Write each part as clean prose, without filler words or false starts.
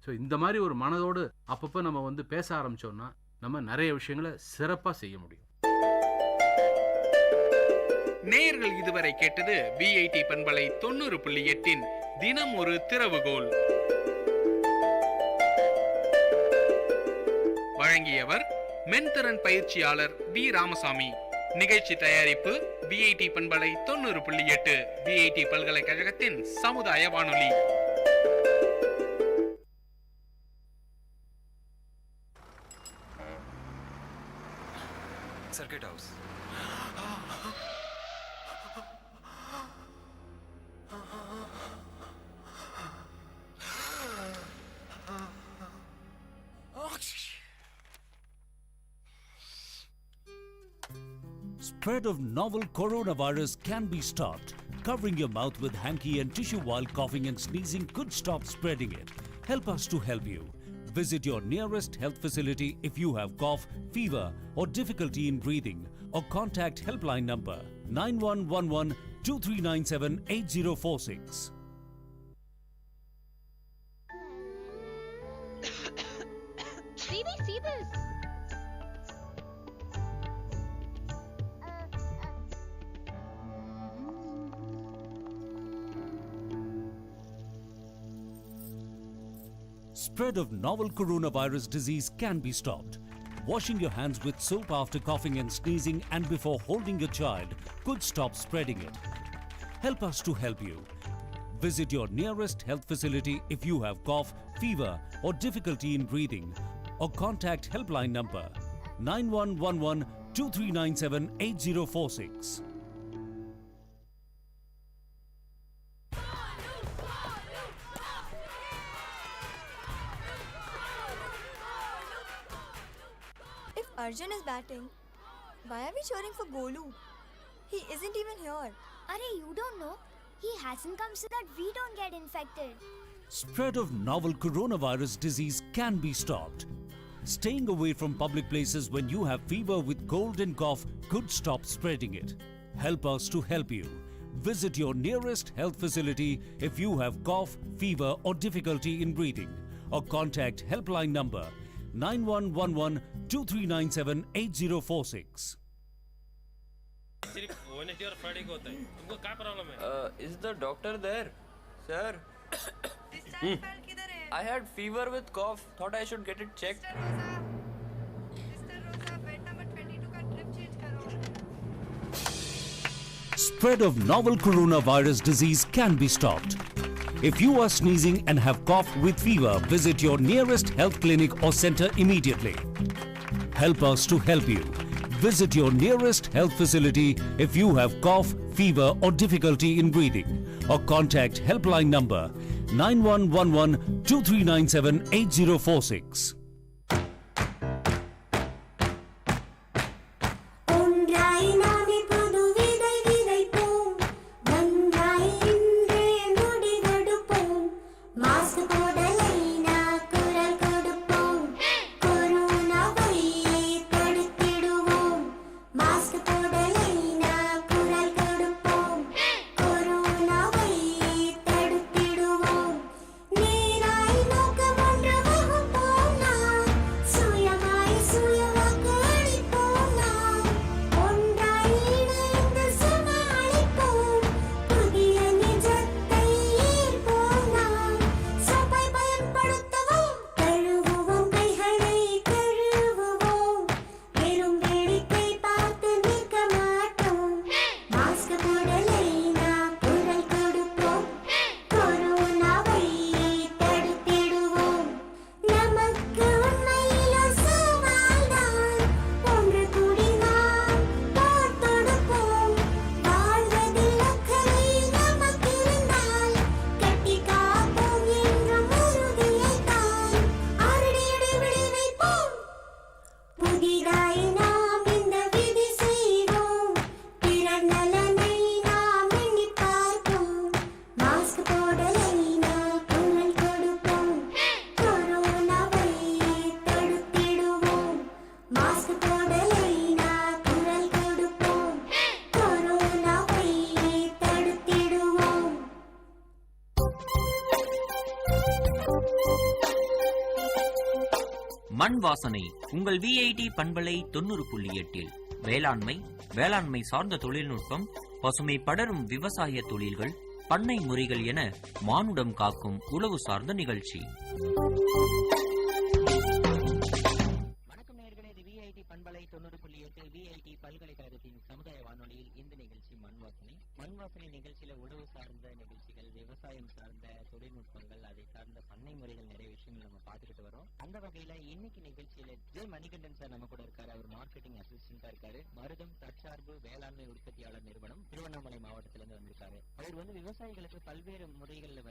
So இந்த மாதிரி ஒரு மனதோடு அப்பப்போ நம்ம பேச ஆரம்பித்தோம்னா நம்ம நிறைய விஷயங்களை சிறப்பாக செய்ய முடியும். நேயர்கள் இதுவரை கேட்டது VIT பண்பலை 90.8 தினம் ஒரு திறவுகோல். வழங்கியவர் மென்திறன் பயிற்சியாளர் வி ராமசாமி. நிகழ்ச்சி தயாரிப்பு VIT பண்பலை 90.8 VIT பல்கலைக்கழகத்தின் சமுதாய வானொலி. Circuit house. Spread of novel coronavirus can be stopped. Covering your mouth with hanky and tissue while coughing and sneezing could stop spreading it. Help us to help you. Visit your nearest health facility if you have cough, fever or difficulty in breathing, or contact helpline number 9111 2397 8046. Baby, see this. Spread of novel coronavirus disease can be stopped. Washing your hands with soap after coughing and sneezing and before holding your child could stop spreading it. Help us to help you. Visit your nearest health facility if you have cough, fever or difficulty in breathing, or contact helpline number 9111 2397 8046. Arjun is batting. Why are we cheering for Golu? He isn't even here. Arey, you don't know. He hasn't come so that we don't get infected. Spread of novel coronavirus disease can be stopped. Staying away from public places when you have fever with cold and cough could stop spreading it. Help us to help you. Visit your nearest health facility if you have cough, fever or difficulty in breathing, or contact helpline number 9111 2397 8046. सिर्फ Wednesday और Friday को होता है. तुमको क्या problem है? Is the doctor there? Sir. I had fever with cough. Thought I should get it checked. Mr. Rosa, bed number 22 का drip change करो. Spread of novel coronavirus disease can be stopped. If you are sneezing and have cough with fever, visit your nearest health clinic or center immediately. Help us to help you. Visit your nearest health facility if you have cough, fever or difficulty in breathing, or contact helpline number 9111 2397 8046. மண் வாசனை உங்கள் VIT பண்பலை 90.8 வேளாண்மை சார்ந்த தொழில்நுட்பம், பசுமை படரும் விவசாய தொழில்கள், பண்ணை முறைகள் என மானுடம் காக்கும் உழவு சார்ந்த நிகழ்ச்சி. வணக்கம் நேயர்களே, இது விஐடி பண்பலை 90.8 விஐடி பல்கலைக்கழகத்தின் சமுதாய வானொலியில் இந்த நிகழ்ச்சி மண்வாசனை நிகழ்ச்சியில உழவு சார்ந்த நிகழ்ச்சிகள், விவசாயம் சார்ந்த தொழில்நுட்பங்கள், அதை சார்ந்த பண்ணை முறைகள், நிறைய விஷயங்கள் நம்ம பார்த்துக்கிட்டு வரோம். அந்த வகையில இன்னைக்கு நிகழ்ச்சியில ஜே மணிகண்டன் சார் நம்ம கூட இருக்காரு. அவர் மார்க்கெட்டிங் அசிஸ்டண்டா இருக்காரு. மருதம் தற்சார்பு வேளாண்மை உற்பத்தியாளர் நிறுவனம் திருவண்ணாமலை மாவட்டத்திலிருந்து வந்திருக்காரு. அவர் விவசாயிகளுக்கு பல்வேறு முறைகள்ல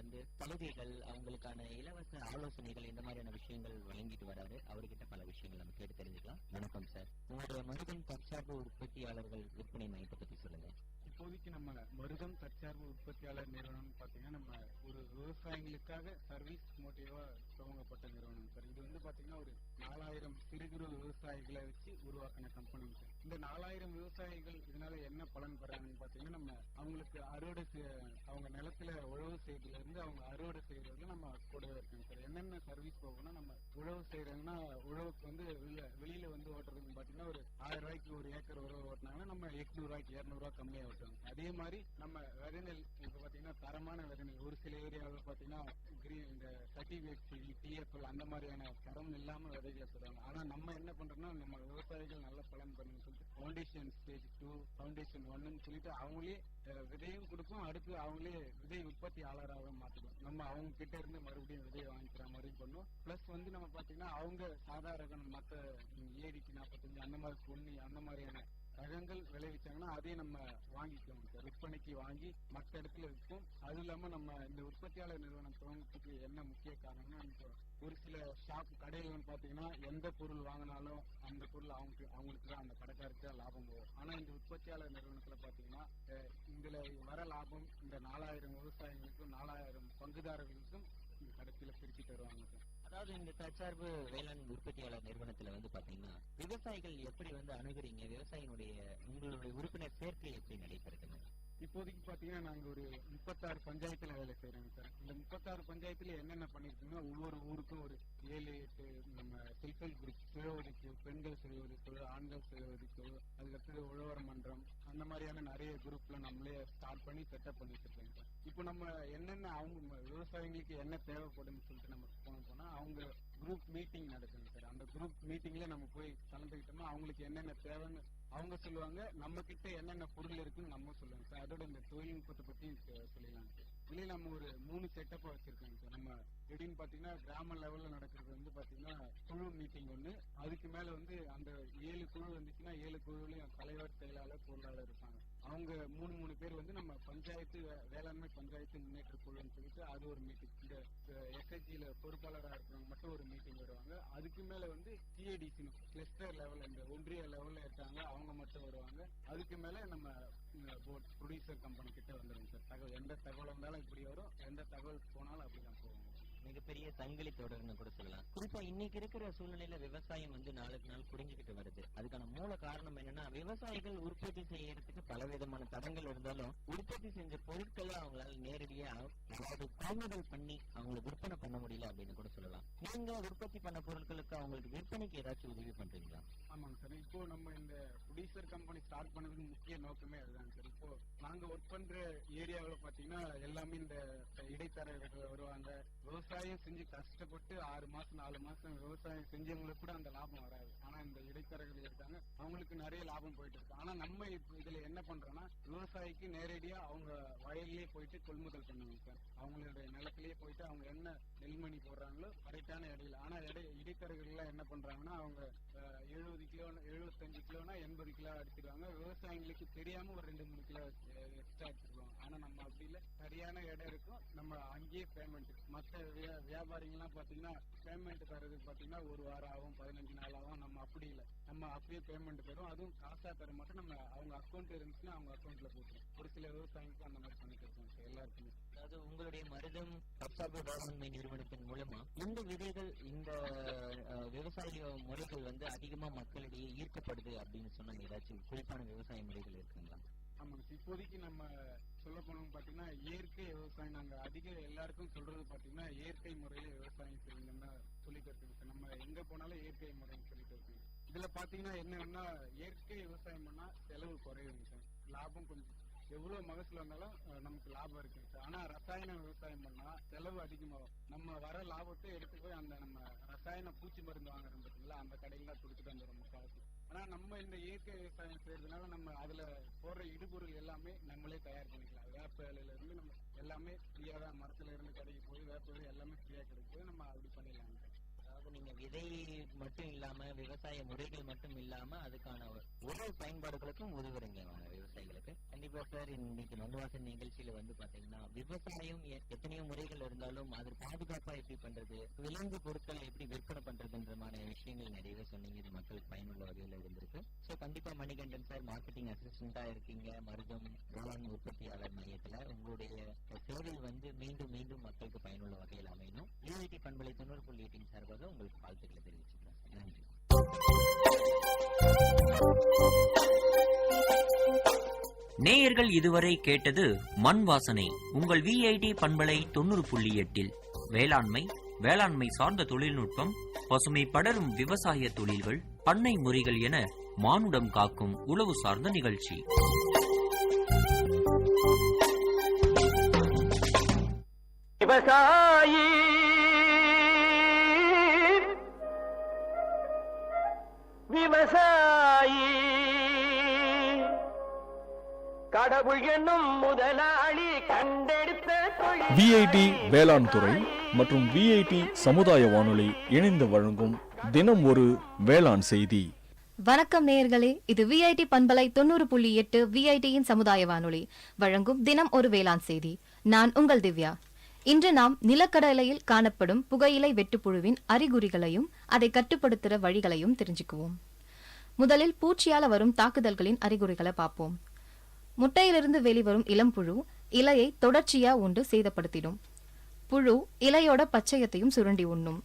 சலுகைகள், அவங்களுக்கான இலவச ஆலோசனைகள், இந்த மாதிரியான விஷயங்கள் வழங்கிட்டு வராரு. அவர்கிட்ட பல விஷயங்கள் நம்ம கேட்டு தெரிஞ்சுக்கலாம். வணக்கம் சார். உங்களுடைய மருதம் தற்சார்பு உற்பத்தியாளர்கள் விற்பனை மையத்தை பத்தி சொல்லுங்க. இப்போதைக்கு நம்ம மருதம் தற்சார்பு உற்பத்தியாளர் நிறுவனம் பார்த்தீங்கன்னா நம்ம ஒரு விவசாயிகளுக்காக சர்வீஸ் மோட்டிவா துவங்கப்பட்ட நிறுவனம் சார். இது பார்த்தீங்கன்னா ஒரு 4000 சிறு குறு விவசாயிகளை வச்சு உருவாக்கின கம்பெனி சார். இந்த 4000 விவசாயிகள் இதனால என்ன பலன் பெறாங்கன்னு பார்த்தீங்கன்னா, நம்ம அவங்களுக்கு அறுவடை அவங்க நிலத்துல உழவு செய்யறதுல இருந்து அவங்க அறுவடை செய்யறதுல நம்ம கூடவே இருக்கோம் சார். என்னென்ன சர்வீஸ் போகணும்னா, நம்ம உழவு செய்யறோம்னா உழவுக்கு வெளியில ஓட்டுறதுன்னு பார்த்தீங்கன்னா ஒரு 1000 ரூபாய்க்கு ஒரு ஏக்கர் உழவு ஓட்டினாங்கன்னா நம்ம 800 ரூபாய்க்கு 200 ரூபாய் கம்மியா ஓட்டுவோம். அதே மாதிரி நம்ம விதைநெல் இப்ப பாத்தீங்கன்னா தரமான விதைநெல் ஒரு சில ஏரியாவில் பாத்தீங்கன்னா இந்த சர்டிபிகேட் டிஎஃப்எல் அந்த மாதிரியான தரம் இல்லாம விதைகளை தருவாங்க. ஆனா நம்ம என்ன பண்றோம்னா, நம்ம விவசாயிகள் நல்ல பலன் பண்ணுன்னு சொல்லிட்டு ஃபவுண்டேஷன் ஸ்டேஜ் 2 ஃபவுண்டேஷன் 1ன்னு சொல்லிட்டு அவங்களே விதையும் கொடுக்கும். அடுத்து அவங்களே விதை உற்பத்தியாளராக மாத்திடுவோம். நம்ம அவங்க கிட்ட இருந்து மறுபடியும் விதையை வாங்கிக்கிற மாதிரி பண்ணுவோம். பிளஸ் நம்ம பாத்தீங்கன்னா அவங்க சாதாரண மற்ற ஏடிக்கு 45 அந்த மாதிரி பொன்னி அந்த மாதிரியான ரகங்கள் விளைவிச்சாங்கன்னா அதையும் நம்ம வாங்கிக்குவோம் சார். விற்பனைக்கு வாங்கி மற்ற இடத்துல விற்போம். அது இல்லாம நம்ம இந்த உற்பத்தியாளர் நிறுவனம் துவங்கத்துக்கு என்ன முக்கிய காரணம்னா, இப்போ ஒரு சில ஷாப் கடைகள் பாத்தீங்கன்னா எந்த பொருள் வாங்கினாலும் அந்த பொருள் அவங்களுக்கு தான், அந்த கடைக்காருக்கு தான் லாபம் போகும். ஆனா இந்த உற்பத்தியாளர் நிறுவனத்துல பாத்தீங்கன்னா இதுல வர லாபம் இந்த 4000 விவசாயிகளுக்கும் 4000 பங்குதாரர்களுக்கும் இந்த கடைசியில பிரிச்சு தருவாங்க சார். அதாவது இந்த தற்சார்பு வேளாண் உற்பத்தியாளர் நிறுவனத்துல பாத்தீங்கன்னா விவசாயிகள் எப்படி அணுகுறீங்க? விவசாயினுடைய உங்களுடைய உறுப்பினர் சேர்க்கை எப்படி நடைபெறுதுங்க? இப்போதைக்கு பாத்தீங்கன்னா நாங்க ஒரு 36 பஞ்சாயத்துல வேலை செய்யறோங்க சார். இந்த 36 பஞ்சாயத்துல என்னென்ன பண்ணிருக்கோம்னா, ஒவ்வொரு ஊருக்கும் ஒரு 7-8 நம்ம செல்ஃப் ஹெல்ப் குரூப், சுய உதவிக்குழு, பெண்கள் சுய உதவிக்குழு, ஆண்கள் சுய உதவிக்குழு, அதுக்கடுத்து உழவர் மன்றம், அந்த மாதிரியான நிறைய குரூப்ல நம்மளே ஸ்டார்ட் பண்ணி செட்டப் பண்ணி வச்சிருக்கோங்க சார். இப்போ நம்ம என்னென்ன அவங்க விவசாயிகளுக்கு என்ன தேவைப்படுன்னு சொல்லிட்டு நம்ம போனா அவங்க குரூப் மீட்டிங் நடக்குங்க சார். அந்த குரூப் மீட்டிங்ல நம்ம போய் கலந்துக்கிட்டோம்னா அவங்களுக்கு என்னென்ன தேவைன்னு அவங்க சொல்லுவாங்க. நம்ம கிட்ட என்னென்ன பொருள் இருக்குன்னு நம்ம சொல்லுவாங்க சார். அதோட இந்த தொழில்நுட்பத்தை பத்தி சொல்லிடலாம் சார். இதுலயே நம்ம ஒரு 3 செட்டப்பா வச்சிருக்கோங்க சார். நம்ம எப்படின்னு பாத்தீங்கன்னா, கிராம லெவல்ல நடக்கிறது பாத்தீங்கன்னா குழு மீட்டிங் ஒண்ணு. அதுக்கு மேல அந்த 7 குழு வந்துச்சுன்னா 7 குழுலையும் தலைவர், செயலாளர், பொருளாளர் இருப்பாங்க. அவங்க 3 பேர் நம்ம பஞ்சாயத்து வேளாண்மை பஞ்சாயத்து முன்னேற்ற குழுன்னு சொல்லிட்டு அது ஒரு மீட்டிங். இந்த எஸ்ஐஜில பொறுப்பாளராக இருக்கிறவங்க மட்டும் ஒரு மீட்டிங் வருவாங்க. அதுக்கு மேல சிஏடிசி கிளஸ்டர் லெவல்ல இந்த ஒன்றிய லெவல்ல இருக்காங்க, அவங்க மட்டும் வருவாங்க. அதுக்கு மேல நம்ம ப்ரொடியூசர் கம்பெனி கிட்ட வந்துடும் சார். தகவல் எந்த தகவல் வந்தாலும் இப்படி வரும், எந்த தகவல் போனாலும் அப்படிதான் போவாங்க. மிகப்பெரிய சங்கிலி தொடர்னு கூட சொல்லலாம். குறிப்பா இன்னைக்கு இருக்கிற சூழ்நிலையில விவசாயம் நாளுக்கு நாள் குறைஞ்சிக்கிட்டு வருது. அதுக்கான மூல காரணம் என்னன்னா, விவசாயிகள் உற்பத்தி செய்யறதுக்கு பல விதமான தடங்கள் இருந்தாலும் உற்பத்தி செஞ்ச பொருட்களை அவங்களால நேரடியா கொள்முதல் பண்ணி அவங்களுக்கு விற்பனை பண்ண முடியல அப்படின்னு கூட சொல்லலாம். நீங்க உற்பத்தி பண்ண பொருட்களுக்கு அவங்களுக்கு விற்பனைக்கு ஏதாச்சும் உதவி பண்றீங்களா? ஆமாங்க சார். இப்போ நம்ம இந்த ப்ரொடியூசர் கம்பெனி ஸ்டார்ட் பண்ணதுக்கு முக்கிய நோக்கமே அதுதாங்க சார். இப்போ நாங்க ஒர்க் பண்ற ஏரியாவில் பாத்தீங்கன்னா எல்லாமே இந்த இடைத்தரகர்கள் வருவாங்க. விவசாயம் செஞ்சு கஷ்டப்பட்டு 6 மாசம் 4 மாசம் விவசாயம் செஞ்சவங்களுக்கு கூட அந்த லாபம் வராது. ஆனா இந்த இடைத்தரகர்கள் இருக்காங்க, அவங்களுக்கு நிறைய லாபம் போயிட்டு இருக்கு. ஆனா நம்ம இதுல என்ன பண்றோம்னா, விவசாயிக்கு நேரடியா அவங்க வயல்லே போயிட்டு கொள்முதல் பண்ணுவாங்க சார். அவங்களுடைய நிலத்திலேயே போயிட்டு அவங்க என்ன நெல்மணி போடுறாங்களோ கரெக்டான இடையில. ஆனா இடைத்தரகர்கள் என்ன பண்றாங்கன்னா, அவங்க 70 கிலோ 75 கிலோனா 80 கிலோ அடிச்சிருவாங்க. விவசாயிகளுக்கு தெரியாம ஒரு 2-3 கிலோ எக்ஸ்ட்ரா அடிச்சிருவாங்க. ஆனா நம்ம அப்படி இல்ல, சரியான இடம் இருக்கும், நம்ம அங்கேயே பேமெண்ட். மற்ற வியாபாரிகள்லாம் பாத்தீங்கன்னா பேமெண்ட் தரது பாத்தீங்கன்னா 1 வாரம் ஆகும், 15 நாள் ஆகும். நம்ம அப்படி இல்லை, நம்ம அப்படியே பேமெண்ட் தரும். அதுவும் காசா தர மாட்டோம். நம்ம அவங்க அக்கௌண்ட் இருந்துச்சுன்னா அவங்க அக்கௌண்ட்ல போட்டுரும். ஒரு சில விவசாயிகளுக்கு அந்த மாதிரி பண்ணிட்டு இருக்கோம் சார் எல்லாருக்குமே. அதாவது உங்களுடைய மருதம் தற்சார்பு வேளாண்மை நிறுவனத்தின் மூலமா இந்த விதைகள், இந்த விவசாய முறைகள் அதிகமா மக்களிடையே ஈர்க்கப்படுது அப்படின்னு சொன்னா ஏதாச்சும் குறிப்பான விவசாய முறைகள் இருக்குங்களா? ஆமாங்க சார். இப்போதைக்கு நம்ம சொல்ல போனோம் பாத்தீங்கன்னா இயற்கை விவசாயம். நாங்க அதிக எல்லாருக்கும் சொல்றது பாத்தீங்கன்னா இயற்கை முறையில விவசாயம் செய்யணும்னா சொல்லி சொல்லிட்டு இருக்குங்க சார். நம்ம எங்கே போனாலும் இயற்கை முறைன்னு சொல்லிட்டு இருக்குங்க. இதில் பார்த்தீங்கன்னா என்னன்னா இயற்கை விவசாயம் பண்ணால் செலவு குறையுங்க சார். லாபம் கொஞ்சம் எவ்வளோ மகசூல் வந்தாலும் நமக்கு லாபம் இருக்குங்க சார். ஆனால் ரசாயன விவசாயம் பண்ணால் செலவு அதிகமாகும். நம்ம வர லாபத்தை எடுத்து போய் அந்த நம்ம ரசாயன பூச்சி மருந்து வாங்குறோம் பார்த்தீங்களா, அந்த கடையில் தான் கொடுத்துட்டு வந்துடும் முக்கால்வாசி. ஆனால் நம்ம இந்த இயற்கை விவசாயம் செய்யறதுனால நம்ம அதில் போடுற இடுபொருள் எல்லாமே நம்மளே தயார் பண்ணிக்கலாம். வேப்ப இலையிலேருந்து நம்ம எல்லாமே ஃப்ரீயாக தான், மரத்துல இருந்து கடைக்கு போய் வேப்ப இலை எல்லாமே ஃப்ரீயாக கிடைக்குது. நம்ம அப்படி பண்ணிடலாம் சார். அதாவது நீங்க விதை மட்டும் இல்லாம விவசாய முறைகள் மட்டும் இல்லாம அதுக்கான உணவு பயன்பாடுகளுக்கும் உதவுறீங்க விவசாயிகளுக்கு. கண்டிப்பா சார், இன்னைக்கு மண்வாசன் நிகழ்ச்சியில வந்து பாத்தீங்கன்னா விவசாயம் எத்தனையோ முறைகள் இருந்தாலும் அது பாதுகாப்பா எப்படி பண்றது, விலங்கு பொருட்களை எப்படி விற்பனை பண்றதுன்ற மாதிரி விஷயங்கள் நிறையவே சொன்னீங்க. இது மக்களுக்கு பயனுள்ள வகையில இருந்திருக்கு. ஸோ கண்டிப்பா மணிகண்டன் சார், மார்க்கெட்டிங் அசிஸ்டண்டா இருக்கீங்க மருதம் வேளாண் உற்பத்தியாளர் மையத்துல. உங்களுடைய சேவை வந்து மீண்டும் மீண்டும் மக்களுக்கு பயனுள்ள வகையில் அமையணும். VIT பண்பலை 90.8 சார்பாக உங்களுக்கு வாழ்த்துக்களை தெரிவிச்சுக்கிறேன். நன்றி. நேயர்கள் இதுவரை கேட்டது மண் வாசனை உங்கள் VIT பண்பலை 90.8 வேளாண்மை, வேளாண்மை சார்ந்த தொழில்நுட்பம், பசுமை படரும் விவசாய தொழில்கள், பண்ணை முறைகள் என மானுடம் காக்கும் உழவு சார்ந்த நிகழ்ச்சி. விவசாயி விவசாயி கடவுள் என்னும் முதலாளி கண்டெடுத்த VIT வேளாண் துறை மற்றும் VIT சமுதாய வானொலி இணைந்து வழங்கும் தினம் ஒரு வேளாண் செய்தி. வணக்கம் நேயர்களே, இது VIT பண்பலை 90.8 VITயின் சமுதாய வானொலி வழங்கும் தினம் ஒரு வேளாண் செய்தி. நான் உங்கள் திவ்யா. இன்று நாம் நிலக்கடலையில் காணப்படும் புகையிலை வெட்டுப்புழுவின் அறிகுறிகளையும் அதை கட்டுப்படுத்துகிற வழிகளையும் தெரிஞ்சுக்குவோம். முதலில் பூச்சியால வரும் தாக்குதல்களின் அறிகுறிகளை பார்ப்போம். முட்டையிலிருந்து வெளிவரும் இளம்புழு இலையை தொடர்ச்சியா உண்டு சேதப்படுத்திடும். புழு இலையோட பச்சையத்தையும் சுரண்டி உண்ணும்.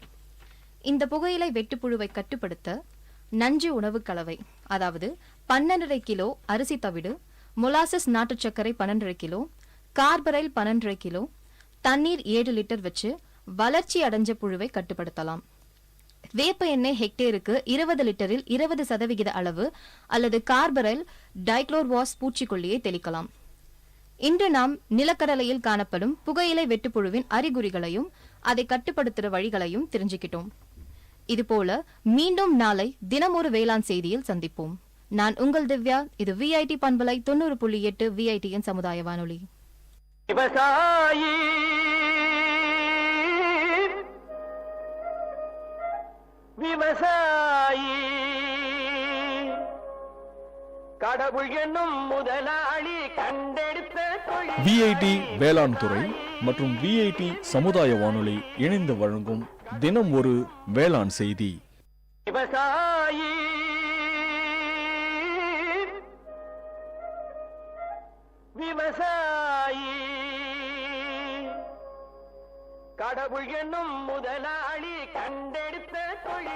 இந்த புகையிலை வெட்டுப்புழுவை கட்டுப்படுத்த நஞ்சு உணவு கலவை, அதாவது 12.5 கிலோ அரிசி தவிடு, மொலாசஸ் நாட்டு சர்க்கரை 12.5 கிலோ, கார்பரைல் 12.5 கிலோ, தண்ணீர் 7 லிட்டர் வச்சு வளர்ச்சி அடைஞ்ச புழுவை கட்டுப்படுத்தலாம். வேப்ப எண்ணெய் ஹெக்டேருக்கு 20 லிட்டரில் 20% அளவு அல்லது கார்பரைல் டைக்ளோர்வாஸ் பூச்சிக்கொல்லியை தெளிக்கலாம். இன்று நாம் நிலக்கடலையில் காணப்படும் புகையிலை வெட்டுப்புழுவின் அறிகுறிகளையும் அதை கட்டுப்படுத்துகிற வழிகளையும் தெரிஞ்சுக்கிட்டோம். இதுபோல மீண்டும் நாளை தினம் ஒரு வேளாண் செய்தியில் சந்திப்போம். நான் உங்கள் திவ்யா. இது VIT பண்பலை 90.8 VITயின் சமுதாய வானொலி. விவசாயி விவசாயி கடவுள் என்னும் முதலாளி கண்டெடுத்த VIT வேளாண் துறை மற்றும் VIT சமுதாய வானொலி இணைந்து வழங்கும் தினம் ஒரு வேளாண் செய்தி. விவசாயி விவசாயி கடவுள் என்னும் முதலாளி கண்டெடுத்த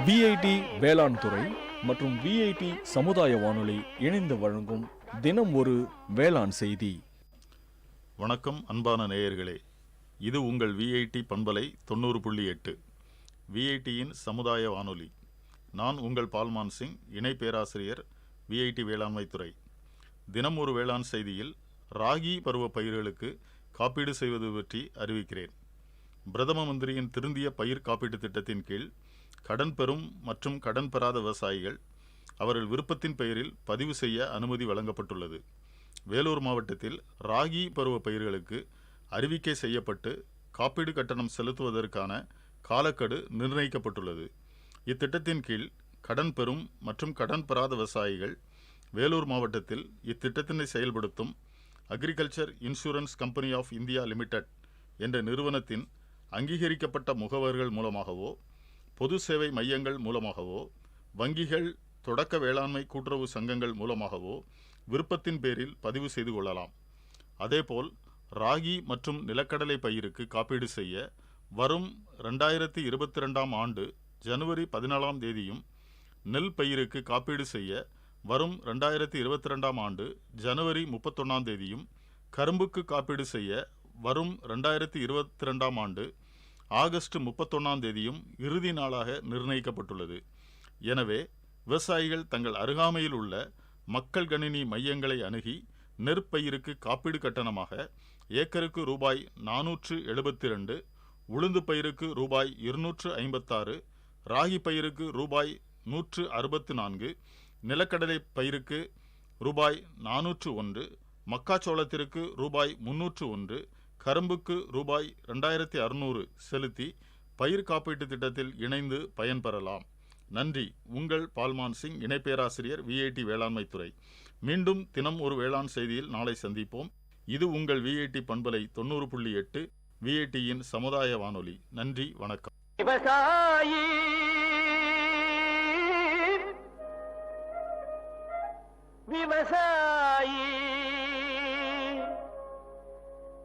VIT வேளாண் துறை மற்றும் VIT சமுதாய வானொலி இணைந்து வழங்கும் தினம் ஒரு வேளாண் செய்தி. வணக்கம் அன்பான நேயர்களே, இது உங்கள் VIT பண்பலை 90.8 VITயின் சமுதாய வானொலி. நான் உங்கள் பால்மான் சிங், இணை பேராசிரியர் VIT வேளாண்மை துறை. தினம் ஒரு வேளாண் செய்தியில் ராகி பருவ பயிர்களுக்கு காப்பீடு செய்வது பற்றி அறிவிக்கிறேன். பிரதம மந்திரியின் திருந்திய பயிர் காப்பீட்டு திட்டத்தின் கீழ் கடன் பெறும் மற்றும் கடன் பெறாத விவசாயிகள் அவர்கள் விருப்பத்தின் பெயரில் பதிவு செய்ய அனுமதி வழங்கப்பட்டுள்ளது. வேலூர் மாவட்டத்தில் ராகி பருவ பயிர்களுக்கு அறிவிக்கை செய்யப்பட்டு காப்பீடு கட்டணம் செலுத்துவதற்கான காலக்கெடு நிர்ணயிக்கப்பட்டுள்ளது. இத்திட்டத்தின் கீழ் கடன் பெறும் மற்றும் கடன் பெறாத விவசாயிகள் வேலூர் மாவட்டத்தில் இத்திட்டத்தினை செயல்படுத்தும் agriculture insurance company of India limited என்ற நிறுவனத்தின் அங்கீகரிக்கப்பட்ட முகவர்கள் மூலமாகவோ, பொது சேவை மையங்கள் மூலமாகவோ, வங்கிகள், தொடக்க வேளாண்மை கூட்டுறவு சங்கங்கள் மூலமாகவோ விருப்பத்தின் பேரில் பதிவு செய்து கொள்ளலாம். அதேபோல் ராகி மற்றும் நிலக்கடலை பயிருக்கு காப்பீடு செய்ய வரும் 2022 ஆண்டு ஜனவரி 14 தேதியும், நெல் பயிருக்கு காப்பீடு செய்ய வரும் 2022 ஆண்டு ஜனவரி 31 தேதியும், கரும்புக்கு காப்பீடு செய்ய வரும் 2022 ஆண்டு ஆகஸ்ட் 31ஆம் தேதியும் இறுதி நாளாக நிர்ணயிக்கப்பட்டுள்ளது. எனவே விவசாயிகள் தங்கள் அருகாமையில் உள்ள மக்கள் கணினி மையங்களை அணுகி நெற்பயிருக்கு காப்பீடு கட்டணமாக ஏக்கருக்கு ரூபாய் 472, உளுந்து பயிருக்கு ரூபாய் 256, ராகி பயிருக்கு ரூபாய் 164, நிலக்கடலை பயிருக்கு ரூபாய் 401, மக்காச்சோளத்திற்கு ரூபாய் 301, கரும்புக்கு ரூபாய் 2600 செலுத்தி பயிர் காப்பீட்டு திட்டத்தில் இணைந்து பயன்பெறலாம். நன்றி. உங்கள் பால்மான் சிங், இணை பேராசிரியர், விஐடி வேளாண்மை துறை. மீண்டும் தினம் ஒரு வேளாண் செய்தியில் நாளை சந்திப்போம். இது உங்கள் விஐடி பண்பலை 90.8 விஐடியின் சமுதாய வானொலி. நன்றி, வணக்கம். விவசாயி விவசாயி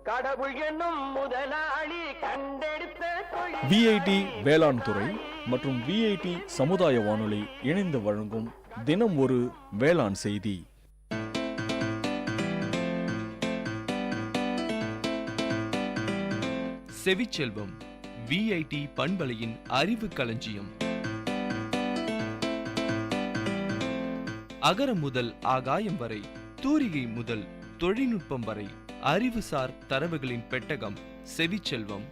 கடவுள் என்னும் முதலாளி கண்டெடுத்த விஐடி வேளாண் துறை மற்றும் விஐடி சமுதாய வானொலி இணைந்து வழங்கும் தினம் ஒரு வேளாண் செய்தி. செவிச்செல்வம், விஐடி பண்பலையின் அறிவு களஞ்சியம். அகரம் முதல் ஆகாயம் வரை, தூரிகை முதல் தொழில்நுட்பம் வரை, அறிவுசார் தரவுகளின் பெட்டகம் செவிச்செல்வம்.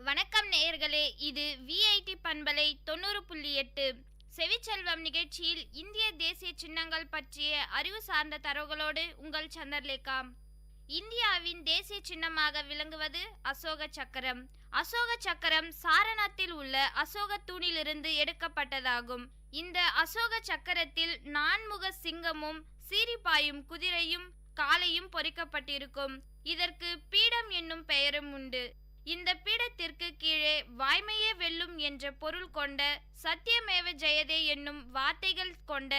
வணக்கம் நேயர்களே, இது விஐடி பண்பலை 90.8 செவிச்செல்வம் நிகழ்ச்சியில் இந்திய தேசிய சின்னங்கள் பற்றிய அறிவு சார்ந்த தரவுகளோடு உங்கள் சந்திரலேகா. இந்தியாவின் தேசிய சின்னமாக விளங்குவது அசோக சக்கரம். அசோக சக்கரம் சாரநாத்தில் உள்ள அசோக தூணிலிருந்து எடுக்கப்பட்டதாகும். இந்த அசோக சக்கரத்தில் 4 சிங்கமும் சீரிப்பாயும் குதிரையும் காளையும் பொறிக்கப்பட்டிருக்கும். இதற்கு பீடம் என்னும் பெயரும் உண்டு. இந்த பீடத்திற்கு கீழே வாய்மையே வெல்லும் என்ற பொருள் கொண்ட சத்தியமேவ ஜெயதே என்னும் வார்த்தைகள் கொண்ட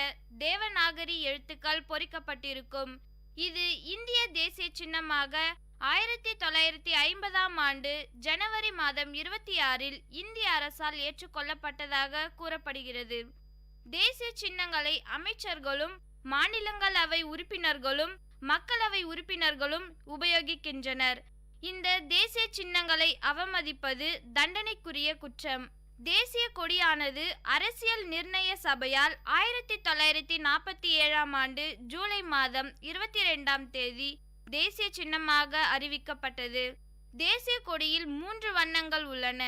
தேவநாகரி எழுத்துக்கள் பொறிக்கப்பட்டிருக்கும். இது இந்திய தேசிய சின்னமாக 1950ஆம் ஆண்டு ஜனவரி மாதம் 26இல் இந்திய அரசால் ஏற்றுக்கொள்ளப்பட்டதாக கூறப்படுகிறது. தேசிய சின்னங்களை அமைச்சர்களும் மாநிலங்களவை உறுப்பினர்களும் மக்களவை உறுப்பினர்களும் உபயோகிக்கின்றனர். இந்த தேசிய சின்னங்களை அவமதிப்பது தண்டனைக்குரிய குற்றம். தேசிய கொடியானது அரசியல் நிர்ணய சபையால் 1947ஆம் ஆண்டு ஜூலை மாதம் 22ஆம் தேதி தேசிய சின்னமாக அறிவிக்கப்பட்டது. தேசிய கொடியில் 3 வண்ணங்கள் உள்ளன.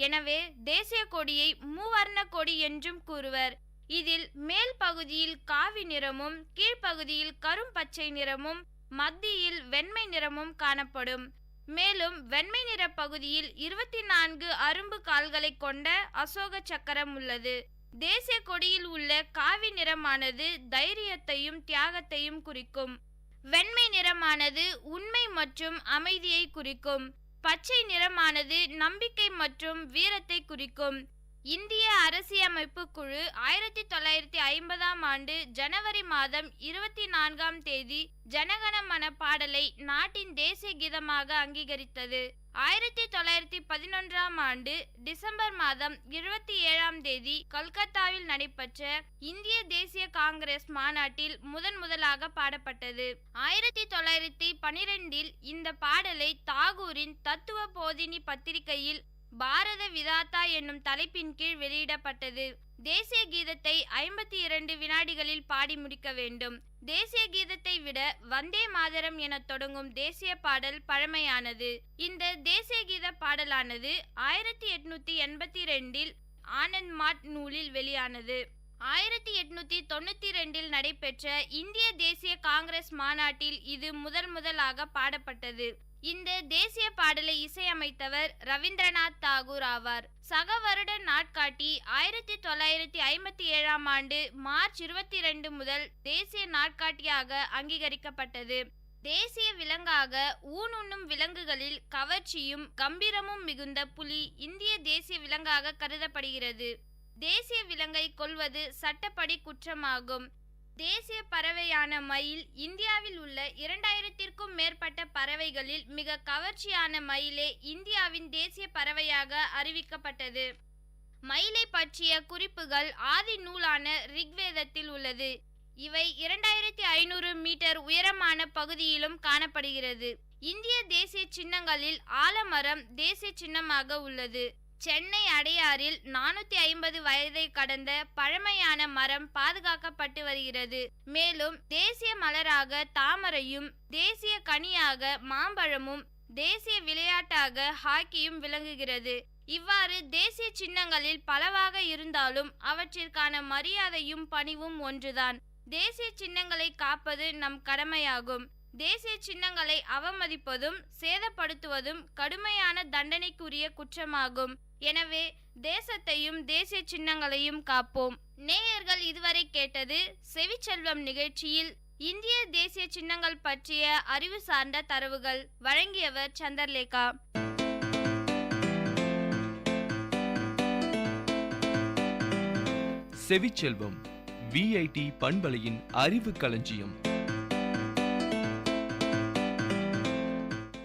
எனவே தேசிய கொடியை மூவர்ண கொடி என்றும் கூறுவர். இதில் மேல் பகுதியில் காவி நிறமும் கீழ்ப்பகுதியில் கரும் பச்சை நிறமும் மத்தியில் வெண்மை நிறமும் காணப்படும். மேலும் வெண்மை நிற பகுதியில் 24 அரும்பு கால்களை கொண்ட அசோக சக்கரம் உள்ளது. தேசிய கொடியில் உள்ள காவி நிறமானது தைரியத்தையும் தியாகத்தையும் குறிக்கும். வெண்மை நிறமானது உண்மை மற்றும் அமைதியை குறிக்கும். பச்சை நிறமானது நம்பிக்கை மற்றும் வீரத்தை குறிக்கும். இந்திய அரசியமைப்பு குழு 1950ஆம் ஆண்டு ஜனவரி மாதம் 24ஆம் தேதி ஜனகணமன பாடலை நாட்டின் தேசிய கீதமாக அங்கீகரித்தது. 1911ஆம் ஆண்டு டிசம்பர் மாதம் 27ஆம் தேதி கல்கத்தாவில் நடைபெற்ற இந்திய தேசிய காங்கிரஸ் மாநாட்டில் முதலாக பாடப்பட்டது. 1912இல் இந்த பாடலை தாகூரின் தத்துவ போதினி பத்திரிகையில் பாரத விதாத்தா என்னும் தலைப்பின் கீழ் வெளியிடப்பட்டது. தேசிய கீதத்தை 52 வினாடிகளில் பாடி முடிக்க வேண்டும். தேசிய கீதத்தை விட வந்தே மாதரம் என தொடங்கும் தேசிய பாடல் பழமையானது. இந்த தேசிய கீத பாடலானது 1882இல் ஆனந்த் மாட் நூலில் வெளியானது. 1892இல் நடைபெற்ற இந்திய தேசிய காங்கிரஸ் மாநாட்டில் இது முதலாக பாடப்பட்டது. இந்த தேசிய பாடலை இசையமைத்தவர் ரவீந்திரநாத் தாகூர் ஆவார். சக வருட நாட்காட்டி 1957ஆம் ஆண்டு மார்ச் 22 முதல் தேசிய நாட்காட்டியாக அங்கீகரிக்கப்பட்டது. தேசிய விலங்காக ஊனுண்ணும் விலங்குகளில் கவர்ச்சியும் கம்பீரமும் மிகுந்த புலி இந்திய தேசிய விலங்காக கருதப்படுகிறது. தேசிய விலங்கை கொல்வது சட்டப்படி குற்றமாகும். தேசிய பறவையான மயில் இந்தியாவில் உள்ள 2000த்திற்கும் மேற்பட்ட பறவைகளில் மிக கவர்ச்சியான மயிலே இந்தியாவின் தேசிய பறவையாக அறிவிக்கப்பட்டது. மயிலை பற்றிய குறிப்புகள் ஆதி நூலான ரிக்வேதத்தில் உள்ளது. இவை 2500 மீட்டர் உயரமான பகுதியிலும் காணப்படுகிறது. இந்திய தேசிய சின்னங்களில் ஆலமரம் தேசிய சின்னமாக உள்ளது. சென்னை அடையாறில் 450 வயதை கடந்த பழமையான மரம் பாதுகாக்கப்பட்டு வருகிறது. மேலும் தேசிய மலராக தாமரையும், தேசிய கனியாக மாம்பழமும், தேசிய விளையாட்டாக ஹாக்கியும் விளங்குகிறது. இவ்வாறு தேசிய சின்னங்களில் பலவாக இருந்தாலும் அவற்றிற்கான மரியாதையும் பணிவும் ஒன்றுதான். தேசிய சின்னங்களை காப்பது நம் கடமையாகும். தேசிய சின்னங்களை அவமதிப்பதும் சேதப்படுத்துவதும் கடுமையான தண்டனைக்குரிய குற்றமாகும். எனவே தேசத்தையும் தேசிய சின்னங்களையும் காப்போம். நேயர்கள் இதுவரை கேட்டது செவிச்செல்வம் நிகழ்ச்சியில் இந்திய தேசிய சின்னங்கள் பற்றிய அறிவு சார்ந்த தரவுகள். வழங்கியவர் சந்திரலேகா. செவிச்செல்வம் விஐடி பண்பலையின் அறிவு களஞ்சியம்.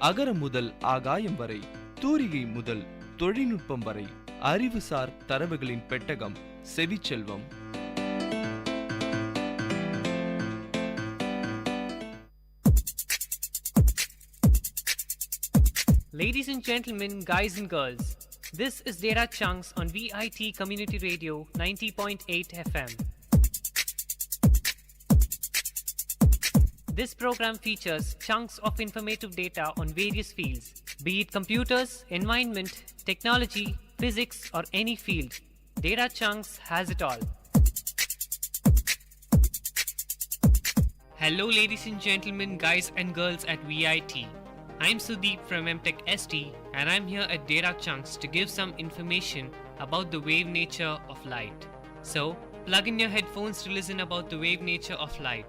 அகரம் முதல் ஆகாயம் வரை, தூரிகை முதல் தொழில்நுட்பம் வரை, அறிவுசார் தரவுகளின் பெட்டகம் செவிச்செல்வம். Ladies and gentlemen, guys and girls, this is Data Chunks on Vit Community Radio 90.8 FM. This program features chunks of informative data on various fields, be it computers, environment, technology, physics, or any field. Data Chunks has it all. Hello ladies and gentlemen, guys and girls at VIT. I'm Sudeep from MTech ST and I'm here at Data Chunks to give some information about the wave nature of light. So, plug in your headphones to listen about the wave nature of light.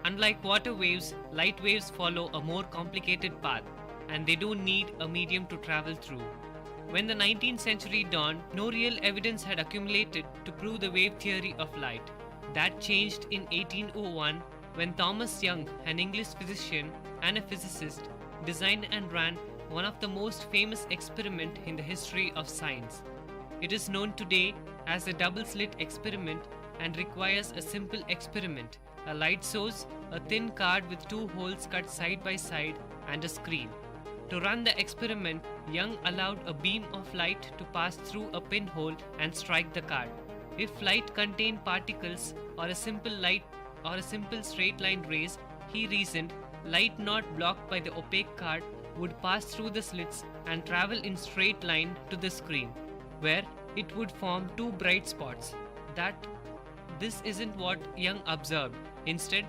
Unlike water waves, light waves follow a more complicated path and they don't need a medium to travel through. When the 19th century dawned, no real evidence had accumulated to prove the wave theory of light. That changed in 1801 when Thomas Young, an English physician and a physicist, designed and ran one of the most famous experiments in the history of science. It is known today as the double slit experiment and requires a simple experiment, a light source, a thin card with two holes cut side by side, and a screen. To run the experiment, Young allowed a beam of light to pass through a pinhole and strike the card. If light contained particles or a simple straight line rays, he reasoned, light not blocked by the opaque card would pass through the slits and travel in straight line to the screen, where it would form two bright spots. This isn't what Young observed. Instead,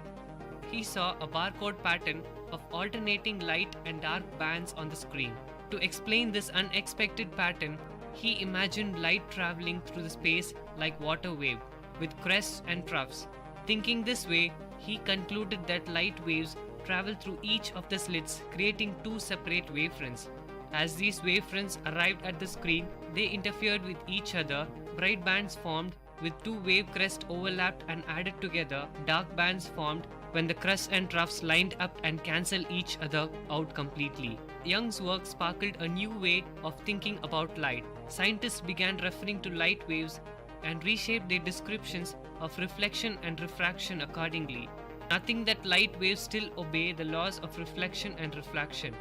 he saw a barcode pattern of alternating light and dark bands on the screen. To explain this unexpected pattern, he imagined light traveling through the space like water wave, with crests and troughs. Thinking this way, he concluded that light waves travel through each of the slits, creating two separate wavefronts. As these wavefronts arrived at the screen, they interfered with each other. Bright bands formed with two wave crests overlapped and added together. Dark bands formed when the crests and troughs lined up and cancelled each other out completely. Young's work sparkled a new way of thinking about light. Scientists began referring to light waves and reshaped their descriptions of reflection and refraction accordingly. Nothing that light waves still obey the laws of reflection and refraction.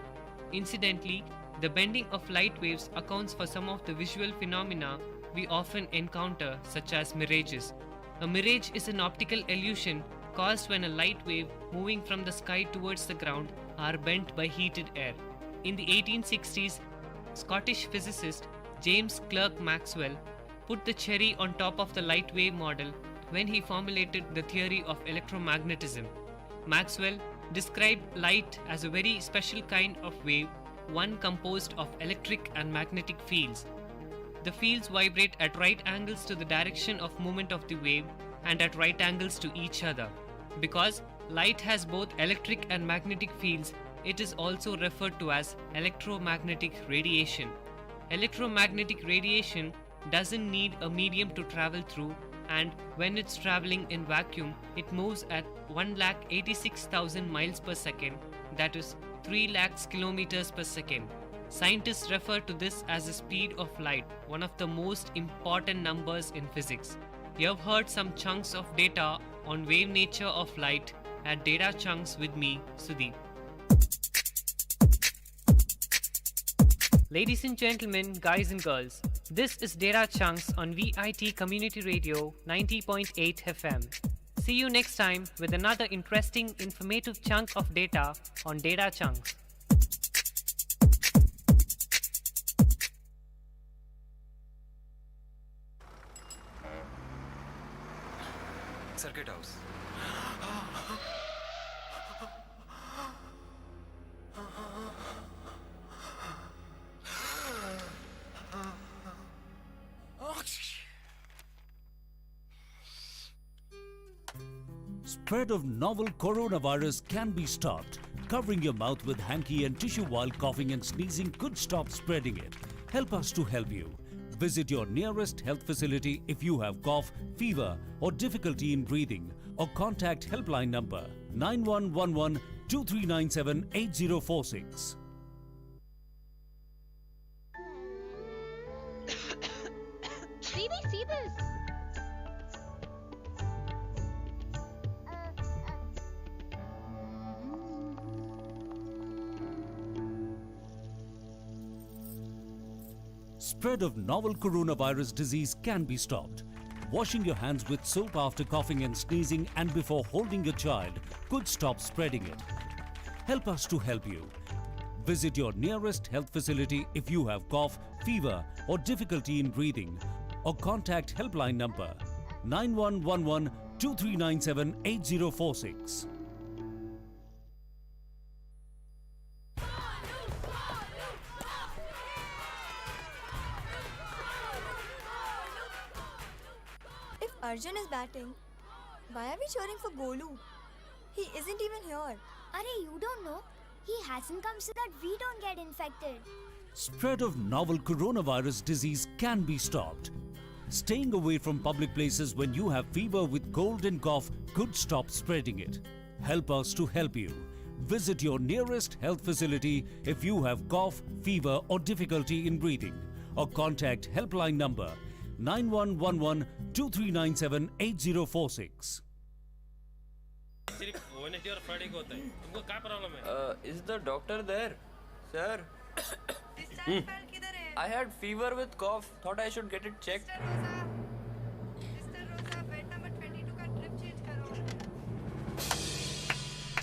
Incidentally, the bending of light waves accounts for some of the visual phenomena we often encounter, such as mirages. A mirage is an optical illusion caused when a light wave moving from the sky towards the ground are bent by heated air. In the 1860s, Scottish physicist James Clerk Maxwell put the cherry on top of the light wave model when he formulated the theory of electromagnetism. Maxwell described light as a very special kind of wave, one composed of electric and magnetic fields. The fields vibrate at right angles to the direction of movement of the wave and at right angles to each other. Because light has both electric and magnetic fields, it is also referred to as electromagnetic radiation. Electromagnetic radiation doesn't need a medium to travel through, and when it's traveling in vacuum, it moves at 1,86,000 miles per second, that is 3 lakhs kilometers per second. Scientists refer to this as the speed of light, one of the most important numbers in physics. You have heard some chunks of data on wave nature of light at Data Chunks with me, Sudeep. Ladies and gentlemen, guys and girls, this is Data Chunks on Vit Community Radio 90.8 FM. See you next time with another interesting, informative chunk of data on Data Chunks. Circuit house. Spread of novel coronavirus can be stopped. Covering your mouth with hanky and tissue while coughing and sneezing could stop spreading it. Help us to help you. Visit your nearest health facility if you have cough, fever or difficulty in breathing, or contact helpline number 9111 2397 8046. Baby, see this. Spread of novel coronavirus disease can be stopped. Washing your hands with soap after coughing and sneezing and before holding your child could stop spreading it. Help us to help you. Visit your nearest health facility if you have cough, fever or difficulty in breathing, or contact helpline number 9111 2397 8046. If Arjun is batting, why are we cheering for Golu? He isn't even here. Arey, you don't know? He hasn't come so that we don't get infected. Spread of novel coronavirus disease can be stopped. Staying away from public places when you have fever with cold and cough could stop spreading it. Help us to help you. Visit your nearest health facility if you have cough, fever or difficulty in breathing, or contact helpline number 9111 2397 8046. सिर्फ Wednesday और Friday को होता है तुमको क्या problem है Is the doctor there? Sir? I had fever with cough. Thought I should get it checked.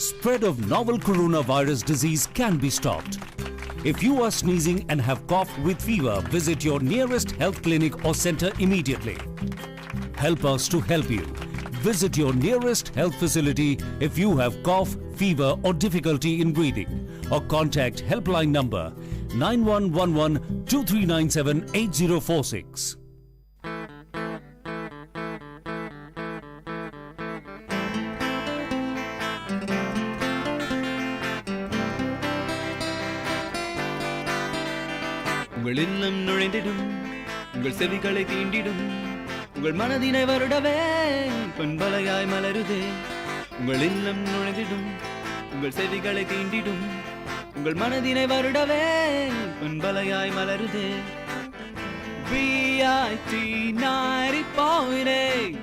Spread of novel coronavirus disease can be stopped. If you are sneezing and have cough with fever, visit your nearest health clinic or center immediately. Help us to help you. Visit your nearest health facility if you have cough, fever or difficulty in breathing, or contact helpline number 9111 2397 8046. உங்கள் இல்லம் நுழைந்திடும், உங்கள் செவிகளை தீண்டிடும், உங்கள் மனதினை வருடவே பொன்பலையாய் மலருதே. உங்கள் இல்லம் நுழைந்திடும், உங்கள் செவிகளை தீண்டிடும், உங்கள் மனதினை வருடவே பொன்பலையாய் மலருதே. VIT 90.8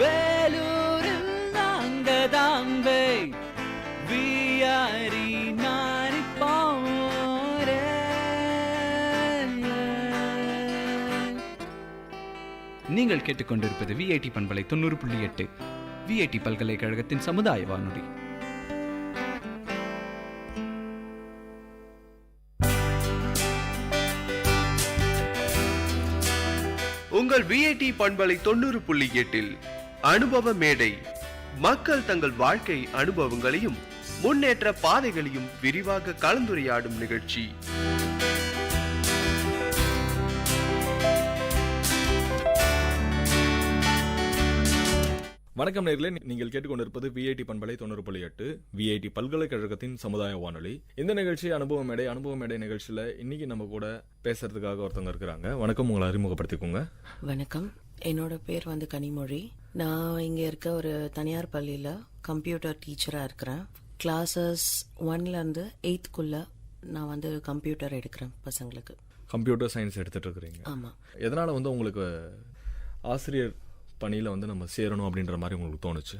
வேலூரில் நாங்க தாம்பே. VIT 90.8. நீங்கள் கேட்டுக்கொண்டிருப்பது VIT பண்பலை 90.8 VIT பல்கலைக்கழகத்தின் சமுதாய வானொலி. உங்கள் VIT பண்பலை 90.8 அனுபவ மேடை. மக்கள் தங்கள் வாழ்க்கை அனுபவங்களையும் முன்னேற்ற பாதைகளையும் விரிவாக கலந்துரையாடும் நிகழ்ச்சி. வணக்கம் நேயர்களே, நீங்கள் கேட்டுக்கொண்டிருப்பது VIT பண்பலை 90.8 VIT பல்கலைக்கழகத்தின் சமுதாய வானொலி. இந்த நிகழ்ச்சி அனுபவ மேடை நிகழ்ச்சியில இன்னைக்கு நம்ம கூட பேசுறதுக்காக ஒருத்தவங்க இருக்கிறாங்க. வணக்கம், உங்களை அறிமுகப்படுத்திக்கோங்க. வணக்கம், என்னோட பேர் கனிமொழி. நான் இங்க இருக்க ஒரு தனியார் பள்ளியில கம்ப்யூட்டர் டீச்சரா இருக்கிறேன். கிளாஸஸ் 1லேருந்து 8க்குள்ள நான் கம்ப்யூட்டர் எடுக்கிறேன் பசங்களுக்கு. கம்ப்யூட்டர் சயின்ஸ் எடுத்துட்டு இருக்கிறீங்க. ஆமா. எதனால உங்களுக்கு ஆசிரியர் பணியில் வந்து நம்ம சேரணும் அப்படின்ற மாதிரி உங்களுக்கு தோணுச்சு?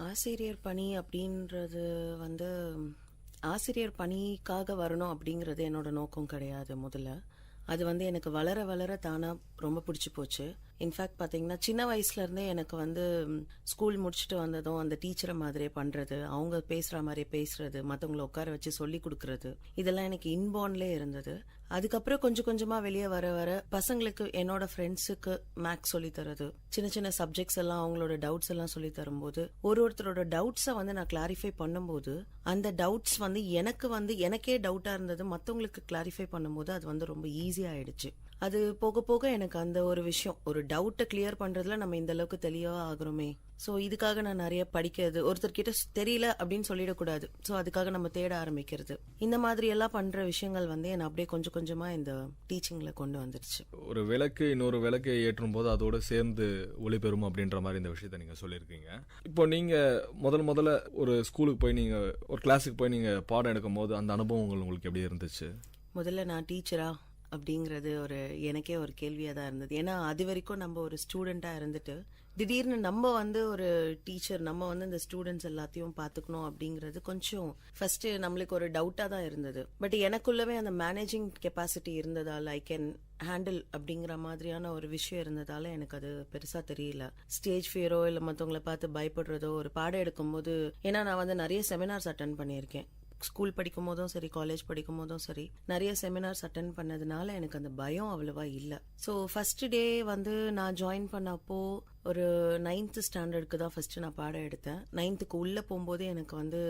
ஆசிரியர் பணி அப்படின்றது வந்து ஆசிரியர் பணிக்காக வரணும் அப்படிங்கிறது என்னோட நோக்கம் கிடையாது. முதல்ல அது வந்து எனக்கு வளர வளர தானாக ரொம்ப பிடிச்சி போச்சு. இன்ஃபேக்ட் பார்த்தீங்கன்னா சின்ன வயசுலேருந்தே எனக்கு வந்து ஸ்கூல் முடிச்சுட்டு வந்ததும் அந்த டீச்சரை மாதிரியே பண்ணுறது, அவங்க பேசுகிற மாதிரியே பேசுறது, மற்றவங்களை உட்கார வச்சு சொல்லி கொடுக்கறது, இதெல்லாம் எனக்கு இன்பார்ன்லேயே இருந்தது. அதுக்கப்புறம் கொஞ்சம் கொஞ்சமாக வெளியே வர வர பசங்களுக்கு என்னோட ஃப்ரெண்ட்ஸுக்கு மேக்ஸ் சொல்லி தரது, சின்ன சின்ன சப்ஜெக்ட்ஸ் எல்லாம் அவங்களோட டவுட்ஸ் எல்லாம் சொல்லி தரும்போது ஒருத்தரோட டவுட்ஸை வந்து நான் கிளாரிஃபை பண்ணும்போது அந்த டவுட்ஸ் வந்து எனக்கே டவுட்டாக இருந்தது மற்றவங்களுக்கு கிளாரிஃபை பண்ணும்போது அது வந்து ரொம்ப ஈஸியாக ஆயிடுச்சு. அது போக போக எனக்கு அந்த ஒரு விஷயம், ஒரு டவுட்டை கிளியர் பண்றதுல நம்ம இந்த அளவுக்கு தெளிவா ஆகுறோமே, ஸோ இதுக்காக நான் நிறைய படிக்கிறது, ஒருத்தர்கிட்ட தெரியல அப்படின்னு சொல்லிடக்கூடாது, ஸோ அதுக்காக நம்ம தேட ஆரம்பிக்கிறது, இந்த மாதிரி எல்லாம் பண்ற விஷயங்கள் வந்து என்ன அப்படியே கொஞ்சம் கொஞ்சமா இந்த டீச்சிங்ல கொண்டு வந்துருச்சு. ஒரு விளக்கு இன்னொரு விளக்கை ஏற்றும் போது அதோட சேர்ந்து ஒளி பெறும் அப்படின்ற மாதிரி இந்த விஷயத்த நீங்க சொல்லியிருக்கீங்க. இப்போ நீங்க முதல்ல ஒரு ஸ்கூலுக்கு போய் நீங்க ஒரு கிளாஸுக்கு போய் நீங்க பாடம் எடுக்கும் போது அந்த அனுபவம் உங்களுக்கு எப்படி இருந்துச்சு? முதல்ல நான் டீச்சரா அப்படிங்கிறது எனக்கே ஒரு கேள்வியாக தான் இருந்தது. ஏன்னா அது வரைக்கும் நம்ம ஒரு ஸ்டூடெண்ட்டாக இருந்துட்டு திடீர்னு நம்ம வந்து ஒரு டீச்சர், நம்ம வந்து இந்த ஸ்டூடெண்ட்ஸ் எல்லாத்தையும் பார்த்துக்கணும் அப்படிங்கிறது கொஞ்சம் ஃபர்ஸ்ட் நம்மளுக்கு ஒரு டவுட்டாக தான் இருந்தது. பட் எனக்குள்ளவே அந்த மேனேஜிங் கெப்பாசிட்டி இருந்ததால், ஐ கேன் ஹேண்டில் அப்படிங்கிற மாதிரியான ஒரு விஷயம் இருந்ததால எனக்கு அது பெருசாக தெரியல. ஸ்டேஜ் ஃபியரோ இல்லை மற்றவங்களை பார்த்து பயப்படுறதோ ஒரு பாடம் எடுக்கும்போது, ஏன்னா நான் வந்து நிறைய செமினார்ஸ் அட்டென்ட் பண்ணியிருக்கேன். ஸ்கூல் படிக்கும் போதும் சரி, காலேஜ் படிக்கும் போதும் சரி, நிறைய செமினார்ஸ் அட்டென்ட் பண்ணதுனால எனக்கு அந்த பயம் அவ்வளவா இல்லை. ஸோ ஃபர்ஸ்ட் டே வந்து நான் ஜாயின் பண்ணப்போ ஒரு 9th ஸ்டாண்டர்டுக்கு தான் ஃபர்ஸ்ட் நான் பாடம் எடுத்தேன். 9th உள்ள போகும்போது எனக்கு வந்து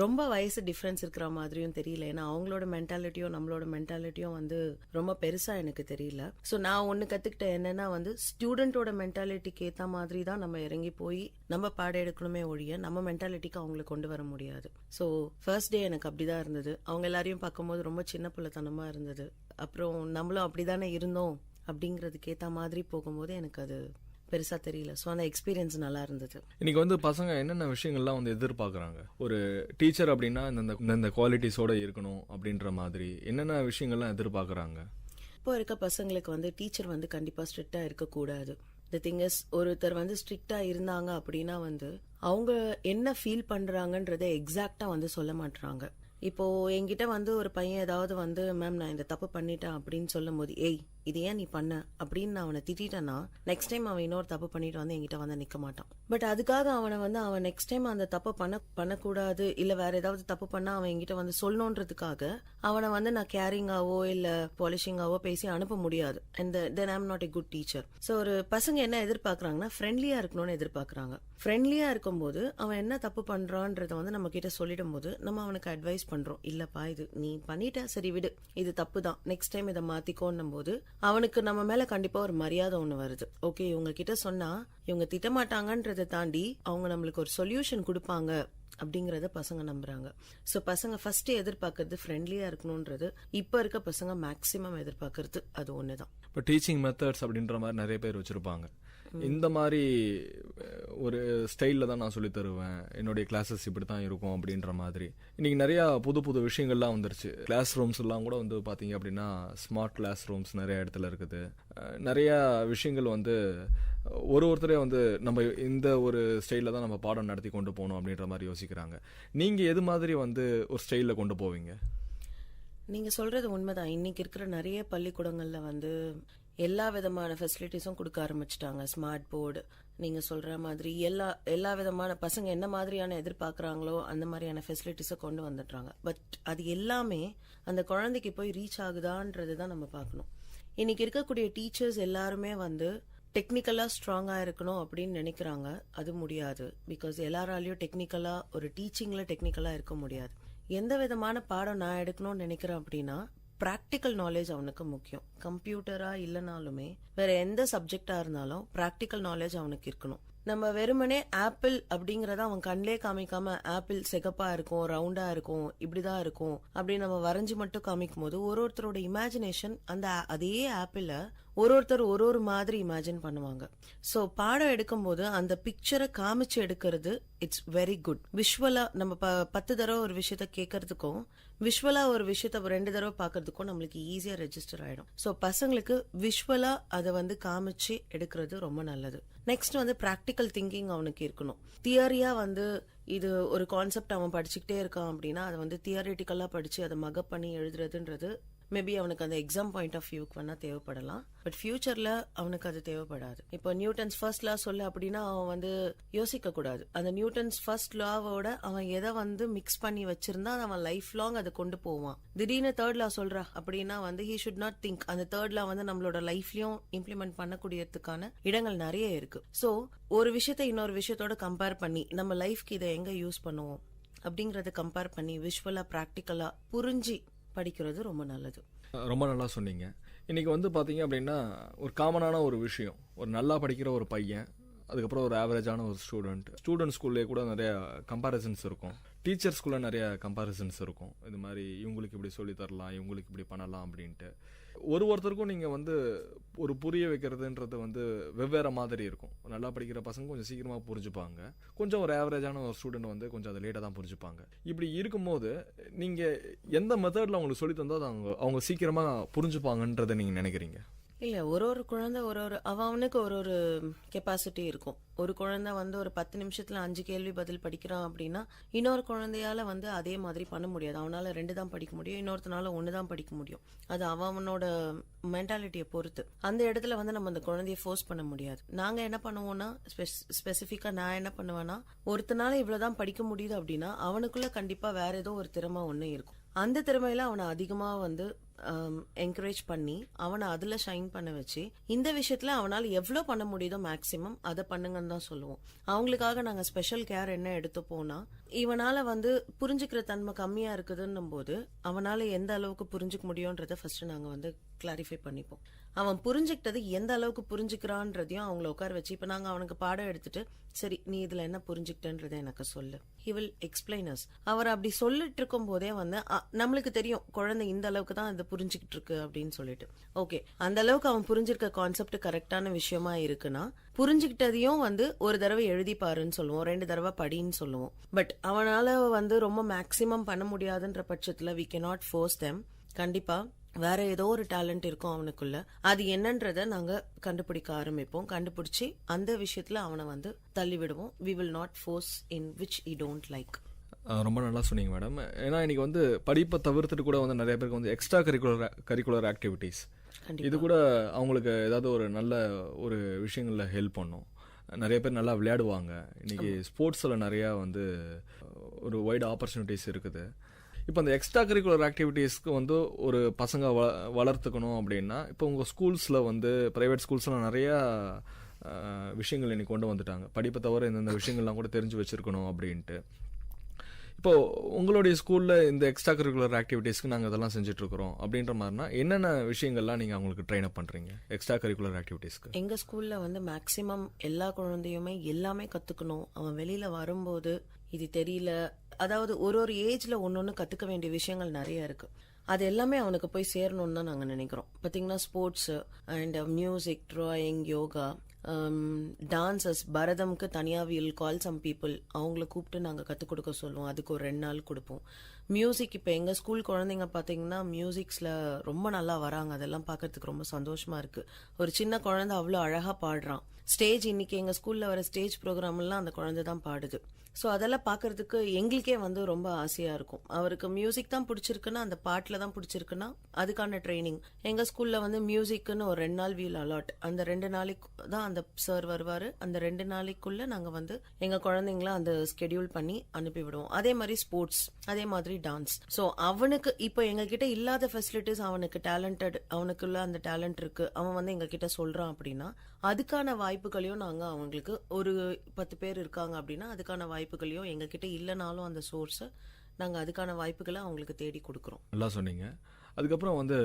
ரொம்ப வயசு டிஃப்ரென்ஸ் இருக்கிற மாதிரியும் தெரியல. ஏன்னா அவங்களோட மென்டாலிட்டியும் நம்மளோட மென்டாலிட்டியும் வந்து ரொம்ப பெருசா எனக்கு தெரியல. ஸோ நான் ஒன்று கத்துக்கிட்டேன் என்னன்னா வந்து ஸ்டூடெண்டோட மென்டாலிட்டிக்கு ஏற்ற மாதிரி தான் நம்ம இறங்கி போய் நம்ம பாடம் எடுக்கணுமே ஒழிய நம்ம மென்டாலிட்டிக்கு அவங்களை கொண்டு வர முடியாது. ஸோ ஃபர்ஸ்ட் டே எனக்கு அப்படிதான் இருந்தது. அவங்க எல்லாரையும் பார்க்கும்போது ரொம்ப சின்ன பிள்ளைத்தனமா இருந்தது. அப்புறம் நம்மளும் அப்படிதானே இருந்தோம் அப்படிங்கிறதுக்கு ஏற்ற மாதிரி போகும்போது எனக்கு அது பெருசா தெரியல. ஸோ அந்த எக்ஸ்பீரியன்ஸ் நல்லா இருந்தது. இன்னைக்கு வந்து பசங்க என்னென்ன விஷயங்கள்லாம் வந்து எதிர்பார்க்குறாங்க, ஒரு டீச்சர் அப்படின்னா இந்த குவாலிட்டிஸோட இருக்கணும் அப்படின்ற மாதிரி என்னென்ன விஷயங்கள்லாம் எதிர்பார்க்குறாங்க? இப்போ இருக்க பசங்களுக்கு வந்து டீச்சர் வந்து கண்டிப்பா ஸ்ட்ரிக்டா இருக்கக்கூடாது. தி திங் இஸ், ஒருத்தர் வந்து ஸ்ட்ரிக்டா இருந்தாங்க அப்படின்னா வந்து அவங்க என்ன ஃபீல் பண்றாங்கன்றதை எக்ஸாக்டா வந்து சொல்ல மாட்டாங்க. இப்போ என்கிட்ட வந்து ஒரு பையன் ஏதாவது வந்து மேம் நான் இந்த தப்பு பண்ணிட்டேன் அப்படின்னு சொல்லும் போது, ஏய் இது ஏன் நீ பண்ண அப்படின்னு நான் அவனை திட்டேன்னா நெக்ஸ்ட் டைம் அவன் இன்னொரு தப்பு பண்ணிட்டு வந்து என்கிட்ட வந்து நிக்க மாட்டான். பட் அதுக்காக அவன் நெக்ஸ்ட் டைம் அந்த தப்பு பண்ணக்கூடாது இல்ல வேற ஏதாவது தப்பு பண்ணா அவன் என்கிட்ட வந்து சொல்லணுன்றதுக்காக அவனை வந்து நான் கேரிங்காவோ இல்ல பாலிஷிங்காவோ பேசி அனுப்ப முடியாது. And then I am not a good teacher. So ஒரு பசங்க என்ன எதிர்பார்க்கறாங்கன்னா ஃப்ரெண்ட்லியா இருக்கணும்னு எதிர்பார்க்கறாங்க. ஃப்ரெண்ட்லியா இருக்கும்போது அவன் என்ன தப்பு பண்றான்றத வந்து நம்ம கிட்ட சொல்லிடும் போது நம்ம அவனுக்கு அட்வைஸ் பண்றோம், இல்லப்பா இது நீ பண்ணிட்ட, சரி விடு, இது தப்பு தான், நெக்ஸ்ட் டைம் இதை மாத்திக்கோன்னும் போது அவனுக்கு நம்ம மேல கண்டிப்பா ஒரு மரியாதை ஒண்ணு வருது. ஓகே இவங்க கிட்ட சொன்னா இவங்க திட்டமாட்டாங்கன்றதை தாண்டி அவங்க நம்மளுக்கு ஒரு சொல்யூஷன் கொடுப்பாங்க அப்படிங்கறத பசங்க நம்புறாங்க. சோ பசங்க ஃபர்ஸ்ட் எதிர்பார்க்கறது ஃப்ரெண்ட்லியா இருக்கணும்ன்றது இப்ப இருக்க பசங்க மேக்சிமம் எதிர்பார்க்கறது அது ஒண்ணுதான். இப்போ டீச்சிங் மெத்தட்ஸ் அப்படின்ற மாதிரி நிறைய பேர் வச்சிருப்பாங்க. இந்த மாதிரி ஒரு ஸ்டைலில் தான் நான் சொல்லி தருவேன், என்னுடைய கிளாஸஸ் இப்படி தான் இருக்கும் அப்படின்ற மாதிரி இன்னைக்கு நிறையா புது புது விஷயங்கள்லாம் வந்துருச்சு. கிளாஸ் ரூம்ஸ் எல்லாம் கூட வந்து பார்த்தீங்க அப்படின்னா ஸ்மார்ட் கிளாஸ் ரூம்ஸ் நிறைய இடத்துல இருக்குது. நிறையா விஷயங்கள் வந்து ஒருத்தரே வந்து நம்ம இந்த ஒரு ஸ்டைலில் தான் நம்ம பாடம் நடத்தி கொண்டு போகணும் அப்படின்ற மாதிரி யோசிக்கிறாங்க. நீங்கள் எது மாதிரி வந்து ஒரு ஸ்டைலில் கொண்டு போவீங்க? நீங்க சொல்றது உண்மைதான். இன்னைக்கு இருக்கிற நிறைய பள்ளிக்கூடங்கள்ல வந்து எல்லா விதமான ஃபெசிலிட்டிஸும் கொடுக்க ஆரம்பிச்சிட்டாங்க. ஸ்மார்ட் போர்டு, நீங்க சொல்ற மாதிரி எல்லா விதமான பசங்க என்ன மாதிரியான எதிர்பார்க்கறாங்களோ அந்த மாதிரியான ஃபெசிலிட்டிஸை கொண்டு வந்துடுறாங்க. பட் அது எல்லாமே அந்த குழந்தைக்கு போய் ரீச் ஆகுதான்றது தான் நம்ம பார்க்கணும். இன்னைக்கு இருக்கக்கூடிய டீச்சர்ஸ் எல்லாருமே வந்து டெக்னிக்கலா ஸ்ட்ராங்கா இருக்கணும் அப்படின்னு நினைக்கிறாங்க. அது முடியாது. பிகாஸ் எல்லாராலையும் டெக்னிக்கலா ஒரு டீச்சிங்ல டெக்னிக்கலா இருக்க முடியாது. எந்த விதமான பாடம் நான் எடுக்கணும்னு நினைக்கிறேன் அப்படின்னா பிராக்டிக்கல் நாலேஜ் அவனுக்கு முக்கியம். கம்ப்யூட்டரா இல்லைனாலுமே வேற எந்த சப்ஜெக்டா இருந்தாலும் பிராக்டிக்கல் நாலேஜ் அவனுக்கு இருக்கணும். நம்ம வெறுமனே ஆப்பிள் அப்படிங்கறத அவன் கண்ணிலே காமிக்காம ஆப்பிள் சிகப்பா இருக்கும், ரவுண்டா இருக்கும், இப்படிதான் இருக்கும் அப்படின்னு நம்ம வரைஞ்சு மட்டும் காமிக்கும் போது ஒருத்தரோட இமேஜினேஷன் அந்த அதே ஆப்பிள ஒருத்தர் ஒரு மாதிரி இமேஜின் பண்ணுவாங்க. ஸோ பாடம் எடுக்கும்போது அந்த பிக்சரை காமிச்சு எடுக்கிறது இட்ஸ் வெரி குட். விஷுவலா நம்ம 10 தடவை ஒரு விஷயத்த கேட்கறதுக்கும் விஷுவலா ஒரு விஷயத்த 2 தடவை பார்க்கறதுக்கும் நம்மளுக்கு ஈஸியா ரெஜிஸ்டர் ஆயிடும். ஸோ பசங்களுக்கு விஷுவலா அதை வந்து காமிச்சு எடுக்கிறது ரொம்ப நல்லது. நெக்ஸ்ட் வந்து ப்ராக்டிக்கல் திங்கிங் அவனுக்கு இருக்கணும். தியரியா வந்து இது ஒரு கான்செப்ட் அவன் படிச்சுக்கிட்டே இருக்கான் அப்படின்னா அதை வந்து தியரிட்டிக்கலா படிச்சு அதை மகப் பண்ணி எழுதுறதுன்றது மேபி அவனுக்கு அந்த எக்ஸாம் பாயிண்ட் ஆஃப் வியூக்கு வேணா தேவைப்படலாம். பட் ஃபியூச்சர்ல அவனுக்கு அது தேவைப்படாது. இப்போ நியூட்டன்ஸ் ஃபர்ஸ்ட் லா சொல்லு அப்படின்னா அவன் வந்து யோசிக்க கூடாது. அந்த நியூட்டன்ஸ் ஃபர்ஸ்ட் லாவோட அவன் எதை வந்து மிக்ஸ் பண்ணி வச்சிருந்தா அவன் லைஃப் லாங் அதை கொண்டு போவான். திடீர்னு தேர்ட் லா சொல்றா அப்படின்னா வந்து ஹி ஷுட் நாட் திங்க். அந்த தேர்ட் லா வந்து நம்மளோட லைஃப்லயும் இம்ப்ளிமெண்ட் பண்ணக்கூடியதுக்கான இடங்கள் நிறைய இருக்கு. ஸோ ஒரு விஷயத்த இன்னொரு விஷயத்தோட கம்பேர் பண்ணி நம்ம லைஃப்க்கு இதை எங்க யூஸ் பண்ணுவோம் அப்படிங்கறத கம்பேர் பண்ணி விஷுவலா ப்ராக்டிக்கலா புரிஞ்சு படிக்கிறது ரொம்ப நல்லது. ரொம்ப நல்லா சொன்னீங்க. இன்னைக்கு வந்து பார்த்தீங்க அப்படின்னா ஒரு காமனான ஒரு விஷயம், ஒரு நல்லா படிக்கிற ஒரு பையன், அதுக்கப்புறம் ஒரு ஆவரேஜான ஒரு ஸ்டூடெண்ட் ஸ்கூல்லேயே கூட நிறைய கம்பேரிசன்ஸ் இருக்கும், டீச்சர்ஸ்குள்ளே நிறைய கம்பேரிசன்ஸ் இருக்கும். இது மாதிரி இவங்களுக்கு இப்படி சொல்லி தரலாம், இவங்களுக்கு இப்படி பண்ணலாம் அப்படின்ட்டு ஒருத்தருக்கும் நீங்கள் வந்து ஒரு புரிய வைக்கிறதுன்றது வந்து வெவ்வேறு மாதிரி இருக்கும். நல்லா படிக்கிற பசங்க கொஞ்சம் சீக்கிரமாக புரிஞ்சுப்பாங்க, கொஞ்சம் ஒரு ஆவரேஜான ஒரு ஸ்டூடெண்ட் வந்து கொஞ்சம் அதை லேட்டாக தான் புரிஞ்சுப்பாங்க. இப்படி இருக்கும்போது நீங்கள் எந்த மெத்தடில் அவங்களுக்கு சொல்லி தந்தால் அவங்க சீக்கிரமாக புரிஞ்சுப்பாங்கன்றதை நீங்கள் நினைக்கிறீங்க? இல்ல ஒரு குழந்தை அவனுக்கு ஒரு கெப்பாசிட்டி இருக்கும். ஒரு குழந்தை வந்து ஒரு 10 நிமிஷத்துல 5 கேள்வி பதில் படிக்கிறான் அப்படின்னா இன்னொரு குழந்தையால வந்து அதே மாதிரி பண்ண முடியாது. அவனால 2 தான் படிக்க முடியும், இன்னொருத்தனால 1 தான் படிக்க முடியும். அது அவனோட மென்டாலிட்டியை பொறுத்து. அந்த இடத்துல வந்து நம்ம அந்த குழந்தைய ஃபோர்ஸ் பண்ண முடியாது. நாங்க என்ன பண்ணுவோம்னா ஸ்பெசிஃபிக்கா நான் என்ன பண்ணுவேன்னா, ஒருத்தனால இவ்வளவுதான் படிக்க முடியுது அப்படின்னா அவனுக்குள்ள கண்டிப்பா வேற ஏதோ ஒரு திறமை ஒண்ணு இருக்கும். அந்த திறமையில அவனை அதிகமா வந்து என்கரேஜ் பண்ணி அவனை அதுல ஷைன் பண்ண வச்சு இந்த விஷயத்துல அவனால எவ்வளவு பண்ண முடியுதோ மேக்சிமம் அதை பண்ணுங்கன்னு தான் சொல்லுவோம். அவங்களுக்காக நாங்க ஸ்பெஷல் கேர் என்ன எடுத்துப்போம்னா, இவனால வந்து புரிஞ்சுக்கிற தன்மை கம்மியா இருக்குதுன்னும் போது அவனால எந்த அளவுக்கு புரிஞ்சுக்க முடியும்ன்றத ஃபர்ஸ்ட் நாங்க வந்து கிளாரிஃபை பண்ணிப்போம். அவன் புரிஞ்சுக்கிட்டது எந்த அளவுக்கு புரிஞ்சுக்கிறான்றதையும் அவங்கள உட்கார வச்சு இப்ப நாங்க அவனுக்கு பாடம் எடுத்துட்டு சரி நீ இதுல என்ன புரிஞ்சுக்கிட்டன்றத எனக்கு சொல்லு, he will explain us. அவர் அப்படி சொல்லிட்டு இருக்கும் போதே வந்து நம்மளுக்கு தெரியும் குழந்தை இந்த அளவுக்கு தான் இது புரிஞ்சுக்கிட்டு இருக்கு அப்படின்னு சொல்லிட்டு. ஓகே, அந்த அளவுக்கு அவன் புரிஞ்சிருக்க கான்செப்ட் கரெக்டான விஷயமா இருக்குன்னா புரிஞ்சுக்கிட்டதையும் வந்து ஒரு தடவை எழுதி பாருன்னு சொல்லுவோம், 2 தடவை படின்னு சொல்லுவோம். பட் அவனால வந்து ரொம்ப மேக்சிமம் பண்ண முடியாதுன்ற பட்சத்துல we cannot force them. கண்டிப்பா வேற ஏதோ ஒரு டேலண்ட் இருக்கும் அவனுக்குள்ள, அது என்னன்றத நாங்க கண்டுபிடிக்க ஆரம்பிப்போம். கண்டுபிடிச்சு அந்த விஷயத்துல அவனை வந்து தள்ளி விடுவோம். we will not force in which he don't like. ரொம்ப நல்லா சொன்னீங்க மேடம். ஏன்னா இன்னைக்கு வந்து படிப்பை தவிர்த்துட்டு கூட வந்து நிறைய பேருக்கு வந்து எக்ஸ்ட்ரா கரிக்குலர் ஆக்டிவிட்டீஸ், இது கூட அவங்களுக்கு ஏதாவது ஒரு நல்ல ஒரு விஷயங்களில் ஹெல்ப் பண்ணும். நிறைய பேர் நல்லா விளையாடுவாங்க. இன்னைக்கு ஸ்போர்ட்ஸில் நிறையா வந்து ஒரு வைட் ஆப்பர்ச்சுனிட்டிஸ் இருக்குது. இப்போ அந்த எக்ஸ்ட்ரா கரிக்குலர் ஆக்டிவிட்டீஸ்க்கு வந்து ஒரு பசங்க வளர்த்துக்கணும் அப்படின்னா இப்போ உங்கள் ஸ்கூல்ஸில் வந்து ப்ரைவேட் ஸ்கூல்ஸ்லாம் நிறையா விஷயங்கள் இன்னைக்கு கொண்டு வந்துட்டாங்க. படிப்பை தவிர இந்தந்த விஷயங்கள்லாம் கூட தெரிஞ்சு வச்சுருக்கணும் அப்படின்ட்டு. இப்போ உங்களுடைய ஸ்கூலில் இந்த எக்ஸ்ட்ரா கரிக்குலர் ஆக்டிவிட்டீஸ்க்கு நாங்கள் இதெல்லாம் செஞ்சுட்ருக்குறோம் அப்படின்ற மாதிரினா என்னென்ன விஷயங்கள்லாம் நீங்கள் அவங்களுக்கு ட்ரெயின் அப் பண்ணுறீங்க எக்ஸ்ட்ரா கரிக்குலர் ஆக்டிவிட்டீஸ்க்கு? எங்கள் ஸ்கூலில் வந்து மேக்ஸிமம் எல்லா குழந்தையுமே எல்லாமே கற்றுக்கணும். அவன் வெளியில் வரும்போது இது தெரியல, அதாவது ஒரு ஏஜ்ல ஒன்னொன்னு கத்துக்க வேண்டிய விஷயங்கள் நிறைய இருக்கு. அது எல்லாமே அவனுக்கு போய் சேரணும்னு தான் நாங்கள் நினைக்கிறோம். பார்த்தீங்கன்னா sports and music, drawing, yoga, dances, பரதம்க்கு தனியாக வில் கால் சம் பீப்புள், அவங்கள கூப்பிட்டு நாங்கள் கற்றுக் கொடுக்க சொல்லுவோம். அதுக்கு ஒரு 2 நாள் கொடுப்போம். மியூசிக் இப்போ எங்கள் ஸ்கூல் குழந்தைங்க பார்த்தீங்கன்னா மியூசிக்ஸில் ரொம்ப நல்லா வராங்க. அதெல்லாம் பார்க்கறதுக்கு ரொம்ப சந்தோஷமா இருக்கு. ஒரு சின்ன குழந்தை அவ்வளோ அழகாக பாடுறான். ஸ்டேஜ் இன்னைக்கு எங்கள் ஸ்கூலில் வர ஸ்டேஜ் ப்ரோக்ராம்லாம் அந்த குழந்தை தான் பாடுது. ஸோ அதெல்லாம் பார்க்கறதுக்கு எங்களுக்கே வந்து ரொம்ப ஆசையாக இருக்கும். அவருக்கு மியூசிக் தான் பிடிச்சிருக்குன்னா, அந்த பாட்டில் தான் பிடிச்சிருக்குன்னா அதுக்கான ட்ரைனிங் எங்கள் ஸ்கூலில் வந்து மியூசிக்குன்னு ஒரு 2 நாள் வீல் அலாட். அந்த 2 நாளைக்கு தான் அந்த சார் வருவார். அந்த 2 நாளைக்குள்ளே நாங்கள் வந்து எங்கள் குழந்தைங்கள அந்த ஸ்கெடியூல் பண்ணி அனுப்பிவிடுவோம். அதே மாதிரி ஸ்போர்ட்ஸ், அதே மாதிரி டான்ஸ். ஸோ அவனுக்கு இப்போ எங்ககிட்ட இல்லாத ஃபெசிலிட்டிஸ், அவனுக்கு டேலண்டட், அவனுக்குள்ள அந்த டேலண்ட் இருக்கு, அவன் வந்து எங்ககிட்ட சொல்கிறான் அப்படின்னா அதுக்கான வாய்ப்புகளையும் நாங்கள் அவங்களுக்கு ஒரு 10 பேர் இருக்காங்க அப்படின்னா அதுக்கான வாய்ப்புகளையும் எங்ககிட்ட இல்லைனாலும் அந்த சோர்ஸை நாங்கள் அதுக்கான வாய்ப்புகளை அவங்களுக்கு தேடி கொடுக்குறோம். நல்லா சொன்னீங்க. அதுக்கப்புறம் வந்து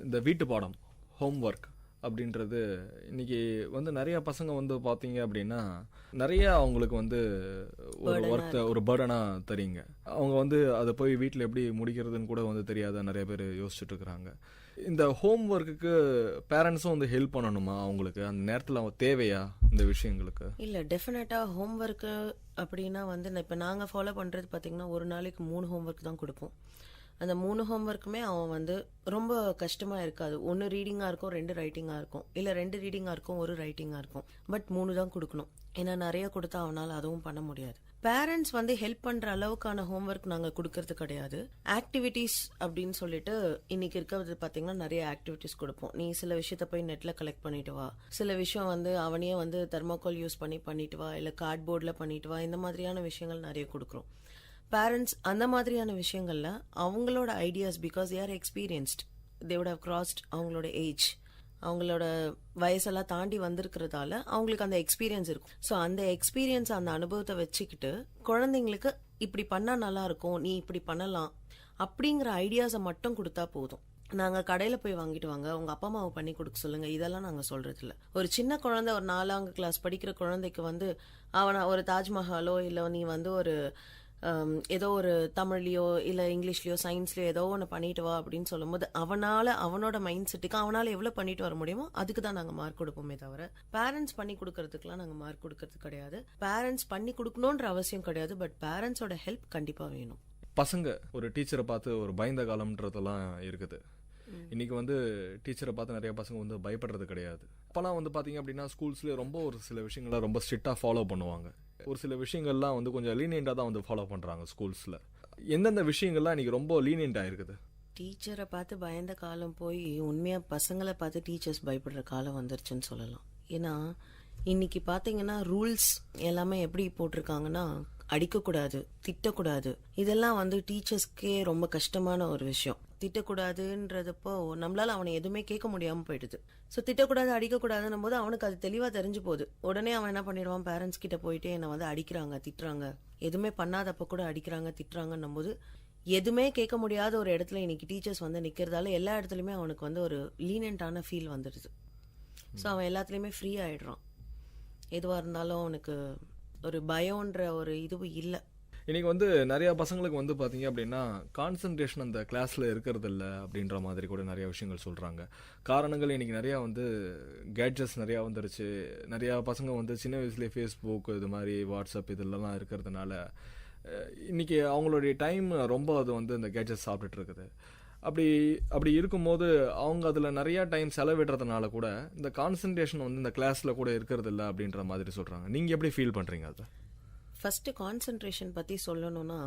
இந்த வீட்டு பாடம், ஹோம் ஒர்க், அப்படின்றது இன்னைக்கு வந்து நிறைய பசங்க வந்து பார்த்தீங்க அப்படின்னா நிறைய அவங்களுக்கு வந்து ஒரு ஒர்க்கை ஒரு பேர்டனாக தெரியுங்க. அவங்க வந்து அதை போய் வீட்டில் எப்படி முடிக்கிறதுன்னு கூட வந்து தெரியாத நிறைய பேர் யோசிச்சுட்டு இருக்கிறாங்க. இந்த ஹோம் ஒர்க்குக்கு பேரண்ட்ஸும் வந்து ஹெல்ப் பண்ணணுமா அவங்களுக்கு அந்த நேரத்தில் தேவையா இந்த விஷயங்களுக்கு? இல்லை, டெஃபினட்டாக ஹோம் ஒர்க்கு அப்படின்னா வந்து இப்போ நாங்கள் ஃபாலோ பண்ணுறது பார்த்திங்கன்னா ஒரு நாளைக்கு 3 ஹோம் ஒர்க் தான் கொடுப்போம். அந்த 3 ஹோம் ஒர்க்குமே அவன் வந்து ரொம்ப கஷ்டமாக இருக்காது. 1 ரீடிங்காக இருக்கும், 2 ரைட்டிங்காக இருக்கும், இல்லை 2 ரீடிங்காக இருக்கும், 1 ரைட்டிங்காக இருக்கும். பட் 3 தான் கொடுக்கணும். ஏன்னா நிறைய கொடுத்தா அவனால் அதுவும் பண்ண முடியாது. பேரண்ட்ஸ் வந்து ஹெல்ப் பண்ணுற அளவுக்கான ஹோம் ஒர்க் நாங்கள் கொடுக்கறது கிடையாது. ஆக்டிவிட்டீஸ் அப்படின்னு சொல்லிட்டு இன்னைக்கு இருக்கிறது பார்த்தீங்கன்னா நிறைய ஆக்டிவிட்டீஸ் கொடுப்போம். நீ சில விஷயத்த போய் நெட்டில் கலெக்ட் பண்ணிட்டு வா, சில விஷயம் வந்து அவனையே வந்து தெர்மாக்கோல் யூஸ் பண்ணிட்டு வா, இல்லை கார்ட்போர்டில் பண்ணிட்டு வா, இந்த மாதிரியான விஷயங்கள் நிறைய கொடுக்குறோம். பேரண்ட்ஸ் அந்த மாதிரியான விஷயங்கள்ல அவங்களோட ideas, because they are experienced, they would have crossed அவங்களோட ஏஜ், அவங்களோட வயசெல்லாம் தாண்டி வந்திருக்கிறதால அவங்களுக்கு அந்த எக்ஸ்பீரியன்ஸ் இருக்கும். ஸோ அந்த எக்ஸ்பீரியன்ஸ், அந்த அனுபவத்தை வச்சுக்கிட்டு குழந்தைங்களுக்கு இப்படி பண்ணால் நல்லா இருக்கும், நீ இப்படி பண்ணலாம் அப்படிங்கிற ஐடியாஸை மட்டும் கொடுத்தா போதும். நாங்கள் கடையில் போய் வாங்கிட்டு வாங்க, உங்கள் அப்பா அம்மாவை பண்ணி கொடுக்க சொல்லுங்கள், இதெல்லாம் நாங்கள் சொல்கிறது இல்லை. ஒரு சின்ன குழந்தை, ஒரு 4ஆம் கிளாஸ் படிக்கிற குழந்தைக்கு வந்து அவனை ஒரு தாஜ்மஹாலோ இல்லை நீ வந்து ஒரு ஏதோ ஒரு தமிழ்லையோ இல்லை இங்கிலீஷ்லையோ சயின்ஸ்லையோ ஏதோ ஒன்று பண்ணிட்டு வா அப்படின்னு சொல்லும்போது அவனோட மைண்ட் செட்டுக்கு அவனால் எவ்வளோ பண்ணிட்டு வர முடியுமோ அதுக்கு தான் நாங்கள் மார்க் கொடுப்போமே தவிர பேரண்ட்ஸ் பண்ணி கொடுக்கறதுக்குலாம் நாங்கள் மார்க் கொடுக்கறது கிடையாது. பேரண்ட்ஸ் பண்ணி கொடுக்கணுன்ற அவசியம் கிடையாது. பட் பேரண்ட்ஸோட ஹெல்ப் கண்டிப்பாக வேணும். பசங்க ஒரு டீச்சரை பார்த்து ஒரு பயந்த காலம்ன்றதெல்லாம் இருக்குது. இன்னைக்கு வந்து டீச்சரை பார்த்து நிறைய பசங்க வந்து பயப்படுறது கிடையாது. அப்போல்லாம் வந்து பார்த்தீங்க அப்படின்னா ஸ்கூல்ஸ்லேயே ரொம்ப ஒரு சில விஷயங்களை ரொம்ப ஸ்ட்ரிக்டாக ஃபாலோ பண்ணுவாங்க. ஒரு சில விஷயங்கள்லாம் வந்து கொஞ்சம் லீனியண்டாக தான் வந்து ஃபாலோ பண்ணுறாங்க ஸ்கூல்ஸில். எந்தெந்த விஷயங்கள்லாம் இன்னைக்கு ரொம்ப லீனியண்டாக இருக்குது? டீச்சரை பார்த்து பயந்த காலம் போய் உண்மையாக பசங்களை பார்த்து டீச்சர்ஸ் பயப்படுற காலம் வந்துருச்சுன்னு சொல்லலாம். ஏன்னா இன்னைக்கு பார்த்தீங்கன்னா ரூல்ஸ் எல்லாமே எப்படி போட்டிருக்காங்கன்னா, அடிக்கக்கூடாது, திட்டக்கூடாது. இதெல்லாம் வந்து டீச்சர்ஸ்க்கே ரொம்ப கஷ்டமான ஒரு விஷயம். திட்டக்கூடாதுன்றதப்போ நம்மளால அவனை எதுவுமே கேட்க முடியாமல் போயிடுது. ஸோ திட்டக்கூடாது, அடிக்கக்கூடாதுன்னும் போது அவனுக்கு அது தெளிவாக தெரிஞ்சு போகுது. உடனே அவன் என்ன பண்ணிடுவான், பேரண்ட்ஸ் கிட்ட போயிட்டு என்னை வந்து அடிக்கிறாங்க, திட்டுறாங்க, எதுவுமே பண்ணாதப்ப கூட அடிக்கிறாங்க, திட்டுறாங்கன்னும் போது எதுவுமே கேட்க முடியாத ஒரு இடத்துல இன்னைக்கு டீச்சர்ஸ் வந்து நிற்கிறதால எல்லா இடத்துலையுமே அவனுக்கு வந்து ஒரு லீனியண்டான ஃபீல் வந்துடுது. ஸோ அவன் எல்லாத்துலேயுமே ஃப்ரீ ஆகிடுறான். எதுவாக இருந்தாலும் அவனுக்கு ஒரு பயம்ன்ற ஒரு இதுவும் இல்லை. இன்றைக்கி வந்து நிறையா பசங்களுக்கு வந்து பார்த்தீங்க அப்படின்னா கான்சன்ட்ரேஷன் அந்த கிளாஸில் இருக்கிறது இல்லை அப்படின்ற மாதிரி கூட நிறையா விஷயங்கள் சொல்கிறாங்க. காரணங்கள் இன்றைக்கி நிறையா வந்து கேட்ஜெட்ஸ் நிறையா வந்துருச்சு. நிறையா பசங்க வந்து சின்ன வயசுலேயே ஃபேஸ்புக், இது மாதிரி வாட்ஸ்அப் இதெல்லாம் இருக்கிறதுனால இன்றைக்கி அவங்களுடைய டைம் ரொம்ப அது வந்து இந்த கேட்ஜெட்ஸ் சாப்பிட்டுட்டு இருக்குது. அப்படி இருக்கும்போது அவங்க அதில் நிறையா டைம் செலவிடுறதுனால கூட இந்த கான்சன்ட்ரேஷன் வந்து இந்த கிளாஸில் கூட இருக்கிறது இல்லை அப்படின்ற மாதிரி சொல்கிறாங்க. நீங்கள் எப்படி ஃபீல் பண்ணுறீங்க அதை? ஃபஸ்ட்டு கான்சன்ட்ரேஷன் பற்றி சொல்லணும்னா,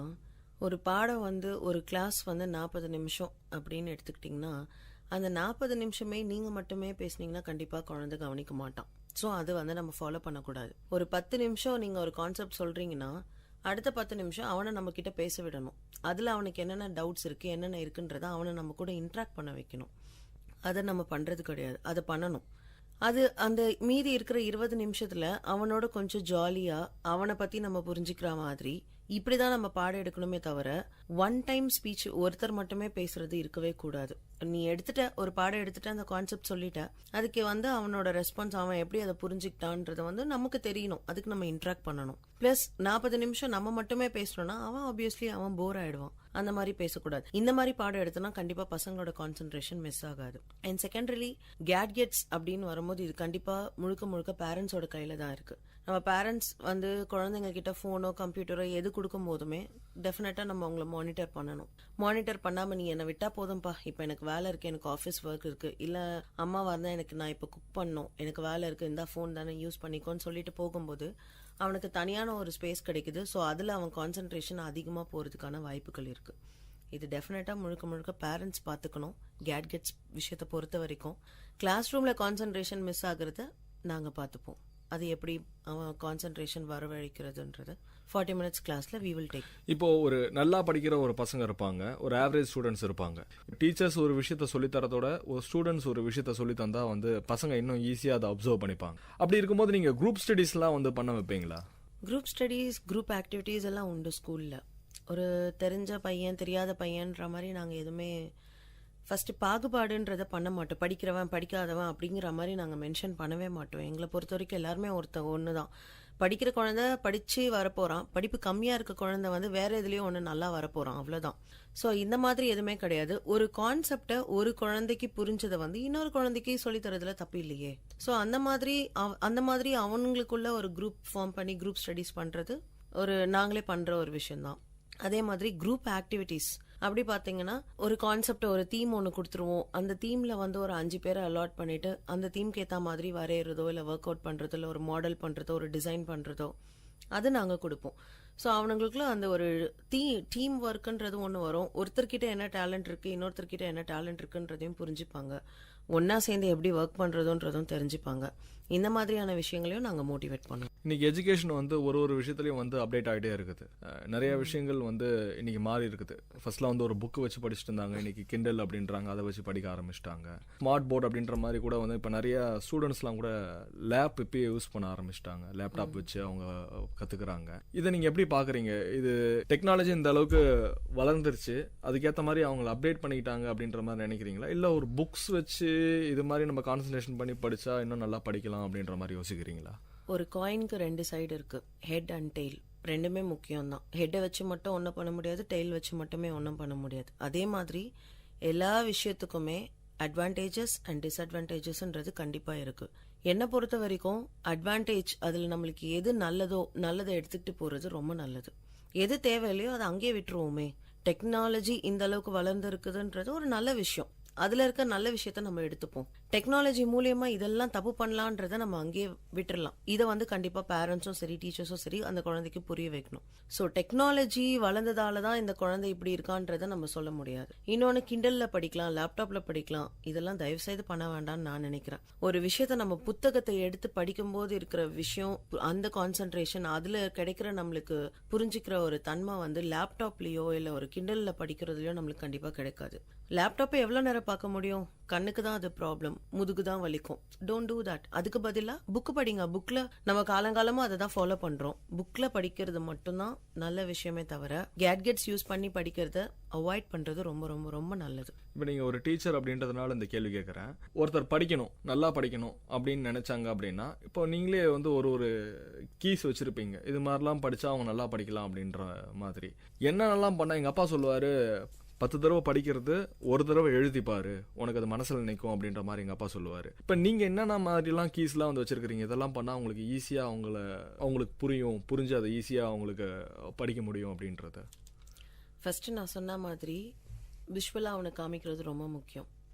ஒரு பாடம் வந்து ஒரு கிளாஸ் வந்து 40 நிமிஷம் அப்படின்னு எடுத்துக்கிட்டிங்கன்னா, அந்த 40 நிமிஷமே நீங்கள் மட்டுமே பேசுனீங்கன்னா கண்டிப்பாக குழந்தை கவனிக்க மாட்டான். ஸோ அது வந்து நம்ம ஃபாலோ பண்ணக்கூடாது. ஒரு 10 நிமிஷம் நீங்கள் ஒரு கான்செப்ட் சொல்கிறீங்கன்னா அடுத்த 10 நிமிஷம் அவனை நம்ம கிட்ட பேச விடணும். அதில் அவனுக்கு என்னென்ன டவுட்ஸ் இருக்குது, என்னென்ன இருக்குன்றதை அவனை நம்ம கூட இன்ட்ராக்ட் பண்ண வைக்கணும். அதை நம்ம பண்ணுறது கிடையாது, அதை பண்ணணும். அது அந்த மீதி இருக்கிற 20 நிமிஷத்தில் அவனோட கொஞ்சம் ஜாலியாக அவனை பற்றி நம்ம புரிஞ்சுக்கிற மாதிரி இப்படி தான் நம்ம பாடம் எடுக்கணுமே தவிர ஒன் டைம் ஸ்பீச் ஒருத்தர் மட்டுமே பேசுறது இருக்கவே கூடாது. நீ எடுத்துட்ட ஒரு பாடம் எடுத்துட்டு அந்த கான்செப்ட் சொல்லிட்ட, அதுக்கு வந்து அவனோட ரெஸ்பான்ஸ், அவன் எப்படி அதை புரிஞ்சுக்கிட்டான்றத வந்து நமக்கு தெரியணும். அதுக்கு நம்ம இன்ட்ராக்ட் பண்ணணும். பிளஸ் 40 நிமிஷம் நம்ம மட்டுமே பேசுறோம்னா அவன் ஆப்வியஸ்லி அவன் போர் ஆயிடுவான். அந்த மாதிரி பேசக்கூடாது. இந்த மாதிரி பாடம் எடுத்தோம்னா கண்டிப்பா பசங்களோட கான்சென்ட்ரேஷன் மிஸ் ஆகாது. அண்ட் செகண்டரிலி கேட்ஜெட்ஸ் அப்படின்னு வரும்போது இது கண்டிப்பா முழுக்க முழுக்க பேரண்ட்ஸோட கையில தான் இருக்கு. நம்ம பேரண்ட்ஸ் வந்து குழந்தைங்க கிட்ட ஃபோனோ கம்ப்யூட்டரோ எது கொடுக்கும் போதுமே டெஃபினட்டா நம்ம அவங்கள மானிட்டர் பண்ணணும். மானிட்டர் பண்ணாம நீ என்னை விட்டா போதும்பா, இப்போ எனக்கு வேலை இருக்கு, எனக்கு ஆஃபீஸ் ஒர்க் இருக்கு, இல்ல அம்மாவா இருந்தா எனக்கு நான் இப்போ குக் பண்ணணும், எனக்கு வேலை இருக்கு, இந்த ஃபோன் தானே யூஸ் பண்ணிக்கோன்னு சொல்லிட்டு போகும்போது அவனுக்கு தனியான ஒரு ஸ்பேஸ் கிடைக்குது. ஸோ அதில் அவன் கான்சென்ட்ரேஷன் அதிகமாக போகிறதுக்கான வாய்ப்புகள் இருக்குது. இது டெஃபினட்டாக முழுக்க முழுக்க பேரண்ட்ஸ் பார்த்துக்கணும். கேட்ஜெட்ஸ் விஷயத்தை பொறுத்த வரைக்கும் கிளாஸ் ரூமில் கான்சென்ட்ரேஷன் மிஸ் ஆகுறத நாங்கள் பார்த்துப்போம். அது எப்படி அவன் கான்சென்ட்ரேஷன் வரவழைக்கிறதுன்றது 40 minutes கிளாஸில் we will take. இப்போ ஒரு நல்லா படிக்கிற ஒரு பசங்க இருப்பாங்க, ஒரு ஆவரேஜ் ஸ்டூடெண்ட்ஸ் இருப்பாங்க. டீச்சர்ஸ் ஒரு விஷயத்த சொல்லித்தரதோட ஒரு ஸ்டூடெண்ட்ஸ் ஒரு விஷயத்த சொல்லி தந்தா வந்து பசங்க இன்னும் ஈஸியாக அதை அப்சர்வ் பண்ணிப்பாங்க. அப்படி இருக்கும்போது நீங்கள் குரூப் ஸ்டடீஸ்லாம் வந்து பண்ண வைப்பீங்களா? குரூப் ஸ்டடீஸ், குரூப் ஆக்டிவிட்டீஸ் எல்லாம் உண்டு ஸ்கூலில். ஒரு தெரிஞ்ச பையன் தெரியாத பையன்ற மாதிரி நாங்கள் எதுவுமே ஃபர்ஸ்ட் பாகுபாடுன்றதை பண்ண மாட்டோம். படிக்கிறவன் படிக்காதவன் அப்படிங்கிற மாதிரி நாங்கள் மென்ஷன் பண்ணவே மாட்டோம். எங்களை பொறுத்த வரைக்கும் எல்லாருமே ஒன்று தான். படிக்கிற குழந்தை படித்து வரப்போகிறான், படிப்பு கம்மியாக இருக்க குழந்தை வந்து வேறு எதுலேயும் ஒன்று நல்லா வரப்போகிறான், அவ்வளோதான். ஸோ இந்த மாதிரி எதுவுமே கிடையாது. ஒரு கான்செப்டை ஒரு குழந்தைக்கு புரிஞ்சதை வந்து இன்னொரு குழந்தைக்கு சொல்லித்தரதுல தப்பு இல்லையே. ஸோ அந்த மாதிரி அவங்களுக்குள்ள ஒரு குரூப் ஃபார்ம் பண்ணி குரூப் ஸ்டடீஸ் பண்ணுறது நாங்களே பண்ணுற ஒரு விஷயம்தான். அதே மாதிரி குரூப் ஆக்டிவிட்டீஸ் அப்படி பார்த்தீங்கன்னா, ஒரு கான்செப்ட் ஒரு தீம் ஒன்று கொடுத்துருவோம். அந்த தீமில் வந்து ஒரு 5 பேரை அலாட் பண்ணிட்டு அந்த தீம்க்கு ஏற்ற மாதிரி வரைகிறதோ இல்லை ஒர்க் அவுட் பண்ணுறதோ இல்லை ஒரு மாடல் பண்ணுறதோ ஒரு டிசைன் பண்ணுறதோ அது நாங்கள் கொடுப்போம். ஸோ அவனுங்களுக்குள்ள அந்த ஒரு டீம் ஒர்க்குன்றது ஒன்று வரும். ஒருத்தர்கிட்ட என்ன டேலண்ட் இருக்குது, இன்னொருத்தர்கிட்ட என்ன டேலண்ட் இருக்குன்றதையும் புரிஞ்சுப்பாங்க. ஒன்றா சேர்ந்து எப்படி ஒர்க் பண்ணுறதுன்றதும் தெரிஞ்சுப்பாங்க. இந்த மாதிரியான விஷயங்களையும் நாங்கள் மோட்டிவேட் பண்ணுவோம். இன்னைக்கு எஜுகேஷன் வந்து ஒரு விஷயத்துலையும் வந்து அப்டேட் ஆகிட்டே இருக்குது. நிறைய விஷயங்கள் வந்து இன்னைக்கு மாறி இருக்குது. ஃபர்ஸ்ட்லாம் வந்து ஒரு புக்கு வச்சு படிச்சுட்டு இருந்தாங்க, இன்னைக்கு கிண்டல் அப்படின்றாங்க, அதை வச்சு படிக்க ஆரம்பிச்சிட்டாங்க. ஸ்மார்ட் போர்டு அப்படின்ற மாதிரி கூட வந்து இப்போ நிறைய ஸ்டூடெண்ட்ஸ்லாம் கூட லேப் இப்பயே யூஸ் பண்ண ஆரம்பிச்சிட்டாங்க. லேப்டாப் வச்சு அவங்க கற்றுக்குறாங்க. இதை நீங்கள் எப்படி பார்க்குறீங்க? இது டெக்னாலஜி இந்த அளவுக்கு வளர்ந்துருச்சு, அதுக்கேற்ற மாதிரி அவங்களை அப்டேட் பண்ணிக்கிட்டாங்க அப்படின்ற மாதிரி நினைக்கிறீங்களா? இல்லை ஒரு புக்ஸ் வச்சு இது மாதிரி நம்ம கான்சன்ட்ரேஷன் பண்ணி படித்தா இன்னும் நல்லா படிக்கலாம் அப்படின்ற மாதிரி யோசிக்கிறீங்களா? ஒரு காயினுக்கு 2 சைடு இருக்கு, ஹெட் அண்ட் டெய்ல். ரெண்டுமே முக்கியம் தான். ஹெட்டை வச்சு மட்டும் ஒன்றும் பண்ண முடியாது, டெய்ல் வச்சு மட்டுமே ஒன்றும் பண்ண முடியாது. அதே மாதிரி எல்லா விஷயத்துக்குமே அட்வான்டேஜஸ் அண்ட் டிஸ்அட்வான்டேஜஸ்ன்றது கண்டிப்பாக இருக்கு. என்னை பொறுத்த வரைக்கும் அட்வான்டேஜ் அதில் நம்மளுக்கு எது நல்லதை எடுத்துக்கிட்டு போகிறது ரொம்ப நல்லது. எது தேவையில்லையோ அதை அங்கேயே விட்டுருவோமே. டெக்னாலஜி இந்த அளவுக்கு வளர்ந்து இருக்குதுன்றது ஒரு நல்ல விஷயம். அதில் இருக்க நல்ல விஷயத்த நம்ம எடுத்துப்போம். டெக்னாலஜி மூலியமா இதெல்லாம் தப்பு பண்ணலான்றதை நம்ம அங்கேயே விட்டுடலாம். இதை வந்து கண்டிப்பாக பேரண்ட்ஸும் சரி டீச்சர்ஸும் சரி அந்த குழந்தைக்கு புரிய வைக்கணும். ஸோ டெக்னாலஜி வளர்ந்ததால தான் இந்த குழந்தை இப்படி இருக்கான்றதை நம்ம சொல்ல முடியாது. இன்னொன்று கிண்டலில் படிக்கலாம், லேப்டாப்பில் படிக்கலாம், இதெல்லாம் தயவு செய்து பண்ண வேண்டாம்னு நான் நினைக்கிறேன். ஒரு விஷயத்த நம்ம புத்தகத்தை எடுத்து படிக்கும்போது இருக்கிற விஷயம், அந்த கான்சன்ட்ரேஷன், அதில் கிடைக்கிற நம்மளுக்கு புரிஞ்சுக்கிற ஒரு தன்மை வந்து லேப்டாப்லேயோ இல்லை ஒரு கிண்டலில் படிக்கிறதுலையோ நம்மளுக்கு கண்டிப்பாக கிடைக்காது. லேப்டாப்பை எவ்வளோ நேரம் பார்க்க முடியும்? கண்ணுக்கு தான் அது ப்ராப்ளம், முதுகு தான் வலிக்கும். Don't do that. அதுக்கு பதிலாக புக்கு படிங்க. புக்கில் நம்ம காலங்காலமாக அதை தான் ஃபாலோ பண்ணுறோம். புக்கில் படிக்கிறது மட்டும்தான் நல்ல விஷயமே தவிர கேட்கெட்ஸ் யூஸ் பண்ணி படிக்கிறத அவாய்ட் பண்ணுறது ரொம்ப ரொம்ப ரொம்ப நல்லது. இப்போ நீங்கள் ஒரு டீச்சர் அப்படின்றதுனால இந்த கேள்வி கேட்குறேன். ஒருத்தர் படிக்கணும், நல்லா படிக்கணும் அப்படின்னு நினச்சாங்க அப்படின்னா, இப்போ நீங்களே வந்து ஒரு கீஸ் வச்சுருப்பீங்க, இது மாதிரிலாம் படித்தா அவங்க நல்லா படிக்கலாம் அப்படின்ற மாதிரி. என்னென்னலாம் பண்ணால் எங்கள் அப்பா சொல்லுவார், 10 தடவை படிக்கிறது 1 தடவை எழுதிப்பாரு, உனக்கு அது மனசில் நிற்கும் அப்படின்ற மாதிரி எங்கள் அப்பா சொல்லுவார். இப்போ நீங்கள் என்னென்ன மாதிரிலாம் கீஸ்லாம் வந்து வச்சுருக்கிறீங்க? இதெல்லாம் பண்ணால் அவங்களுக்கு ஈஸியாக அவங்களுக்கு புரிஞ்சு அதை ஈஸியாக அவங்களுக்கு படிக்க முடியும் அப்படின்றத. ஃபஸ்ட்டு நான் சொன்ன மாதிரி விஷுவலாக அவனுக்கு காமிக்கிறது ரொம்ப முக்கியம்.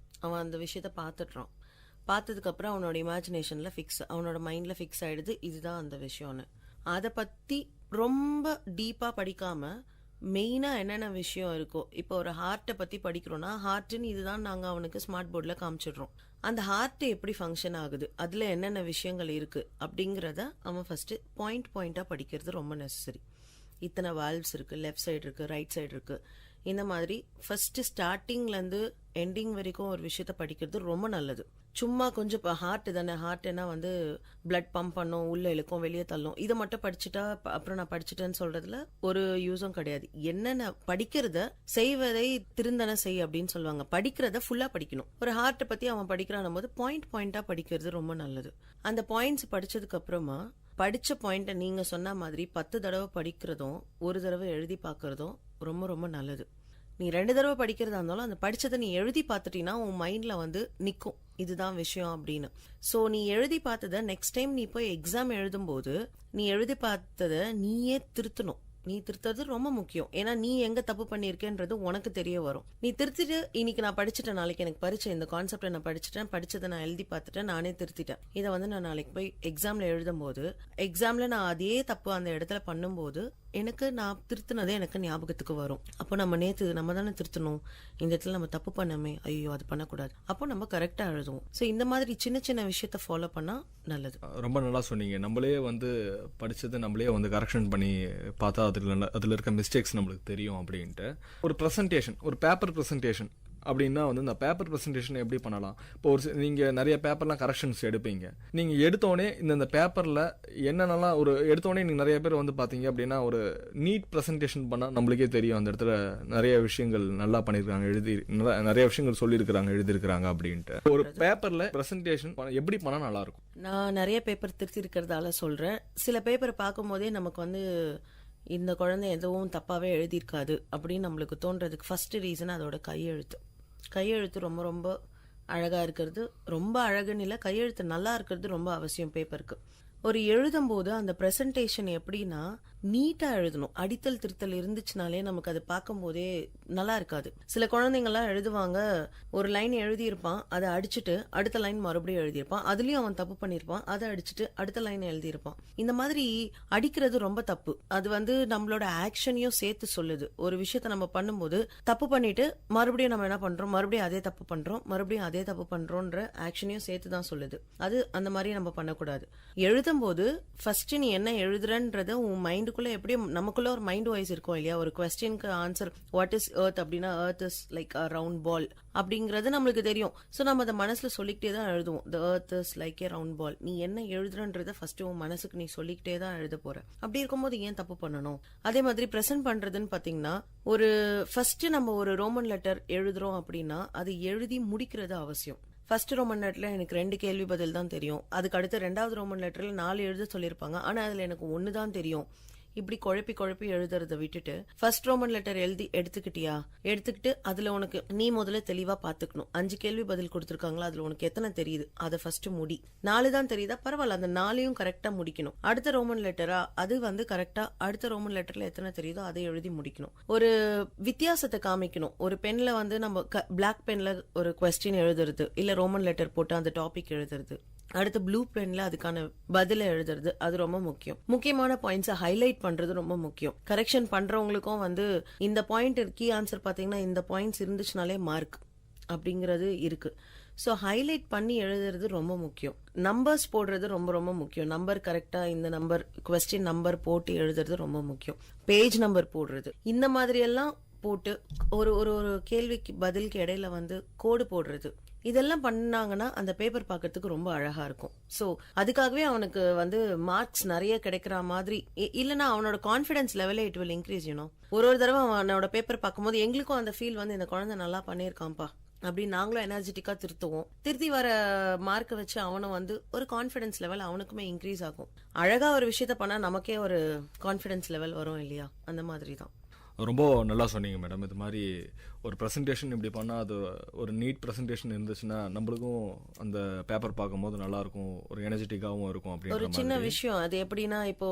அவன் அந்த விஷயத்த பார்த்துட்றான். பார்த்ததுக்கப்புறம் அவனோட இமேஜினேஷனில் அவனோட மைண்டில் ஃபிக்ஸ் ஆகிடுது, இதுதான் அந்த விஷயம்னு. அதை பற்றி ரொம்ப டீப்பாக படிக்காமல் மெயினாக என்னென்ன விஷயம் இருக்கோ, இப்போ ஒரு ஹார்ட்டை பற்றி படிக்கிறோன்னா ஹார்ட்டுன்னு இதுதான் நாங்கள் அவனுக்கு ஸ்மார்ட் போர்டில் காமிச்சிடுறோம். அந்த ஹார்ட் எப்படி ஃபங்க்ஷன் ஆகுது, அதில் என்னென்ன விஷயங்கள் இருக்குது அப்படிங்கிறத அவன் ஃபஸ்ட்டு பாயிண்டாக படிக்கிறது ரொம்ப நெசசரி. இத்தனை வால்வ்ஸ் இருக்குது, லெஃப்ட் சைடு இருக்குது, ரைட் சைடு இருக்குது, இந்த மாதிரி ஃபஸ்ட்டு ஸ்டார்டிங்லேருந்து எண்டிங் வரைக்கும் ஒரு விஷயத்த படிக்கிறது ரொம்ப நல்லது. சும்மா கொஞ்சம் இப்போ ஹார்ட் தானே, ஹார்ட்னா வந்து பிளட் பம்ப் பண்ணும், உள்ளே இழுக்கும், வெளியே தள்ளும், இதை மட்டும் படிச்சுட்டா அப்புறம் நான் படிச்சுட்டேன்னு சொல்றதுல ஒரு யூஸும் கிடையாது. என்னென்ன படிக்கிறத செய்வதை திருந்தன செய் அப்படின்னு சொல்லுவாங்க. படிக்கிறத ஃபுல்லாக படிக்கணும். ஒரு ஹார்ட்டை பற்றி அவன் படிக்கிறான் போது பாயிண்டாக படிக்கிறது ரொம்ப நல்லது. அந்த பாயிண்ட்ஸ் படிச்சதுக்கு அப்புறமா படித்த பாயிண்ட்டை நீங்கள் சொன்ன மாதிரி 10 தடவை படிக்கிறதும் 1 தடவை எழுதி பார்க்கறதும் ரொம்ப ரொம்ப நல்லது. நீ 2 தடவை படிக்கிறதா இருந்தாலும் அந்த படிச்சதை நீ எழுதி பார்த்துட்டீங்கன்னா உன் மைண்ட்ல வந்து நிற்கும், இதுதான் விஷயம் அப்படின்னு. ஸோ நீ எழுதி பார்த்ததை நெக்ஸ்ட் டைம் நீ போய் எக்ஸாம் எழுதும்போது நீ எழுதி பார்த்ததை நீயே திருத்தணும். நீ திருத்துறது ரொம்ப முக்கியம். ஏன்னா நீ எங்க தப்பு பண்ணியிருக்கேன்றது உனக்கு தெரிய வரும். நீ திருத்திட்டு இன்னைக்கு நான் படிச்சுட்டேன், நாளைக்கு எனக்கு பரிச்சை, இந்த கான்செப்டை நான் படிச்சதை நான் எழுதி பார்த்துட்டேன், நானே திருத்திட்டேன், இதை வந்து நான் நாளைக்கு போய் எக்ஸாம்ல எழுதும் போது எக்ஸாம்ல நான் அதே தப்பு அந்த இடத்துல பண்ணும்போது எனக்கு நான் திருத்தினதே எனக்கு ஞாபகத்துக்கு வரும். அப்போ நம்ம தானே திருத்தணும், இந்த இடத்துல நம்ம தப்பு பண்ணமே, ஐயோ அது பண்ணக்கூடாது, அப்போ நம்ம கரெக்டா எழுதுவோம். ஸோ இந்த மாதிரி சின்ன சின்ன விஷயத்த ஃபாலோ பண்ணா நல்லது. ரொம்ப நல்லா சொன்னீங்க. நம்மளே வந்து படிச்சது நம்மளே வந்து கரெக்ஷன் பண்ணி பார்த்தா அதில் இருக்க மிஸ்டேக்ஸ் நம்மளுக்கு தெரியும் அப்படின்ட்டு. ஒரு ப்ரெசன்டேஷன், ஒரு பேப்பர் ப்ரெசன்டேஷன் அப்படின்னா வந்து இந்த பேப்பர் ப்ரெசன்டேஷன் எப்படி பண்ணலாம்? இப்போ நீங்கள் நிறைய பேப்பர்லாம் கரெக்ஷன்ஸ் எடுப்பீங்க. நீங்கள் எடுத்தோடனே இந்த பேப்பரில் என்னென்னலாம் எடுத்தோடனே நீங்கள் நிறைய பேர் வந்து பார்த்தீங்க அப்படின்னா ஒரு நீட் ப்ரெசன்டேஷன் பண்ணால் நம்மளுக்கே தெரியும் அந்த இடத்துல நிறைய விஷயங்கள் நல்லா பண்ணியிருக்காங்க, நிறைய விஷயங்கள் சொல்லியிருக்கிறாங்க, எழுதியிருக்கிறாங்க அப்படின்ட்டு. ஒரு பேப்பரில் ப்ரெசன்டேஷன் எப்படி பண்ணால் நல்லாயிருக்கும்? நான் நிறைய பேப்பர் திருத்தி இருக்கிறதால சொல்கிறேன். சில பேப்பர் பார்க்கும்போதே நமக்கு வந்து இந்த குழந்தை எதுவும் தப்பாகவே எழுதியிருக்காது அப்படின்னு நம்மளுக்கு தோன்றதுக்கு ஃபஸ்ட்டு ரீசன் அதோட கையெழுத்து ரொம்ப ரொம்ப அழகாக இருக்கிறது. ரொம்ப அழகுன்னு இல்லை, கையெழுத்து நல்லா இருக்கிறது ரொம்ப அவசியம் பேப்பருக்கு. ஒரு எழுதும்போது அந்த ப்ரெசன்டேஷன் எப்படின்னா நீட்டாக எழுதணும். அடித்தல் திருத்தல் இருந்துச்சுனாலே நமக்கு அது பார்க்கும்போதே நல்லா இருக்காது. சில குழந்தைங்கள்லாம் எழுதுவாங்க, ஒரு லைன் எழுதியிருப்பான், அதை அடிச்சுட்டு அடுத்த லைன் மறுபடியும் எழுதியிருப்பான், அதுலேயும் அவன் தப்பு பண்ணியிருப்பான், அதை அடிச்சுட்டு அடுத்த லைன் எழுதியிருப்பான். இந்த மாதிரி அடிக்கிறது ரொம்ப தப்பு. அது வந்து நம்மளோட ஆக்ஷனையும் சேர்த்து சொல்லுது. ஒரு விஷயத்த நம்ம பண்ணும்போது தப்பு பண்ணிட்டு மறுபடியும் நம்ம என்ன பண்றோம், மறுபடியும் அதே தப்பு பண்றோம், மறுபடியும் அதே தப்பு பண்றோன்ற ஆக்ஷனையும் சேர்த்து தான் சொல்லுது. அது அந்த மாதிரி நம்ம பண்ணக்கூடாது. எழுதும்போது ஃபர்ஸ்ட் நீ என்ன எழுதுறன்றத உன் மைண்டுக்குள்ள எப்படி, நமக்குள்ள ஒரு மைண்ட் வாய்ஸ் இருக்கும் இல்லையா, ஒரு குவெஸ்டினுக்கு ஆன்சர் வாட் இஸ் எர்த் அப்படின்னா earth is like a round ball அப்படிங்கிறது நம்மளுக்கு தெரியும். ஸோ நம்ம அதை மனசுல சொல்லிக்கிட்டே தான் எழுதுவோம். The earth is like a round ball. நீ என்ன எழுதுறன்றத ஃபர்ஸ்ட் உன் மனசுக்கு நீ சொல்லிக்கிட்டே தான் எழுத போற. அப்படி இருக்கும்போது ஏன் தப்பு பண்ணணும்? அதே மாதிரி பிரசன்ட் பண்றதுன்னு பாத்தீங்கன்னா ஒரு ஃபர்ஸ்ட் நம்ம ஒரு ரோமன் லெட்டர் எழுதுறோம் அப்படின்னா அது எழுதி முடிக்கிறது அவசியம். ஃபர்ஸ்ட் ரோமன் லெட்டர்ல எனக்கு 2 கேள்வி பதில் தான் தெரியும். அதுக்கு அடுத்து 2வது ரோமன் லெட்டர்ல 4 எழுத சொல்லியிருப்பாங்க, ஆனா அதுல எனக்கு 1 தான் தெரியும். இப்படி குழப்பி எழுதுறத விட்டுட்டு ஃபர்ஸ்ட் ரோமன் லெட்டர் எழுதி எடுத்துக்கிட்டு அதுல உனக்கு நீ முதல்ல தெளிவா பாத்துக்கணும். 5 கேள்வி பதில் கொடுத்திருக்காங்களா, அதுல உனக்கு எத்தனை தெரியுது அதை ஃபர்ஸ்ட் முடி. 4 தான் தெரியுதா, பரவாயில்ல, அந்த 4ஐயும் கரெக்டா முடிக்கணும். அடுத்த ரோமன் லெட்டரா, அது வந்து கரெக்டா அடுத்த ரோமன் லெட்டர்ல எத்தனை தெரியுதோ அதை எழுதி முடிக்கணும். ஒரு வித்தியாசத்தை காமிக்கணும். ஒரு பென்ல வந்து நம்ம பிளாக் பென்ல ஒரு குவெஸ்டின் எழுதுறது, இல்ல ரோமன் லெட்டர் போட்டு அந்த டாபிக் எழுதுறது, அடுத்து ப்ளூ பென்ல அதுக்கான பதில எழுதுறது, அது ரொம்ப முக்கியம். முக்கியமான பாயிண்ட்ஸை ஹைலைட் பண்றது ரொம்ப முக்கியம். கரெக்ஷன் பண்றவங்களுக்கும் வந்து இந்த பாயிண்ட் கீ ஆன்சர் பாத்தீங்கன்னா இந்த பாயிண்ட்ஸ் இருந்துச்சுனாலே மார்க் அப்படிங்கிறது இருக்கு. ஸோ ஹைலைட் பண்ணி எழுதுறது ரொம்ப முக்கியம். நம்பர்ஸ் போடுறது ரொம்ப ரொம்ப முக்கியம். நம்பர் கரெக்டா இந்த நம்பர் குவெஸ்டின் நம்பர் போட்டு எழுதுறது ரொம்ப முக்கியம். பேஜ் நம்பர் போடுறது, இந்த மாதிரி எல்லாம் போட்டு ஒரு ஒரு கேள்விக்கு பதிலுக்கு இடையில வந்து கோடு போடுறது, இதெல்லாம் பண்ணாங்கன்னா அந்த பேப்பர் பார்க்கறதுக்கு ரொம்ப அழகா இருக்கும். ஸோ அதுக்காகவே அவனுக்கு வந்து மார்க்ஸ் நிறைய கிடைக்கிற மாதிரி, இல்லைன்னா அவனோட கான்ஃபிடன்ஸ் லெவலே இட் வில் இன்க்ரீஸ். ஒரு தடவை அவனோட பேப்பர் பார்க்கும்போது எங்களுக்கும் அந்த ஃபீல் வந்து இந்த குழந்தை நல்லா பண்ணியிருக்கான்ப்பா அப்படின்னு நாங்களும் எனர்ஜெட்டிக்கா திருத்தி வர மார்க்கை வச்சு அவனும் வந்து ஒரு கான்ஃபிடன்ஸ் லெவல் அவனுக்குமே இன்க்ரீஸ் ஆகும். அழகா ஒரு விஷயத்த பண்ணா நமக்கே ஒரு கான்ஃபிடன்ஸ் லெவல் வரும் இல்லையா, அந்த மாதிரி தான். ரொம்ப நல்லா சொன்னீங்க மேடம். இது மாதிரி ஒரு ப்ரெசன்டேஷன் இப்படி பண்ணால் அது ஒரு நீட் ப்ரெசன்டேஷன் இருந்துச்சுன்னா நம்மளுக்கும் அந்த பேப்பர் பார்க்கும்போது நல்லாயிருக்கும், ஒரு எனர்ஜெட்டிக்காகவும் இருக்கும். அப்படி ஒரு சின்ன விஷயம் அது எப்படின்னா, இப்போ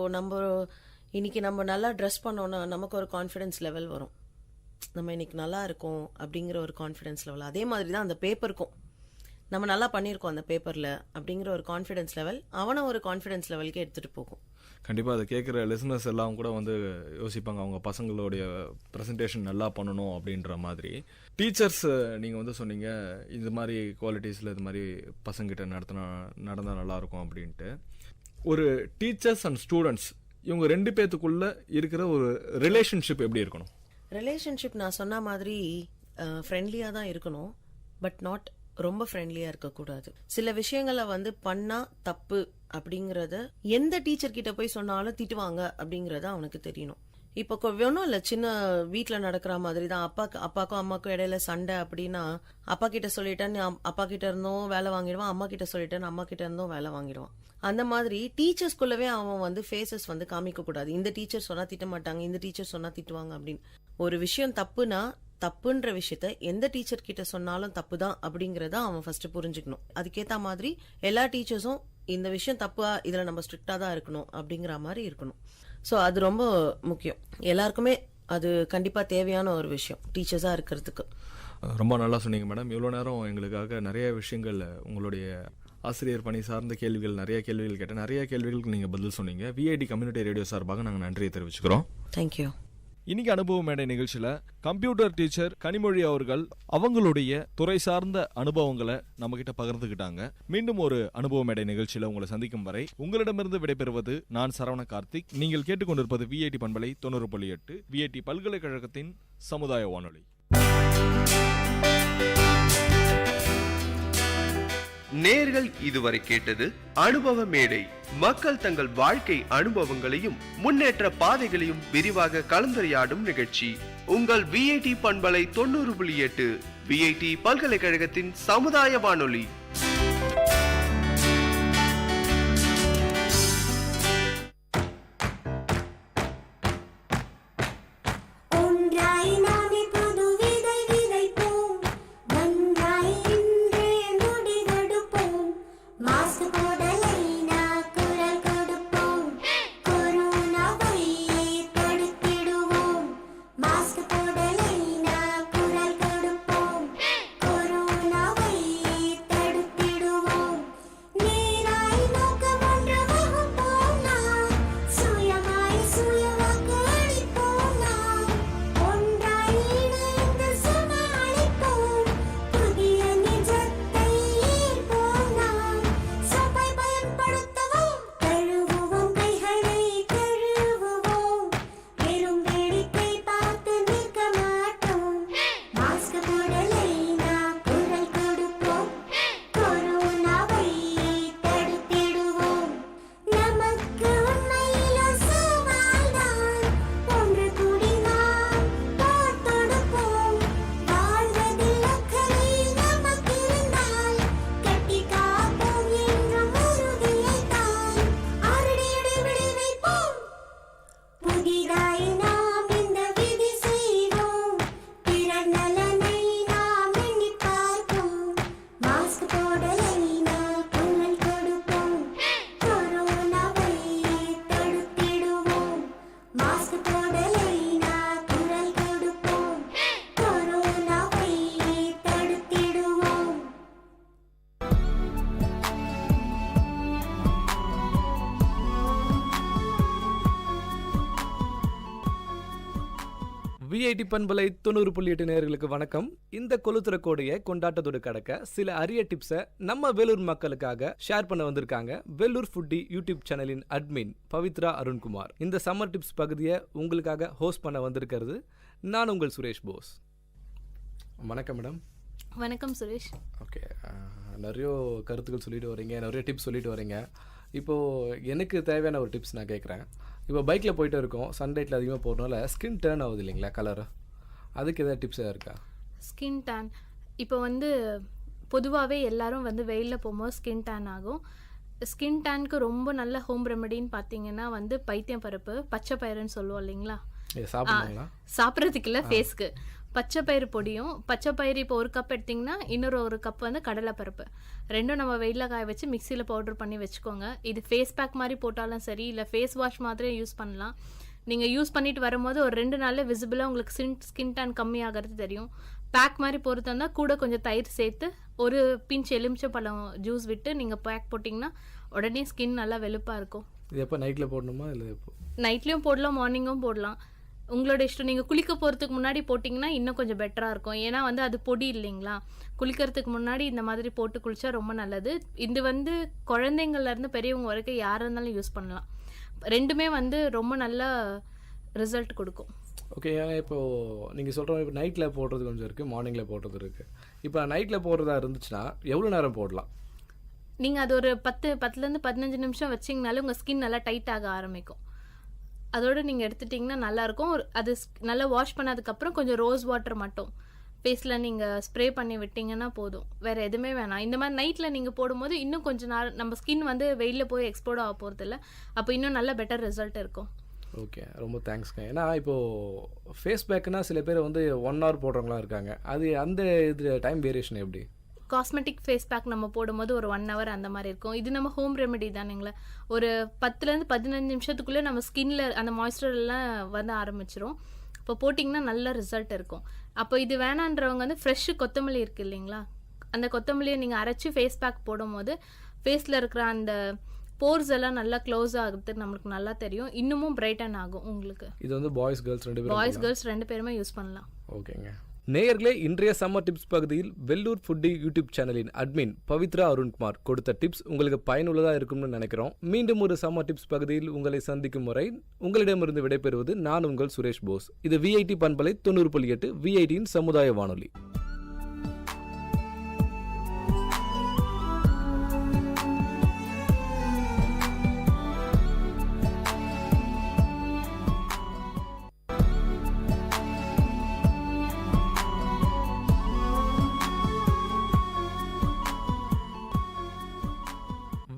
இன்னைக்கு நம்ம நல்லா ட்ரெஸ் பண்ணோம்னா நமக்கு ஒரு கான்ஃபிடன்ஸ் லெவல் வரும், நம்ம இன்னைக்கு நல்லா இருக்கும் அப்படிங்கிற ஒரு கான்ஃபிடன்ஸ் லெவல். அதே மாதிரி தான் அந்த பேப்பருக்கும், நம்ம நல்லா பண்ணியிருக்கோம் அந்த பேப்பரில் அப்படிங்கிற ஒரு கான்ஃபிடன்ஸ் லெவல் அவனை ஒரு கான்ஃபிடன்ஸ் லெவலுக்கு எடுத்துகிட்டு போகும். கண்டிப்பாக அதை கேட்குற லிசனர்ஸ் எல்லாம் கூட வந்து யோசிப்பாங்க, அவங்க பசங்களுடைய ப்ரெசன்டேஷன் நல்லா பண்ணணும் அப்படின்ற மாதிரி. டீச்சர்ஸ் நீங்கள் வந்து சொன்னீங்க இது மாதிரி குவாலிட்டிஸில் இது மாதிரி பசங்கிட்ட நடந்தால் நல்லாயிருக்கும் அப்படின்ட்டு. ஒரு டீச்சர்ஸ் அண்ட் ஸ்டூடெண்ட்ஸ் இவங்க 2 பேத்துக்குள்ளே இருக்கிற ஒரு ரிலேஷன்ஷிப் எப்படி இருக்கணும்? ரிலேஷன்ஷிப் நான் சொன்ன மாதிரி ஃப்ரெண்ட்லியாக தான் இருக்கணும், பட் நாட் ரொம்ப ஃப்ரெண்ட்லியா இருக்கக்கூடாது. சில விஷயங்களை வந்து பண்ணா தப்பு அப்படிங்கறத எந்த டீச்சர் கிட்ட போய் சொன்னாலும் திட்டுவாங்க அப்படிங்கறத அவனுக்கு தெரியணும். இப்போ வேணும் இல்ல, சின்ன வீட்டுல நடக்கிற மாதிரி தான். அப்பாக்கும் அம்மாக்கும் இடையில சண்டை அப்படின்னா அப்பா கிட்ட சொல்லிட்டேன்னு அப்பா கிட்ட இருந்தும் வேலை வாங்கிடுவான், அம்மா கிட்ட சொல்லிட்டேன்னு அம்மா கிட்ட இருந்தும் வேலை வாங்கிடுவான். அந்த மாதிரி டீச்சர்ஸ்குள்ளவே அவன் வந்து ஃபேஸஸ் வந்து காமிக்க கூடாது. இந்த டீச்சர் சொன்னா திட்ட மாட்டாங்க, இந்த டீச்சர் சொன்னா திட்டுவாங்க அப்படின்னு. ஒரு விஷயம் தப்புனா தப்புன்ற விஷயத்த எந்த டீச்சர் கிட்ட சொன்னாலும் தப்பு தான் அப்படிங்கறத அவன் ஃபர்ஸ்ட் புரிஞ்சுக்கணும். அதுக்கேத்த மாதிரி எல்லா டீச்சர்ஸும் இந்த விஷயம் தப்பா, இதுல நம்ம ஸ்ட்ரிக்டா தான் இருக்கணும் அப்படிங்கிற மாதிரி இருக்கணும். ஸோ அது ரொம்ப முக்கியம். எல்லாருக்குமே அது கண்டிப்பா தேவையான ஒரு விஷயம் டீச்சர்ஸா இருக்கிறதுக்கு. ரொம்ப நல்லா சொன்னீங்க மேடம். இவ்வளோ நேரம் எங்களுக்காக நிறைய விஷயங்கள், உங்களுடைய ஆசிரியர் பணி சார்ந்த கேள்விகள், நிறைய கேள்விகள் கேட்டேன். நிறைய கேள்விகளுக்கு நீங்கள் பதில் சொன்னீங்க. விஐடி கம்யூனிட்டி ரேடியோ சார்பாக நாங்கள் நன்றியை தெரிவிச்சுக்கிறோம். தேங்க்யூ. இன்னைக்கு அனுபவ மேடை நிகழ்ச்சியில் கம்ப்யூட்டர் டீச்சர் கனிமொழி அவர்கள் அவங்களுடைய துறை சார்ந்த அனுபவங்களை நம்ம கிட்ட பகிர்ந்துக்கிட்டாங்க. மீண்டும் ஒரு அனுபவ மேடை நிகழ்ச்சியில் உங்களை சந்திக்கும் வரை உங்களிடமிருந்து விடைபெறுவது நான் சரவண கார்த்திக். நீங்கள் கேட்டுக்கொண்டிருப்பது விஐடி பண்பலை 90.8 விஐடி பல்கலைக்கழகத்தின் சமுதாய வானொலி. நேர்கள் இதுவரை கேட்டது அனுபவ மேடை. மக்கள் தங்கள் வாழ்க்கை அனுபவங்களையும் முன்னேற்ற பாதைகளையும் விரிவாக கலந்துரையாடும் நிகழ்ச்சி. உங்கள் விஐடி பண்பலை 90.8 விஐடி பல்கலைக்கழகத்தின் சமுதாய வானொலி. விஐடி பண்பலை 90.8 நேயர்களுக்கு வணக்கம். இந்த கொளுத்துற கோடையை கொண்டாட்டத்தோடு கடக்க சில அரிய டிப்ஸை நம்ம வேலூர் மக்களுக்காக ஷேர் பண்ண வந்திருக்காங்க வேலூர் ஃபுட்டி யூடியூப் சேனலின் அட்மின் பவித்ரா அருண்குமார். இந்த சம்மர் டிப்ஸ் பகுதியை உங்களுக்காக ஹோஸ்ட் பண்ண வந்திருக்கிறது நான் உங்கள் சுரேஷ் போஸ். வணக்கம் மேடம். வணக்கம் சுரேஷ். ஓகே, நிறைய கருத்துக்கள் சொல்லிட்டு வரீங்க, நிறைய டிப்ஸ் சொல்லிட்டு வரீங்க. இப்போது எனக்கு தேவையான ஒரு டிப்ஸ் நான் கேட்குறேன். இப்போ பைக்கில் போயிட்டு இருக்கோம், சன்லைட்டில் அதிகமாக போகிறதுனால ஸ்கின் டேர்ன் ஆகுது இல்லைங்களா, கலரு, அதுக்கு எதாவது டிப்ஸ் இருக்கா? ஸ்கின் டேன் இப்போ வந்து பொதுவாகவே எல்லாரும் வந்து வெயிலில் போகும்போது ஸ்கின் டேன் ஆகும். ஸ்கின் டேனுக்கு ரொம்ப நல்ல ஹோம் ரெமெடின்னு பார்த்தீங்கன்னா வந்து பைத்தியம் பருப்பு, பச்சை பயிறுன்னு சொல்லுவோம் இல்லைங்களா, சாப்பிட்றதுக்கு இல்லை, ஃபேஸ்க்கு பச்சை பயிறு பொடியும், பச்சை பயிறு இப்போ ஒரு கப் எடுத்திங்கன்னா இன்னொரு கப் வந்து கடலைப்பருப்பு, ரெண்டும் நம்ம வெயிலில் காய வச்சு மிக்சியில் பவுடர் பண்ணி வச்சுக்கோங்க. இது ஃபேஸ் பேக் மாதிரி போட்டாலும் சரி, இல்லை ஃபேஸ் வாஷ் மாதிரி யூஸ் பண்ணலாம். நீங்கள் யூஸ் பண்ணிட்டு வரும்போது ஒரு 2 நாளில் விசிபிளாக உங்களுக்கு ஸ்கின் டேன் கம்மியாகிறது தெரியும். பேக் மாதிரி போகிறது இருந்தால் கூட கொஞ்சம் தயிர் சேர்த்து ஒரு பிஞ்ச் எலுமிச்சை பழம் ஜூஸ் விட்டு நீங்கள் பேக் போட்டிங்கன்னா உடனே ஸ்கின் நல்லா வெளுப்பாக இருக்கும். இது எப்போ நைட்டில் போடணுமா இல்லை எப்போ? நைட்லேயும் போடலாம், மார்னிங்கும் போடலாம், உங்களோட இஷ்டம். நீங்கள் குளிக்க போகிறதுக்கு முன்னாடி போட்டிங்கன்னா இன்னும் கொஞ்சம் பெட்டராக இருக்கும். ஏன்னா வந்து அது பொடி இல்லைங்களா, குளிக்கிறதுக்கு முன்னாடி இந்த மாதிரி போட்டு குளித்தா ரொம்ப நல்லது. இது வந்து குழந்தைங்கள்லேருந்து பெரியவங்க வரைக்கும் யாராக இருந்தாலும் யூஸ் பண்ணலாம். ரெண்டுமே வந்து ரொம்ப நல்ல ரிசல்ட் கொடுக்கும். ஓகே, ஏன்னா இப்போது நீங்கள் சொல்கிற இப்போ நைட்டில் போடுறது கொஞ்சம் இருக்குது, மார்னிங்கில் போடுறது இருக்குது. இப்போ நைட்டில் போடுறதா இருந்துச்சுன்னா எவ்வளோ நேரம் போடலாம்? நீங்கள் அது ஒரு 10லேருந்து 15 நிமிஷம் வச்சிங்கனாலே உங்கள் ஸ்கின் நல்லா டைட் ஆக ஆரம்பிக்கும். அதோடு நீங்கள் எடுத்துட்டிங்கன்னா நல்லாயிருக்கும். அது நல்லா வாஷ் பண்ணதுக்கப்புறம் கொஞ்சம் ரோஸ் வாட்டர் மட்டும் ஃபேஸில் நீங்கள் ஸ்ப்ரே பண்ணி விட்டிங்கன்னா போதும், வேறு எதுவுமே வேணாம். இந்த மாதிரி நைட்டில் நீங்கள் போடும்போது இன்னும் கொஞ்சம் நாள் நம்ம ஸ்கின் வந்து வெயிலில் போய் எக்ஸ்போர்ட் ஆக போகிறதில்ல, அப்போ இன்னும் நல்ல பெட்டர் ரிசல்ட் இருக்கும். ஓகே, ரொம்ப தேங்க்ஸ்ங்க. ஏன்னா இப்போது ஃபேஸ் பேக்குனா சில பேர் வந்து 1 hour போடுறவங்களாம் இருக்காங்க, அது அந்த இது டைம் வேரியேஷன் எப்படி? காஸ்மெட்டிக் ஃபேஸ் பேக் நம்ம போடும்போது ஒரு 1 hour அந்த மாதிரி இருக்கும். இது நம்ம ஹோம் ரெமெடி தானுங்களே, ஒரு 10லேருந்து 15 நிமிஷத்துக்குள்ளே நம்ம ஸ்கின்ல அந்த மாய்ஸ்சரெல்லாம் வந்து ஆரம்பிச்சிரும். இப்போ போட்டிங்கன்னா நல்ல ரிசல்ட் இருக்கும். அப்போ இது வேணான்றவங்க வந்து ஃப்ரெஷ்ஷு கொத்தமல்லி இருக்குது இல்லைங்களா, அந்த கொத்தமல்லியை நீங்கள் அரைச்சி ஃபேஸ் பேக் போடும்போது ஃபேஸில் இருக்கிற அந்த போர்ஸ் எல்லாம் நல்லா க்ளோஸ் ஆகுறதுக்கு நம்மளுக்கு நல்லா தெரியும், இன்னமும் பிரைட்டன் ஆகும் உங்களுக்கு. இது வந்து பாய்ஸ் கேர்ள்ஸ் ரெண்டு பேருமே யூஸ் பண்ணலாம். ஓகேங்க. நேயர்களே, இன்றைய சம்மர் டிப்ஸ் பகுதியில் வெல்லூர் ஃபுட்டி யூடியூப் சேனலின் அட்மின் பவித்ரா அருண்குமார் கொடுத்த டிப்ஸ் உங்களுக்கு பயனுள்ளதாக இருக்கும்னு நினைக்கிறோம். மீண்டும் ஒரு சம்மர் டிப்ஸ் பகுதியில் உங்களை சந்திக்கும் முறை உங்களிடமிருந்து விடைபெறுவது நான் உங்கள் சுரேஷ் போஸ். இது விஐடி பண்பலை 90.8 விஐடியின் சமுதாய வானொலி.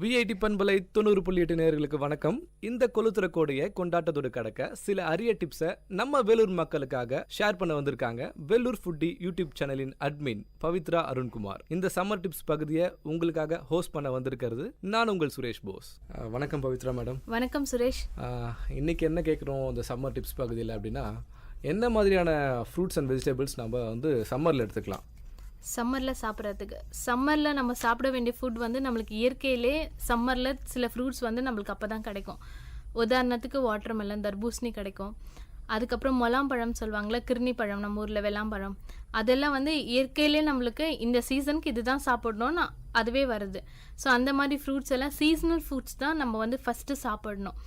விஐடி பண்பலை 90.8 நேயர்களுக்கு வணக்கம். இந்த கொளுத்துற கோடையை கொண்டாட்டத்தோடு கடக்க சில அரிய டிப்ஸை நம்ம வேலூர் மக்களுக்காக ஷேர் பண்ண வந்திருக்காங்க வேலூர் ஃபுட்டி யூடியூப் சேனலின் அட்மின் பவித்ரா அருண்குமார். இந்த சம்மர் டிப்ஸ் பகுதியை உங்களுக்காக ஹோஸ்ட் பண்ண வந்திருக்கிறது நான் உங்கள் சுரேஷ் போஸ். வணக்கம் பவித்ரா மேடம். வணக்கம் சுரேஷ். இன்னைக்கு என்ன கேட்குறோம் இந்த சம்மர் டிப்ஸ் பகுதியில் அப்படின்னா, என்ன மாதிரியான ஃப்ரூட்ஸ் அண்ட் வெஜிடபிள்ஸ் நம்ம வந்து சம்மரில் எடுத்துக்கலாம்? சம்மரில் சாப்பிட்றதுக்கு சம்மரில் நம்ம சாப்பிட வேண்டிய ஃபுட் வந்து நம்மளுக்கு இயற்கையிலே சம்மரில் சில ஃப்ரூட்ஸ் வந்து நம்மளுக்கு அப்போ தான் கிடைக்கும். உதாரணத்துக்கு வாட்டர்மெலன், தர்பூசணி கிடைக்கும். அதுக்கப்புறம் மொலாம்பழம் சொல்லுவாங்களே, கிர்னி பழம், நம்ம ஊரில் வெள்ளாம்பழம், அதெல்லாம் வந்து இயற்கையிலே நம்மளுக்கு இந்த சீசனுக்கு இது தான் சாப்பிடணும்னு அதுவே வருது. ஸோ அந்த மாதிரி ஃப்ரூட்ஸ் எல்லாம் சீசனல் ஃப்ரூட்ஸ் தான் நம்ம வந்து ஃபஸ்ட்டு சாப்பிடணும்.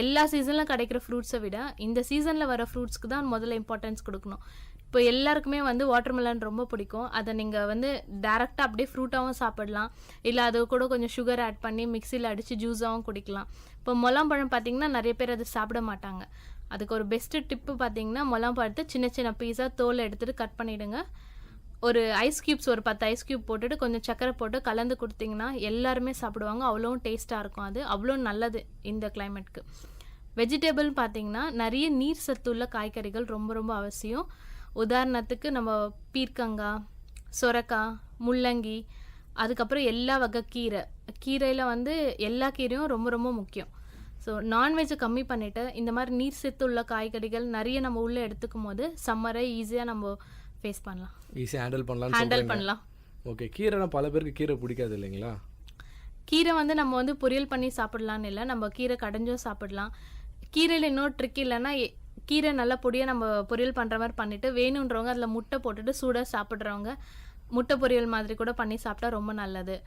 எல்லா சீசனில் கிடைக்கிற ஃப்ரூட்ஸை விட இந்த சீசனில் வர ஃப்ரூட்ஸ்க்கு தான் முதல்ல இம்பார்ட்டன்ஸ் கொடுக்கணும். இப்போ எல்லாருக்குமே வந்து வாட்டர்மெலன் ரொம்ப பிடிக்கும். அதை நீங்கள் வந்து டேரெக்டாக அப்படியே ஃப்ரூட்டாகவும் சாப்பிடலாம், இல்லை அது கூட கொஞ்சம் சுகர் ஆட் பண்ணி மிக்சியில் அடித்து ஜூஸாகவும் குடிக்கலாம். இப்போ மொலாம்பழம் பார்த்திங்கன்னா நிறைய பேர் அதை சாப்பிட மாட்டாங்க. அதுக்கு ஒரு பெஸ்ட்டு டிப்பு பார்த்திங்கன்னா, மொலாம்பழத்தை சின்ன சின்ன பீஸாக தோலை எடுத்துகிட்டு கட் பண்ணிவிடுங்க. ஒரு ஐஸ் க்யூப்ஸ் ஒரு 10 ஐஸ் க்யூப் போட்டுட்டு கொஞ்சம் சக்கரை போட்டு கலந்து கொடுத்திங்கன்னா எல்லாருமே சாப்பிடுவாங்க. அவ்வளோ டேஸ்ட்டாக இருக்கும். அது அவ்வளோ நல்லது இந்த கிளைமேட்க்கு. வெஜிடபிள் பார்த்திங்கன்னா நிறைய நீர் சத்துள்ள காய்கறிகள் ரொம்ப ரொம்ப அவசியம். உதாரணத்துக்கு நம்ம பீர்க்கங்காய், சொரக்காய், முள்ளங்கி, அதுக்கப்புறம் எல்லா வகை கீரையில் வந்து எல்லா கீரையும் ரொம்ப ரொம்ப முக்கியம். ஸோ நான்வெஜ்ஜை கம்மி பண்ணிவிட்டு இந்த மாதிரி நீர் சத்து உள்ள காய்கறிகள் நிறைய நம்ம உள்ளே எடுத்துக்கும் போது சம்மரை ஈஸியாக நம்ம ஃபேஸ் பண்ணலாம், ஈஸியாக ஹேண்டில் பண்ணலாம். ஓகே, கீரைனா பல பேருக்கு கீரை பிடிக்காது இல்லைங்களா? கீரை வந்து நம்ம வந்து பொரியல் பண்ணி சாப்பிடலான்னு இல்லை, நம்ம கீரை கடைஞ்சும் சாப்பிடலாம். கீரையில் இன்னொரு ட்ரிக் இல்லைன்னா, கீரை நல்லா பொடியாக நம்ம பொரியல் பண்ணுற மாதிரி பண்ணிவிட்டு வேணுன்றவங்க அதில் முட்டை போட்டுட்டு சூடாக சாப்பிட்றவங்க முட்டை பொரியல் மாதிரி கூட பண்ணி சாப்பிட்டா ரொம்ப நல்லது.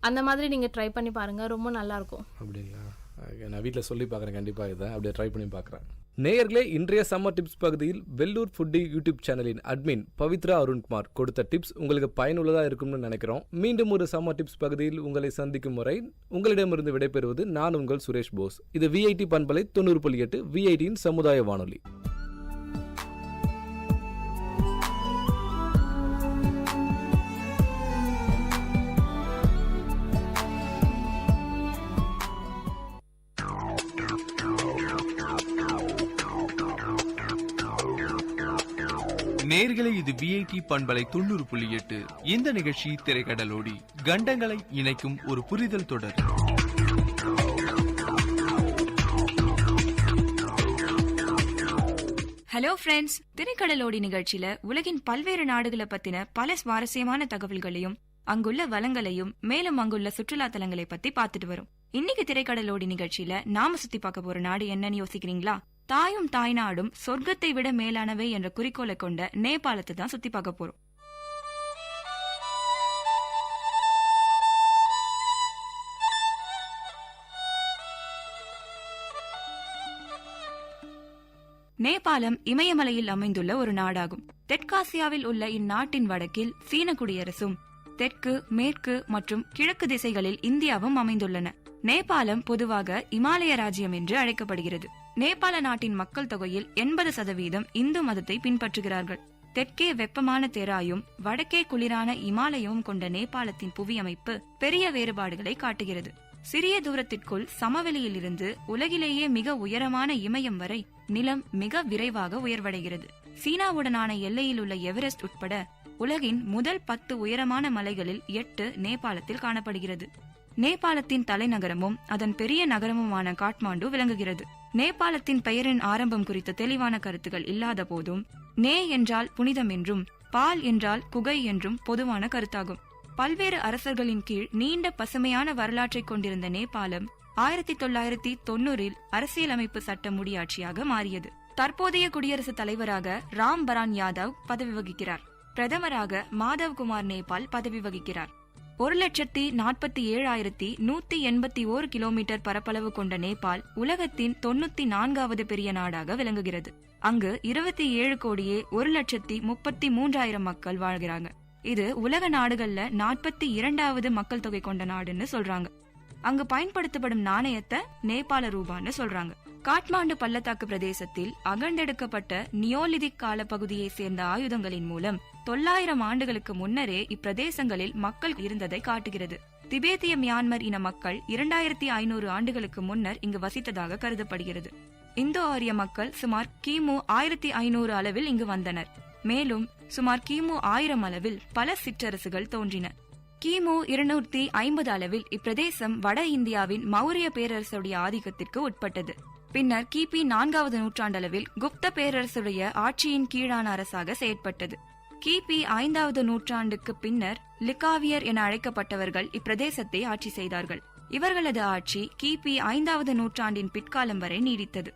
அந்த மாதிரி நீங்கள் ட்ரை பண்ணி பாருங்கள், ரொம்ப நல்லாயிருக்கும். அப்படிங்களா? நான் வீட்டில் சொல்லி பார்க்குறேன், கண்டிப்பாக இதை அப்படியே ட்ரை பண்ணி பார்க்குறேன். நேயர்களே, இன்றைய சம்மர் டிப்ஸ் பகுதியில் வெல்லூர் ஃபுட்டி யூடியூப் சேனலின் அட்மின் பவித்ரா அருண்குமார் கொடுத்த டிப்ஸ் உங்களுக்கு பயனுள்ளதாக இருக்கும்னு நினைக்கிறோம். மீண்டும் ஒரு சம்மர் டிப்ஸ் பகுதியில் உங்களை சந்திக்கும் முறை உங்களிடமிருந்து விடைபெறுவது நான் உங்கள் சுரேஷ் போஸ். இது விஐடி பண்பலை 90.8 விஐடியின் சமுதாய வானொலி. நேர்களை இது விஐடி பண்பலை 90.8. இந்த நிகழ்ச்சி திரைக்கடலோடி கண்டங்களை இணைக்கும் ஒரு புரிதல் தொடர். ஹலோ ஃப்ரெண்ட்ஸ், திரைக்கடலோடி நிகழ்ச்சியில உலகின் பல்வேறு நாடுகளை பத்தின பல சுவாரஸ்யமான தகவல்களையும் அங்குள்ள வளங்களையும் மேலும் அங்குள்ள சுற்றுலா தலங்களை பத்தி பார்த்துட்டு வரும். இன்னைக்கு திரைக்கடலோடி நிகழ்ச்சியில நாம சுத்தி பார்க்க போற நாடு என்னன்னு யோசிக்கிறீங்களா? தாயும் தாய்நாடும் சொர்க்கத்தை விட மேலானவை என்ற குறிக்கோளை கொண்ட நேபாளத்தை தான் சுத்தி பார்க்க போறோம். நேபாளம் இமயமலையில் அமைந்துள்ள ஒரு நாடாகும். தெற்காசியாவில் உள்ள இந்நாட்டின் வடக்கில் சீன குடியரசும், தெற்கு, மேற்கு மற்றும் கிழக்கு திசைகளில் இந்தியாவும் அமைந்துள்ளன. நேபாளம் பொதுவாக இமாலய ராஜ்யம் என்று அழைக்கப்படுகிறது. நேபாள நாட்டின் மக்கள் தொகையில் 80% இந்து மதத்தை பின்பற்றுகிறார்கள். தெற்கே வெப்பமான தெராயும் வடக்கே குளிரான இமாலயமும் கொண்ட நேபாளத்தின் புவியமைப்பு பெரிய வேறுபாடுகளை காட்டுகிறது. சிறிய தூரத்திற்குள் சமவெளியில் இருந்து உலகிலேயே மிக உயரமான இமயம் வரை நிலம் மிக விரைவாக உயர்வடைகிறது. சீனாவுடனான எல்லையில் உள்ள எவரெஸ்ட் உட்பட உலகின் முதல் 10 உயரமான மலைகளில் 8 நேபாளத்தில் காணப்படுகிறது. நேபாளத்தின் தலைநகரமும் அதன் பெரிய நகரமுமான காட்மாண்டு விளங்குகிறது. நேபாளத்தின் பெயரின் ஆரம்பம் குறித்த தெளிவான கருத்துக்கள் இல்லாத போதும் நே என்றால் புனிதம் என்றும் பால் என்றால் குகை என்றும் பொதுவான கருத்தாகும். பல்வேறு அரசர்களின் கீழ் நீண்ட பசுமையான வரலாற்றை கொண்டிருந்த நேபாளம் 1990 அரசியலமைப்பு சட்ட முடியாட்சியாக மாறியது. தற்போதைய குடியரசுத் தலைவராக ராம் பரான் யாதவ் பதவி வகிக்கிறார். பிரதமராக மாதவ் குமார் நேபாள் பதவி வகிக்கிறார். 1,47,181 கிலோமீட்டர் பரப்பளவு கொண்ட நேபாள் உலகத்தின் 94வது பெரிய நாடாக விளங்குகிறது. அங்கு 27,133,000 மக்கள் வாழ்கிறாங்க. இது உலக நாடுகள்ல 42வது மக்கள் தொகை கொண்ட நாடுன்னு சொல்றாங்க. அங்கு பயன்படுத்தப்படும் நாணயத்தை நேபாள ரூபான்னு சொல்றாங்க. காட்மாண்டு பள்ளத்தாக்கு பிரதேசத்தில் அகழ்ந்தெடுக்கப்பட்ட நியோலிதிக் கால பகுதியை சேர்ந்த ஆயுதங்களின் மூலம் 900 ஆண்டுகளுக்கு முன்னரே இப்பிரதேசங்களில் மக்கள் இருந்ததை காட்டுகிறது. திபேத்திய மியான்மர் இன மக்கள் 2500 ஆண்டுகளுக்கு முன்னர் இங்கு வசித்ததாக கருதப்படுகிறது. இந்தோ ஆரிய மக்கள் சுமார் கிமு 1500 அளவில் இங்கு வந்தனர். மேலும் சுமார் கிமு 1000 அளவில் பல சிற்றரசுகள் தோன்றின. கிமு 250 அளவில் இப்பிரதேசம் வட இந்தியாவின் மௌரிய பேரரசுடைய ஆதிக்கத்திற்கு உட்பட்டது. பின்னர் கிபி 4வது நூற்றாண்டளவில் குப்த பேரரசுடைய ஆட்சியின் கீழான அரசாக செயற்பட்டது. கிபி 5வது நூற்றாண்டுக்கு பின்னர் லிகாவியர் என அழைக்கப்பட்டவர்கள் இப்பிரதேசத்தை ஆட்சி செய்தார்கள். இவர்களது ஆட்சி கிபி 5வது நூற்றாண்டின் பிற்காலம் வரை நீடித்தது.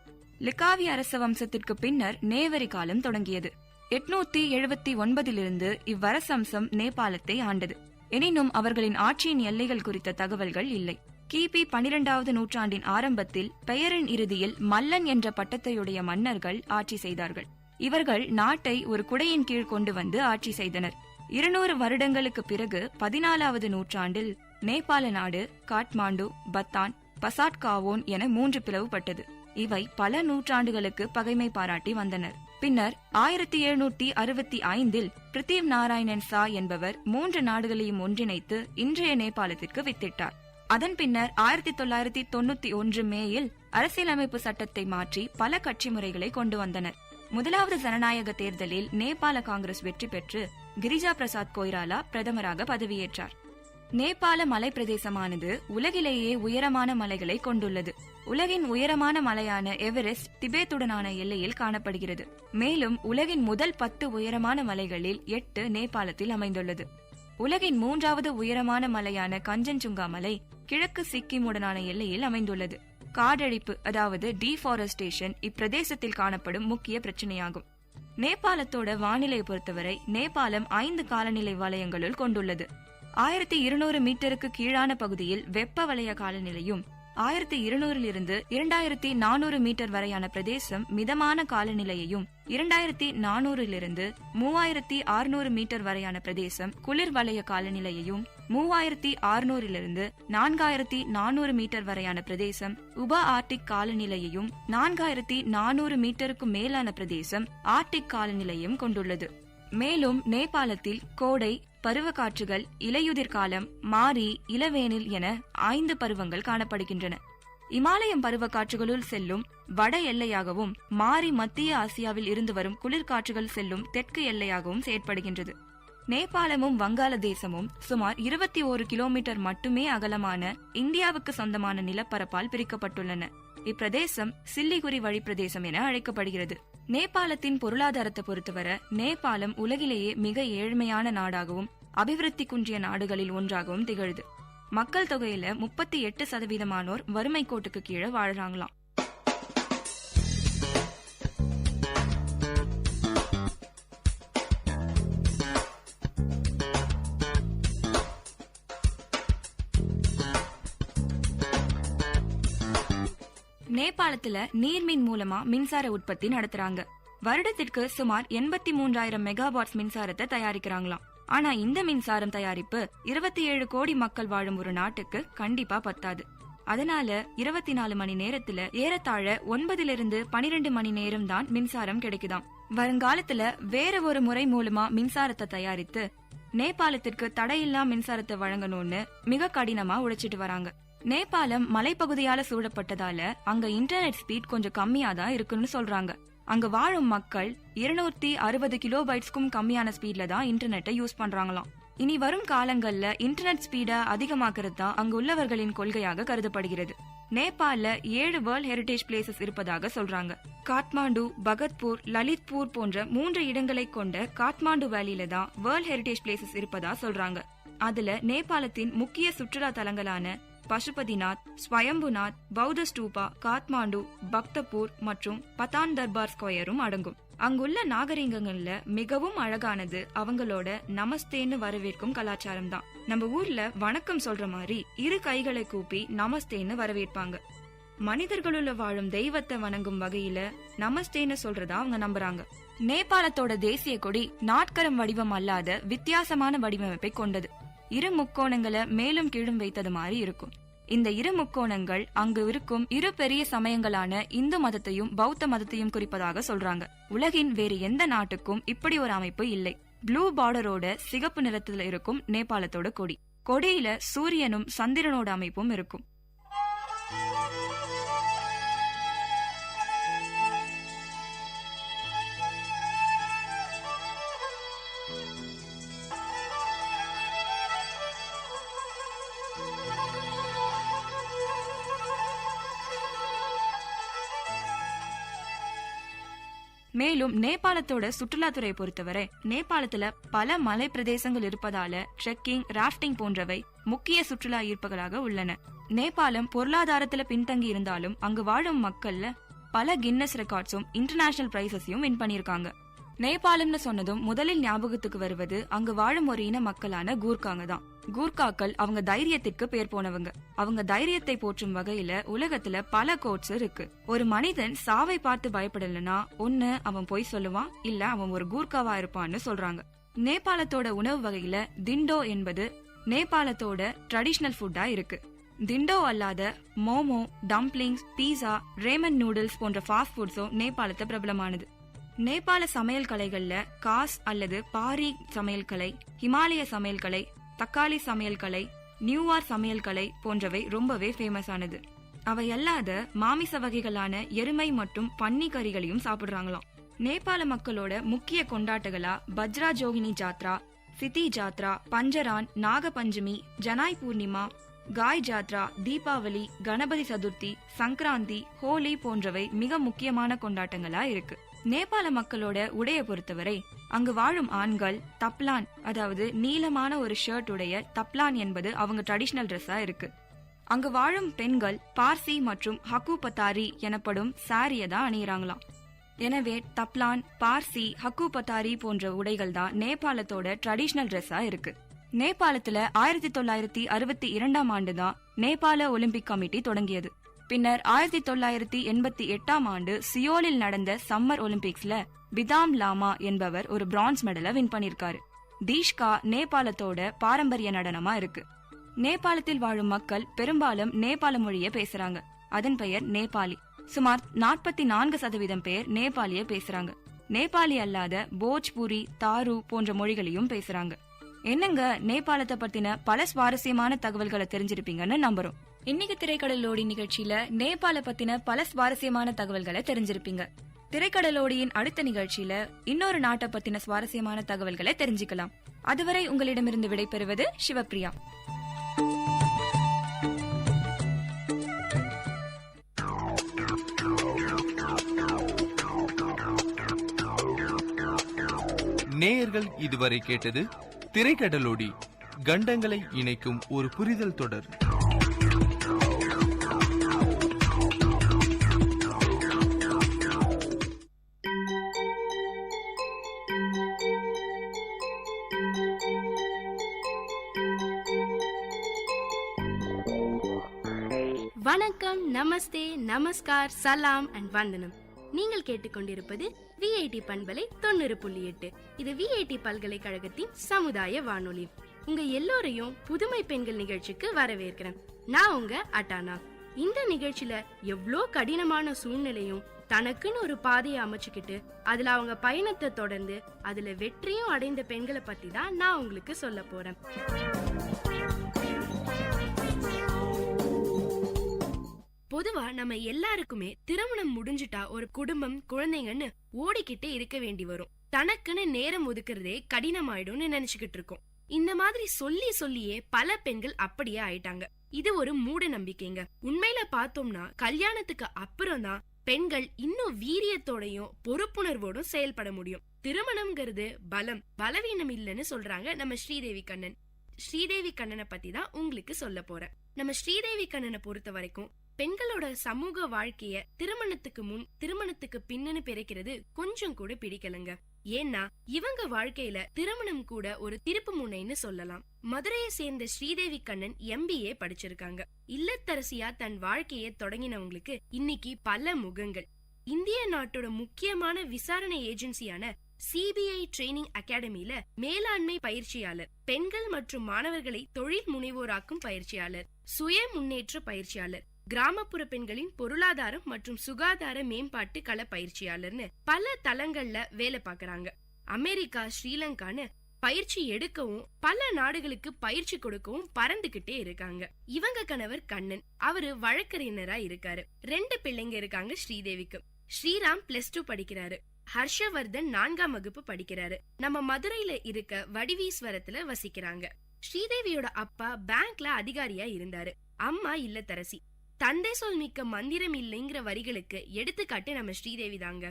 லிகாவிய அரச வம்சத்திற்கு பின்னர் நேவரி காலம் தொடங்கியது. 879 இவ்வரசம்சம் நேபாளத்தை ஆண்டது. எனினும் அவர்களின் ஆட்சியின் எல்லைகள் குறித்த தகவல்கள் இல்லை. கிபி 12வது நூற்றாண்டின் ஆரம்பத்தில் பெயரின் இறுதியில் மல்லன் என்ற பட்டத்தையுடைய மன்னர்கள் ஆட்சி செய்தார்கள். இவர்கள் நாட்டை ஒரு குடையின் கீழ் கொண்டு வந்து ஆட்சி செய்தனர். 200 வருடங்களுக்கு பிறகு 14வது நூற்றாண்டில் நேபாள நாடு காட்மாண்டு, பத்தான், பசாட்காவோன் என 3 பிளவுபட்டது. இவை பல நூற்றாண்டுகளுக்கு பகைமை பாராட்டி வந்தனர். பின்னர் 1765 பிரித்திவ் நாராயணன் சா என்பவர் 3 நாடுகளையும் ஒன்றிணைத்து இன்றைய நேபாளத்திற்கு வித்திட்டார். அதன் பின்னர் 1991 மேயில் அரசியலமைப்பு சட்டத்தை மாற்றி பல கட்சி முறைகளை கொண்டு வந்தனர். முதலாவது ஜனநாயக தேர்தலில் நேபாள காங்கிரஸ் வெற்றி பெற்று கிரிஜா பிரசாத் கொய்ராலா பிரதமராக பதவியேற்றார். நேபாள மலை பிரதேசமானது உலகிலேயே உயரமான மலைகளை கொண்டுள்ளது. உலகின் உயரமான மலையான எவரெஸ்ட் திபேத்துடனான எல்லையில் காணப்படுகிறது. மேலும் உலகின் முதல் 10 உயரமான மலைகளில் 8 நேபாளத்தில் அமைந்துள்ளது. உலகின் 3வது உயரமான மலையான கஞ்சன்சுங்கா மலை கிழக்கு சிக்கிமுடனான எல்லையில் அமைந்துள்ளது. காடழிப்பு அதாவது டீஃபாரஸ்டேஷன் இப்பிரதேசத்தில் காணப்படும் முக்கிய பிரச்சனையாகும். நேபாளத்தோட வானிலை பொறுத்தவரை நேபாளம் 5 காலநிலை வலயங்களுள் கொண்டுள்ளது. 1200 மீட்டருக்கு கீழான பகுதியில் வெப்ப வலய காலநிலையும் 1200 2400 மீட்டர் வரையான பிரதேசம் மிதமான காலநிலையையும் 2400 3600 மீட்டர் வரையான பிரதேசம் குளிர் வலய காலநிலையையும் 3600 4400 மீட்டர் வரையான பிரதேசம் உப ஆர்டிக் காலநிலையையும் 4400 மீட்டருக்கு மேலான பிரதேசம் ஆர்டிக் காலநிலையும் கொண்டுள்ளது. மேலும் நேபாளத்தில் கோடை, பருவக்காற்றுகள், இலையுதிர் காலம், மாரி, இளவேனில் என 5 பருவங்கள் காணப்படுகின்றன. இமாலயம் பருவக்காற்றுகளுள் செல்லும் வட எல்லையாகவும் மாரி மத்திய ஆசியாவில் இருந்து வரும் குளிர்காற்றுகள் செல்லும் தெற்கு எல்லையாகவும் செயற்படுகின்றது. நேபாளமும் வங்காளதேசமும் சுமார் 21 கிலோமீட்டர் மட்டுமே அகலமான இந்தியாவுக்கு சொந்தமான நிலப்பரப்பால் பிரிக்கப்பட்டுள்ளன. இப்பிரதேசம் சில்லிகுரி வழிப்பிரதேசம் என அழைக்கப்படுகிறது. நேபாளத்தின் பொருளாதாரத்தை பொறுத்தவரை நேபாளம் உலகிலேயே மிக ஏழ்மையான நாடாகவும் அபிவிருத்தி குன்றிய நாடுகளில் ஒன்றாகவும் திகழுது. மக்கள் தொகையில 38% வறுமை கோட்டுக்கு கீழே வாழ்றாங்களாம். நேபாளத்துல நீர்மின் மூலமா மின்சார உற்பத்தி நடத்துறாங்க. வருடத்திற்கு சுமார் 83,000 மெகாவாட்ஸ் மின்சாரத்தை தயாரிக்கிறாங்களாம். ஆனா இந்த மின்சாரம் தயாரிப்பு 27 கோடி மக்கள் வாழும் ஒரு நாட்டுக்கு கண்டிப்பா பத்தாது. அதனால 24 மணி நேரத்துல ஏறத்தாழ 9 - 12 மணி நேரம் தான் மின்சாரம் கிடைக்குதாம். வருங்காலத்துல வேற ஒரு முறை மூலமா மின்சாரத்தை தயாரித்து நேபாளத்திற்கு தடையில்லா மின்சாரத்தை வழங்கணும்னு மிக கடினமா உழைச்சிட்டு வராங்க. நேபாளம் மலைப்பகுதியால சூழப்பட்டதால அங்க இன்டர்நெட் ஸ்பீட் கொஞ்சம் கம்மியா தான் இருக்குன்னு சொல்றாங்க. அங்க வாழும் மக்கள் 260 கிலோபைட்ஸ்க்கும் கம்மியான ஸ்பீட்ல தான் இன்டர்நெட்டை யூஸ் பண்றாங்களாம். இனி வரும் காலங்கள்ல இன்டர்நெட் ஸ்பீடை அதிகமாக்குறது தான் அங்கு உள்ளவர்களின் கொள்கையாக கருதப்படுகிறது. நேபாள 7 வேர்ல்ட் ஹெரிடேஜ் பிளேசஸ் இருப்பதாக சொல்றாங்க. காட்மாண்டு, பகத்பூர், லலித்பூர் போன்ற 3 இடங்களை கொண்ட காட்மாண்டு வேலியில தான் வேர்ல்ட் ஹெரிடேஜ் பிளேசஸ் இருப்பதா சொல்றாங்க. அதுல நேபாளத்தின் முக்கிய சுற்றுலா தலங்களான பசுபதிநாத், ஸ்வயம்புநாத், பௌத்த ஸ்தூபா, காத்மாண்டு, பக்தபூர் மற்றும் பதான் தர்பார் ஸ்கொயரும் அடங்கும். அங்குள்ள நாகரிகங்கள்ல மிகவும் அழகானது அவங்களோட நமஸ்தேன்னு வரவேற்கும் கலாச்சாரம் தான். நம்ம ஊர்ல வணக்கம் சொல்ற மாதிரி 2 கைகளை கூப்பி நமஸ்தேன்னு வரவேற்பாங்க. மனிதர்களுள்ள வாழும் தெய்வத்தை வணங்கும் வகையில நமஸ்தேன்னு சொல்றதா அவங்க நம்புறாங்க. நேபாளத்தோட தேசிய கொடி நாட்கரம் வடிவம் அல்லாத வித்தியாசமான வடிவமைப்பை கொண்டது. 2 முக்கோணங்களை மேலும் கீழும் வைத்தது மாதிரி இருக்கும். இந்த இரு முக்கோணங்கள் அங்கு இருக்கும் இரு பெரிய சமயங்களான இந்து மதத்தையும் பௌத்த மதத்தையும் குறிப்பதாக சொல்றாங்க. உலகின் வேறு எந்த நாட்டுக்கும் இப்படி ஒரு அமைப்பு இல்லை. ப்ளூ பார்டரோட சிகப்பு நிறத்துல இருக்கும் நேபாளத்தோட கொடி. கொடியில சூரியனும் சந்திரனோட அமைப்பும் இருக்கும். மேலும் நேபாளத்தோட சுற்றுலாத்துறையை பொறுத்தவரை நேபாளத்துல பல மலை பிரதேசங்கள் இருப்பதால ட்ரெக்கிங், ராஃப்டிங் போன்றவை முக்கிய சுற்றுலா ஈர்ப்புகளாக உள்ளன. நேபாளம் பொருளாதாரத்துல பின்தங்கி இருந்தாலும் அங்கு வாழும் மக்கள்ல பல கின்னஸ் ரெக்கார்ட்ஸும் இன்டர்நேஷனல் பிரைசஸையும் வின் பண்ணிருக்காங்க. நேபாளம்னு சொன்னதும் முதலில் ஞாபகத்துக்கு வருவது அங்கு வாழும் ஒரு இன மக்களான கூர்க்காங்க தான். கூர்க்காக்கள் அவங்க தைரியத்திற்கு பேர் போனவங்க. அவங்க தைரியத்தை போற்றும் வகையில உலகத்துல பல கோட்ஸ் இருக்கு. ஒரு மனிதன் சாவை பார்த்து பயப்படலனா ஒன்னு அவன் பொய் சொல்லுவான், இல்ல அவன் ஒரு கூர்க்காவா இருப்பான்னு சொல்றாங்க. நேபாளத்தோட உணவு வகையில திண்டோ என்பது நேபாளத்தோட ட்ரெடிஷனல் ஃபுட்டா இருக்கு. திண்டோ அல்லாத மோமோ, டம்ப்ளிங்ஸ், பீஸா, ரேமன் நூடுல்ஸ் போன்ற ஃபாஸ்ட் ஃபுட்ஸும் நேபாளத்தை பிரபலமானது. நேபாள சமையல் கலைகள்ல காஸ் அல்லது பாரி சமையல் கலை, ஹிமாலய சமையல் கலை, தக்காளி சமையல் கலை, நியூயார்க் சமையல் கலை போன்றவை ரொம்பவே ஃபேமஸ் ஆனது. அவை அல்லாத மாமிச வகைகளான எருமை மற்றும் பன்னி கறிகளையும் சாப்பிடுறாங்களாம். நேபாள மக்களோட முக்கிய கொண்டாட்டங்களா பஜ்ரா ஜோகினி ஜாத்ரா, சித்தி ஜாத்ரா, பஞ்சரான், நாக பஞ்சமி, ஜனாய் பூர்ணிமா, காய் ஜாத்ரா, தீபாவளி, கணபதி சதுர்த்தி, சங்கராந்தி, ஹோலி போன்றவை மிக முக்கியமான கொண்டாட்டங்களா இருக்கு. நேபாள மக்களோட உடைய பொறுத்தவரை அங்கு வாழும் ஆண்கள் தப்லான், அதாவது நீளமான ஒரு ஷர்ட் உடைய தப்லான் என்பது அவங்க ட்ரெடிஷனல் ட்ரெஸ்ஸா இருக்கு. அங்கு வாழும் பெண்கள் பார்சி மற்றும் ஹக்கு பத்தாரி எனப்படும் சாரியை தான் அணியிறாங்களாம். எனவே தப்லான், பார்சி, ஹக்கு பத்தாரி போன்ற உடைகள் தான் நேபாளத்தோட ட்ரெடிஷனல் ட்ரெஸ்ஸா இருக்கு. நேபாளத்துல 1962 ஆண்டு தான் நேபாள ஒலிம்பிக் கமிட்டி தொடங்கியது. பின்னர் 1988 சியோலில் நடந்த சம்மர் ஒலிம்பிக்ஸ்ல பிதாம் லாமா என்பவர் ஒரு பிரான்ஸ் மெடலை வின் பண்ணிருக்காரு. தீஷ்கா நேபாளத்தோட பாரம்பரிய நடனமா இருக்கு. நேபாளத்தில் வாழும் மக்கள் பெரும்பாலும் நேபாள மொழியை பேசுறாங்க. அதன் பெயர் நேபாளி. சுமார் 44% பேர் நேபாளிய பேசுறாங்க. நேபாளி அல்லாத போஜ்புரி, தாரு போன்ற மொழிகளையும் பேசுறாங்க. என்னங்க, நேபாளத்தை பத்தின பல சுவாரஸ்யமான தகவல்களை தெரிஞ்சிருப்பீங்கன்னு நம்புறோம். இன்னைக்கு திரைக்கடலோடி நிகழ்ச்சியில நேபாள பத்தின பல சுவாரஸ்யமான தகவல்களை தெரிஞ்சிருப்பீங்க. திரைக்கடலோடியின் அடுத்த நிகழ்ச்சியில இன்னொரு நாட்டை பத்தின சுவாரஸ்யமான தகவல்களை தெரிஞ்சுக்கலாம். அதுவரை உங்களிடமிருந்து விடைபெறுவது சிவப்பிரியா. நேயர்கள் இதுவரை கேட்டது திரைக்கடலோடி, கண்டங்களை இணைக்கும் ஒரு புரிதல் தொடர். வணக்கம், நமஸ்தே, நமஸ்கார், சலாம் அண்ட் வந்தனம். நீங்கள் கேட்டுக்கொண்டிருப்பது விஐடி பண்பலை 90.8. இது விஐடி பல்கலைக்கழகத்தின் சமுதாய வானொலி. உங்க எல்லோரையும் புதுமை பெண்கள் நிகழ்ச்சிக்கு வரவேற்கிறேன். நான் உங்க அட்டானா. இந்த நிகழ்ச்சியில எவ்வளோ கடினமான சூழ்நிலையும் தனக்குன்னு ஒரு பாதையை அமைச்சுக்கிட்டு அதுல அவங்க பயணத்தை தொடர்ந்து அதுல வெற்றியும் அடைந்த பெண்களை பத்தி தான் நான் உங்களுக்கு சொல்ல போறேன். பொதுவா நம்ம எல்லாருக்குமே திருமணம் முடிஞ்சுட்டா ஒரு குடும்பம், குழந்தைங்கன்னு ஓடிக்கிட்டே இருக்க வேண்டி வரும். தனக்குன்னு நேரம் ஒதுக்குறதே கடினமாயிடும்னு நினைச்சுக்கிட்டு இருக்கோம். இந்த மாதிரி சொல்லி சொல்லியே பல பெண்கள் அப்படியே ஆயிட்டாங்க. இது ஒரு மூட நம்பிக்கைங்க. உண்மையில பார்த்தோம்னா கல்யாணத்துக்கு அப்புறம் தான் பெண்கள் இன்னும் வீரியத்தோடையும் பொறுப்புணர்வோடும் செயல்பட முடியும். திருமணம்ங்கிறது பலம், பலவீனம் இல்லைன்னு சொல்றாங்க நம்ம ஸ்ரீதேவி கண்ணன். ஸ்ரீதேவி கண்ணனை பத்தி தான் உங்களுக்கு சொல்ல போறேன். நம்ம ஸ்ரீதேவி கண்ணனை பொறுத்த வரைக்கும் பெண்களோட சமூக வாழ்க்கைய திருமணத்துக்கு முன், திருமணத்துக்கு பின்னன்னு பிரிக்கிறது கொஞ்சம் கூட பிடிக்கலங்க. ஏன்னா இவங்க வாழ்க்கையில திருமணம் கூட ஒரு திருப்பு முனைன்னு சொல்லலாம். மதுரையை சேர்ந்த ஸ்ரீதேவி கண்ணன் MBA படிச்சிருக்காங்க. இல்லத்தரசியா தன் வாழ்க்கையை தொடங்கினவங்களுக்கு இன்னைக்கு பல முகங்கள். இந்திய நாட்டோட முக்கியமான விசாரணை ஏஜென்சியான சிபிஐ ட்ரெய்னிங் அகாடமியில மேலாண்மை பயிற்சியாளர், பெண்கள் மற்றும் மாணவர்களை தொழில் முனைவோராக்கும் பயிற்சியாளர், சுய முன்னேற்ற பயிற்சியாளர், கிராமப்புற பெண்களின் பொருளாதாரம் மற்றும் சுகாதார மேம்பாட்டு கள பயிற்சியாளர்னு பல தளங்கள்ல வேலை பாக்குறாங்க. அமெரிக்கா, ஸ்ரீலங்கான்னு பயிற்சி எடுக்கவும் பல நாடுகளுக்கு பயிற்சி கொடுக்கவும் பறந்துகிட்டே இருக்காங்க. இவங்க கணவர் கண்ணன், அவரு வழக்கறிஞரா இருக்காரு. 2 பிள்ளைங்க இருக்காங்க ஸ்ரீதேவிக்கு. ஸ்ரீராம் +2 படிக்கிறாரு. ஹர்ஷவர்தன் 4ஆம் வகுப்பு படிக்கிறாரு. நம்ம மதுரையில இருக்க வடிவீஸ்வரத்துல வசிக்கிறாங்க. ஸ்ரீதேவியோட அப்பா பேங்க்ல அதிகாரியா இருந்தாரு. அம்மா இல்லத்தரசி. தந்தை சொல் மிக்க மந்திரம் இல்லைங்கிற வரிகளுக்கு எடுத்துக்காட்டு நம்ம ஸ்ரீதேவி தாங்க.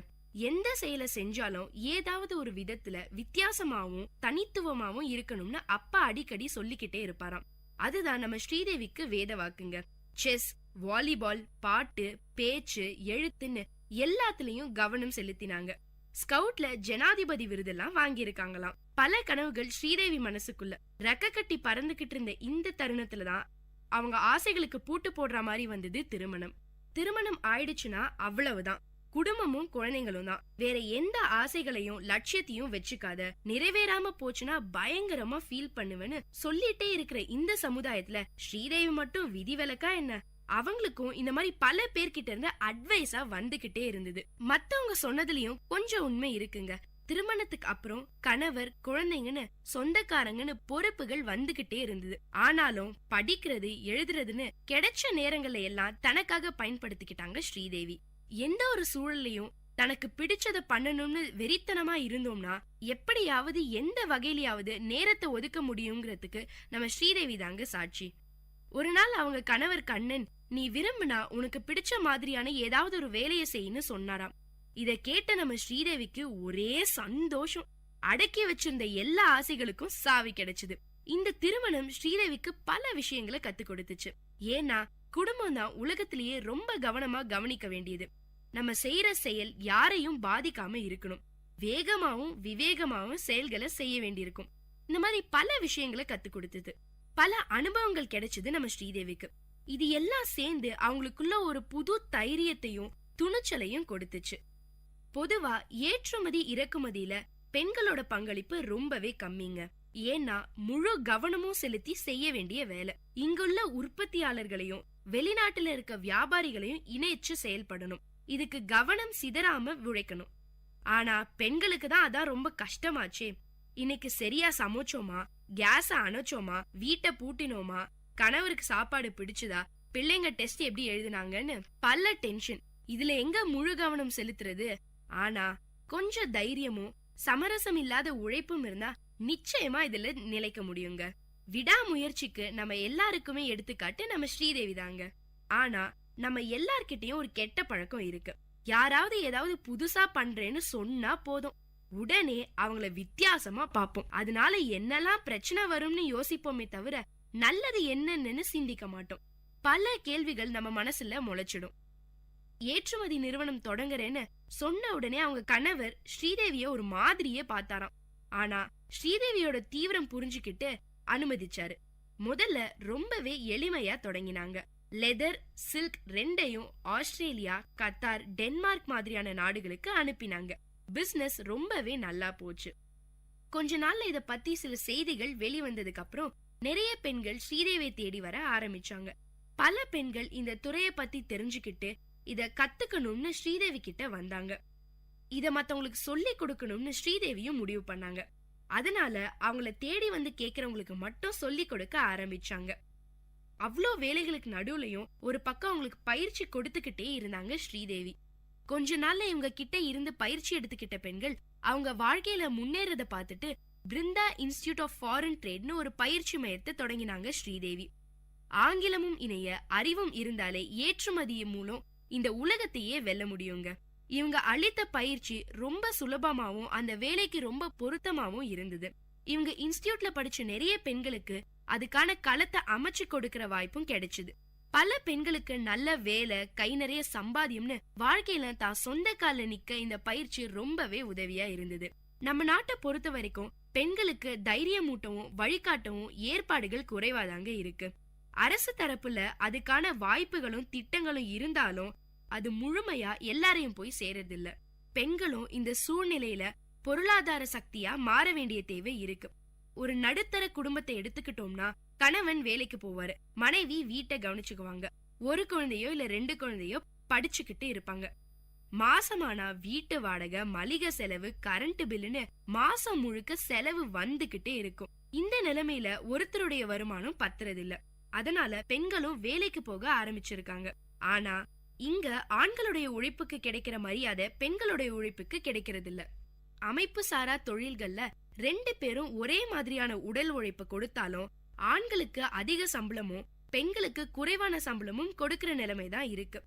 எந்த செயலை செஞ்சாலும் ஏதாவது ஒரு விதத்துல வித்தியாசமாவும் தனித்துவமாவும் இருக்கணும்னு அப்பா அடிக்கடி சொல்லிக்கிட்டே இருப்பாராம். அதுதான் நம்ம ஸ்ரீதேவிக்கு வேத வாக்குங்க. செஸ், வாலிபால், பாட்டு, பேச்சு, எழுத்துன்னு எல்லாத்துலயும் கவனம் செலுத்தினாங்க. ஸ்கவுட்ல ஜனாதிபதி விருதெல்லாம் வாங்கியிருக்காங்களாம். பல கனவுகள் ஸ்ரீதேவி மனசுக்குள்ள ரெக்க கட்டி பறந்துகிட்டு இருந்த இந்த தருணத்துலதான் அவங்க ஆசைகளுக்கு பூட்டு போடுற மாதிரி வந்தது திருமணம். திருமணம் ஆயிடுச்சுன்னா அவ்வளவுதான், குடும்பமும் குழந்தைங்களும் தான். வேற எந்த ஆசைகளையும் லட்சியத்தையும் வச்சுக்காத, நிறைவேறாம போச்சுன்னா பயங்கரமா ஃபீல் பண்ணுவேன்னு சொல்லிட்டே இருக்கிற இந்த சமுதாயத்துல ஸ்ரீதேவி மட்டும் விதிவிலக்கா என்ன? அவங்களுக்கும் இந்த மாதிரி பல பேர்கிட்ட இருந்து அட்வைஸா வந்துகிட்டே இருந்தது. மத்தவங்க சொன்னதுலயும் கொஞ்சம் உண்மை இருக்குங்க. திருமணத்துக்கு அப்புறம் கணவர், குழந்தைங்கன்னு சொந்தக்காரங்கன்னு பொறுப்புகள் வந்துகிட்டே இருந்தது. ஆனாலும் படிக்கிறது, எழுதுறதுன்னு கிடைச்ச நேரங்கள்ல எல்லாம் தனக்காக பயன்படுத்திக்கிட்டாங்க ஸ்ரீதேவி. எந்த ஒரு சூழலையும் தனக்கு பிடிச்சத பண்ணணும்னு வெறித்தனமா இருந்தோம்னா எப்படியாவது எந்த வகையிலாவது நேரத்தை ஒதுக்க முடியுங்கிறதுக்கு நம்ம ஸ்ரீதேவி தாங்க சாட்சி. ஒரு நாள் அவங்க கணவர் கண்ணன், நீ விரும்பினா உனக்கு பிடிச்ச மாதிரியான ஏதாவது ஒரு வேலையை செய்யன்னு சொன்னாராம். இத கேட்ட நம்ம ஸ்ரீதேவிக்கு ஒரே சந்தோஷம். அடக்கி வச்சிருந்த எல்லா ஆசைகளுக்கும் சாவி கிடைச்சது. இந்த திருமணம் ஸ்ரீதேவிக்கு பல விஷயங்களை கத்து கொடுத்துச்சு. ஏன்னா குடும்பம் தான் உலகத்திலேயே ரொம்ப கவனமா கவனிக்க வேண்டியது. நம்ம செய்யற செயல் யாரையும் பாதிக்காம இருக்கணும். வேகமாவும் விவேகமாவும் செயல்களை செய்ய வேண்டியிருக்கும். இந்த மாதிரி பல விஷயங்களை கத்து கொடுத்தது. பல அனுபவங்கள் கிடைச்சது நம்ம ஸ்ரீதேவிக்கு. இது எல்லாம் சேர்ந்து அவங்களுக்குள்ள ஒரு புது தைரியத்தையும் துணிச்சலையும் கொடுத்துச்சு. பொதுவா ஏற்றுமதி இறக்குமதியில பெண்களோட பங்களிப்பு ரொம்பவே கம்மிங்க. ஏன்னா முழு கவனமும் செலுத்தி செய்ய வேண்டிய வேலை. இங்குள்ள உற்பத்தியாளர்களையும் வெளிநாட்டுல இருக்க வியாபாரிகளையும் இணைச்சு செயல்படணும். இதுக்கு கவனம் சிதறாம உழைக்கணும். ஆனா பெண்களுக்கு தான் அதான் ரொம்ப கஷ்டமாச்சே. இன்னைக்கு சரியா சமைச்சோமா, கேஸ அணைச்சோமா, வீட்டை பூட்டினோமா, கணவருக்கு சாப்பாடு பிடிச்சதா, பிள்ளைங்க டெஸ்ட் எப்படி எழுதினாங்கன்னு பல டென்ஷன். இதுல எங்க முழு கவனம் செலுத்துறது? ஆனா கொஞ்சம் தைரியமும் சமரசம் இல்லாத உழைப்பும் இருந்தா நிச்சயமா இதுல நிலைக்க முடியுங்க. விடாமுயற்சிக்கு நம்ம எல்லாருக்குமே எடுத்துக்காட்டு நம்ம ஸ்ரீதேவி தாங்க. ஆனா நம்ம எல்லார்கிட்டயும் ஒரு கெட்ட பழக்கம் இருக்கு. யாராவது ஏதாவது புதுசா பண்றேன்னு சொன்னா போதும், உடனே அவங்கள வித்தியாசமா பாப்போம். அதனால என்னெல்லாம் பிரச்சனை வரும்னு யோசிப்போமே தவிர நல்லது என்னன்னு சிந்திக்க மாட்டோம். பல கேள்விகள் நம்ம மனசுல முளைச்சிடும். ஏற்றுமதி நிறுவனம் தொடங்குறேன்னு சொன்ன உடனே அவங்க கணவர் ஸ்ரீதேவிய ஒரு மாதிரியே பார்த்தாராம். ஆனா ஸ்ரீதேவியோட தீவிரம் புரிஞ்சுக்கிட்டு அனுமதிச்சாரு. முதல்ல ரொம்பவே எளிமையா தொடங்கினாங்க. லெதர், சில்க் ரெண்டையும் ஆஸ்திரேலியா, கத்தார், டென்மார்க் மாதிரியான நாடுகளுக்கு அனுப்பினாங்க. பிசினஸ் ரொம்பவே நல்லா போச்சு. கொஞ்ச நாள்ல இத பத்தி சில செய்திகள் வெளிவந்ததுக்கு அப்புறம் நிறைய பெண்கள் ஸ்ரீதேவியை தேடி வர ஆரம்பிச்சாங்க. பல பெண்கள் இந்த துறைய பத்தி தெரிஞ்சுக்கிட்டு இத கத்துக்கணும்னு ஸ்ரீதேவி கிட்ட வந்தாங்க. இத மத்தவங்களுக்கு சொல்லி கொடுக்கணும்னு ஸ்ரீதேவியும் முடிவு பண்ணாங்க. அதனால அவங்கள தேடி வந்து கேக்குறவங்களுக்கு மட்டும் சொல்லி கொடுக்க ஆரம்பிச்சாங்க. அவ்வளோ வேலைகளுக்கு நடுவுலயும் ஒரு பக்கம் அவங்களுக்கு பயிற்சி கொடுத்துக்கிட்டே இருந்தாங்க ஸ்ரீதேவி. கொஞ்ச நாள்ல இவங்க கிட்ட இருந்து பயிற்சி எடுத்துக்கிட்ட பெண்கள் அவங்க வாழ்க்கையில முன்னேறத பார்த்துட்டு பிருந்தா இன்ஸ்டிடியூட் ஆஃப் ஃபாரின் ட்ரேட்னு ஒரு பயிற்சி மையத்தை தொடங்கினாங்க ஸ்ரீதேவி. ஆங்கிலமும் இணைய அறிவும் இருந்தாலே ஏற்றுமதி மூலம் இந்த உலகத்தையே வெல்ல முடியுங்க. இவங்க அளித்த பயிற்சி ரொம்ப சுலபமாவும் அந்த வேலைக்கு ரொம்ப பொருத்தமாவும் இருந்தது. இவங்க இன்ஸ்டிடியூட்ல படிச்ச நிறைய பெண்களுக்கு அதுக்கான களத்தை அமைச்சு கொடுக்கற வாய்ப்பும் கிடைச்சது. பல பெண்களுக்கு நல்ல வேலை, கை நிறைய சம்பாத்தியம்னு வாழ்க்கையில தான் சொந்த கால நிக்க இந்த பயிற்சி ரொம்பவே உதவியா இருந்தது. நம்ம நாட்டை பொறுத்த வரைக்கும் பெண்களுக்கு தைரியமூட்டவும் வழிகாட்டவும் ஏற்பாடுகள் குறைவாதாங்க இருக்கு. அரசு தரப்புல அதுக்கான வாய்ப்புகளும் திட்டங்களும் இருந்தாலும் அது முழுமையா எல்லாரையும் போய் சேரதில்ல. பெண்களும் இந்த சூழ்நிலையில பொருளாதார சக்தியா மாற வேண்டிய தேவை இருக்கு. ஒரு நடுத்தர குடும்பத்தை எடுத்துக்கிட்டோம்னா கணவன் வேலைக்கு போவாரு, மனைவி வீட்டை கவனிச்சுக்குவாங்க, ஒரு குழந்தையோ இல்ல 2 குழந்தையோ படிச்சுக்கிட்டு இருப்பாங்க. மாசமானா வீட்டு வாடகை, மளிகை செலவு, கரண்ட் பில்லுன்னு மாசம் முழுக்க செலவு வந்துகிட்டே இருக்கும். இந்த நிலைமையில ஒருத்தருடைய வருமானம் பத்துறதில்ல. அதனால பெண்களும் வேலைக்கு போக ஆரம்பிச்சிருக்காங்க. ஆனா இங்க ஆண்களுடைய உழைப்புக்கு கிடைக்கிற மரியாதை பெண்களுடைய உழைப்புக்கு கிடைக்கிறது இல்ல. அமைப்பு சாரா தொழில்கள்ல 2 பேரும் ஒரே மாதிரியான உடல் உழைப்பு கொடுத்தாலும் ஆண்களுக்கு அதிக சம்பளமும் பெண்களுக்கு குறைவான சம்பளமும் கொடுக்கிற நிலைமைதான் இருக்கு.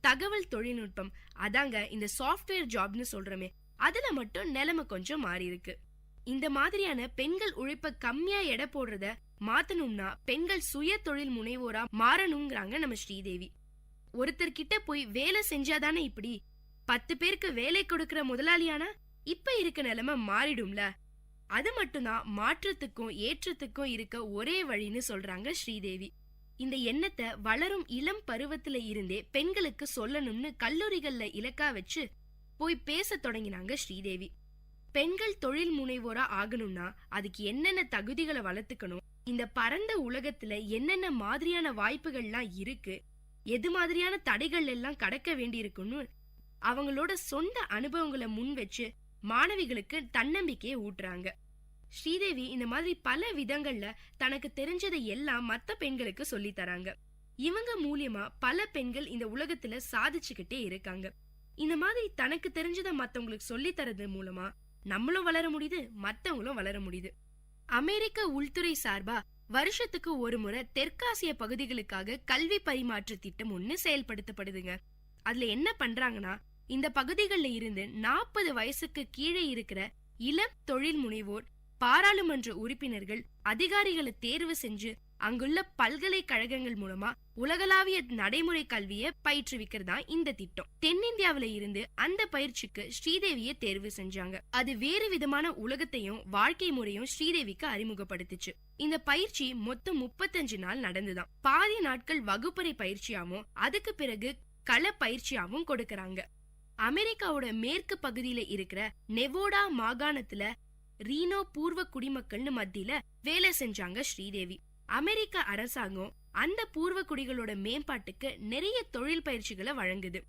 தகவல் தொழில்நுட்பம், அதாங்க இந்த சாஃப்ட்வேர் ஜாப்னு சொல்றமே, அதுல மட்டும் நிலைமை கொஞ்சம் மாறி இருக்கு. இந்த மாதிரியான பெண்கள் உழைப்ப கம்மியா எடை போடுறத மாத்தணும்னா பெண்கள் சுய தொழில் முனைவோரா மாறணுங்கிறாங்க நம்ம ஸ்ரீதேவி. ஒருத்தர்கிட்ட போய் வேலை செஞ்சாதானே இப்படி 10 பேருக்கு வேலை கொடுக்கிற முதலாளியானா இப்ப இருக்க நிலைமை மாறிடும்ல. அது மட்டும்தான் மாற்றத்துக்கும் ஏற்றத்துக்கும் இருக்க ஒரே வழின்னு சொல்றாங்க ஸ்ரீதேவி. இந்த எண்ணத்தை வளரும் இளம் பருவத்துல இருந்தே பெண்களுக்கு சொல்லணும்னு கல்லூரிகள்ல இலக்கா வச்சு போய் பேச தொடங்கினாங்க ஸ்ரீதேவி. பெண்கள் தொழில் முனைவோரா ஆகணும்னா அதுக்கு என்னென்ன தகுதிகளை வளர்த்துக்கணும், இந்த பரந்த உலகத்துல என்னென்ன மாதிரியான வாய்ப்புகள்லாம் இருக்கு, எது மாதிரியான தடைகள் எல்லாம் கடக்க வேண்டி இருக்குன்னு அவங்களோட சொந்த அனுபவங்களை முன் வச்சு மாணவிகளுக்கு தன்னம்பிக்கையை ஊட்டுறாங்க. ஸ்ரீதேவி இந்த மாதிரி பல விதங்கள்ல தனக்கு தெரிஞ்சதை எல்லாம் மத்த பெண்களுக்கு சொல்லி தராங்க. இவங்க மூலியமா பல பெண்கள் இந்த உலகத்துல சாதிச்சுக்கிட்டே இருக்காங்க. இந்த மாதிரி தனக்கு தெரிஞ்சதை மத்தவங்களுக்கு சொல்லி தரது மூலமா நம்மளும் வளர முடியுது, மத்தவங்களும் வளர முடியுது. அமெரிக்க உள்துறை சார்பா வருஷத்துக்கு ஒரு முறை தெற்காசிய பகுதிகளுக்காக கல்வி பரிமாற்ற திட்டம் ஒண்ணு செயல்படுத்தப்படுதுங்க. அதுல என்ன பண்றாங்கன்னா, இந்த பகுதிகள்ல இருந்து 40 வயசுக்கு கீழே இருக்கிற இளம் தொழில் முனைவோர், பாராளுமன்ற உறுப்பினர்கள், அதிகாரிகளை தேர்வு செஞ்சு அங்குள்ள பல்கலைக்கழகங்கள் மூலமா உலகளாவிய நடைமுறை கல்வியை பயிற்றுவிக்கிறதா இந்த திட்டம். தென்னிந்தியாவில இருந்து அந்த பயிற்சிக்கு ஸ்ரீதேவியை தேர்வு செஞ்சாங்க. அது வேறு விதமான உலகத்தையும் வாழ்க்கை முறையும் ஸ்ரீதேவிக்கு அறிமுகப்படுத்துச்சு. இந்த பயிற்சி மொத்தம் 35 நாள் நடந்துதான். பாதி நாட்கள் வகுப்பறை பயிற்சியாவும் அதுக்கு பிறகு கள பயிற்சியாவும் கொடுக்கறாங்க. அமெரிக்காவோட மேற்கு பகுதியில இருக்கிற நெவோடா மாகாணத்துல ரீனோ பூர்வ குடிமக்கள்னு மத்தியில வேலை செஞ்சாங்க ஸ்ரீதேவி. அமெரிக்க அரசாங்கம் அந்த பூர்வ குடிகளோட மேம்பாட்டுக்கு நிறைய தொழில் பயிற்சிகளை வழங்குது.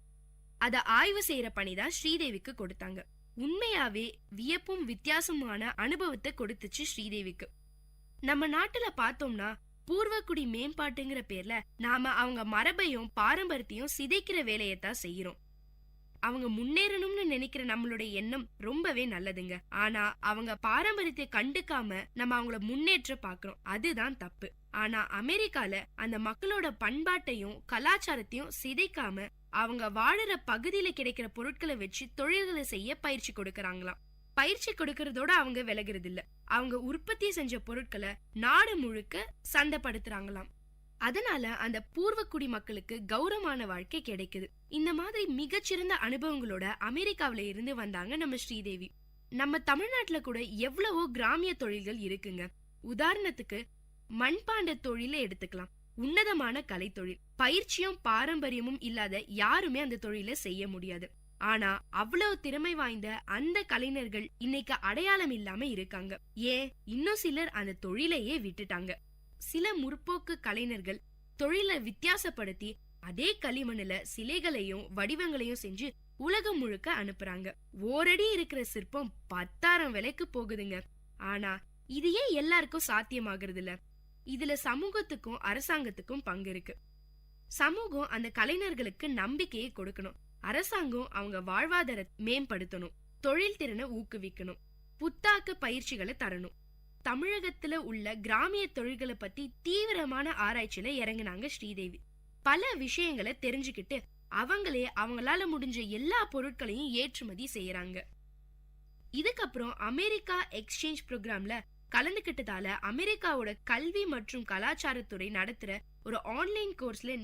அத ஆய்வு செய்யற பணிதான் ஸ்ரீதேவிக்கு கொடுத்தாங்க. உண்மையாவே வியப்பும் வித்தியாசமான அனுபவத்தை கொடுத்துச்சு ஸ்ரீதேவிக்கு. நம்ம நாட்டுல பார்த்தோம்னா பூர்வக்குடி மேம்பாட்டுங்கிற பேர்ல நாம அவங்க மரபையும் பாரம்பரியத்தையும் சிதைக்கிற வேலையத்தான் செய்யறோம். அவங்க முன்னேறணும்னு நினைக்கிற நம்மளுடைய எண்ணம் ரொம்பவே நல்லதுங்க. ஆனா அவங்க பாரம்பரியத்தை கண்டுக்காம நம்ம அவங்கள முன்னேற்ற பாக்குறோம், அதுதான் தப்பு. ஆனா அமெரிக்கால அந்த மக்களோட பண்பாட்டையும் கலாச்சாரத்தையும் சிதைக்காம அவங்க வாழற பகுதியில கிடைக்கிற பொருட்களை வச்சு தொழில்களை செய்ய பயிற்சி கொடுக்கறாங்களாம். பயிற்சி கொடுக்கறதோட அவங்க விலகிறது இல்ல, அவங்க உற்பத்தி செஞ்ச பொருட்களை நாடு முழுக்க சந்தைப்படுத்துறாங்களாம். அதனால அந்த பூர்வக்குடி மக்களுக்கு கௌரவமான வாழ்க்கை கிடைக்குது. இந்த மாதிரி மிகச்சிறந்த அனுபவங்களோட அமெரிக்காவில இருந்து வந்தாங்க நம்ம ஸ்ரீதேவி. நம்ம தமிழ்நாட்டுல கூட எவ்வளவோ கிராமிய தொழில்கள் இருக்குங்க. உதாரணத்துக்கு மண்பாண்ட தொழில எடுத்துக்கலாம். உன்னதமான கலை தொழில், பயிற்சியும் பாரம்பரியமும் இல்லாத யாருமே அந்த தொழில செய்ய முடியாது. ஆனா அவ்வளவு திறமை வாய்ந்த அந்த கலைஞர்கள் இன்னைக்கு அடையாளம் இல்லாம இருக்காங்க. ஏன், இன்னும் சிலர் அந்த தொழிலையே விட்டுட்டாங்க. சில முற்போக்கு கலைஞர்கள் தொழிலை வித்தியாசப்படுத்தி அதே களிமண்ணுல சிலைகளையும் வடிவங்களையும் செஞ்சு உலகம் முழுக்க அனுப்புறாங்க. ஓரடி இருக்கிற சிற்பம் 10,000 விலைக்கு போகுதுங்க. ஆனா இது ஏன் எல்லாருக்கும் சாத்தியமாகிறது இல்ல? இதுல சமூகத்துக்கும் அரசாங்கத்துக்கும் பங்கு இருக்கு. சமூகம் அந்த கலைஞர்களுக்கு நம்பிக்கையை கொடுக்கணும், அரசாங்கம் அவங்க வாழ்வாதாரத்தை மேம்படுத்தணும், தொழில் திறனை ஊக்குவிக்கணும், புத்தாக்க பயிற்சிகளை தரணும். தமிழகத்துல உள்ள கிராமிய தொழில்களை பத்தி தீவிரமான ஆராய்ச்சியில இறங்கினாங்க ஸ்ரீதேவி. பல விஷயங்களை தெரிஞ்சுக்கிட்டு அவங்களே அவங்களால முடிஞ்ச எல்லா பொருட்களையும் ஏற்றுமதி செய்யறாங்க. இதுக்கப்புறம் அமெரிக்கா எக்ஸ்சேஞ்ச் ப்ரோக்ராம்ல கலந்துகிட்டதால அமெரிக்காவோட கல்வி மற்றும் கலாச்சாரத்துறை நடத்துற ஒரு ஆன்லைன் கோர்ஸ்ல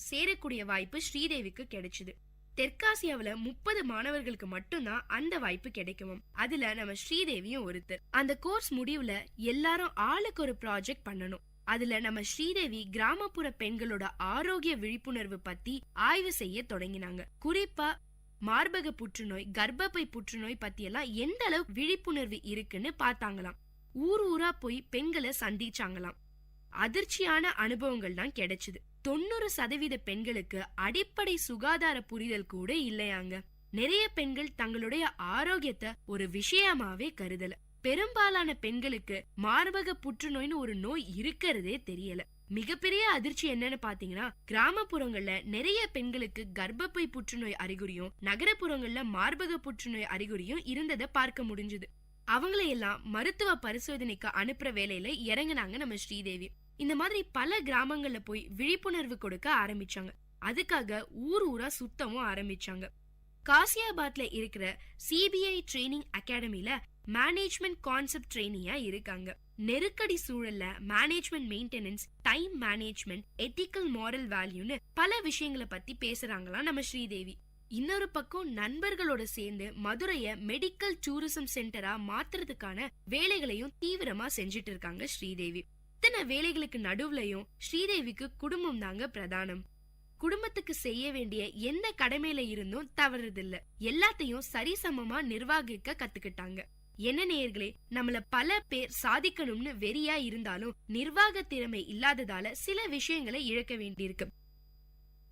சேரக்கூடிய வாய்ப்பு ஸ்ரீதேவிக்கு கிடைச்சது. தெற்காசியாவில 30 மாணவர்களுக்கு மட்டும்தான் அந்த வாய்ப்பு கிடைக்கும். அதுல நம்ம ஸ்ரீதேவியும் ஒருத்தர். அந்த கோர்ஸ் முடிவுல எல்லாரும் ஆளுக்கு ஒரு ப்ராஜெக்ட் பண்ணணும். அதுல நம்ம ஸ்ரீதேவி கிராமப்புற பெண்களோட ஆரோக்கிய விழிப்புணர்வு பத்தி ஆய்வு செய்ய தொடங்கினாங்க. குறிப்பா மார்பக புற்றுநோய், கர்ப்பப்பை புற்றுநோய் பத்தியெல்லாம் எந்த அளவு விழிப்புணர்வு இருக்குன்னு பார்த்தாங்களாம். ஊரா போய் பெண்களை சந்திச்சாங்களாம். அதிர்ச்சியான அனுபவங்கள் தான் கிடைச்சது. 90% பெண்களுக்கு அடிப்படை சுகாதார புரிதல் கூட இல்லையாங்க. நிறைய பெண்கள் தங்களுடைய ஆரோக்கியத்தை ஒரு விஷயமாவே கருதல. பெரும்பாலான பெண்களுக்கு மார்பக புற்றுநோய்னு ஒரு நோய் இருக்கிறதே தெரியல. மிகப்பெரிய அதிர்ச்சி என்னன்னு பாத்தீங்கன்னா, கிராமப்புறங்கள்ல நிறைய பெண்களுக்கு கர்ப்பப்பை புற்றுநோய் அறிகுறியும் நகரப்புறங்கள்ல மார்பக புற்றுநோய் அறிகுறியும் இருந்ததை பார்க்க முடிஞ்சது. அவங்களையெல்லாம் மருத்துவ பரிசோதனைக்கு அனுப்புற வேலையில இறங்குனாங்க நம்ம ஸ்ரீதேவி. இந்த மாதிரி பல கிராமங்கள்ல போய் விழிப்புணர்வு கொடுக்க ஆரம்பிச்சாங்க. அதுக்காக ஊரா சுத்தமும் ஆரம்பிச்சாங்க. காசியாபாத்ல இருக்கிற சிபிஐ ட்ரைனிங் அகாடமில மேனேஜ்மெண்ட் கான்செப்ட் ட்ரெயினியா இருக்காங்க. நெருக்கடி சூழல்ல management maintenance, time management, ethical moral வேல்யூன்னு பல விஷயங்களை பத்தி பேசுறாங்களாம் நம்ம ஸ்ரீதேவி. இன்னொரு பக்கம் நண்பர்களோட சேர்ந்து மதுரைய மெடிக்கல் டூரிசம் சென்டரா மாத்துறதுக்கான வேலைகளையும் தீவிரமா செஞ்சிட்டு இருக்காங்க ஸ்ரீதேவி. இத்தனை வேலைகளுக்கு நடுவுலயும் ஸ்ரீதேவிக்கு குடும்பம் தாங்க பிரதானம். குடும்பத்துக்கு செய்ய வேண்டிய எந்த கடமையில இருந்தும் தவறுதில்ல. எல்லாத்தையும் சரிசமமா நிர்வகிக்க கத்துக்கிட்டாங்க. என்ன நேயர்களே, நம்மள பல பேர் சாதிக்கணும்னு வெறியா இருந்தாலும் நிர்வாக திறமை இல்லாததால சில விஷயங்களை இழக்க வேண்டியிருக்கு.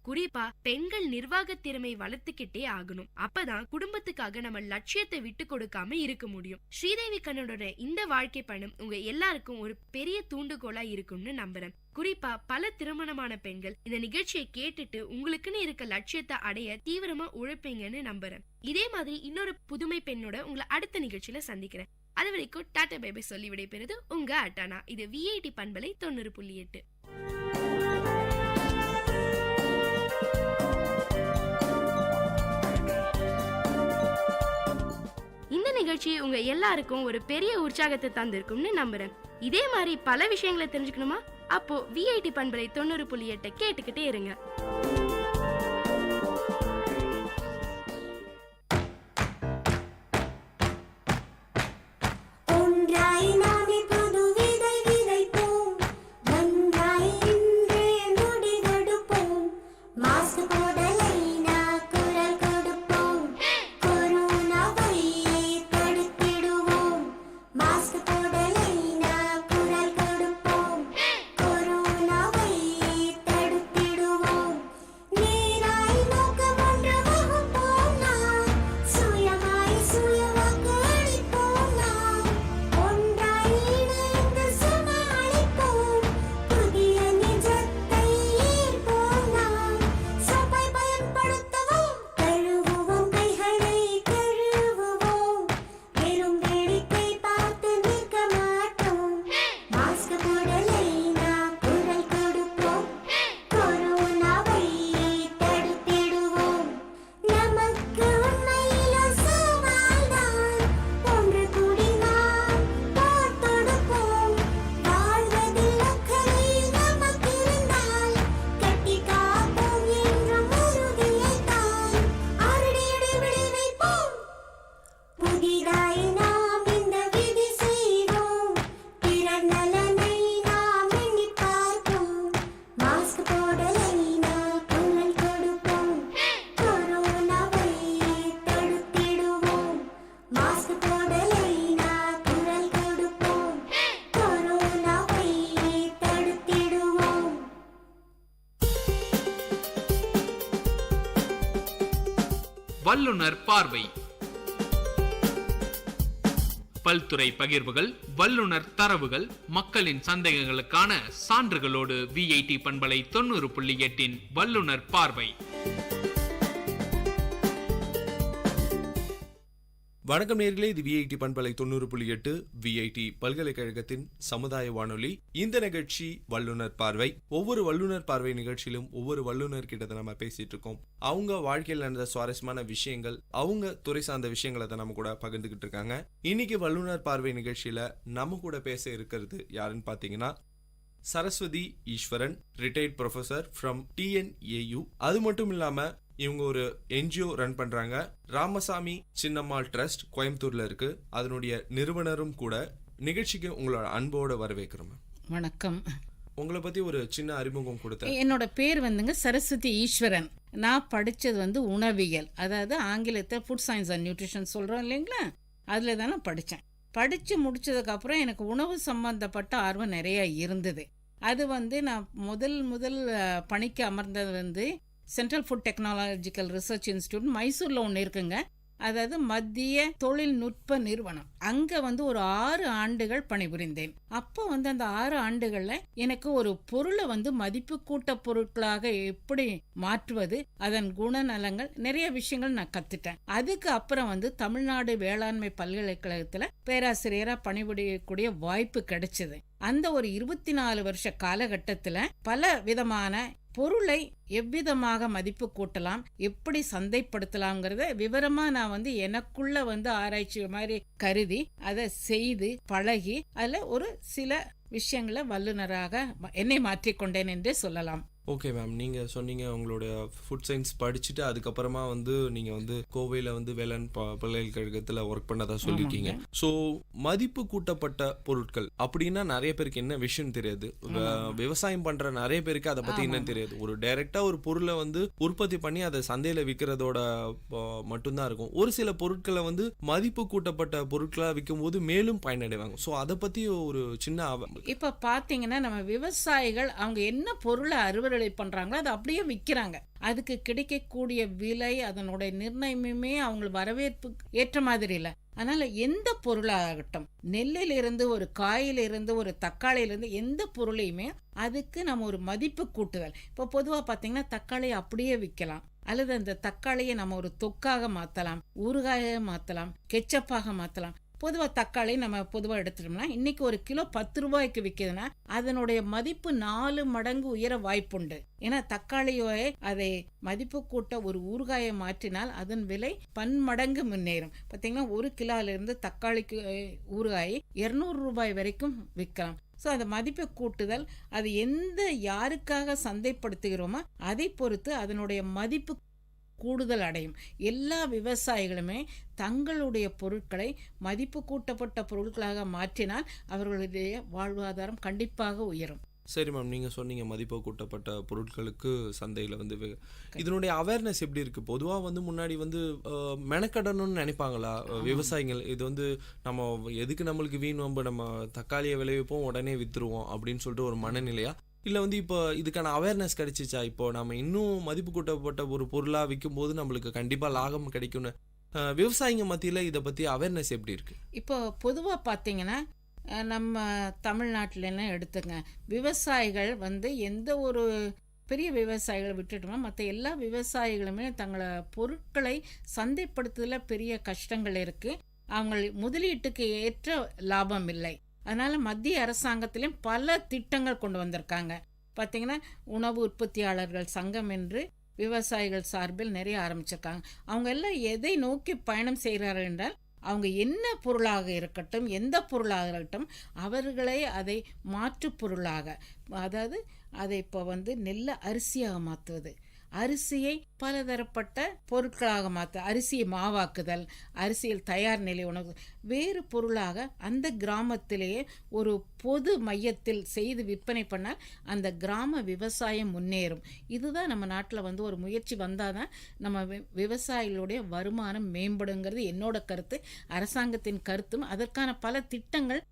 குறிப்பா பெண்கள் நிர்வாக திறமை வளர்த்துக்கிட்டே ஆகணும். அப்பதான் குடும்பத்துக்காக நம்ம லட்சியத்தை விட்டு கொடுக்காம இருக்க முடியும். ஸ்ரீதேவி கண்ணனோட இந்த வாழ்க்கை பயணம் உங்க எல்லாருக்கும் ஒரு பெரிய தூண்டுகோலா இருக்கும்னு நம்புறேன். குறிப்பா பல திருமணமான பெண்கள் இந்த நிகழ்ச்சியை கேட்டுட்டு உங்களுக்குன்னு இருக்க லட்சியத்தை அடைய தீவிரமா உழைப்பீங்கன்னு நம்புறேன். இதே மாதிரி இன்னொரு புதுமை பெண்ணோட உங்களை அடுத்த நிகழ்ச்சியில சந்திக்கிறேன். அது வரைக்கும் டாடா பை பை சொல்லி விடைபெறுது உங்க அட்டானா. இது விஐடி பண்பலை 90.8. இந்த நிகழ்ச்சி உங்க எல்லாருக்கும் ஒரு பெரிய உற்சாகத்தை தந்திருக்கும்னு நம்புறேன். இதே மாதிரி பல விஷயங்களை தெரிஞ்சுக்கணுமா? அப்போ விஐடி பண்பலை 90.8 கேட்டுக்கிட்டே இருங்க. வல்லுனர் பார்வை. பல்துறை பகிர்வுகள், வல்லுனர் தரவுகள், மக்களின் சந்தேகங்களுக்கான சான்றுகளோடு விஐடி பண்பலை 90.8 வல்லுனர் பார்வை. வணக்கம் நேயர்களே, இது விஐடி பண்பலை 90.8 விஐடி பல்கலைக்கழகத்தின் சமுதாய வானொலி. இந்த நிகழ்ச்சி வல்லுனர் பார்வை. ஒவ்வொரு வல்லுனர் பார்வை நிகழ்ச்சியிலும் ஒவ்வொரு வல்லுனர் கிட்ட நம்ம பேசிட்டு இருக்கோம். அவங்க வாழ்க்கையில் நடந்த சுவாரஸ்யமான விஷயங்கள், அவங்க துறை சார்ந்த விஷயங்களை தான் நம்ம கூட பகிர்ந்துகிட்டு இருக்காங்க. இன்னைக்கு வல்லுனர் பார்வை நிகழ்ச்சியில நம்ம கூட பேச இருக்கிறது யாருன்னு பாத்தீங்கன்னா சரஸ்வதி ஈஸ்வரன், ரிட்டையர்ட் ப்ரொஃபசர் ஃப்ரம் TNAU. அது மட்டும் இல்லாம இவங்க ஒரு NGO ரன் பண்றாங்க, ராமசாமி சின்னம்மாள் ட்ரஸ்ட், கோயம்புத்தூர்ல இருக்கு. அதனுடைய நிறுவனரும் கூட. நிகழ்ச்சிக்கு உங்களோட அன்போட வரவேற்கிறோம். வணக்கம். உங்களை பத்தி ஒரு சின்ன அறிமுகம் கொடுத்தேன். என்னோட பேர் வந்துங்க சரஸ்வதி ஈஸ்வரன். நான் படித்தது வந்து உணவியல், அதாவது ஆங்கிலத்தில் ஃபுட் சயின்ஸ் அண்ட் நியூட்ரிஷன் சொல்கிறோம் இல்லைங்களா, அதில் தான் நான் படித்தேன். படித்து முடித்ததுக்கப்புறம் எனக்கு உணவு சம்மந்தப்பட்ட ஆர்வம் நிறையா இருந்தது. அது வந்து நான் முதல் பணிக்கு அமர்ந்தது வந்து central food technological research institute மைசூரில் ஒன்று இருக்குங்க, அதாவது மத்திய தொழில்நுட்ப நிறுவனம். அங்கே வந்து ஒரு 6 ஆண்டுகள் பணிபுரிந்தேன். அப்போ வந்து அந்த 6 ஆண்டுகளில் எனக்கு ஒரு பொருளை வந்து மதிப்பு கூட்ட பொருட்களாக எப்படி மாற்றுவது, அதன் குணநலங்கள், நிறைய விஷயங்கள் நான் கற்றுட்டேன். அதுக்கு அப்புறம் வந்து தமிழ்நாடு வேளாண்மை பல்கலைக்கழகத்தில் பேராசிரியராக பணிபுரியக்கூடிய வாய்ப்பு கிடைச்சது. அந்த ஒரு 24 வருஷ காலகட்டத்தில் பல விதமான பொருளை எவ்விதமாக மதிப்பு கூட்டலாம், எப்படி சந்தைப்படுத்தலாம்ங்கிறத விவரமா நான் வந்து எனக்குள்ள வந்து ஆராய்ச்சி மாதிரி கருதி அதை செய்து பழகி அதில் ஒரு சில விஷயங்களை வல்லுநராக என்னை மாற்றிக்கொண்டேன் என்றே சொல்லலாம். ஓகே மேம், நீங்கள் சொன்னீங்க உங்களுடைய ஃபுட் சயின்ஸ் படிச்சுட்டு அதுக்கப்புறமா வந்து நீங்கள் வந்து கோவையில் வந்து வேளாண் பல்கலைக்கழகத்தில் ஒர்க் பண்ணதா சொல்லியிருக்கீங்க. ஸோ மதிப்பு கூட்டப்பட்ட பொருட்கள் அப்படின்னா நிறைய பேருக்கு என்ன விஷயம் தெரியாது. விவசாயம் பண்ணுற நிறைய பேருக்கு அதை பற்றி என்ன தெரியாது. ஒரு டைரெக்டாக ஒரு பொருளை வந்து உற்பத்தி பண்ணி அதை சந்தையில் விற்கிறதோட மட்டும்தான் இருக்கும். ஒரு சில பொருட்களை வந்து மதிப்பு கூட்டப்பட்ட பொருட்களாக விற்கும் போது மேலும் பயனடைவாங்க. ஸோ அதை பற்றி ஒரு சின்ன இப்போ பார்த்தீங்கன்னா நம்ம விவசாயிகள் அவங்க என்ன பொருளை அறுவடை பண்றாங்களோ அதை அப்படியே விற்கிறாங்க. அதுக்கு கிடைக்கக்கூடிய விலை, அதனுடைய நிர்ணயமே அவங்களுக்கு வரவேற்பு ஏற்ற மாதிரி இல்லை. அதனால எந்த பொருளாகட்டும், நெல்லிலிருந்து ஒரு காயிலிருந்து ஒரு தக்காளியிலிருந்து எந்த பொருளையுமே அதுக்கு நம்ம ஒரு மதிப்பு கூட்டுதல். இப்போ பொதுவாக பார்த்தீங்கன்னா தக்காளியை அப்படியே விற்கலாம், அல்லது அந்த தக்காளியை நம்ம ஒரு தொக்காக மாற்றலாம், ஊறுகாயாக மாற்றலாம், கெச்சப்பாக மாற்றலாம். பொதுவாக தக்காளி நம்ம பொதுவாக எடுத்துட்டோம்னா இன்னைக்கு ஒரு கிலோ 10 ரூபாய்க்கு விற்கிதுன்னா அதனுடைய மதிப்பு 4 மடங்கு உயர வாய்ப்புண்டு. ஏன்னா தக்காளியோட அதை மதிப்பு கூட்ட ஒரு ஊறுகாயை மாற்றினால் அதன் விலை 10 மடங்கு முன்னேறும். பார்த்தீங்கன்னா 1 கிலோவிலிருந்து தக்காளிக்கு ஊறுகாயை 200 ரூபாய் வரைக்கும் விற்கலாம். ஸோ அந்த மதிப்பு கூட்டுதல் அது யாருக்காக சந்தைப்படுத்துகிறோமோ அதை பொறுத்து அதனுடைய மதிப்பு கூடுதல் அடையும். எல்லா விவசாயிகளுமே தங்களுடைய பொருட்களை மதிப்பு கூட்டப்பட்ட பொருட்களாக மாற்றினால் அவர்களுடைய வாழ்வாதாரம் கண்டிப்பாக உயரும். சரி மேம், நீங்கள் சொன்னீங்க மதிப்பு கூட்டப்பட்ட பொருட்களுக்கு சந்தையில் வந்து இதனுடைய அவேர்னஸ் எப்படி இருக்குது? பொதுவாக வந்து முன்னாடி வந்து மெனக்கடணும்னு நினைப்பாங்களா விவசாயிகள்? இது வந்து நம்ம எதுக்கு நம்மளுக்கு வீண் வம்பு, நம்ம தக்காளியை விளைவிப்போம் உடனே விற்றுருவோம் அப்படின்னு சொல்லிட்டு ஒரு மனநிலையா, இல்லை வந்து இப்போ இதுக்கான அவேர்னஸ் கிடைச்சிச்சா? இப்போ நம்ம இன்னும் மதிப்பு கூட்டப்பட்ட ஒரு பொருளாக விற்கும் போது நம்மளுக்கு கண்டிப்பாக லாபம் கிடைக்கும்னு விவசாயிங்க மத்தியில் இதை பற்றி அவேர்னஸ் எப்படி இருக்கு? இப்போ பொதுவாக பார்த்தீங்கன்னா நம்ம தமிழ்நாட்டிலலாம் எடுத்துங்க, விவசாயிகள் வந்து எந்த ஒரு பெரிய விவசாயிகளை விட்டுட்டோம்னா மற்ற எல்லா விவசாயிகளுமே தங்களை பொருட்களை சந்தைப்படுத்துதல பெரிய கஷ்டங்கள் இருக்குது. அவங்க முதலீட்டுக்கு ஏற்ற லாபம் இல்லை. அதனால் மத்திய அரசாங்கத்திலையும் பல திட்டங்கள் கொண்டு வந்திருக்காங்க. பார்த்திங்கன்னா உணவு உற்பத்தியாளர்கள் சங்கம் என்று விவசாயிகள் சார்பில் நிறைய ஆரம்பிச்சிருக்காங்க. அவங்க எல்லாம் எதை நோக்கி பயணம் செய்கிறார்கள் என்றால் அவங்க என்ன பொருளாக இருக்கட்டும், எந்த பொருளாக இருக்கட்டும், அவர்களை அதை மாற்று பொருளாக, அதாவது அதை இப்போ வந்து நெல்லை அரிசியாக மாற்றுவது, அரிசியை பலதரப்பட்ட பொருட்களாக மாற்ற, அரிசியை மாவாக்குதல், அரிசியில் தயார் நிலை உணவு வேறு பொருளாக அந்த கிராமத்திலேயே ஒரு பொது மையத்தில் செய்து விற்பனை பண்ணால் அந்த கிராம விவசாயம் முன்னேறும். இதுதான் நம்ம நாட்டில் வந்து ஒரு முயற்சி வந்தால் தான் நம்ம விவசாயிகளுடைய வருமானம் மேம்படுங்கிறது என்னோட கருத்து, அரசாங்கத்தின் கருத்தும். அதற்கான பல திட்டங்கள்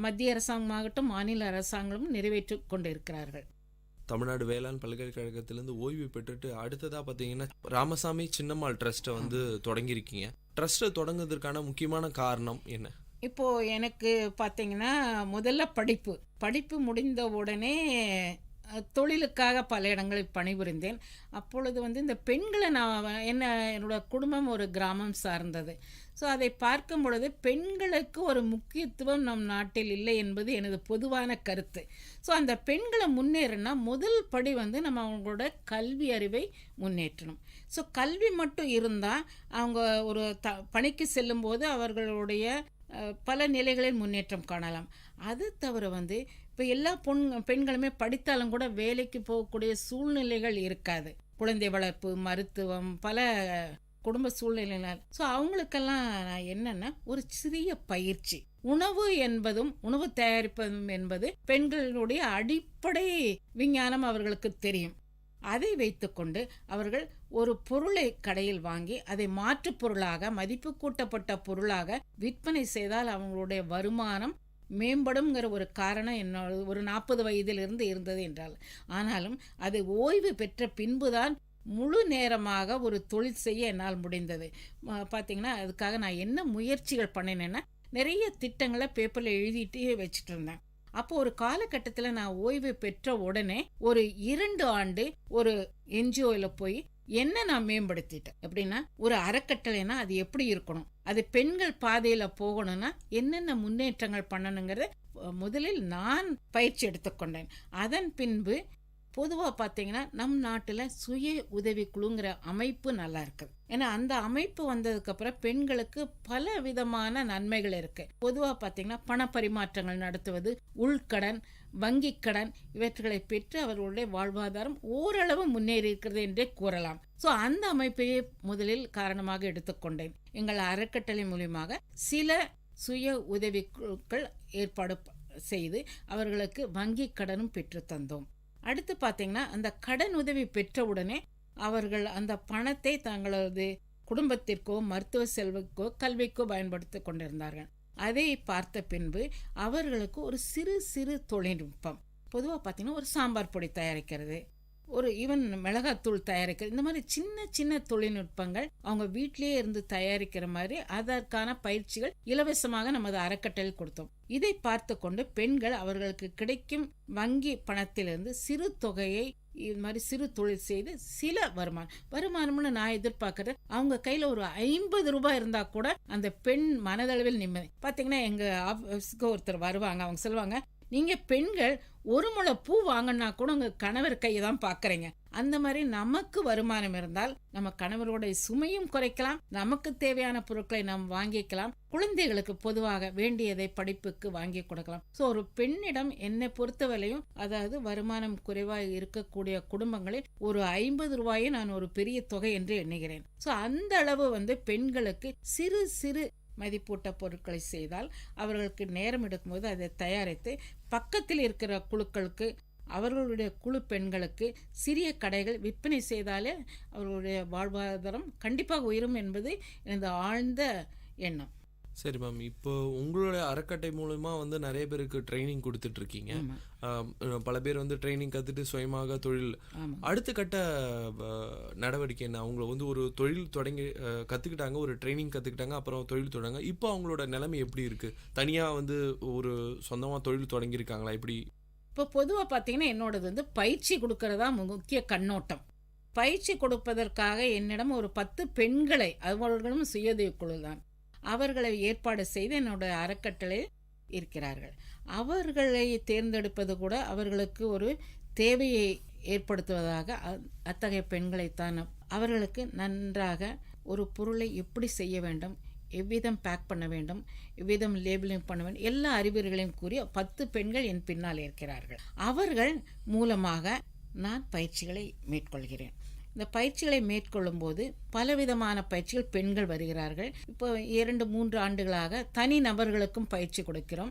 மத்திய அரசாங்கமாகட்டும் மாநில அரசாங்கமும் நிறைவேற்றி கொண்டு இருக்கிறார்கள். தமிழ்நாடு வேளாண் பல்கலைக்கழகத்திலேருந்து ஓய்வு பெற்றுட்டு அடுத்ததாக பார்த்தீங்கன்னா ராமசாமி சின்னம்மாள் ட்ரஸ்ட்டை வந்து தொடங்கியிருக்கீங்க. ட்ரஸ்ட்டை தொடங்குறதுக்கான முக்கியமான காரணம் என்ன? இப்போது எனக்கு பார்த்தீங்கன்னா முதல்ல படிப்பு முடிந்த உடனே தொழிலுக்காக பல இடங்களில் பணிபுரிந்தேன். அப்பொழுது வந்து இந்த பெண்களை நான் என்னோட குடும்பம் ஒரு கிராமம் சார்ந்தது. ஸோ அதை பார்க்கும் பொழுது பெண்களுக்கு ஒரு முக்கியத்துவம் நம் நாட்டில் இல்லை என்பது எனது பொதுவான கருத்து. ஸோ அந்த பெண்களை முன்னேறினா முதல் படி வந்து நம்ம அவங்களோட கல்வி அறிவை முன்னேற்றணும். ஸோ கல்வி மட்டும் இருந்தால் அவங்க ஒரு பணிக்கு செல்லும்போது அவர்களுடைய பல நிலைகளில் முன்னேற்றம் காணலாம். அது தவிர வந்து இப்போ எல்லா பெண்களுமே படித்தாலும் கூட வேலைக்கு போகக்கூடிய சூழ்நிலைகள் இருக்காது. குழந்தை வளர்ப்பு, மருத்துவம், பல குடும்ப சூழ்நிலையினால். ஸோ அவங்களுக்கெல்லாம் நான் என்னன்னா ஒரு சிறிய பயிற்சி, உணவு என்பதும் உணவு தயாரிப்பதும் என்பது பெண்களுடைய அடிப்படை விஞ்ஞானம் அவர்களுக்கு தெரியும். அதை வைத்துக்கொண்டு அவர்கள் ஒரு பொருளை கடையில் வாங்கி அதை மாற்றுப் பொருளாக, மதிப்பு கூட்டப்பட்ட பொருளாக விற்பனை செய்தால் அவங்களுடைய வருமானம் மேம்படும்ங்கிற ஒரு காரணம் என்னோட ஒரு 40 வயதிலிருந்து இருந்தது என்றால். ஆனாலும் அது ஓய்வு பெற்ற பின்புதான் முழு நேரமாக ஒரு தொழில் செய்ய என்னால் முடிந்தது. பார்த்தீங்கன்னா அதுக்காக நான் என்ன முயற்சிகள் பண்ணினேன்னா, நிறைய திட்டங்களை பேப்பரில் எழுதிட்டே வச்சுட்டு இருந்தேன். அப்போ ஒரு காலகட்டத்தில் நான் ஓய்வு பெற்ற உடனே ஒரு 2 ஆண்டு ஒரு என்ஜிஓல போய் என்ன நான் மேம்படுத்திட்டேன். எப்படின்னா, ஒரு அறக்கட்டளைனா அது எப்படி இருக்கணும், அது பெண்கள் பாதையில போகணும்னா என்னென்ன முன்னேற்றங்கள் பண்ணணுங்கிறத முதலில் நான் பயிற்சி எடுத்துக்கொண்டேன். அதன் பின்பு பொதுவாக பார்த்தீங்கன்னா நம் நாட்டில் சுய உதவி குழுங்கிற அமைப்பு நல்லா இருக்குது. ஏன்னா அந்த அமைப்பு வந்ததுக்கப்புறம் பெண்களுக்கு பல விதமான நன்மைகள் இருக்கு. பொதுவாக பார்த்தீங்கன்னா பண பரிமாற்றங்கள் நடத்துவது, உள்கடன், வங்கி கடன் இவற்றை பெற்று அவர்களுடைய வாழ்வாதாரம் ஓரளவு முன்னேறி இருக்கிறது என்றே கூறலாம். ஸோ அந்த அமைப்பையே முதலில் காரணமாக எடுத்துக்கொண்டேன். எங்கள் அறக்கட்டளை மூலியமாக சில சுய உதவி குழுக்கள் ஏற்பாடு செய்து அவர்களுக்கு வங்கி கடனும் பெற்று தந்தோம். அடுத்து பார்த்தீங்கன்னா அந்த கடன் உதவி பெற்றவுடனே அவர்கள் அந்த பணத்தை தங்களது குடும்பத்திற்கோ மருத்துவ செலவுக்கோ கல்விக்கோ பயன்படுத்தி கொண்டிருந்தார்கள். அதை பார்த்த பின்பு அவர்களுக்கு ஒரு சிறு சிறு தொழில்நுட்பம், பொதுவாக பார்த்தீங்கன்னா ஒரு சாம்பார் பொடி தயாரிக்கிறது, ஒரு ஈவன் மிளகாத்தூள் தயாரிக்கிறது, இந்த மாதிரி சின்ன சின்ன தொழில்நுட்பங்கள் அவங்க வீட்டிலேயே இருந்து தயாரிக்கிற மாதிரி அதற்கான பயிற்சிகள் இலவசமாக நமது அறக்கட்டளையில் கொடுத்தோம். இதை பார்த்து கொண்டு பெண்கள் அவர்களுக்கு கிடைக்கும் வங்கி பணத்திலிருந்து சிறு தொகையை இது மாதிரி சிறு தொழில் செய்து சில வருமானம்னு நான் எதிர்பார்க்கறது, அவங்க கையில ஒரு 50 ரூபாய் இருந்தா கூட அந்த பெண் மனதளவில் நிம்மதி. பாத்தீங்கன்னா எங்க ஆபீஸ்க்கு ஒருத்தர் வருவாங்க, அவங்க சொல்லுவாங்க, நீங்க பெண்கள் ஒரு முளை பூ வாங்கினா கூட உங்க கணவர் கையை தான் பாக்குறீங்க. அந்த மாதிரி நமக்கு வருமானம் இருந்தால் நம்ம கணவரோட சுமையும் குறைக்கலாம், நமக்கு தேவையான பொருட்களை நாம் வாங்கிக்கலாம், குழந்தைகளுக்கு பொதுவாக வேண்டியதை படிப்புக்கு வாங்கி கொடுக்கலாம். ஸோ ஒரு பெண்ணிடம் என்னை பொறுத்தவரையும், அதாவது வருமானம் குறைவாக இருக்கக்கூடிய குடும்பங்களில் ஒரு 50 ரூபாயை நான் ஒரு பெரிய தொகை என்று எண்ணுகிறேன். ஸோ அந்த அளவு பெண்களுக்கு சிறு சிறு மதிப்பூட்ட பொருட்களை செய்தால் அவர்களுக்கு நேரம் எடுக்கும்போது அதை தயாரித்து பக்கத்தில் இருக்கிற குழுக்களுக்கு, அவர்களுடைய குழு பெண்களுக்கு சிறிய கடைகள் விற்பனை செய்தாலே அவர்களுடைய வாழ்வாதாரம் கண்டிப்பாக உயரும் என்பது எனது ஆழ்ந்த எண்ணம். சரி மேம், இப்போ உங்களோட அறக்கட்டளை மூலமா நிறைய பேருக்கு ட்ரைனிங் கொடுத்துட்டு இருக்கீங்க. பல பேர் ட்ரைனிங் கத்துட்டு சுயமாக தொழில் அடுத்த கட்ட நடவடிக்கை என்ன? அவங்க ஒரு தொழில் தொடங்கி கத்துக்கிட்டாங்க, ஒரு ட்ரைனிங் கத்துக்கிட்டாங்க, அப்புறம் தொழில் தொடங்க. இப்போ அவங்களோட நிலைமை எப்படி இருக்கு? தனியா ஒரு சொந்தமா தொழில் தொடங்கியிருக்காங்களா? எப்படி? இப்போ பொதுவாக பார்த்தீங்கன்னா என்னோடது பயிற்சி கொடுக்கறதா முக்கிய கண்ணோட்டம். பயிற்சி கொடுப்பதற்காக என்னிடம் ஒரு 10 பெண்களை, அவர்களும் சுயஉதவி குழு தான், அவர்களை ஏற்பாடு செய்து என்னோட அறக்கட்டளையில் இருக்கிறார்கள். அவர்களை தேர்ந்தெடுப்பது கூட அவர்களுக்கு ஒரு தேவையை ஏற்படுத்துவதாக, அத்தகைய பெண்களைத்தான் அவர்களுக்கு நன்றாக ஒரு பொருளை எப்படி செய்ய வேண்டும், எவ்விதம் பேக் பண்ண வேண்டும், எவ்விதம் லேபிளிங் பண்ண வேண்டும், எல்லா அறிவுரைகளையும் கூறிய 10 பெண்கள் என் பின்னால் இருக்கிறார்கள். அவர்கள் மூலமாக நான் பயிற்சிகளை மேற்கொள்கிறேன். இந்த பயிற்சிகளை மேற்கொள்ளும் போது பலவிதமான பயிற்சிகள் பெண்கள் வருகிறார்கள். இப்போ 2-3 ஆண்டுகளாக தனி நபர்களுக்கும் பயிற்சி கொடுக்கிறோம்.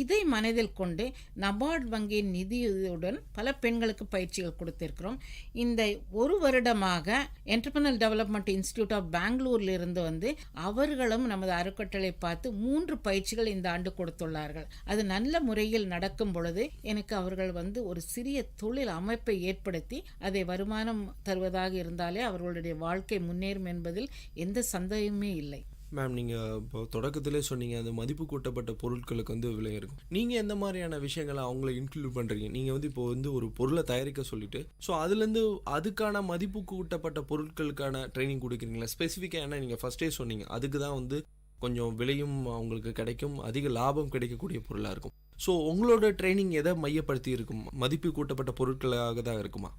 இதை மனதில் கொண்டு நபார்டு வங்கியின் நிதியுடன் பல பெண்களுக்கு பயிற்சிகள் கொடுத்திருக்கிறோம். இந்த 1 வருடமாக என்டர்பிரனர் டெவலப்மெண்ட் இன்ஸ்டிடியூட் ஆஃப் பெங்களூர்ல இருந்து அவர்களும் நமது அறக்கட்டளை பார்த்து 3 பயிற்சிகள் இந்த ஆண்டு கொடுத்துள்ளார்கள். அது நல்ல முறையில் நடக்கும் பொழுது எனக்கு அவர்கள் ஒரு சிறிய தொழில் அமைப்பை ஏற்படுத்தி அதை வருமானம் தருவதாக இருந்தாலே அவர்களுடைய வாழ்க்கை முன்னேறும் என்பதில் எந்த சந்தேகமே இல்லை. மேம், நீங்கள் இப்போ தொடக்கத்திலே சொன்னீங்க அந்த மதிப்பு கூட்டப்பட்ட பொருட்களுக்கு விலை இருக்கும். நீங்கள் எந்த மாதிரியான விஷயங்களை அவங்கள இன்க்ளூட் பண்ணுறீங்க? நீங்கள் இப்போ ஒரு பொருளை தயாரிக்க சொல்லிட்டு ஸோ அதுலேருந்து அதுக்கான மதிப்பு கூட்டப்பட்ட பொருட்களுக்கான ட்ரைனிங் கொடுக்குறீங்களா ஸ்பெசிஃபிக்காக? ஏன்னா நீங்கள் ஃபஸ்ட்டே சொன்னீங்க அதுக்கு தான் கொஞ்சம் விலையும் அவங்களுக்கு கிடைக்கும், அதிக லாபம் கிடைக்கக்கூடிய பொருளாக இருக்கும். ஸோ உங்களோட ட்ரைனிங் எதை மையப்படுத்தி இருக்கும்? மதிப்பு கூட்டப்பட்ட பொருட்களாக தான் இருக்குமா?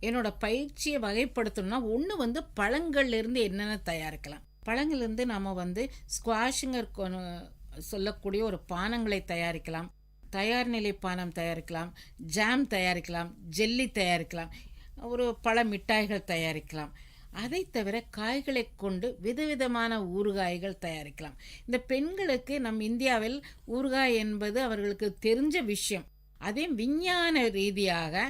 என்னோட பயிற்சியை வகைப்படுத்தணும்னா ஒன்று பழங்கள்லேருந்து என்னென்ன தயாரிக்கலாம். பழங்கள்லேருந்து நாம் ஸ்குவாஷுங்க சொல்லக்கூடிய ஒரு பானங்களை தயாரிக்கலாம், தயார் நிலை பானம் தயாரிக்கலாம், ஜாம் தயாரிக்கலாம், ஜெல்லி தயாரிக்கலாம், ஒரு பழ மிட்டாய்கள் தயாரிக்கலாம். அதை தவிர காய்களை கொண்டு விதவிதமான ஊறுகாய்கள் தயாரிக்கலாம். இந்த பெண்களுக்கு நம் இந்தியாவில் ஊறுகாய் என்பது அவர்களுக்கு தெரிஞ்ச விஷயம். அதே விஞ்ஞான ரீதியாக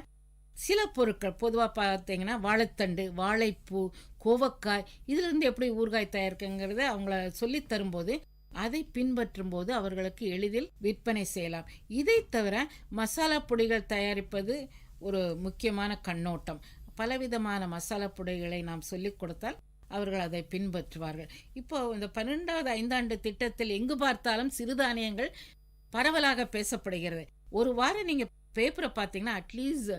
சில பொருட்கள் பொதுவாக பார்த்தீங்கன்னா வாழைத்தண்டு, வாழைப்பூ, கோவக்காய், இதிலிருந்து எப்படி ஊறுகாய் தயாரிக்குங்கிறத அவங்கள சொல்லி தரும்போது அதை பின்பற்றும் போது அவர்களுக்கு எளிதில் விற்பனை செய்யலாம். இதை தவிர மசாலா பொடிகள் தயாரிப்பது ஒரு முக்கியமான கண்ணோட்டம். பலவிதமான மசாலா பொடிகளை நாம் சொல்லிக் கொடுத்தால் அவர்கள் அதை பின்பற்றுவார்கள். இப்போ இந்த 12வது ஐந்தாண்டு திட்டத்தில் எங்கு பார்த்தாலும் சிறுதானியங்கள் பரவலாக பேசப்படுகிறது. ஒரு வாரம் நீங்க பேப்பரை பார்த்தீங்கன்னா அட்லீஸ்ட்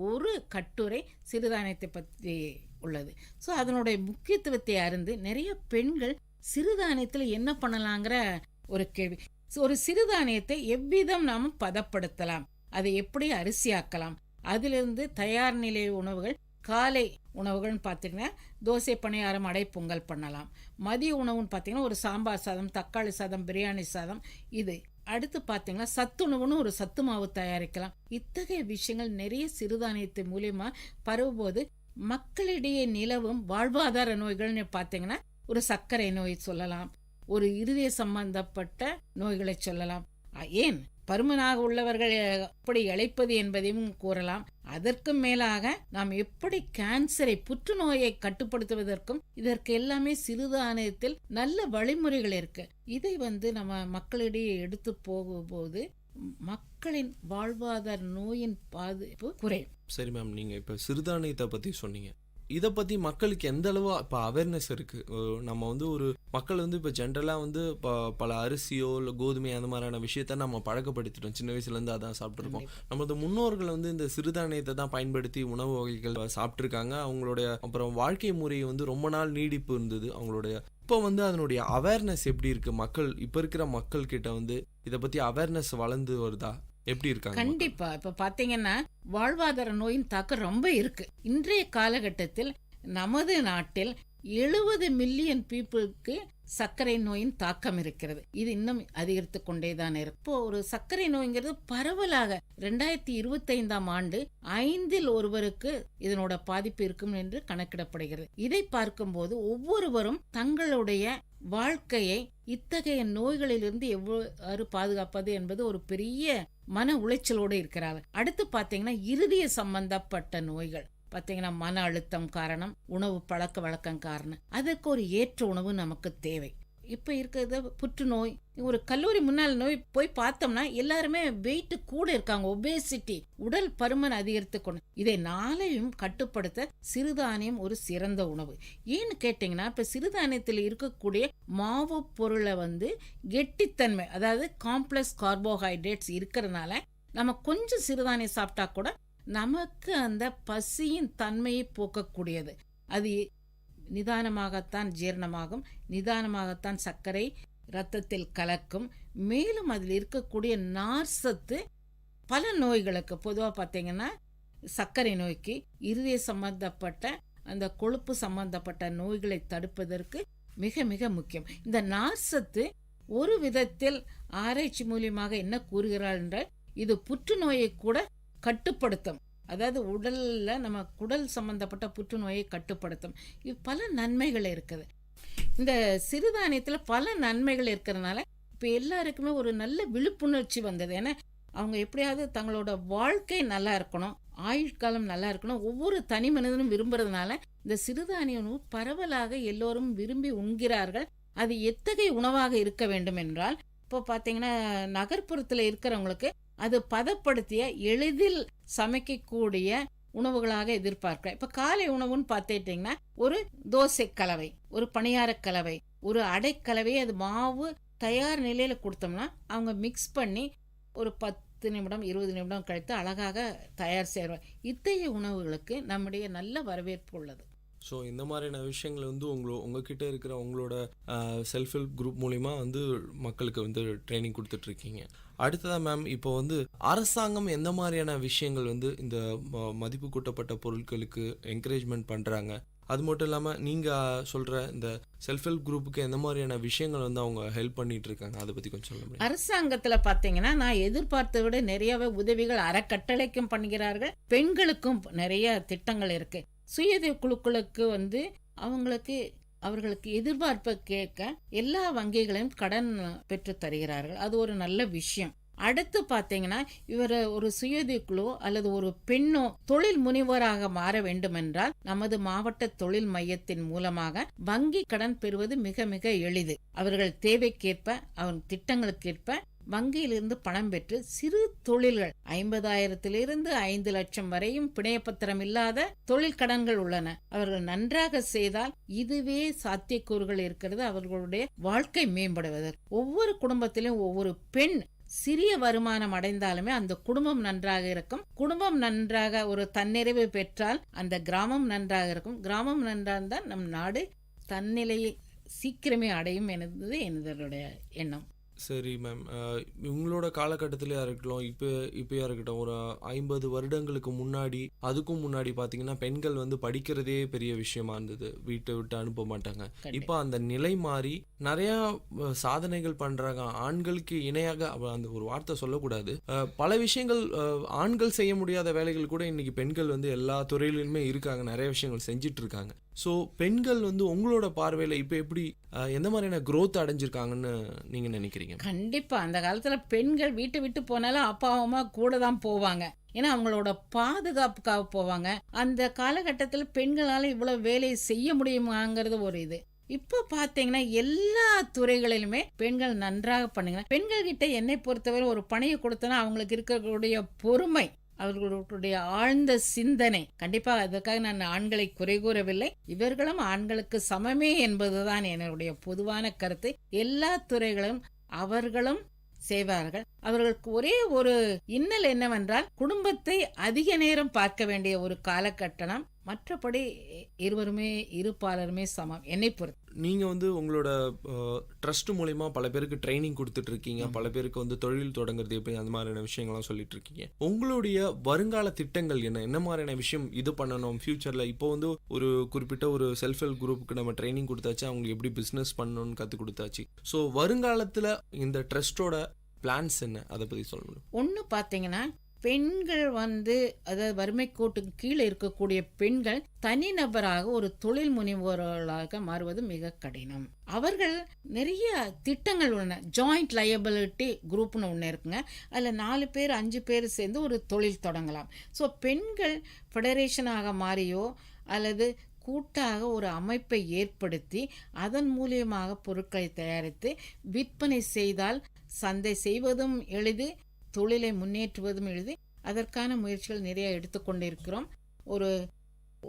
ஒரு கட்டுரை சிறுதானியத்தை பற்றி உள்ளது. ஸோ அதனுடைய முக்கியத்துவத்தை அறிந்து நிறைய பெண்கள் சிறுதானியத்தில் என்ன பண்ணலாங்கிற ஒரு கேள்வி. ஒரு சிறுதானியத்தை எவ்விதம் நாம் பதப்படுத்தலாம், அதை எப்படி அரிசியாக்கலாம், அதிலிருந்து தயார் நிலை உணவுகள், காலை உணவுகள்னு பார்த்தீங்கன்னா தோசை, பணியாரம், அடை, பொங்கல் பண்ணலாம். மதிய உணவுன்னு பார்த்தீங்கன்னா ஒரு சாம்பார் சாதம், தக்காளி சாதம், பிரியாணி சாதம். இது அடுத்து பார்த்தீங்கன்னா சத்துணவுன்னு ஒரு சத்து மாவு தயாரிக்கலாம். இத்தகைய விஷயங்கள் நிறைய சிறுதானியத்தை மூலியமா பரவும்போது மக்களிடையே நிலவும் வாழ்வாதார நோய்கள்னு பார்த்தீங்கன்னா ஒரு சர்க்கரை நோய் சொல்லலாம், ஒரு இருதய சம்பந்தப்பட்ட நோய்களை சொல்லலாம், ஏன் பருமனாக உள்ளவர்கள் எப்படி இழைப்பது என்பதையும் கூறலாம். அதற்கு மேலாக நாம் எப்படி கேன்சரை, புற்றுநோயை கட்டுப்படுத்துவதற்கும் இதற்கு எல்லாமே சிறுதானியத்தில் நல்ல வழிமுறைகள் இருக்கு. இதை நம்ம மக்களிடையே எடுத்து போகும்போது மக்களின் வாழ்வாதார நோயின் பாதிப்பு குறையும். சரி மேம், நீங்கள் இப்போ சிறுதானியத்தை பற்றி சொன்னீங்க. இதை பற்றி மக்களுக்கு எந்த அளவு இப்போ அவேர்னஸ் இருக்குது? நம்ம ஒரு மக்கள் இப்போ ஜென்ரலாக இப்போ பல அரிசியோ இல்லை கோதுமை அந்த மாதிரியான விஷயத்த நம்ம பழக்கப்படுத்திட்டோம். சின்ன வயசுலேருந்து அதான் சாப்பிட்ருக்கோம். நம்மளது முன்னோர்கள் இந்த சிறுதானியத்தை தான் பயன்படுத்தி உணவு வகைகள் சாப்பிட்ருக்காங்க. அவங்களுடைய அப்புறம் வாழ்க்கை முறை ரொம்ப நாள் நீடிப்பு இருந்தது அவங்களுடைய. இப்போ அதனுடைய அவேர்னஸ் எப்படி இருக்குது? மக்கள் இப்போ இருக்கிற மக்கள் கிட்ட இதை பற்றி அவேர்னஸ் வளர்ந்து வருதா? எப்படி இருக்காங்க? கண்டிப்பா. இப்ப பாத்தீங்கன்னா வாழ்வாதார நோயின் தாக்கம் ரொம்ப இருக்கு. இன்றைய காலகட்டத்தில் நமது நாட்டில் 70 மில்லியன் பீப்புளுக்கு சர்க்கரை நோயின் தாக்கம் இருக்கிறது. இது இன்னும் அதிகரித்து கொண்டேதான் இருக்கு. இப்போ ஒரு சர்க்கரை நோய்ங்கிறது பரவலாக 2025ஆம் ஆண்டு 5இல் ஒருவருக்கு இதனோட பாதிப்பு இருக்கும் என்று கணக்கிடப்படுகிறது. இதை பார்க்கும்போது ஒவ்வொருவரும் தங்களுடைய வாழ்க்கையை இத்தகைய நோய்களிலிருந்து எவ்வாறு பாதுகாப்பது என்பது ஒரு பெரிய மன உளைச்சலோடு இருக்கிறார்கள். அடுத்து பாத்தீங்கன்னா இருதய சம்பந்தப்பட்ட நோய்கள் பாத்தீங்கன்னா மன அழுத்தம் காரணம், உணவு பழக்க வழக்கம் காரணம். அதற்கு ஒரு ஏற்ற உணவு நமக்கு தேவை. இப்ப இருக்கிறது புற்றுநோய், ஒரு கல்லூரி முன்னாள் நோய் போய் பார்த்தோம்னா எல்லாருமே வெயிட் கூட இருக்காங்க, ஒபேசிட்டி, உடல் பருமன் அதிகரித்து கொண்டு. இதை நாளையும் கட்டுப்படுத்த சிறுதானியம் ஒரு சிறந்த உணவு. ஏன்னு கேட்டீங்கன்னா இப்ப சிறுதானியத்தில் இருக்கக்கூடிய மாவு பொருளை கெட்டித்தன்மை, அதாவது காம்ப்ளெக்ஸ் கார்போஹைட்ரேட்ஸ் இருக்கிறதுனால நம்ம கொஞ்சம் சிறுதானியம் சாப்பிட்டா கூட நமக்கு அந்த பசியின் தன்மையை போக்கக்கூடியது. அது நிதானமாகத்தான் ஜீரணமாகும், நிதானமாகத்தான் சர்க்கரை இரத்தத்தில் கலக்கும். மேலும் அதில் இருக்கக்கூடிய நார்சத்து பல நோய்களுக்கு, பொதுவாக பார்த்தீங்கன்னா சர்க்கரை நோய்க்கு, இருதய சம்பந்தப்பட்ட அந்த கொழுப்பு சம்பந்தப்பட்ட நோய்களை தடுப்பதற்கு மிக மிக முக்கியம். இந்த நார்சத்து ஒரு விதத்தில் ஆராய்ச்சி மூலியமாக என்ன கூறுகிறாள் என்றால் இது புற்றுநோயை கூட கட்டுப்படுத்தும். அதாவது உடல்ல நம்ம குடல் சம்பந்தப்பட்ட புற்றுநோயை கட்டுப்படுத்தும். இது பல நன்மைகள் இருக்குது. இந்த சிறுதானியத்துல பல நன்மைகள் இருக்கிறதுனால இப்ப எல்லாருக்குமே ஒரு நல்ல விழிப்புணர்ச்சி வந்தது. ஏன்னா அவங்க எப்படியாவது தங்களோட வாழ்க்கை நல்லா இருக்கணும், ஆயுட்காலம் நல்லா இருக்கணும், ஒவ்வொரு தனி மனிதனும் விரும்புறதுனால இந்த சிறுதானிய உணவு பரவலாக எல்லோரும் விரும்பி உண்கிறார்கள். அது எத்தகைய உணவாக இருக்க வேண்டும் என்றால், இப்போ பார்த்தீங்கன்னா நகர்ப்புறத்தில் இருக்கிறவங்களுக்கு அது பதப்படுத்திய எளிதில் சமைக்கக்கூடிய உணவுகளாக எதிர்பார்க்க. இப்ப காலை உணவுன்னு பார்த்துட்டீங்கன்னா ஒரு தோசை கலவை, ஒரு பணியார கலவை, ஒரு அடைக்கலவை, அது மாவு தயார் நிலையில கொடுத்தோம்னா அவங்க மிக்ஸ் பண்ணி ஒரு 10 நிமிடம் 20 நிமிடம் கழித்து அழகாக தயார் செய்வார். இத்தகைய உணவுகளுக்கு நம்முடைய நல்ல வரவேற்பு உள்ளது. ஸோ இந்த மாதிரியான விஷயங்கள் உங்ககிட்ட இருக்கிற உங்களோட செல்ஃப் ஹெல்ப் குரூப் மூலிமா மக்களுக்கு ட்ரைனிங் கொடுத்துட்ருக்கீங்க. அடுத்ததாக மேம், இப்போ அரசாங்கம் எந்த மாதிரியான விஷயங்கள் இந்த மதிப்பு கூட்டப்பட்ட பொருட்களுக்கு என்கரேஜ்மெண்ட் பண்ணுறாங்க? அது மட்டும் இல்லாமல் நீங்கள் சொல்கிற இந்த செல்ஃப் ஹெல்ப் குரூப்புக்கு எந்த மாதிரியான விஷயங்கள் அவங்க ஹெல்ப் பண்ணிட்டு இருக்காங்க, அதை பற்றி கொஞ்சம் சொல்ல முடியும்? அரசாங்கத்தில் பார்த்தீங்கன்னா நான் எதிர்பார்த்ததை விட நிறையவே உதவிகள் அறக்கட்டளைக்கும் பண்ணுகிறார்கள். பெண்களுக்கும் நிறைய திட்டங்கள் இருக்கு. சுய குழுக்களுக்கு அவர்களுக்கு எதிர்பார்ப்பை கேட்க எல்லா வங்கிகளையும் கடன் பெற்று தருகிறார்கள். அது ஒரு நல்ல விஷயம். அடுத்து பார்த்தீங்கன்னா, இவர் ஒரு சுயதொழிலோ அல்லது ஒரு பெண்ணோ தொழில் முனைவோராக மாற வேண்டுமென்றால் நமது மாவட்ட தொழில் மையத்தின் மூலமாக வங்கி கடன் பெறுவது மிக மிக எளிது. அவர்கள் தேவைக்கேற்ப அவன் திட்டங்களுக்கேற்ப வங்கியிலிருந்து பணம் பெற்று சிறு தொழில்கள் 50,000 5 லட்சம் வரையும் பிணையப்பத்திரம் இல்லாத தொழில் கடன்கள் உள்ளன. அவர்கள் நன்றாக செய்தால் இதுவே சாத்தியக்கூறுகள் இருக்கிறது அவர்களுடைய வாழ்க்கை மேம்படுவதற்கு. ஒவ்வொரு குடும்பத்திலும் ஒவ்வொரு பெண் சிறிய வருமானம் அடைந்தாலுமே அந்த குடும்பம் நன்றாக இருக்கும். குடும்பம் நன்றாக ஒரு தன்னிறைவு பெற்றால் அந்த கிராமம் நன்றாக இருக்கும். கிராமம் நன்றாக நம் நாடு தன்னிலையை சீக்கிரமே அடையும் என்பது என்னுடைய எண்ணம். சரி மேம், உங்களோட காலகட்டத்திலையா இருக்கட்டும், இப்போயா இருக்கட்டும், ஒரு 50 வருடங்களுக்கு முன்னாடி அதுக்கும் முன்னாடி பார்த்தீங்கன்னா பெண்கள் வந்து படிக்கிறதே பெரிய விஷயமா இருந்தது, வீட்டை விட்டு அனுப்ப மாட்டாங்க. இப்போ அந்த நிலை மாறி நிறையா சாதனைகள் பண்ணுறாங்க. ஆண்களுக்கு இணையாக அந்த ஒரு வார்த்தை சொல்லக்கூடாது, பல விஷயங்கள் ஆண்கள் செய்ய முடியாத வேலைகள் கூட இன்னைக்கு பெண்கள் வந்து எல்லா துறையிலுமே இருக்காங்க, நிறைய விஷயங்கள் செஞ்சிட்டு இருக்காங்க. ஸோ பெண்கள் வந்து உங்களோட பார்வையில் இப்போ எப்படி எந்த மாதிரியான growth அடைஞ்சிருக்காங்கன்னு நீங்கள் நினைக்கிறீங்க? கண்டிப்பா அந்த காலத்துல பெண்கள் வீட்டை விட்டு போனாலும் அப்பா அம்மா கூட தான் போவாங்க. ஏன்னா அவங்களோட பாதுகாப்புக்காக போவாங்க. அந்த காலகட்டத்தில் பெண்களால இவ்வளவு வேலையை செய்ய முடியுமாங்கிறது ஒரு இது. இப்போ பாத்தீங்கன்னா எல்லா துறைகளிலுமே பெண்கள் நன்றாக பண்ணுங்க. பெண்கள் கிட்ட என்னை பொறுத்தவரை ஒரு பணியை கொடுத்தனா அவங்களுக்கு இருக்கக்கூடிய பொறுமை, அவர்களுடைய ஆழ்ந்த சிந்தனை, கண்டிப்பா அதற்காக நான் ஆண்களை குறை கூறவில்லை. இவர்களும் ஆண்களுக்கு சமமே என்பதுதான் என்னுடைய பொதுவான கருத்து. எல்லா துறைகளும் அவர்களும் செய்வார்கள். அவர்களுக்கு ஒரே ஒரு இன்னல் என்னவென்றால் குடும்பத்தை அதிக நேரம் பார்க்க வேண்டிய ஒரு காலகட்டம். மற்றபடி இருபாலருமே சமம் என்னை பொறுத்து. நீங்கள் வந்து உங்களோட ட்ரஸ்ட் மூலிமா பல பேருக்கு ட்ரைனிங் கொடுத்துட்டு இருக்கீங்க, பல பேருக்கு வந்து தொழில் தொடங்குறது எப்படி அந்த மாதிரியான விஷயங்கள்லாம் சொல்லிட்டு இருக்கீங்க. உங்களுடைய வருங்கால திட்டங்கள் என்ன மாதிரியான விஷயம் இது பண்ணணும் ஃபியூச்சரில்? இப்போ வந்து ஒரு குறிப்பிட்ட ஒரு செல்ஃப் ஹெல்ப் குரூப்புக்கு நம்ம ட்ரைனிங் கொடுத்தாச்சு, அவங்களுக்கு எப்படி பிஸ்னஸ் பண்ணணும்னு கற்றுக் கொடுத்தாச்சு. ஸோ வருங்காலத்தில் இந்த ட்ரஸ்டோட பிளான்ஸ் என்ன, அதை பற்றி சொல்லணும். ஒன்று பார்த்தீங்கன்னா, பெண்கள் வந்து அதாவது வறுமை கோட்டுக்கு கீழே இருக்கக்கூடிய பெண்கள் தனிநபராக ஒரு தொழில் முனைவோர்களாக மாறுவது மிக கடினம். அவர்கள் நிறைய திட்டங்கள் உள்ளன. ஜாயிண்ட் லயபிலிட்டி குரூப்னு ஒன்று இருக்குங்க. அதில் 4 பேர் 5 பேர் சேர்ந்து ஒரு தொழில் தொடங்கலாம். ஸோ பெண்கள் ஃபெடரேஷனாக மாறியோ அல்லது கூட்டாக ஒரு அமைப்பை ஏற்படுத்தி அதன் மூலியமாக பொருட்களை தயாரித்து விற்பனை செய்தால் சந்தை செய்வதும் எளிது, தொழிலை முன்னேற்றுவதும் எளிது. அதற்கான முயற்சிகள் நிறைய எடுத்துக்கொண்டிருக்கிறோம்.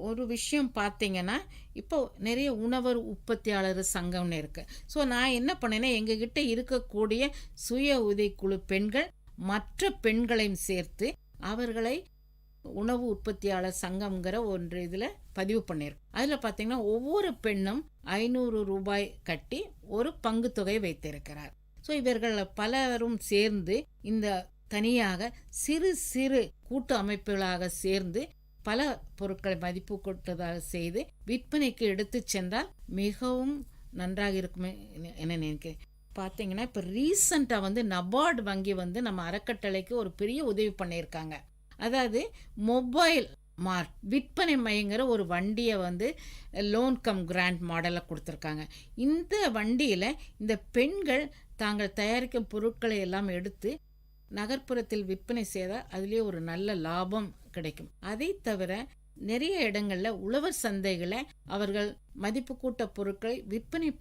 ஒரு விஷயம் பார்த்தீங்கன்னா, இப்போ நிறைய உணவர் உற்பத்தியாளர் சங்கம்னு இருக்கு. ஸோ நான் என்ன பண்ணேன்னா, எங்ககிட்ட இருக்கக்கூடிய சுய உதவிக்குழு பெண்கள் மற்ற பெண்களையும் சேர்த்து அவர்களை உணவு உற்பத்தியாளர் சங்கம்ங்கிற ஒன்று இதில் பதிவு பண்ணியிருக்கோம். அதில் பார்த்தீங்கன்னா ஒவ்வொரு பெண்ணும் 500 ரூபாய் கட்டி ஒரு பங்கு தொகை வைத்திருக்கிறார். ஸோ இவர்கள் பலரும் சேர்ந்து இந்த தனியாக சிறு சிறு கூட்டு அமைப்புகளாக சேர்ந்து பல பொருட்களை மதிப்பு கூட்டுதாக செய்து விற்பனைக்கு எடுத்து சென்றால் மிகவும் நன்றாக இருக்குமே என்ன நினைக்கிறேன். பார்த்தீங்கன்னா இப்போ ரீசண்டாக வந்து நபார்டு வங்கி வந்து நம்ம அறக்கட்டளைக்கு ஒரு பெரிய உதவி பண்ணியிருக்காங்க. அதாவது மொபைல் மார்ட் விற்பனை மையங்கிற ஒரு வண்டியை வந்து லோன் கம் கிராண்ட் மாடலில் கொடுத்துருக்காங்க. இந்த வண்டியில் இந்த பெண்கள் தாங்கள் தயாரிக்கும் பொருட்களை எல்லாம் எடுத்து நகர்ப்புறத்தில் விற்பனை செய்தால் அதுலேயே ஒரு நல்ல லாபம் கிடைக்கும். அதை தவிர நிறைய இடங்களில் உழவர் சந்தைகளை அவர்கள் மதிப்பு கூட்ட பொருட்களை விற்பனை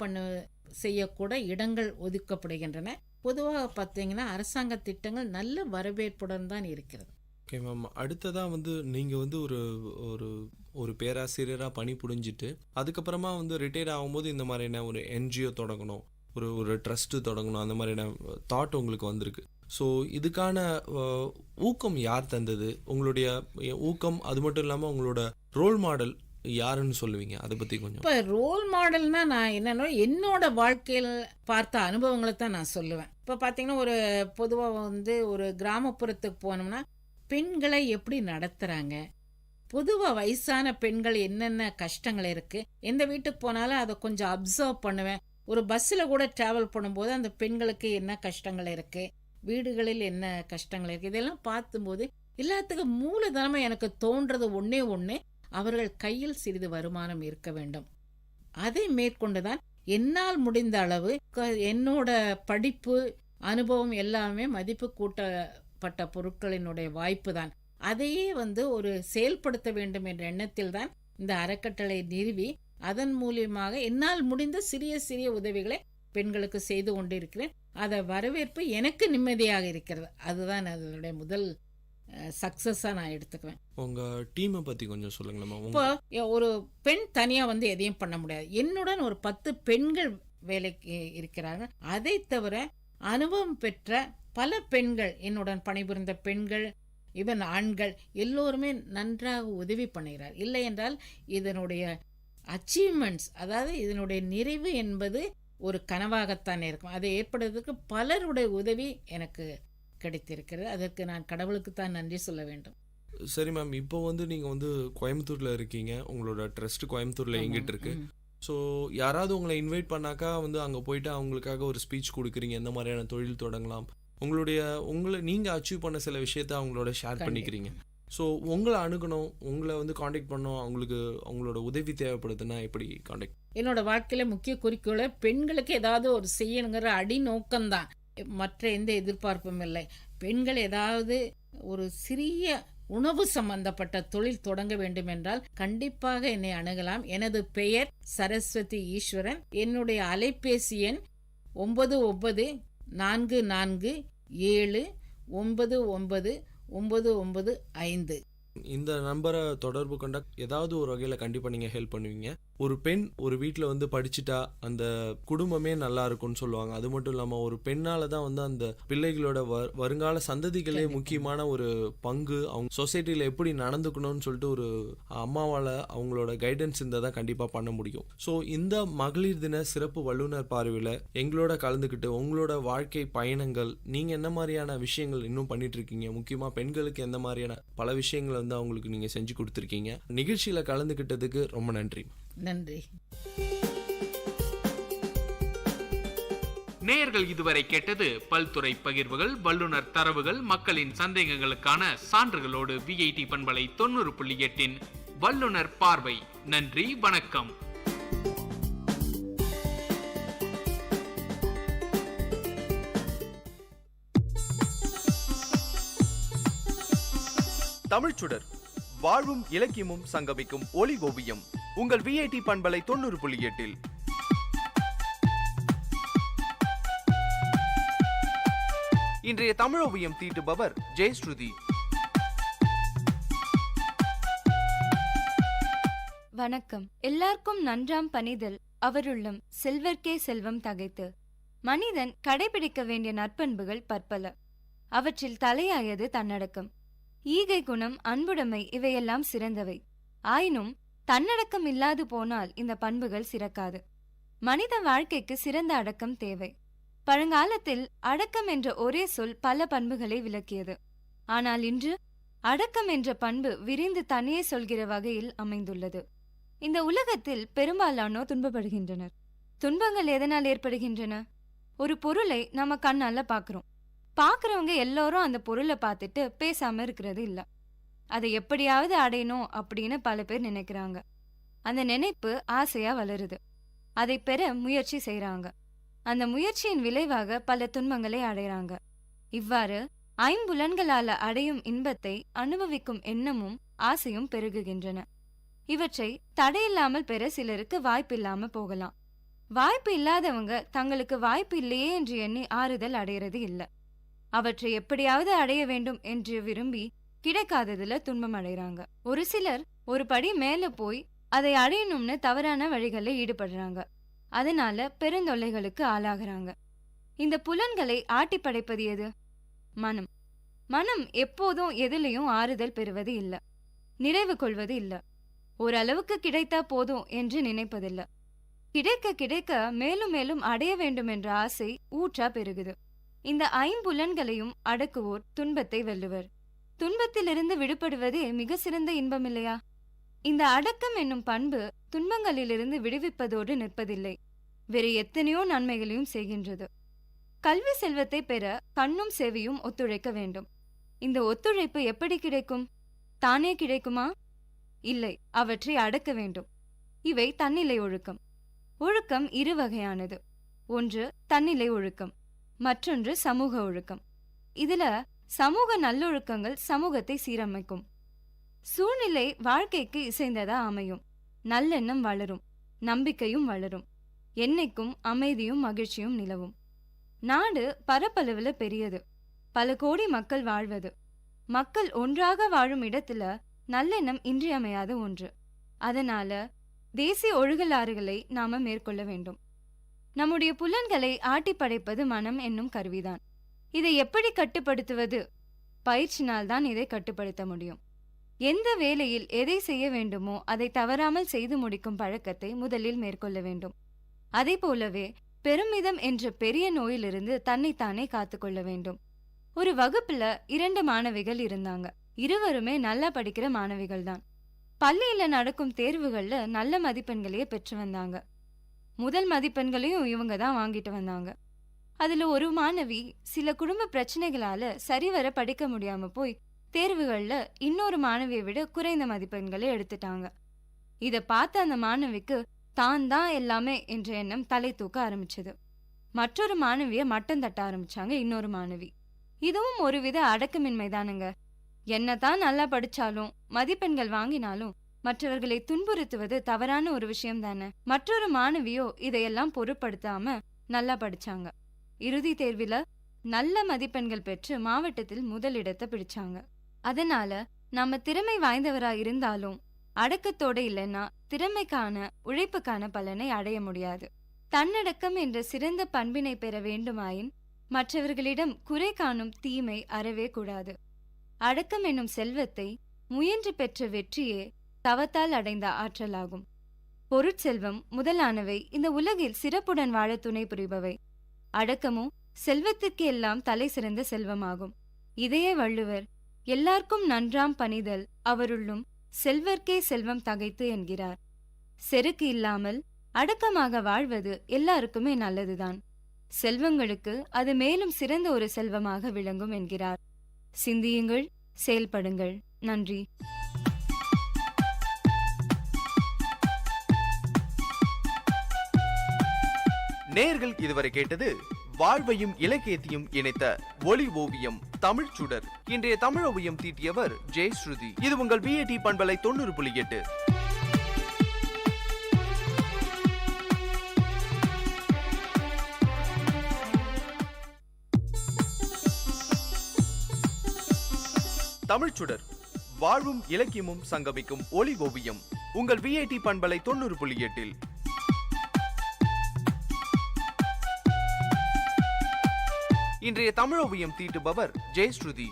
செய்யக்கூட இடங்கள் ஒதுக்கப்படுகின்றன. பொதுவாக பார்த்தீங்கன்னா அரசாங்க திட்டங்கள் நல்ல வரவேற்புடன் தான் இருக்கிறது. ஓகே மேம், அடுத்ததாக வந்து நீங்கள் வந்து ஒரு பேராசிரியராக பணி புரிஞ்சிட்டு அதுக்கப்புறமா வந்து ரிட்டையர் ஆகும்போது இந்த மாதிரியான ஒரு என்ஜிஓ தொடங்கணும், ஒரு ட்ரஸ்ட்டு தொடங்கணும், அந்த மாதிரியான தாட் உங்களுக்கு வந்திருக்கு. ஸோ இதுக்கான ஊக்கம் யார் தந்தது? உங்களுடைய ஊக்கம் அது மட்டும் இல்லாமல் உங்களோட ரோல் மாடல் யாருன்னு சொல்லுவீங்க? அதை பற்றி கொஞ்சம். இப்போ ரோல் மாடல்னா நான் என்னன்னா என்னோட வாழ்க்கையில் பார்த்த அனுபவங்களை தான் நான் சொல்லுவேன். இப்போ பார்த்தீங்கன்னா ஒரு பொதுவாக வந்து ஒரு கிராமப்புறத்துக்கு போனோம்னா பெண்களை எப்படி நடத்துகிறாங்க, பொதுவாக வயசான பெண்கள் என்னென்ன கஷ்டங்கள் இருக்குது, எந்த வீட்டுக்கு போனாலும் அதை கொஞ்சம் அப்சர்வ் பண்ணுவேன். ஒரு பஸ்ஸில் கூட ட்ராவல் பண்ணும்போது அந்த பெண்களுக்கு என்ன கஷ்டங்கள் இருக்குது, வீடுகளில் என்ன கஷ்டங்கள் இருக்குது, இதெல்லாம் பார்க்கும்போது எல்லாத்துக்கும் மூலதனமாக எனக்கு தோன்றது ஒன்றே அவர்கள் கையில் சிறிது வருமானம் இருக்க வேண்டும். அதை மேற்கொண்டுதான் என்னால் முடிந்த அளவு என்னோட படிப்பு அனுபவம் எல்லாமே மதிப்பு கூட்டப்பட்ட பொருட்களினுடைய வாய்ப்பு தான். அதையே ஒரு செயல்படுத்த வேண்டும் என்ற எண்ணத்தில் தான் இந்த அறக்கட்டளை நிறுவி அதன் மூலியமாக என்னால் முடிந்த சிறிய சிறிய உதவிகளை பெண்களுக்கு செய்து கொண்டிருக்கிறேன். அதை வரவேற்பு எனக்கு நிம்மதியாக இருக்கிறது. அதுதான் அதனுடைய முதல் சக்சஸா நான் எடுத்துக்குவேன். உங்க டீமை பத்தி கொஞ்சம் சொல்லுங்களேம்மா. இப்போ ஒரு பெண் தனியா எதையும் பண்ண முடியாது. என்னுடன் ஒரு 10 பெண்கள் வேலைக்கு இருக்கிறார்கள். அதை தவிர அனுபவம் பெற்ற பல பெண்கள், என்னுடன் பணிபுரிந்த பெண்கள், ஈவன் ஆண்கள் எல்லோருமே நன்றாக உதவி பண்ணுகிறார். இல்லை என்றால் இதனுடைய அச்சீவ்மெண்ட்ஸ், அதாவது இதனுடைய நிறைவு என்பது ஒரு கனவாகத்தான் இருக்கும். அதை ஏற்படுவதற்கு பலருடைய உதவி எனக்கு கிடைத்திருக்கிறது. அதற்கு நான் கடவுளுக்கு தான் நன்றி சொல்ல வேண்டும். சரி மேம், இப்போ நீங்க கோயம்புத்தூர்ல இருக்கீங்க. உங்களோட ட்ரஸ்ட் கோயம்புத்தூர்ல எங்கிட்டு இருக்கு. ஸோ யாராவது உங்களை இன்வைட் பண்ணாக்கா அங்கே போயிட்டு அவங்களுக்காக ஒரு ஸ்பீச் கொடுக்குறீங்க, எந்த மாதிரியான தொழில் தொடங்கலாம், உங்களை நீங்கள் அச்சீவ் பண்ண சில விஷயத்த அவங்களோட ஷேர் பண்ணிக்கிறீங்க. ஸோ உங்களை அணுகணும், உங்களை காண்டாக்ட் பண்ணணும், அவங்களுக்கு அவங்களோட உதவி தேவைப்படுதுன்னா எப்படி காண்டாக்ட்? என்னோட வாழ்க்கையில முக்கிய குறிக்கோளை பெண்களுக்கு ஏதாவது ஒரு செய்யணுங்கிற அடி நோக்கம்தான், மற்ற எந்த எதிர்பார்ப்பும் இல்லை. பெண்கள் ஏதாவது ஒரு சிறிய உணவு சம்பந்தப்பட்ட தொழில் தொடங்க வேண்டும் என்றால் கண்டிப்பாக என்னை அணுகலாம். எனது பெயர் சரஸ்வதி ஈஸ்வரன். என்னுடைய அலைபேசி எண் 9947999995. இந்த நம்பரை தொடர்பு கொண்டா ஏதாவது ஒரு வகையில் கண்டிப்பாக நீங்கள் ஹெல்ப் பண்ணுவீங்க. ஒரு பெண் ஒரு வீட்டில் படிச்சுட்டா அந்த குடும்பமே நல்லா இருக்கும்னு சொல்லுவாங்க. அது மட்டும் இல்லாமல் ஒரு பெண்ணால் தான் அந்த பிள்ளைகளோட வருங்கால சந்ததிகளே முக்கியமான ஒரு பங்கு, அவங்க சொசைட்டியில் எப்படி நடந்துக்கணும்னு சொல்லிட்டு ஒரு அம்மாவால் அவங்களோட கைடன்ஸ் இருந்தால் தான் கண்டிப்பாக பண்ண முடியும். ஸோ இந்த மகளிர் தின சிறப்பு வல்லுநர் பார்வையில் எங்களோட கலந்துக்கிட்டு உங்களோட வாழ்க்கை பயணங்கள், நீங்கள் என்ன மாதிரியான விஷயங்கள் இன்னும் பண்ணிட்டு இருக்கீங்க, முக்கியமாக பெண்களுக்கு எந்த மாதிரியான பல விஷயங்கள் அவங்களுக்கு நீங்க செஞ்சு கொடுத்திருக்கீங்க. நிகழ்ச்சியில கலந்துகிட்டதுக்கு ரொம்ப நன்றி. நன்றி. நேயர்கள் இதுவரை கேட்டது பல்துறை பகிர்வுகள், வல்லுநர் தரவுகள், மக்களின் சந்தேகங்களுக்கான சான்றுகளோடு விஐடி பண்பலை 90.8 வல்லுநர் பார்வை. நன்றி, வணக்கம். தமிழ்ச்சுடர், வாழ்வும் இலக்கியமும் சங்கமிக்கும் ஒலி ஓவியம் உங்கள் விஐடி பண்பலை 90.8. இன்றைய தமிழோவியம் தீட்டுபவர் ஜெயஸ்ருதி. வணக்கம். எல்லாருக்கும் நன்றாம் பணிதல் அவருள்ளும் செல்வர்க்கே செல்வம் தகைத்து. மனிதன் கடைபிடிக்க வேண்டிய நற்பண்புகள் பற்பல. அவற்றில் தலையாயது தன்னடக்கம். ஈகை குணம், அன்புடைமை இவையெல்லாம் சிறந்தவை. ஆயினும் தன்னடக்கம் இல்லாது போனால் இந்த பண்புகள் சிறக்காது. மனித வாழ்க்கைக்கு சிறந்த அடக்கம் தேவை. பழங்காலத்தில் அடக்கம் என்ற ஒரே சொல் பல பண்புகளை விளக்கியது. ஆனால் இன்று அடக்கம் என்ற பண்பு விரிந்து தனியே சொல்கிற வகையில் அமைந்துள்ளது. இந்த உலகத்தில் பெரும்பாலானோர் துன்பப்படுகின்றனர். துன்பங்கள் எதனால் ஏற்படுகின்றன? ஒரு பொருளை நம்ம கண்ணால பாக்குறோம். பாக்குறவங்க எல்லாரும் அந்த பொருளை பார்த்துட்டு பேசாம இருக்கிறது இல்ல. அதை எப்படியாவது அடையணும் அப்படின்னு பல பேர் நினைக்கிறாங்க. அந்த நினைப்பு ஆசையா வளருது. அதை பெற முயற்சி செய்யறாங்க. அந்த முயற்சியின் விளைவாக பல துன்பங்களை அடைறாங்க. இவ்வாறு ஐம்புலன்களால அடையும் இன்பத்தை அனுபவிக்கும் எண்ணமும் ஆசையும் பெருகுகின்றன. இவற்றை தடையில்லாமல் பெற சிலருக்கு வாய்ப்பில்லாம போகலாம். வாய்ப்பு இல்லாதவங்க தங்களுக்கு வாய்ப்பு இல்லையே என்று எண்ணி ஆறுதல் அடையிறது இல்ல. அவற்றை எப்படியாவது அடைய வேண்டும் என்று விரும்பி கிடைக்காததுல துன்பம் அடைறாங்க. ஒரு சிலர் ஒரு படி மேல போய் அதை அடையணும்னு தவறான வழிகளில் ஈடுபடுறாங்க. அதனால பெருந்தொல்லைகளுக்கு ஆளாகிறாங்க. இந்த புலன்களை ஆட்டி படைப்பது எது? மனம். மனம் எப்போதும் எதிலையும் ஆறுதல் பெறுவது இல்ல, நிறைவு கொள்வது இல்ல. ஓரளவுக்கு கிடைத்தா போதும் என்று நினைப்பதில்ல. கிடைக்க கிடைக்க மேலும் மேலும் அடைய வேண்டும் என்ற ஆசை ஊற்றா பெருகுது. இந்த ஐம்புலன்களையும் அடக்குவோர் துன்பத்தை வெல்லுவர். துன்பத்திலிருந்து விடுபடுவதே மிக சிறந்த இன்பம் இல்லையா? இந்த அடக்கம் என்னும் பண்பு துன்பங்களிலிருந்து விடுவிப்பதோடு நிற்பதில்லை, வேறு எத்தனையோ நன்மைகளையும் செய்கின்றது. கல்வி செல்வத்தை பெற கண்ணும் செவியும் ஒத்துழைக்க வேண்டும். இந்த ஒத்துழைப்பு எப்படி கிடைக்கும்? தானே கிடைக்குமா? இல்லை, அவற்றை அடக்க வேண்டும். இவை தன்னிலை ஒழுக்கம். ஒழுக்கம் இரு வகையானது. ஒன்று தன்னிலை ஒழுக்கம், மற்றொன்று சமூக ஒழுக்கம். இதுல சமூக நல்லொழுக்கங்கள் சமூகத்தை சீரமைக்கும். சூழ்நிலை வாழ்க்கைக்கு இசைந்ததா அமையும். நல்லெண்ணம் வளரும், நம்பிக்கையும் வளரும், என்னைக்கும் அமைதியும் மகிழ்ச்சியும் நிலவும். நாடு பரப்பளவுல பெரியது, பல கோடி மக்கள் வாழ்வது. மக்கள் ஒன்றாக வாழும் இடத்துல நல்லெண்ணம் இன்றியமையாத ஒன்று. அதனால தேசிய ஒழுகலாறுகளை நாம மேற்கொள்ள வேண்டும். நம்முடைய புலன்களை ஆட்டி படைப்பது மனம் என்னும் கருவிதான். இதை எப்படி கட்டுப்படுத்துவது? பயிற்சினால்தான் இதை கட்டுப்படுத்த முடியும். எந்த வேளையில் எதை செய்ய வேண்டுமோ அதை தவறாமல் செய்து முடிக்கும் பழக்கத்தை முதலில் மேற்கொள்ள வேண்டும். அதே போலவே பெருமிதம் என்ற பெரிய நோயிலிருந்து தன்னைத்தானே காத்துக்கொள்ள வேண்டும். ஒரு வகுப்புல 2 மாணவிகள் இருந்தாங்க. இருவருமே நல்லா படிக்கிற மாணவிகள் தான். பள்ளியில நடக்கும் தேர்வுகள்ல நல்ல மதிப்பெண்களையே பெற்று வந்தாங்க. முதல் மதிப்பெண்களையும் இவங்க தான் வாங்கிட்டு வந்தாங்க. அதுல ஒரு மாணவி சில குடும்ப பிரச்சனைகளால சரிவர படிக்க முடியாம போய் தேர்வுகள்ல இன்னொரு மாணவியை விட குறைந்த மதிப்பெண்களை எடுத்துட்டாங்க. இத பார்த்த அந்த மாணவிக்கு தான் தான் எல்லாமே என்ற எண்ணம் தலை தூக்க ஆரம்பிச்சது. மற்றொரு மாணவிய மட்டம் தட்ட ஆரம்பிச்சாங்க இன்னொரு மாணவி. இதுவும் ஒருவித அடக்கமின்மைதானுங்க. என்னதான் நல்லா படிச்சாலும் மதிப்பெண்கள் வாங்கினாலும் மற்றவர்களை துன்புறுத்துவது தவறான ஒரு விஷயம் தானே. மற்றொரு மாணவியோ இதையெல்லாம் பொருட்படுத்தாம நல்லா படிச்சாங்க. இறுதி தேர்வில நல்ல மதிப்பெண்கள் பெற்று மாவட்டத்தில் முதலிடத்தை பிடிச்சாங்க. அதனால நாம திறமை வாய்ந்தவரா இருந்தாலும் அடக்கத்தோட இல்லைன்னா திறமைக்கான உழைப்புக்கான பலனை அடைய முடியாது. தன்னடக்கம் என்ற சிறந்த பண்பினை பெற வேண்டுமாயின் மற்றவர்களிடம் குறை காணும் தீமை அறவே கூடாது. அடக்கம் என்னும் செல்வத்தை முயன்று பெற்ற வெற்றியே தவத்தால் அடைந்த ஆற்றலாகும். பொருட்செல்வம் முதலானவை இந்த உலகில் சிறப்புடன் வாழ துணை புரிபவை. அடக்கமும் செல்வத்திற்கு எல்லாம் தலை சிறந்த செல்வமாகும். இதையே வள்ளுவர் எல்லார்க்கும் நன்றாம் பணிதல் அவருள்ளும் செல்வர்க்கே செல்வம் தகைத்து என்கிறார். செருக்கு இல்லாமல் அடக்கமாக வாழ்வது எல்லாருக்குமே நல்லதுதான். செல்வங்களுக்கு அது மேலும் சிறந்த ஒரு செல்வமாக விளங்கும் என்கிறார். சிந்தியுங்கள், செயல்படுங்கள். நன்றி. நேயர்கள் இதுவரை கேட்டது வாழ்வையும் இலக்கியத்தையும் இணைத்த ஒளி ஓவியம் தமிழ் சுடர். இன்றைய தமிழ் ஓவியம் தீட்டியவர் ஜெயஸ்ருதி. இது உங்கள் விஐடி பண்பலை 90.8. தமிழ் சுடர் வாழ்வும் இலக்கியமும் சங்கமிக்கும் ஒளி ஓவியம் உங்கள் விஐடி பண்பலை 90.8. இன்றைய தமிழ் ஓவியம் தீட்டுபவர் ஜெயஸ்ருதி.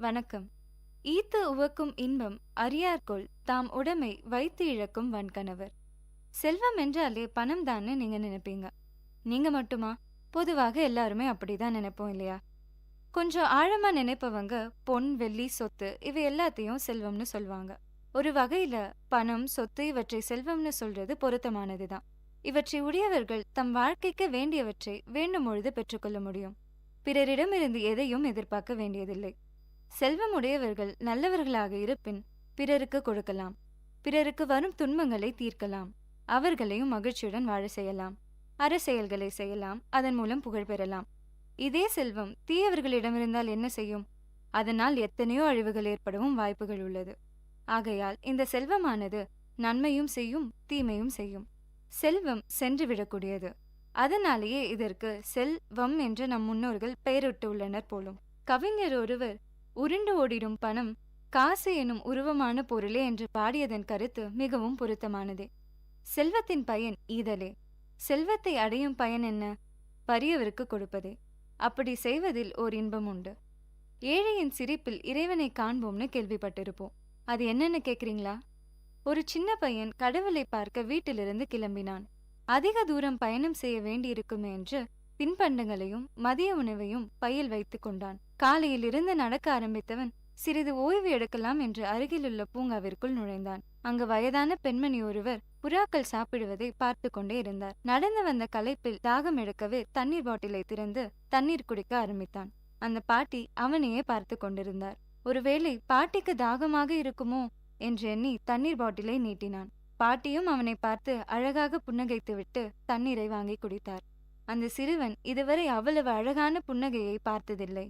வணக்கம். ஈத்து உவக்கும் இன்பம் அறியார்கொள் தாம் உடைமை வைத்து இழக்கும் வன்கணவர். செல்வம் என்றாலே பணம் தான்னு நீங்க நினைப்பீங்க. நீங்க மட்டுமா? பொதுவாக எல்லாருமே அப்படிதான் நினைப்போம் இல்லையா? கொஞ்சம் ஆழமா நினைப்பவங்க பொன், வெள்ளி, சொத்து இவை எல்லாத்தையும் செல்வம்னு சொல்வாங்க. ஒரு வகையில பணம், சொத்து இவற்றை செல்வம்னு சொல்றது பொருத்தமானதுதான். இவற்றை உடையவர்கள் தம் வாழ்க்கைக்கு வேண்டியவற்றை வேண்டும் பொழுது பெற்றுக்கொள்ள முடியும். பிறரிடமிருந்து எதையும் எதிர்பார்க்க வேண்டியதில்லை. செல்வம் உடையவர்கள் நல்லவர்களாக இருப்பின் பிறருக்கு கொடுக்கலாம். பிறருக்கு வரும் துன்பங்களை தீர்க்கலாம். அவர்களையும் மகிழ்ச்சியுடன் வாழ செய்யலாம். அரசியல்களை செய்யலாம். அதன் மூலம் புகழ் பெறலாம். இதே செல்வம் தீயவர்களிடமிருந்தால் என்ன செய்யும்? அதனால் எத்தனையோ அழிவுகள் ஏற்படவும் வாய்ப்புகள் உள்ளது. ஆகையால் இந்த செல்வமானது நன்மையும் செய்யும், தீமையும் செய்யும். செல்வம் சென்று விடக்கூடியது. அதனாலேயே இதற்கு செல்வம் என்று நம் முன்னோர்கள் பெயரிட்டு உள்ளனர் போலும். கவிஞர் ஒருவர் உருண்டு ஓடிடும் பணம் காசு எனும் உருவமான பொருளே என்று பாடியதன் கருத்து மிகவும் பொருத்தமானதே. செல்வத்தின் பயன் ஈதலே. செல்வத்தை அடையும் பயன் என்ன? பரியவருக்கு கொடுப்பதே. அப்படி செய்வதில் ஓர் இன்பம் உண்டு. ஏழையின் சிரிப்பில் இறைவனை காண்போம்னு கேள்விப்பட்டிருப்போம். அது என்னன்னு கேக்குறீங்களா? ஒரு சின்ன பையன் கடவுளை பார்க்க வீட்டிலிருந்து கிளம்பினான். அதிக தூரம் பயணம் செய்ய வேண்டியிருக்கும் என்று தின்பண்டங்களையும் மதிய உணவையும் பையில் வைத்துக் கொண்டான். காலையில் இருந்து நடக்க ஆரம்பித்தவன் சிறிது ஓய்வு எடுக்கலாம் என்று அருகிலுள்ள பூங்காவிற்குள் நுழைந்தான். அங்கு வயதான பெண்மணி ஒருவர் புறாக்கள் சாப்பிடுவதை பார்த்து கொண்டே இருந்தார். நடந்து வந்த களைப்பில் தாகம் எடுக்கவே தண்ணீர் பாட்டிலை திறந்து தண்ணீர் குடிக்க ஆரம்பித்தான். அந்த பாட்டி அவனையே பார்த்து கொண்டிருந்தார். ஒருவேளை பாட்டிக்கு தாகமாக இருக்குமோ என்று எண்ணி தண்ணீர் பாட்டிலை நீட்டினான். பாட்டியும் அவனை பார்த்து அழகாக புன்னகைத்துவிட்டு தண்ணீரை வாங்கி குடித்தார். அந்த சிறுவன் இதுவரை அவ்வளவு அழகான புன்னகையை பார்த்ததில்லை.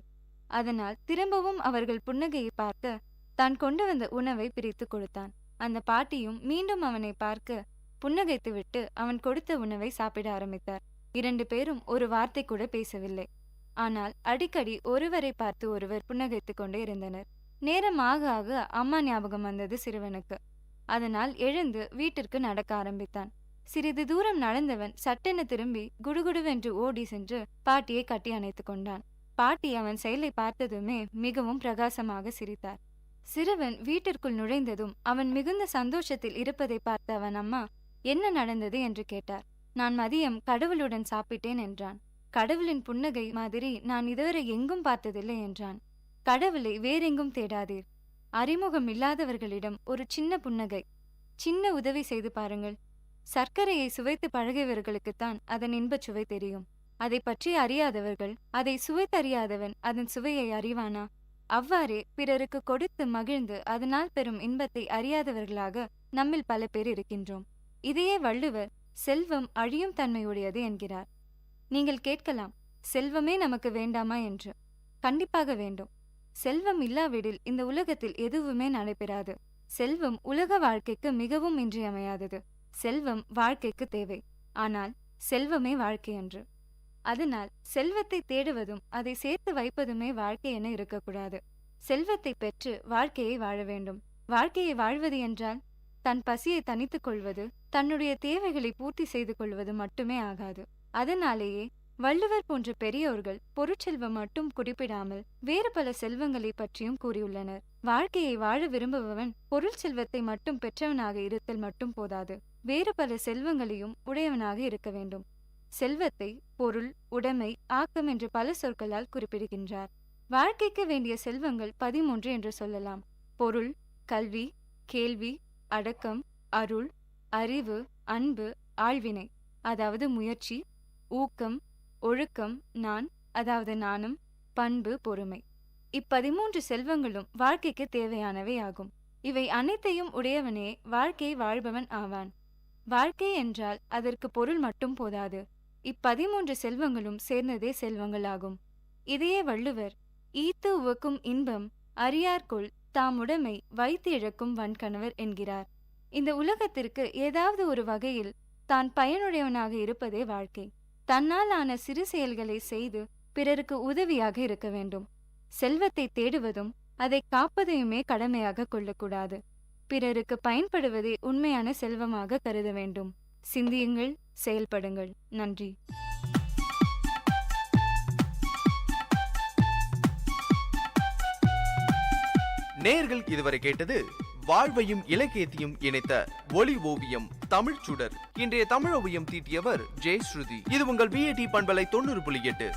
அதனால் திரும்பவும் அவர்கள் புன்னகையை பார்க்க தான் கொண்டு வந்த உணவை பிரித்து கொடுத்தான். அந்த பாட்டியும் மீண்டும் அவனை பார்க்க புன்னகைத்துவிட்டு அவன் கொடுத்த உணவை சாப்பிட ஆரம்பித்தார். 2 பேரும் ஒரு வார்த்தை கூட பேசவில்லை. ஆனால் அடிக்கடி ஒருவரை பார்த்து ஒருவர் புன்னகைத்து கொண்டே இருந்தனர். நேரம் ஆக ஆக அம்மா ஞாபகம் வந்தது சிறுவனுக்கு. அதனால் எழுந்து வீட்டிற்கு நடக்க ஆரம்பித்தான். சிறிது தூரம் நடந்தவன் சட்டென திரும்பி குடுகுடுவென்று ஓடி சென்று பாட்டியை கட்டி அணைத்து கொண்டான். பாட்டி அவன் செயலை பார்த்ததுமே மிகவும் பிரகாசமாக சிரித்தார். சிறுவன் வீட்டிற்குள் நுழைந்ததும் அவன் மிகுந்த சந்தோஷத்தில் இருப்பதை பார்த்த அவன் அம்மா என்ன நடந்தது என்று கேட்டார். நான் மதியம் கடவுளுடன் சாப்பிட்டேன் என்றான். கடவுளின் புன்னகை மாதிரி நான் இதுவரை எங்கும் பார்த்ததில்லை என்றான். கடவுளை வேறெங்கும் தேடாதீர். அறிமுகம் இல்லாதவர்களிடம் ஒரு சின்ன புன்னகை, சின்ன உதவி செய்து பாருங்கள். சர்க்கரையை சுவைத்து பழகியவர்களுக்குத்தான் அதன் இன்பச் சுவை தெரியும். அதை பற்றி அறியாதவர்கள், அதை சுவைத்தறியாதவன் அதன் சுவையை அறிவானா? அவ்வாறே பிறருக்கு கொடுத்து மகிழ்ந்து அதனால் பெறும் இன்பத்தை அறியாதவர்களாக நம்மில் பல பேர் இருக்கின்றோம். இதையே வள்ளுவர் செல்வம் அழியும் தன்மையுடையது என்கிறார். நீங்கள் கேட்கலாம், செல்வமே நமக்கு வேண்டாமா என்று. கண்டிப்பாக வேண்டும். செல்வம் இல்லாவிடில் இந்த உலகத்தில் எதுவுமே நடைபெறாது. செல்வம் உலக வாழ்க்கைக்கு மிகவும் இன்றியமையாதது. செல்வம் வாழ்க்கைக்கு தேவை. ஆனால் செல்வமே வாழ்க்கை என்று. அதனால் செல்வத்தை தேடுவதும் அதை சேர்த்து வைப்பதுமே வாழ்க்கை என இருக்கக்கூடாது. செல்வத்தை பெற்று வாழ்க்கையை வாழ வேண்டும். வாழ்க்கையை வாழ்வது என்றால் தன் பசியை தனித்துக் கொள்வது, தன்னுடைய தேவைகளை பூர்த்தி செய்து கொள்வது மட்டுமே ஆகாது. அதனாலேயே வள்ளுவர் போன்ற பெரியோர்கள் பொருட்செல்வம் மட்டும் குறிப்பிடாமல் வேறு பல செல்வங்களை பற்றியும் கூறியுள்ளனர். வாழ்க்கையை வாழ விரும்புபவன் பொருள் செல்வத்தை மட்டும் பெற்றவனாக இருத்தல் மட்டும் போதாது, வேறு பல செல்வங்களையும் உடையவனாக இருக்க வேண்டும். செல்வத்தை பொருள், உடைமை, ஆக்கம் என்று பல சொற்களால் குறிப்பிடுகின்றார். வாழ்க்கைக்கு வேண்டிய செல்வங்கள் 13 என்று சொல்லலாம். பொருள், கல்வி, கேள்வி, அடக்கம், அருள், அறிவு, அன்பு, ஆழ்வினை அதாவது முயற்சி, ஊக்கம், ஒழுக்கம், நான் அதாவது நாணம், பண்பு, பொறுமை. 13 செல்வங்களும் வாழ்க்கைக்கு தேவையானவை ஆகும். இவை அனைத்தையும் உடையவனே வாழ்க்கையை வாழ்பவன் ஆவான். வாழ்க்கை என்றால் அதற்கு பொருள் மட்டும் போதாது. 13 செல்வங்களும் சேர்ந்ததே செல்வங்களாகும். இதையே வள்ளுவர் ஈத்து உவக்கும் இன்பம் அறியார்கொள் தாமுடைமை வைத்து இழக்கும் வன்கணவர் என்கிறார். இந்த உலகத்திற்கு ஏதாவது ஒரு வகையில் தான் பயனுடையவனாக இருப்பதே வாழ்க்கை. தன்னால் ஆன சிறு செயல்களை செய்து பிறருக்கு உதவியாக இருக்க வேண்டும். செல்வத்தை தேடுவதும் அதை காப்பதையுமே கடமையாக கொள்ளக்கூடாது. பிறருக்கு பயன்படுவதே உண்மையான செல்வமாக கருத வேண்டும். சிந்தியுங்கள், செயல்படுங்கள். நன்றி. நேயர்கள் இதுவரை கேட்டது வாழ்வையும் இலக்கியத்தையும் இணைத்த ஒலி ஓவியம் தமிழ் சுடர். இன்றைய தமிழ் ஓவியம் தீட்டியவர் ஜெயஸ்ருதி. இது உங்கள் VAT பண்பலை 90.8.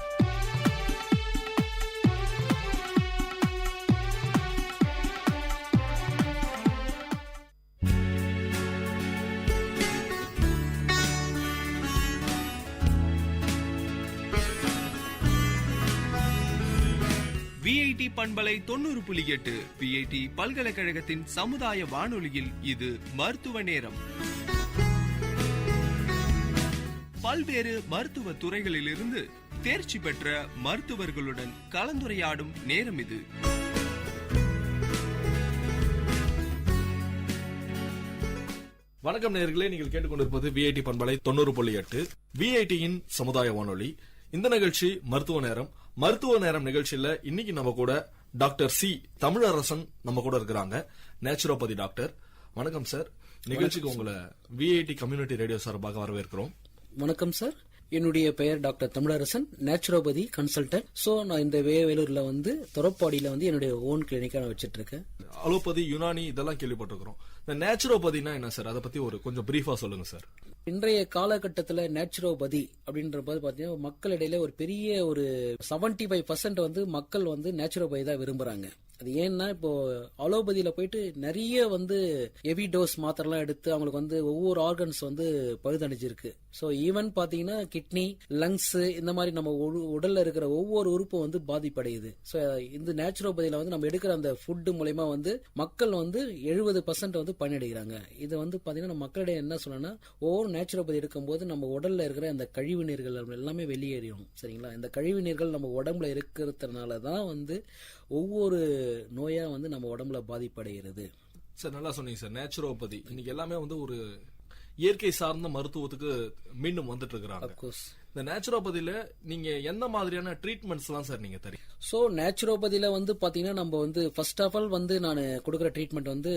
VAT பண்பலை 90.8 VAT பல்கலைக்கழகத்தின் சமுதாய வானொலியில் இது மருத்துவ நேரம். பல்வேறு மருத்துவ துறைகளிலிருந்து தேர்ச்சி பெற்ற மருத்துவர்களுடன் கலந்துரையாடும் நேரம் இது. வணக்கம் நேயர்களே, நீங்கள் கேட்டுக்கொண்டிருப்பது VAT பண்பலை 90.8 VATயின் சமுதாய வானொலி. இந்த நிகழ்ச்சி மருத்துவ நேரம். மருத்துவ நேரம் நிகழ்ச்சியில இன்னைக்கு நம்ம கூட டாக்டர் சி தமிழரசன் நம்ம கூட இருக்கிறாங்க, நேச்சுரோபதி டாக்டர். வணக்கம் சார். நிகழ்ச்சிக்கு உங்களை VAT கம்யூனிட்டி ரேடியோ சார்பாக வரவேற்கிறோம். வணக்கம் சார். என்னுடைய பெயர் doctor Tamilarasan, naturopathy consultant. So நான் இந்த வேலூர்ல தொரப்பாடியில என்னுடைய ஓன் கிளினிக்கா நான் வச்சிட்டு இருக்கேன். அலோபதி, யுனானி இதெல்லாம் கேள்விப்பட்டிருக்கிறோம். இந்த நேச்சுரோபதினா என்ன சார்? அதை பத்தி கொஞ்சம் பிரீஃபா சொல்லுங்க சார். இன்றைய காலகட்டத்தில் நேச்சுரோபதி அப்படின்ற போது பாத்தீங்கன்னா மக்களிடையில ஒரு பெரிய ஒரு 75% மக்கள் நேச்சுரோபதி தான் விரும்புறாங்க. அது ஏன்னா இப்போ அலோபதியில போயிட்டு நிறைய வந்து ஹெவி டோஸ் மாத்திரலாம் எடுத்து அவங்களுக்கு வந்து ஒவ்வொரு ஆர்கன்ஸ் வந்து பழுதடைஞ்சிருக்கு. ஸோ ஈவன் பாத்தீங்கன்னா கிட்னி, லங்ஸ், இந்த மாதிரி நம்ம உடல்ல இருக்கிற ஒவ்வொரு உறுப்பும் வந்து பாதிப்படையுது. ஸோ இந்த நேச்சுரோபதியில வந்து நம்ம எடுக்கிற அந்த ஃபுட் மூலயமா வந்து மக்கள் வந்து 70% வந்து பயனடைகிறாங்க. இது வந்து பாத்தீங்கன்னா மக்களிடையே என்ன சொல்லணும்னா, ஒவ்வொரு நேச்சுரோபதி எடுக்கும்போது நம்ம உடல்ல இருக்கிற அந்த கழிவு நீர்கள் எல்லாமே வெளியேறிடும். சரிங்களா? இந்த கழிவு நீர்கள் நம்ம உடம்புல இருக்கிறதுனால தான் வந்து ஒவ்வொரு நோயா வந்து நம்ம உடம்புல பாதிப்படைகிறது. சார் நல்லா சொன்னீங்க சார். நேச்சுரோபதி இன்னைக்கு எல்லாமே வந்து ஒரு இயற்கை சார்ந்த மருத்துவத்துக்கு மீண்டும் வந்துட்டு இருக்கிறாங்க. இந்த நேச்சுரோபதியில நீங்க எந்த மாதிரியான ட்ரீட்மெண்ட்ஸ் எல்லாம் சார் நீங்க தரீங்க? ஸோ நேச்சுரோபதியில வந்து பாத்தீங்கன்னா நம்ம வந்து ஃபர்ஸ்ட் ஆஃப் ஆல் வந்து நான் கொடுக்குற ட்ரீட்மெண்ட் வந்து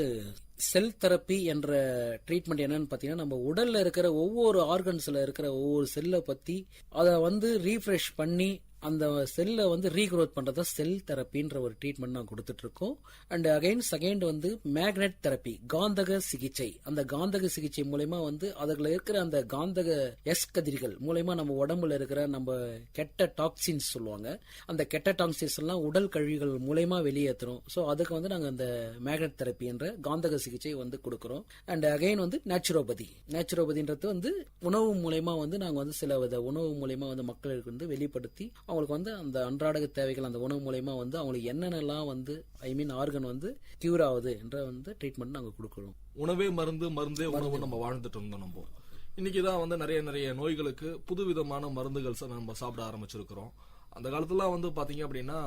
செல் தெரப்பி என்ற ட்ரீட்மெண்ட். என்னன்னு பாத்தீங்கன்னா நம்ம உடல்ல இருக்கிற ஒவ்வொரு ஆர்கன்ஸ்ல இருக்கிற ஒவ்வொரு செல்லை பத்தி அதை வந்து ரீஃப்ரெஷ் பண்ணி அந்த செல்லை வந்து ரீக்ரோத் பண்றதா செல் தெரப்பின்ற ஒரு ட்ரீட்மெண்ட் நான் கொடுத்துட்டு இருக்கோம். அண்ட் செகண்ட் வந்து மேக்னெட் தெரப்பி, காந்தக சிகிச்சை. அந்த காந்தக சிகிச்சை மூலயமா வந்து அதுல இருக்கிற அந்த காந்தக கதிர்கள் மூலயமா நம்ம உடம்புல இருக்கிற நம்ம கெட்ட டாக்ஸின்ஸ் சொல்லுவாங்க, அந்த கெட்ட டாக்ஸின்ஸ் எல்லாம் உடல் கழிவுகள் மூலயமா வெளியேற்றுறோம். ஸோ அதுக்கு வந்து நாங்கள் அந்த மேக்னெட் தெரப்பி என்ற காந்தக சிகிச்சை வந்து கொடுக்குறோம். அண்ட் வந்து நேச்சுரோபதின்றது வந்து உணவு மூலயமா வந்து நாங்கள் வந்து சில வித உணவு மூலயமா வந்து மக்களுக்கு வந்து வெளிப்படுத்தி அவங்களுக்கு வந்து அந்த அன்றாட தேவைகள் அந்த உணவு மூலயமா வந்து அவங்களுக்கு என்னென்னலாம் வந்து ஆர்கன் வந்து கியூர் ஆகுது என்ற வந்து ட்ரீட்மெண்ட் நாங்கள் கொடுக்குறோம். உணவே மருந்தே உணவு நம்ம வாழ்ந்துட்டு இருந்தோம். நம்ம இன்னைக்குதான் வந்து நிறைய நோய்களுக்கு புதுவிதமான மருந்துகள் நம்ம சாப்பிட ஆரம்பிச்சிருக்கிறோம். அந்த காலத்துல வந்து பாத்தீங்க அப்படின்னா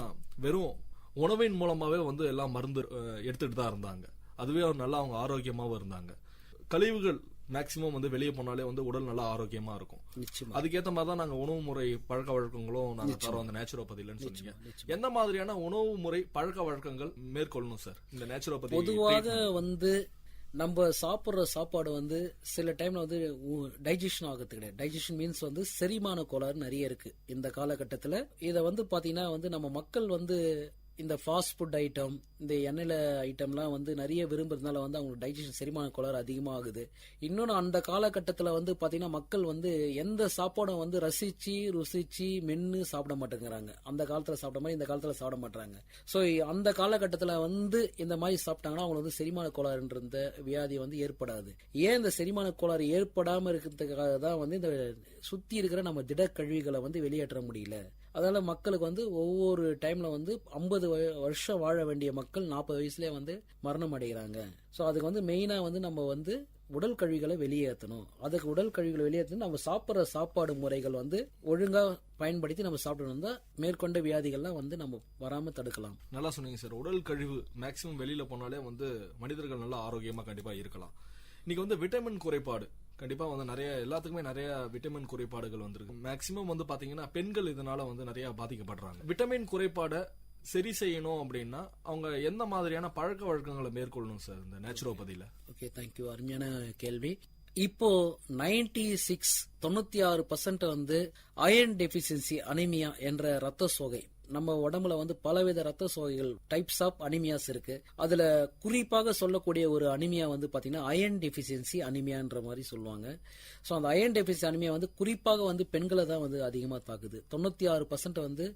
வெறும் உணவின் மூலமாவே வந்து எல்லாம் மருந்து எடுத்துட்டு தான் இருந்தாங்க. அதுவே நல்லா அவங்க ஆரோக்கியமாவும் இருந்தாங்க. கழிவுகள் மேக்சிமம் வந்து வெளியே போனாலே வந்து உடல் நல்லா ஆரோக்கியமா இருக்கும். அதுக்கேற்ற மாதிரி தான் நாங்க உணவு முறை பழக்க வழக்கங்களும் நாங்க தரோம் அந்த நேச்சுரோபதியிலன்னு சொன்னீங்க. எந்த மாதிரியான உணவு முறை பழக்க வழக்கங்கள் மேற்கொள்ளணும் சார் இந்த நேச்சுரோபதி? பொதுவாக வந்து நம்ம சாப்பிட்ற சாப்பாடு வந்து சில டைம்ல வந்து டைஜஷன் ஆகிறது கிடையாது. டைஜஷன் மீன்ஸ் வந்து செரிமான கோளாறு நிறைய இருக்கு இந்த காலகட்டத்தில். இதை வந்து பாத்தீங்கன்னா வந்து நம்ம மக்கள் வந்து இந்த ஃபாஸ்ட் ஃபுட் ஐட்டம், இந்த எண்ணெயில ஐட்டம்லாம் வந்து நிறைய விரும்புறதுனால வந்து அவங்களுக்கு டைஜஷன் செரிமான கோளாறு அதிகமாகுது. இன்னொன்று அந்த காலகட்டத்தில் வந்து பார்த்தீங்கன்னா மக்கள் வந்து எந்த சாப்பாடும் வந்து ருசிச்சு மென்று சாப்பிட மாட்டேங்கிறாங்க. அந்த காலத்தில் சாப்பிட்ட மாதிரி இந்த காலத்தில் சாப்பிட மாட்டாங்க. ஸோ அந்த காலகட்டத்தில் வந்து இந்த மாதிரி சாப்பிட்டாங்கன்னா அவங்களுக்கு வந்து செரிமான கோளாறுன்ற இந்த வியாதி வந்து ஏற்படாது. ஏன் இந்த செரிமான கோளாறு ஏற்படாமல் இருக்கிறதுக்காக தான் வந்து இந்த சுற்றி இருக்கிற நம்ம திடக்கழிவுகளை வந்து வெளியேற்ற முடியல. அதனால மக்களுக்கு வந்து ஒவ்வொரு டைம்ல வந்து 50 வருஷம் வாழ வேண்டிய மக்கள் 40 வயசுலேயே வந்து மரணம் அடைகிறாங்க. ஸோ அதுக்கு வந்து மெயினா வந்து நம்ம வந்து உடல் கழிவுகளை வெளியேற்றணும். அதுக்கு உடல் கழிவுகளை வெளியேற்றணும். நம்ம சாப்பிட்ற சாப்பாடு முறைகள் வந்து ஒழுங்கா பயன்படுத்தி நம்ம சாப்பிட்டு வந்தா மேற்கொண்ட வியாதிகள்லாம் வந்து நம்ம வராம தடுக்கலாம். நல்லா சொன்னீங்க சார். உடல் கழிவு மேக்சிமம் வெளியில போனாலே வந்து மனிதர்கள் நல்லா ஆரோக்கியமா கண்டிப்பா இருக்கலாம். இன்னைக்கு வந்து விட்டமின் குறைபாடு கண்டிப்பா வந்து எல்லாத்துக்குமே நிறைய விட்டமின் குறைபாடுகள் வந்திருக்கு. மேக்சிமம் வந்து பாத்தீங்கன்னா பெண்கள் இதனால வந்து நிறைய பாதிக்கப்படுறாங்க. விட்டமின் குறைபாடை சரி செய்யணும் அப்படின்னா அவங்க எந்த மாதிரியான பழக்க வழக்கங்களை மேற்கொள்ளணும் சார் இந்த நேச்சுரோபதியில? Okay, thank you. அருமையான கேள்வி. இப்போ 96% வந்து அயர்ன் டெபிசியன்சி அனிமியா என்ற ரத்த சோகை நம்ம உடம்புல வந்து பலவித ரத்த சோகைகள் டைப்ஸ் ஆஃப் அனிமியாஸ் இருக்கு. அதுல குறிப்பாக சொல்லக்கூடிய ஒரு அனிமியா வந்து பாத்தீங்கன்னா அயர்ன் டெபிசியன்சி அனிமியான்ற மாதிரி சொல்லுவாங்க. ஸோ அந்த அயர்ன் டெபிசியன்சி அனிமியா வந்து குறிப்பாக வந்து பெண்களை தான் வந்து அதிகமாக தாக்குது. 96% வந்து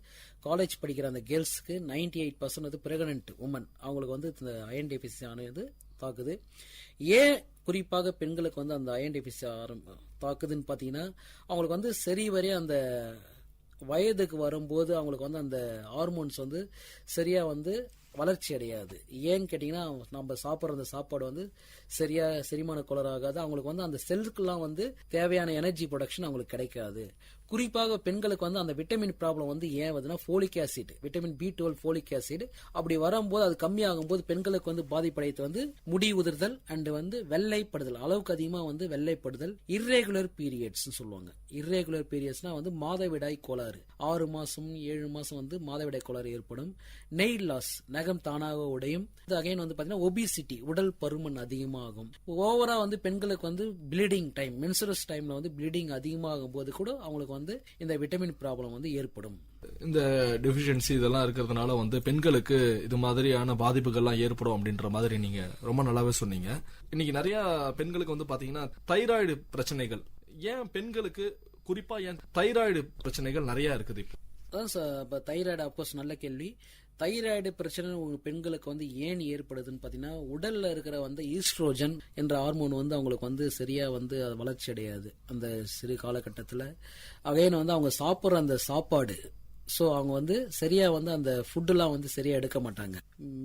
காலேஜ் படிக்கிற அந்த கேர்ள்ஸ்க்கு, 98% வந்து பிரெக்னன்ட் உமன் அவங்களுக்கு வந்து இந்த அயர்ன் டெபிசியன்சி ஆனது தாக்குது. ஏன் குறிப்பாக பெண்களுக்கு வந்து அந்த அயர்ன் டெபிசியன்சி தாக்குதுன்னு பாத்தீங்கன்னா அவங்களுக்கு வந்து சரி வரைய அந்த வயதுக்கு வரும்போது அவங்களுக்கு வந்து அந்த ஹார்மோன்ஸ் வந்து சரியா வந்து வளர்ச்சி அடையாது. ஏன்னு கேட்டீங்கன்னா நம்ம சாப்பிட்ற அந்த சாப்பாடு வந்து சரியா செரிமான கோளாறு ஆகாது. அவங்களுக்கு வந்து அந்த செல்லுக்கெல்லாம் வந்து தேவையான எனர்ஜி ப்ரொடக்ஷன் அவங்களுக்கு கிடைக்காது. குறிப்பாக பெண்களுக்கு வந்து அந்த விட்டமின் ப்ராப்ளம் வந்து ஏன் வருதுன்னா folic acid, vitamin B12 folic acid அப்படி வரும்போது அது கம்மியாகும் போது பெண்களுக்கு வந்து பாதிப்படைத்து வந்து முடி உதிர்தல் அண்ட் வந்து வெள்ளைப்படுதல், அளவுக்கு அதிகமாக வந்து வெள்ளைப்படுதல், இர்ரெகுலர் பீரியட்ஸ் சொல்லுவாங்க. இர்ரெகுலர் பீரியட்ஸ்னா வந்து மாதவிடாய் கோளாறு, 6 மாசம் 7 மாசம் வந்து மாதவிடாய் கோளாறு ஏற்படும். நெயில் லாஸ், நகம் தானாக உடையும். அகைன் வந்து பாத்தீங்கன்னா ஒபிசிட்டி, உடல் பருமன் அதிகமாகும். ஓவரா வந்து பெண்களுக்கு வந்து ப்ளீடிங் டைம், மென்சுரஸ் டைம்ல வந்து ப்ளீடிங் அதிகமாகும் போது கூட அவங்களுக்கு வந்து இந்த விட்டமின் ப்ராப்ளம் வந்து ஏற்படும். இந்த டெஃபிஷியன்சி இதெல்லாம் இருக்கிறதுனால வந்து பெண்களுக்கு இது மாதிரியான பாதிப்புகள்லாம் ஏற்படும் அப்படின்ற மாதிரி நீங்க ரொம்ப நல்லாவே சொன்னீங்க. இன்னைக்கு நிறைய பெண்களுக்கு வந்து பாத்தீங்கன்னா தைராய்டு பிரச்சனைகள், ஏன் பெண்களுக்கு குறிப்பா ஏன் தைராய்டு பிரச்சனைகள் நிறைய இருக்குது? இப்போ அதான் சார், இப்போ தைராய்டு அப்கோர்ஸ் நல்ல கேள்வி. தைராய்டு பிரச்சனை உங்க பெண்களுக்கு வந்து ஏன் ஏற்படுதுன்னு பாத்தீங்கன்னா உடல்ல இருக்கிற வந்து ஈஸ்ட்ரோஜன் என்ற ஹார்மோன் வந்து அவங்களுக்கு வந்து சரியா வந்து அது வளர்ச்சி அடையாது அந்த சிறு காலகட்டத்தில். அகைன் வந்து அவங்க சாப்பிட்ற அந்த சாப்பாடு, ஸோ அவங்க வந்து சரியா வந்து அந்த ஃபுட்டுலாம் வந்து சரியா எடுக்க மாட்டாங்க.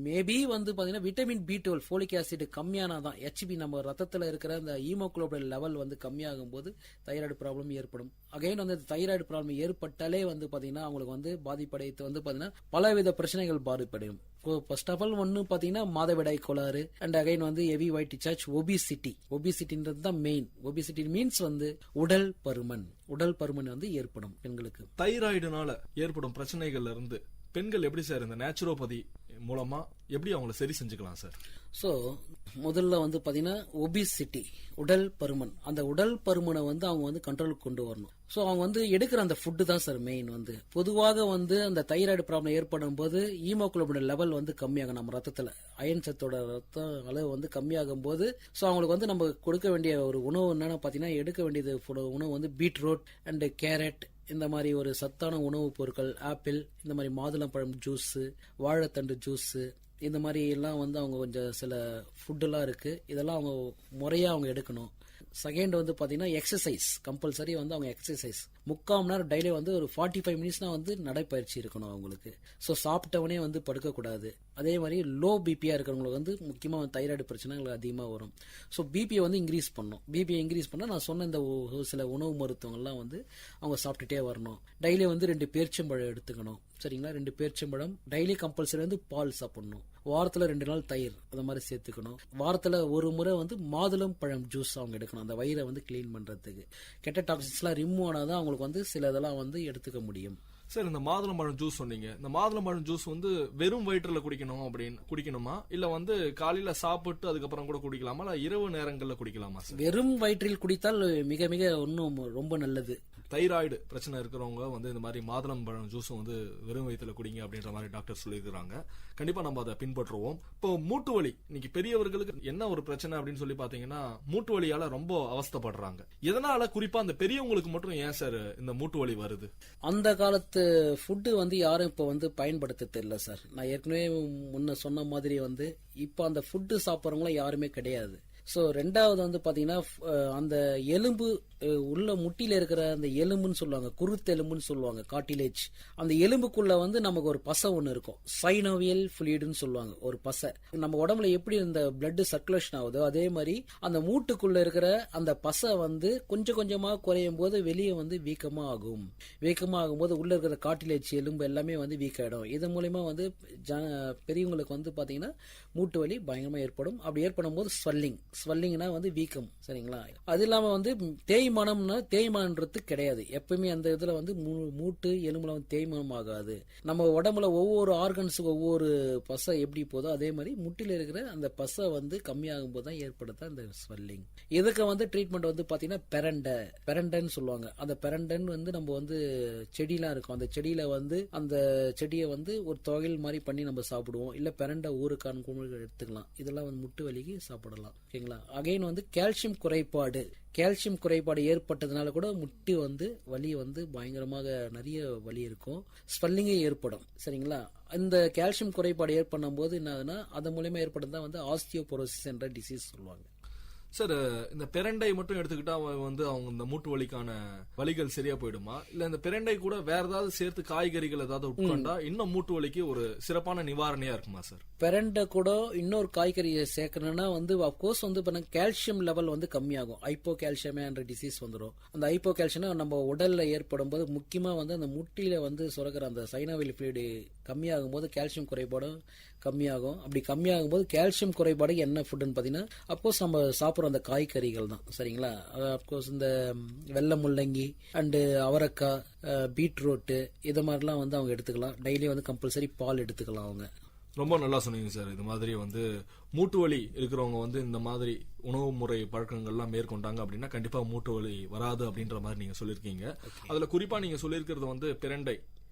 மேபி வந்து பாத்தீங்கன்னா விட்டமின் B12 ஃபோலிக் ஆசிட் கம்மியானாதான் ஹெச்பி நம்ம ரத்தத்தில் இருக்கிற அந்த ஹீமோகுளோபின் லெவல் வந்து கம்மியாகும் போது தைராய்டு ப்ராப்ளம் ஏற்படும். அகைன் வந்து தைராய்டு ப்ராப்ளம் ஏற்பட்டாலே வந்து பாத்தீங்கன்னா அவங்களுக்கு வந்து பாதிப்படைத்து வந்து பாத்தீங்கன்னா பலவித பிரச்சனைகள் பாதிப்படையும். ஃபர்ஸ்ட் ஆஃப் ஆல் ஒன்னு பாத்தீங்கன்னா மாதவிடாய் கோளாறு அண்ட் அகைன் வந்து ஹெவி ஒயிட் டிசார்ஜ், ஒபிசிட்டின்றது தான் மெயின். ஒபிசிட்டி மீன்ஸ் வந்து உடல் பருமன் வந்து ஏற்படும் பெண்களுக்கு. தைராய்டுனால ஏற்படும் பிரச்சனைகள்ல இருந்து பெண்கள் எப்படி சார் இந்த நேச்சுரோபதி மூலமா எப்படி அவங்கள சரி செஞ்சுக்கலாம் சார்? ஸோ முதல்ல வந்து பாத்தீங்கன்னா ஒபிசிட்டி, உடல் பருமன், அந்த உடல் பருமனை வந்து அவங்க வந்து கண்ட்ரோலுக்கு கொண்டு வரணும். ஸோ அவங்க வந்து எடுக்கிற அந்த ஃபுட்டு தான் சார் மெயின். வந்து பொதுவாக வந்து அந்த தைராய்டு ப்ராப்ளம் ஏற்படும் போது ஹீமோகுளோபின் லெவல் வந்து கம்மியாகும் நம்ம ரத்தத்தில், அயன் சத்தோட ரத்த அளவு வந்து கம்மியாகும் போது ஸோ அவங்களுக்கு வந்து நம்ம கொடுக்க வேண்டிய ஒரு உணவு என்னன்னு பார்த்தீங்கன்னா எடுக்க வேண்டியது உணவு வந்து பீட்ரூட் அண்ட் கேரட், இந்த மாதிரி ஒரு சத்தான உணவுப் பொருட்கள், ஆப்பிள், இந்த மாதிரி மாதுளம்பழம் ஜூஸ், வாழைத்தண்டு ஜூஸ், இந்த மாதிரி எல்லாம் வந்து அவங்க கொஞ்சம் சில ஃபுட்டெல்லாம் இருக்கு, இதெல்லாம் அவங்க முறையா அவங்க எடுக்கணும். செகண்ட் வந்து பாத்தீங்கன்னா எக்ஸசைஸ் கம்பல்சரி வந்து அவங்க எக்ஸசைஸ் 3/4 மணி நேரம் டெய்லி வந்து ஒரு 45 மினிட்ஸ்னா வந்து நடைப்பயிற்சி இருக்கணும் அவங்களுக்கு. ஸோ சாப்பிட்டவனே வந்து படுக்கக்கூடாது. அதே மாதிரி லோ பிபியா இருக்கிறவங்களுக்கு வந்து முக்கியமாக தைராய்டு பிரச்சனைகள் அதிகமாக வரும். ஸோ பிபியை வந்து இன்க்ரீஸ் பண்ணணும். பிபியை இன்க்ரீஸ் பண்ணால் நான் சொன்ன இந்த சில உணவு மருத்துவங்கள்லாம் வந்து அவங்க சாப்பிட்டுட்டே வரணும். டெய்லி வந்து 2 பேரிச்சம்பழம் எடுத்துக்கணும். சரிங்களா, 2 பேரிச்சம்பழம் டெய்லி கம்பல்சரி வந்து பால் சாப்பிடணும். வாரத்தில் 2 நாள் தயிர் அந்த மாதிரி சேர்த்துக்கணும். வாரத்தில் ஒரு முறை வந்து மாதுளம் பழம் ஜூஸ் அவங்க எடுக்கணும், அந்த வயிறை வந்து கிளீன் பண்றதுக்கு. கெட்ட டாக்ஸின்ஸ்லாம் ரிமூவ் ஆனாதான் அவங்களுக்கு வந்து சில இதெல்லாம் வந்து எடுத்துக்க முடியும். சார், இந்த மாதுளம்பழம் ஜூஸ் சொன்னீங்க, இந்த மாதுளம்பழம் ஜூஸ் வந்து வெறும் வயிற்றுல குடிக்கணுமா இல்ல வந்து காலையில சாப்பிட்டு அதுக்கப்புறம் கூட குடிக்கலாமா, இல்ல இரவு நேரங்கள்ல குடிக்கலாமா சார்? வெறும் வயிற்றில் குடித்தால் மிக மிக ஒன்றும் ரொம்ப நல்லது. தைராய்டு பிரச்சனை இருக்கிறவங்க வந்து இந்த மாதிரி மாதுளம்பழம் ஜூஸ் வந்து வெறும் வயிற்றுல குடிங்க அப்படின்ற மாதிரி டாக்டர் சொல்லியிருக்காங்க. கண்டிப்பா நம்ம அதை பின்பற்றுவோம். இப்போ மூட்டு வலி, இன்னைக்கு பெரியவர்களுக்கு என்ன ஒரு பிரச்சனை அப்படின்னு சொல்லி பாத்தீங்கன்னா மூட்டு வலியால ரொம்ப அவஸ்தைப்படுறாங்க. இதனால குறிப்பா அந்த பெரியவங்களுக்கு மட்டும் ஏன் சார் இந்த மூட்டு வலி வருது? அந்த காலத்து ஃபுட்டு வந்து யாரும் இப்ப வந்து பயன்படுத்த தெரியல சார். நான் ஏற்கனவே முன்ன சொன்ன மாதிரி வந்து இப்ப அந்த ஃபுட்டு சாப்பிட்றவங்களும் யாருமே கிடையாது. ஸோ ரெண்டாவது வந்து பாத்தீங்கன்னா அந்த எலும்பு உள்ள முட்டியில இருக்கிற அந்த எலும்புன்னு சொல்லுவாங்க, குருத்தெலும்புன்னு சொல்லுவாங்க, கார்டிலேஜ். அந்த எலும்புக்குள்ள வந்து நமக்கு ஒரு பசை ஒன்று இருக்கும், சைனோவியல் ஃப்ளூயிட்னு சொல்லுவாங்க, ஒரு பசை. நம்ம உடம்புல எப்படி இந்த பிளட் சர்க்குலேஷன் ஆகுதோ அதே மாதிரி அந்த மூட்டுக்குள்ள இருக்கிற அந்த பசை வந்து கொஞ்சம் கொஞ்சமா குறையும் போது வெளியே வந்து வீக்கமா ஆகும். வீக்கமா ஆகும்போது உள்ள இருக்கிற கார்டிலேஜ் எலும்பு எல்லாமே வந்து வீக் ஆயிடும். இது மூலயமா வந்து பெரியவங்களுக்கு வந்து பாத்தீங்கன்னா மூட்டு வலி பயங்கரமா ஏற்படும். அப்படி ஏற்படும் போது ஸ்வெல்லிங்னா வந்து வீக்கம். சரிங்களா, அது இல்லாம வந்து தேய்மானம்ன்றது கிடையாது. எப்பவுமே அந்த இதுல வந்து மூட்டு எலும்புல வந்து தேய்மானம் ஆகாது. நம்ம உடம்புல ஒவ்வொரு ஆர்கன்ஸுக்கு ஒவ்வொரு பசை எப்படி போதோ அதே மாதிரி முட்டில இருக்கிற அந்த பசை வந்து கம்மியாகும் போது தான் ஏற்படுத்த அந்த ஸ்வெல்லிங். இதுக்கு வந்து ட்ரீட்மெண்ட் வந்து பாத்தீங்கன்னா பெரண்டைன்னு சொல்லுவாங்க. அந்த பெரண்டன் வந்து நம்ம வந்து செடியெல்லாம் இருக்கும், அந்த செடியில வந்து அந்த செடியை வந்து ஒரு தொகையில் மாதிரி பண்ணி நம்ம சாப்பிடுவோம். இல்ல பெரண்டை ஊருக்கான குமிழ்கள் எடுத்துக்கலாம். இதெல்லாம் வந்து முட்டு வலிக்கு சாப்பிடலாம். ஓகேங்களா. அகைன் வந்து கால்சியம் குறைபாடு ஏற்பட்டதுனால கூட முட்டி வந்து வலி வந்து பயங்கரமாக நிறைய வலி இருக்கும், ஸ்வெல்லிங்கே ஏற்படும். சரிங்களா, இந்த கால்சியம் குறைபாடு ஏற்படும் போது என்ன ஆகுதுன்னா அது மூலமா ஏற்படுறதா வந்து ஆஸ்டியோபோரோசிஸ் என்ற டிசீஸ் சொல்லுவாங்க. சார், இந்த பிரண்டை மட்டும் எடுத்துக்கிட்டா வந்து அவங்க இந்த மூட்டு வலிக்கான வலிகள் சரியா போயிடுமா, இல்ல இந்த பிரண்டை கூட வேற ஏதாவது சேர்த்து காய்கறிகள் ஏதாவது உட்கொண்டா இன்னும் மூட்டு வலிக்கு ஒரு சிறப்பான நிவாரணியா இருக்குமா சார்? பிரண்டை கூட இன்னொரு காய்கறியை சேர்க்கணும்னா வந்து அப்கோர்ஸ் வந்து கால்சியம் லெவல் வந்து கம்மியாகும். ஹைப்போ கால்சியமே என்ற டிசீஸ் வந்துடும். அந்த ஹைப்போ கால்சியம் நம்ம உடல்ல ஏற்படும் போது முக்கியமா வந்து அந்த முட்டியில வந்து சுரக்கிற அந்த சைனோவியல் ஃப்ளூயிட் கம்மியாகும் போது கால்சியம் குறைபாடும் கம்மியாகும். அப்படி கம்மியாகும் போது கால்சியம் குறைபாடு என்ன ஃபுட்னு பாத்தீங்கன்னா அப்கோர்ஸ் நம்ம சாப்பிட்ற அந்த காய்கறிகள் தான். சரிங்களா, அப்கோர்ஸ் இந்த வெள்ளை முள்ளங்கி அண்டு அவரைக்காய், பீட்ரூட்டு இது மாதிரிலாம் வந்து அவங்க எடுத்துக்கலாம். டெய்லி வந்து கம்பல்சரி பால் எடுத்துக்கலாம் அவங்க. ரொம்ப நல்லா சொன்னீங்க சார். இது மாதிரி வந்து மூட்டு வலி இருக்கிறவங்க வந்து இந்த மாதிரி உணவு முறை பழக்கங்கள்லாம் மேற்கொண்டாங்க அப்படின்னா கண்டிப்பா மூட்டு வலி வராது அப்படின்ற மாதிரி நீங்க சொல்லியிருக்கீங்க. அதுல குறிப்பா நீங்க சொல்லியிருக்கிறது வந்து பிரண்டை.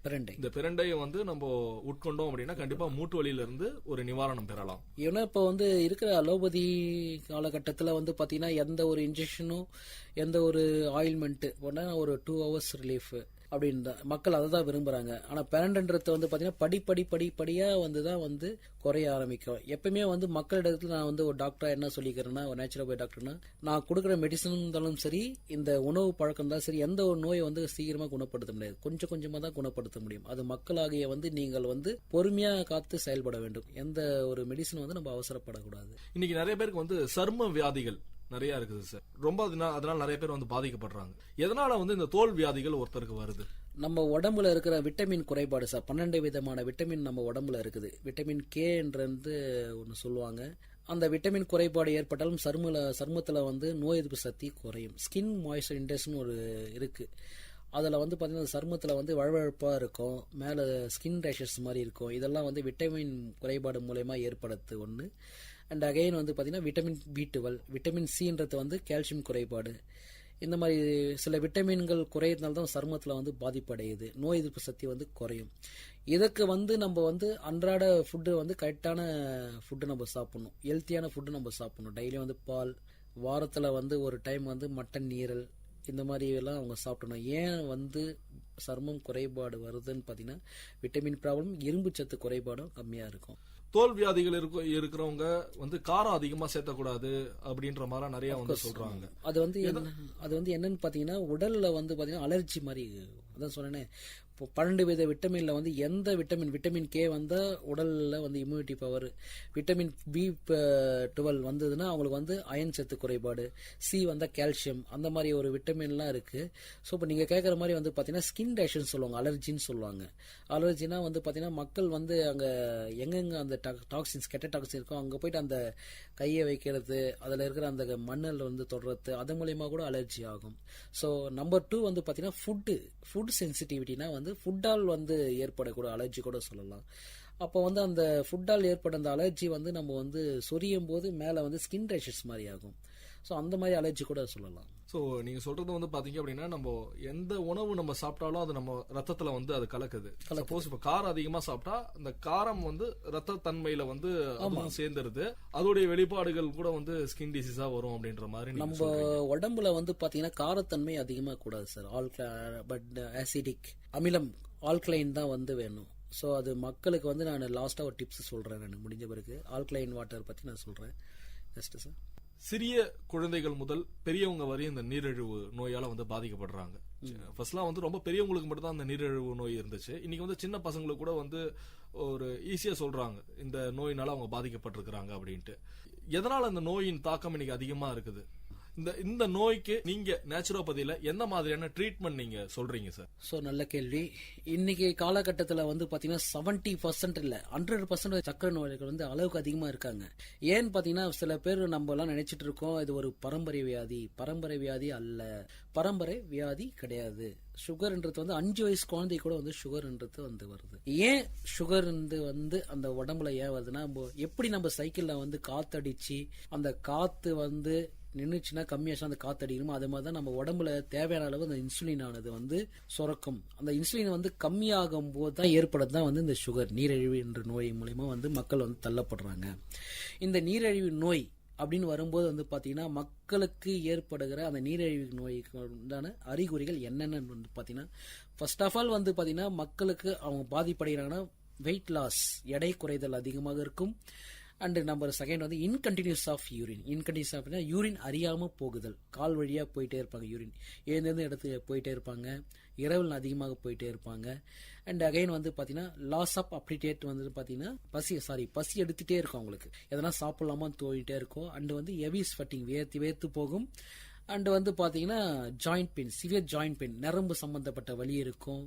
இந்த பிரண்டையை வந்து நம்ம உட்கொண்டோம் அப்படின்னா கண்டிப்பா மூட்டு வலியில இருந்து ஒரு நிவாரணம் பெறலாம். ஏன்னா இப்ப வந்து இருக்கிற அலோபதி காலகட்டத்துல வந்து பாத்தீங்கன்னா எந்த ஒரு இன்ஜெக்ஷனும் எந்த ஒரு ஆயில்மெண்ட் ஒரு 2 hours ரிலீஃப், அப்படின்ற மக்கள் அதை தான் விரும்புறாங்க. ஆனா பேரண்ட்ன்றது வந்து பாத்தீங்கன்னா படிப்படியா வந்து தான் வந்து குறைய ஆரம்பிக்கும். எப்பவுமே வந்து மக்களிடத்துல நான் வந்து ஒரு டாக்டரா என்ன சொல்லிக்கிறேன்னா, ஒரு நேச்சுரோபதி டாக்டர்னா, நான் கொடுக்குற மெடிசன் இருந்தாலும் சரி, இந்த உணவு பழக்கம் தான் சரி, எந்த ஒரு நோயை வந்து சீக்கிரமா குணப்படுத்த முடியாது, கொஞ்சம் கொஞ்சமா தான் குணப்படுத்த முடியும். அது மக்களாகிய வந்து நீங்கள் வந்து பொறுமையா காத்து செயல்பட வேண்டும். எந்த ஒரு மெடிசன் வந்து நம்ம அவசரப்படக்கூடாது. இன்னைக்கு நிறைய பேருக்கு வந்து சர்ம வியாதிகள் நிறைய இருக்குது சார். ரொம்ப அதனால நிறைய பேர் வந்து பாதிக்கப்படுறாங்க. எதனால வந்து இந்த தோல் வியாதிகள் ஒருத்தருக்கு வருது? நம்ம உடம்புல இருக்கிற விட்டமின் குறைபாடு சார். 12 விதமான விட்டமின் நம்ம உடம்புல இருக்குது. விட்டமின் கேன்றது ஒன்று சொல்லுவாங்க. அந்த விட்டமின் குறைபாடு ஏற்பட்டாலும் சருமத்தில் வந்து நோய் எதிர்ப்பு சக்தி குறையும். ஸ்கின் மாய்ஸ்சர் இண்டெக்ஸ்னு ஒரு இருக்கு. அதில் வந்து பார்த்தீங்கன்னா சருமத்தில் வந்து வழவழப்பாக இருக்கும், மேலே ஸ்கின் ரேஷஸ் மாதிரி இருக்கும். இதெல்லாம் வந்து விட்டமின் குறைபாடு மூலயமா ஏற்படுத்து ஒன்று. அண்ட் அகைன் வந்து பார்த்தீங்கன்னா விட்டமின் B12, விட்டமின் சின்றது வந்து கால்சியம் குறைபாடு. இந்த மாதிரி சில விட்டமின்கள் குறையிறதுனால தான் சருமத்தில் வந்து பாதிப்படையுது, நோய் எதிர்ப்பு சக்தி வந்து குறையும். இதுக்கு வந்து நம்ம வந்து அன்றாட ஃபுட்டு வந்து கரெக்டான ஃபுட்டு நம்ம சாப்பிடணும், ஹெல்த்தியான ஃபுட்டு நம்ம சாப்பிடணும். டெய்லியும் வந்து பால், வாரத்தில் வந்து ஒரு டைம் வந்து மட்டன், ஈரல், இந்த மாதிரி எல்லாம் அவங்க சாப்பிடணும். ஏன் வந்து சருமம் குறைபாடு வருதுன்னு பார்த்தீங்கன்னா விட்டமின் ப்ராப்ளம், இரும்பு சத்து குறைபாடும் கம்மியாக இருக்கும். தோல் வியாதிகள் இருக்கிறவங்க வந்து காரம் அதிகமா சேர்த்தக்கூடாது அப்படின்ற மாதிரி நிறைய வந்து சொல்றாங்க. அது வந்து என்னன்னு பாத்தீங்கன்னா உடல்ல வந்து பாத்தீங்கன்னா அலர்ஜி மாதிரி. அதான் சொன்னேனே, இப்போ 12 வித விட்டமின்ல வந்து எந்த விட்டமின் கே வந்தா உடல்ல வந்து இம்யூனிட்டி பவர், விட்டமின் B12 வந்ததுன்னா அவங்களுக்கு வந்து அயன் சத்து குறைபாடு, சி வந்தா கால்சியம், அந்த மாதிரி ஒரு விட்டமின்லாம் இருக்கு. ஸோ இப்போ நீங்க கேட்குற மாதிரி வந்து பாத்தீங்கன்னா ஸ்கின் ரேஷன் சொல்லுவாங்க, அலர்ஜின்னு சொல்லுவாங்க. அலர்ஜினா வந்து பாத்தீங்கன்னா மக்கள் வந்து அங்க எங்கெங்க அந்த டாக்ஸின்ஸ், கெட்ட டாக்ஸின் இருக்கும், அங்க போயிட்டு அந்த கையை வைக்கிறது, அதுல இருக்கிற அந்த மண்ணல் வந்து தொடுறது, அது மூலயமா கூட அலர்ஜி ஆகும். ஸோ நம்பர் 2 வந்து பாத்தீங்கன்னா ஃபுட் சென்சிட்டிவிட்டினா வந்து ஃபுட்டால் வந்து ஏற்படக்கூடிய அலர்ஜி கூட சொல்லலாம். அப்போ வந்து அந்த ஃபுட்டால் ஏற்பட அந்த அலர்ஜி வந்து நம்ம வந்து சொரியும் போது மேலே வந்து ஸ்கின் ரேஷஸ் மாதிரி ஆகும். ஸோ அந்த மாதிரி அலர்ஜி கூட சொல்லலாம். ஸோ நீங்கள் சொல்றது வந்து பார்த்தீங்க அப்படின்னா, நம்ம எந்த உணவு நம்ம சாப்பிட்டாலும் அது நம்ம ரத்தத்தில் வந்து அது கலக்குது. சப்போஸ் இப்போ காரம் அதிகமாக சாப்பிட்டா அந்த காரம் வந்து ரத்த தன்மையில வந்து சேர்ந்துருது, அதோடைய வெளிப்பாடுகள் கூட வந்து ஸ்கின் டிசீஸாக வரும் அப்படின்ற மாதிரி. நம்ம உடம்புல வந்து பார்த்தீங்கன்னா காரத்தன்மை அதிகமாக கூடாது சார். பட் ஆசிடிக் அமிலம், ஆல்கலைன் தான் வந்து வேணும். ஸோ அது மக்களுக்கு வந்து நான் லாஸ்ட்டாக ஒரு டிப்ஸ் சொல்கிறேன். நான் முடிஞ்ச பிறகு ஆல்கலைன் வாட்டர் பற்றி நான் சொல்கிறேன். ஜஸ்ட் சார், சிறிய குழந்தைகள் முதல் பெரியவங்க வரை இந்த நீரிழிவு நோயால வந்து பாதிக்கப்படுறாங்க. ஃபர்ஸ்ட்லாம் வந்து ரொம்ப பெரியவங்களுக்கு மட்டும் தான் அந்த நீரிழிவு நோய் இருந்துச்சு. இன்னைக்கு வந்து சின்ன பசங்களுக்கு கூட வந்து ஒரு ஈஸியா சொல்றாங்க இந்த நோயினால அவங்க பாதிக்கப்பட்டிருக்கிறாங்க அப்படின்ட்டு. எதனால அந்த நோயின் தாக்கம் இன்னைக்கு அதிகமா இருக்குது? இந்த நோய்க்கு நீங்க நேச்சுரோபதியில என்ன மாதிரியான ட்ரீட்மெண்ட் நீங்க சொல்றீங்க சார்? ஸோ நல்ல கேள்வி. இன்னைக்கு காலகட்டத்தில் வந்து பாத்தீங்கன்னா 70% இல்ல 100% சக்கரை நோய்கள் வந்து அளவுக்கு அதிகமா இருக்காங்க. ஏன்னு பாத்தீங்கன்னா சில பேர் நம்ம எல்லாம் நினைச்சிட்டு இருக்கோம் இது ஒரு பரம்பரை வியாதி. பரம்பரை வியாதி அல்ல, பரம்பரை வியாதி கிடையாது. சுகர்ன்றது வந்து 5 வயசு குழந்தை கூட வந்து சுகர்ன்றது வந்து வருது. ஏன் சுகர் வந்து அந்த உடம்புல ஏன் வருதுன்னா, எப்படி நம்ம சைக்கிள்ல வந்து காத்தடிச்சு அந்த காத்து வந்து நின்றுச்சுன்னா கம்மியாச்சுன்னா அந்த காத்தடிக்கணுமோ, அது மாதிரி தான் நம்ம உடம்புல தேவையான அளவு அந்த இன்சுலின் ஆனது வந்து சுரக்கும். அந்த இன்சுலின் வந்து கம்மியாகும் போது தான் ஏற்படுறது தான் வந்து இந்த சுகர், நீரிழிவு என்ற நோய் மூலமா வந்து மக்கள் வந்து தள்ளப்படுறாங்க. இந்த நீரிழிவு நோய் அப்படின்னு வரும்போது வந்து பாத்தீங்கன்னா மக்களுக்கு ஏற்படுகிற அந்த நீரிழிவு நோய்க்கு உண்டான அறிகுறிகள் என்னென்னு வந்து பாத்தீங்கன்னா, ஃபர்ஸ்ட் ஆஃப் ஆல் வந்து பாத்தீங்கன்னா மக்களுக்கு அவங்க பாதிப்படைகிறாங்கன்னா வெயிட் லாஸ், எடை குறைதல் அதிகமாக இருக்கும். அண்ட் நம்பர் செகண்ட் வந்து இன்கண்டினியூஸ் ஆஃப் யூரின். இன்கண்டினியூஸ் ஆஃப்னா யூரின் அறியாமல் போகுதல், கால் வழியாக போயிட்டே இருப்பாங்க, யூரின் எழுந்திருந்து இடத்துக்கு போயிட்டே இருப்பாங்க, இரவில் அதிகமாக போயிட்டே இருப்பாங்க. அண்ட் அகைன் வந்து பார்த்தீங்கன்னா லாஸ் ஆஃப் அப்டிடேட் வந்து பார்த்தீங்கன்னா பசி எடுத்துகிட்டே இருக்கும் அவங்களுக்கு, எதனா சாப்பிடலாமா தோயிட்டே இருக்கும். அண்ட் வந்து ஹெவி ஸ்வெட்டிங், வேர்த்து போகும். அண்ட் வந்து பார்த்தீங்கன்னா joint pain, severe joint pain, நரம்பு சம்பந்தப்பட்ட வலி இருக்கும்,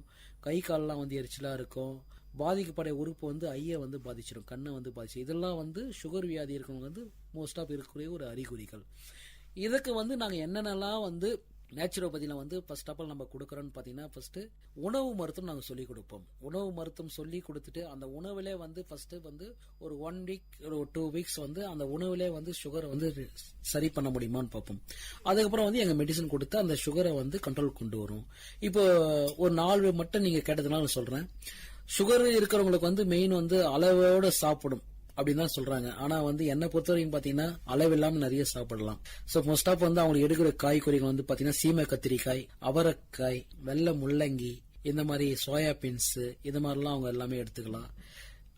கை காலெலாம் வந்து எரிச்சலாக இருக்கும். பாதிக்கப்படைய உறுப்பு வந்து ஐயை வந்து பாதிச்சிடும், கண்ணை வந்து பாதிச்சிடும். இதெல்லாம் வந்து சுகர் வியாதி இருக்கவங்க வந்து மோஸ்ட் ஆஃப் இருக்கக்கூடிய ஒரு அறிகுறிகள். இதுக்கு வந்து நாங்கள் என்னென்னலாம் வந்து நேச்சுரோபதியில் வந்து ஃபர்ஸ்ட் ஆஃப் ஆல் நம்ம கொடுக்குறோன்னு பார்த்தீங்கன்னா, ஃபர்ஸ்ட் உணவு மருத்துவம் நாங்கள் சொல்லிக் கொடுப்போம். உணவு மருத்துவம் சொல்லி கொடுத்துட்டு அந்த உணவுலே வந்து ஃபர்ஸ்ட் வந்து ஒரு 1 வீக் ஒரு 2 வீக்ஸ் வந்து அந்த உணவுலே வந்து சுகரை வந்து சரி பண்ண முடியுமான்னு பார்ப்போம். அதுக்கப்புறம் வந்து எங்கள் மெடிசன் கொடுத்து அந்த சுகரை வந்து கண்ட்ரோல் கொண்டு வரும். இப்போ ஒரு 4 மட்டும் நீங்கள் கேட்டதுனால சொல்கிறேன். சுகர் இருக்கிறவங்களுக்கு வந்து மெயின் வந்து அளவோட சாப்பிடும் அப்படின்னு தான் சொல்றாங்க. ஆனா வந்து என்ன பொறுத்த வரைக்கும் பாத்தீங்கன்னா அளவில்லாம நிறைய சாப்பிடலாம். ஸோ மோஸ்ட் ஆஃப் வந்து அவங்களுக்கு எடுக்கிற காய்கறிகள் வந்து பாத்தீங்கன்னா சீமை கத்திரிக்காய், அவரைக்காய், வெள்ளை முள்ளங்கி, இந்த மாதிரி சோயா பீன்ஸ் இது மாதிரிலாம் அவங்க எல்லாமே எடுத்துக்கலாம்.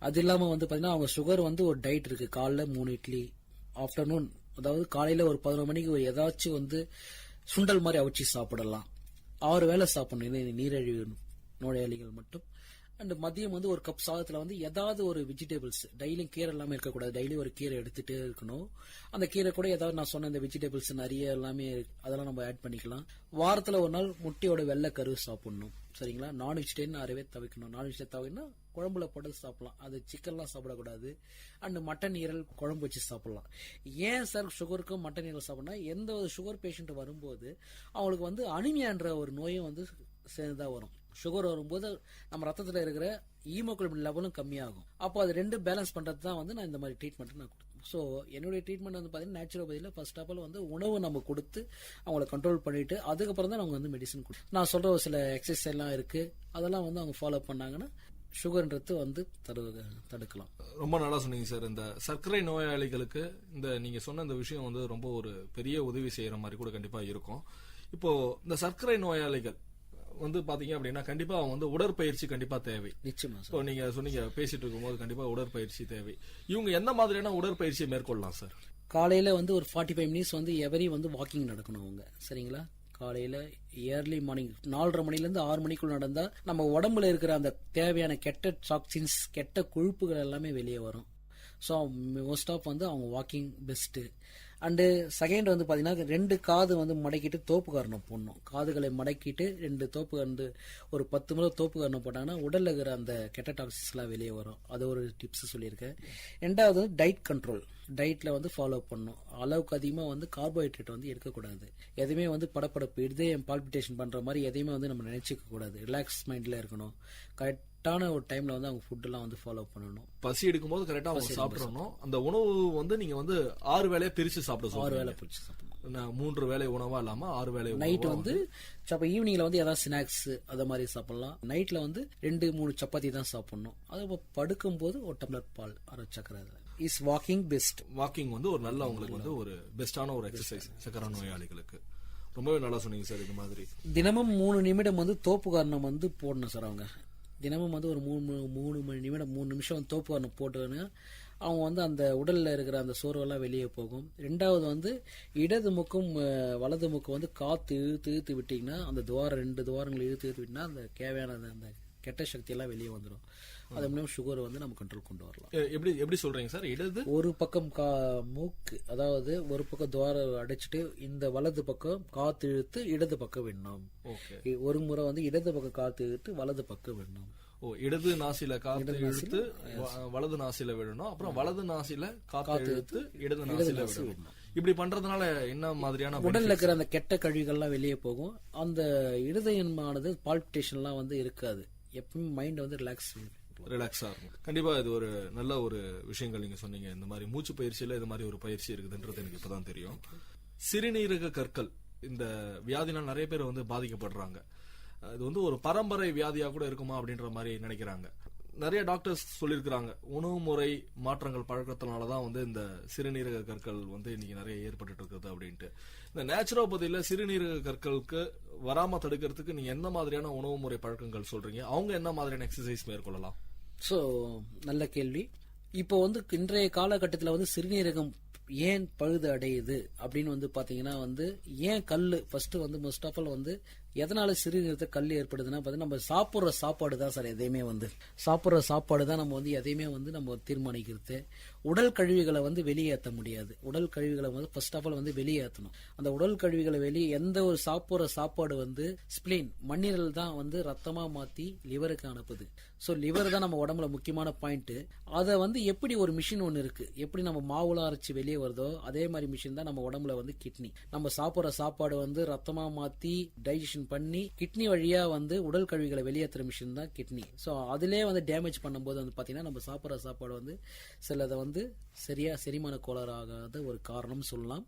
அது இல்லாமல் வந்து பார்த்தீங்கன்னா அவங்க சுகர் வந்து ஒரு டயட் இருக்கு. காலைல 3 இட்லி, ஆஃப்டர்நூன் அதாவது காலையில் ஒரு 11 மணிக்கு ஏதாச்சும் வந்து சுண்டல் மாதிரி அவிச்சு சாப்பிடலாம். 6 வேளை சாப்பிடணும் நீரிழிவு நோயாளிகள் மட்டும். அண்ட் மதியம் வந்து ஒரு கப் சாதத்தில் வந்து ஏதாவது ஒரு வெஜிடபிள்ஸ், டெய்லியும் கீரை எல்லாமே இருக்கக்கூடாது, டெய்லி ஒரு கீரை எடுத்துகிட்டே இருக்கணும். அந்த கீரை கூட ஏதாவது நான் சொன்ன இந்த வெஜிடபிள்ஸ் நிறைய எல்லாமே அதெல்லாம் நம்ம ஆட் பண்ணிக்கலாம். வாரத்தில் ஒரு நாள் முட்டையோட வெள்ளை கரு சாப்பிடணும். சரிங்களா? நான் வெஜிடேரியன் அறவே தவிர்க்கணும். நான் வெஜிடேரியன் தவிர்க்கணும் குழம்புல போட்டு சாப்பிடலாம். அது சிக்கன்லாம் சாப்பிடக்கூடாது. அண்ட் மட்டன் ஈரல் குழம்பு வச்சு சாப்பிடலாம். ஏன் சார் சுகருக்கும் மட்டன் ஈரல் சாப்பிடணும்? எந்த ஒரு சுகர் பேஷண்ட் வரும்போது அவங்களுக்கு வந்து அனிமியான்ற ஒரு நோயும் வந்து சேர்ந்துதான் வரும். சுகர் வரும்போது நம்ம ரத்தத்தில் இருக்கிற ஹீமோகுளோபின் லெவலும் கம்மியாகும். அப்போ அது ரெண்டு பேலன்ஸ் பண்ணுறது தான் வந்து நான் இந்த மாதிரி ட்ரீட்மெண்ட் நான் கொடுத்தேன். ஸோ என்னுடைய ட்ரீட்மெண்ட் வந்து பார்த்தீங்கன்னா நேச்சுரோபதியில் ஃபர்ஸ்ட் ஆஃப் ஆல் வந்து உணவு நம்ம கொடுத்து அவங்கள கண்ட்ரோல் பண்ணிட்டு அதுக்கப்புறம் தான் அவங்க வந்து மெடிசன் கொடுத்து நான் சொல்கிற ஒரு சில எக்ஸசைஸ் எல்லாம் இருக்குது. அதெல்லாம் வந்து அவங்க ஃபாலோ பண்ணாங்கன்னா சுகர்ன்றது வந்து தடுக்கலாம். ரொம்ப நல்லா சொன்னீங்க சார். இந்த சர்க்கரை நோயாளிகளுக்கு இந்த நீங்க சொன்ன இந்த விஷயம் வந்து ரொம்ப ஒரு பெரிய உதவி செய்யற மாதிரி கூட கண்டிப்பா இருக்கும். இப்போ இந்த சர்க்கரை நோயாளிகள் வந்து பாத்தீங்க அப்படின்னா கண்டிப்பா அவங்க வந்து உடற்பயிற்சி கண்டிப்பா தேவை. நிச்சயமா. இப்போ நீங்க சொன்னீங்க பேசிட்டு இருக்கும்போது கண்டிப்பா உடற்பயிற்சி தேவை. இவங்க எந்த மாதிரியான உடற்பயிற்சியை மேற்கொள்ளலாம் சார்? காலையில வந்து ஒரு 45 மினிட்ஸ் வந்து எவரி வந்து வாக்கிங் நடக்கணும் அவங்க. சரிங்களா? காலையில ஏர்லி மார்னிங் 4:30 மணிலேருந்து 6 மணிக்குள்ள நடந்தா நம்ம உடம்புல இருக்கிற அந்த தேவையான கெட்ட டாக்ஸின்ஸ், கெட்ட கொழுப்புகள் எல்லாமே வெளியே வரும். ஸோ மோஸ்ட் ஆஃப் வந்து அவங்க வாக்கிங் பெஸ்ட்டு. அண்டு செகண்ட் வந்து பார்த்தீங்கன்னா 2 காது வந்து மடக்கிட்டு தோப்பு காரணம் போடணும். காதுகளை மடக்கிட்டு 2 தோப்பு வந்து ஒரு 10 முறை தோப்பு காரணம் போட்டாங்கன்னா உடலில் இருக்கிற அந்த கெட்ட டாக்ஸின்ஸ்லாம் வெளியே வரும். அது ஒரு டிப்ஸ் சொல்லியிருக்கேன். ரெண்டாவது வந்து டயட் கண்ட்ரோல். டயட்டில் வந்து ஃபாலோ பண்ணணும். அளவுக்கு அதிகமாக வந்து கார்போஹைட்ரேட் வந்து எடுக்கக்கூடாது. எதுவுமே வந்து படப்படப்பு இதயம் பால்பிட்டேஷன் பண்ணுற மாதிரி எதையுமே வந்து நம்ம நினைச்சிக்க கூடாது. ரிலாக்ஸ் மைண்டில் இருக்கணும். கரெக்டான ஒரு டைம்ல வந்து அவங்க ஃபுட்டெல்லாம் வந்து ஃபாலோ பண்ணணும். பசி எடுக்கும்போது கரெக்டாக அவங்க சாப்பிடணும். அந்த உணவு வந்து நீங்க வந்து 6 வேளையை பிரிச்சு சாப்பிட 6 வேளை பிரிச்சு சாப்பிடணும். 3 வேளை உணவா இல்லாம 6 வேளை. நைட் வந்து ஈவினிங்ல வந்து ஏதாவது ஸ்நாக்ஸ் அத மாதிரி சாப்பிடலாம். நைட்ல வந்து 2-3 சப்பாத்தி தான் சாப்பிடணும். அது படுக்கும் போது ஒரு டம்ளர் பால் அரை சக்கரை. Is walking best. வாக்கிங் வந்து ஒரு நல்ல உங்களுக்கு வந்து ஒரு பெஸ்டான ஒரு எக்ஸசைஸ் சக்கரை நோயாளிகளுக்கு. ரொம்பவே நல்லா சொன்னீங்க சார். இது மாதிரி தினமும் 3 நிமிடம் வந்து தோப்பு காரணம் வந்து போடணும் சார். அவங்க தினமும் வந்து ஒரு 3 நிமிடம் 3 நிமிஷம் வந்து தோப்பு காரணம் போட்டுன்னு அவங்க வந்து அந்த உடல்ல இருக்கிற அந்த சோர்வெல்லாம் வெளியே போகும். ரெண்டாவது வந்து இடது முக்கும் வலது முக்கம் வந்து காத்து இழுத்து விட்டீங்கன்னா அந்த 2 துவாரங்களை இழுத்து விட்டீங்கன்னா அந்த தேவையான அந்த கெட்ட சக்தி எல்லாம் வெளியே வந்துடும். அது மூலம் சுகர் வந்து நம்ம கண்ட்ரோல் கொண்டு வரலாம். எப்படி சொல்றீங்க சார்? இடது ஒரு பக்கம் மூக்கு, அதாவது ஒரு பக்கம் துவாரம் அடைச்சிட்டு இந்த வலது பக்கம் காத்து இழுத்து இடது பக்கம் விடணும். ஒரு முறை வந்து இடது பக்கம் காத்து இழுத்து வலது பக்கம் விடணும். இடது நாசில காத்து இழுத்து வலது நாசில விடணும். அப்புறம் வலது நாசில காத்து இழுத்து இடது நாசில விடணும். இப்படி பண்றதுனால என்ன மாதிரியான உடல்ல இருக்கிற அந்த கெட்ட கழிவுகள்லாம் வெளியே போகும். அந்த இருதயமானது பால்பிட்டேஷன்லாம் வந்து இருக்காது. எப்பவும் மைண்ட் வந்து ரிலாக்ஸா இருக்கும். கண்டிப்பா இது ஒரு நல்ல ஒரு விஷயங்கள் நீங்க சொன்னீங்க. இந்த மாதிரி மூச்சு பயிற்சியில இது மாதிரி ஒரு பயிற்சி இருக்குதுன்றது எனக்கு இப்பதான் தெரியும். சிறுநீரக கற்கள் இந்த வியாதினால் நிறைய பேர் வந்து பாதிக்கப்படுறாங்க. இது வந்து ஒரு பரம்பரை வியாதியா கூட இருக்குமா அப்படின்ற மாதிரி நினைக்கிறாங்க. நிறைய டாக்டர்ஸ் சொல்லியிருக்கிறாங்க உணவு முறை மாற்றங்கள் பழக்கத்தினாலதான் வந்து இந்த சிறுநீரக கற்கள் வந்து இன்னைக்கு நிறைய ஏற்பட்டு இருக்குது அப்படின்ட்டு. இந்த நேச்சுரோபதியில சிறுநீரக கற்களுக்கு வராம தடுக்கிறதுக்கு நீங்க எந்த மாதிரியான உணவு முறை பழக்கங்கள் சொல்றீங்க? அவங்க என்ன மாதிரியான எக்ஸசைஸ் மேற்கொள்ளலாம்? ஸோ நல்ல கேள்வி. இப்போ வந்து இன்றைய காலகட்டத்தில் வந்து சிறுநீரகம் ஏன் பழுது அடையுது அப்படின்னு வந்து பாத்தீங்கன்னா வந்து ஏன் கல்லு ஃபர்ஸ்ட் வந்து மோஸ்ட் ஆஃப் ஆல் வந்து எதனால சிறுநீரகத்தை கல் ஏற்படுதுன்னா பார்த்தீங்கன்னா நம்ம சாப்பிட்ற சாப்பாடு தான் சார். எதையுமே வந்து சாப்பிட்ற சாப்பாடு தான் நம்ம வந்து எதையுமே வந்து நம்ம தீர்மானிக்கிறது. உடல் கழிவுகளை வந்து வெளியேற்ற முடியாது. உடல் கழிவுகளை வந்து ஃபர்ஸ்ட் ஆஃப் ஆல் வந்து வெளியேற்றணும். அந்த உடல் கழிவுகளை வெளியே எந்த ஒரு சாப்பிட்ற சாப்பாடு வந்து ஸ்பிளீன் மண்ணீரல் தான் வந்து ரத்தமா மாத்தி லிவருக்கு அனுப்புது. ஸோ லிவர் தான் நம்ம உடம்புல முக்கியமான பாயிண்ட். அதை வந்து எப்படி ஒரு மிஷின் ஒன்று இருக்கு, எப்படி நம்ம மாவுல அரைச்சி வெளியே வருதோ அதே மாதிரி மிஷின் தான் நம்ம உடம்புல வந்து கிட்னி. நம்ம சாப்பிட்ற சாப்பாடு வந்து ரத்தமா மாத்தி டைஜஷன் பண்ணி கிட்னி வழியா வந்து உடல் கழிவுகளை வெளியேற்றுற மிஷின் தான் கிட்னி. ஸோ அதிலே வந்து டேமேஜ் பண்ணும்போது வந்து பாத்தீங்கன்னா நம்ம சாப்பிட்ற சாப்பாடு வந்து சிலதை வந்து சரியா செரிமான கோளாறாகாத ஒரு காரணம் சொல்லலாம்.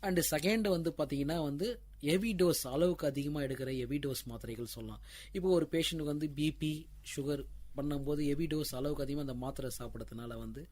அண்ட் செகண்ட் வந்து பாத்தீங்கன்னா வந்து ஹெவி டோஸ், அளவுக்கு அதிகமாக எடுக்கிற ஹெவி டோஸ் மாத்திரைகள் சொல்லலாம். இப்போ ஒரு பேஷண்ட்டுக்கு வந்து பிபி சுகர் பண்ணும்போது ஹெவி டோஸ் அளவுக்கு அதிகமாக அந்த மாத்திரை சாப்பிட்றதுனால வந்து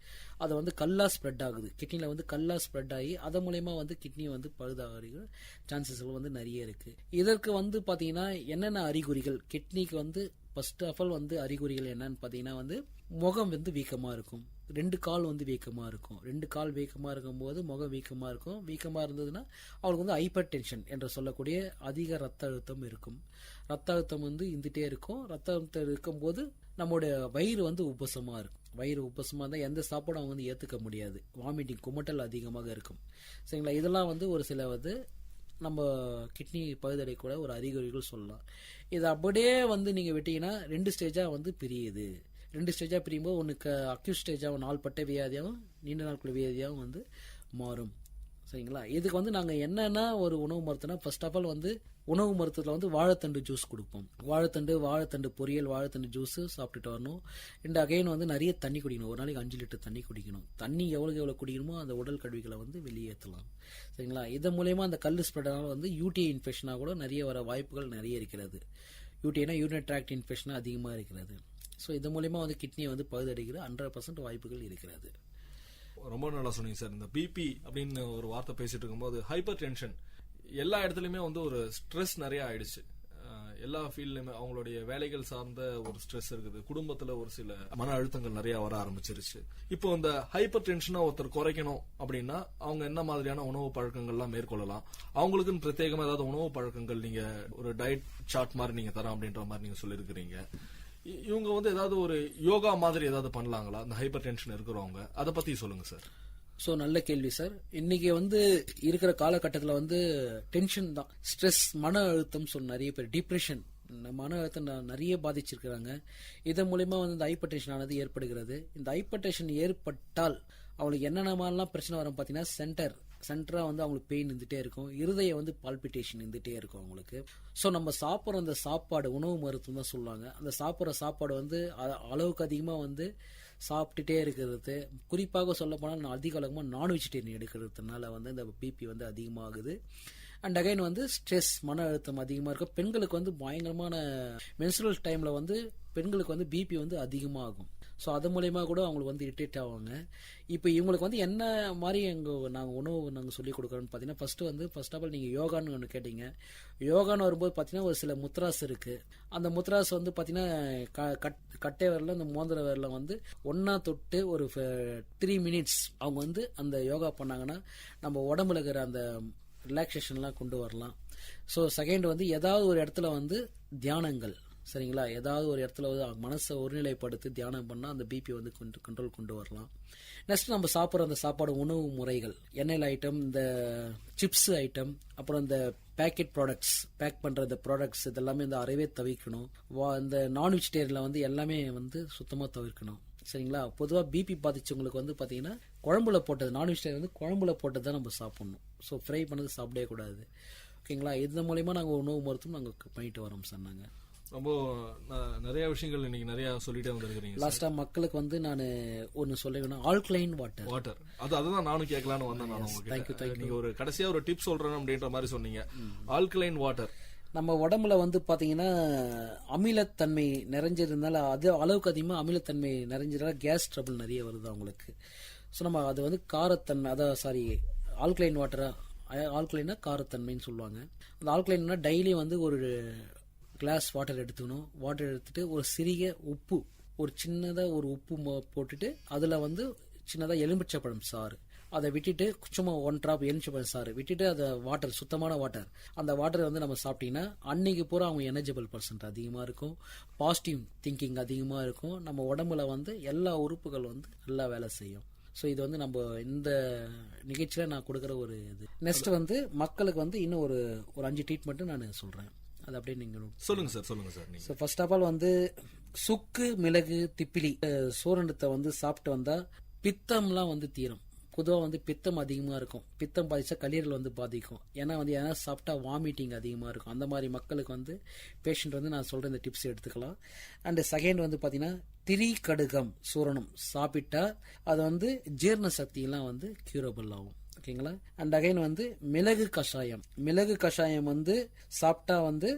அது வந்து கல்லா ஸ்ப்ரெட் ஆகுது, கிட்னியில் வந்து கல்லா ஸ்ப்ரெட் ஆகி அதன் மூலயமா வந்து கிட்னி வந்து பழுதாக சான்சஸ்கள் வந்து நிறைய இருக்கு. இதற்கு வந்து பார்த்தீங்கன்னா என்னென்ன அறிகுறிகள் கிட்னிக்கு வந்து ஃபர்ஸ்ட் ஆஃப் ஆல் வந்து அறிகுறிகள் என்னன்னு பார்த்தீங்கன்னா வந்து முகம் வந்து வீக்கமாக இருக்கும், 2 கால் வந்து வீக்கமாக இருக்கும். 2 கால் வீக்கமாக இருக்கும்போது முகம் வீக்கமாக இருக்கும். வீக்கமாக இருந்ததுன்னா அவங்களுக்கு வந்து ஹைப்பர் டென்ஷன் என்று சொல்லக்கூடிய அதிக ரத்த அழுத்தம் இருக்கும். ரத்த அழுத்தம் வந்து இருந்துகிட்டே இருக்கும். ரத்த அழுத்தம் இருக்கும்போது நம்மளுடைய வயிறு வந்து உப்பசமாக இருக்கும். வயிறு உப்பசமாக இருந்தால் எந்த சாப்பாடும் அவங்க வந்து ஏற்றுக்க முடியாது. வாமிட்டிங் குமட்டல் அதிகமாக இருக்கும். சரிங்களா, இதெல்லாம் வந்து ஒரு சில வந்து நம்ம கிட்னி பழுதடைக்கூட ஒரு அறிகுறிகள் சொல்லலாம். இது அப்படியே வந்து நீங்கள் விட்டீங்கன்னா 2 ஸ்டேஜாக வந்து பிரியுது. 2 ஸ்டேஜாக பிரியும்போது ஒன்று அக்யூட் ஸ்டேஜாகவும் நாள்பட்ட வியாதியாகவும் நீண்ட நாட்கள் வியாதியாகவும் வந்து மாறும். சரிங்களா, இதுக்கு வந்து நாங்கள் என்னென்னா ஒரு உணவு மருத்துவம்னா ஃபர்ஸ்ட் ஆஃப் ஆல் வந்து உணவு மருத்துவத்தில் வந்து வாழைத்தண்டு ஜூஸ் கொடுப்போம். வாழைத்தண்டு பொரியல், வாழைத்தண்டு ஜூஸ் சாப்பிட்டுட்டு வரணும். அண்ட் அகைன் வந்து நிறைய தண்ணி குடிக்கணும். ஒரு நாளைக்கு 5 லிட்டர் தண்ணி குடிக்கணும். தண்ணி எவ்வளோ குடிக்கணுமோ அந்த உடல் கழிவுகளை வந்து வெளியேற்றலாம். சரிங்களா, இதன் மூலயமா அந்த கல் ஸ்ப்ரெட்னால வந்து யூடிஐ இன்ஃபெக்ஷனாக கூட நிறைய வர வாய்ப்புகள் நிறைய இருக்கிறது. யூடிஐனா யூரினரி ட்ராக்ட் இன்ஃபெக்ஷனாக அதிகமாக இருக்கிறது. ஸோ இது மூலயமா வந்து கிட்னியை வந்து பழுதடைக்கிற 100% வாய்ப்புகள் இருக்கிறது. ரொம்ப நல்லா சொன்னீங்க சார். இந்த பிபி அப்படின்னு ஒரு வார்த்தை பேசிட்டு இருக்கும்போது ஹைப்பர் டென்ஷன் எல்லா இடத்துலையுமே வந்து ஒரு ஸ்ட்ரெஸ் நிறைய ஆயிடுச்சு. எல்லா ஃபீல்ட்லயுமே அவங்களுடைய வேலைகள் சார்ந்த ஒரு ஸ்ட்ரெஸ் இருக்குது. குடும்பத்துல ஒரு சில மன அழுத்தங்கள் நிறைய வர ஆரம்பிச்சிருச்சு. இப்போ இந்த ஹைப்பர் டென்ஷனை ஒருத்தர் குறைக்கணும் அப்படின்னா அவங்க என்ன மாதிரியான உணவு பழக்கங்கள்லாம் மேற்கொள்ளலாம்? அவங்களுக்குன்னு பிரத்யேகமா ஏதாவது உணவு பழக்கங்கள் நீங்க ஒரு டயட் சார்ட் மாதிரி நீங்க தரோம் அப்படின்ற மாதிரி நீங்க சொல்லியிருக்கிறீங்க. இவங்க வந்து ஏதாவது ஒரு யோகா மாதிரி ஏதாவது பண்ணலாங்களா இந்த ஹைப்பர் டென்ஷன் இருக்கிறவங்க? அதை பத்தி சொல்லுங்க சார். ஸோ நல்ல கேள்வி சார். இன்னைக்கு வந்து இருக்கிற காலகட்டத்தில் வந்து டென்ஷன் தான், ஸ்ட்ரெஸ், மன அழுத்தம் சொல்ல நிறைய பேர் டிப்ரெஷன், மன அழுத்தம் நிறைய பாதிச்சிருக்கிறாங்க. இதன் மூலயமா வந்து இந்த ஹைப்பர் டென்ஷன் ஆனது ஏற்படுகிறது. இந்த ஹைப்பர் டென்ஷன் ஏற்பட்டால் அவங்களுக்கு என்னென்ன மாதிரிலாம் பிரச்சனை வரும் பார்த்தீங்கன்னா சென்டரா வந்து அவங்களுக்கு பெயின் இருந்துட்டே இருக்கும், இருதய வந்து பால்பிட்டேஷன் இருந்துட்டே இருக்கும் அவங்களுக்கு. ஸோ நம்ம சாப்பிட்ற அந்த சாப்பாடு உணவு மருத்துவம் தான் சொல்லுவாங்க. அந்த சாப்பிட்ற சாப்பாடு வந்து அளவுக்கு அதிகமாக வந்து சாப்பிட்டுட்டே இருக்கிறது, குறிப்பாக சொல்ல போனால் அதிக அளவுமாக நான் வெஜிடேரியன் எடுக்கிறதுனால வந்து இந்த பிபி வந்து அதிகமாகுது. அண்ட் அகைன் வந்து ஸ்ட்ரெஸ், மன அழுத்தம் அதிகமாக இருக்கும். பெண்களுக்கு வந்து பயங்கரமான மென்சுரல் டைமில் வந்து பெண்களுக்கு வந்து பிபி வந்து அதிகமாகும். ஸோ அது மூலயமா கூட அவங்களுக்கு வந்து இரிட்டேட் ஆவாங்க. இப்போ இவங்களுக்கு வந்து என்ன மாதிரி நாங்கள் உணவு நாங்கள் சொல்லிக் கொடுக்குறோன்னு பார்த்தீங்கன்னா ஃபர்ஸ்ட் ஆஃப் ஆல் நீங்கள் யோகான்னு ஒன்று கேட்டீங்க. யோகான்னு வரும்போது பார்த்தீங்கன்னா ஒரு சில முத்ராஸ் இருக்குது. அந்த முத்ராஸ் வந்து பார்த்தீங்கன்னா கட்டை விரல அந்த மோதிர விரல வந்து ஒன்றா தொட்டு ஒரு 3 மினிட்ஸ் அவங்க வந்து அந்த யோகா பண்ணாங்கன்னா நம்ம உடம்புல இருக்கிற அந்த ரிலாக்ஸேஷன்லாம் கொண்டு வரலாம். ஸோ செகண்ட் வந்து ஏதாவது ஒரு இடத்துல வந்து தியானங்கள், சரிங்களா, ஏதாவது ஒரு இடத்துல வந்து மனசை ஒருநிலைப்படுத்தி தியானம் பண்ணால் அந்த பிபி வந்து கண்ட்ரோல் கொண்டு வரலாம். நெக்ஸ்ட் நம்ம சாப்பிட்ற அந்த சாப்பாடு உணவு முறைகள், எண்ணெயில் ஐட்டம், இந்த சிப்ஸ் ஐட்டம், அப்புறம் இந்த பேக்கெட் ப்ராடக்ட்ஸ், பேக் பண்ணுற இந்த ப்ராடக்ட்ஸ் இதெல்லாமே வந்து அறவே தவிர்க்கணும். இந்த நான் வெஜிடேரியனில் வந்து எல்லாமே வந்து சுத்தமாக தவிர்க்கணும். சரிங்களா, பொதுவாக பிபி பாதிச்சவங்களுக்கு வந்து பார்த்தீங்கன்னா குழம்புல போட்டது, நான் வெஜிடேரியன் வந்து குழம்புல போட்டது தான் நம்ம சாப்பிட்ணும். ஸோ ஃப்ரை பண்ணது சாப்பிடவே கூடாது. ஓகேங்களா, இது மூலயமா நாங்கள் உணவு மருத்துவம் நாங்கள் பண்ணிட்டு வரோம் சார். நாங்கள் ரொம்ப நிறைய விஷயங்கள் இன்னைக்கு நிறைய சொல்லிட்டே வந்திருக்கீங்க. லாஸ்டா மக்களுக்கு வந்து நான் ஒன்னு சொல்ல ஆல்கலைன் வாட்டர் அதுதான் நானும் கேட்கலான்னு வந்தேன். நான் உங்களுக்கு நீங்க ஒரு கடைசியா ஒரு டிப் சொல்றேன் அப்படின்ற மாதிரி சொன்னீங்க. ஆல்கலைன் வாட்டர் நம்ம உடம்புல வந்து பாத்தீங்கன்னா அமிலத்தன்மை நிறைஞ்சிருந்தால அது அளவுக்கு அதிகமாக அமிலத்தன்மை நிறைஞ்சதால கேஸ் ட்ரபிள் நிறைய வருது அவங்களுக்கு. ஸோ நம்ம அது வந்து காரத்தன்மை, ஆல்கலைன் வாட்டரா, ஆல்கலைனா காரத்தன்மைன்னு சொல்லுவாங்க. அந்த ஆல்கலைன்னா டெய்லி வந்து ஒரு கிளாஸ் வாட்டர் எடுத்துக்கணும். வாட்டர் எடுத்துட்டு ஒரு சிறிய உப்பு, ஒரு சின்னதாக ஒரு உப்பு போட்டுட்டு அதில் வந்து சின்னதாக எலுமிச்சப்பழம் சாறு அதை விட்டுட்டு சும்மா 1 டிராப் எலுமிச்சப்பழம் சாறு விட்டுட்டு அதை வாட்டர், சுத்தமான வாட்டர், அந்த வாட்டரை வந்து நம்ம சாப்பிட்டீங்கன்னா அன்னைக்கு பூரா அவங்க எனர்ஜிபிள் பர்சன்ட் அதிகமாக இருக்கும், பாசிட்டிவ் திங்கிங் அதிகமாக இருக்கும். நம்ம உடம்புல வந்து எல்லா உறுப்புகள் வந்து நல்லா வேலை செய்யும். ஸோ இது வந்து நம்ம இந்த நிகழ்ச்சியில் நான் கொடுக்குற ஒரு இது. நெக்ஸ்ட் வந்து மக்களுக்கு வந்து இன்னும் ஒரு 5 ட்ரீட்மெண்ட்டு நான் சொல்கிறேன். அது அப்படியே நீங்க சொல்லுங்க sir. So first of all வந்து சுக்கு, மிளகு, திப்பிலி, சூரணத்தை வந்து சாப்பிட்டு வந்தா பித்தம்லாம் வந்து தீரும். பொதுவாக வந்து பித்தம் அதிகமாக இருக்கும். பித்தம் பாதிச்சா கல்லீரல் வந்து பாதிக்கும். ஏன்னா வந்து ஏன்னா சாப்பிட்டா வாமிட்டிங் அதிகமாக இருக்கும். அந்த மாதிரி மக்களுக்கு வந்து பேஷண்ட் வந்து நான் சொல்கிற இந்த டிப்ஸ் எடுத்துக்கலாம். அண்ட் செகண்ட் வந்து பார்த்தீங்கன்னா திரிகடுகம் சூரணம் சாப்பிட்டா அது வந்து ஜீரண சக்தியெல்லாம் வந்து கியூரபிள் ஆகும். ஓகேங்களா. அண்ட் அகைன் வந்து மிளகு கஷாயம். மிளகு கஷாயம் வந்து சாப்பிட்டா வந்து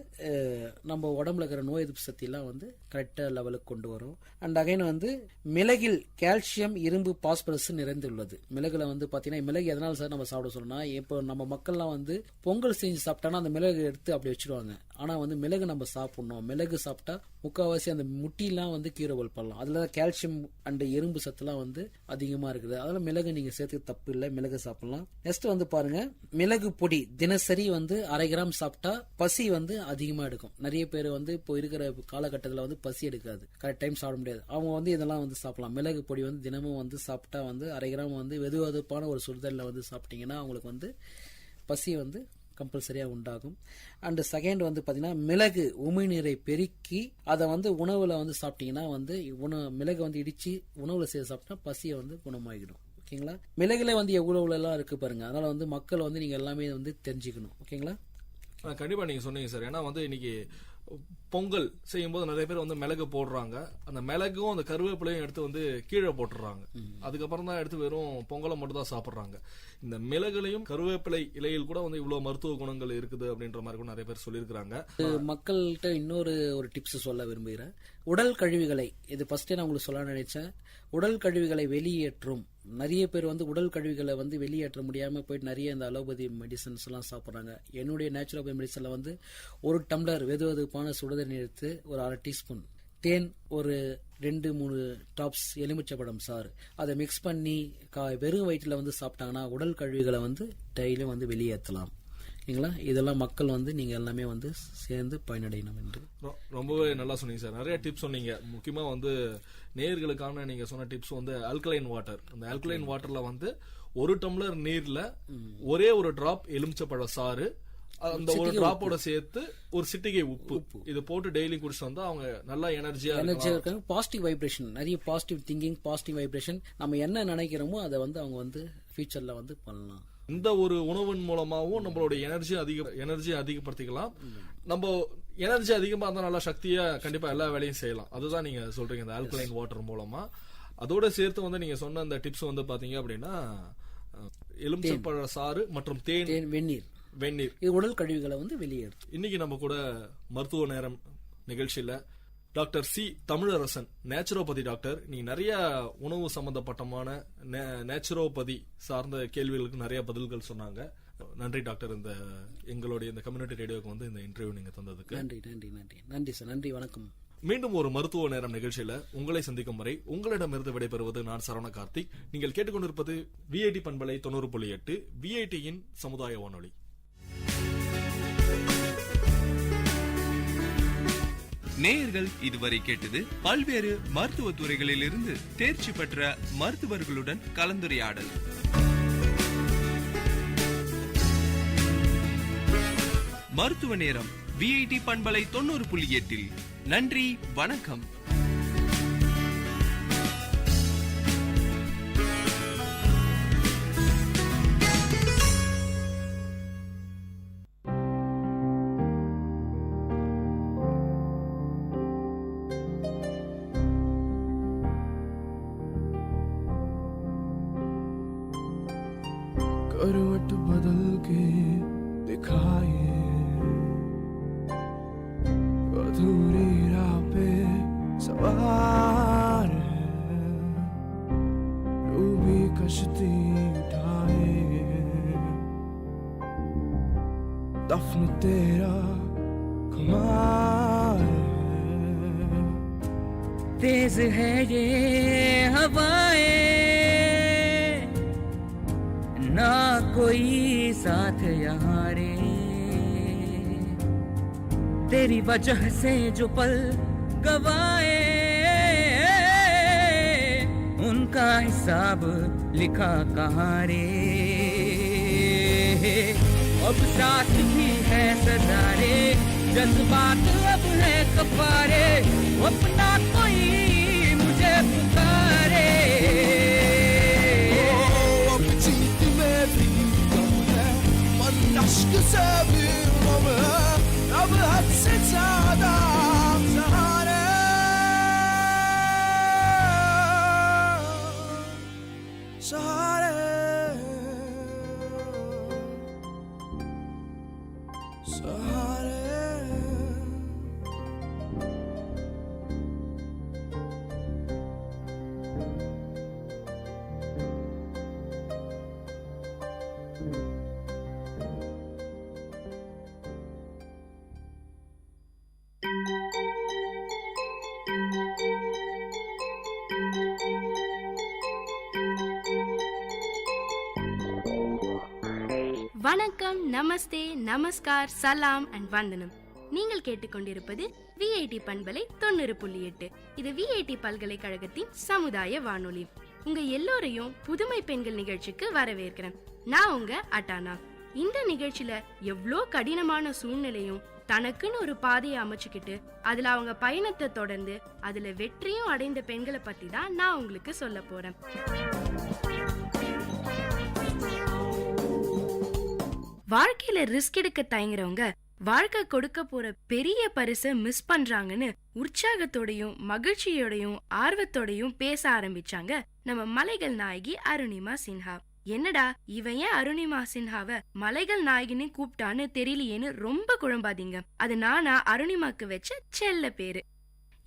நம்ம உடம்புல இருக்கிற நோய் எதிர்ப்பு சக்தியெல்லாம் வந்து கரெக்டா லெவலுக்கு கொண்டு வரும். அண்ட் அகைன் வந்து மிளகில் கால்சியம், இரும்பு, பாஸ்பரஸ் நிறைந்துள்ளது. மிளகுல வந்து பாத்தீங்கன்னா, மிளகு எதனால சார் நம்ம சாப்பிட சொல்லணும்னா, இப்போ நம்ம மக்கள்லாம் வந்து பொங்கல் செஞ்சு சாப்பிட்டானா அந்த மிளகு எடுத்து அப்படி வச்சிருவாங்க. ஆனா வந்து மிளகு நம்ம சாப்பிடணும். மிளகு சாப்பிட்டா முக்கால்வாசி அந்த முட்டிலாம் வந்து கியூரபிள் பண்ணலாம். அதுல கால்சியம் அண்ட் இரும்பு சத்துலாம் வந்து அதிகமா இருக்குது. அதனால மிளகு நீங்க சேர்த்துக்க தப்பு இல்லை, மிளகு சாப்பிடலாம். நெக்ஸ்ட் வந்து பாருங்க, மிளகு பொடி தினசரி வந்து 1/2 கிராம் சாப்பிட்டா பசி வந்து அதிகமா எடுக்கும். நிறைய பேர் வந்து இப்போ இருக்கிற காலகட்டத்தில் வந்து பசி எடுக்காது, கரெக்ட் டைம் சாப்பிட முடியாது. அவங்க வந்து இதெல்லாம் வந்து சாப்பிடலாம். மிளகு பொடி வந்து தினமும் வந்து சாப்பிட்டா வந்து 1/2 கிராம் வந்து வெதுவெதுப்பான ஒரு சுடுதல்ல வந்து சாப்பிட்டீங்கன்னா அவங்களுக்கு வந்து பசி வந்து கம்பல்சரியா உண்டாகும். அண்ட் செகண்ட் வந்து பாத்தீங்கன்னா, மிளகு உமிழ்நீரை பெருக்கி அதை வந்து உணவுல வந்து சாப்பிட்டீங்கன்னா வந்து மிளகு வந்து இடிச்சு உணவுல சேர்த்து சாப்பிட்டா பசியை வந்து குணமாகிடும். ஓகேங்களா. மிளகுல வந்து எவ்வளவு எல்லாம் இருக்கு பாருங்க. அதனால வந்து மக்கள் வந்து நீங்க எல்லாமே வந்து தெரிஞ்சுக்கணும். ஓகேங்களா. கண்டிப்பா நீங்க சொன்னீங்க சார். ஏன்னா வந்து இன்னைக்கு பொங்கல் செய்யும் போது நிறைய பேர் வந்து மிளகு போடுறாங்க. அந்த மிளகும் அந்த கருவேப்பிலையும் எடுத்து வந்து கீழே போட்டுறாங்க. அதுக்கப்புறம் தான் எடுத்து வெறும் பொங்கலை மட்டும் தான் சாப்பிடுறாங்க. இந்த மிளகுலையும் கருவேப்பிலை இலையில் கூட வந்து இவ்வளவு மருத்துவ குணங்கள் இருக்குது அப்படின்ற மாதிரி கூட நிறைய பேர் சொல்லியிருக்கிறாங்க. மக்கள்கிட்ட இன்னொரு டிப்ஸ் சொல்ல விரும்புகிறேன். உடல் கழிவுகளை, இது ஃபர்ஸ்டே நான் உங்களுக்கு சொல்ல நினைச்சேன். உடல் கழிவுகளை வெளியேற்றும். நிறைய பேர் வந்து உடல் கழிவுகளை வந்து வெளியேற்ற முடியாம போயிட்டு நிறைய இந்த அலோபதி மெடிசன்ஸ் எல்லாம் சாப்பிட்றாங்க. என்னுடைய நேச்சுரோபதி மெடிசன்ல வந்து 1 டம்ளர் வெதுவெதுப்பான சுடுதண்ணி எடுத்து ஒரு 1/2 டீஸ்பூன் தேன், ஒரு 2-3 டாப்ஸ் எலுமிச்சப்பழம் சாறு, அதை மிக்ஸ் பண்ணி வெறும் வயிற்றுல வந்து சாப்பிட்டாங்கன்னா உடல் கழிவுகளை வந்து டெய்லியும் வந்து வெளியேற்றலாம். இதெல்லாம் மக்கள் வந்து நீங்க எல்லாமே வந்து சேர்ந்து பயனடையணும் என்று. ரொம்பவே நல்லா சொன்னீங்க சார். நிறைய டிப்ஸ் சொன்னீங்க. முக்கியமா வந்து நேயர்களுக்கான நீங்க சொன்ன டிப்ஸ் வந்து ஆல்கலைன் வாட்டர். அந்த ஆல்கலைன் வாட்டர்ல வந்து 1 டம்ளர் நீர்ல ஒரே ஒரு டிராப் எலுமிச்சப்பழ சாறு, அந்த ஒரு டிராப்போட சேர்த்து ஒரு சிட்டிகை உப்பு, இது போட்டு டெய்லி குடிச்சு வந்தா அவங்க நல்லா எனர்ஜியா இருக்காங்க. பாசிட்டிவ் வைப்ரேஷன், நிறைய பாசிட்டிவ் திங்கிங், பாசிட்டிவ் வைப்ரேஷன், நம்ம என்ன நினைக்கிறோமோ அதை வந்து அவங்க வந்து ஃபியூச்சர்ல வந்து பண்ணலாம். இந்த ஒரு உணவின் மூலமாவும் நம்மளோட எனர்ஜி அதிகப்படுத்திக்கலாம். நம்ம எனர்ஜி அதிகமா இருந்தா நல்லா சக்தியா கண்டிப்பா எல்லா வேலையும் செய்யலாம். அதுதான் நீங்க சொல்றீங்க இந்த ஆல்கலைன் வாட்டர் மூலமா. அதோட சேர்த்து வந்து நீங்க சொன்ன அந்த டிப்ஸ் வந்து பாத்தீங்க அப்படின்னா, எலுமிச்சப்பழ சாறு மற்றும் தேன், வெந்நீர் இது உடல் கழிவுகளை வந்து வெளியேறும். இன்னைக்கு நம்ம கூட மருத்துவ நேரம் நிகழ்ச்சியில doctor C Tamilarasan, naturopathy doctor, நீங்க நிறைய உணவு சம்பந்தப்பட்டமான நேச்சுரோபதி சார்ந்த கேள்விகளுக்கு நிறைய பதில்கள் சொன்னாங்க. நன்றி டாக்டர், இந்த எங்களுடைய இந்த கம்யூனிட்டி ரேடியோக்கு வந்து இந்த இன்டர்வியூ நீங்க தந்ததுக்கு. நன்றி நன்றி நன்றி நன்றி சார். நன்றி, வணக்கம். மீண்டும் ஒரு மருத்துவ நேரம் நிகழ்ச்சியில உங்களை சந்திக்கும் வரை உங்களிடமிருந்து விடைபெறுவது நான் சரவண கார்த்திக். நீங்கள் கேட்டுக்கொண்டிருப்பது விஐடி பண்பலை 90.8 விஐடியின் சமுதாய வானொலி. நேயர்கள் இதுவரை கேட்டது பல்வேறு மருத்துவ துறைகளில் இருந்து தேர்ச்சி பெற்ற மருத்துவர்களுடன் கலந்துரையாடல். மருத்துவ நேரம் விஐடி பண்பலை 90.8. நன்றி, வணக்கம். करवट बदल के दिखाए अधूरी राह पे सवार है, डूबी कश्ती उठाए दफन तेरा खुमार है। तेज है ये हवाएं, ना कोई साथ यहाँ रे, तेरी वजह से जो पल गवाए उनका हिसाब लिखा कहाँ रे। अब साथ भी है सदा रे, जज्बात अब है कफारे, अपना कोई मुझे पुकारे। aşkı seviyorum अब हद से ज्यादा सहारे सहारे सहारे வணக்கம், நமஸ்தே, நமஸ்கார், சலாம் அண்ட் வந்தனம். நீங்கள் கேட்டுக்கொண்டிருப்பது விஐடி பண்பலை 90.8. இது விஐடி பல்கலைக்கழகத்தின் சமுதாய வானொலி. உங்க எல்லோரையும் புதுமை பெண்கள் நிகழ்ச்சிக்கு வரவேற்கிறேன். நான் உங்க அட்டானா. இந்த நிகழ்ச்சியில எவ்வளோ கடினமான சூழ்நிலையும் தனக்குன்னு ஒரு பாதையை அமைச்சுக்கிட்டு அதுல அவங்க பயணத்தை தொடர்ந்து அதுல வெற்றியும் அடைந்த பெண்களை பத்தி தான் நான் உங்களுக்கு சொல்ல போறேன். வாழ்க்கையில ரிஸ்க் எடுக்க தயங்குறவங்க வாழ்க்கை கொடுக்க போற பெரிய பரிசை மிஸ் பண்றாங்கன்னு உற்சாகத்தோடையும் மகிழ்ச்சியோடையும் ஆர்வத்தோடையும் பேச ஆரம்பிச்சாங்க நம்ம மலைகள் நாயகி அருணிமா சின்ஹா. என்னடா இவன் ஏன் அருணிமா சின்ஹாவை மலைகள் நாயகின்னு கூப்பிட்டான்னு தெரியலையேன்னு ரொம்ப குழம்பாதீங்க. அது நானா அருணிமாக்கு வச்ச செல்ல பேரு.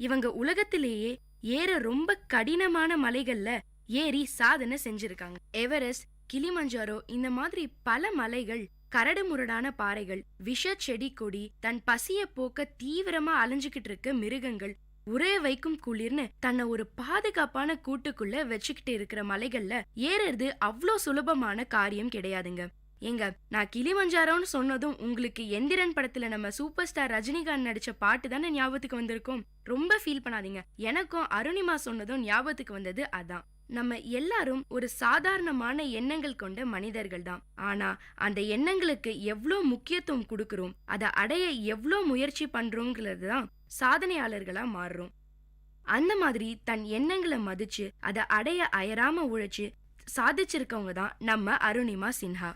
இவங்க உலகத்திலேயே ஏற ரொம்ப கடினமான மலைகள்ல ஏறி சாதனை செஞ்சிருக்காங்க. எவரெஸ்ட், கிளிமஞ்சாரோ இந்த மாதிரி பல மலைகள், கரடு முரடான பாறைகள், விஷ செடி கொடி, தன் பசிய போக்க தீவிரமா அலைஞ்சுகிட்டு இருக்க மிருகங்கள், உரைய வைக்கும் குளிர்னு தன்னை ஒரு பாதுகாப்பான கூட்டுக்குள்ள வச்சுக்கிட்டு இருக்கிற மலைகள்ல ஏறது அவ்வளோ சுலபமான காரியம் கிடையாதுங்க. ஏங்க, நான் கிளிமஞ்சாரோன்னு சொன்னதும் உங்களுக்கு எந்திரன் படத்துல நம்ம சூப்பர் ஸ்டார் ரஜினிகாந்த் நடிச்ச பாட்டு தானே ஞாபகத்துக்கு வந்திருக்கும். ரொம்ப ஃபீல் பண்ணாதீங்க. எனக்கும் அருணிமா சொன்னதும் ஞாபகத்துக்கு வந்தது அதான். நம்ம எல்லாரும் ஒரு சாதாரணமான எண்ணங்கள் கொண்ட மனிதர்கள் தான். ஆனா அந்த எண்ணங்களுக்கு எவ்வளோ முக்கியத்துவம் கொடுக்கறோம், அதை அடைய எவ்வளோ முயற்சி பண்றோங்கிறது தான் சாதனையாளர்களா மாறுறோம். அந்த மாதிரி தன் எண்ணங்களை மதிச்சு அதை அடைய அயராம உழைச்சு சாதிச்சிருக்கவங்க தான் நம்ம அருணிமா சின்ஹா.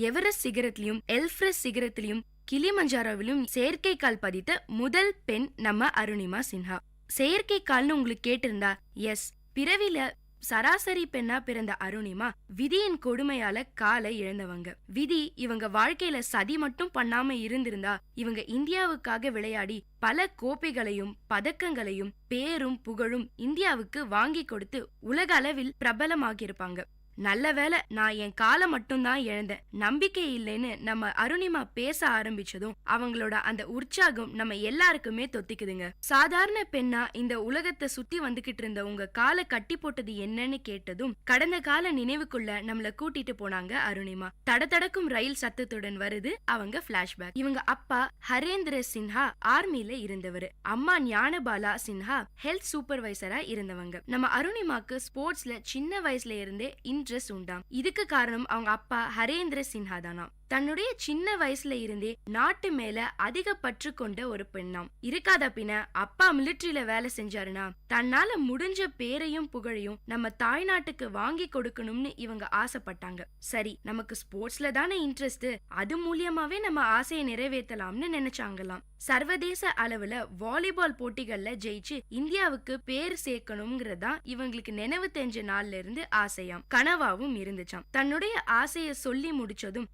எவரெஸ்ட் சிகரத்திலையும் எல்ஃப்ரஸ் சிகரத்திலையும் கிளிமஞ்சாரோவிலும் செயற்கைக்கால் பதித்த முதல் பெண் நம்ம அருணிமா சின்ஹா. செயற்கைக்கால்னு உங்களுக்கு கேட்டிருந்தா எஸ், பிறவில சராசரி பெண்ணா பிறந்த அருணிமா விதியின் கொடுமையால காலை இழந்தவங்க. விதி இவங்க வாழ்க்கையில சதி மட்டும் பண்ணாம இருந்திருந்தா இவங்க இந்தியாவுக்காக விளையாடி பல கோப்பைகளையும் பதக்கங்களையும் பேரும் புகழும் இந்தியாவுக்கு வாங்கி கொடுத்து உலக அளவில் பிரபலமாகியிருப்பாங்க. நல்ல வேளை நான் என் காலை மட்டும்தான் இழந்தேன், நம்பிக்கை இல்லைன்னு நம்ம அருணிமா பேச ஆரம்பிச்சதும் அவங்களோட அந்த உற்சாகம் நம்ம எல்லாருக்குமே தொத்திக்குதுங்க. சாதாரண பெண்ணா இந்த உலகத்தை சுத்தி வந்துகிட்டு இருந்த உங்க காலை கட்டி போட்டது என்னன்னு கேட்டதும் கடந்த கால நினைவுக்குள்ள நம்மள கூட்டிட்டு போனாங்க அருணிமா. தடதடக்கும் ரயில் சத்தத்துடன் வருது அவங்க பிளாஷ்பேக். இவங்க அப்பா ஹரேந்திர சின்ஹா ஆர்மில இருந்தவர். அம்மா ஞானபாலா சின்ஹா ஹெல்த் சூப்பர்வைசரா இருந்தவங்க. நம்ம அருணிமாக்கு ஸ்போர்ட்ஸ்ல சின்ன வயசுல இருந்தே இன்ட்ரெஸ்ட் உண்டாம். இதுக்கு காரணம் அவங்க அப்பா ஹரேந்திர சின்ஹா தானா. தன்னுடைய சின்ன வயசுல இருந்தே நாட்டு மேல அதிக பற்று கொண்ட ஒரு பெண்ணாம். இருக்காத பின்ன அப்பா மிலிட்டரியில வேலை செஞ்சாருன்னா தன்னால முடிஞ்ச பேரையும் புகழையும் நம்ம தாய்நாட்டுக்கு வாங்கி கொடுக்கணும்னு இவங்க ஆசைப்பட்டாங்க. சரி, நமக்கு ஸ்போர்ட்ஸ்ல தானே இன்ட்ரெஸ்ட், அது மூலியமாவே நம்ம ஆசையை நிறைவேற்றலாம்னு நினைச்சாங்களாம். சர்வதேச அளவுல வாலிபால் போட்டிகள்ல ஜெயிச்சு இந்தியாவுக்கு பேர் சேர்க்கணும்ங்கிறதா இவங்களுக்கு நினைவு தெரிஞ்ச நாள்ல இருந்து ஆசையாம், கனவாவும் இருந்துச்சாம். தன்னுடைய ஆசைய சொல்லி முடிச்சதும்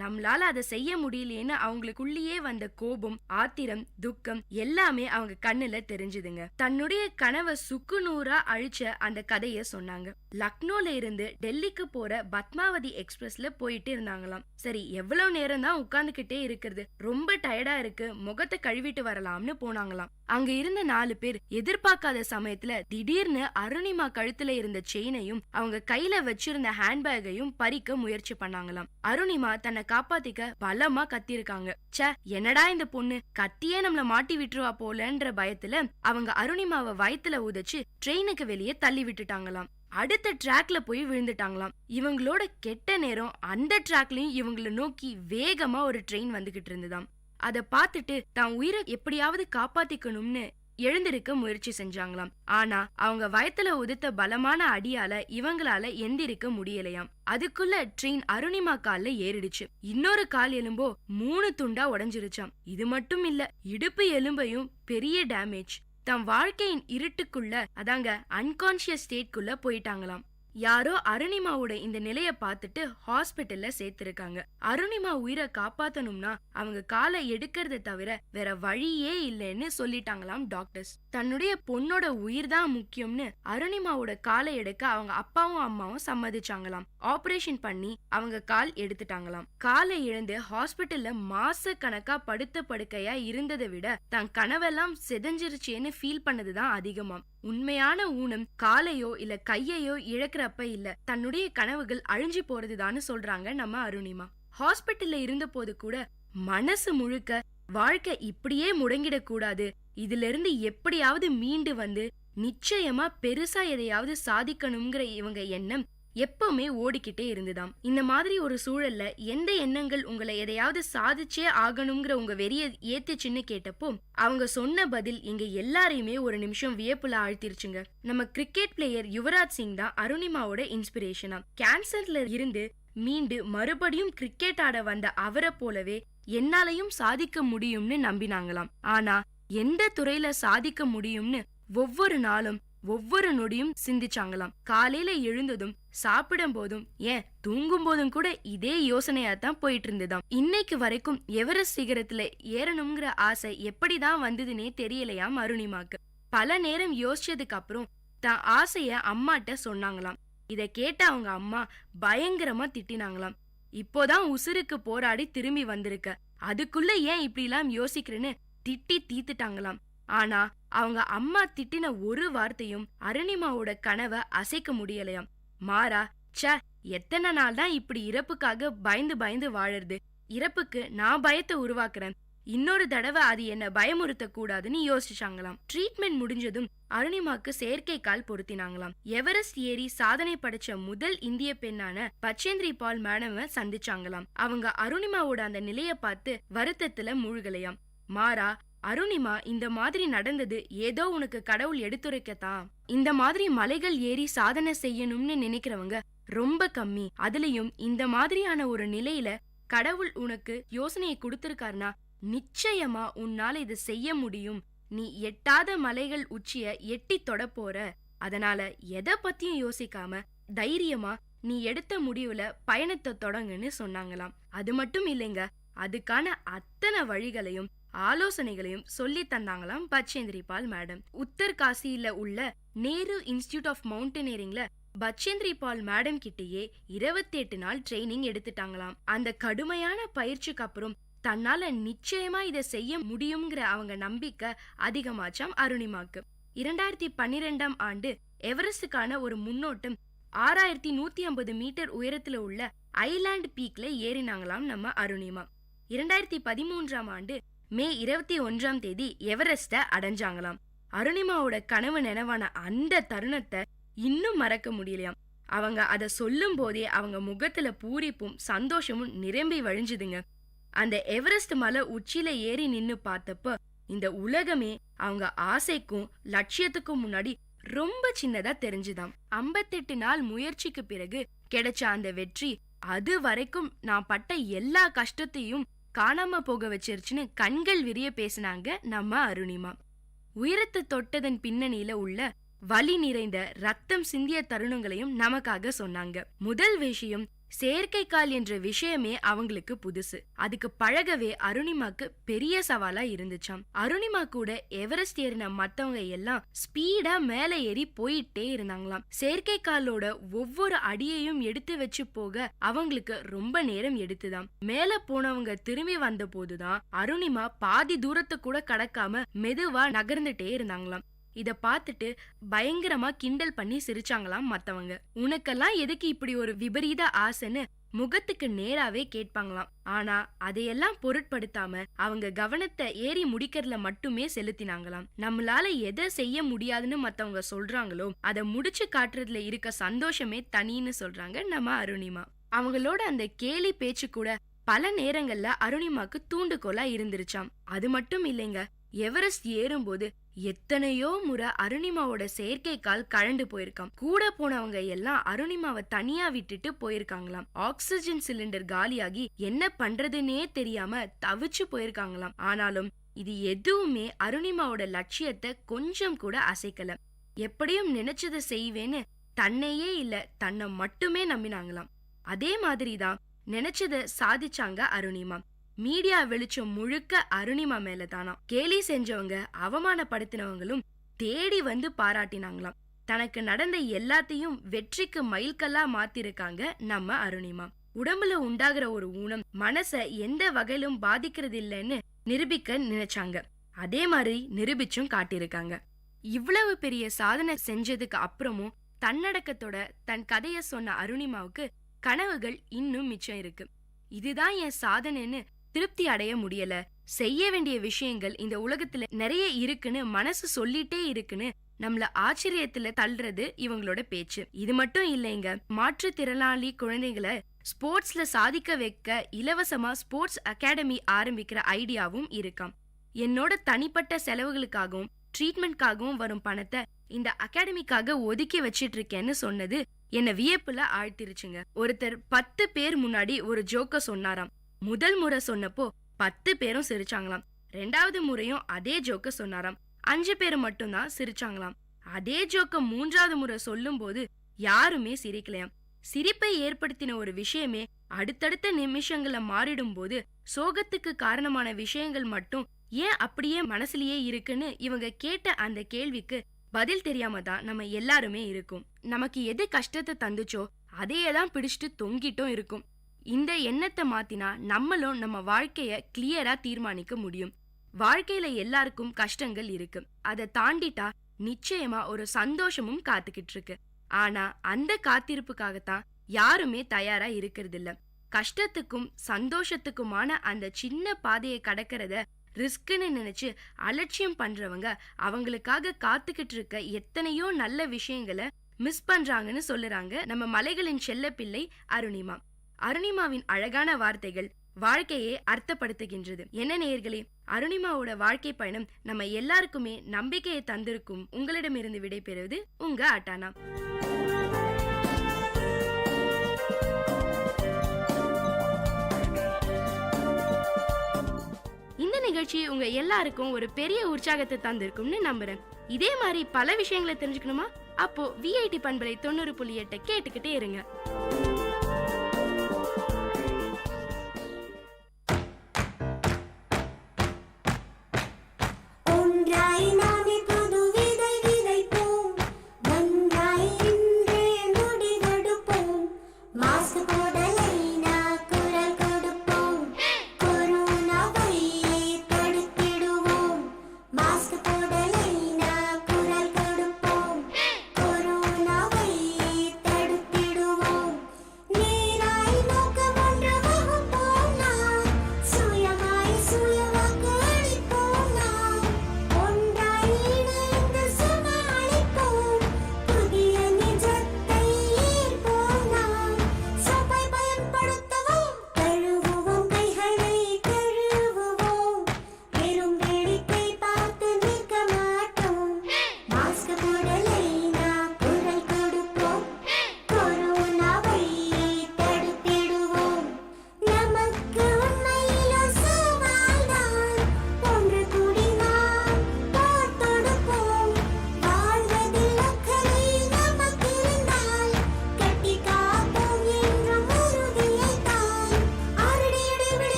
நம்மளால அதை செய்ய முடியலையேன்னு அவங்களுக்குள்ளேயே வந்த கோபம், ஆத்திரம், துக்கம் எல்லாமே அவங்க கண்ணுல தெரிஞ்சுதுங்க. தன்னுடைய கனவை சுக்குநூறா அழிச்ச அந்த கதைய சொன்னாங்க. லக்னோல இருந்து டெல்லிக்கு போற பத்மாவதி எக்ஸ்பிரஸ்ல போயிட்டு இருந்தாங்களாம். சரி, எவ்வளவு நேரம் தான் உட்கார்ந்துகிட்டே இருக்கிறது, ரொம்ப டயர்டா இருக்கு, முகத்தை கழுவிட்டு வரலாம்னு போனாங்களாம். அங்க இருந்த 4 பேர் எதிர்பார்க்காத சமயத்துல திடீர்னு அருணிமா கழுத்துல இருந்த செயினையும் அவங்க கையில வச்சிருந்த ஹேண்ட்பேக்கையும் பறிக்க முயற்சி பண்ணாங்களாம். அருணிமா தன்னை காப்பாத்திக்க பலமா கத்திருக்காங்க. என்னடா இந்த பொண்ணு கத்தியே நம்மள மாட்டி விட்டுருவா போலன்ற பயத்துல அவங்க அருணிமாவை வயித்துல உதைச்சு ட்ரெயினுக்கு வெளியே தள்ளி விட்டுட்டாங்களாம். அடுத்த ட்ராக்ல போய் விழுந்துட்டாங்களாம். இவங்களோட கெட்ட நேரம் அந்த ட்ராக்லயும் இவங்களை நோக்கி வேகமா ஒரு ட்ரெயின் வந்துகிட்டு இருந்துதாம். அத பாத்துட்டு தான் உயிரை எப்படியாவது காப்பாத்திக்கணும்னு எழுந்திருக்க முயற்சி செஞ்சாங்களாம். ஆனா அவங்க வயத்துல உதித்த பலமான அடியால இவங்களால எந்திரிக்க முடியலையாம். அதுக்குள்ள ட்ரெயின் அருணிமா கால்ல ஏறிடுச்சு. இன்னொரு கால் எலும்போ 3 துண்டா உடைஞ்சிருச்சாம். இது மட்டும் இல்ல, இடுப்பு எலும்பையும் பெரிய டேமேஜ். தம் வாழ்க்கையின் இருட்டுக்குள்ள, அதாங்க அன்கான்சியஸ் ஸ்டேட்குள்ள போயிட்டாங்களாம். யாரோ அருணிமாவோட இந்த நிலைய பார்த்துட்டு ஹாஸ்பிட்டல்ல சேர்த்திருக்காங்க. அருணிமா உயிரை காப்பாத்தணும்னா அவங்க காலை எடுக்கிறத தவிர வேற வழியே இல்லைன்னு சொல்லிட்டாங்களாம் டாக்டர்ஸ். தன்னுடைய பொண்ணோட உயிர் தான் முக்கியம்னு அருணிமாவோட காலை எடுக்க அவங்க அப்பாவும் அம்மாவும் சம்மதிச்சாங்களாம். ஆபரேஷன் பண்ணி அவங்க கால் எடுத்துட்டாங்களாம். காலை இழந்து ஹாஸ்பிட்டல்ல மாச கணக்கா படுத்த படுக்கையா இருந்ததை விட தன் கனவெல்லாம் செதஞ்சிருச்சேன்னு ஃபீல் பண்ணதுதான் அதிகமாம். உண்மையான ஊனம் காலையோ இல்ல கையையோ இழக்கிறப்ப இல்ல, தன்னுடைய கனவுகள் அழிஞ்சு போறதுதான்னு சொல்றாங்க நம்ம அருணிமா. ஹாஸ்பிட்டல்ல இருந்த போது கூட மனசு முழுக்க வாழ்க்கை இப்படியே முடங்கிடக் கூடாது, இதுல இருந்து எப்படியாவது மீண்டு வந்து நிச்சயமா பெருசா எதையாவது சாதிக்கணுங்கிற இவங்க எண்ணம் எப்பவுமே ஓடிக்கிட்டே இருந்துதாம். இந்த மாதிரி ஒரு சூழல்ல எந்த எண்ணங்கள் உங்களை எதையாவது சாதிச்சே ஆகணுங்கிற உங்க வெறிய ஏத்துச்சுன்னு கேட்டப்போ அவங்க சொன்ன பதில் எங்க எல்லாரையுமே ஒரு நிமிஷம் வியப்புல ஆழ்த்திருச்சுங்க. நம்ம கிரிக்கெட் பிளேயர் யுவராஜ் சிங் தான் அருணிமாவோட இன்ஸ்பிரேஷனா. கேன்சர்ல இருந்து மீண்டு மறுபடியும் கிரிக்கெட் ஆட வந்த அவரை போலவே என்னாலையும் சாதிக்க முடியும்னு நம்பினாங்களாம். ஆனா எந்த துறையில சாதிக்க முடியும்னு ஒவ்வொரு நாளும் ஒவ்வொரு நொடியும் சிந்திச்சாங்களாம். காலையில எழுந்ததும் சாப்பிடும் போதும் ஏன் தூங்கும் போதும் கூட இதே யோசனையா தான் போயிட்டு இருந்ததாம். இன்னைக்கு வரைக்கும் எவரெஸ்ட் சிகரத்துல ஏறணுங்கிற ஆசை எப்படிதான் வந்ததுன்னே தெரியலையாம் அருணிமாக்கு. பல நேரம் யோசிச்சதுக்கு அப்புறம் தான் ஆசைய அம்மாட்ட சொன்னாங்களாம். இத கேட்ட அவங்க அம்மா பயங்கரமா திட்டினாங்களாம். இப்போதான் உசுருக்கு போராடி திரும்பி வந்திருக்க, அதுக்குள்ள ஏன் இப்படி எல்லாம் யோசிக்கிறேன்னு திட்டி தீத்துட்டாங்களாம். ஆனா அவங்க அம்மா திட்டின ஒரு வார்த்தையும் அருணிமாவோட கனவை அசைக்க முடியலையாம். மாறா ச எத்தனை நாள் தான் இப்படி இறப்புக்காக பயந்து பயந்து வாழறது, இறப்புக்கு நான் பயத்தை உருவாக்குறேன், இன்னொரு தடவை அது என்ன பயமுறுத்த கூடாதுன்னு யோசிச்சாங்களாம். ட்ரீட்மெண்ட் முடிஞ்சதும் அருணிமாக்கு செயற்கை கால் பொருத்தினாங்களாம். எவரெஸ்ட் ஏறி சாதனை படைச்ச முதல் இந்திய பெண்ணான பச்சேந்திரி பால் மேடம சந்திச்சாங்களாம். அவங்க அருணிமாவோட அந்த நிலைய பார்த்து வருத்தத்துல மூழ்கலையாம். மாறா அருணிமா, இந்த மாதிரி நடந்தது ஏதோ உனக்கு கடவுள் எடுத்துரைக்கத்தான். இந்த மாதிரி மலைகள் ஏறி சாதனை செய்யணும்னு நினைக்கிறவங்க ரொம்ப கம்மி. அதுலயும் இந்த மாதிரியான ஒரு நிலையில கடவுள் உனக்கு யோசனையை கொடுத்திருக்காருனா நிச்சயமா உன்னால இதை செய்ய முடியும். நீ எட்டாத மலைகள் உச்சிய எட்டி தொட போற. அதனால எதை பத்தியும் யோசிக்காம தைரியமா நீ எடுத்த முடிவுல பயணத்தை தொடங்குன்னு சொன்னாங்களாம். அது மட்டும் இல்லைங்க, அதுக்கான அத்தனை வழிகளையும் ஆலோசனைகளையும் சொல்லி தந்தாங்களாம் பச்சேந்திரி பால் மேடம். உத்தர்காசியில உள்ள நேரு இன்ஸ்டிடியூட் ஆஃப் மவுண்டனியரிங்ல பச்சேந்திரி பால் மேடம் கிட்டேயே 28 நாள் ட்ரைனிங் எடுத்துட்டாங்களாம். அந்த கடுமையான பயிற்சிக்கு அப்புறம் தன்னால நிச்சயமா இதை செய்ய முடியுங்கிற அவங்க நம்பிக்கை அதிகமாச்சாம் அருணிமாக்கு. 2012ஆம் ஆண்டு எவரெஸ்டுக்கான ஒரு முன்னோட்டம் 6150 மீட்டர் உயரத்துல உள்ள ஐலாண்ட் பீக்ல ஏறினாங்களாம் நம்ம அருணிமா. 2013ஆம் ஆண்டு மே 21ஆம் தேதி எவரெஸ்ட அடைஞ்சாங்களாம். அருணிமாவோட கனவு நினைவான அந்த தருணத்தை இன்னும் மறக்க முடியலையாம். அவங்க அதை சொல்லும் போதே அவங்க முகத்துல பூரிப்பும் சந்தோஷமும் நிரம்பி வழிஞ்சுதுங்க. அந்த எவரெஸ்ட் மலை உச்சியில ஏறி நின்னு பார்த்தப்ப இந்த உலகமே அவங்க ஆசைக்கும் லட்சியத்துக்கும் முன்னாடி ரொம்ப சின்னதா தெரிஞ்சுதாம். 58 நாள் முயற்சிக்கு பிறகு கிடைச்ச அந்த வெற்றி அது வரைக்கும் நான் பட்ட எல்லா கஷ்டத்தையும் காணாம போக வச்சிருச்சுன்னு கண்கள் விரிய பேசினாங்க நம்ம அருணிமா. உயரத்தை தொட்டதன் பின்னணியில உள்ள வலி நிறைந்த ரத்தம் சிந்திய தருணங்களையும் நமக்காக சொன்னாங்க. முதல் விஷயம், செயற்கை கால் என்ற விஷயமே அவங்களுக்கு புதுசு. அதுக்கு பழகவே அருணிமாக்கு பெரிய சவாலா இருந்துச்சாம். அருணிமா கூட எவரெஸ்ட் ஏறின மத்தவங்க எல்லாம் ஸ்பீடா மேல ஏறி போயிட்டே இருந்தாங்களாம். செயற்கை காலோட ஒவ்வொரு அடியையும் எடுத்து வச்சு போக அவங்களுக்கு ரொம்ப நேரம் எடுத்துதான். மேல போனவங்க திரும்பி வந்த போதுதான் அருணிமா பாதி தூரத்தை கூட கடக்காம மெதுவா நகர்ந்துட்டே இருந்தாங்களாம். இத பார்த்துட்டு பயங்கரமா கிண்டல் பண்ணி சிரிச்சாங்களாம் மத்தவங்க. உனக்கெல்லாம் எதுக்கு இப்படி ஒரு விபரீத ஆசைன்னு முகத்துக்கு நேராவே கேட்பாங்களாம். ஆனா அதையெல்லாம் பொருட்படுத்தாம அவங்க கவனத்தை ஏறி முடிக்கிறதுல மட்டுமே செலுத்தினாங்களாம். நம்மளால எதை செய்ய முடியாதுன்னு மத்தவங்க சொல்றாங்களோ அதை முடிச்சு காட்டுறதுல இருக்க சந்தோஷமே தனின்னு சொல்றாங்க நம்ம அருணிமா. அவங்களோட அந்த கேலி பேச்சு கூட பல நேரங்கள்ல அருணிமாக்கு தூண்டுகோலா இருந்துருச்சாம். அது மட்டும் இல்லைங்க, எவரெஸ்ட் ஏறும்போது எத்தனையோ முறை அருணிமாவோட செயற்கை கால் கழண்டு போயிருக்காம். கூட போனவங்க எல்லாம் அருணிமாவை தனியா விட்டுட்டு போயிருக்காங்களாம். ஆக்சிஜன் சிலிண்டர் காலியாகி என்ன பண்றதுன்னே தெரியாம தவிச்சு போயிருக்காங்களாம். ஆனாலும் இது எதுவுமே அருணிமாவோட லட்சியத்தை கொஞ்சம் கூட அசைக்கல. எப்படியும் நினைச்சதை செய்வேன்னு தன்னையே இல்ல தன்னை மட்டுமே நம்பினாங்களாம். அதே மாதிரிதான் நினைச்சத சாதிச்சாங்க அருணிமா. மீடியா வெளிச்சம் முழுக்க அருணிமா மேல தானா. கேலி செஞ்சவங்க அவமானப்படுத்தினவங்களும் தேடி வந்து பாராட்டினாங்களாம். தனக்கு நடந்த எல்லாத்தையும் வெற்றிக்கு மைல்கல்லா மாத்திருக்காங்க நம்ம அருணிமா. உடம்புல உண்டாகிற ஒரு ஊனம் மனச எந்த வகையிலும் பாதிக்கிறது இல்லைன்னு நிரூபிக்க நினைச்சாங்க. அதே மாதிரி நிரூபிச்சும் காட்டியிருக்காங்க. இவ்வளவு பெரிய சாதனை செஞ்சதுக்கு அப்புறமும் தன்னடக்கத்தோட தன் கதைய சொன்ன அருணிமாவுக்கு கனவுகள் இன்னும் மிச்சம் இருக்கு. இதுதான் என் சாதனைன்னு திருப்தி அடைய முடியல, செய்ய வேண்டிய விஷயங்கள் இந்த உலகத்துல நிறைய இருக்குன்னு மனசு சொல்லிட்டே இருக்குன்னு நம்மள ஆச்சரியத்துல தள்ளுறது இவங்களோட பேச்சு. இது மட்டும் இல்லைங்க, மாற்றுத்திறனாளி குழந்தைகளை ஸ்போர்ட்ஸ்ல சாதிக்க வைக்க இலவசமா ஸ்போர்ட்ஸ் அகாடமி ஆரம்பிக்கிற ஐடியாவும் இருக்காம். என்னோட தனிப்பட்ட செலவுகளுக்காகவும் ட்ரீட்மெண்ட்காகவும் வரும் பணத்தை இந்த அகாடமிக்காக ஒதுக்கி வச்சிட்டு இருக்கேன்னு சொன்னது என்ன வியப்புல ஆழ்த்திருச்சுங்க. ஒருத்தர் 10 பேர் முன்னாடி ஒரு ஜோக்க சொன்னாராம். முதல் முறை சொன்னப்போ 10 பேரும் சிரிச்சாங்களாம். 2வது முறையும் அதே ஜோக்க சொன்னாராம். 5 பேர் மட்டும்தான் சிரிச்சாங்களாம். அதே ஜோக்க 3வது முறை சொல்லும் போது யாருமே சிரிக்கலையாம். சிரிப்பை ஏற்படுத்தின ஒரு விஷயமே அடுத்தடுத்த நிமிஷங்களை மாறிடும் போது சோகத்துக்கு காரணமான விஷயங்கள் மட்டும் ஏன் அப்படியே மனசுலயே இருக்குன்னு இவங்க கேட்ட அந்த கேள்விக்கு பதில் தெரியாம தான் நம்ம எல்லாருமே இருக்கும். நமக்கு எது கஷ்டத்தை தந்துச்சோ அதையேதான் பிடிச்சிட்டு தொங்கிட்டும் இருக்கும். இந்த எண்ணத்தை மாத்தினா நம்மளும் நம்ம வாழ்க்கைய கிளியரா தீர்மானிக்க முடியும். வாழ்க்கையில எல்லாருக்கும் கஷ்டங்கள் இருக்கு. அதை தாண்டிட்டா நிச்சயமா ஒரு சந்தோஷமும் காத்துக்கிட்டு இருக்கு. ஆனா அந்த காத்திருப்புக்காகத்தான் யாருமே தயாரா இருக்கிறது இல்ல. கஷ்டத்துக்கும் சந்தோஷத்துக்குமான அந்த சின்ன பாதையை கடக்கிறத ரிஸ்க்னு நினைச்சு அலட்சியம் பண்றவங்க அவங்களுக்காக காத்துக்கிட்டு இருக்க எத்தனையோ நல்ல விஷயங்களை மிஸ் பண்றாங்கன்னு சொல்லுறாங்க நம்ம மலைகளின் செல்ல பிள்ளை அருணிமா. அருணிமாவின் அழகான வார்த்தைகள் வாழ்க்கையை அர்த்தப்படுத்துகின்றது. என்ன நேயர்களே, அருணிமாவோட வாழ்க்கை பயணம் நம்ம எல்லாருக்குமே நம்பிக்கையை தந்திருக்கும். உங்களிடமிருந்து விடைபெறுவது உங்க அட்டானா. இந்த நிகழ்ச்சி உங்க எல்லாருக்கும் ஒரு பெரிய உற்சாகத்தை தந்திருக்கும்னு நம்புறேன். இதே மாதிரி பல விஷயங்களை தெரிஞ்சுக்கணுமா? அப்போ VIT பண்பலை 90.8 கேட்டுக்கிட்டே இருங்க.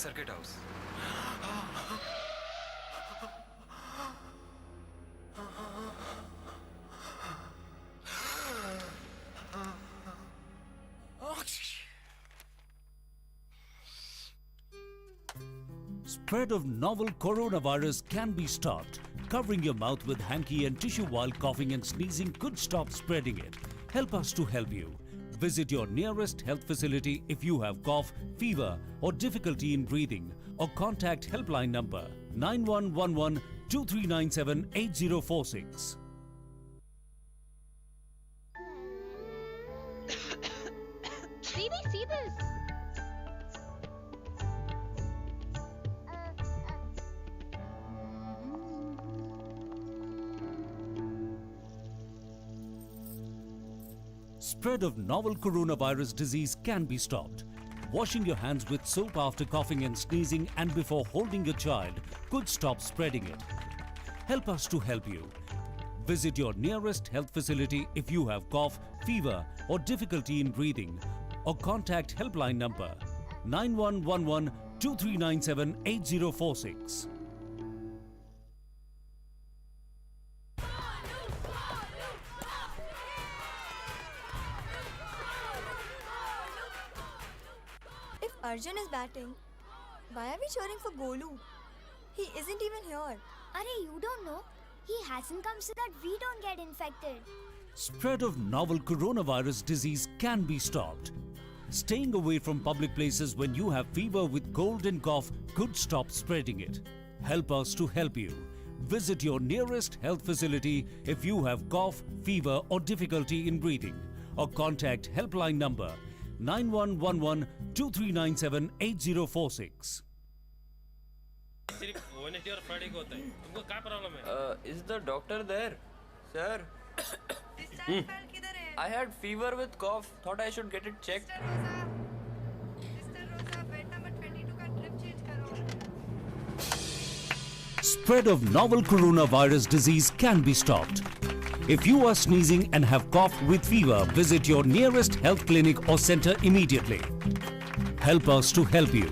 Circuit House. Spread of novel coronavirus can be stopped. Covering your mouth with hanky and tissue while coughing and sneezing could stop spreading it. Help us to help you. Visit your nearest health facility if you have cough, fever or difficulty in breathing, or contact helpline number 9111 2397 8046. Spread of novel coronavirus disease can be stopped. Washing your hands with soap after coughing and sneezing and before holding your child could stop spreading it. Help us to help you. Visit your nearest health facility if you have cough, fever, or difficulty in breathing, or contact helpline number 9111 2397 8046. If Arjun is batting, why are we cheering for Golu? He isn't even here. Arey, you don't know? He hasn't come so that we don't get infected. Spread of novel coronavirus disease can be stopped. Staying away from public places when you have fever with cold and cough could stop spreading it. Help us to help you. Visit your nearest health facility if you have cough, fever, or difficulty in breathing, or contact helpline number 9111 2397 8046. सिर्फ Wednesday और Friday को होता है तुमको क्या problem है Is the doctor there? Sir. I had fever with cough. Thought I should get it checked. Spread of novel coronavirus disease can be stopped. If you are sneezing and have cough with fever, visit your nearest health clinic or center immediately. Help us to help you.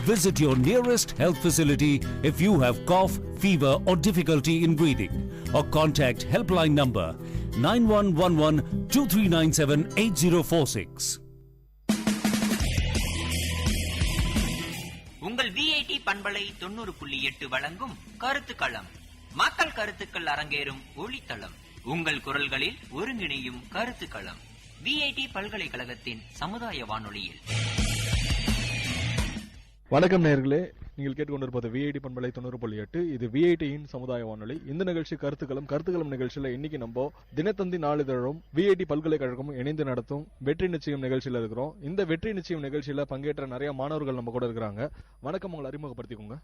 Visit your nearest health facility if you have cough, fever, or difficulty in breathing, or contact helpline number 9111 2397 8046. உங்கள் VIT பண்பலை 90.8 வழங்கும் கருத்துக்களம். மக்கள் கருத்துக்கள் அரங்கேறும் ஒளித்தளம். உங்கள் குரல்களில் ஒருங்கிணையும் கருத்துக்களம். VIT பல்கலைக்கழகத்தின் சமுதாய வானொலியில். வணக்கம் நேயர்களே, நீங்கள் கேட்டுக்கொண்டிருப்பது விஐடி பண்பலை 90.8. இது விஐடியின் சமுதாய வானொலி. இந்த நிகழ்ச்சி கருத்துக்களம் நிகழ்ச்சியில இன்னைக்கு நம்ம தினத்தந்தி நாளிதழும் விஐடி பல்கலைக்கழகமும் இணைந்து நடத்தும் வெற்றி நிச்சயம் நிகழ்ச்சியில இருக்கிறோம். இந்த வெற்றி நிச்சயம் நிகழ்ச்சியில பங்கேற்ற நிறைய மாணவர்கள் நம்ம கூட இருக்கிறாங்க. வணக்கம், உங்களை அறிமுகப்படுத்திக்கோங்க.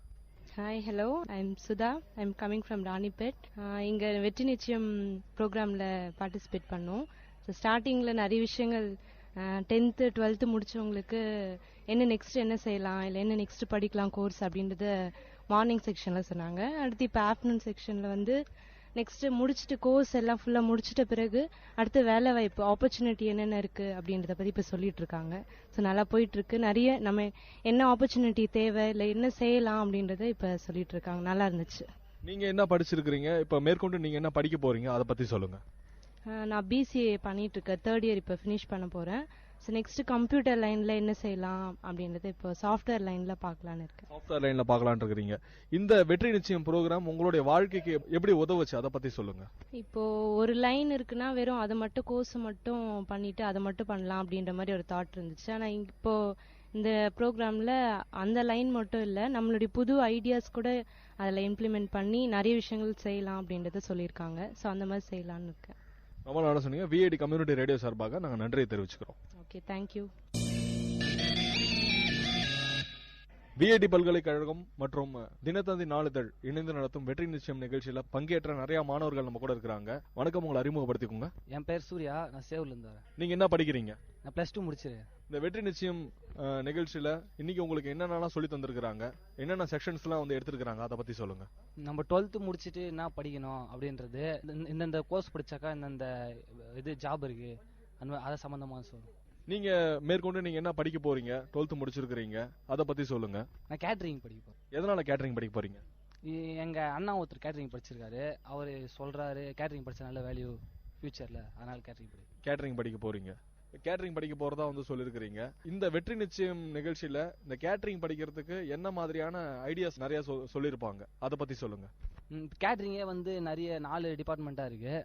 Hi, hello, I'm Sudha. I'm coming from Ranipet. இங்கே வெற்றி நிச்சயம் ப்ரோக்ராமில் பார்ட்டிசிபேட் பண்ணோம். ஸோ ஸ்டார்டிங்கில் நிறைய விஷயங்கள் 10th 12th முடிச்சவங்களுக்கு என்ன நெக்ஸ்ட் என்ன செய்யலாம், இல்லை என்ன நெக்ஸ்ட் படிக்கலாம் கோர்ஸ் அப்படின்றத மார்னிங் செக்ஷனில் சொன்னாங்க. அடுத்து இப்போ ஆஃப்டர்நூன் செக்ஷனில் வந்து நெக்ஸ்ட் முடிச்சுட்டு கோர்ஸ் எல்லாம் ஃபுல்லாக முடிச்சிட்ட பிறகு அடுத்து வேலை வாய்ப்பு ஆப்பர்ச்சுனிட்டி என்னென்ன இருக்குது அப்படின்றத பற்றி இப்போ சொல்லிட்டு இருக்காங்க. ஸோ நல்லா போயிட்டுருக்கு. நிறைய நம்ம என்ன ஆப்பர்ச்சுனிட்டி தேவை இல்லை என்ன செய்யலாம் அப்படின்றத இப்போ சொல்லிட்டு இருக்காங்க. நல்லா இருந்துச்சு. நீங்க என்ன படிச்சிருக்கிறீங்க, இப்போ மேற்கொண்டு நீங்க என்ன படிக்க போறீங்க, அதை பத்தி சொல்லுங்க. நான் பிசிஏ பண்ணிட்டு இருக்கேன். 3rd இயர் இப்போ ஃபினிஷ் பண்ண போறேன். ஸோ நெக்ஸ்ட் கம்ப்யூட்டர் லைன்ல என்ன செய்யலாம் அப்படின்றத இப்போ சாஃப்ட்வேர் லைன்ல பார்க்கலான்னு இருக்கேன். சாஃப்ட்வேர் லைன்ல பார்க்கலான்னு இருக்கிறீங்க. இந்த வெற்றி நிச்சயம் ப்ரோக்ராம் உங்களுடைய வாழ்க்கைக்கு எப்படி உதவுச்சு, அதை பத்தி சொல்லுங்க. இப்போ ஒரு லைன் இருக்குன்னா வெறும் அதை மட்டும் கோர்ஸ் மட்டும் பண்ணிட்டு அதை மட்டும் பண்ணலாம் அப்படின்ற மாதிரி ஒரு தாட் இருந்துச்சு. ஆனா இப்போ இந்த ப்ரோக்ராம்ல அந்த லைன் மட்டும் இல்லை, நம்மளுடைய புது ஐடியாஸ் கூட அதில் இம்ப்ளிமெண்ட் பண்ணி நிறைய விஷயங்கள் செய்யலாம் அப்படின்றத சொல்லியிருக்காங்க. ஸோ அந்த மாதிரி செய்யலான்னு இருக்கேன். ரொம்ப நல்லா சொன்னீங்க. விஐடி கம்யூனிட்டி ரேடியோ சார்பாக நாங்கள் நன்றியை தெரிவிச்சுக்கிறோம். Okay, thank you. விஐடி பல்கலைக்கழகம் மற்றும் தினத்தந்தி நாளிதழ் இணைந்து நடத்தும் வெற்றி நிச்சயம் நிகழ்ச்சியில பங்கேற்ற நிறைய மாணவர்கள் நம்ம கூட இருக்கிறாங்க. வணக்கம், உங்களை அறிமுகப்படுத்திக்கோங்க. என் பேர் சூர்யா, நான் சேவூர்ல இருந்து வரேன். நீங்க என்ன படிக்கிறீங்க? நான் +2 முடிச்சிருக்கேன். இந்த வெற்றி நிச்சயம் நிகழ்ச்சியில இன்னைக்கு உங்களுக்கு என்னென்னலாம் சொல்லி தந்திருக்கிறாங்க, என்னென்ன செக்ஷன்ஸ்லாம் வந்து எடுத்திருக்காங்க, அதை பத்தி சொல்லுங்க. நம்ம 12th முடிச்சிட்டு என்ன படிக்கணும் அப்படின்றது, இந்தந்த கோர்ஸ் படிச்சாக்கா இந்தந்த இது ஜாப் இருக்கு, அதை சம்பந்தமா சொல்லுங்க. நீங்க மேற்கொண்டு நீங்க என்ன படிக்க போறீங்க, 12th முடிச்சிருக்கீங்க, அதை பத்தி சொல்லுங்க. நான் கேட்டரிங் படிக்க போறேன். எதனால கேட்டரிங் படிக்க போறீங்க? எங்க அண்ணா ஒருத்தர் கேட்டரிங் படிச்சிருக்காரு. அவரு சொல்றாரு கேட்டரிங் படிச்ச நல்ல வேல்யூ ஃபியூச்சர்ல, அதனால கேட்டரிங் படிக்க போறீங்க. கேட்டரிங் படிக்க போறதா வந்து சொல்லிருக்கீங்க. இந்த வெற்றி நிச்சயம் நிகழ்ச்சியில இந்த கேட்டரிங் படிக்கிறதுக்கு என்ன மாதிரியான ஐடியாஸ் நிறைய சொல்லிருப்பாங்க, அதை பத்தி சொல்லுங்க. கேட்டரிங்கே வந்து நிறைய 4 டிபார்ட்மெண்டா இருக்கு.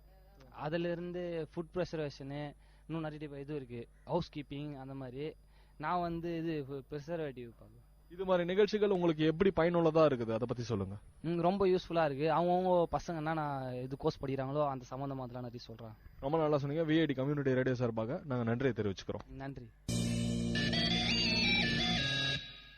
அதுல இருந்து ஃபுட் ப்ரிசர்வேஷனு, இன்னும் நிறைய இது இருக்கு, ஹவுஸ் கீப்பிங், அந்த மாதிரி. நான் வந்து இது ப்ரிசர்வேட்டிவ் பார்ப்பேன். இது மாதிரி நிகழ்ச்சிகள் உங்களுக்கு எப்படி பயனுள்ளதா இருக்குது, அதை பத்தி சொல்லுங்க. ரொம்ப யூஸ்ஃபுல்லா இருக்கு. அவங்கவுங்க பசங்க என்ன இது கோர்ஸ் படிக்கிறாங்களோ அந்த சம்பந்தமா அதெல்லாம் நிறைய சொல்றாங்க. ரொம்ப நல்லா சொன்னீங்க. விஐடி கம்யூனிட்டி ரேடியோ சார்பாக நாங்கள் நன்றியை தெரிவிச்சுக்கிறோம். நன்றி.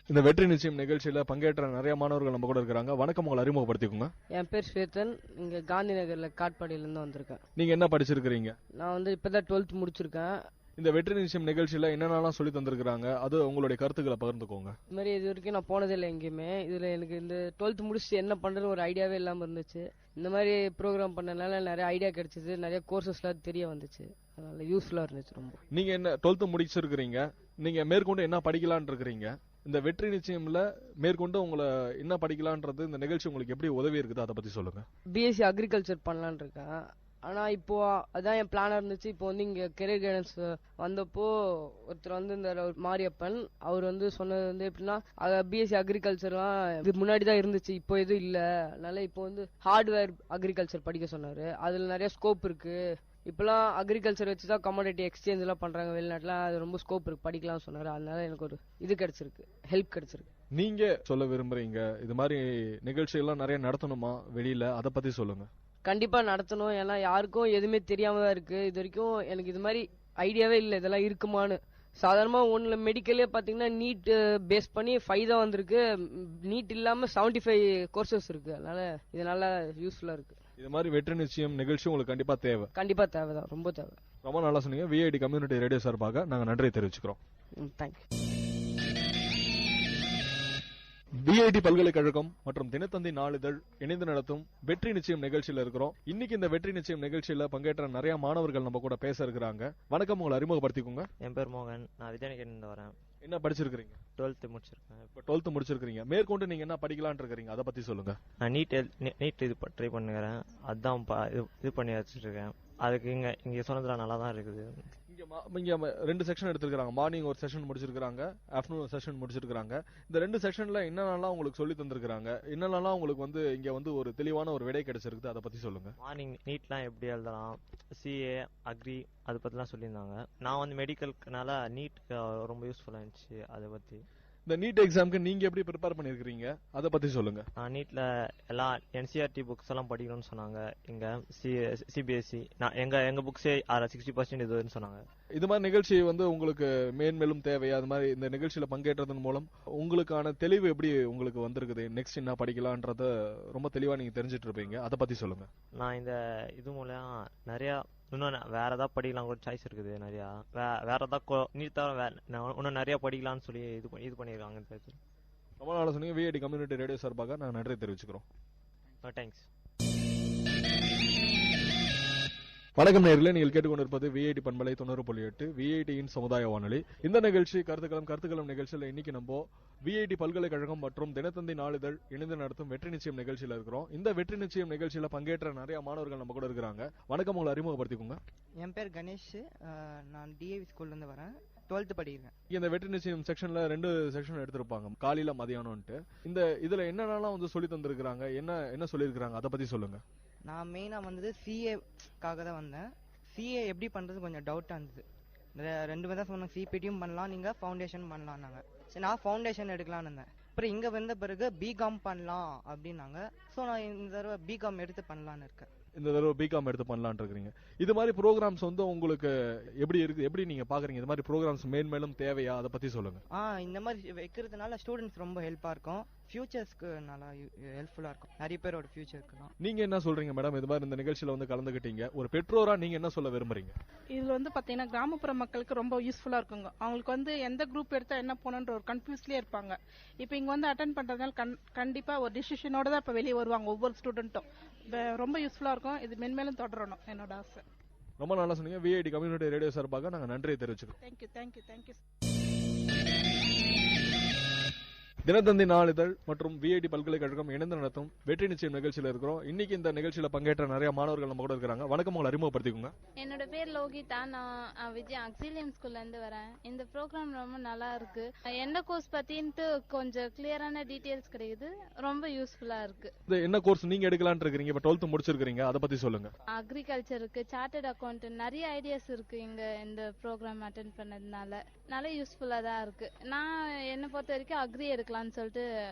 இந்த வெற்றி நிச்சயம் நிகழ்ச்சியில பங்கேற்ற நிறைய மாணவர்கள் நம்ம கூட இருக்கிறாங்க. வணக்கம், உங்களை அறிமுகப்படுத்திக்கோங்க. என் பேர் ஸ்வேதன். இங்க காந்தி நகர்ல காட்பாடியில இருந்து வந்திருக்கேன். நீங்க என்ன படிச்சிருக்கீங்க? நான் வந்து இப்பதான் 12th முடிச்சிருக்கேன். இந்த வெற்றி நிச்சயம் நிகழ்ச்சியில என்னென்னலாம் சொல்லி தந்திருக்காங்க, அது உங்களுடைய கருத்துக்களை பகிர்ந்துக்கோங்க. இது மாதிரி இது வரைக்கும் நான் போனதில்லை எங்கேயுமே. இதுல எனக்கு இந்த 12th முடிச்சுட்டு என்ன பண்றதுன்னு ஒரு ஐடியாவே இல்லாம இருந்துச்சு. இந்த மாதிரி ப்ரோக்ராம் பண்ணனால நிறைய ஐடியா கிடைச்சது, நிறைய கோர்சஸ்லாம் தெரிய வந்துச்சு. அதனால யூஸ்ஃபுல்லா இருந்துச்சு ரொம்ப. நீங்க என்ன 12th முடிச்சிருக்கீங்க, நீங்க மேற்கொண்டு என்ன படிக்கலான் இருக்கிறீங்க? இந்த வெற்றி நிச்சயம்ல மேற்கொண்டு உங்களை என்ன படிக்கலான்றது இந்த நிகழ்ச்சி உங்களுக்கு எப்படி உதவி இருக்குது, அதை பத்தி சொல்லுங்க. பிஎஸ்சி அக்ரிகல்ச்சர் பண்ணலான்னு இருக்கேன். ஆனா இப்போ அதான் என் பிளானா இருந்துச்சு. இப்போ வந்து இங்க கெரியர் கைடன்ஸ் வந்தப்போ ஒருத்தர் வந்து இந்த மாரியப்பன் அவர் வந்து சொன்னது வந்து எப்படின்னா பிஎஸ்சி அக்ரிகல்ச்சர்லாம் இது முன்னாடி தான் இருந்துச்சு, இப்போ எதுவும் இல்ல. அதனால இப்போ வந்து ஹார்ட்வேர் அக்ரிகல்ச்சர் படிக்க சொன்னாரு. அதுல நிறைய ஸ்கோப் இருக்கு. இப்பெல்லாம் அக்ரிகல்ச்சர் வச்சுதான் கமாடிட்டி எக்ஸ்சேஞ்ச் எல்லாம் பண்றாங்க வெளிநாட்டுல. அது ரொம்ப ஸ்கோப் இருக்கு, படிக்கலாம் சொன்னாரு. அதனால எனக்கு ஒரு இது கிடைச்சிருக்கு, ஹெல்ப் கிடைச்சிருக்கு. நீங்க சொல்ல விரும்புறீங்க இது மாதிரி நிகழ்ச்சிகள்லாம் நிறைய நடத்தணுமா வெளியில, அதை பத்தி சொல்லுங்க. கண்டிப்பா நடத்தணும். ஏன்னா யாருக்கும் எதுவுமே தெரியாம தான் இருக்கு. இது வரைக்கும் எனக்கு இது மாதிரி ஐடியாவே இல்லை இதெல்லாம் இருக்குமான்னு. சாதாரணமா ஒண்ணுல மெடிக்கலே பாத்தீங்கன்னா நீட் பேஸ் பண்ணி 5 தான் வந்திருக்கு. நீட் இல்லாம 75 கோர்சஸ் இருக்கு. அதனால இது நல்லா யூஸ்ஃபுல்லா இருக்கு. இது மாதிரி வெற்றி நிச்சயம் நிகழ்ச்சி உங்களுக்கு கண்டிப்பா தேவை. கண்டிப்பா தேவைதான், ரொம்ப தேவை. ரொம்ப நல்லா சொன்னீங்க. விஐடி கம்யூனிட்டி ரேடியோ சார்பாக நாங்க நன்றி தெரிவிச்சுக்கிறோம். தேங்க்யூ. விஐடி பல்கலைக்கழகம் மற்றும் தினத்தந்தி நாளிதழ் இணைந்து நடத்தும் வெற்றி நிச்சயம் நிகழ்ச்சியில இருக்கிறோம். இன்னைக்கு இந்த வெற்றி நிச்சயம் நிகழ்ச்சியில பங்கேற்ற நிறைய மாணவர்கள் நம்ம கூட பேச இருக்கிறாங்க. வணக்கம், உங்களை அறிமுகப்படுத்திக்கோங்க. என் பேர் மோகன், நான் விஜயநகர்ல வரேன். என்ன படிச்சிருக்கீங்க? 12th முடிச்சிருக்கேன். இப்போ 12th முடிச்சிருக்கீங்க. மேற்கொண்டு நீங்க என்ன படிக்கலாம்னு இருக்கீங்க, அதை பத்தி சொல்லுங்க. நான் நீட் இது ட்ரை பண்ணுறேன். அதான் இது பண்ணி வச்சுட்டு இருக்கேன். அதுக்கு இங்க சொன்னதுல நல்லா தான் இருக்குது. இங்க 2 செக்ஷன் எடுத்திருக்காங்க. மார்னிங் ஒரு செஷன் முடிச்சிருக்காங்க, ஆஃப்டர்நூன் செஷன் முடிச்சிருக்காங்க. இந்த 2 செக்ஷன்ல என்னென்னலாம் உங்களுக்கு சொல்லி தந்திருக்காங்க, என்னென்னலாம் உங்களுக்கு வந்து இங்க வந்து ஒரு தெளிவான ஒரு விடை கிடைச்சிருக்குது, அதை பத்தி சொல்லுங்க. மார்னிங் நீட்லாம் எப்படி எழுதலாம், சிஏ அக்ரி அதை பத்திலாம் சொல்லியிருந்தாங்க. நான் வந்து மெடிக்கல்னால நீட் ரொம்ப யூஸ்ஃபுல்லா இருந்துச்சு. அதை பத்தி இந்த நீட் எக்ஸாம்க்கு நீங்க எப்படி ப்ரிப்பேர் பண்ணிருக்கீங்க, அதை பத்தி சொல்லுங்க. நான் நீட்ல எல்லா என்சிஆர்டி புக்ஸ் எல்லாம் படிக்கணும்னு சொன்னாங்க. இங்க சிபிஎஸ்சி எங்க புக்ஸே 60% இதுன்னு சொன்னாங்க. இது மாதிரி நிகழ்ச்சி வந்து உங்களுக்கு மேன்மேலும் தேவையா? அது மாதிரி இந்த நிகழ்ச்சியில பங்கேற்றதன் மூலம் உங்களுக்கான தெளிவு எப்படி உங்களுக்கு வந்திருக்குது, நெக்ஸ்ட் என்ன படிக்கலான்றத ரொம்ப தெளிவா நீங்க தெரிஞ்சிட்டு இருப்பீங்க, அதை பத்தி சொல்லுங்க. நான் இந்த இது மூலம் நிறைய இன்னும் வேற ஏதாவது படிக்கலாம் கூட சாய்ஸ் இருக்குது. நிறைய வேற ஏதாவது நீட் தவிர இன்னும் நிறைய படிக்கலாம்னு சொல்லி இது பண்ணிருக்காங்க. ரொம்ப நாளா சொன்னீங்க. விஐடி கம்யூனிட்டி ரேடியோ சார்பாக நாங்கள் நன்றி தெரிவிச்சுக்கிறோம். தேங்க்ஸ். வணக்கம் நேயர்களே, நீங்கள் கேட்டுக்கொண்டிருப்பது விஐடி பண்பலை 90.8 விஐடியின் சமுதாய வானொலி. இந்த நிகழ்ச்சி கருத்துக்களும் நிகழ்ச்சியில் இன்னைக்கு நம்ம விஐடி பல்கலைக்கழகம் மற்றும் தினத்தந்தி நாளிதழ் இணைந்து நடத்தும் வெற்றி நிச்சயம் நிகழ்ச்சியில இருக்கிறோம். இந்த வெற்றி நிச்சயம் நிகழ்ச்சியில பங்கேற்ற நிறைய மாணவர்கள் நம்ம கூட இருக்கிறாங்க. வணக்கம், உங்களை அறிமுகப்படுத்திக்கோங்க. என் பேர் கணேஷ், நான் டிஏவி ஸ்கூல்ல இருந்து வரேன். 12th படிக்கிறேன். இந்த வெற்றி நிச்சயம் செக்ஷன்ல 2 செக்ஷன் எடுத்திருப்பாங்க, காலையில மதியானம்ட்டு. இந்த இதுல என்னென்னலாம் வந்து சொல்லி தந்திருக்காங்க, என்ன சொல்லியிருக்காங்க, அதை பத்தி சொல்லுங்க. நான் மெயினா வந்தது சிஏக்காக தான் வந்தேன். சிஏ எப்படி பண்றது கொஞ்சம் டவுட்டா இருந்தது. 2 பேர் தான் சொன்னாங்க, சிபிடியும் பண்ணலாம், நீங்க ஃபவுண்டேஷன் பண்ணலாம். சரி, நான் ஃபவுண்டேஷன் எடுக்கலாம்னு இருந்தேன். அப்புறம் இங்க வந்த பிறகு பிகாம் பண்ணலாம் அப்படின்னாங்க. ஸோ நான் இந்த தடவை பிகாம் எடுத்து பண்ணலான்னு இருக்கேன். இந்த தடவை பிகாம் எடுத்து பண்ணலான் இருக்கீங்க. இது மாதிரி ப்ரோக்ராம்ஸ் வந்து உங்களுக்கு எப்படி இருக்கு, எப்படி நீங்க பாக்குறீங்க? இது மாதிரி ப்ரோக்ராம்ஸ் மேன்மேலும் தேவையா, அதை பத்தி சொல்லுங்க. இந்த மாதிரி வைக்கிறதுனால ஸ்டூடெண்ட்ஸ் ரொம்ப ஹெல்ப்பா இருக்கும், ஃபியூச்சர்ஸ்க்கு நல்லா ஹெல்ப்ஃபுல்லா இருக்கும், நிறைய பேரோட ஃபியூச்சருக்கு தான். நீங்க என்ன சொல்றீங்க மேடம்? இது மாதிரி இந்த நிகழ்ச்சியில வந்து கலந்துக்கிட்டீங்க, ஒரு பெற்றோரா நீங்க என்ன சொல்ல விரும்புறீங்க? இதுல வந்து பாத்தீங்கன்னா கிராமப்புற மக்களுக்கு ரொம்ப யூஸ்ஃபுல்லா இருக்குங்க. அவங்களுக்கு வந்து எந்த குரூப் எடுத்தா என்ன போகணுன்ற ஒரு கன்ஃபியூஸ்லயே இருப்பாங்க. இப்போ இங்க வந்து அட்டென்ட் பண்றதுனால கண்டிப்பா ஒரு டிசிஷனோட தான் இப்ப வெளியே வருவாங்க ஒவ்வொரு ஸ்டூடெண்ட்டும். ரொம்ப யூஸ்ஃபுல்லா இருக்கும். இது மென்மேலும் தொடரணும் என்னோட ஆசை. ரொம்ப நல்லா சொன்னீங்க. விஐடி கம்யூனிட்டி ரேடியோ சார்பாக நாங்க நன்றியை தெரிவிச்சுக்கிறோம். தேங்க்யூ. தினத்தந்தி நாளிதழ் மற்றும் விஐடி பல்கலைக்கழகம் இணைந்து நடத்தும் வெற்றி நிச்சயம் நிகழ்ச்சியில இருக்கிறோம். இன்னைக்கு இந்த நிகழ்ச்சியில பங்கேற்ற நிறைய மாணவர்கள் நம்ம கூட இருக்காங்க. வணக்கம், உங்களை அறிமுகப்படுத்திக்கோங்க. என்னோட பேர் லோகிதா, நான் விஜய் ஆக்சிலியம் ஸ்கூல்ல இருந்து வரேன். இந்த ப்ரோக்ராம் ரொம்ப நல்லா இருக்கு. எந்த கோர்ஸ் பத்தின்ட்டு கொஞ்சம் கிளியரான டீடைல்ஸ் கிடைக்குது, ரொம்ப யூஸ்ஃபுல்லா இருக்கு. என்ன கோர்ஸ் நீங்க எடுக்கலாம்னு இருக்கீங்க? இப்ப 12th முடிச்சிருக்கீங்க, அதை பத்தி சொல்லுங்க. அக்ரிகல்ச்சருக்கு, சார்ட்டர்ட் அக்கௌண்ட், நிறைய ஐடியாஸ் இருக்கு. இங்க இந்த ப்ரோக்ராம் அட்டென்ட் பண்ணதுனால நல்ல யூஸ்ஃபுல்லா தான் இருக்கு. நான் என்ன பொறுத்த வரைக்கும் அக்ரி எடுக்கலாம்னு சொல்லிட்டு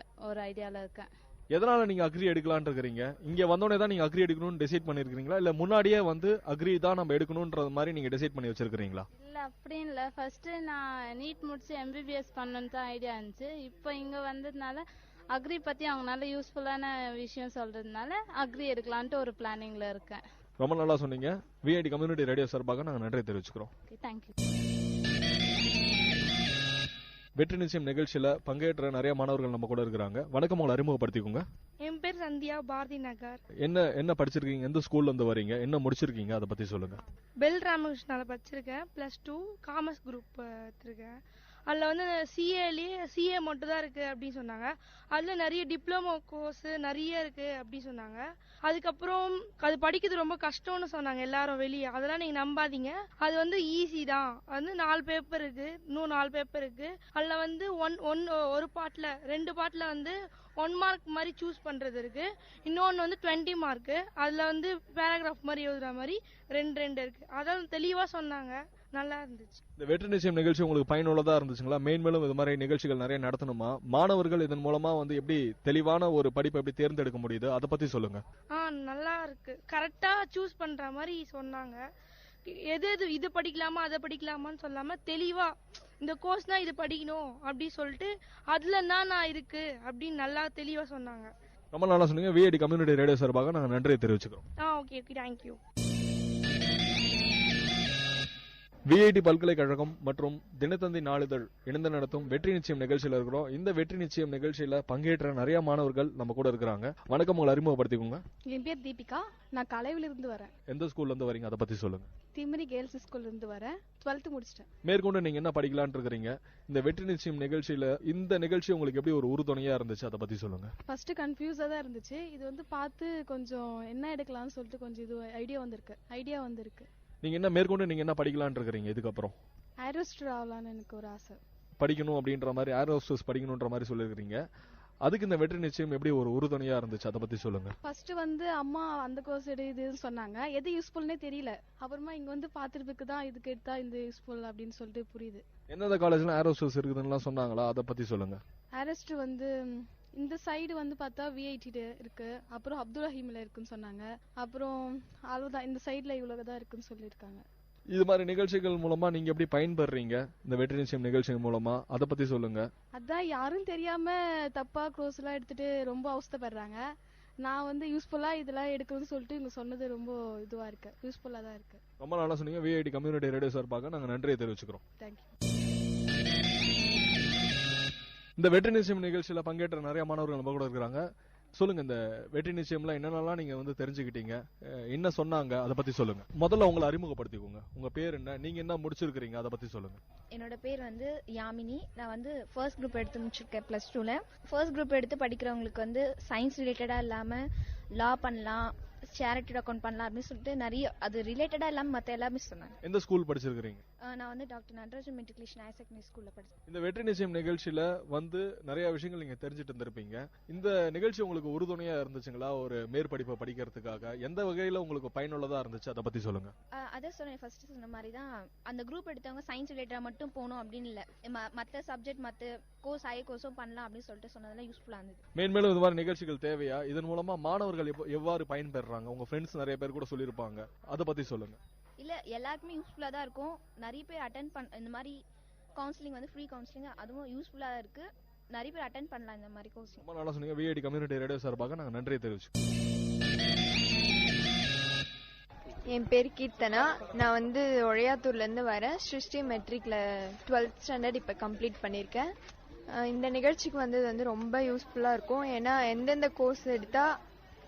ஒரு ஐடியால இருக்கேன். எதனால நீங்க அக்ரி எடுக்கலாம்னு இருக்கீங்க? இங்க வந்தோடனே தான் நீங்க அக்ரி எடுக்கணும்னு டிசைட் பண்ணிருக்கீங்களா, இல்ல முன்னாடியே வந்து அக்ரி தான் நம்ம எடுக்கணும்ன்ற மாதிரி நீங்க டிசைட் பண்ணி வச்சிருக்கீங்களா? இல்ல, அப்படின்னு இல்லை. ஃபர்ஸ்ட்டு நான் நீட் முடிச்சு எம்பிபிஎஸ் பண்ணணுன்னு தான் ஐடியா இருந்துச்சு. இப்போ இங்கே வந்ததுனால அக்ரி பற்றி அவங்க நல்ல யூஸ்ஃபுல்லான விஷயம் சொல்கிறதுனால அக்ரி எடுக்கலான்ட்டு ஒரு பிளானிங்கில் இருக்கேன். ரொம்ப நல்லா சொன்னீங்க. விஐடி கம்யூனிட்டி ரேடியோ சார்பாக நாங்கள் நன்றி தெரிவிச்சுக்கிறோம். Okay, thank you. வெற்றி நிச்சயம் நிகழ்ச்சியில பங்கேற்ற நிறைய மாணவர்கள் நம்ம கூட இருக்கிறாங்க. வணக்கம், உங்களை அறிமுகப்படுத்திக்கோங்க. என் பேர் சந்தியா, பாரதி நகர். என்ன படிச்சிருக்கீங்க, எந்த ஸ்கூல்ல இருந்து வரீங்க, என்ன முடிச்சிருக்கீங்க, அதை பத்தி சொல்லுங்க. பெல் ராமகிருஷ்ணால படிச்சிருக்கேன். +2 காமர்ஸ் குரூப் எடுத்திருக்கேன். அதில் வந்து சிஏ மட்டும் தான் இருக்குது அப்படின்னு சொன்னாங்க. அதில் நிறைய டிப்ளமோ கோர்ஸ் நிறைய இருக்குது அப்படின்னு சொன்னாங்க. அதுக்கப்புறம் அது படிக்கிறது ரொம்ப கஷ்டம்னு சொன்னாங்க எல்லாரும் வெளியே. அதெல்லாம் நீங்கள் நம்பாதீங்க, அது வந்து ஈஸி தான். வந்து 4 பேப்பர் இருக்குது, இன்னும் 4 பேப்பர் இருக்குது. அதில் வந்து ஒரு பாட்டில் 2 பாட்டில் வந்து 1 மார்க் மாதிரி சூஸ் பண்ணுறது இருக்கு. இன்னொன்று வந்து 20 மார்க்கு. அதில் வந்து பேராகிராஃப் மாதிரி எழுதுற மாதிரி 2 இருக்கு. அதான் தெளிவாக சொன்னாங்க, நல்லா இருந்துச்சு. இந்த வெற்றி நிச்சயம் நிகழ்ச்சி உங்களுக்கு பயனுள்ளதா இருந்துச்சுங்களா? மேன்மேலும் இது மாதிரி நிகழ்ச்சிகள் நிறைய நடத்தணுமா? மாணவர்கள் இதன் மூலமா வந்து எப்படி தெளிவான ஒரு படிப்பை எப்படி தேர்ந்தெடுக்க முடியுது, அதை பத்தி சொல்லுங்க. நல்லா இருக்கு. கரெக்டா சூஸ் பண்ற மாதிரி சொன்னாங்க. எது இது படிக்கலாமா அதை படிக்கலாமான்னு சொல்லாம தெளிவா இந்த கோர்ஸ்னா இது படிக்கணும் அப்படி சொல்லிட்டு அதுல நான் இருக்கு அப்படின்னு நல்லா தெளிவா சொன்னாங்க. ரொம்ப நல்லா சொன்னீங்க. விஐடி கம்யூனிட்டி ரேடியோ சார்பாக நாங்கள் நன்றியை தெரிவிச்சுக்கிறோம். Okay, thank you. விஐடி பல்கலைக்கழகம் மற்றும் தினத்தந்தி நாளிதழ் இணைந்து நடத்தும் வெற்றி நிச்சயம் நிகழ்ச்சியில இருக்கிறோம். இந்த வெற்றி நிச்சயம் நிகழ்ச்சியில பங்கேற்ற நிறைய மாணவர்கள் நம்ம கூட இருக்கிறாங்க. வணக்கம், உங்களை அறிமுகப்படுத்திக்கோங்க. என் பேர் தீபிகா, நான் கலைவில இருந்து வரேன். எந்த ஸ்கூல்ல இருந்து வரீங்க, அதை பத்தி சொல்லுங்க. திமிரி கேர்ள்ஸ் ஸ்கூல்ல இருந்து வரேன். 12th முடிச்சிட்டேன். மேற்கொண்டு நீங்க என்ன படிக்கலாம்னு இருக்கீங்க? இந்த வெற்றி நிச்சயம் நிகழ்ச்சியில இந்த நிகழ்ச்சி உங்களுக்கு எப்படி ஒரு உறுதுணையா இருந்துச்சு, அதை பத்தி சொல்லுங்க. ஃபர்ஸ்ட் கன்ஃபியூஸா தான் இருந்துச்சு. இது வந்து பார்த்து கொஞ்சம் என்ன எடுக்கலாம்னு சொல்லிட்டு கொஞ்சம் இது ஐடியா வந்திருக்கு. நீங்க என்ன மேற்கொண்டு நீங்க என்ன படிக்கலாம்னு இருக்கீங்க? இதுக்கப்புறம் ஏரோஸ்டர் ஆகலாம்னு எனக்கு ஒரு ஆசை. படிக்கணும் அப்படின்ற மாதிரி, ஏரோஸ்டர்ஸ் படிக்கணும்ன்ற மாதிரி சொல்லிருக்கீங்க. அதுக்கு இந்த வெற்றி நிச்சயம் எப்படி ஒரு உறுதுணையா இருந்துச்சு, அதை பத்தி சொல்லுங்க. ஃபர்ஸ்ட் வந்து அம்மா அந்த கோர்ஸ் இதுன்னு சொன்னாங்க. எது யூஸ்ஃபுல்னே தெரியல. அப்புறமா இங்க வந்து பாத்துறதுக்கு தான் இதுக்கு எடுத்தா இந்த யூஸ்ஃபுல் அப்படின்னு சொல்லிட்டு புரியுது. எந்தெந்த காலேஜ்ல ஏரோஸ்டர்ஸ் இருக்குதுன்னு சொன்னாங்களா, அதை பத்தி சொல்லுங்க. ஏரோஸ்டர் வந்து இந்த சைடு வந்து பார்த்தா விஐடி இருக்கு, அப்புறம் அப்துல் ரஹீம்ல இருக்குன்னு சொன்னாங்க. அப்புறம் அவ்வளவுதான், இந்த சைடுல இவ்வளவுதான் இருக்குன்னு சொல்லியிருக்காங்க. இது மாதிரி நிகழ்ச்சிகள் மூலமா நீங்க எப்படி பயன்படுறீங்க இந்த வெற்றி நிச்சயம் நிகழ்ச்சி மூலமா, அதை பத்தி சொல்லுங்க. அதான் யாரும் தெரியாம தப்பா கோர்ஸ் எல்லாம் எடுத்துட்டு ரொம்ப அவஸ்தைப்படுறாங்க. நான் வந்து யூஸ்ஃபுல்லா இதெல்லாம் எடுக்கணும்னு சொல்லிட்டு இவங்க சொன்னது ரொம்ப இதுவா இருக்கு, யூஸ்ஃபுல்லா தான் இருக்கு. ரொம்ப நல்லா சொன்னீங்க. விஐடி கம்யூனிட்டி ரேடியோ சார்பாக நாங்க நன்றியை தெரிவிச்சுக்கிறோம். தேங்க்யூ. இந்த வெற்றி நிச்சயம் நிகழ்ச்சியில பங்கேற்ற நிறைய மாணவர்கள் நம்ம கூட இருக்கிறாங்க. சொல்லுங்க, இந்த வெற்றி நிச்சயம்ல என்னென்னலாம் நீங்க வந்து தெரிஞ்சுக்கிட்டீங்க, என்ன சொன்னாங்க, அதை பத்தி சொல்லுங்க. முதல்ல உங்களை அறிமுகப்படுத்திக்கோங்க. உங்க பேர் என்ன, நீங்க என்ன முடிச்சிருக்கீங்க, அதை பத்தி சொல்லுங்க. என்னோட பேர் வந்து யாமினி. நான் வந்து ஃபர்ஸ்ட் குரூப் எடுத்து முடிச்சிருக்கேன் +2ல. ஃபர்ஸ்ட் குரூப் எடுத்து படிக்கிறவங்களுக்கு வந்து சயின்ஸ் ரிலேட்டடா இல்லாம லா பண்ணலாம், சேரிட்டி அக்கௌண்ட் பண்ணலாம் அப்படின்னு சொல்லிட்டு நிறைய அது ரிலேட்டடா இல்லாம மத்த எல்லாமே சொன்னாங்க. எந்த ஸ்கூல் படிச்சிருக்கீங்க? நான் வந்து doctor Natarajan matriculation higher secondary ஸ்கூல்ல படிச்சேன். இந்த வெற்றி நிச்சயம் நிகழ்ச்சியில வந்து நிறைய விஷயங்கள் நீங்க தெரிஞ்சுட்டு இருந்திருப்பீங்க. இந்த நிகழ்ச்சி உங்களுக்கு உறுதுணையா இருந்துச்சுங்களா ஒரு மேற்படிப்பை படிக்கிறதுக்காக? எந்த வகையில உங்களுக்கு பயனுள்ளதா இருந்துச்சு, அதை பத்தி சொல்லுங்க. அதான் சொன்னேன், ஃபர்ஸ்ட் சொன்ன மாதிரி தான் அந்த குரூப் எடுத்தவங்க சயின்ஸ் ரிலேட்டடா மட்டும் போகணும் அப்படின்னு இல்ல, மத்த சப்ஜெக்ட் மத்த கோர்ஸ் ஹையர் கோர்ஸும் பண்ணலாம் அப்படின்னு சொல்லிட்டு சொன்னதெல்லாம் யூஸ்ஃபுல்லா இருந்தது. மேன்மேலும் இது மாதிரி நிகழ்ச்சிகள் தேவையா? இதன் மூலமா மாணவர்கள் எவ்வாறு பயன்பெறாங்க? உங்க ஃப்ரெண்ட்ஸ் நிறைய பேர் கூட சொல்லியிருப்பாங்க, அதை பத்தி சொல்லுங்க. இல்ல, எல்லாருக்குமே யூஸ்ஃபுல்லா தான் இருக்கும். நிறைய பேர் அட்டென்ட் இந்த மாதிரி கவுன்சிலிங் வந்து ஃப்ரீ கவுன்சிலிங், அதுவும் யூஸ்ஃபுல்லா தான் இருக்கு. நிறைய பேர் அட்டென்ட் பண்ணலாம் இந்த மாதிரி கோர்ஸ். ரொம்ப நல்லா சொன்னீங்க. விஐடி கம்யூனிட்டி ரேடியோ சார்பாக நாங்க நன்றியை தெரிவிச்சுக்கிறோம். என் பேர் கீர்த்தனா. நான் வந்து ஒழையாத்தூர்ல இருந்து வரேன். ஸ்ருஷ்டி மெட்ரிக்ல 12th ஸ்டாண்டர்ட் இப்ப கம்ப்ளீட் பண்ணிருக்கேன். இந்த நிகழ்ச்சிக்கு வந்தது வந்து ரொம்ப யூஸ்ஃபுல்லா இருக்கும். ஏன்னா எந்தெந்த கோர்ஸ் எடுத்தா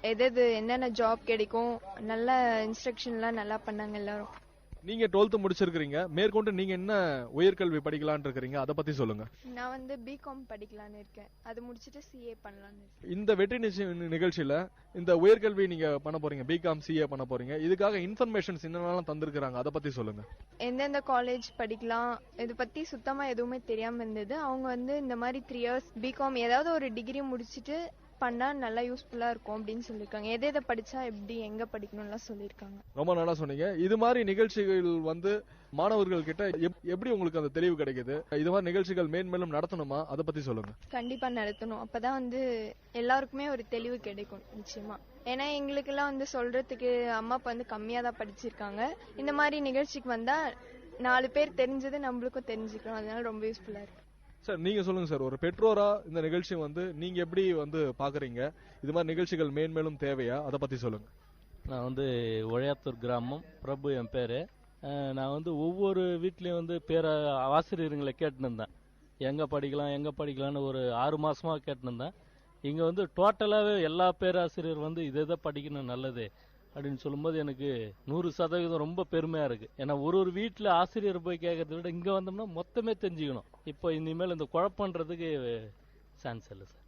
எது என்னென்ன ஜாப் கிடைக்கும், நல்ல இன்ஸ்ட்ரக்ஷன்லாம் நல்லா பண்ணாங்க எல்லாரும். நீங்க 12th முடிச்சிருக்கீங்க. மேற்கொண்டு நீங்க என்ன உயர்கல்வி படிக்கலாம்னு இருக்கீங்க, அதை பத்தி சொல்லுங்க. நான் வந்து பிகாம் படிக்கலாம்னு இருக்கேன். அது முடிச்சிட்டு சிஏ பண்ணலாம்னு இருக்கேன். இந்த வெற்றி நிகழ்ச்சியில இந்த உயர்கல்வி நீங்க பண்ண போறீங்க, பிகாம் சிஏ பண்ண போறீங்க. இதுக்காக இன்ஃபர்மேஷன்ஸ் என்னென்னலாம் தந்திருக்காங்க, அதை பத்தி சொல்லுங்க. எந்தெந்த காலேஜ் படிக்கலாம் இது பத்தி சுத்தமா எதுவுமே தெரியாம இருந்தது. அவங்க வந்து இந்த மாதிரி 3 years பிகாம் ஏதாவது ஒரு டிகிரி முடிச்சிட்டு பண்ணா நல்லா யூஸ்ஃபுல்லா இருக்கும் அப்படின்னு சொல்லிருக்காங்க. எதை படிச்சா எப்படி எங்க படிக்கணும்லாம் சொல்லிருக்காங்க. ரொம்ப நல்லா சொன்னீங்க. இது மாதிரி நிகழ்ச்சிகள் வந்து மாணவர்கள் கிட்ட எப்படி உங்களுக்கு அந்த தெளிவு கிடைக்குது? இது மாதிரி நிகழ்ச்சிகள் மேன்மேலும் நடத்தணுமா, அதை பத்தி சொல்லுங்க. கண்டிப்பா நடத்தணும். அப்பதான் வந்து எல்லாருக்குமே ஒரு தெளிவு கிடைக்கும் நிச்சயமா. ஏன்னா எங்களுக்கு எல்லாம் வந்து சொல்றதுக்கு அம்மா அப்பா வந்து கம்மியா தான் படிச்சிருக்காங்க. இந்த மாதிரி நிகழ்ச்சிக்கு வந்தா 4 பேர் தெரிஞ்சது நம்மளுக்கும் தெரிஞ்சுக்கிறோம், அதனால ரொம்ப யூஸ்ஃபுல்லா இருக்கு. சார் நீங்க சொல்லுங்க சார், ஒரு பெற்றோரா இந்த நிகழ்ச்சி நீங்க எப்படி பாக்குறீங்க? இது மாதிரி நிகழ்ச்சிகள் மேன்மேலும் தேவையா? அதை பத்தி சொல்லுங்க. நான் ஒழையாத்தூர் கிராமம், பிரபு என் பேரு. நான் ஒவ்வொரு வீட்லயும் பேர ஆசிரியர்களை கேட்டுன்னு இருந்தேன், எங்க படிக்கலாம்னு ஒரு 6 மாசமா கேட்டுன்னு இருந்தேன். இங்க டோட்டலாவே எல்லா பேராசிரியர் இதை படிக்கணும் நல்லது அப்படின்னு சொல்லும்போது எனக்கு 100% ரொம்ப பெருமையா இருக்கு. ஏன்னா ஒரு வீட்டுல ஆசிரியர் போய் கேட்கறத விட இங்க வந்தோம்னா மொத்தமே தெரிஞ்சுக்கணும். இப்போ இனிமேல் இந்த குழப்பன்றதுக்கு சான்ஸ் இல்லை சார்.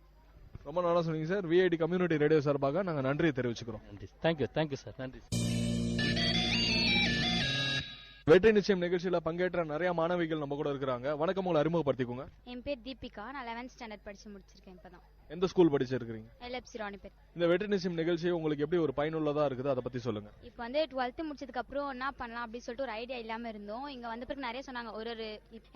ரொம்ப நல்லா சொன்னீங்க சார். விஐடி கம்யூனிட்டி ரேடியோ சார்பாக நாங்க நன்றி தெரிவிச்சுக்கிறோம். நன்றி. Thank you sir. நன்றி. வெற்றி நிச்சயம் நிகழ்ச்சியில பங்கேற்ற நிறைய மாணவிகள் நம்ம கூட இருக்கிறாங்க. வணக்கம், உங்களை அறிமுகப்படுத்திக்கோங்க. என் பேர் தீபிகா, நான் 11th ஸ்டாண்டர்ட் படிச்சு முடிச்சிருக்கேன் இப்பதான். எந்த ஸ்கூல் படிச்சிருக்கீங்க? எல்எஃப்சி ராணிப்பேட். இந்த வெற்றி நிச்சயம் நிகழ்ச்சி உங்களுக்கு எப்படி ஒரு பயனுள்ளதா இருக்குது, அதை பத்தி சொல்லுங்க. இப்போ 12th முடிச்சதுக்கு அப்புறம் என்ன பண்ணலாம் அப்படின்னு சொல்லிட்டு ஒரு ஐடியா இல்லாம இருந்தோம். இங்க வந்த பிறகு நிறைய சொன்னாங்க, ஒரு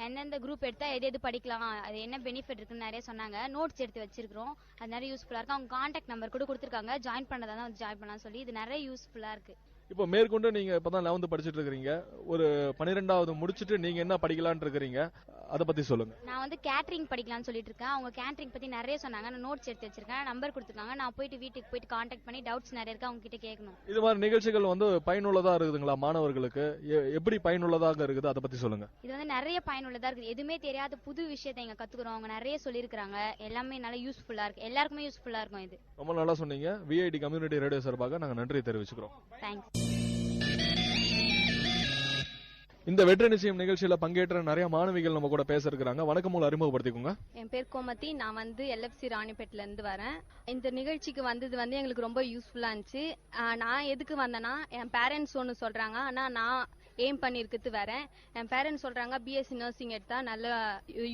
எந்தெந்த குரூப் எடுத்தா எது படிக்கலாம், அது என்ன பெனிஃபிட் இருக்குன்னு நிறைய சொன்னாங்க. நோட்ஸ் எடுத்து வச்சிருக்கோம், அது நிறைய யூஸ்ஃபுல்லா இருக்கு. அவங்க கான்டாக்ட் நம்பர் கூட கொடுத்துருக்காங்க, ஜாயின் பண்ணதா தான் ஜாயின் பண்ணலாம் சொல்லி. இது நிறைய யூஸ்ஃபுல்லா இருக்கு. இப்போ மேற்கொண்டு நீங்க இப்பதான் 11th படிச்சிட்டு இருக்கீங்க, ஒரு 12வது முடிச்சிட்டு நீங்க என்ன படிக்கலாம்னு இருக்கீங்க, அதை பத்தி சொல்லுங்க. நான் கேட்டரிங் படிக்கலாம்னு சொல்லிட்டு இருக்கேன். அவங்க கேட்டரிங் பத்தி நிறைய சொன்னாங்க, நான் நோட்ஸ் எடுத்து வச்சிருக்கேன், நம்பர் கொடுத்துருக்காங்க. நான் வீட்டுக்கு போயிட்டு கான்டாக்ட் பண்ணி டவுட்ஸ் நிறைய இருக்கு, அவங்க கிட்ட கேட்கணும். இது மாதிரி நிகழ்ச்சிகள் பயனுள்ளதா இருக்குதுங்களா மாணவர்களுக்கு? எப்படி பயனுள்ளதாக இருக்குது, அதை பத்தி சொல்லுங்க. இது நிறைய பயனுள்ளதா இருக்கு. எதுவுமே தெரியாத புது விஷயத்தை இங்க கத்துக்கிறோம். அவங்க நிறைய சொல்லியிருக்காங்க, எல்லாமே நல்லா யூஸ்ஃபுல்லா இருக்கு, எல்லாருக்குமே யூஸ்ஃபுல்லா இருக்கும். இது ரொம்ப நல்லா சொன்னீங்க. விஐடி கம்யூனிட்டி ரேடியோ சார்பாக நாங்க நன்றி தெரிவிச்சுக்கிறோம். தேங்க்ஸ். இந்த வெற்றி நிச்சயம் நிகழ்ச்சியில பங்கேற்ற நிறைய மாணவிகள் நம்ம கூட பேச இருக்கிறாங்க. வணக்கம், உங்களை அறிமுகப்படுத்திக்கோங்க. என் பேர் கோமதி, நான் எல்எஃப்சி ராணிப்பேட்ல இருந்து வரேன். இந்த நிகழ்ச்சிக்கு வந்தது எங்களுக்கு ரொம்ப யூஸ்ஃபுல்லா இருந்துச்சு. நான் எதுக்கு வந்தேன்னா, என் பேரண்ட்ஸ் ஒன்று சொல்றாங்க, ஆனா நான் எய்ம் பண்ணிருக்கிறது வரேன். என் பேரண்ட்ஸ் சொல்றாங்க பிஎஸ்சி நர்சிங் எடுத்தா நல்ல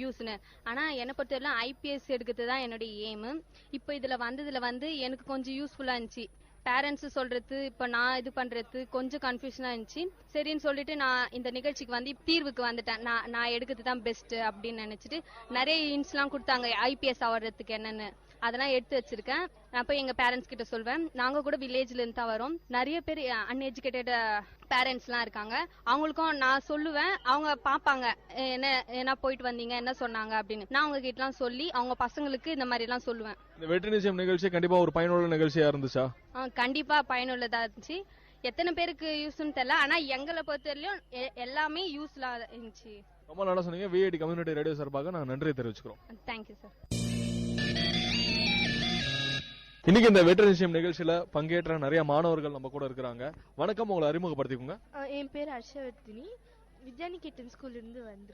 யூஸ்னு. ஆனா என்னை பொறுத்தவரை ஐபிஎஸ் எடுக்கிறது தான் என்னுடைய எய்மு. இப்போ இதுல வந்ததுல எனக்கு கொஞ்சம் யூஸ்ஃபுல்லா இருந்துச்சு. பேரண்ட்ஸ் சொல்றது இப்ப நான் இது பண்றது கொஞ்சம் கன்ஃபியூஷனா இருந்துச்சு. சரின்னு சொல்லிட்டு நான் இந்த நிகழ்ச்சிக்கு தீர்வுக்கு வந்துட்டேன். நான் எடுக்கிறது தான் பெஸ்ட் அப்படின்னு நினைச்சிட்டு நிறைய ஹிண்ட்ஸ் எல்லாம் கொடுத்தாங்க, ஐபிஎஸ் ஆவறதுக்கு என்னன்னு. அதெல்லாம் எடுத்து வச்சிருக்கேன். நான் போய் எங்க பேரண்ட்ஸ் கிட்ட சொல்வேன். நாங்க கூட வில்லேஜ்ல இருந்து தான் வரோம். நிறைய பேர் அன்எஜுகேட்டட் பேரண்ட்ஸ் எல்லாம் இருக்காங்க. அவங்களுக்கும் நான் சொல்லுவேன், அவங்க பாப்பாங்க என்ன போயிட்டு வந்தீங்க, என்ன சொன்னாங்க அப்படின்னு. நான் அவங்க கிட்ட எல்லாம் சொல்லி அவங்க பசங்களுக்கு இந்த மாதிரி எல்லாம் சொல்லுவேன். இந்த வெற்றி நிச்சயம் நிகழ்ச்சி கண்டிப்பா ஒரு பயனுள்ள நிகழ்ச்சியா இருந்துச்சா? கண்டிப்பா பயனுள்ளதா இருந்துச்சு. எத்தனை பேருக்கு யூஸ்னு தெரியல, ஆனா எங்களை பொறுத்தவரையிலும் எல்லாமே யூஸ்ஃபுல்லா இருந்துச்சு. ரொம்ப நல்லா சொன்னீங்க. விஐடி கம்யூனிட்டி ரேடியோ சார்பாக நாங்க நன்றி தெரிவிச்சுக்கிறோம். Thank you sir. இன்னைக்கு இந்த வெற்றி நிச்சயம் நிகழ்ச்சியில பங்கேற்ற நிறைய மாணவர்கள் நம்ம கூட இருக்கிறாங்க. வணக்கம், உங்களை அறிமுகப்படுத்திக்கோங்க. என் பேர் ஹர்ஷவர்த்தினி, வித்யானிகேதன் ஸ்கூல்ல இருந்து வந்து.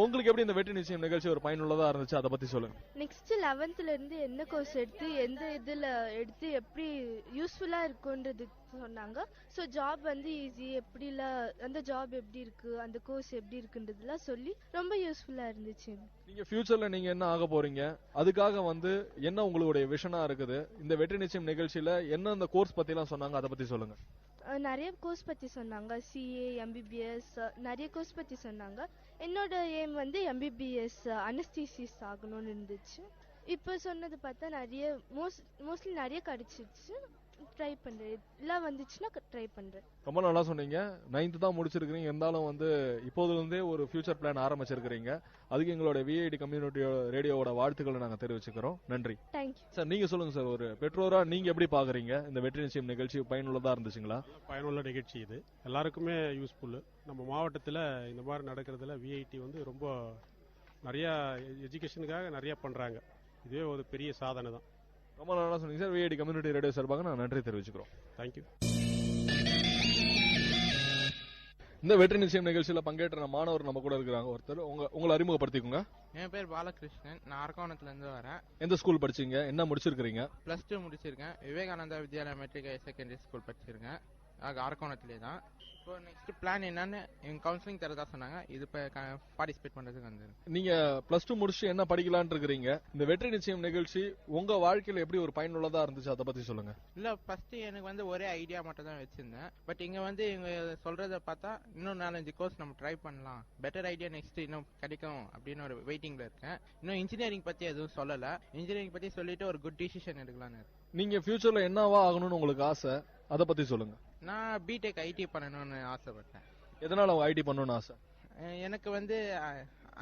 உங்களுக்கு எப்படி இந்த வெற்றி நிச்சயம் நிகழ்ச்சி ஒரு பயனுள்ளதா இருந்துச்சு, அதை பத்தி சொல்லுங்க. நெக்ஸ்ட் 11th இருந்து என்ன கோர்ஸ் எடுத்து எந்த இதுல எடுத்து எப்படி யூஸ்ஃபுல்லா இருக்கும்ன்றது சொன்னாங்க. ஸோ ஜாப் ஈஸி, எப்படிலாம் அந்த ஜாப் எப்படி இருக்கு, அந்த கோர்ஸ் எப்படி இருக்குன்றதுலாம் சொல்லி ரொம்ப யூஸ்ஃபுல்லா இருந்துச்சு. நீங்க ஃபியூச்சர்ல நீங்க என்ன ஆக போறீங்க, அதுக்காக என்ன உங்களுடைய விஷனா இருக்குது, இந்த வெற்றி நிச்சயம் நிகழ்ச்சியில என்ன அந்த கோர்ஸ் பத்தி எல்லாம் சொன்னாங்க, அதை பத்தி சொல்லுங்க. நிறைய கோர்ஸ் பத்தி சொன்னாங்க, சிஏ, எம்பிபிஎஸ், நிறைய கோர்ஸ் பத்தி சொன்னாங்க. என்னோட எய்ம் எம்பிபிஎஸ் அனஸ்தீசிஸ் ஆகணும்னு இருந்துச்சு. இப்போ சொன்னது பார்த்தா நிறைய மோஸ்ட்லி நிறைய கிடைச்சிருச்சு. ட்ரை பண்றேன், எல்லாம் வந்துச்சுன்னா ட்ரை பண்றேன். ரொம்ப நல்லா சொன்னீங்க. 9th தான் முடிச்சிருக்கீங்க, இருந்தாலும் இப்போதுல இருந்தே ஒரு ஃபியூச்சர் பிளான் ஆரம்பிச்சிருக்கீங்க. அதுக்கு எங்களோட விஐடி கம்யூனிட்டி ரேடியோவோட வாழ்த்துக்களை நாங்க தெரிவிச்சுக்கிறோம். நன்றி. Thank you sir. நீங்க சொல்லுங்க சார், ஒரு பெற்றோரா நீங்க எப்படி பாக்குறீங்க இந்த வெற்றி நிச்சயம் நிகழ்ச்சி பயனுள்ளதா இருந்துச்சுங்களா? பயனுள்ள நிகழ்ச்சி இது, எல்லாருக்குமே யூஸ்ஃபுல். நம்ம மாவட்டத்தில் இந்த மாதிரி நடக்கிறதுல விஐடி ரொம்ப நிறைய எஜுகேஷனுக்காக நிறைய பண்றாங்க. இதுவே ஒரு பெரிய சாதனை தான். ரொம்ப நல்லா சொன்னீங்க சார். விஐடி கம்யூனிட்டி ரேடியோ சார்பாக நான் நன்றி தெரிவிச்சுக்கிறோம். தேங்க்யூ. இந்த வெற்றி நிச்சயம் நிகழ்ச்சியில பங்கேற்ற மாணவர் நம்ம கூட இருக்கிறாங்க. ஒருத்தர் உங்களை அறிமுகப்படுத்திக்கோங்க. என் பேர் பாலகிருஷ்ணன், நான் அரக்கோணத்துல இருந்து வரேன். எந்த ஸ்கூல் படிச்சீங்க, என்ன முடிச்சிருக்கீங்க? +2 முடிச்சிருக்கேன். Vivekananda Vidyalaya matric higher secondary school படிச்சிருக்கேன், அரக்கோணத்திலே தான். இப்போ நெக்ஸ்ட் பிளான் என்னன்னு எங்க கவுன்சிலிங் தரதா சொன்னாங்க. இது பார்ட்டிசிபேட் பண்றதுக்கு வந்து. நீங்க +2 முடிச்சு என்ன படிக்கலாம்னு இருக்கீங்க? இந்த வெற்றி நிச்சயம் நிகழ்ச்சி உங்க வாழ்க்கையில எப்படி ஒரு பயனுள்ளதா இருந்துச்சு, அதை பத்தி சொல்லுங்க. இல்ல, ஃபர்ஸ்ட் எனக்கு ஒரே ஐடியா மட்டும் தான் வச்சிருந்தேன். பட் இங்க இவங்க சொல்றத பார்த்தா இன்னும் 4-5 கோர்ஸ் நம்ம ட்ரை பண்ணலாம், பெட்டர் ஐடியா நெக்ஸ்ட் இன்னும் கிடைக்கும் அப்படின்னு ஒரு வெயிட்டிங்ல இருக்கேன். இன்னும் இன்ஜினியரிங் பத்தி எதுவும் சொல்லல. இன்ஜினியரிங் பத்தி சொல்லிட்டு ஒரு குட் டிசிஷன் எடுக்கலான்னு. நீங்க ஃபியூச்சர்ல என்னவா ஆகணும்னு உங்களுக்கு ஆசை, அதை பத்தி சொல்லுங்க. நான் பிடெக் ஐடி பண்ணணும்னு ஆசைப்பட்டேன். எதனால ஐடி பண்ணணும்னு ஆசை? எனக்கு வந்து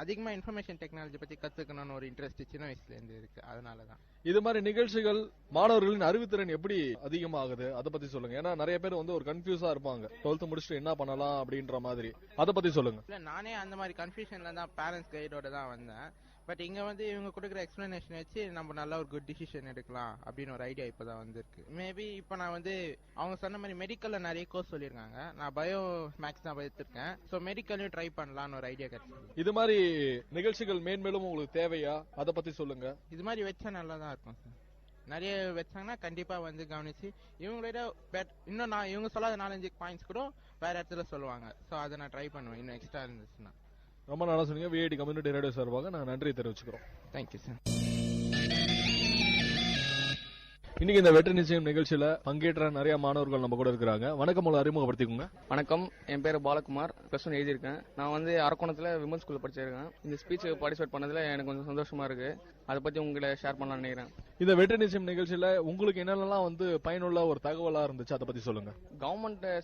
அதிகமாக இன்ஃபர்மேஷன் டெக்னாலஜி பற்றி கற்றுக்கணும்னு ஒரு இன்ட்ரெஸ்ட் சின்ன வயசுலேருந்து இருக்கு. அதனால தான் இது மாதிரி நிகழ்ச்சிகள் மாணவர்களின் அறிவுத்திறன் எப்படி அதிகமாகுது அதை பத்தி சொல்லுங்க. ஏன்னா நிறைய பேர் வந்து ஒரு கன்ஃபியூஸா இருப்பாங்க, 12th முடிச்சுட்டு என்ன பண்ணலாம் அப்படின்ற மாதிரி. அதை பத்தி சொல்லுங்க. இல்லை, நானே அந்த மாதிரி கன்ஃபியூஷன்ல தான் பேரண்ட்ஸ் கைடோட தான் வந்தேன். பட் இங்க வந்து இவங்க கொடுக்குற எக்ஸ்பிளனேஷன் வச்சு நம்ம நல்ல ஒரு குட் டிசிஷன் எடுக்கலாம் அப்படின்னு ஒரு ஐடியா இப்பதான் வந்திருக்கு. மேபி இப்போ நான் வந்து அவங்க சொன்ன மாதிரி மெடிக்கல்ல நிறைய கோர்ஸ் சொல்லியிருக்காங்க. நான் பயோ மேக்ஸ் தான் எடுத்திருக்கேன். ஸோ மெடிக்கல்லையும் ட்ரை பண்ணலாம்னு ஒரு ஐடியா கிடைச்சது. இது மாதிரி நிகழ்ச்சிகள் மேன்மேலும் உங்களுக்கு தேவையா, அதை பத்தி சொல்லுங்க. இது மாதிரி வச்சா நல்லா தான் இருக்கும் சார். நிறைய வச்சாங்கன்னா கண்டிப்பா வந்து கவனிச்சு இவங்களோட இன்னும் நான் இவங்க சொல்லாத 4-5 பாயிண்ட்ஸ் கூட வேற இடத்துல சொல்லுவாங்க. ஸோ அதை நான் ட்ரை பண்ணுவேன் இன்னும் எக்ஸ்ட்ரா இருந்துச்சுன்னா. ரொம்ப நல்லா சொன்னீங்க. விஐடி கம்யூனிட்டி ரேடியோ சார்பாக நாங்கள் நன்றி தெரிவிச்சுக்கிறோம். Thank you sir. இன்னைக்கு இந்த வெற்றி நிச்சயம் நிகழ்ச்சியில பங்கேற்ற நிறைய மாணவர்கள் நம்ம கூட இருக்கிறாங்க. வணக்கம், உங்களை அறிமுகப்படுத்திக்கோங்க. வணக்கம், என் பேர் பாலகுமார். +1 எழுதியிருக்கேன். நான் வந்து அரக்கோணத்தில் விமன் ஸ்கூலில் படிச்சிருக்கேன். இந்த ஸ்பீச் பார்ட்டிசிபேட் பண்ணதில் எனக்கு கொஞ்சம் சந்தோஷமா இருக்கு. அதை பற்றி உங்களை ஷேர் பண்ணலாம்னு நினைக்கிறேன். இந்த வெற்றி நிச்சயம் நிகழ்ச்சியில உங்களுக்கு என்னென்னலாம் வந்து பயனுள்ள ஒரு தகவலா இருந்துச்சு, அதை பத்தி சொல்லுங்க.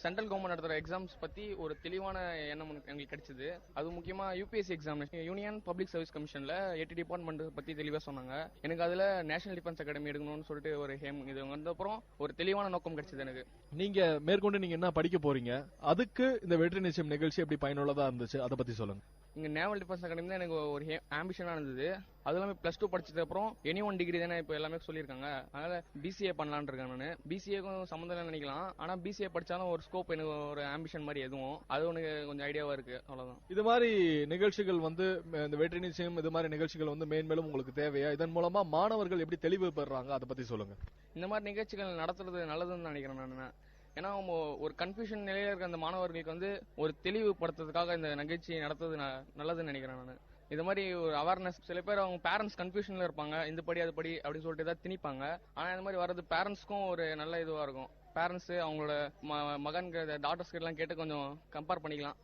சென்ட்ரல் கவர்மெண்ட் நடத்துகிற எக்ஸாம்ஸ் பற்றி ஒரு தெளிவான எண்ணம் எங்களுக்கு கிடைச்சது. அது முக்கியமா UPSC examination, union public service கமிஷன்ல 8 டிபார்ட்மெண்ட் பற்றி தெளிவாக சொன்னாங்க. எனக்கு அதில் நேஷனல் டிஃபென்ஸ் அகாடமி எடுக்கணும்னு சொல்லிட்டு ஒரு இது வந்தப்புறம் ஒரு தெளிவான நோக்கம் கிடைச்சது எனக்கு. நீங்க மேற்கொண்டு நீங்க என்ன படிக்க போறீங்க, அதுக்கு இந்த வெற்றி நிச்சயம் நிகழ்ச்சி எப்படி பயனுள்ளதா இருந்துச்சு, அதை பத்தி சொல்லுங்க. இங்க நேவல் டிஃபென்ஸ் அகாடமி தான் எனக்கு ஒரு ஆம்பிஷனா இருந்தது. அது எல்லாமே +2 படிச்சது அப்புறம் எனி ஒன் டிகிரி தானே இப்போ எல்லாமே சொல்லியிருக்காங்க. அதனால பிசிஏ பண்ணலான்னு இருக்கேன். நான் பிசிஏக்கும் சம்மந்தம் நினைக்கலாம். ஆனா பிசிஏ படிச்சாலும் ஒரு ஸ்கோப், எனக்கு ஒரு ஆம்பிஷன் மாதிரி எதுவும் அது உனக்கு கொஞ்சம் ஐடியாவா இருக்கு. அவ்வளவுதான். இது மாதிரி நிகழ்ச்சிகள் வந்து இந்த வெற்றி நிச்சயம் இது மாதிரி நிகழ்ச்சிகள் வந்து மேன்மேலும் உங்களுக்கு தேவையா? இதன் மூலமா மாணவர்கள் எப்படி தெளிவு பெறாங்க, அதை பத்தி சொல்லுங்க. இந்த மாதிரி நிகழ்ச்சிகள் நடத்துறது நல்லதுன்னு நினைக்கிறேன் நான். ஏன்னா ஒரு கன்ஃபியூஷன் நிலையில இருக்க அந்த மாணவர்களுக்கு வந்து ஒரு தெளிவுபடுத்துறதுக்காக இந்த நிகழ்ச்சி நடத்துறது நல்லதுன்னு நினைக்கிறேன் நான். இது மாதிரி ஒரு அவேர்னஸ், சில பேர் அவங்க பேரண்ட்ஸ் கன்ஃபியூஷன்ல இருப்பாங்க, இந்த படி அது படி அப்படின்னு சொல்லிட்டு ஏதாவது திணிப்பாங்க. ஆனா இந்த மாதிரி வர்றது பேரண்ட்ஸ்க்கும் ஒரு நல்ல இதுவா இருக்கும். பேரண்ட்ஸ் அவங்களோட மகன்கிட்ட டாட்டர்ஸ் கிட்ட எல்லாம் கேட்டு கொஞ்சம் கம்பேர் பண்ணிக்கலாம்,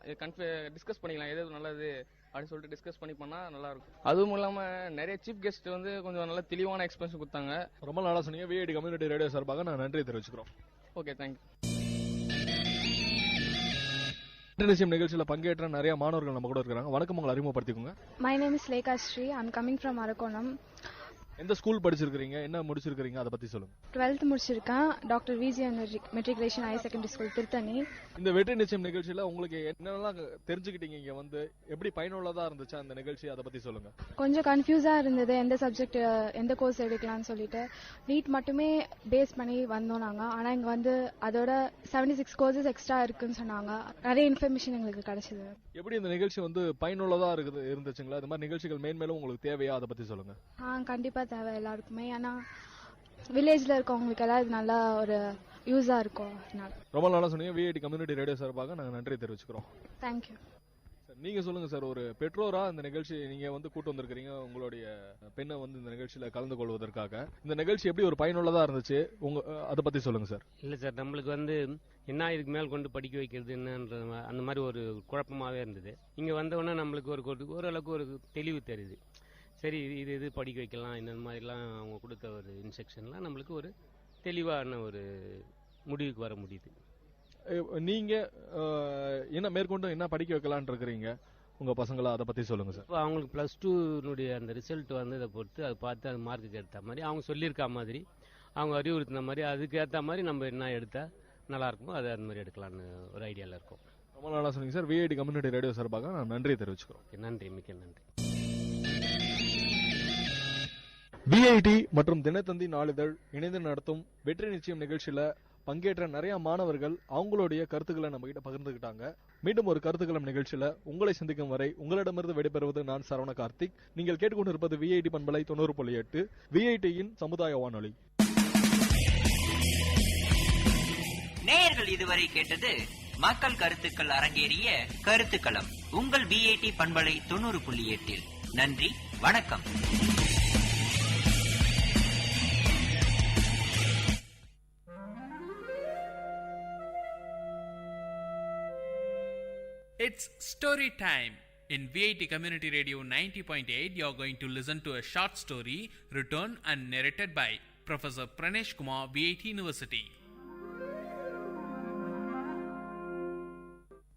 டிஸ்கஸ் பண்ணிக்கலாம் எது நல்லது அப்படின்னு சொல்லிட்டு டிஸ்கஸ் பண்ணி பண்ணா நல்லா இருக்கும். அதுவும் இல்லாம நிறைய சீஃப் கெஸ்ட் வந்து கொஞ்சம் நல்ல தெளிவான எக்ஸ்பிளேஷன் கொடுத்தாங்க. ரொம்ப நல்லா சொன்னீங்க. விஐடி கம்யூனிட்டி ரேடியோ சார்பாக நான் நன்றி தெரிவிச்சுக்கிறோம். Okay, thank you. நிச்சயம் நிகழ்ச்சியில பங்கேற்ற நிறைய மாணவர்கள் நம்ம கூட இருக்காங்க. வணக்கம், உங்களை அறிமுகப்படுத்திக்கோங்க. My name is Lekha Sri. I'm coming from Arakonam. எந்த ஸ்கூல் படிச்சிருக்கீங்க, என்ன முடிச்சிருக்கீங்க, அதை பத்தி சொல்லுங்க. 12th முடிச்சிருக்கேன். Doctor விஜிஎன் matriculation higher secondary school Tiruttani. இந்த வெற்றி நிச்சயம் நிகழ்ச்சியில உங்களுக்கு என்னென்னலாம் தெரிஞ்சுக்கிட்டீங்க, இங்க வந்து எப்படி பயனுள்ளதா இருந்துச்சு அந்த நிகழ்ச்சி, அதை பத்தி சொல்லுங்க. கொஞ்சம் கன்ஃபியூஸா இருந்தது, எந்த சப்ஜெக்ட் எந்த கோர்ஸ் எடுக்கலாம்னு சொல்லிட்டு. நீட் மட்டுமே பேஸ் பண்ணி வந்தோம் நாங்க. ஆனா இங்க வந்து அதோட 76 கோர்சஸ் எக்ஸ்ட்ரா இருக்குன்னு சொன்னாங்க. நிறைய இன்ஃபர்மேஷன் எங்களுக்கு கிடைச்சது. எப்படி இந்த நிகழ்ச்சி வந்து பயனுள்ளதா இருந்துச்சுங்களா? இந்த மாதிரி நிகழ்ச்சிகள் மேன்மேலும் உங்களுக்கு தேவையா, அதை பத்தி சொல்லுங்க. கண்டிப்பா தேவை எல்லாருக்குமே. ஏன்னா வில்லேஜ்ல இருக்கவங்களுக்கு எல்லாம் இது நல்லா ஒரு யூஸா இருக்கும். ரொம்ப நல்லா சொன்னீங்க. விஐடி கம்யூனிட்டி ரேடியோ சார்பாக நாங்க நன்றி தெரிவிச்சுக்கிறோம். தேங்க்யூ. நீங்க சொல்லுங்க சார், ஒரு பெற்றோரா இந்த நிகழ்ச்சி நீங்க வந்து கூட்டு வந்திருக்கீங்க உங்களுடைய பெண்ணை வந்து இந்த நிகழ்ச்சியில கலந்து கொள்வதற்காக. இந்த நிகழ்ச்சி எப்படி ஒரு பயனுள்ளதா இருந்துச்சு, அதை பத்தி சொல்லுங்க சார். இல்ல சார், நம்மளுக்கு வந்து என்ன இதுக்கு மேல் கொண்டு படிக்க வைக்கிறது என்னன்ற அந்த மாதிரி ஒரு குழப்பமாவே இருந்தது. இங்க வந்தவொடனே நம்மளுக்கு ஓரளவுக்கு ஒரு தெளிவு தெரியுது. சரி, இது படிக்க வைக்கலாம், இந்த மாதிரிலாம் அவங்க கொடுத்த ஒரு இன்ஸ்ட்ரக்ஷன்லாம் நம்மளுக்கு ஒரு தெளிவான ஒரு முடிவுக்கு வர முடியுது. நீங்க என்ன மேற்கொண்டு என்ன படிக்க வைக்கலான்னு இருக்கிறீங்க உங்க பசங்களா, அதை பத்தி சொல்லுங்க சார். அவங்களுக்கு +2 அந்த ரிசல்ட் வந்து அதை பொறுத்து அதை பார்த்து அது மார்க்குக்கு ஏற்ற மாதிரி அவங்க சொல்லியிருக்க மாதிரி அவங்க அறிவுறுத்தின மாதிரி அதுக்கு ஏற்ற மாதிரி நம்ம என்ன எடுத்தா நல்லா இருக்குமோ அதை அந்த மாதிரி எடுக்கலான்னு ஒரு ஐடியாவில் இருக்கும். ரொம்ப நல்லா சொன்னீங்க சார். விஐடி கம்யூனிட்டி ரேடியோ சார்பாக நான் நன்றி தெரிவிச்சுக்கிறோம். நன்றி, மிக்க நன்றி. விஐடி மற்றும் தினத்தந்தி நாளிதழ் இணைந்து நடத்தும் வெற்றி நிச்சயம் நிகழ்ச்சியில பங்கேற்ற நிறைய மாணவர்கள் அவங்களுடைய கருத்துக்களை நம்ம கிட்ட பகிர்ந்துகிட்டாங்க. மீண்டும் ஒரு கருத்துக்களம் நிகழ்ச்சியில உங்களை சந்திக்கும் வரை உங்களிடமிருந்து விடைபெறுவது நான் சரவண கார்த்திக். நீங்கள் கேட்டுக்கொண்டிருப்பது விஐடி பண்பலை 90.8 விஐடியின் சமுதாய வானொலி. நேயர்கள் இதுவரை கேட்டது மக்கள் கருத்துக்கள் அரங்கேறிய கருத்துக்களம் உங்கள் விஐடி பண்பலை 90.8. நன்றி, வணக்கம். It's story time. In VIT Community Radio 90.8, you are going to listen to a short story written and narrated by Professor Pranesh Kumar, VIT University.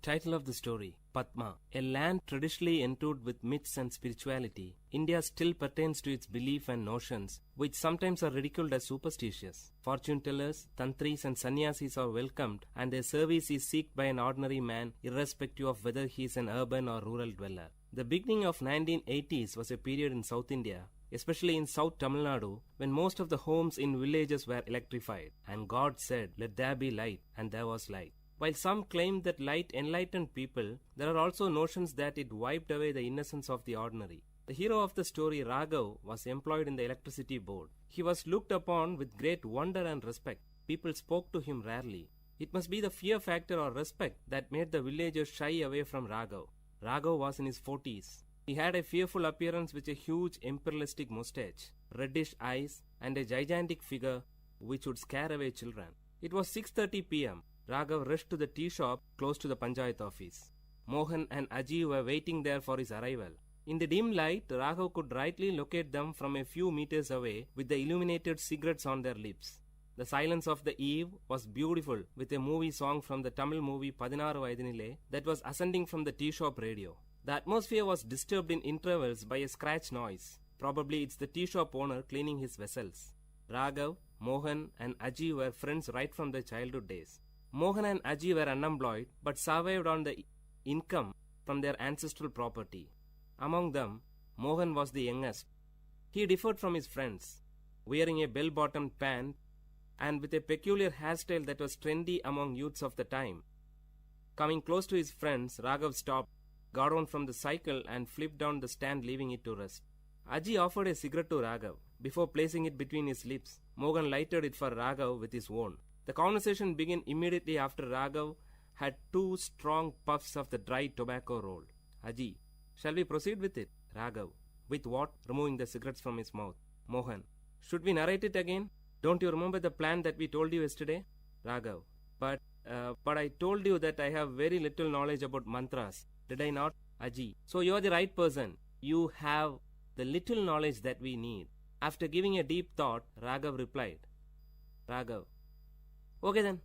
Title of the story, Padma. A land traditionally endued with myths and spirituality, India still pertains to its belief and notions, which sometimes are ridiculed as superstitious. Fortune tellers, tantris and sannyasis are welcomed, and their service is sought by an ordinary man, irrespective of whether he is an urban or rural dweller. The beginning of 1980s was a period in South India, especially in South Tamil Nadu, when most of the homes in villages were electrified, and God said, "Let there be light," and there was light. While some claim that light enlightened people, there are also notions that it wiped away the innocence of the ordinary. The hero of the story, Raghav, was employed in the electricity board. He was looked upon with great wonder and respect. People spoke to him rarely. It must be the fear factor or respect that made the villagers shy away from Raghav. Raghav was in his 40s. He had a fearful appearance with a huge imperialistic mustache, reddish eyes, and a gigantic figure which would scare away children. It was 6:30 p.m. Raghav rushed to the tea shop close to the Panchayat office. Mohan and Aji were waiting there for his arrival. In the dim light, Raghav could rightly locate them from a few meters away with the illuminated cigarettes on their lips. The silence of the eve was beautiful, with a movie song from the Tamil movie 16 Vayadinile that was ascending from the tea shop radio. The atmosphere was disturbed in intervals by a scratch noise. Probably it's the tea shop owner cleaning his vessels. Raghav, Mohan and Aji were friends right from their childhood days. Mohan and Aji were unemployed but survived on the income from their ancestral property. Among them, Mohan was the youngest. He differed from his friends, wearing a bell-bottomed pant and with a peculiar hairstyle that was trendy among youths of the time. Coming close to his friends, Raghav stopped, got on from the cycle and flipped down the stand, leaving it to rest. Aji offered a cigarette to Raghav. Before placing it between his lips, Mohan lighted it for Raghav with his own. The conversation began immediately after Raghav had 2 strong puffs of the dry tobacco roll. Aji, shall we proceed with it? Raghav, with what? Removing the cigarettes from his mouth. Mohan, should we narrate it again? Don't you remember the plan that we told you yesterday? Raghav, but I told you that I have very little knowledge about mantras. Did I not? Aji, so you are the right person. You have the little knowledge that we need. After giving a deep thought, Raghav replied. Raghav, okay then,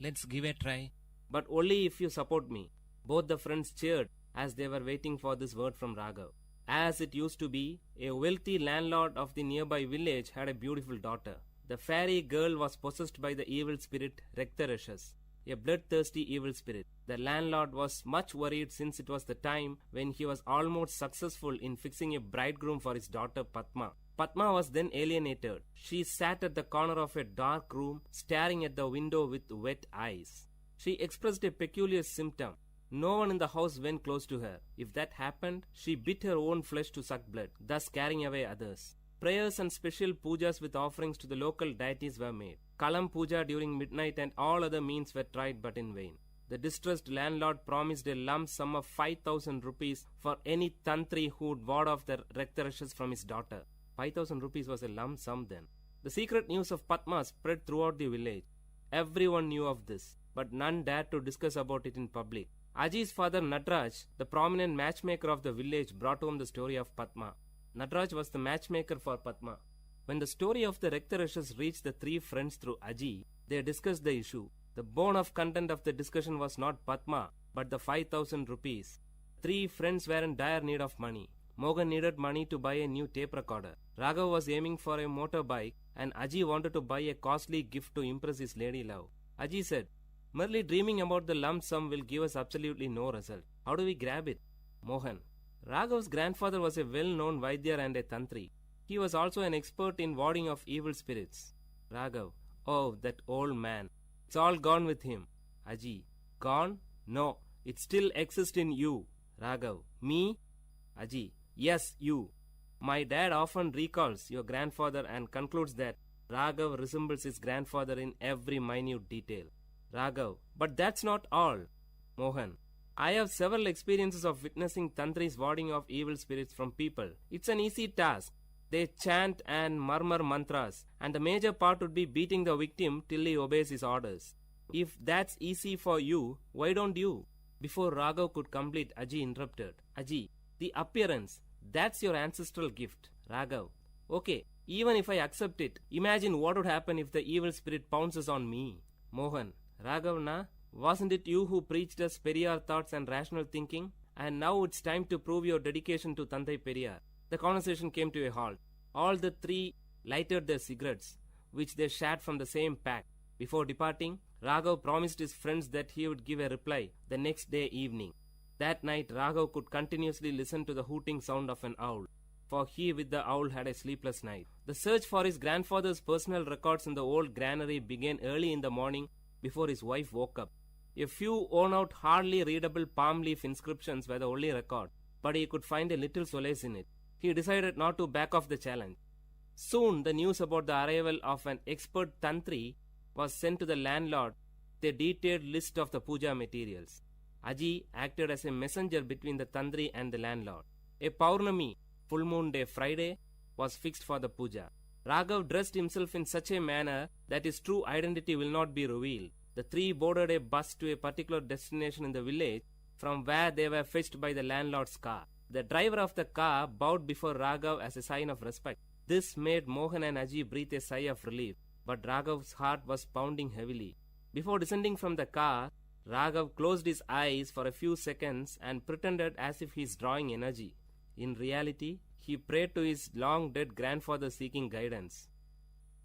let's give a try. But only if you support me. Both the friends cheered as they were waiting for this word from Raghav. As it used to be, a wealthy landlord of the nearby village had a beautiful daughter. The fairy girl was possessed by the evil spirit Raktarashas, a bloodthirsty evil spirit. The landlord was much worried since it was the time when he was almost successful in fixing a bridegroom for his daughter Padma. Padma was then alienated. She sat at the corner of a dark room, staring at the window with wet eyes. She expressed a peculiar symptom. No one in the house went close to her. If that happened, she bit her own flesh to suck blood, thus scaring away others. Prayers and special pujas with offerings to the local deities were made. Kalam puja during midnight and all other means were tried but in vain. The distressed landlord promised a lump sum of 5,000 rupees for any tantri who would ward off the Raktarashas from his daughter. 5,000 rupees was a lump sum then. The secret news of Padma spread throughout the village. Everyone knew of this, but none dared to discuss about it in public. Aji's father Natraj, the prominent matchmaker of the village, brought home the story of Padma. Natraj was the matchmaker for Padma. When the story of the Raktarashas reached the 3 friends through Aji, they discussed the issue. The bone of content of the discussion was not Padma, but the 5,000 rupees. 3 friends were in dire need of money. Mohan needed money to buy a new tape recorder. Raghav was aiming for a motorbike, and Aji wanted to buy a costly gift to impress his lady love. Aji said, merely dreaming about the lump sum will give us absolutely no result. How do we grab it? Mohan, Raghav's grandfather was a well-known Vaidya and a Tantri. He was also an expert in warding off evil spirits. Raghav, oh, that old man. It's all gone with him. Aji, gone? No, it still exists in you. Raghav, me? Aji, yes, you. My dad often recalls your grandfather and concludes that Raghav resembles his grandfather in every minute detail. Raghav, but that's not all. Mohan, I have several experiences of witnessing tantris warding off evil spirits from people. It's an easy task. They chant and murmur mantras, and the major part would be beating the victim till he obeys his orders. If that's easy for you, why don't you? Before Raghav could complete, Aji interrupted. Aji, the appearance, that's your ancestral gift. Raghav, okay, even if I accept it, imagine what would happen if the evil spirit pounces on me. Mohan, Raghav na, Wasn't it you who preached us Periyar thoughts and rational thinking? And now it's time to prove your dedication to Tandai Periyar. The conversation came to a halt. All the three lighted their cigarettes, which they shared from the same pack. Before departing, Raghav promised his friends that he would give a reply the next day evening. That night, Raghav could continuously listen to the hooting sound of an owl, for he with the owl had a sleepless night. The search for his grandfather's personal records in the old granary began early in the morning before his wife woke up. A few worn-out, hardly readable palm leaf inscriptions were the only record, but he could find a little solace in it. He decided not to back off the challenge. Soon, the news about the arrival of an expert tantri was sent to the landlord with a detailed list of the puja materials. Aji acted as a messenger between the tantri and the landlord. A Paurnami, full moon day Friday, was fixed for the puja. Raghav dressed himself in such a manner that his true identity will not be revealed. The three boarded a bus to a particular destination in the village, from where they were fetched by the landlord's car. The driver of the car bowed before Raghav as a sign of respect. This made Mohan and Aji breathe a sigh of relief, but Raghav's heart was pounding heavily. Before descending from the car, Raghav closed his eyes for a few seconds and pretended as if he is drawing energy. In reality, he prayed to his long-dead grandfather seeking guidance.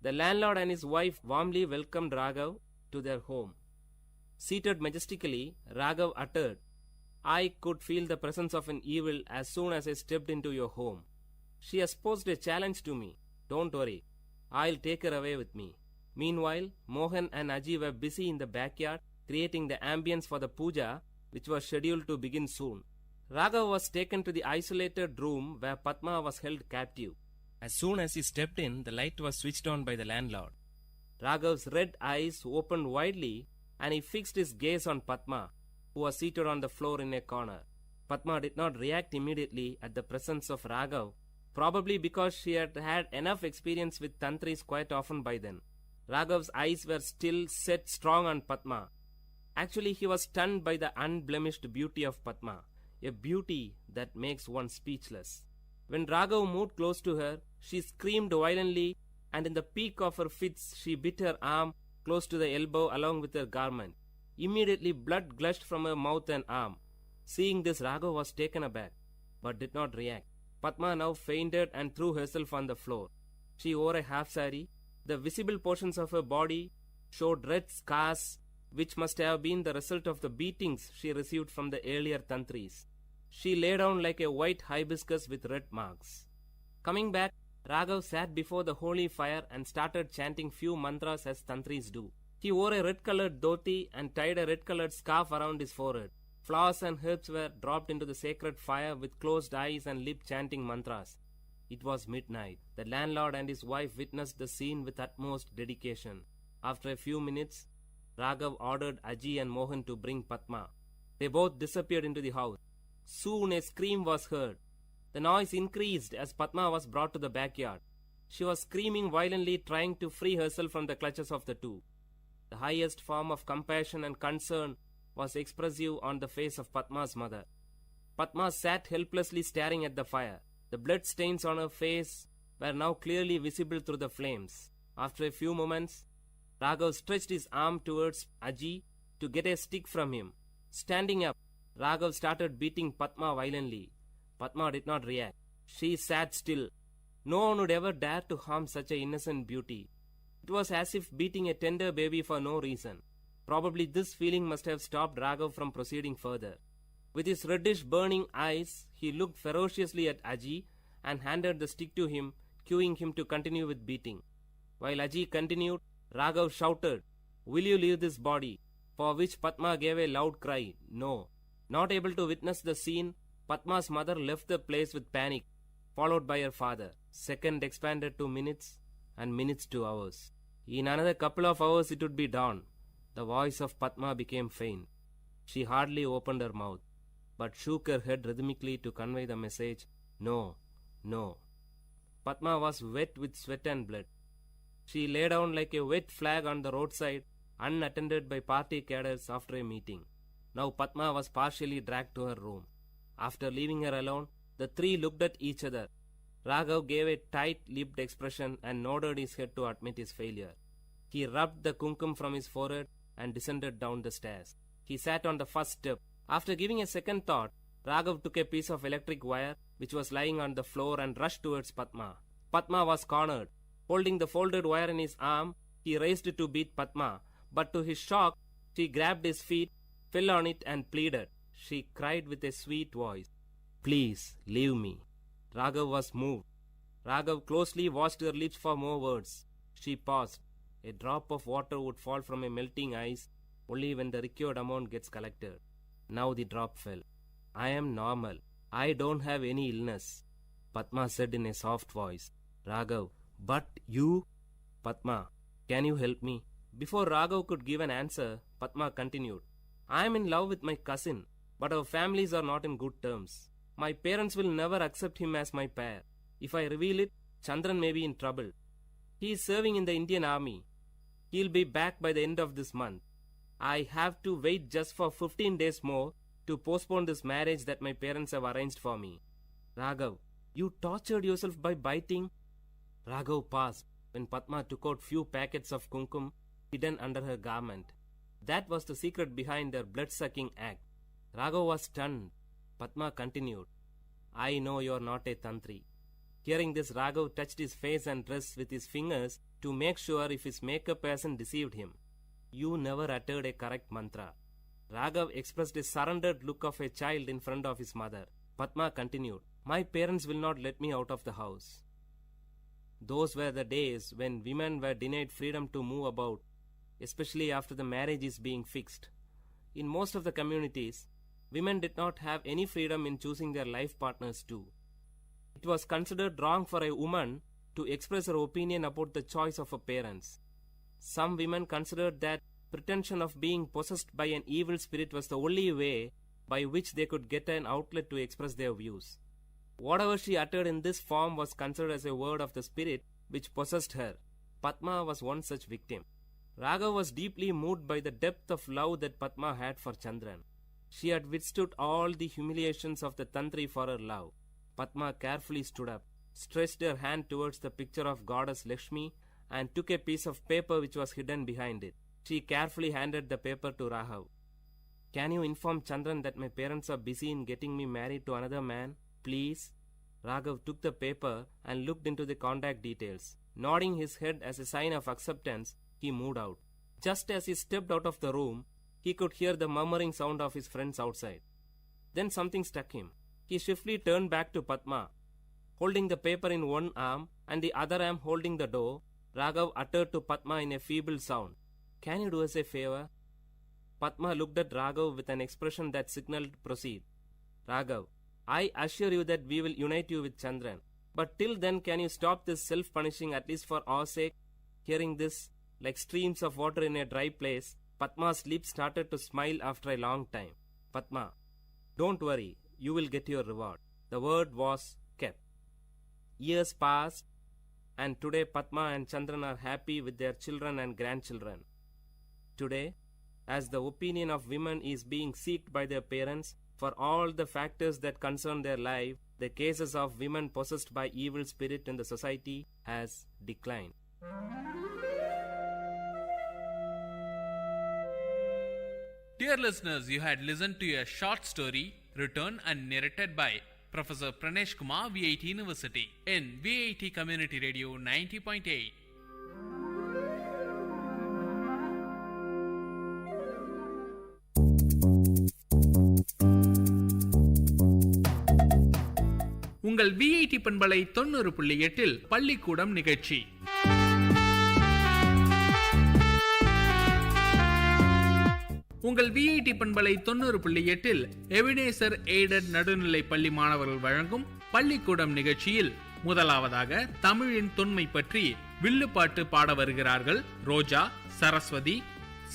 The landlord and his wife warmly welcomed Raghav to their home. Seated majestically, Raghav uttered, "I could feel the presence of an evil as soon as I stepped into your home. She has posed a challenge to me. Don't worry, I'll take her away with me." Meanwhile, Mohan and Aji were busy in the backyard creating the ambience for the puja, which was scheduled to begin soon. Raghav was taken to the isolated room where Padma was held captive. As soon as he stepped in, the light was switched on by the landlord. Raghav's red eyes opened widely and he fixed his gaze on Padma, who was seated on the floor in a corner. Padma did not react immediately at the presence of Raghav, probably because she had had enough experience with tantris quite often by then. Raghav's eyes were still set strong on Padma. Actually, he was stunned by the unblemished beauty of Padma, a beauty that makes one speechless. When Raghav moved close to her, she screamed violently, and in the peak of her fits, she bit her arm close to the elbow along with her garment. Immediately, blood gushed from her mouth and arm. Seeing this, Raghav was taken aback, but did not react. Padma now fainted and threw herself on the floor. She wore a half sari. The visible portions of her body showed red scars, which must have been the result of the beatings she received from the earlier tantris. She lay down like a white hibiscus with red marks. Coming back, Raghav sat before the holy fire and started chanting few mantras as tantris do. He wore a red-colored dhoti and tied a red-colored scarf around his forehead. Flowers and herbs were dropped into the sacred fire with closed eyes and lip chanting mantras. It was midnight. The landlord and his wife witnessed the scene with utmost dedication. After a few minutes, Raghav ordered Aji and Mohan to bring Padma. They both disappeared into the house. Soon a scream was heard. The noise increased as Padma was brought to the backyard. She was screaming violently, trying to free herself from the clutches of the two. The highest form of compassion and concern was expressive on the face of Padma's mother. Padma sat helplessly staring at the fire. The blood stains on her face were now clearly visible through the flames. After a few moments, Raghav stretched his arm towards Aji to get a stick from him. Standing up, Raghav started beating Padma violently. Padma did not react. She sat still. No one would ever dare to harm such an innocent beauty. It was as if beating a tender baby for no reason. Probably this feeling must have stopped Raghav from proceeding further. With his reddish burning eyes, he looked ferociously at Aji and handed the stick to him, cueing him to continue with beating. While Aji continued, Raghav shouted, "Will you leave this body?" For which Padma gave a loud cry, "No." Not able to witness the scene, Padma's mother left the place with panic, followed by her father. Second expanded to minutes, and minutes to hours. In another couple of hours it would be dawn. The voice of Padma became faint. She hardly opened her mouth, but shook her head rhythmically to convey the message, "No, no." Padma was wet with sweat and blood. She lay down like a wet flag on the roadside, unattended by party cadres after a meeting. Now Padma was partially dragged to her room. After leaving her alone, the three looked at each other. Raghav gave a tight-lipped expression and nodded his head to admit his failure. He rubbed the kumkum from his forehead and descended down the stairs. He sat on the first step. After giving a second thought, Raghav took a piece of electric wire which was lying on the floor and rushed towards Padma. Padma was cornered. Holding the folded wire in his arm, he raised it to beat Padma, but to his shock, she grabbed his feet, fell on it and pleaded. She cried with a sweet voice, "Please, leave me." Raghav was moved. Raghav closely watched her lips for more words. She paused. A drop of water would fall from a melting ice only when the required amount gets collected. Now the drop fell. "I am normal. I don't have any illness," Padma said in a soft voice. Raghav, "But you?" "Padma, can you help me?" Before Raghav could give an answer, Padma continued, "I am in love with my cousin, but our families are not in good terms. My parents will never accept him as my pair. If I reveal it, Chandran may be in trouble. He is serving in the Indian army. He'll be back by the end of this month. I have to wait just for 15 days more to postpone this marriage that my parents have arranged for me." "Raghav, you tortured yourself by biting?" Raghav paused when Padma took out few packets of kumkum hidden under her garment. That was the secret behind her blood-sucking act. Raghav was stunned. Padma continued, "I know you are not a tantri." Hearing this, Raghav touched his face and dress with his fingers to make sure if his makeup hasn't deceived him. "You never uttered a correct mantra." Raghav expressed a surrendered look of a child in front of his mother. Padma continued, "My parents will not let me out of the house." Those were the days when women were denied freedom to move about, especially after the marriage is being fixed. In most of the communities, women did not have any freedom in choosing their life partners too. It was considered wrong for a woman to express her opinion about the choice of her parents. Some women considered that pretension of being possessed by an evil spirit was the only way by which they could get an outlet to express their views. Whatever she uttered in this form was considered as a word of the spirit which possessed her. Padma was one such victim. Raghav was deeply moved by the depth of love that Padma had for Chandran. She had withstood all the humiliations of the tantri for her love. Padma carefully stood up, stretched her hand towards the picture of goddess Lakshmi, and took a piece of paper which was hidden behind it. She carefully handed the paper to Raghav. "Can you inform Chandran that my parents are busy in getting me married to another man, please?" Raghav took the paper and looked into the contact details. Nodding his head as a sign of acceptance, he moved out. Just as he stepped out of the room, he could hear the murmuring sound of his friends outside. Then something struck him. He swiftly turned back to Padma. Holding the paper in one arm and the other arm holding the door, Raghav uttered to Padma in a feeble sound, "Can you do us a favor?" Padma looked at Raghav with an expression that signaled proceed. "Raghav, I assure you that we will unite you with Chandran. But till then, can you stop this self-punishing at least for our sake?" Hearing this, like streams of water in a dry place, Padma's lips started to smile after a long time. "Padma, don't worry, you will get your reward." The word was kept. Years passed, and today Padma and Chandran are happy with their children and grandchildren. Today, as the opinion of women is being sought by their parents for all the factors that concern their life, the cases of women possessed by evil spirit in the society has declined. Dear listeners, you had listened to a short story written and narrated by Professor Pranesh Kumar, VIT University, in VIT Community Radio 90.8. உங்கள் VIT பண்பலை 90.8 பள்ளிக்கூடம் நிகழ்ச்சி. உங்கள் VIT பண்பலை 90.8 எவினேசர் aided நடுநிலை பள்ளி மாணவர்கள் வழங்கும் பள்ளிக்கூடம் நிகழ்ச்சியில் முதலாவதாக தமிழின் தொன்மை பற்றி வில்லுப்பாட்டு பாட வருகிறார்கள் ரோஜா, சரஸ்வதி,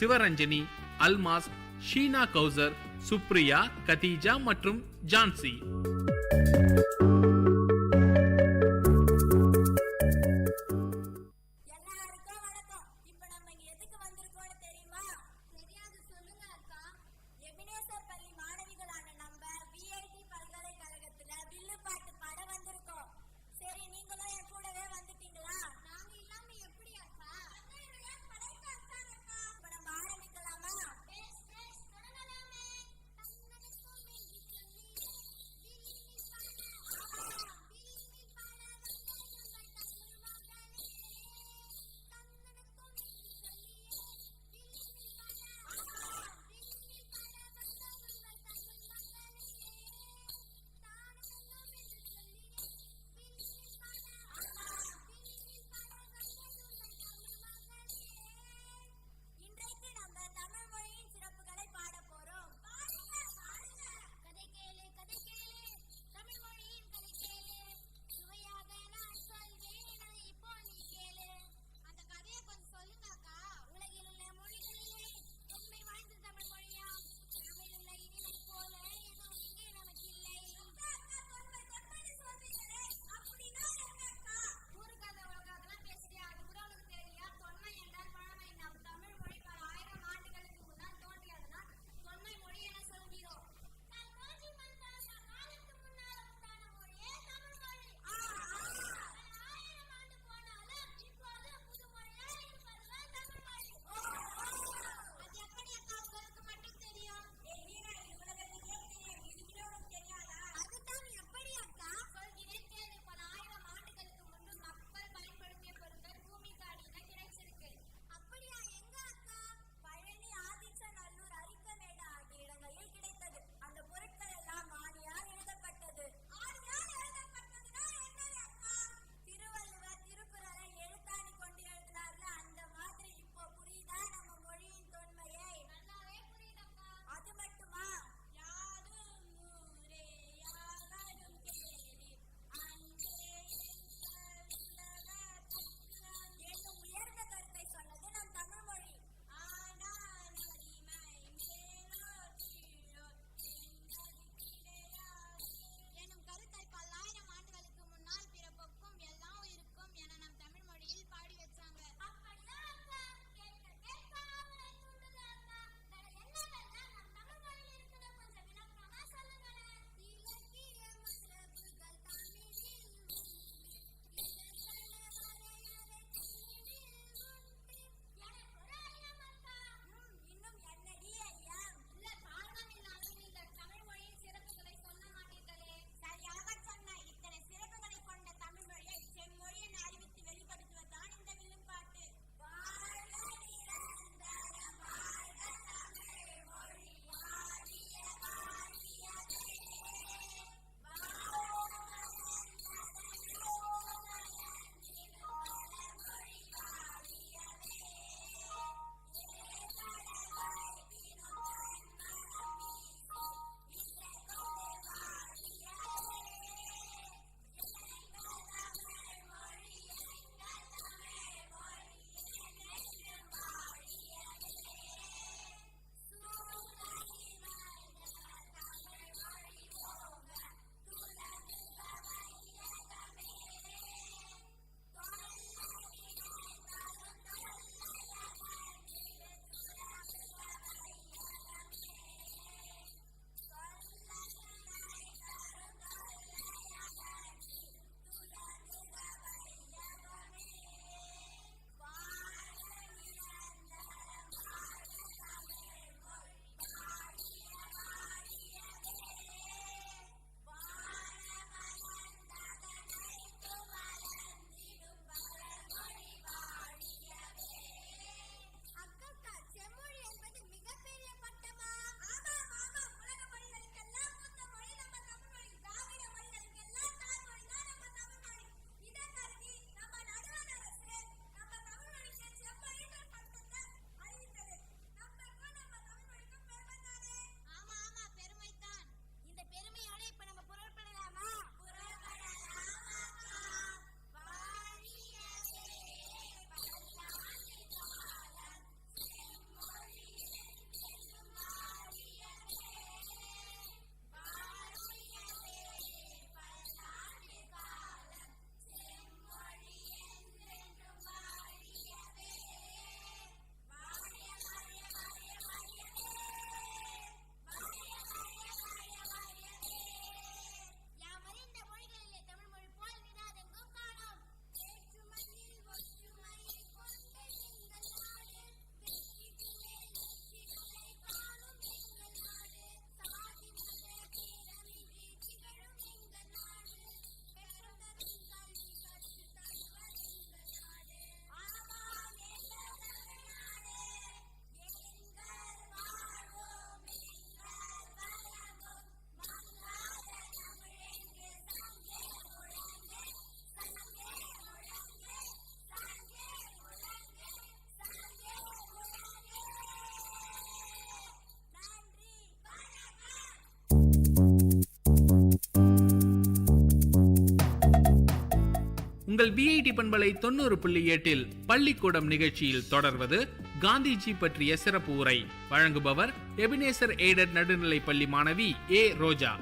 சிவரஞ்சனி, அல்மாஸ், ஷீனா கௌசர், சுப்ரியா, கதீஜா மற்றும் ஜான்சி. ஆரம்பிக்கலாம் உங்கள் விஐடி பண்பலை 90.8 பள்ளிக்கூடம் நிகழ்ச்சியில் தொடர்வது காந்திஜி பற்றிய சிறப்பு உரை. வழங்குபவர் எபினேசர் எய்டட் நடுநிலை பள்ளி மாணவி ஏ ரோஜா.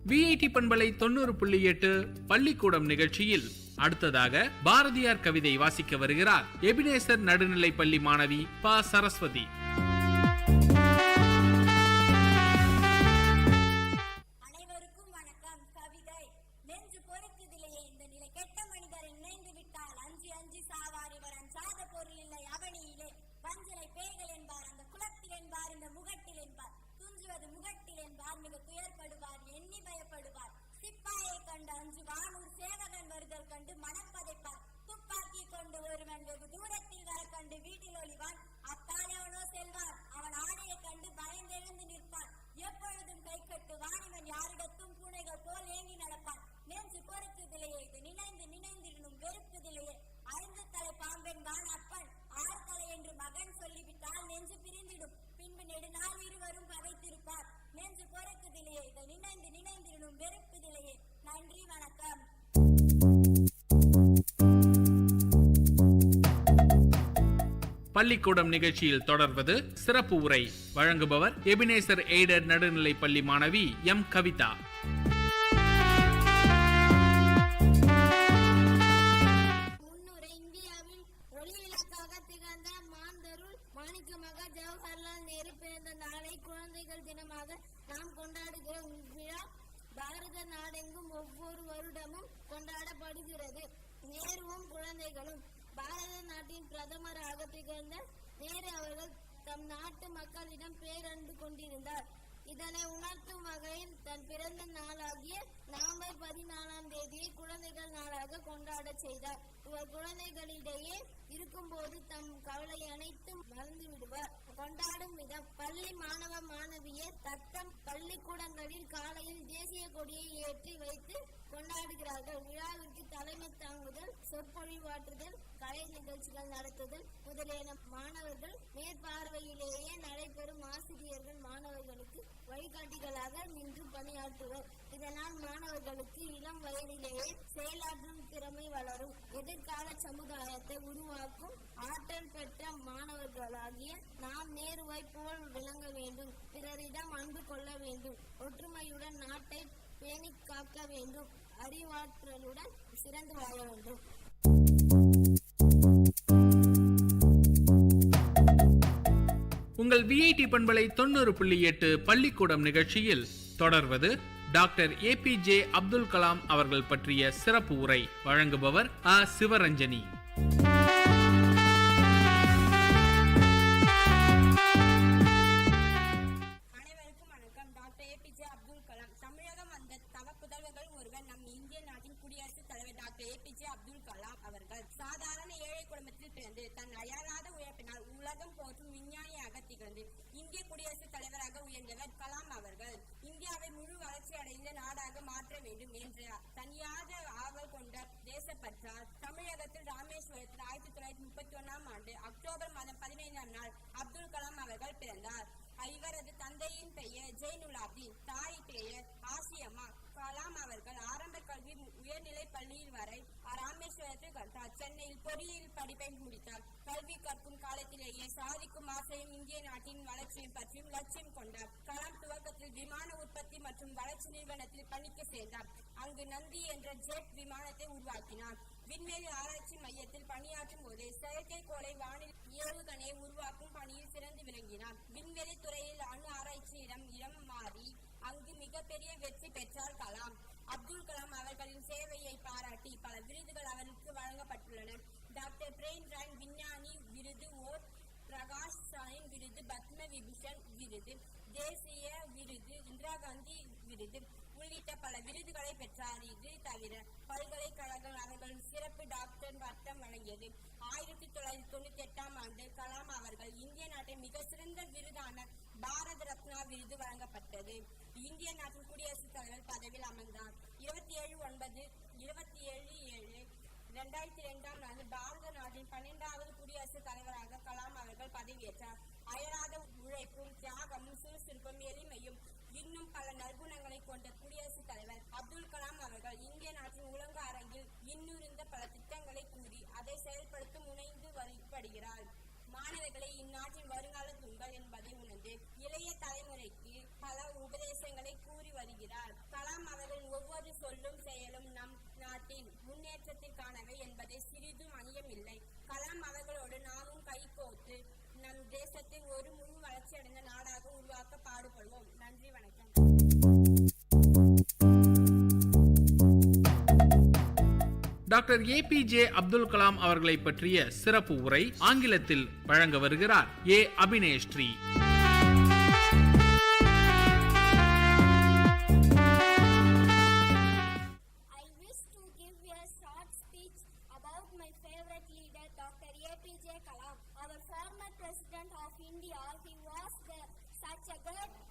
விஐடி பண்பலை 90.8 பள்ளிக்கூடம் நிகழ்ச்சியில் அடுத்ததாக பாரதியார் கவிதை வாசிக்க வருகிறார் எபினேசர் நடுநிலை பள்ளி மாணவி ப சரஸ்வதி. யாரிடத்தும் பூனைகள் போல் ஏங்கி நடப்பான். நெஞ்சு பொறுக்குதிலேயே இது நினைந்து நினைந்திருந்தும் பள்ளிக்கூடம் நிகழ்ச்சியில் தொடர்வது சிறப்பு உரை. வழங்குபவர் எபினேசர் எய்டட் நடுநிலை பள்ளி மாணவி எம் கவிதா. குழந்தைகள் தினமாக நாம் கொண்டாடுகிற விழா பாரத நாடெங்கும் ஒவ்வொரு வருடமும் கொண்டாடப்படுகிறது. நேருவும் குழந்தைகளும். பாரத நாட்டின் பிரதமராக திகழ்ந்த நேரு அவர்கள் தம் நாட்டு மக்களிடம் பேரன்பு கொண்டிருந்தார். இதனை உணர்த்தும் வகையில் தன் பிறந்த நாளாகிய நவம்பர் 14ஆம் தேதியை குழந்தைகள் நாளாக கொண்டாட செய்தார். இவர் குழந்தைகளிடையே இருக்கும்போது தம் கவலை அனைத்தும் மறந்து விடுவார். கொண்டாடும் விதம்: பள்ளி மாணவ மாணவியர் தத்தம் பள்ளிக்கூடங்களில் காலையில் தேசிய கொடியை ஏற்றி வைத்து கொண்டாடுகிறார்கள். விழாவிற்கு தலைமை தாங்குதல், சொற்பொழிவாற்றுதல், கலை நிகழ்ச்சிகள் நடத்துதல் முதலியன மாணவர்கள் மேற்பார்வையிலேயே நடைபெறும். ஆசிரியர்கள் மாணவர்களுக்கு வழிகாட்டிகளாக நின்று பணியாற்றுவர். இதனால் மாணவர்களுக்கு இளம் வயதிலேயே செயலாற்றும் திறமை வளரும். எதிர்கால சமுதாயத்தை உருவாக்கும் ஆற்றல் பெற்ற மாணவர்களாகிய நாம் நேருவை போல் விளங்க வேண்டும். பிறரிடம் அன்பு கொள்ள வேண்டும். ஒற்றுமையுடன் நாட்டை பேணி காக்க வேண்டும். அறிவாற்றலுடன் சிறந்து வாழ வேண்டும். உங்கள் விஐடி பண்பலை 90.8 பள்ளிக்கூடம் நிகழ்ச்சியில் தொடர்வது டாக்டர் ஏபிஜே அப்துல் கலாம் அவர்கள் பற்றிய சிறப்பு உரை. வழங்குபவர் ஆ. சிவரஞ்சனி. அனைவருக்கும் வணக்கம். Doctor APJ Abdul Kalam. தமிழகம் வந்த தவ புதல்வர்கள் ஒருவர் நம் இந்திய நாட்டின் குடியரசுத் தலைவர் டாக்டர் ஏபிஜே அப்துல் கலாம் அவர்கள். சாதாரண ஏழை குடும்பத்தில் பிறந்து தன் அயராத உழைப்பினால் உலகம் போற்றும் விஞ்ஞானியாக திகழ்ந்து இந்திய குடியரசுத் தலைவராக உயர்ந்தவர் கலாம் அவர்கள். இந்தியாவை முழு வளர்ச்சி அடைந்த நாடாக மாற்ற வேண்டும் என்ற தனியாத ஆவல் கொண்ட தேசப்பற்றால் தமிழகத்தில் ராமேஸ்வரத்தில் 1931ஆம் ஆண்டு அக்டோபர் மாதம் 15ஆம் நாள் அப்துல் கலாம் அவர்கள் பிறந்தார். இவரது தந்தையின் பெயர் ஜெயினுலாப்தீன், தாய் பெயர் ஆசியம்மா. கலாம் அவர்கள் ஆரம்ப கல்வி உயர்நிலை பள்ளியில் வரை ராமேஸ்வரத்தில் கற்றார். சென்னையில் பொறியியல் படிப்பை முடித்தார். கல்வி கற்கும் காலத்திலேயே சாதிக்கும் ஆசையும் இந்திய நாட்டின் வளர்ச்சியும் பற்றியும் லட்சியம் கொண்டார். கலாம் துவக்கத்தில் விமான உற்பத்தி மற்றும் வளர்ச்சி நிறுவனத்தில் பணிக்கு சேர்ந்தார். அங்கு நந்தி என்ற ஜெட் விமானத்தை உருவாக்கினார். விண்வெளி ஆராய்ச்சி மையத்தில் பணியாற்றும் போது செயற்கைக்கோளை வானில் ஏவுகணையை உருவாக்கும் பணியில் சிறந்து விளங்கினார். விண்வெளி துறையில் அணு ஆராய்ச்சியிடம் இடம் மாறி அங்கு மிகப்பெரிய வெற்றி பெற்றார் கலாம். அப்துல் கலாம் அவர்களின் சேவையை பாராட்டி பல விருதுகள் அவருக்கு வழங்கப்பட்டுள்ளன. டாக்டர் பிரேம்ரான் விஞ்ஞானி விருது, ஓர் பிரகாஷ் சாயின் விருது, பத்ம விபூஷன் விருது, தேசிய விருது, இந்திரா காந்தி விருது உள்ளிட்ட பல விருதுகளை பெற்றார். இது தவிர பல்கலைக்கழகம் அவர்களின் சிறப்பு டாக்டர் பட்டம் வழங்கியது. 1998ஆம் ஆண்டு கலாம் அவர்கள் இந்திய நாட்டின் மிக சிறந்த விருதான பாரத ரத்னா விருது வழங்கப்பட்டது. இந்திய நாட்டின் குடியரசுத் தலைவர் பதவியில் அமர்ந்தார். 27/7/2002ஆம் ஆண்டு பாரத நாட்டின் 12வது குடியரசுத் தலைவராக கலாம் அவர்கள் பதவியேற்றார். அயராத உழைப்பும் தியாகமும் சுறுசுறுப்பும் எளிமையும் இன்னும் பல நற்குணங்களை கொண்ட குடியரசுத் தலைவர் அப்துல் கலாம் அவர்கள் இந்திய நாட்டின் உலக அரங்கில் இன்னுறிந்த பல திட்டங்களை கூறி அதை செயல்படுத்த முனைந்து வருகிறார். மாணவர்களை இந்நாட்டின் வருங்கால தூண்கள் என்பதை உணர்ந்து இளைய தலைமுறைக்கு பல உபதேசங்களை கூறி வருகிறார். கலாம் அவர்களின் ஒவ்வொரு சொல்லும் செயலும் நம் நாட்டின் முன்னேற்றத்திற்கானவை என்பதை சிறிதும் அணியமில்லை. கலாம் அவர்களோடு நாமும் கைகோர்த்து நம் தேசத்தை ஒரு முழு வளர்ச்சி அடைந்த நாடாக உருவாக்க பாடுபடுவோம். நன்றி, வணக்கம். டாக்டர் ஏபிஜே அப்துல் கலாம் அவர்களை பற்றிய சிறப்பு உரை ஆங்கிலத்தில் வழங்க வருகிறார் ஏ. அபினேஸ்ரீ. Such a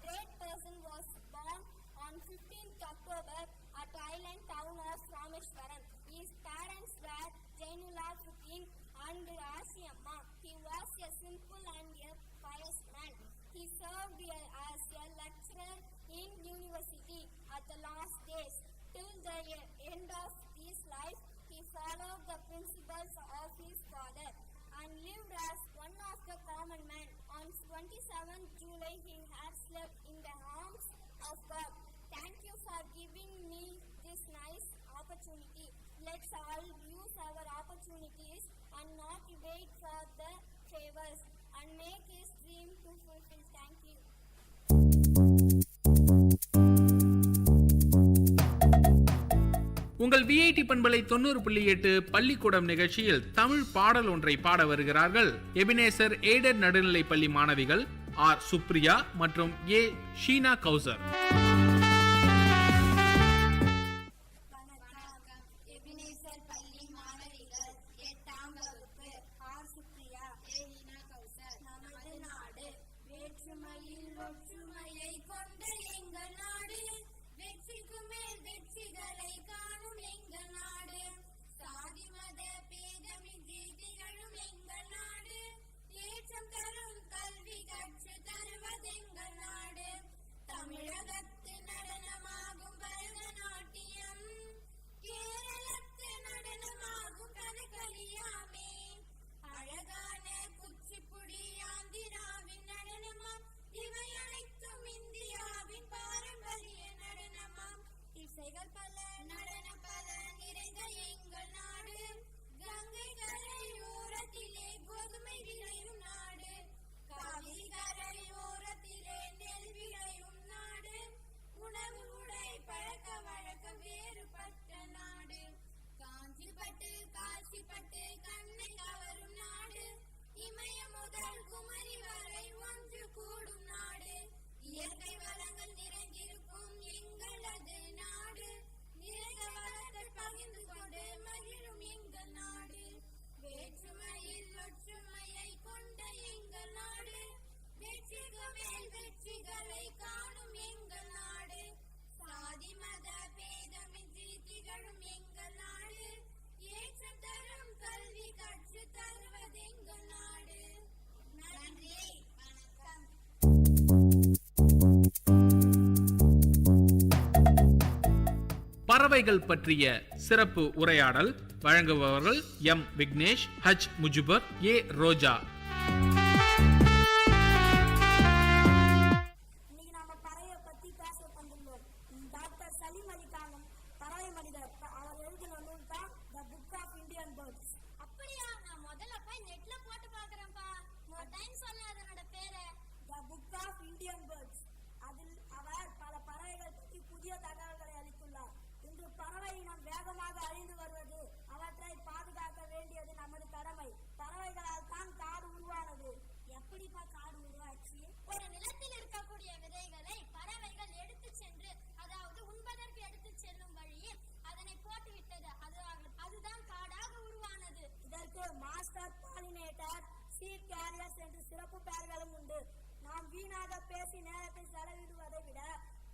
great person was born on 15th October at the island town of Rameshwaram. His parents were Jainulabdin and Asiamma. He was a simple and a pious man. He served as a lecturer in university at the last days. Till the end of his life, he followed the principles of his father and lived as one of On 27th July, he had slept in the arms of God. Thank you for giving me this nice opportunity. Let's all use our opportunities and not wait for the favors and make his dream to fulfill. Thank you. உங்கள் VIT பண்பலை 90.8 பள்ளிக்கூடம் நிகழ்ச்சியில் தமிழ் பாடல் ஒன்றை பாட வருகிறார்கள் Ebenezer aided நடுநிலை பள்ளி மாணவிகள் ஆர் சுப்ரியா மற்றும் ஏ ஷீனா கௌசர். பறவைகள் பற்றிய சிறப்பு உரையாடல் வழங்குபவர்கள் எம் விக்னேஷ், ஹச் முஜுபர், ஏ ரோஜா. இன்னைக்கு நாம பறவையை பத்தி பேச வந்துள்ளோம். டாக்டர் சலீம் அலி கானும் பறவை மனிதர் அவர் எழுதின நூல் தான் the book of Indian birds. அப்படியா? நான் முதல்ல போய் நெட்ல போட்டு பார்க்கறேன்ப்பா. ஒரு டைம் சொல்ல அதனோட பேரை. The book of Indian birds. அதில் அவர் பல பறவைகள் பற்றி புதிய தகவல்களை அளித்துள்ளார். இன்று பறவை இனம் வேகமாக அழிந்து வருவது, அவற்றை பாதுகாக்க வேண்டியது நமது கடமை. பறவைகளால் தான் காடு உருவானது. எப்படிப்பா காடு உருவாச்சு? ஒரு நிலத்தில் இருக்கக்கூடிய விதைகளை பறவைகள் எடுத்து சென்று, அதாவது உண்பதற்கு எடுத்து செல்லும் வழியில் அதனை போட்டுவிட்டது. அதுதான் காடாக உருவானது. இதற்கு மாஸ்டர் பாலினேட்டர், சீட் கேரியர்ஸ் என்று சிறப்பு பெயர்களும் உண்டு. நாம் வீணாக பேசி நேரத்தை செலவிடுவதை விட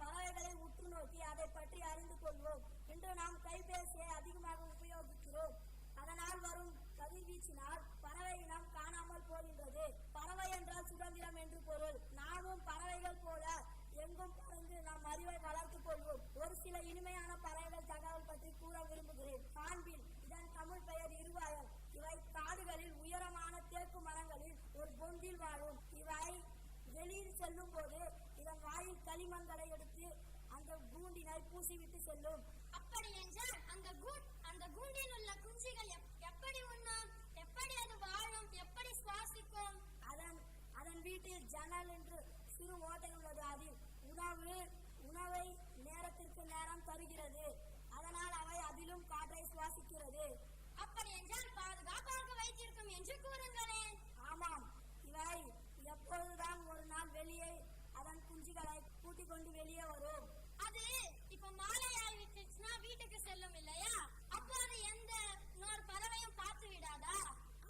பறவைகளை உற்று நோக்கி அதை பற்றி அறிந்து கொள்வோம். இன்று நாம் கைபேசியை அதிகமாக உபயோகிக்கிறோம். அதனால் வரும் கதிர்வீச்சினால் பறவை இனம் காணாமல் போகின்றது. பறவை என்றால் சுதந்திரம் என்று பொருள். நாமும் பறவைகள் போல எங்கும் பறந்து நாம் அறிவை வளர்த்துக் கொள்வோம். ஒரு சில இனிமையான பறவைகள் தகவல் பற்றி கூற விரும்புகிறேன். காண்பில், இதன் தமிழ் பெயர் இருவாயன். இவை காடுகளில் உயரமான தேக்கு மரங்களில் ஒரு பொந்தில் வாழும். இவை வெளியில் செல்லும் போது இதன் வாயில் களிமண்களை எடுத்து அந்த கூண்டினை பூசிவிட்டு செல்லும். அப்படி என்றால் அந்த கூண்டில் உள்ள குஞ்சுகள் எப்படி உண்ணும்? எப்படி அது வாழும்? எப்படி சுவாசிக்கும்? அதன் வீட்டில் ஜன்னல் என்று சிறு ஓட்டை உள்ளது. அதில் உணவை நேரத்திற்கு நேரம் தருகிறது. அதனால் அவை அதிலும் காற்றை சுவாசிக்கிறது. அப்படி என்றால் பாதுகாப்பாக வைத்திருக்கும் என்று கூறுங்களேன். ஆமாம், இவை எப்பொழுதுதான் ஒரு நாள் வெளியே அதன் குஞ்சுகளை கூட்டிக் கொண்டு வெளியே வரும். அது இப்ப மாலை ஆகிவிட்டுச்சுன்னா வீட்டுக்கு செல்லும் இல்லையா? அப்போ அது எந்த இன்னொரு பறவையும் பார்த்து விடாதா?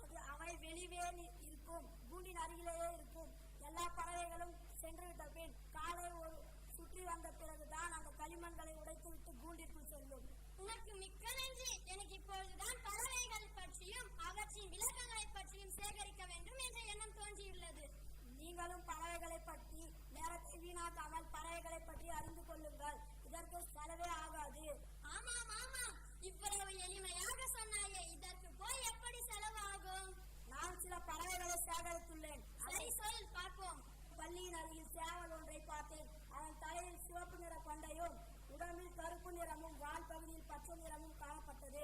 அது அவை வெளியே இருக்கும், கூண்டின் அருகிலேயே இருக்கும். எல்லா பறவைகளும் சென்று விட்ட பின் காலை ஒரு சுற்றி வந்த பிறகுதான் அந்த களிமண்களை உடைத்து விட்டு கூண்டிற்குள் செல்லும். உனக்கு மிக்க நன்றி. எனக்கு இப்பொழுதுதான் பறவைகள் பற்றியும் அவற்றின் விளக்கங்களை பற்றியும் சேகரிக்க வேண்டும் என்ற எண்ணம் தோன்றியுள்ளது. நீங்களும் பறவைகளை பற்றி நேரத்தை வீணாக்காமல் பறவைகளை பற்றி அறிந்து கொள்ளுங்கள். இதற்கு செலவே ஆகாது. ஆமாம் ஆமாம், இவ்வளவு எளிமையாக சொன்னாயே, இதற்கு போய் எப்படி செலவாகும்? நான் சில பறவைகளை சேகரித்துள்ளேன். சரி சொல் பார்க்கலாம். பள்ளியின் அருகில் சேவல் ஒன்றை பார்த்தேன். அதன் தலையில் சிவப்பு நிற கொண்டையும் உடம்பில் கருப்பு நிறமும் வால் பகுதியில் பச்சை நிறமும் காணப்பட்டது.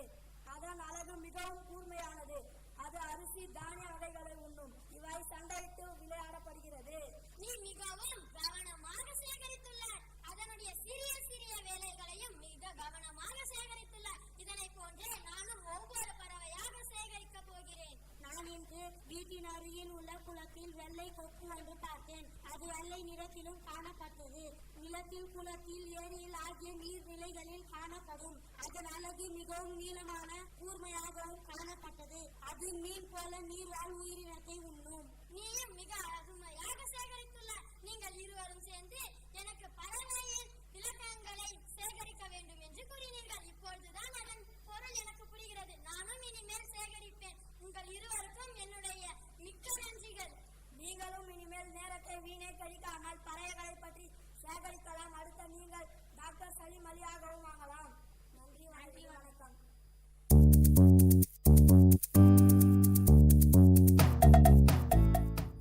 அதன் அழகு மிகவும் கூர்மையானது. அது அரிசி தானிய வகைகளை உண்ணும். இவை சண்டையிட்டு விளையாடப்படுகிறது. நீ மிகவும் கவனமாக சேகரித்துள்ளார். அதனுடைய சிறிய சிறிய வேலைகளையும் மிக கவனமாக சேகரித்துள்ளார். இதனை போன்றே நானும் ஒவ்வொரு பறவையாக சேகரிக்க போகிறேன். நான் இன்று வீட்டின் அருகில் உள்ள குளத்தில் வெள்ளை கொக்கு ஒன்று பார்த்தேன். அது வெள்ளை நிறத்திலும் காணப்பட்டது. நிலத்தில், குளத்தில், ஏரியில் ஆகிய நீர்நிலைகளில் காணப்படும். அதன் அழகு மிகவும் நீளமான கூர்மையாகவும் காணப்பட்டது. அது மீன் போல நீர்வாழ் உயிரினத்தை உண்ணும். நீயும் மிக அருமையாக சேகரித்துள்ளார். நீங்கள் இருவரும் சேர்ந்து எனக்கு பறவையின் விளக்கங்களை சேகரிக்க வேண்டும் என்று கூறினீர்கள். இப்பொழுதுதான் அதன் பொருள் எனக்கு புரிகிறது. நானும் இனிமேல் சேகரிப்பேன். உங்கள் இருவருக்கும் என்னுடைய மிக்க நன்றிகள். நீங்களும் இனிமேல் நேரத்தை வீணே கழிக்காமல் பறவைகளை பற்றி சேகரிக்கலாம். அடுத்த நீங்கள் டாக்டர் சலீம் அலியாகவும் வாங்கலாம். நன்றி, வணக்கம்.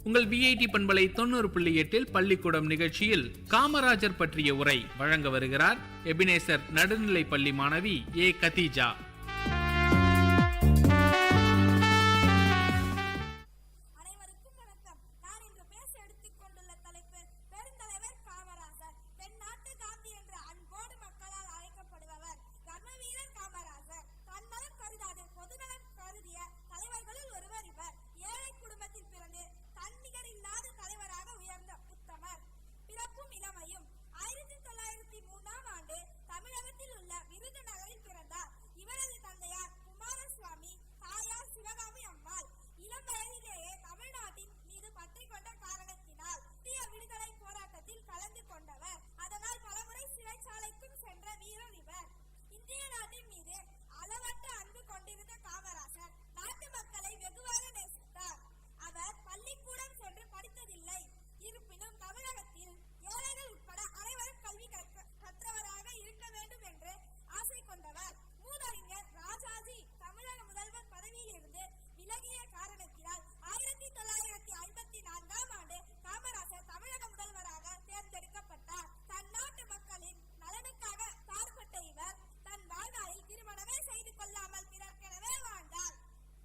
உங்கள் விஐடி பண்பலை 90.8 பள்ளிக்கூடம் நிகழ்ச்சியில் காமராஜர் பற்றிய உரை வழங்க வருகிறார் எபினேசர் நடுநிலை பள்ளி மாணவி ஏ கதீஜா. அனைவருக்கும் வணக்கம். நான் இன்று பேச எடுத்துக்கொண்டுள்ள தலைப்பு பெருந்தலைவர் காமராஜர். தென்னாட்டு காந்தி என்ற அன்போடு மக்களால் அழைக்கப்படுபவர் கர்மவீரர் காமராஜர். தன்னலம் கருதாது பொதுநலம் கருதிய தலைவர்களுள் ஒருவர் இவர். ஏழை குடும்பத்தில் பிறந்து தன்னிகர் இல்லாத தலைவராக உயர்ந்த உத்தமர். பிறப்பும் இளமையும் 1903ஆம் ஆண்டு தமிழகத்தில் உள்ள விருதுநகரில் பிறந்தார். இவரது தந்தையார் குமாரசுவாமி, தாயார் சிவகாமி அம்மாள். இளம் வயதிலேயே தமிழ்நாட்டின் மீது பற்றி கொண்ட காரணத்தினால் இந்திய விடுதலை போராட்டத்தில் கலந்து கொண்டவர். அதனால் பலமுறை சிறைச்சாலைக்கும் சென்ற வீரர் இவர். இந்திய நாட்டின் மீது அளவற்ற அன்பு கொண்டிருந்த காமராஜர் நாட்டு மக்களை வெகுவாக நேசித்தார். அவர் பள்ளிக்கூடம் சென்று படித்ததில்லை. இருப்பினும் தமிழகத்தில் ஏழைகள் உட்பட அனைவரும் கல்வி கற்றவராக இருக்க வேண்டும் என்று ஆசை கொண்டவர். மூதறிஞர் ராஜாஜி தமிழக முதல்வர் பதவியில் இருந்து விலகிய காரணத்தினால் 1954ஆம் ஆண்டு காமராஜர் தமிழக முதல்வராக தேர்ந்தெடுக்கப்பட்டார். தன்னாட்டு மக்களின் நலனுக்காக பாடுபட்ட இவர் தன் வாழ்நாளில் திருமணமே செய்து கொள்ளாமல் பிறர்க்கெனவே வாழ்ந்தார்.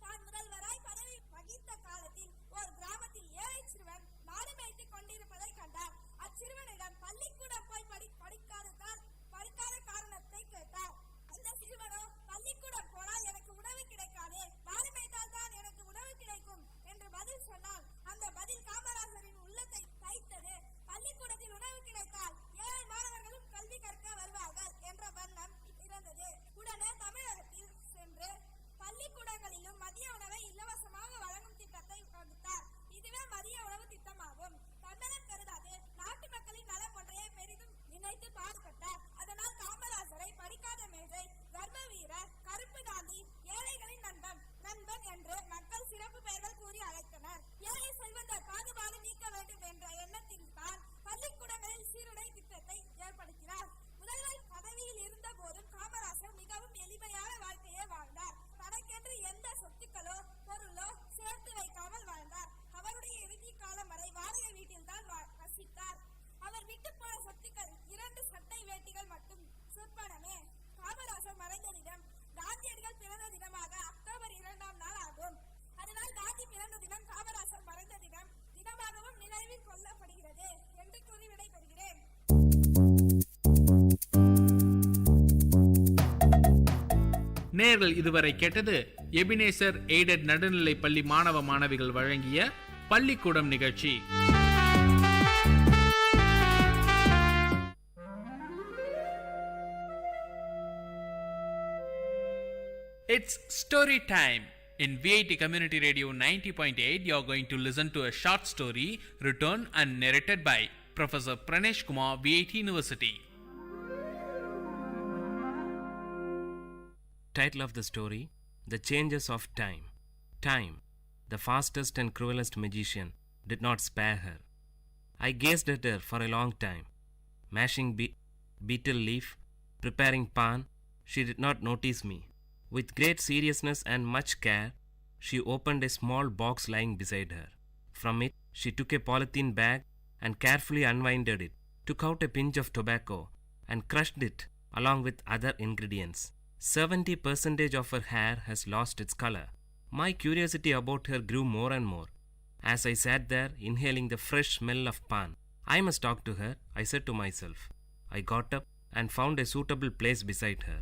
தான் முதல்வராய் பதவி வகித்த காலத்தில் ஒரு கிராமத்தில் ஏழை சிறுவன் மாடு மேய்த்துக் கொண்டிருப்பதை கண்டார். அச்சிறுவனிடம் பள்ளிக்கூடம் போய் படிக்காத காரணத்தை கேட்டார். அந்த சிறுவனோ, பள்ளிக்கூடம் போனால் எனக்கு உணவு கிடைக்காது, மாடு மேய்த்தால் தான் எனக்கு உணவு கிடைக்கும் என்று பதில் சொன்னான். அந்த பதில் காமராஜரின் உள்ளத்தை தைத்தது. பள்ளிக்கூடத்தில் உணவு கிடைத்தால் ஏழை மாணவர்களும் கல்வி கற்க வருவார்கள் என்ற வண்ணம் இருந்தது. உடனே தமிழகத்தில் சென்று பள்ளிக்கூடங்களிலும் மதிய உணவை இலவசமாக வழங்கும் திட்டத்தை வகுத்தார். இதுவே மதிய உணவு திட்டமாகும். தன்னலம் கருதாது நாட்டு மக்களின் நலம் ஒன்றையே பெரிதும் நினைத்து பாடுபட்டார். அதனால் காமராஜரை படிக்காத மேதை, கர்ம வீரர், கருப்பு காந்தி, ஏழைகளின் நண்பன் என்று மக்கள் சிறப்பு பெயர்கள் கூறி அழைத்தனர். ஏழை செல்வந்தர் பாகுபாடு நீக்க வேண்டும் என்ற எண்ணத்தில் தான் பள்ளிக்கூடங்களில் சீருடை திட்டத்தை ஏற்படுத்தினார். முதல்வர் பதவியில் இருந்த போதும் காமராஜர் மிகவும் எளிமையான வாழ்க்கையை வாழ்ந்தார். தனக்கென்று எந்த சொத்துக்களோ பொருளோ சேர்த்து வைக்காமல் வாழ்ந்தார். அவருடைய இறுதி காலம் வரை வாடகை வீட்டில் தான் வசித்தார். அவர் விட்டு போன சொத்துக்கள் 2 சட்டை வேட்டிகள் மட்டும் சொற்பனமே. காமராஜர் மறைந்த தினம் காந்தியடிகள் பிறந்த தினமாக அக்டோபர் 2ஆம் நாள் ஆகும். அதனால் காந்தி பிறந்த தினம் காமராஜர் மறைந்த தினமாகவும் நினைவில் கொள்ளப்படுகிறது என்று கூறி விடைபெறுகிறேன். நேர்கள் இதுவரை கேட்டது எபினேசர் எய்டட் நடுநிலை பள்ளி மாணவ மாணவிகள் வழங்கிய பள்ளிக்கூடம் நிகழ்ச்சி. It's story time. In VIT Community Radio 90.8, you are going to listen to a short story written and narrated by Professor Pranesh Kumar, VIT University. Title of the story: The Changes of Time. Time, the fastest and cruelest magician, did not spare her. I gazed at her for a long time. Mashing betel leaf, preparing pan, she did not notice me. With great seriousness and much care, she opened a small box lying beside her. From it, she took a polythene bag and carefully unwinded it, took out a pinch of tobacco and crushed it along with other ingredients. 70% of her hair has lost its color. My curiosity about her grew more and more as I sat there inhaling the fresh smell of pan. I must talk to her, I said to myself. I got up and found a suitable place beside her.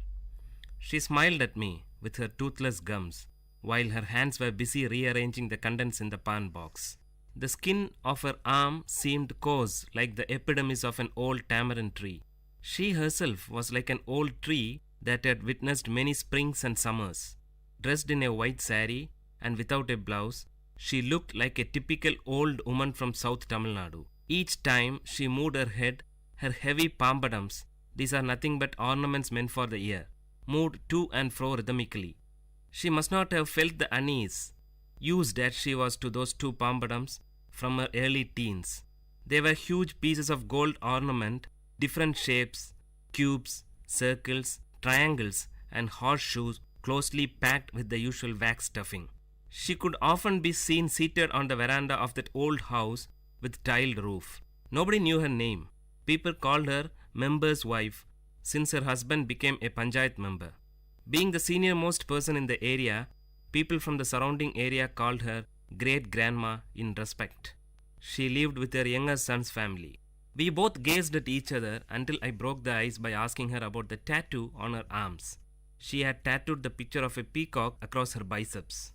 She smiled at me with her toothless gums, while her hands were busy rearranging the contents in the pan box. The skin of her arm seemed coarse like the epidermis of an old tamarind tree. She herself was like an old tree that had witnessed many springs and summers. Dressed in a white saree and without a blouse, she looked like a typical old woman from South Tamil Nadu. Each time she moved her head, her heavy pampadums, these are nothing but ornaments meant for the ear, moved to and fro rhythmically. She must not have felt the unease, used as she was to those two pampadums from her early teens. They were huge pieces of gold ornament, different shapes, cubes, circles, triangles, and horseshoes closely packed with the usual wax stuffing. She could often be seen seated on the veranda of that old house with tiled roof. Nobody knew her name. People called her member's wife since her husband became a panchayat member. Being the senior-most person in the area, people from the surrounding area called her great-grandma in respect. She lived with her younger son's family. We both gazed at each other until I broke the ice by asking her about the tattoo on her arms. She had tattooed the picture of a peacock across her biceps.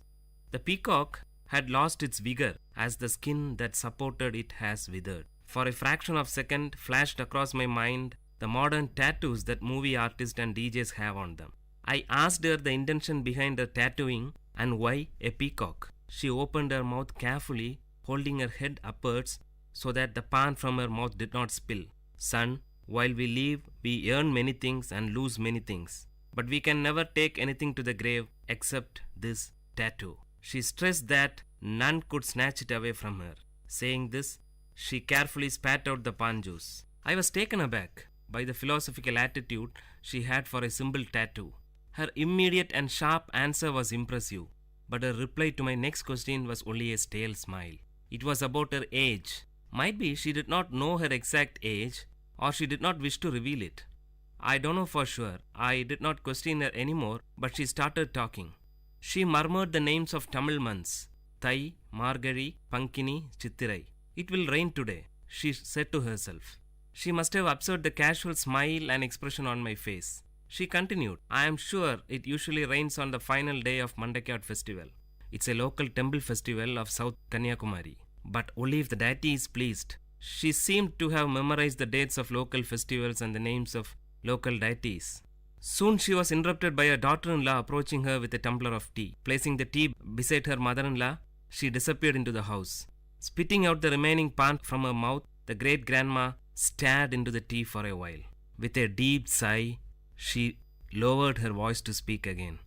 The peacock had lost its vigor as the skin that supported it has withered. For a fraction of a second flashed across my mind the modern tattoos that movie artists and DJs have on them. I asked her the intention behind her tattooing and why a peacock. She opened her mouth carefully, holding her head upwards so that the pan from her mouth did not spill. Son, while we live, we earn many things and lose many things. But we can never take anything to the grave except this tattoo. She stressed that none could snatch it away from her. Saying this, she carefully spat out the pan juice. I was taken aback by the philosophical attitude she had for a simple tattoo. Her immediate and sharp answer was impressive, but her reply to my next question was only a stale smile. It was about her age. Might be she did not know her exact age, or she did not wish to reveal it. I don't know for sure. I did not question her anymore, but she started talking. She murmured the names of Tamil months, Thai, Margari, Pankini, Chittirai. It will rain today, she said to herself. She must have observed the casual smile and expression on my face. She continued, I am sure it usually rains on the final day of Mandakiyat festival. It's a local temple festival of South Kanyakumari. But only if the deity is pleased. She seemed to have memorized the dates of local festivals and the names of local deities. Soon she was interrupted by her daughter-in-law approaching her with a tumbler of tea. Placing the tea beside her mother-in-law, she disappeared into the house. Spitting out the remaining pan from her mouth, the great-grandma stared into the tea for a while. With a deep sigh, she lowered her voice to speak again.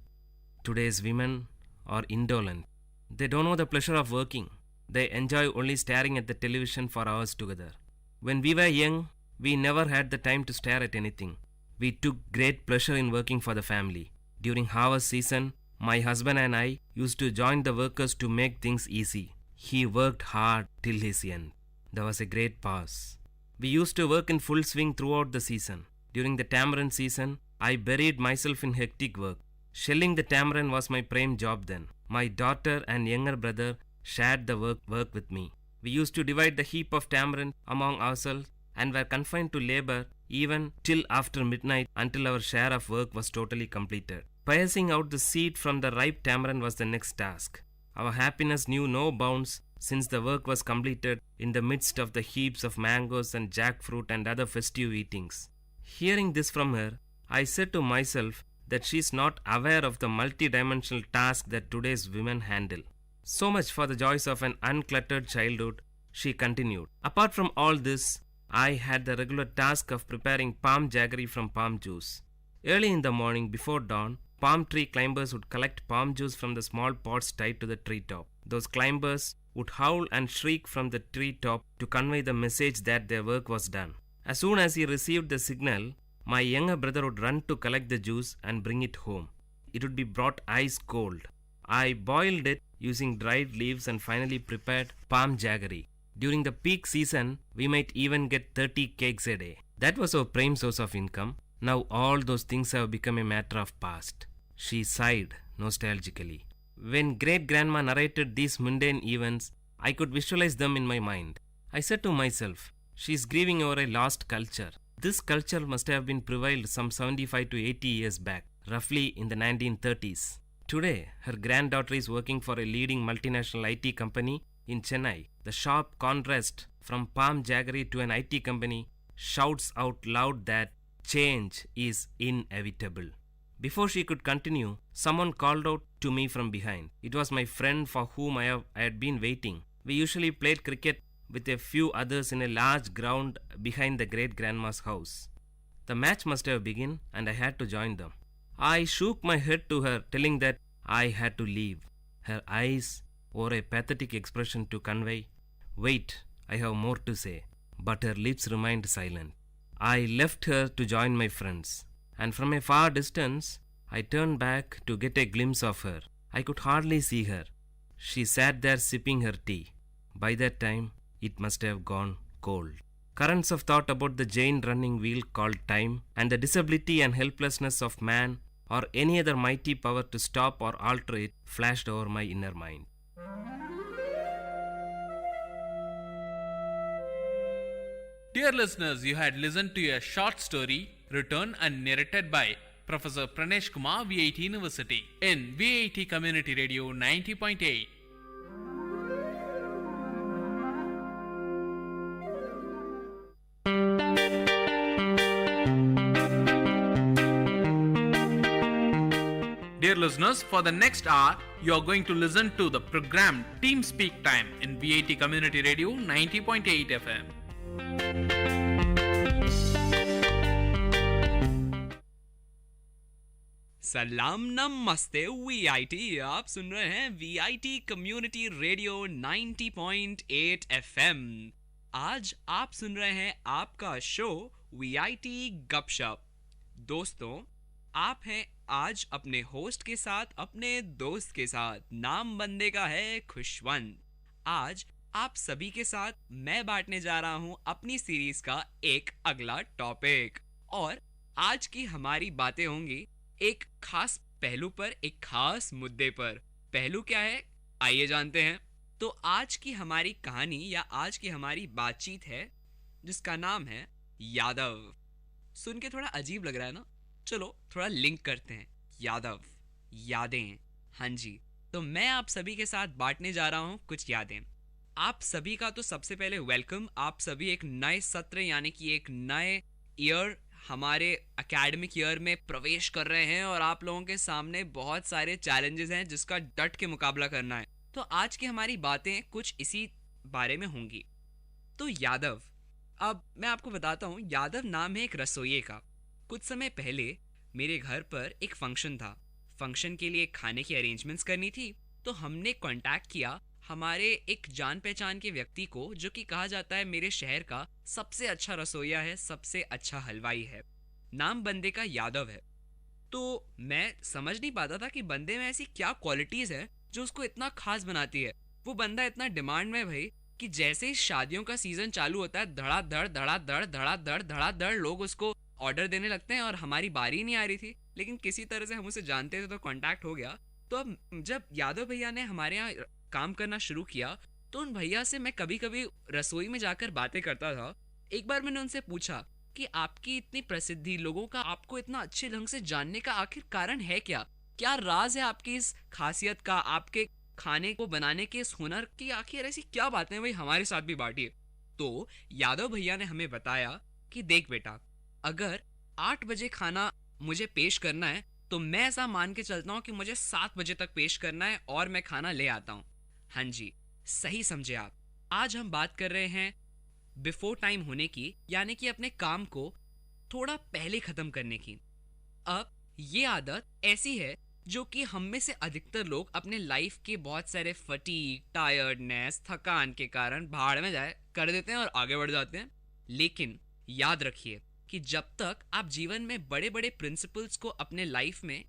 Today's women are indolent. They don't know the pleasure of working. They enjoy only staring at the television for hours together. When we were young, we never had the time to stare at anything. We took great pleasure in working for the family. During harvest season, my husband and I used to join the workers to make things easy. He worked hard till his end. There was a great pause. We used to work in full swing throughout the season. During the tamarind season, I buried myself in hectic work. Shelling the tamarind was my prime job then. My daughter and younger brother shared the work with me. We used to divide the heap of tamarind among ourselves and were confined to labor even till after midnight until our share of work was totally completed. Piercing out the seed from the ripe tamarind was the next task. Our happiness knew no bounds since the work was completed in the midst of the heaps of mangoes and jackfruit and other festive eatings. Hearing this from her, I said to myself that she is not aware of the multi-dimensional task that today's women handle. So much for the joys of an uncluttered childhood, she continued. Apart from all this, I had the regular task of preparing palm jaggery from palm juice. Early in the morning before dawn, palm tree climbers would collect palm juice from the small pots tied to the treetop. Those climbers would howl and shriek from the treetop to convey the message that their work was done. As soon as he received the signal, my younger brother would run to collect the juice and bring it home. It would be brought ice cold. I boiled it using dried leaves and finally prepared palm jaggery. During the peak season, we might even get 30 cakes a day. That was our prime source of income. Now all those things have become a matter of past. She sighed nostalgically. When great-grandma narrated these mundane events, I could visualize them in my mind. I said to myself, she is grieving over a lost culture. This culture must have been prevailed some 75 to 80 years back, roughly in the 1930s. Today, her granddaughter is working for a leading multinational IT company in Chennai. The sharp contrast from palm jaggery to an IT company shouts out loud that change is inevitable. Before she could continue, someone called out to me from behind. It was my friend for whom I had been waiting. We usually played cricket with a few others in a large ground behind the great-grandma's house. The match must have begun and I had to join them. I shook my head to her, telling that I had to leave. Her eyes wore a pathetic expression to convey, "Wait, I have more to say." But her lips remained silent. I left her to join my friends, and from a far distance, I turned back to get a glimpse of her. I could hardly see her. She sat there sipping her tea. By that time, it must have gone cold. Currents of thought about the giant running wheel called time and the disability and helplessness of man or any other mighty power to stop or alter it flashed over my inner mind. Dear listeners, you had listened to a short story written and narrated by Professor Pranesh Kumar, VIT University, in VIT Community Radio 90.8. Dear listeners, for the next hour, you are going to listen to the program Team Speak Time in VIT Community Radio 90.8 FM. सलाम नमस्ते VIT, आप सुन रहे हैं VIT community radio 90.8 FM. आज आप सुन रहे हैं आपका शो वीआईटी गपशप। दोस्तों, आप हैं आज अपने होस्ट के साथ, अपने दोस्त के साथ। नाम बंदे का है खुशवंत। आज आप सभी के साथ मैं बांटने जा रहा हूं अपनी सीरीज का एक अगला टॉपिक, और आज की हमारी बातें होंगी एक खास पहलू पर, एक खास मुद्दे पर। पहलू क्या है, आइए जानते हैं। तो आज की हमारी कहानी या आज की हमारी बातचीत है जिसका नाम है यादव। सुन के थोड़ा अजीब लग रहा है ना? चलो थोड़ा लिंक करते हैं। यादव, यादें। हाँ जी, तो मैं आप सभी के साथ बांटने जा रहा हूँ कुछ यादें। आप सभी का तो सबसे पहले वेलकम। आप सभी एक नए सत्र यानी कि एक नए ईयर, हमारे एकेडमिक ईयर में प्रवेश कर रहे हैं, और आप लोगों के सामने बहुत सारे चैलेंजेस हैं जिसका डट के मुकाबला करना है। तो आज की हमारी बातें कुछ इसी बारे में होंगी। तो यादव, अब मैं आपको बताता हूँ, यादव नाम है एक रसोइये का। कुछ समय पहले मेरे घर पर एक फंक्शन था। फंक्शन के लिए खाने की अरेंजमेंट्स करनी थी, तो हमने कांटेक्ट किया हमारे एक जान पहचान के व्यक्ति को, जो कि कहा जाता है मेरे शहर का सबसे अच्छा रसोइया है, सबसे अच्छा हलवाई है। नाम बंदे का यादव है। तो मैं समझ नहीं पाता था कि बंदे में ऐसी क्या क्वालिटीज है जो उसको इतना खास बनाती है। वो बंदा इतना डिमांड में भाई कि जैसे ही शादियों का सीजन चालू होता है, धड़ाधड़ धड़ाधड़ धड़ाधड़ धड़ाधड़ लोग उसको ऑर्डर देने लगते हैं, और हमारी बारी नहीं आ रही थी, लेकिन किसी तरह से हम उसे जानते थे तो कांटेक्ट हो गया। तो अब जब यादव भैया ने हमारे यहाँ काम करना शुरू किया, तो उन भैया से मैं कभी कभी रसोई में जाकर बातें करता था। एक बार मैंने उनसे पूछा कि आपकी इतनी प्रसिद्धि, लोगों का आपको इतना अच्छे ढंग से जानने का आखिर कारण है क्या? क्या राज है आपकी इस खासियत का, आपके खाने को बनाने के इस हुनर की? आखिर ऐसी क्या बातें भाई हमारे साथ भी बांटिए। तो यादव भैया ने हमें बताया कि देख बेटा, अगर 8 बजे खाना मुझे पेश करना है तो मैं ऐसा मान के चलता हूँ कि मुझे 7 बजे तक पेश करना है, और मैं खाना ले आता हूँ। हाँ जी, सही समझे आप। आज हम बात कर रहे हैं बिफोर टाइम होने की, यानी कि अपने काम को थोड़ा पहले खत्म करने की। अब ये आदत ऐसी है जो कि हम में से अधिकतर लोग अपने लाइफ के बहुत सारे फटीग, टायर्डनेस, थकान के कारण भाड़ में जाए कर देते हैं और आगे बढ़ जाते हैं। लेकिन याद रखिए कि जब तक आप जीवन में बड़े बड़े प्रिंसिपल्स को अपने लाइफ में,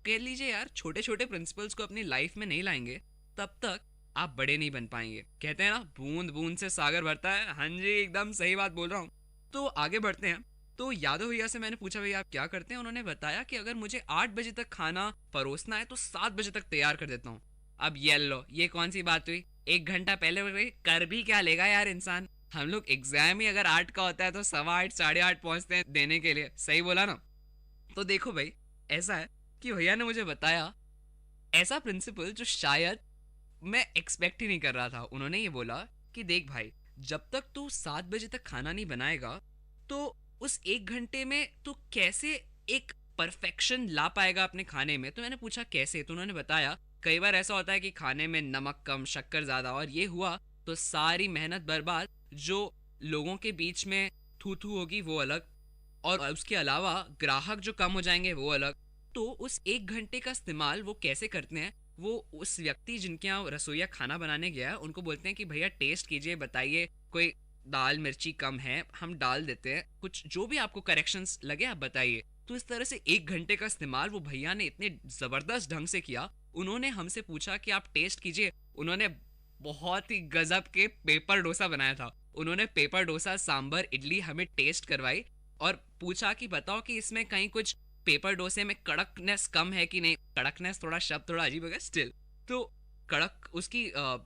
कह लीजिए यार छोटे छोटे प्रिंसिपल्स को अपनी लाइफ में नहीं लाएंगे, तब तक आप बड़े नहीं बन पाएंगे। कहते हैं ना, बूंद बूंद से सागर भरता है। हाँ जी, एकदम सही बात बोल रहा हूँ। तो आगे बढ़ते हैं। तो यादव भैया से मैंने पूछा, भैया आप क्या करते हैं? उन्होंने बताया कि अगर मुझे 8 बजे तक खाना परोसना है तो 7 बजे तक तैयार कर देता हूँ। अब ये लो, ये कौन सी बात हुई? 1 घंटा पहले कर भी क्या लेगा यार इंसान। हम लोग एग्जाम ही अगर 8 का होता है तो 8:15 8:30 पहुंचते हैं देने के लिए। सही बोला ना? तो देखो भाई, ऐसा है कि भैया ने मुझे बताया ऐसा प्रिंसिपल जो शायद मैं एक्सपेक्ट ही नहीं कर रहा था। उन्होंने ये बोला कि देख भाई, जब तक तू 7 बजे तक खाना नहीं बनाएगा तो उस 1 घंटे में तू कैसे एक परफेक्शन ला पाएगा अपने खाने में। तो मैंने पूछा कैसे? तो उन्होंने बताया कई बार ऐसा होता है कि खाने में नमक कम, शक्कर ज्यादा, और ये हुआ तो सारी मेहनत बर्बाद। जो लोगों के बीच में थू थू होगी वो अलग, और उसके अलावा ग्राहक जो कम हो जाएंगे वो अलग। तो उस 1 घंटे का इस्तेमाल वो कैसे करते हैं? वो उस व्यक्ति जिनके यहाँ रसोईया खाना बनाने गया है उनको बोलते हैं कि भैया टेस्ट कीजिए, बताइए कोई दाल मिर्ची कम है, हम डाल देते हैं, कुछ जो भी आपको करेक्शंस लगे आप बताइए। तो इस तरह से 1 घंटे का इस्तेमाल वो भैया ने इतने जबरदस्त ढंग से किया। उन्होंने हमसे पूछा कि आप टेस्ट कीजिए। उन्होंने बहुत ही गजब के पेपर डोसा बनाया था। उन्होंने पेपर डोसा, सांभर, इडली हमें टेस्ट करवाई और पूछा कि बताओ कि इसमें कहीं कुछ पेपर डोसे में कड़कनेस कम है कि नहीं। कड़कनेस थोड़ा शब्द थोड़ा अजीब है स्टिल, तो कड़क उसकी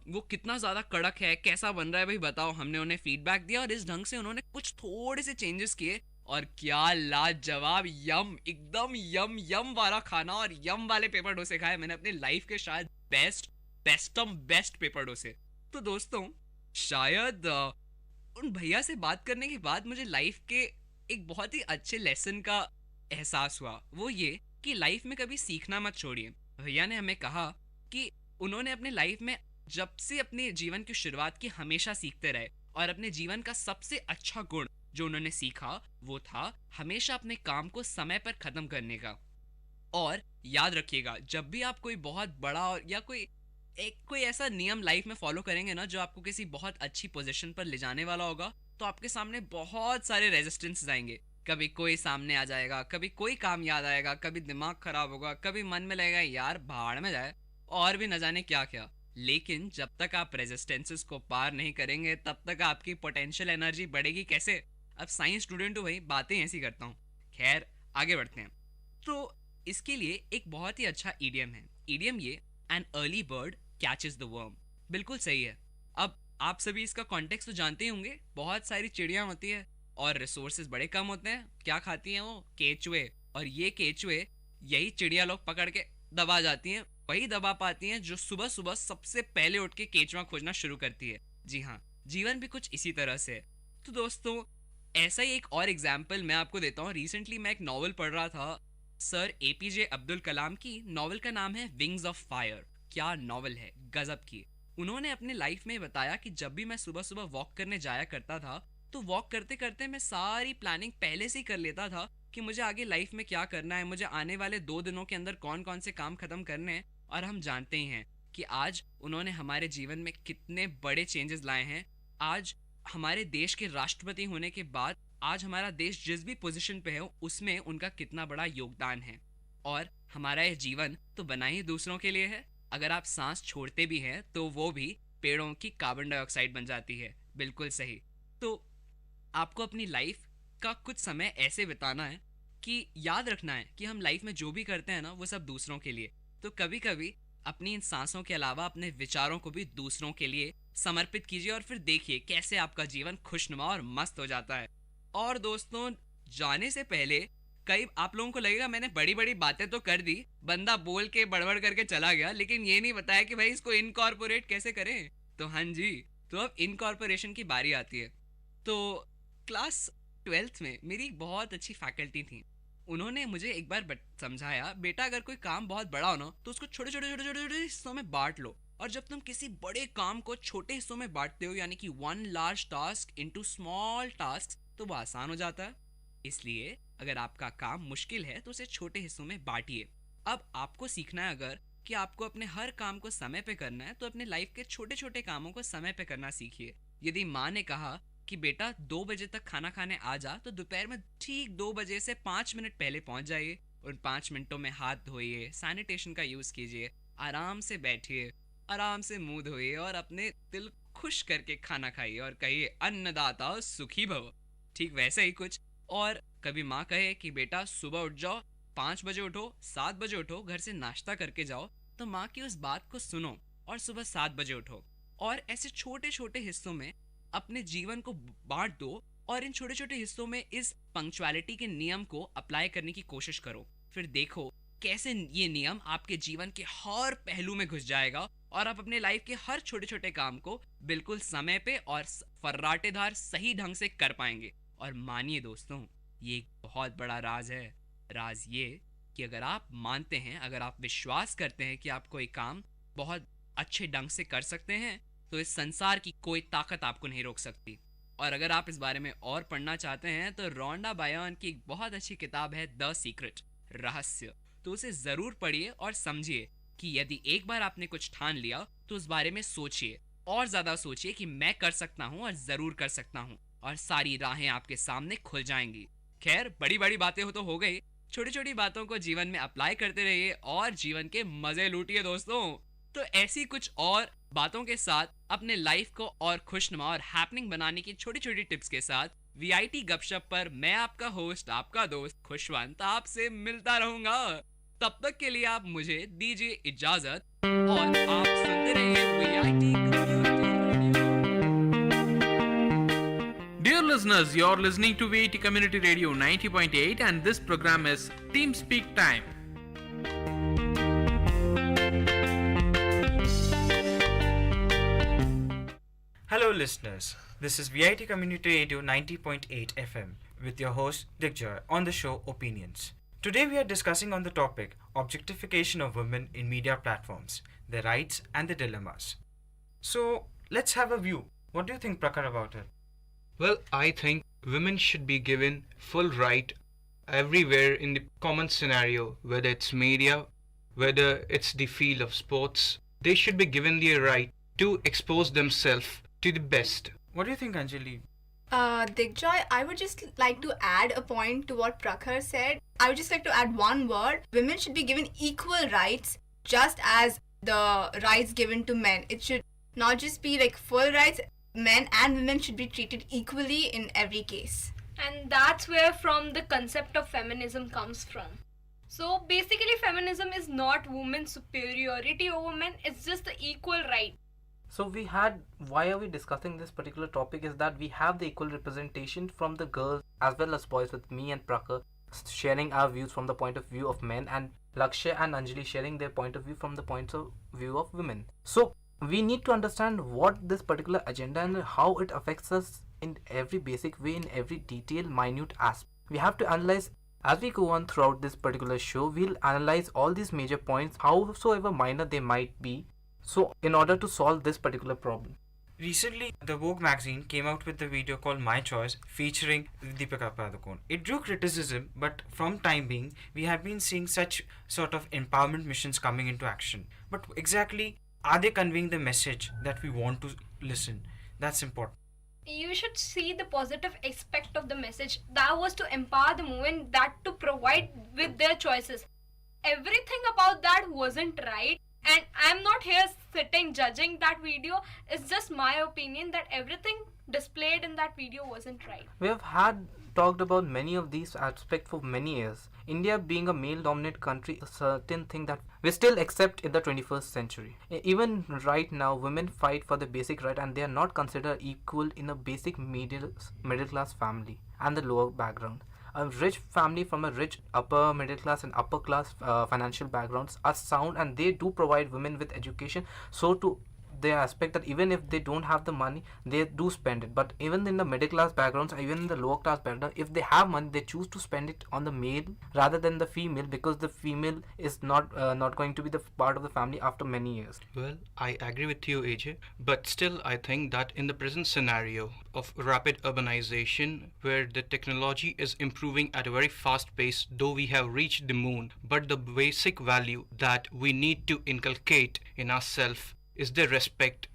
वो कितना ज्यादा कड़क है, कैसा बन रहा है भाई बताओ। हमने उन्हें फीडबैक दिया और इस ढंग से उन्होंने कुछ थोड़े से चेंजेस किए और क्या लाजवाब, यम, एकदम यम यम वाला खाना और यम वाले पेपर डोसे खाए मैंने अपनी लाइफ के शायद बेस्ट पेपर डोसे। तो दोस्तों, शायद उन भैया से बात करने के बाद मुझे लाइफ के एक बहुत ही अच्छे लेसन का एहसास हुआ। वो ये कि लाइफ में कभी सीखना मत छोड़िए। भैया ने हमें कहा कि उन्होंने अपने लाइफ में जब से अपने जीवन की शुरुआत की हमेशा सीखते रहे, और अपने जीवन का सबसे अच्छा गुण जो उन्होंने सीखा वो था हमेशा अपने काम को समय पर खत्म करने का। और याद रखिएगा, जब भी आप कोई बहुत बड़ा या कोई ऐसा नियम लाइफ में फॉलो करेंगे ना जो आपको किसी बहुत अच्छी पोजीशन पर ले जाने वाला होगा, तो आपके सामने बहुत सारे रेजिस्टेंस आएंगे। कभी कोई सामने आ जाएगा, कभी कोई काम याद आएगा, कभी दिमाग खराब होगा, कभी मन में लगेगा यार भाड़ में जाए, और भी न जाने क्या क्या। लेकिन जब तक आप रेजिस्टेंसेस को पार नहीं करेंगे तब तक आपकी पोटेंशियल एनर्जी बढ़ेगी कैसे? अब साइंस स्टूडेंट हूँ भाई, बातें ऐसी करता हूँ। खैर, आगे बढ़ते हैं। तो इसके लिए एक बहुत ही अच्छा ईडियम है। ईडियम ये, an early bird catches the worm. बिल्कुल सही है। अब आप सभी इसका कॉन्टेक्स्ट तो जानते ही होंगे। बहुत सारी चिड़ियाँ होती है और रिसोर्सेज बड़े कम होते हैं। क्या खाती हैं वो? केचुए। और ये केचुए यही चिड़िया लोग पकड़ के दबा जाती हैं, वही दबा पाती हैं जो सुबह सुबह सबसे पहले उठ के केचुआ खोजना शुरू करती है। जी हाँ, जीवन भी कुछ इसी तरह से है। तो दोस्तों, ऐसा ही एक और एग्जाम्पल मैं आपको देता हूँ। रिसेंटली मैं एक नॉवल पढ़ रहा था, सर APJ अब्दुल कलाम की। नॉवल का नाम है विंग्स ऑफ फायर। क्या नॉवल है, गजब की। उन्होंने अपने लाइफ में बताया कि जब भी मैं सुबह सुबह वॉक करने जाया करता था तो वॉक करते करते मैं सारी प्लानिंग पहले से ही कर लेता था कि मुझे आगे लाइफ में क्या करना है, मुझे आने वाले 2 दिनों के अंदर कौन कौन से काम खत्म करने हैं। और हम जानते ही हैं कि आज उन्होंने हमारे जीवन में कितने बड़े चेंजेस लाए हैं। आज हमारे देश के राष्ट्रपति होने के बाद आज हमारा देश जिस भी पोजीशन पे है उसमें उनका कितना बड़ा योगदान है। और हमारा यह जीवन तो बना ही दूसरों के लिए है। अगर आप सांस छोड़ते भी हैं तो वो भी पेड़ों की कार्बन डाइऑक्साइड बन जाती है। बिल्कुल सही। तो आपको अपनी लाइफ का कुछ समय ऐसे बिताना है कि याद रखना है कि हम लाइफ में जो भी करते हैं ना वो सब दूसरों के लिए। तो कभी कभी अपनी इन सांसों के अलावा अपने विचारों को भी दूसरों के लिए समर्पित कीजिए और फिर देखिए कैसे आपका जीवन खुशनुमा और मस्त हो जाता है। और दोस्तों, जाने से पहले कई आप लोगों को लगेगा मैंने बड़ी बड़ी बातें तो कर दी, बंदा बोल के बड़बड़ करके चला गया, लेकिन ये नहीं बताया कि भाई इसको इनकॉर्पोरेट कैसे करें। तो हाँ जी, तो अब इनकॉर्पोरेशन की बारी आती है। तो क्लास 12th में मेरी बहुत अच्छी फैकल्टी थी। उन्होंने मुझे एक बार समझाया, बेटा अगर कोई काम बहुत बड़ा हो ना तो उसको छोटे छोटे छोटे छोटे छोटे हिस्सों में बांट लो। और जब तुम किसी बड़े काम को छोटे हिस्सों में बांटते हो, यानी कि 1 large task into small tasks, तो वो आसान हो जाता है। इसलिए अगर आपका काम मुश्किल है तो उसे छोटे हिस्सों में बांटिए। अब आपको सीखना है अगर कि आपको अपने हर काम को समय पे करना है तो अपने लाइफ के छोटे छोटे कामों को समय पे करना सीखिए। यदि माँ ने कहा कि बेटा 2 बजे तक खाना खाने आ जा, तो दोपहर में ठीक 2 बजे से 5 मिनट पहले पहुंच जाइए। उन 5 मिनटों में हाथ धोइए, सैनिटेशन का यूज कीजिए, आराम से बैठिए आराम से मुंह धोइए और अपने दिल खुश करके खाना खाइए और कहिए अन्नदाता सुखी भव। ठीक वैसे ही कुछ। और कभी माँ कहे कि बेटा सुबह उठ जाओ, 5 बजे उठो, 7 बजे उठो, घर से नाश्ता करके जाओ, तो माँ की उस बात को सुनो और सुबह 7 बजे उठो। और ऐसे छोटे छोटे हिस्सों में अपने जीवन को बांट दो और इन छोटे छोटे हिस्सों में इस पंक्चुअलिटी के नियम को अप्लाई करने की कोशिश करो। फिर देखो कैसे ये नियम आपके जीवन के हर पहलू में घुस जाएगा और आप अपने लाइफ के हर छोटे छोटे काम को बिल्कुल समय पे और फर्राटेदार सही ढंग से कर पाएंगे। और मानिए दोस्तों, ये एक बहुत बड़ा राज है। राज ये कि अगर आप मानते हैं, अगर आप विश्वास करते हैं कि आप कोई काम बहुत अच्छे ढंग से कर सकते हैं, तो इस संसार की कोई ताकत आपको नहीं रोक सकती। और अगर आप इस बारे में और पढ़ना चाहते हैं तो रोंडा बायर्न की एक बहुत अच्छी किताब है द सीक्रेट, रहस्य, तो उसे जरूर पढ़िए और समझिए कि यदि एक बार आपने कुछ ठान लिया तो उस बारे में सोचिए और ज्यादा सोचिए कि मैं कर सकता हूँ और जरूर कर सकता हूँ, और सारी राहें आपके सामने खुल जाएंगी। खैर, बड़ी बड़ी बातें हो तो हो गई, छोटी छोटी बातों को जीवन में अप्लाई करते रहिए और जीवन के मजे लूटिए दोस्तों। तो ऐसी कुछ और बातों के साथ अपने लाइफ को और खुशनुमा और हैपनिंग बनाने की छोटी छोटी टिप्स के साथ वीआईटी गपशप पर मैं आपका होस्ट, आपका दोस्त खुशवंत आपसे मिलता रहूंगा। तब तक के लिए आप मुझे दीजिए इजाजत और आप सुनते रहिए VIT Dear listeners, you're listening to Vit Community Radio 90.8 and this program is Team Speak Time. Hello listeners, this is VIT Community Radio 90.8 FM with your host Digjoy on the show Opinions. Today we are discussing on the topic objectification of women in media platforms, their rights and the dilemmas. So let's have a view. What do you think, Prakar, about it? Well, I think women should be given full right everywhere in the common scenario, whether it's media, whether it's the field of sports. They should be given the right to expose themselves to the best. What do you think, Anjali? Digjoy, I would just like to add a point to what Prakhar said. I would just like to add one word. Women should be given equal rights just as the rights given to men. It should not just be like full rights. Men and women should be treated equally in every case. And that's where from the concept of feminism comes from. So basically feminism is not women's superiority over men, it's just the equal right. So why are we discussing this particular topic is that we have the equal representation from the girls as well as boys, with me and Prakar sharing our views from the point of view of men and Lakshya and Anjali sharing their point of view from the point of view of women. So we need to understand what this particular agenda and how it affects us in every basic way, in every detail, minute aspect. We have to analyze as we go on throughout this particular show. We'll analyze all these major points, howsoever minor they might be, so in order to solve this particular problem. Recently, the Vogue magazine came out with a video called My Choice featuring Deepika Padukone. It drew criticism, but from time being, we have been seeing such sort of empowerment missions coming into action. But exactly, are they conveying the message that we want to listen? That's important. You should see the positive aspect of the message. That was to empower the movement, that to provide with their choices. Everything about that wasn't right. And I'm not here sitting judging that video. It's just my opinion that everything displayed in that video wasn't right. We have talked about many of these aspects for many years. India being a male-dominant country, a certain thing that we still accept in the 21st century. Even right now, women fight for the basic right and they are not considered equal in a basic middle-class family and the lower background. A rich family from a rich upper middle class and upper class financial backgrounds are sound, and they do provide women with education, so to the aspect that even if they don't have the money, they do spend it. But even in the middle class backgrounds, even in the lower class background, if they have money, they choose to spend it on the male rather than the female, because the female is not going to be the part of the family after many years. Well, I agree with you, AJ, but still I think that in the present scenario of rapid urbanization, where the technology is improving at a very fast pace, though we have reached the moon, but the basic value that we need to inculcate in ourselves is the respect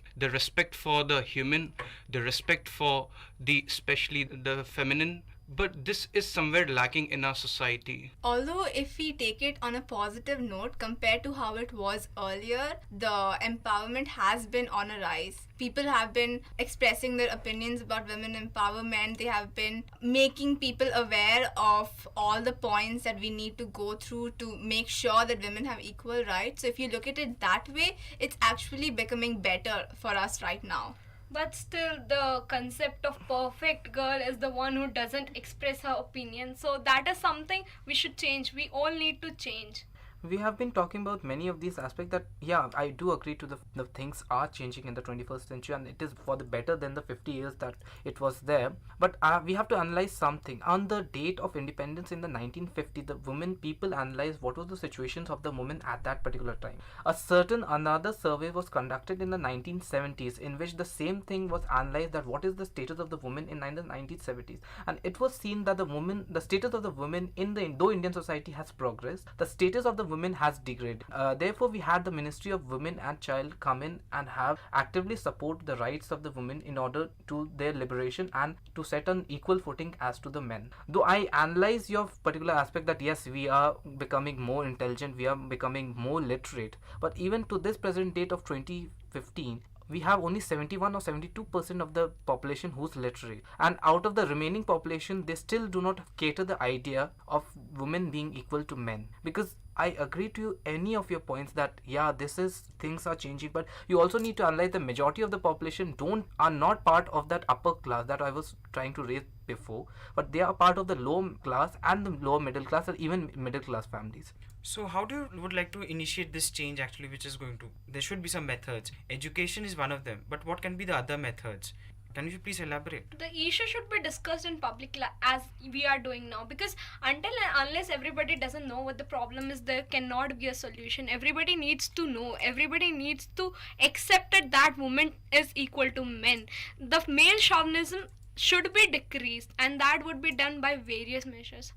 for the human, the respect for the especially the feminine but this is somewhere lacking in our society. Although if we take it on a positive note compared to how it was earlier, the empowerment has been on a rise. People have been expressing their opinions about women empowerment. They have been making people aware of all the points that we need to go through to make sure that women have equal rights. So if you look at it that way, it's actually becoming better for us right now. But still, the concept of perfect girl is the one who doesn't express her opinion. So that is something we should change. We all need to change. We have been talking about many of these aspects that, yeah, I do agree to the things are changing in the 21st century, and it is for the better than the 50 years that it was there. But we have to analyze something. On the date of independence in the 1950, the women people analyzed what was the situations of the women at that particular time. Another survey was conducted in the 1970s in which the same thing was analyzed, that what is the status of the women in the 1970s, and it was seen that the status of the women though Indian society has progressed, the status of the women has degraded. Therefore, we had the Ministry of Women and Child come in and have actively support the rights of the women in order to their liberation and to set an equal footing as to the men. Though I analyze your particular aspect that yes, we are becoming more intelligent, we are becoming more literate, but even to this present date of 2015, we have only 71 or 72% of the population who's literate, and out of the remaining population they still do not cater the idea of women being equal to men. Because I agree to any of your points that yeah, things are changing, but you also need to analyze the majority of the population are not part of that upper class that I was trying to raise before, but they are part of the low class and the lower middle class and even middle class families. So how do you would like to initiate this change actually, which is going to, there should be some methods. Education is one of them, but what can be the other methods? Can you please elaborate? The issue should be discussed in public as we are doing now, because until and unless everybody doesn't know what the problem is, there cannot be a solution. Everybody needs to know. Everybody needs to accept it that women is equal to men. The male chauvinism should be decreased, and that would be done by various measures.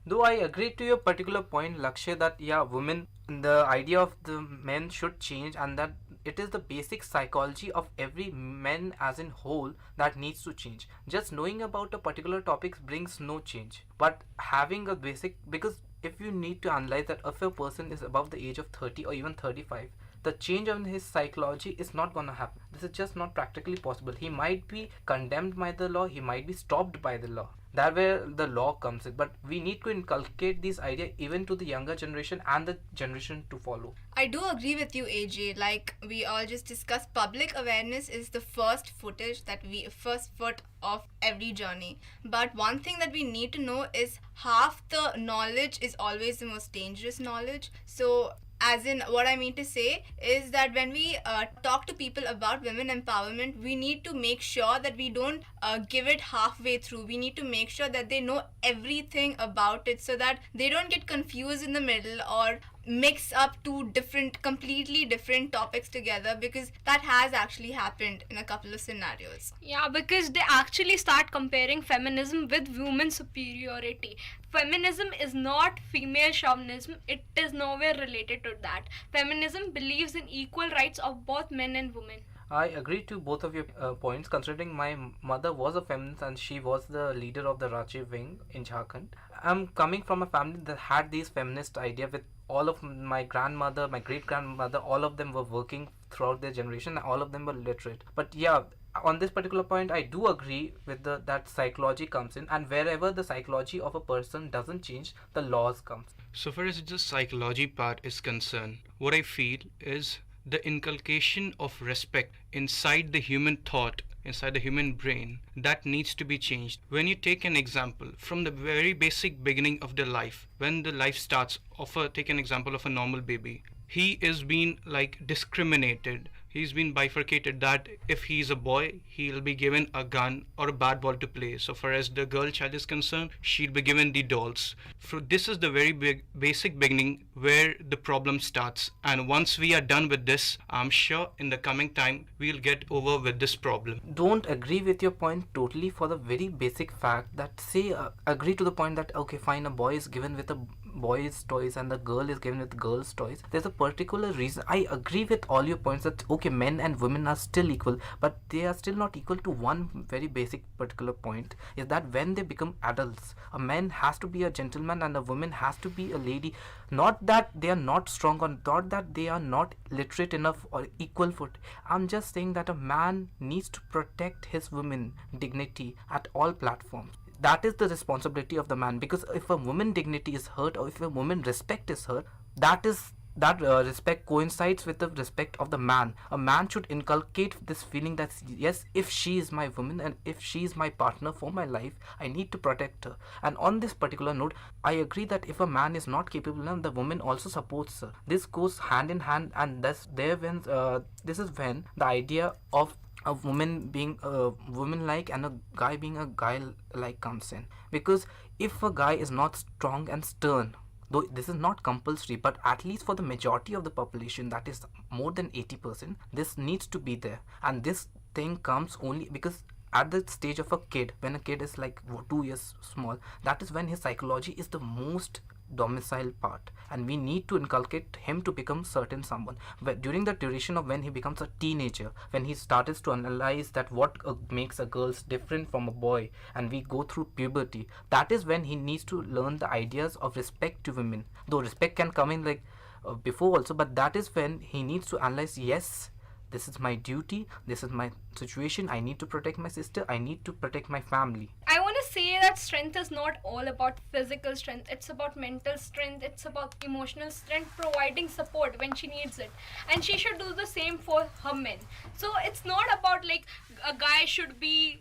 Though I agree to your particular point, Lakshay, that yeah, women, the idea of the men should change, and that it is the basic psychology of every man as in whole that needs to change. Just knowing about a particular topic brings no change, but having a basic, because if you need to analyze that if a person is above the age of 30 or even 35, the change in his psychology is not going to happen. This is just not practically possible. He might be condemned by the law, he might be stopped by the law. That where the law comes in, but we need to inculcate these ideas even to the younger generation and the generation to follow. I do agree with you, AJ. Like we all just discussed, public awareness is the first foot of every journey. But one thing that we need to know is half the knowledge is always the most dangerous knowledge. So as in, what I mean to say is that when we talk to people about women empowerment, we need to make sure that we don't give it halfway through. We need to make sure that they know everything about it so that they don't get confused in the middle or mix up two completely different topics together, because that has actually happened in a couple of scenarios. Yeah, because they actually start comparing feminism with women's superiority. Feminism is not female chauvinism. It is nowhere related to that. Feminism believes in equal rights of both men and women. I agree to both of your points, considering my mother was a feminist and she was the leader of the Rajiv wing in Jharkhand. I'm coming from a family that had these feminist idea with all of my grandmother, my great-grandmother, all of them were working throughout their generation, all of them were literate. But yeah, on this particular point, I do agree with that psychology comes in, and wherever the psychology of a person doesn't change, the laws comes. So far as the psychology part is concerned, what I feel is the inculcation of respect inside the human thought, inside the human brain, that needs to be changed. When you take an example from the very basic beginning of the life, when the life starts, take an example of a normal baby, he is being discriminated. He's been bifurcated that if he's a boy, he'll be given a gun or a bat ball to play. So far as the girl child is concerned, she'll be given the dolls. So this is the very basic beginning where the problem starts. And once we are done with this, I'm sure in the coming time, we'll get over with this problem. Don't agree with your point totally for the very basic fact that agree to the point that okay fine, a boy is given with a boys' toys and the girl is given with girls' toys, there's a particular reason. I agree with all your points that okay, men and women are still equal, but they are still not equal to one very basic particular point, is that when they become adults, a man has to be a gentleman and a woman has to be a lady. Not that they are not strong or not that they are not literate enough or equal foot. I'm just saying that a man needs to protect his woman dignity at all platforms. That is the responsibility of the man, because if a woman dignity is hurt or if a woman respect is hurt, that respect coincides with the respect of the man. A man should inculcate this feeling that yes, if she is my woman and if she is my partner for my life, I need to protect her. And on this particular note, I agree that if a man is not capable, then the woman also supports her. This goes hand in hand, and this is when the idea of a woman being a woman-like and a guy being a guy-like comes in. Because if a guy is not strong and stern, though this is not compulsory, but at least for the majority of the population, that is more than 80%, this needs to be there. And this thing comes only because at the stage of a kid, when a kid is like 2 years small, that is when his psychology is the most domicile part, and we need to inculcate him to become certain someone. But during the duration of when he becomes a teenager, when he starts to analyze that what makes a girl different from a boy, and we go through puberty, that is when he needs to learn the ideas of respect to women. Though respect can come in like before also, but that is when he needs to analyze, yes, this is my duty, this is my situation, I need to protect my sister, I need to protect my family. I want to say that strength is not all about physical strength. It's about mental strength, it's about emotional strength, providing support when she needs it. And she should do the same for her men. So it's not about like a guy should be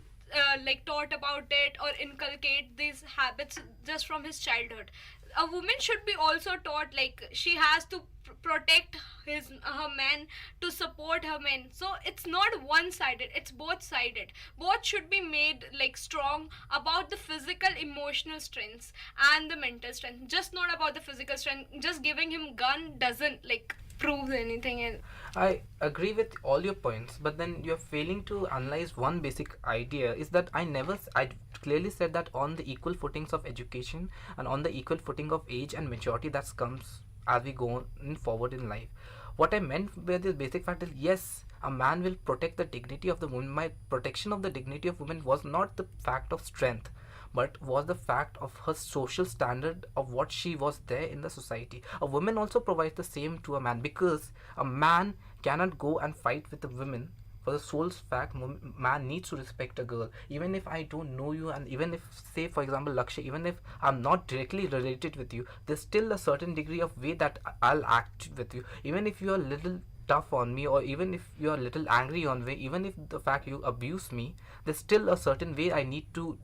like taught about it or inculcate these habits just from his childhood. A woman should be also taught like she has to protect her man, to support her men. So it's not one-sided, it's both-sided. Both should be made like strong about the physical emotional strengths and the mental strength, just not about the physical strength. Just giving him gun doesn't like prove anything. And I agree with all your points, but then you're failing to analyze one basic idea, is that I clearly said that on the equal footings of education and on the equal footing of age and maturity that comes as we go on forward in life. What I meant by this basic fact is, yes, a man will protect the dignity of the woman. My protection of the dignity of women was not the fact of strength, but was the fact of her social standard of what she was there in the society. A woman also provides the same to a man, because a man cannot go and fight with a woman for the sole fact man needs to respect a girl. Even if I don't know you, and even if, say for example Lakshay, even if I'm not directly related with you, there's still a certain degree of way that I'll act with you. Even if you're a little tough on me, or even if you're a little angry on me, even if the fact you abuse me, there's still a certain way I need to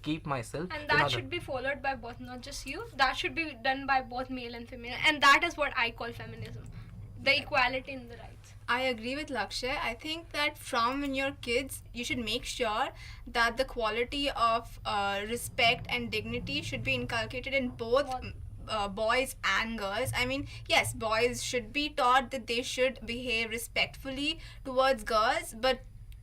keep myself. And that should be followed by both, not just you. That should be done by both male and female. And that is what I call feminism. The equality in the rights. I agree with Lakshay. I think that from when you're kids, you should make sure that the quality of respect and dignity should be inculcated in both boys and girls. I mean, yes, boys should be taught that they should behave respectfully towards girls, but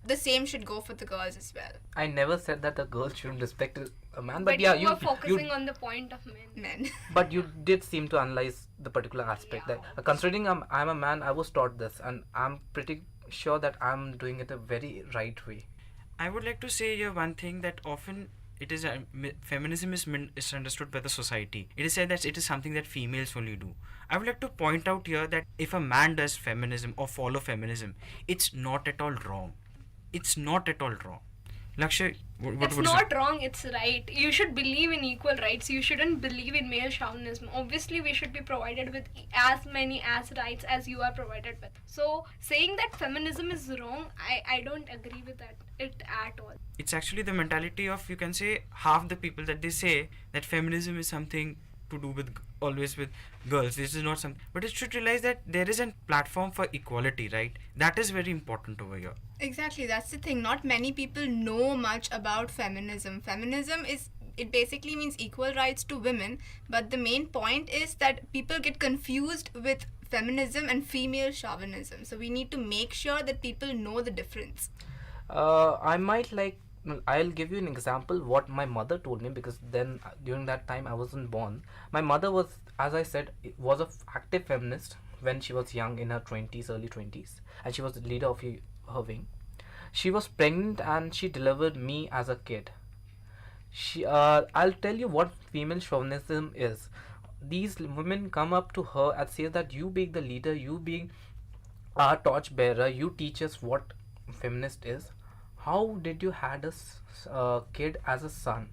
the same should go for the girls as well. I never said that a girl shouldn't respect a man, but yeah, you were focusing on the point of men. But you did seem to analyze the particular aspect that considering I'm a man, I was taught this, and I'm pretty sure that I'm doing it a very right way. I would like to say here one thing, that often it is feminism is misunderstood by the society. It is said that it is something that females only do. I would like to point out here that if a man does feminism or follow feminism, it's not at all wrong. It's not at all wrong. Lakshay, it's not wrong, it's right. You should believe in equal rights. You shouldn't believe in male chauvinism. Obviously, we should be provided with as many as rights as you are provided with. So, saying that feminism is wrong, I don't agree with it at all. It's actually the mentality of, you can say, half the people that they say that feminism is something to do with always with girls. This is not something, but it should realize that there is a platform for equality, right? That is very important over here. Exactly, that's the thing. Not many people know much about feminism. Feminism it basically means equal rights to women, but the main point is that people get confused with feminism and female chauvinism. So we need to make sure that people know the difference. I might like I'll give you an example what my mother told me, because then during that time I wasn't born. My mother was, as I said, was a active feminist when she was young, in her 20s, early 20s, and she was the leader of her wing. She was pregnant and she delivered me as a kid. I'll tell you what female chauvinism is. These women come up to her and say that you being the leader, you being our torch bearer, you teach us what feminist is. How did you had a kid as a son?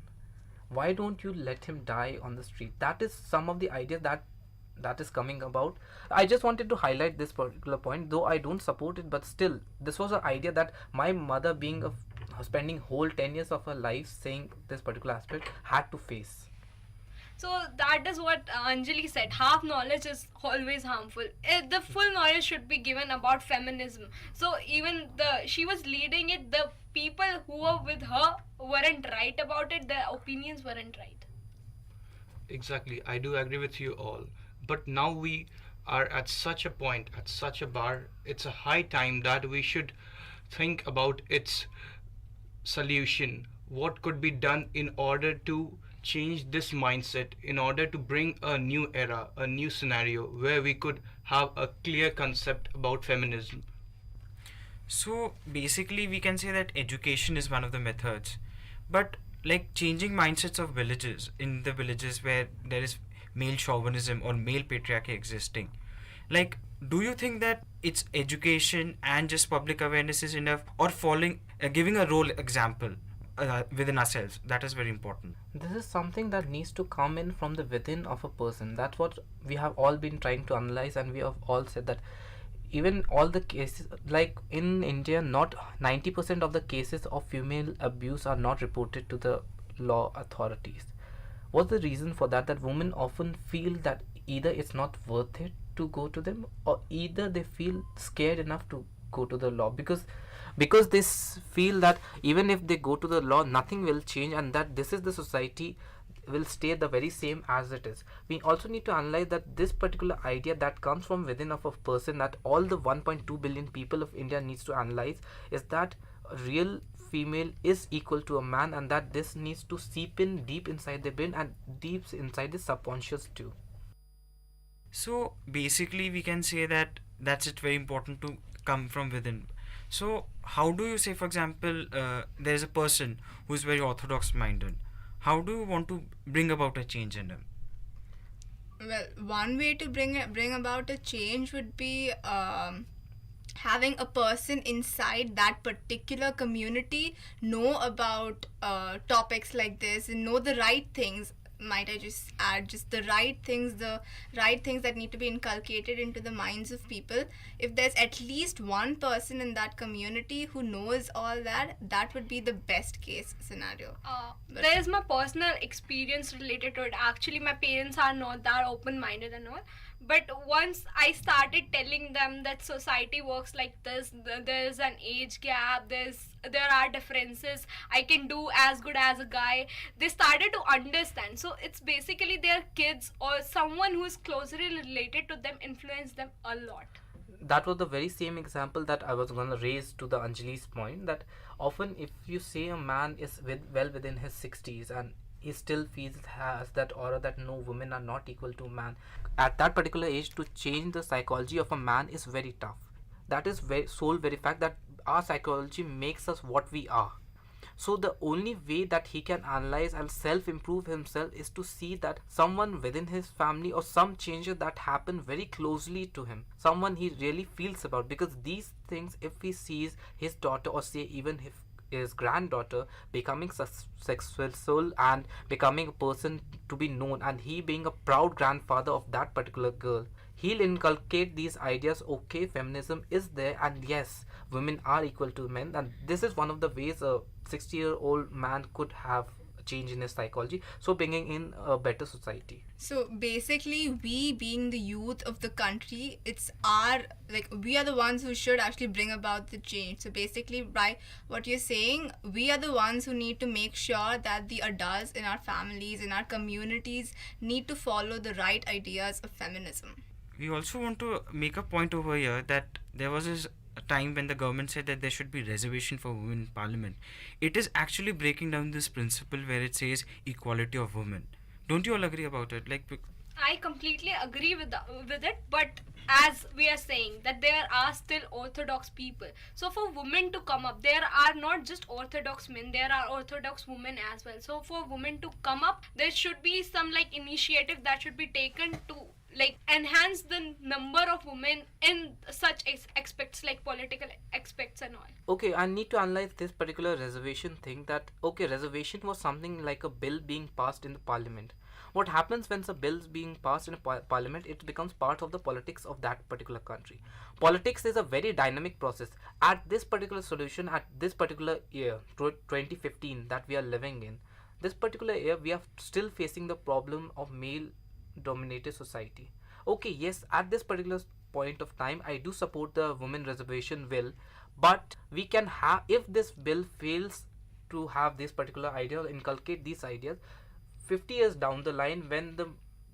Why don't you let him die on the street? That is some of the ideas that is coming about. I just wanted to highlight this particular point, though I don't support it, but still, this was an idea that my mother, being spending whole 10 years of her life saying this particular aspect, had to face. So that is what Anjali said. Half knowledge is always harmful. The full knowledge should be given about feminism. So even she was leading it. The people who were with her weren't right about it. Their opinions weren't right. Exactly, I do agree with you all. But now we are at such a point, at such a bar, it's a high time that we should think about its solution. What could be done in order to change this mindset, in order to bring a new era, a new scenario where we could have a clear concept about feminism? So basically we can say that education is one of the methods, but like changing mindsets of villages, in the villages where there is male chauvinism or male patriarchy existing, like, do you think that it's education and just public awareness is enough, or giving a role example within ourselves? That is very important. This is something that needs to come in from the within of a person. That's what we have all been trying to analyze, and we have all said that even all the cases, like in India, not 90% of the cases of female abuse are not reported to the law authorities. What's the reason for that? That women often feel that either it's not worth it to go to them, or either they feel scared enough to go to the law, because they feel that even if they go to the law, nothing will change, and that this is the society will stay the very same as it is. We also need to analyze that this particular idea that comes from within of a person, that all the 1.2 billion people of India needs to analyze, is that a real female is equal to a man, and that this needs to seep in deep inside the brain and deep inside the subconscious too. So basically we can say that that's it, very important to come from within. So how do you say, for example, there is a person who is very orthodox minded, how do you want to bring about a change in him? Well, one way to bring about a change would be having a person inside that particular community know about topics like this and know the right things. Might I just add, just the right things that need to be inculcated into the minds of people. If there's at least one person in that community who knows all that, that would be the best case scenario. There is my personal experience related to it. Actually, my parents are not that open-minded and all. But once I started telling them that society works like this, there's an age gap, there are differences, I can do as good as a guy, they started to understand. So it's basically their kids or someone who is closely related to them influence them a lot. That was the very same example that I was going to raise to the Anjali's point, that often if you say a man is well within his 60s and he still feels has that aura that no, women are not equal to man, at that particular age to change the psychology of a man is very tough. That is sole very fact that our psychology makes us what we are. So the only way that he can analyze and self-improve himself is to see that someone within his family or some changes that happen very closely to him, someone he really feels about, because these things, if he sees his daughter or say even if his granddaughter becoming successful and becoming a person to be known, and he being a proud grandfather of that particular girl, he'll inculcate these ideas. Okay, feminism is there, and yes, women are equal to men, and this is one of the ways a 60-year-old man could have a change in his psychology, so bringing in a better society. So basically, we being the youth of the country, we are the ones who should actually bring about the change. So basically, by what you're saying, we are the ones who need to make sure that the adults in our families, in our communities, need to follow the right ideas of feminism. We also want to make a point over here that there was this time when the government said that there should be reservation for women in parliament, it is actually breaking down this principle where it says equality of women. Don't you all agree about it? Like, I completely agree with it, but as we are saying that there are still orthodox people. So for women to come up, there are not just orthodox men, there are orthodox women as well. So for women to come up, there should be some like initiative that should be taken to like enhance the number of women in such aspects like political aspects and all. Okay, I need to analyze this particular reservation thing. That okay, reservation was something like a bill being passed in the parliament. What happens when a bill is being passed in a parliament? It becomes part of the politics of that particular country. Politics is a very dynamic process. At this particular solution, at this particular year, 2015 that we are living in, this particular year we are still facing the problem of male-dominated society. Okay, yes, at this particular point of time, I do support the women reservation bill, but we can have, if this bill fails to have this particular idea, inculcate these ideas, 50 years down the line when the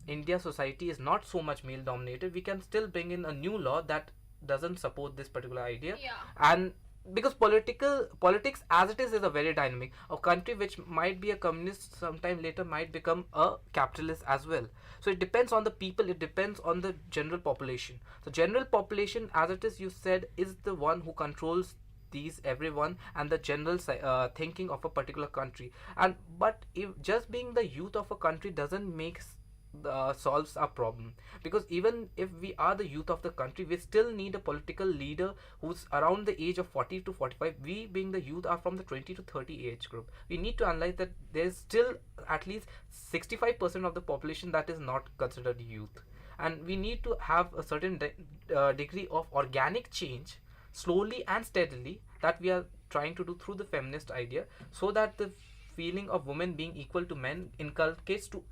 India society is not so much male dominated, we can still bring in a new law that doesn't support this particular idea. And because politics as it is a very dynamic. A country which might be a communist sometime later might become a capitalist as well. So it depends on the people, it depends on the general population. So general population, as it is you said, is the one who controls these everyone and the general thinking of a particular country. And but if just being the youth of a country doesn't make solves our problem, because even if we are the youth of the country, we still need a political leader who's around the age of 40 to 45. We being the youth are from the 20 to 30 age group. We need to analyze that there's still at least 65% of the population that is not considered youth, and we need to have a certain degree of organic change slowly and steadily that we are trying to do through the feminist idea, so that the feeling of women being equal to men inculcates to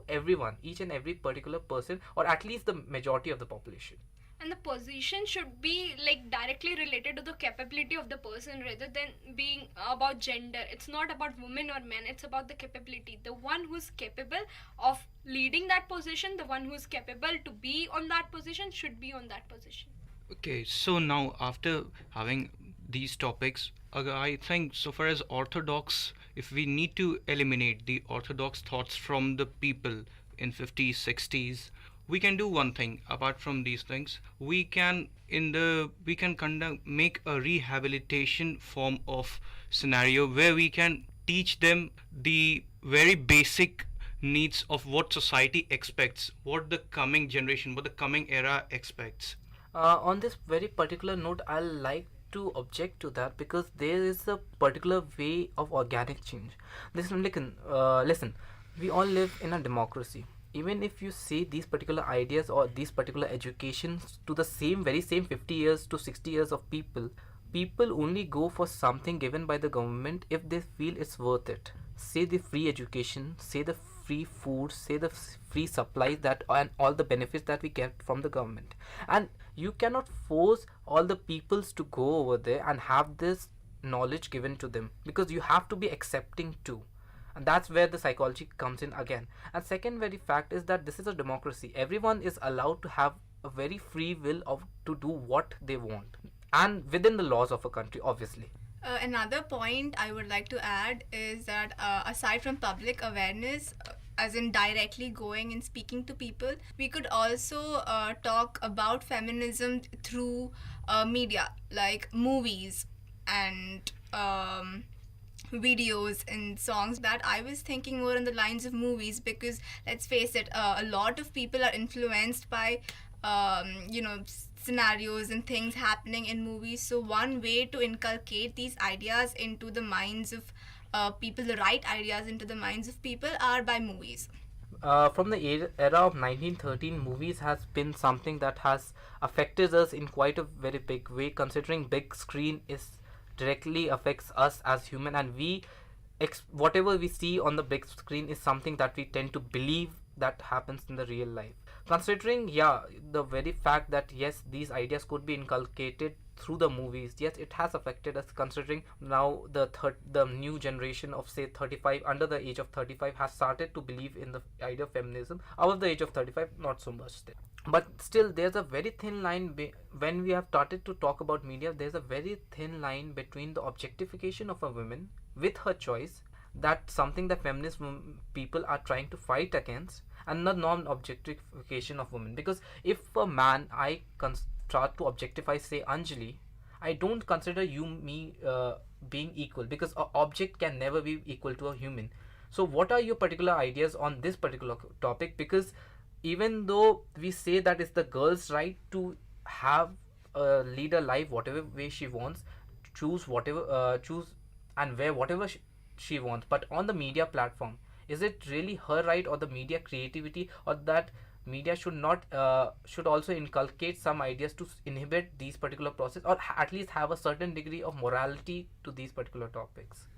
everyone, each and every particular person, or at least the majority of the population. And the position should be like directly related to the capability of the person rather than being about gender. It's not about women or men, it's about the capability. The one who's capable of leading that position, the one who's capable to be on that position should be on that position. Okay, so now after having these topics, I think so far as orthodox, if we need to eliminate the orthodox thoughts from the people in 50s, 60s, we can do one thing. Apart from these things, we can make a rehabilitation form of scenario where we can teach them the very basic needs of what society expects, what the coming generation, what the coming era expects. On this very particular note, I'll like to object to that, because there is a particular way of organic change. Listen, we all live in a democracy. Even if you say these particular ideas or these particular educations to the very same 50 years to 60 years of people only go for something given by the government if they feel it's worth it. Say the free education, say the free food, say the free supplies that and all the benefits that we get from the government. And you cannot force all the peoples to go over there and have this knowledge given to them, because you have to be accepting too. And that's where the psychology comes in again. And second very fact is that this is a democracy. Everyone is allowed to have a very free will to do what they want, and within the laws of a country, obviously. Another point I would like to add is that aside from public awareness, as in directly going and speaking to people, we could also talk about feminism through media, like movies and videos and songs. That I was thinking more on the lines of movies, because let's face it, a lot of people are influenced by scenarios and things happening in movies. So one way to inculcate these ideas into the minds of people, the right ideas into the minds of people, are by movies. From the era of 1913, movies has been something that has affected us in quite a very big way, considering big screen directly affects us as human, and whatever we see on the big screen is something that we tend to believe that happens in the real life. Considering the very fact that yes, these ideas could be inculcated through the movies. Yes, it has affected us, considering now the new generation of say 35, under the age of 35, has started to believe in the idea of feminism. Above the age of 35, not so much still. But still, there's a very thin line when we have started to talk about media. There's a very thin line between the objectification of a woman with her choice, that's something that feminist people are trying to fight against, and the non-objectification of women. Because if a man, I start to objectify say Anjali, I don't consider me being equal, because an object can never be equal to a human. So what are your particular ideas on this particular topic? Because even though we say that it's the girl's right to have lead a life whatever way she wants, choose and wear whatever she wants, but on the media platform, is it really her right, or the media creativity, or that media should also inculcate some ideas to inhibit these particular process, or at least have a certain degree of morality to these particular topics?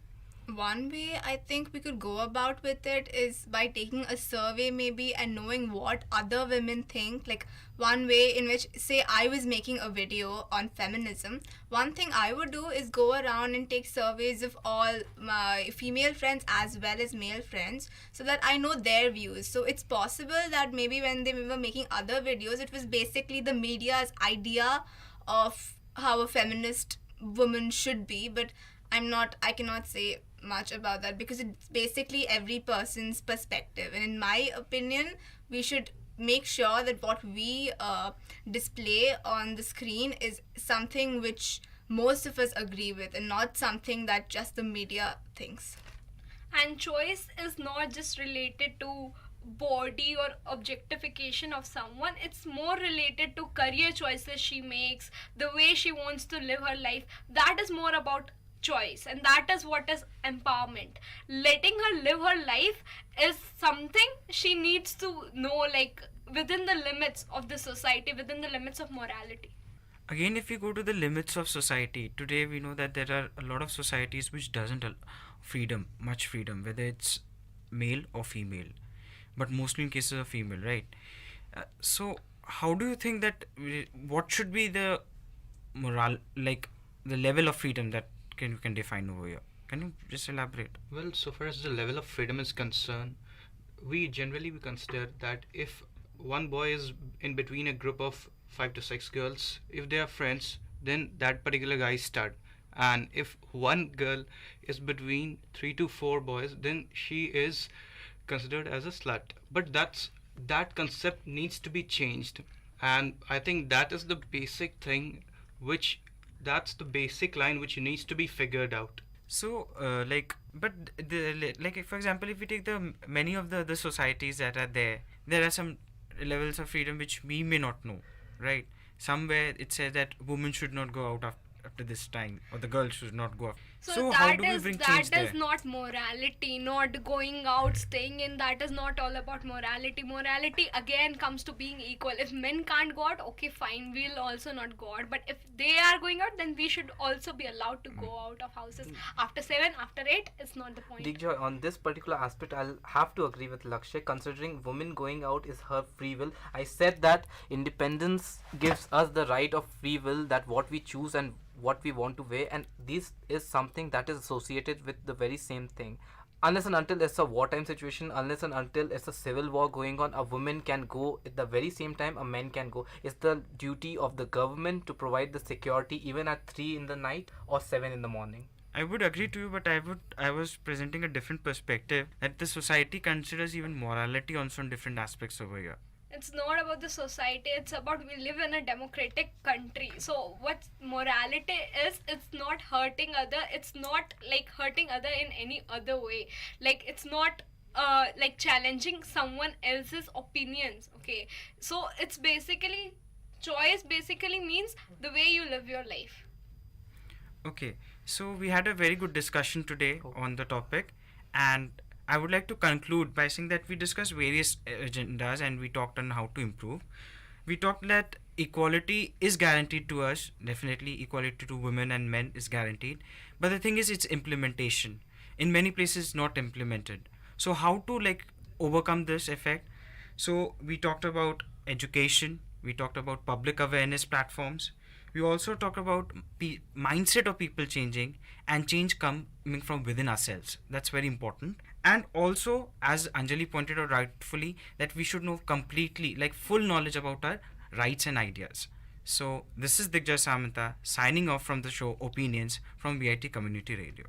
One way I think we could go about with it is by taking a survey maybe and knowing what other women think. Like one way in which, say I was making a video on feminism, one thing I would do is go around and take surveys of all my female friends as well as male friends, so that I know their views. So it's possible that maybe when they were making other videos, it was basically the media's idea of how a feminist woman should be, but I cannot say much about that, because it's basically every person's perspective. And in my opinion, we should make sure that what we display on the screen is something which most of us agree with, and not something that just the media thinks. And choice is not just related to body or objectification of someone. It's more related to career choices she makes, the way she wants to live her life. That is more about choice, and that is what is empowerment. Letting her live her life is something she needs to know, like within the limits of the society, within the limits of morality. Again, if you go to the limits of society, today we know that there are a lot of societies which doesn't allow much freedom, whether it's male or female, but mostly in cases of female, right? So how do you think that what should be the the level of freedom that you can define over here? Can you just elaborate? Well, so far as the level of freedom is concerned, we generally consider that if one boy is in between a group of 5 to 6 girls, if they are friends, then that particular guy is stud. And if one girl is between 3 to 4 boys, then she is considered as a slut. But that concept needs to be changed, and I think that is the basic thing that's the basic line which needs to be figured out. So for example, if we take the many of the societies that are there are some levels of freedom which we may not know, right? Somewhere it says that women should not go out after this time, or the girls should not go out. So how do we bring change there? That is not morality. Not going out, staying in, that is not all about morality. Morality again comes to being equal. If men can't go out, okay fine, we'll also not go out. But if they are going out, then we should also be allowed to go out of houses. After 7, after 8, it's not the point. Digjoy, on this particular aspect, I'll have to agree with Lakshay, considering women going out is her free will. I said that independence gives us the right of free will, that what we choose and what we want to wear, and this is something that is associated with the very same thing. Unless and until it's a wartime situation, unless and until it's a civil war going on, a woman can go at the very same time a man can go. It's the duty of the government to provide the security even at 3 in the night or 7 in the morning. I would agree to you, but I was presenting a different perspective, that the society considers even morality on some different aspects over here. It's not about the society, it's about we live in a democratic country. So what morality is, it's not hurting other, it's not like hurting other in any other way. Like it's not like challenging someone else's opinions, okay? So it's basically, choice basically means the way you live your life. Okay, so we had a very good discussion today on the topic, and I would like to conclude by saying that we discussed various agendas and we talked on how to improve. We talked that equality is guaranteed to us, definitely equality to women and men is guaranteed, but the thing is its implementation. In many places not implemented. So how to overcome this effect? So we talked about education, we talked about public awareness platforms, We also talk about mindset of people changing and change coming from within ourselves. That's very important. And also, as Anjali pointed out rightfully, that we should know completely, like full knowledge about our rights and ideas. So this is Digjay Samanta signing off from the show Opinions from VIT Community Radio.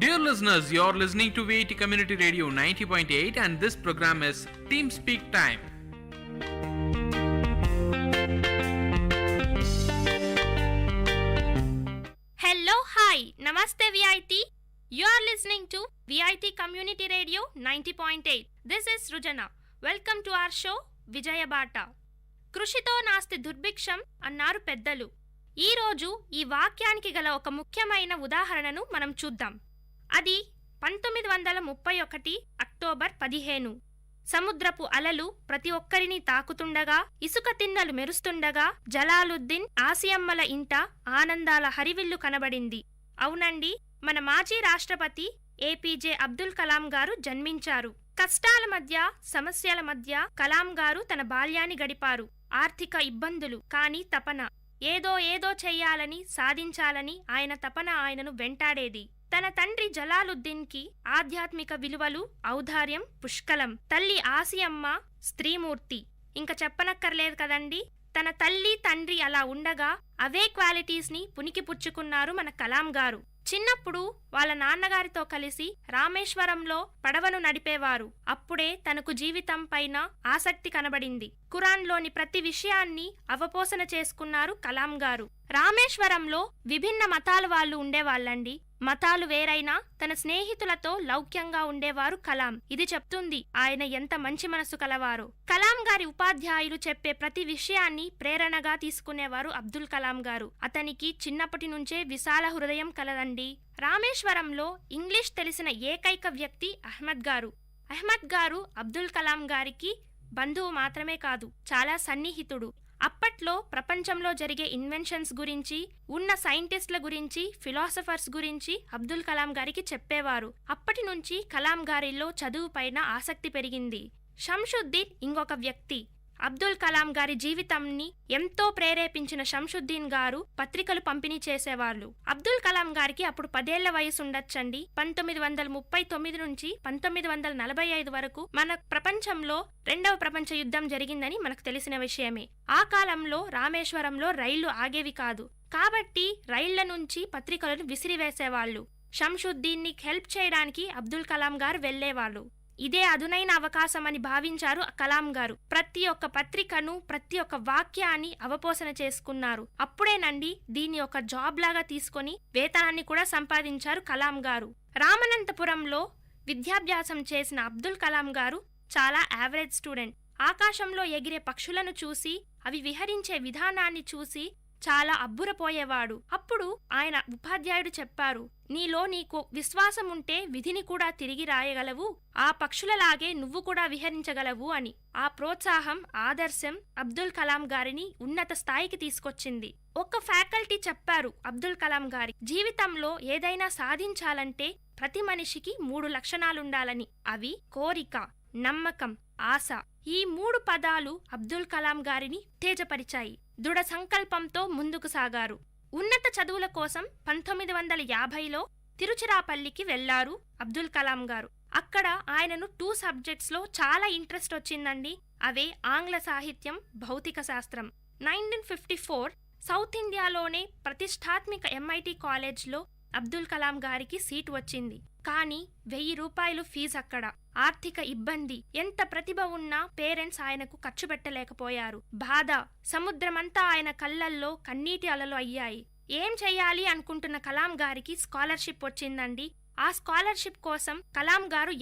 Dear listeners, you're listening to VIT Community Radio 90.8 and this program is Team Speak Time. Hello, hi, Namaste VIT. You are listening to VIT Community Radio 90.8. This is Srujana. Welcome to our show Vijaya Bata. కృషితో నాస్తి దుర్భిక్షం అన్నారు పెద్దలు. ఈరోజు ఈ వాక్యానికి గల ఒక ముఖ్యమైన ఉదాహరణను మనం చూద్దాం. అది 1931 అక్టోబర్ 15. సముద్రపు అలలు ప్రతి ఒక్కరిని తాకుతుండగా, ఇసుక తిన్నలు మెరుస్తుండగా జలాలుద్దీన్ ఆసియమ్మల ఇంట ఆనందాల హరివిల్లు కనబడింది. అవునండి, మన మాజీ రాష్ట్రపతి ఏపీజే అబ్దుల్ కలాం గారు జన్మించారు. కష్టాల మధ్య, సమస్యల మధ్య కలాం గారు తన బాల్యాన్ని గడిపారు. ఆర్థిక ఇబ్బందులు, కానీ తపన, ఏదో చెయ్యాలని, సాధించాలని ఆయన తపన ఆయనను వెంటాడేది. తన తండ్రి జలాలుద్దీన్కి ఆధ్యాత్మిక విలువలు, ఔదార్యం పుష్కలం. తల్లి ఆసియమ్మ స్త్రీమూర్తి, ఇంక చెప్పనక్కర్లేదు కదండి. తన తల్లి తండ్రి అలా ఉండగా అవే క్వాలిటీస్ని పుణికిపుచ్చుకున్నారు మన కలాం గారు. చిన్నప్పుడు వాళ్ళ నాన్నగారితో కలిసి రామేశ్వరంలో పడవను నడిపేవారు. అప్పుడే తనకు జీవితం పైన ఆసక్తి కనబడింది. ఖురాన్లోని ప్రతి విషయాన్ని అవపోసన చేసుకున్నారు కలాం గారు. రామేశ్వరంలో విభిన్న మతాల వాళ్ళు ఉండేవాళ్ళండి. మతాలు వేరైనా తన స్నేహితులతో లౌక్యంగా ఉండేవారు కలాం. ఇది చెప్తుంది ఆయన ఎంత మంచి మనసు కలవారో. కలాం గారి ఉపాధ్యాయులు చెప్పే ప్రతి విషయాన్ని ప్రేరణగా తీసుకునేవారు అబ్దుల్ కలాం గారు. అతనికి చిన్నప్పటి నుంచే విశాల హృదయం కలదండి. రామేశ్వరంలో ఇంగ్లీష్ తెలిసిన ఏకైక వ్యక్తి అహ్మద్ గారు. అహ్మద్ గారు అబ్దుల్ కలాం గారికి బంధువు మాత్రమే కాదు, చాలా సన్నిహితుడు. అప్పట్లో ప్రపంచంలో జరిగే ఇన్వెన్షన్స్ గురించి, ఉన్న సైంటిస్టుల గురించి, ఫిలాసఫర్స్ గురించి అబ్దుల్ కలాం గారికి చెప్పేవారు. అప్పటి నుంచి కలాం గారిలో చదువు పైన ఆసక్తి పెరిగింది. షంషుద్దీన్ ఇంకొక వ్యక్తి. అబ్దుల్ కలాం గారి జీవితాన్ని ఎంతో ప్రేరేపించిన షంషుద్దీన్ గారు పత్రికలు పంపిణీ చేసేవాళ్ళు. అబ్దుల్ కలాం గారికి అప్పుడు 10 ఏళ్ల వయసు ఉండొచ్చండి. 1939 నుంచి 1945 వరకు మన ప్రపంచంలో 2వ ప్రపంచ యుద్ధం జరిగిందని మనకు తెలిసిన విషయమే. ఆ కాలంలో రామేశ్వరంలో రైళ్లు ఆగేవి కాదు. కాబట్టి రైళ్ల నుంచి పత్రికలను విసిరివేసేవాళ్లు. షంషుద్దీన్ని హెల్ప్ చేయడానికి అబ్దుల్ కలాం గారు వెళ్లేవాళ్ళు. ఇదే అదునైన అవకాశమని భావించారు కలాం గారు. ప్రతి ఒక్క పత్రికను, ప్రతి ఒక్క వాక్యాన్ని అవపోసన చేసుకున్నారు. అప్పుడేనండి దీన్ని ఒక జాబ్ లాగా తీసుకొని వేతనాన్ని కూడా సంపాదించారు కలాం గారు. రామనంతపురంలో విద్యాభ్యాసం చేసిన అబ్దుల్ కలాం గారు చాలా యావరేజ్ స్టూడెంట్. ఆకాశంలో ఎగిరే పక్షులను చూసి, అవి విహరించే విధానాన్ని చూసి చాలా అబ్బురపోయేవాడు. అప్పుడు ఆయన ఉపాధ్యాయుడు చెప్పారు, నీకు విశ్వాసం ఉంటే విధిని కూడా తిరిగి రాయగలవు, ఆ పక్షులలాగే నువ్వు కూడా విహరించగలవు అని. ఆ ప్రోత్సాహం, ఆదర్శం అబ్దుల్ కలాం గారిని ఉన్నత స్థాయికి తీసుకొచ్చింది. ఒక ఫ్యాకల్టీ చెప్పారు అబ్దుల్ కలాం గారి జీవితంలో ఏదైనా సాధించాలంటే ప్రతి మనిషికి 3 లక్షణాలుండాలని. అవి కోరిక, నమ్మకం, ఆశ. ఈ 3 పదాలు అబ్దుల్ కలాం గారిని ఉత్తేజపరిచాయి. దృఢ సంకల్పంతో ముందుకు సాగారు. ఉన్నత చదువుల కోసం 1950లో తిరుచిరాపల్లికి వెళ్లారు అబ్దుల్ కలాం గారు. అక్కడ ఆయనను 2 సబ్జెక్ట్స్లో చాలా ఇంట్రెస్ట్ వచ్చిందండి. అవే ఆంగ్ల సాహిత్యం, భౌతిక శాస్త్రం. 1954 సౌత్ ఇండియాలోనే ప్రతిష్టాత్మక MIT కాలేజ్లో అబ్దుల్ కలాం గారికి సీటు వచ్చింది. కానీ 1000 రూపాయలు ఫీజు అక్కడ. ఆర్థిక ఇబ్బంది. ఎంత ప్రతిభ ఉన్నా పేరెంట్స్ ఆయనకు ఖర్చు పెట్టలేకపోయారు. బాధ, సముద్రమంతా ఆయన కళ్ళల్లో కన్నీటి అలలు అయ్యాయి. ఏం చెయ్యాలి అనుకుంటున్న కలాం గారికి స్కాలర్షిప్ వచ్చిందండి. ఆ స్కాలర్షిప్ కోసం కలాం గారు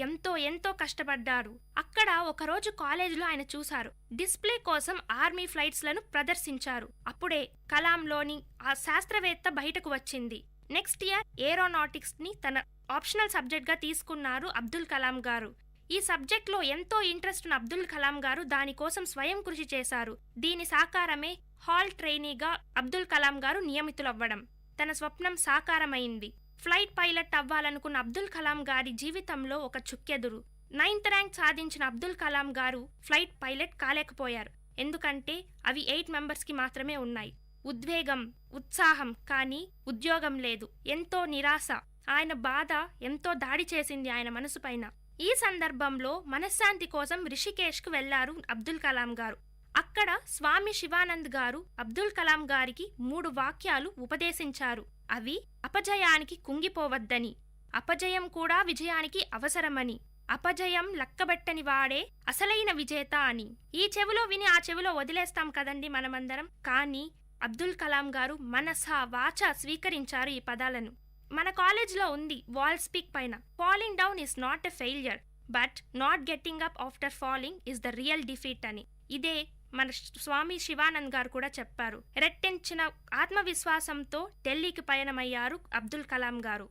ఎంతో కష్టపడ్డారు. అక్కడ ఒకరోజు కాలేజీలో ఆయన చూశారు. డిస్ప్లే కోసం ఆర్మీ ఫ్లైట్స్ లను ప్రదర్శించారు. అప్పుడే కలాంలోని ఆ శాస్త్రవేత్త బయటకు వచ్చింది. నెక్స్ట్ ఇయర్ ఏరోనాటిక్స్ ని తన ఆప్షనల్ సబ్జెక్ట్ గా తీసుకున్నారు అబ్దుల్ కలాం గారు. ఈ సబ్జెక్ట్ లో ఎంతో ఇంట్రెస్ట్ ఉన్న అబ్దుల్ కలాం గారు దానికోసం స్వయం కృషి చేశారు. దీని సాకారమే హాల్ ట్రైనీగా అబ్దుల్ కలాం గారు నియమితులవ్వడం. తన స్వప్నం సాకారమైంది. ఫ్లైట్ పైలట్ అవ్వాలనుకున్న అబ్దుల్ కలాం గారి జీవితంలో ఒక చుక్కెదురు. 9th ర్యాంక్ సాధించిన అబ్దుల్ కలాం గారు ఫ్లైట్ పైలట్ కాలేకపోయారు. ఎందుకంటే అవి 8 మెంబర్స్కి మాత్రమే ఉన్నాయి. ఉద్వేగం, ఉత్సాహం, కానీ ఉద్యోగం లేదు. ఎంతో నిరాశ. ఆయన బాధ ఎంతో దాడి చేసింది ఆయన మనసు పైన. ఈ సందర్భంలో మనశ్శాంతి కోసం రిషికేష్కు వెళ్లారు అబ్దుల్ కలాం గారు. అక్కడ స్వామి శివానంద్ గారు అబ్దుల్ కలాం గారికి 3 వాక్యాలు ఉపదేశించారు. అవి అపజయానికి కుంగిపోవద్దని, అపజయం కూడా విజయానికి అవసరమని, అపజయం లక్కబెట్టని వాడే అసలైన విజేత అని. ఈ చెవిలో విని ఆ చెవిలో వదిలేస్తాం కదండి మనమందరం. కానీ అబ్దుల్ కలాం గారు మనసా వాచా స్వీకరించారు ఈ పదాలను. మన కాలేజ్లో ఉంది వాల్ స్పీక్ పైన, falling down is not a failure but not getting up after falling is the real defeat అని. ఇదే మన స్వామి శివానంద్ గారు కూడా చెప్పారు. రెట్టించిన ఆత్మవిశ్వాసంతో ఢిల్లీకి పయనమయ్యారు అబ్దుల్ కలాం గారు.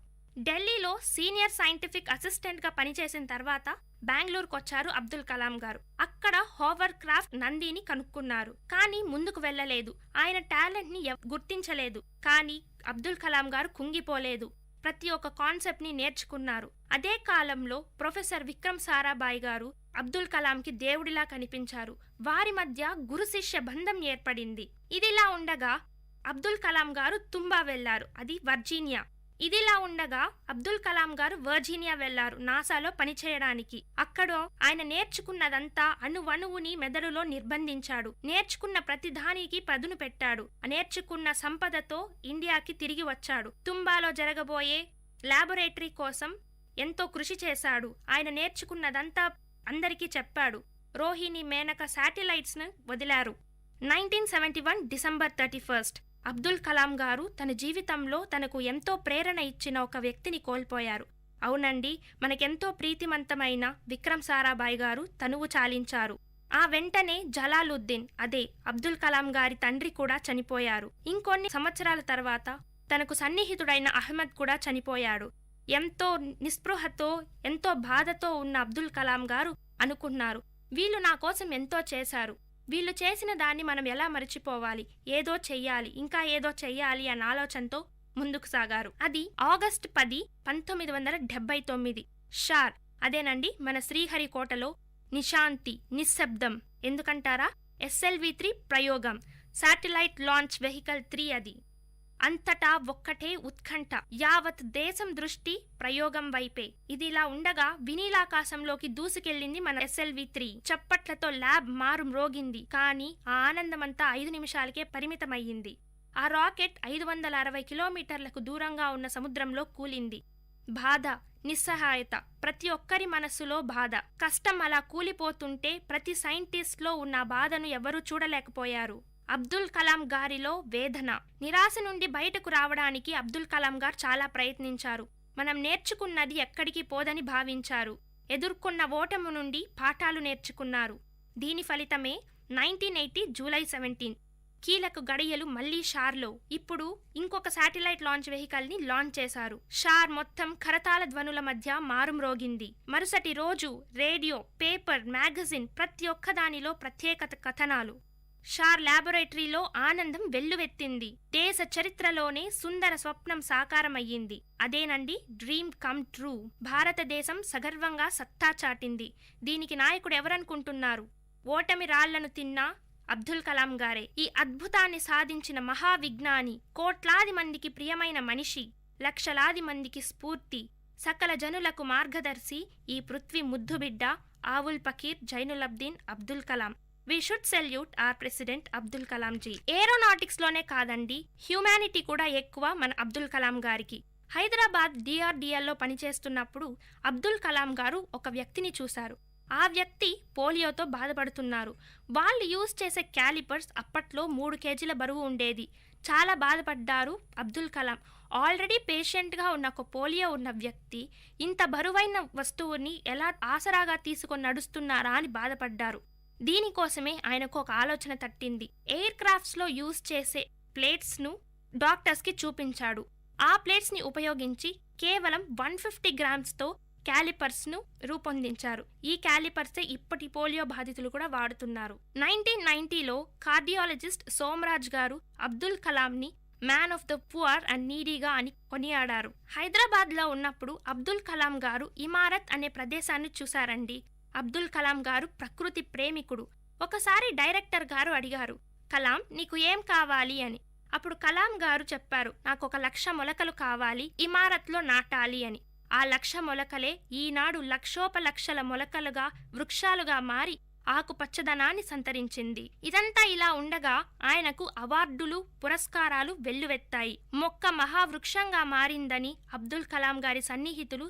ఢిల్లీలో సీనియర్ సైంటిఫిక్ అసిస్టెంట్గా పనిచేసిన తర్వాత బెంగళూరుకు వచ్చారు అబ్దుల్ కలాం గారు. అక్కడ హోవర్ క్రాఫ్ట్ నందిని కనుక్కున్నారు. కానీ ముందుకు వెళ్ళలేదు. ఆయన టాలెంట్ని గుర్తించలేదు. కానీ అబ్దుల్ కలాం గారు కుంగిపోలేదు. ప్రతి ఒక్క కాన్సెప్ట్ని నేర్చుకున్నారు. అదే కాలంలో ప్రొఫెసర్ విక్రమ్ సారాభాయ్ గారు అబ్దుల్ కలాంకి దేవుడిలా కనిపించారు. వారి మధ్య గురు శిష్య బంధం ఏర్పడింది. ఇదిలా ఉండగా అబ్దుల్ కలాం గారు తుంబా వెళ్లారు, అది వర్జీనియా. ఇదిలా ఉండగా అబ్దుల్ కలాం గారు వర్జీనియా వెళ్లారు నాసాలో పనిచేయడానికి. అక్కడ ఆయన నేర్చుకున్నదంతా అణువణువుని మెదడులో నిర్బంధించాడు. నేర్చుకున్న ప్రతి దానికి పదును పెట్టాడు. నేర్చుకున్న సంపదతో ఇండియాకి తిరిగి వచ్చాడు. తుంబాలో జరగబోయే ల్యాబొరేటరీ కోసం ఎంతో కృషి చేశాడు. ఆయన నేర్చుకున్నదంతా అందరికీ చెప్పాడు. రోహిణి, మేనక శాటిలైట్స్ ను వదిలారు. 1971 డిసెంబర్ 31 అబ్దుల్ కలాం గారు తన జీవితంలో తనకు ఎంతో ప్రేరణ ఇచ్చిన ఒక వ్యక్తిని కోల్పోయారు. అవునండి, మనకెంతో ప్రీతిమంతమైన విక్రమ్ సారాభాయ్ గారు తనువు చాలించారు. ఆ వెంటనే జలాలుద్దీన్, అదే అబ్దుల్ కలాం గారి తండ్రి కూడా చనిపోయారు. ఇంకొన్ని సంవత్సరాల తర్వాత తనకు సన్నిహితుడైన అహ్మద్ కూడా చనిపోయాడు. ఎంతో నిస్పృహతో, ఎంతో బాధతో ఉన్న అబ్దుల్ కలాం గారు అనుకున్నారు, వీళ్ళు నా కోసం ఎంతో చేశారు. వీళ్ళు చేసిన దాన్ని మనం ఎలా మర్చిపోవాలి? ఏదో చెయ్యాలి, ఇంకా ఏదో చెయ్యాలి అన్న ఆలోచనతో ముందుకు సాగారు. అది ఆగస్టు 10, 1979. షార్, అదేనండి మన శ్రీహరికోటలో నిశాంతి, నిశ్శబ్దం. ఎందుకంటారా? SLV-3 ప్రయోగం, శాటిలైట్ లాంచ్ వెహికల్ 3 అది. అంతటా ఒక్కటే ఉత్కంఠ. యావత్ దేశం దృష్టి ప్రయోగం వైపే. ఇదిలా ఉండగా వినీలాకాశంలోకి దూసుకెళ్లింది మన SLV-3. చప్పట్లతో ల్యాబ్ మారు మ్రోగింది. కానీ ఆ ఆనందమంతా 5 నిమిషాలకే పరిమితమయ్యింది. ఆ రాకెట్ 560 కిలోమీటర్లకు దూరంగా ఉన్న సముద్రంలో కూలింది. బాధ, నిస్సహాయత, ప్రతి ఒక్కరి మనస్సులో బాధ. కష్టం అలా కూలిపోతుంటే ప్రతి సైంటిస్ట్లో ఉన్న బాధను ఎవరూ చూడలేకపోయారు. అబ్దుల్ కలాం గారిలో వేదన, నిరాశ నుండి బయటకు రావడానికి అబ్దుల్ కలాం గారు చాలా ప్రయత్నించారు. మనం నేర్చుకున్నది ఎక్కడికి పోదని భావించారు. ఎదుర్కొన్న ఓటము నుండి పాఠాలు నేర్చుకున్నారు. దీని ఫలితమే 1980 జూలై 17 కీలక గడియలు మళ్లీ షార్లో. ఇప్పుడు ఇంకొక శాటిలైట్ లాంచ్ వెహికల్ ని లాంచ్ చేశారు. షార్ మొత్తం కరతాళ ధ్వనుల మధ్య మారుమ్రోగింది. మరుసటి రోజు రేడియో, పేపర్, మ్యాగజైన్ ప్రతి ఒక్కదానిలో ప్రత్యేకత కథనాలు. షార్ ల్యాబొరేటరీలో ఆనందం వెల్లువెత్తింది. దేశ చరిత్రలోనే సుందర స్వప్నం సాకారమయ్యింది. అదేనండి డ్రీమ్ కమ్ ట్రూ. భారతదేశం సగర్వంగా సత్తా చాటింది. దీనికి నాయకుడు ఎవరనుకుంటున్నారు? ఓటమి రాళ్లను తిన్నా అబ్దుల్ కలాం గారే. ఈ అద్భుతాన్ని సాధించిన మహావిజ్ఞాని, కోట్లాది మందికి ప్రియమైన మనిషి, లక్షలాది మందికి స్ఫూర్తి, సకల జనులకు మార్గదర్శి, ఈ పృథ్వీ ముద్దుబిడ్డ Avul Pakir Jainulabdeen Abdul Kalam. We should salute our president Abdul Kalam ji. Aeronautics లోనే కాదండి, హ్యూమానిటీ కూడా ఎక్కువ మన అబ్దుల్ కలాం గారికి. హైదరాబాద్ DRDLలో పనిచేస్తున్నప్పుడు అబ్దుల్ కలాం గారు ఒక వ్యక్తిని చూశారు. ఆ వ్యక్తి పోలియోతో బాధపడుతున్నారు. వాళ్ళు యూజ్ చేసే క్యాలిపర్స్ అప్పట్లో 3 కేజీల బరువు ఉండేది. చాలా బాధపడ్డారు అబ్దుల్ కలాం. ఆల్రెడీ పేషెంట్గా ఉన్న ఒక పోలియో ఉన్న వ్యక్తి ఇంత బరువైన వస్తువుని ఎలా ఆసరాగా తీసుకొని నడుస్తున్నారా అని బాధపడ్డారు. దీనికోసమే ఆయనకు ఒక ఆలోచన తట్టింది. ఎయిర్ క్రాఫ్ట్స్ లో యూజ్ చేసే ప్లేట్స్ ను డాక్టర్స్ కి చూపించాడు. ఆ ప్లేట్స్ ని ఉపయోగించి కేవలం 150 గ్రామ్స్ తో క్యాలిపర్స్ ను రూపొందించారు. ఈ క్యాలిపర్సే ఇప్పటి పోలియో బాధితులు కూడా వాడుతున్నారు. 1990లో కార్డియాలజిస్ట్ సోమరాజ్ గారు అబ్దుల్ కలాం ని man of the poor and నీడీగా అని కొనియాడారు. హైదరాబాద్లో ఉన్నప్పుడు అబ్దుల్ కలాం గారు ఇమారత్ అనే ప్రదేశాన్ని చూశారండి. అబ్దుల్ కలాం గారు ప్రకృతి ప్రేమికుడు. ఒకసారి డైరెక్టర్ గారు అడిగారు, కలాం నీకు ఏం కావాలి అని. అప్పుడు కలాం గారు చెప్పారు, నాకు 1,00,000 మొలకలు కావాలి, ఇమారత్లో నాటాలి అని. ఆ 1,00,000 మొలకలే ఈనాడు లక్షోపలక్షల మొలకలుగా వృక్షాలుగా మారి ఆకుపచ్చదనాన్ని సంతరించింది. ఇదంతా ఇలా ఉండగా ఆయనకు అవార్డులు పురస్కారాలు వెల్లువెత్తాయి. మొక్క మహావృక్షంగా మారిందని అబ్దుల్ కలాం గారి సన్నిహితులు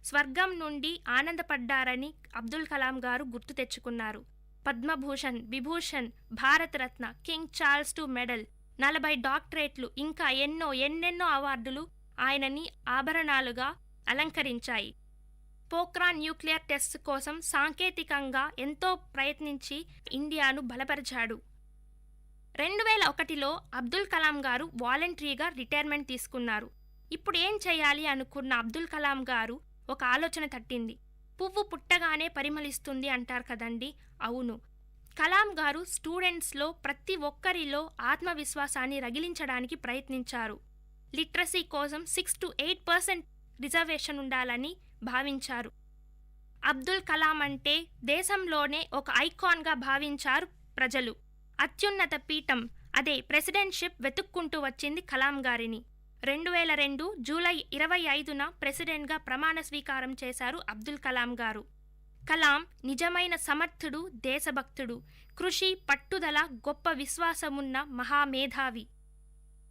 స్వర్గం నుండి ఆనందపడ్డారని అబ్దుల్ కలాం గారు గుర్తు తెచ్చుకున్నారు. Padma Bhushan, Vibhushan, Bharat Ratna, king Charles II medal, 40 డాక్టరేట్లు, ఇంకా ఎన్నెన్నో అవార్డులు ఆయనని ఆభరణాలుగా అలంకరించాయి. పోఖ్రాన్ న్యూక్లియర్ టెస్ట్ కోసం సాంకేతికంగా ఎంతో ప్రయత్నించి ఇండియాను బలపరిచాడు. 2001లో అబ్దుల్ కలాం గారు వాలంటరీగా రిటైర్మెంట్ తీసుకున్నారు. ఇప్పుడు ఏం చేయాలి అనుకున్న అబ్దుల్ కలాం గారు ఒక ఆలోచన తట్టింది. పువ్వు పుట్టగానే పరిమళిస్తుంది అంటారు కదండి, అవును. కలాం గారు స్టూడెంట్స్లో ప్రతి ఒక్కరిలో ఆత్మవిశ్వాసాన్ని రగిలించడానికి ప్రయత్నించారు. లిటరసీ కోసం 6 to 8% రిజర్వేషన్ ఉండాలని భావించారు. అబ్దుల్ కలాం అంటే దేశంలోనే ఒక ఐకాన్గా భావించారు ప్రజలు. అత్యున్నత పీఠం అదే ప్రెసిడెంట్షిప్ వెతుక్కుంటూ వచ్చింది కలాం గారిని. 2002 జూలై 25న ప్రెసిడెంట్గా ప్రమాణ స్వీకారం చేశారు అబ్దుల్ కలాం గారు. కలాం నిజమైన సమర్థుడు, దేశభక్తుడు, కృషి, పట్టుదల, గొప్ప విశ్వాసమున్న మహామేధావి.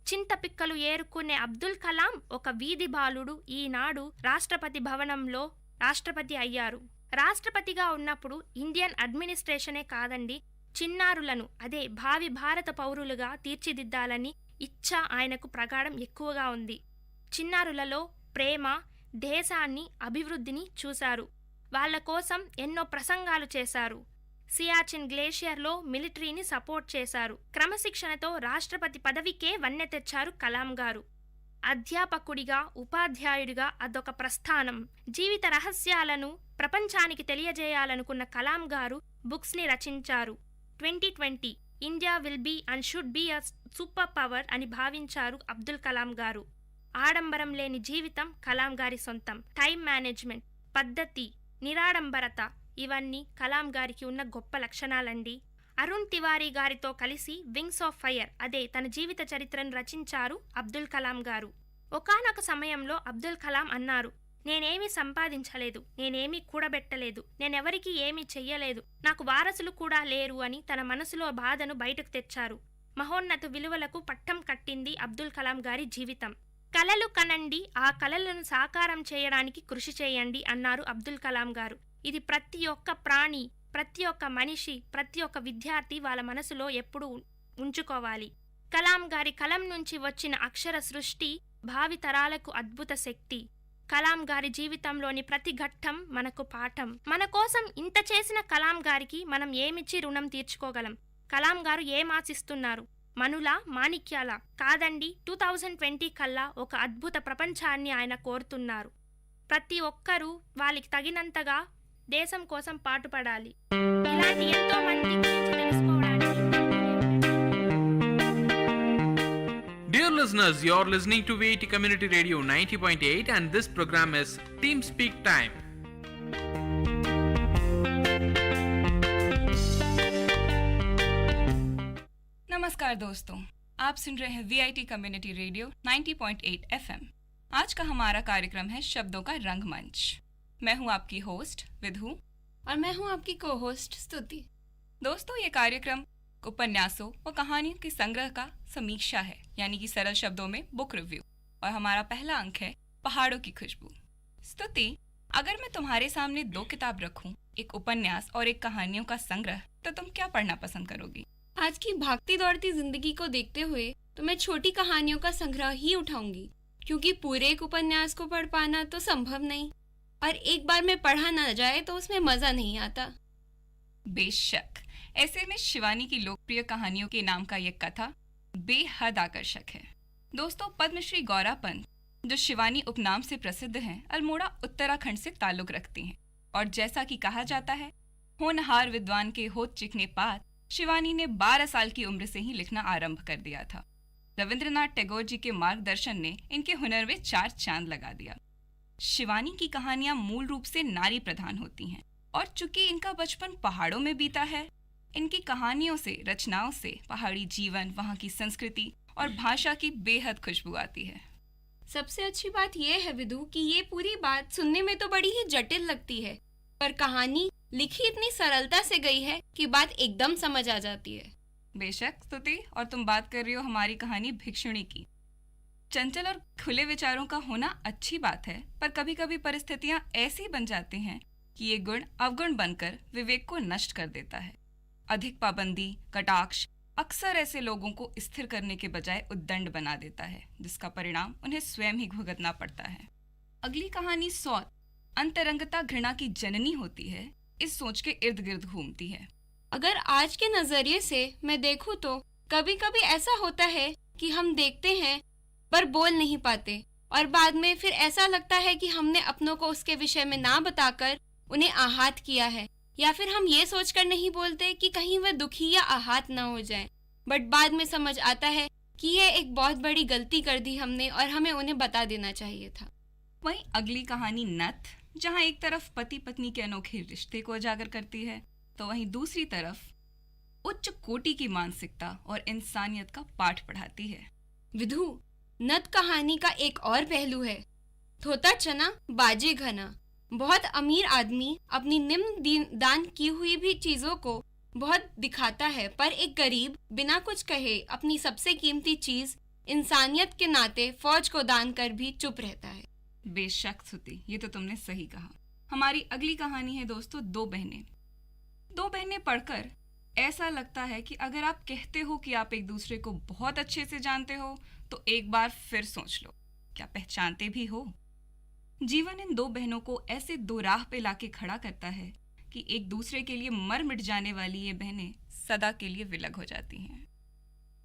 చింతపిక్కలు ఏరుకునే అబ్దుల్ కలాం ఒక వీధి బాలుడు ఈనాడు రాష్ట్రపతి భవనంలో రాష్ట్రపతి అయ్యారు. రాష్ట్రపతిగా ఉన్నప్పుడు ఇండియన్ అడ్మినిస్ట్రేషనే కాదండి, చిన్నారులను అదే భావి భారత పౌరులుగా తీర్చిదిద్దాలని ఇచ్ఛ ఆయనకు ప్రగాఢం ఎక్కువగా ఉంది. చిన్నారులలో ప్రేమ, దేశాన్ని, అభివృద్ధిని చూశారు. వాళ్ల కోసం ఎన్నో ప్రసంగాలు చేశారు. సియాచిన్ గ్లేషియర్లో మిలిటరీని సపోర్ట్ చేశారు. క్రమశిక్షణతో రాష్ట్రపతి పదవికే వన్నె తెచ్చారు కలాం గారు. అధ్యాపకుడిగా, ఉపాధ్యాయుడిగా అదొక ప్రస్థానం. జీవిత రహస్యాలను ప్రపంచానికి తెలియజేయాలనుకున్న కలాం గారు బుక్స్ని రచించారు. 2020 India will be and should be a super power అని భావించారు అబ్దుల్ కలాం గారు. ఆడంబరం లేని జీవితం కలాం గారి సొంతం. టైం మేనేజ్మెంట్, పద్ధతి, నిరాడంబరత ఇవన్నీ కలాం గారికి ఉన్న గొప్ప లక్షణాలండి. అరుణ్ తివారీ గారితో కలిసి వింగ్స్ ఆఫ్ ఫైర్ అదే తన జీవిత చరిత్రను రచించారు అబ్దుల్ కలాం గారు. ఒకానొక సమయంలో అబ్దుల్ కలాం అన్నారు, నేనేమీ సంపాదించలేదు, నేనేమీ కూడబెట్టలేదు, నేనెవరికీ ఏమీ చెయ్యలేదు, నాకు వారసులు కూడా లేరు అని తన మనసులో బాధను బయటకు తెచ్చారు. మహోన్నత విలువలకు పట్టం కట్టింది అబ్దుల్ కలాం గారి జీవితం. కలలు కనండి, ఆ కలలను సాకారం చేయడానికి కృషి చేయండి అన్నారు అబ్దుల్ కలాం గారు. ఇది ప్రతి ఒక్క ప్రాణి, ప్రతి ఒక్క మనిషి, ప్రతి ఒక్క విద్యార్థి వాళ్ళ మనసులో ఎప్పుడూ ఉంచుకోవాలి. కలాం గారి కలం నుంచి వచ్చిన అక్షర సృష్టి భావి తరాలకు అద్భుత శక్తి. కలాం గారి జీవితంలోని ప్రతి ఘట్టం మనకు పాఠం. మన కోసం ఇంత చేసిన కలాం గారికి మనం ఏమిచ్చి రుణం తీర్చుకోగలం? కలాం గారు ఏం ఆశిస్తున్నారు? మనులా, మాణిక్యాల? కాదండి, 2020 కల్లా ఒక అద్భుత ప్రపంచాన్ని ఆయన కోరుతున్నారు. ప్రతి ఒక్కరూ వాళ్ళకి తగినంతగా దేశం కోసం పాటుపడాలి. ఇలాంటి ఎంతో మంది గురించి తెలుసుకోవడానికి. Dear listeners, you are listening to Vit Community Radio 90.8 and this program is Team Speak Time. नमस्कार दोस्तों, आप सुन रहे हैं VIT कम्युनिटी रेडियो 90.8 FM। आज का हमारा कार्यक्रम है शब्दों का रंगमंच। मैं हूं आपकी होस्ट विधु और मैं हूं आपकी को होस्ट स्तुति। दोस्तों, ये कार्यक्रम उपन्यासों व कहानियों के संग्रह का समीक्षा है, यानी कि सरल शब्दों में बुक रिव्यू। और हमारा पहला अंक है पहाड़ों की खुशबू। स्तुति, अगर मैं तुम्हारे सामने 2 किताब रखूं, एक उपन्यास और एक कहानियों का संग्रह, तो तुम क्या पढ़ना पसंद करोगी? आज की भागती दौड़ती जिंदगी को देखते हुए तो मैं छोटी कहानियों का संग्रह ही उठाऊंगी, क्योंकि पूरे एक उपन्यास को पढ़ पाना तो संभव नहीं, और एक बार में पढ़ा न जाए तो उसमें मजा नहीं आता। बेशक, ऐसे में शिवानी की लोकप्रिय कहानियों के नाम का यह कथा बेहद आकर्षक है। दोस्तों, पद्मश्री गौरा पंत, जो शिवानी उपनाम से प्रसिद्ध हैं, अल्मोड़ा उत्तराखंड से ताल्लुक रखती हैं, और जैसा कि कहा जाता है, होनहार विद्वान के होत चिकने पात शिवानी ने 12 साल की उम्र से ही लिखना आरंभ कर दिया था। रविंद्रनाथ टैगोर जी के मार्गदर्शन ने इनके हुनर में 4 चांद लगा दिया। शिवानी की कहानियां मूल रूप से नारी प्रधान होती हैं और चूंकि इनका बचपन पहाड़ों में बीता है, इनकी कहानियों से, रचनाओं से पहाड़ी जीवन, वहाँ की संस्कृति और भाषा की बेहद खुशबू आती है। सबसे अच्छी बात यह है विदु कि ये पूरी बात सुनने में तो बड़ी ही जटिल लगती है, पर कहानी लिखी इतनी सरलता से गई है कि बात एकदम समझ आ जाती है। बेशक स्तुति, और तुम बात कर रही हो हमारी कहानी भिक्षुणी की। चंचल और खुले विचारों का होना अच्छी बात है, पर कभी कभी परिस्थितियां ऐसी बन जाती हैं कि ये गुण अवगुण बनकर विवेक को नष्ट कर देता है। अधिक पाबंदी, कटाक्ष अक्सर ऐसे लोगों को स्थिर करने के बजाय उद्दंड बना देता है, जिसका परिणाम उन्हें स्वयं ही भुगतना पड़ता है। अगली कहानी सौत, अंतरंगता घृणा की जननी होती है, इस सोच के इर्द गिर्द घूमती है। अगर आज के नजरिए से मैं देखूं तो कभी कभी ऐसा होता है कि हम देखते हैं पर बोल नहीं पाते, और बाद में फिर ऐसा लगता है कि हमने अपनों को उसके विषय में ना बताकर उन्हें आहत किया है, या फिर हम ये सोचकर नहीं बोलते कि कहीं वह दुखी या आहत ना हो जाएं। बट बाद में समझ आता है कि ये एक बहुत बड़ी गलती कर दी हमने और हमें उन्हें बता देना चाहिए था। वहीं अगली कहानी नथ, जहां एक तरफ पति पत्नी के अनोखे रिश्ते को उजागर करती है, तो वहीं दूसरी तरफ उच्च कोटि की मानसिकता और इंसानियत का पाठ पढ़ाती है। विधु, नथ कहानी का एक और पहलू है। थोता चना बाजे घना। बहुत अमीर आदमी अपनी निम्न दान की हुई भी चीजों को बहुत दिखाता है, पर एक गरीब बिना कुछ कहे अपनी सबसे कीमती चीज इंसानियत के नाते फौज को दान कर भी चुप रहता है। बेशक स्तुति, ये तो तुमने सही कहा। हमारी अगली कहानी है दोस्तों, 2 बहनें। 2 बहनें पढ़कर ऐसा लगता है कि अगर आप कहते हो कि आप एक दूसरे को बहुत अच्छे से जानते हो, तो एक बार फिर सोच लो, क्या पहचानते भी हो? जीवन इन 2 बहनों को ऐसे 2 राह पे लाके खड़ा करता है कि एक दूसरे के लिए मर मिट जाने वाली ये बहनें सदा के लिए विलग हो जाती हैं।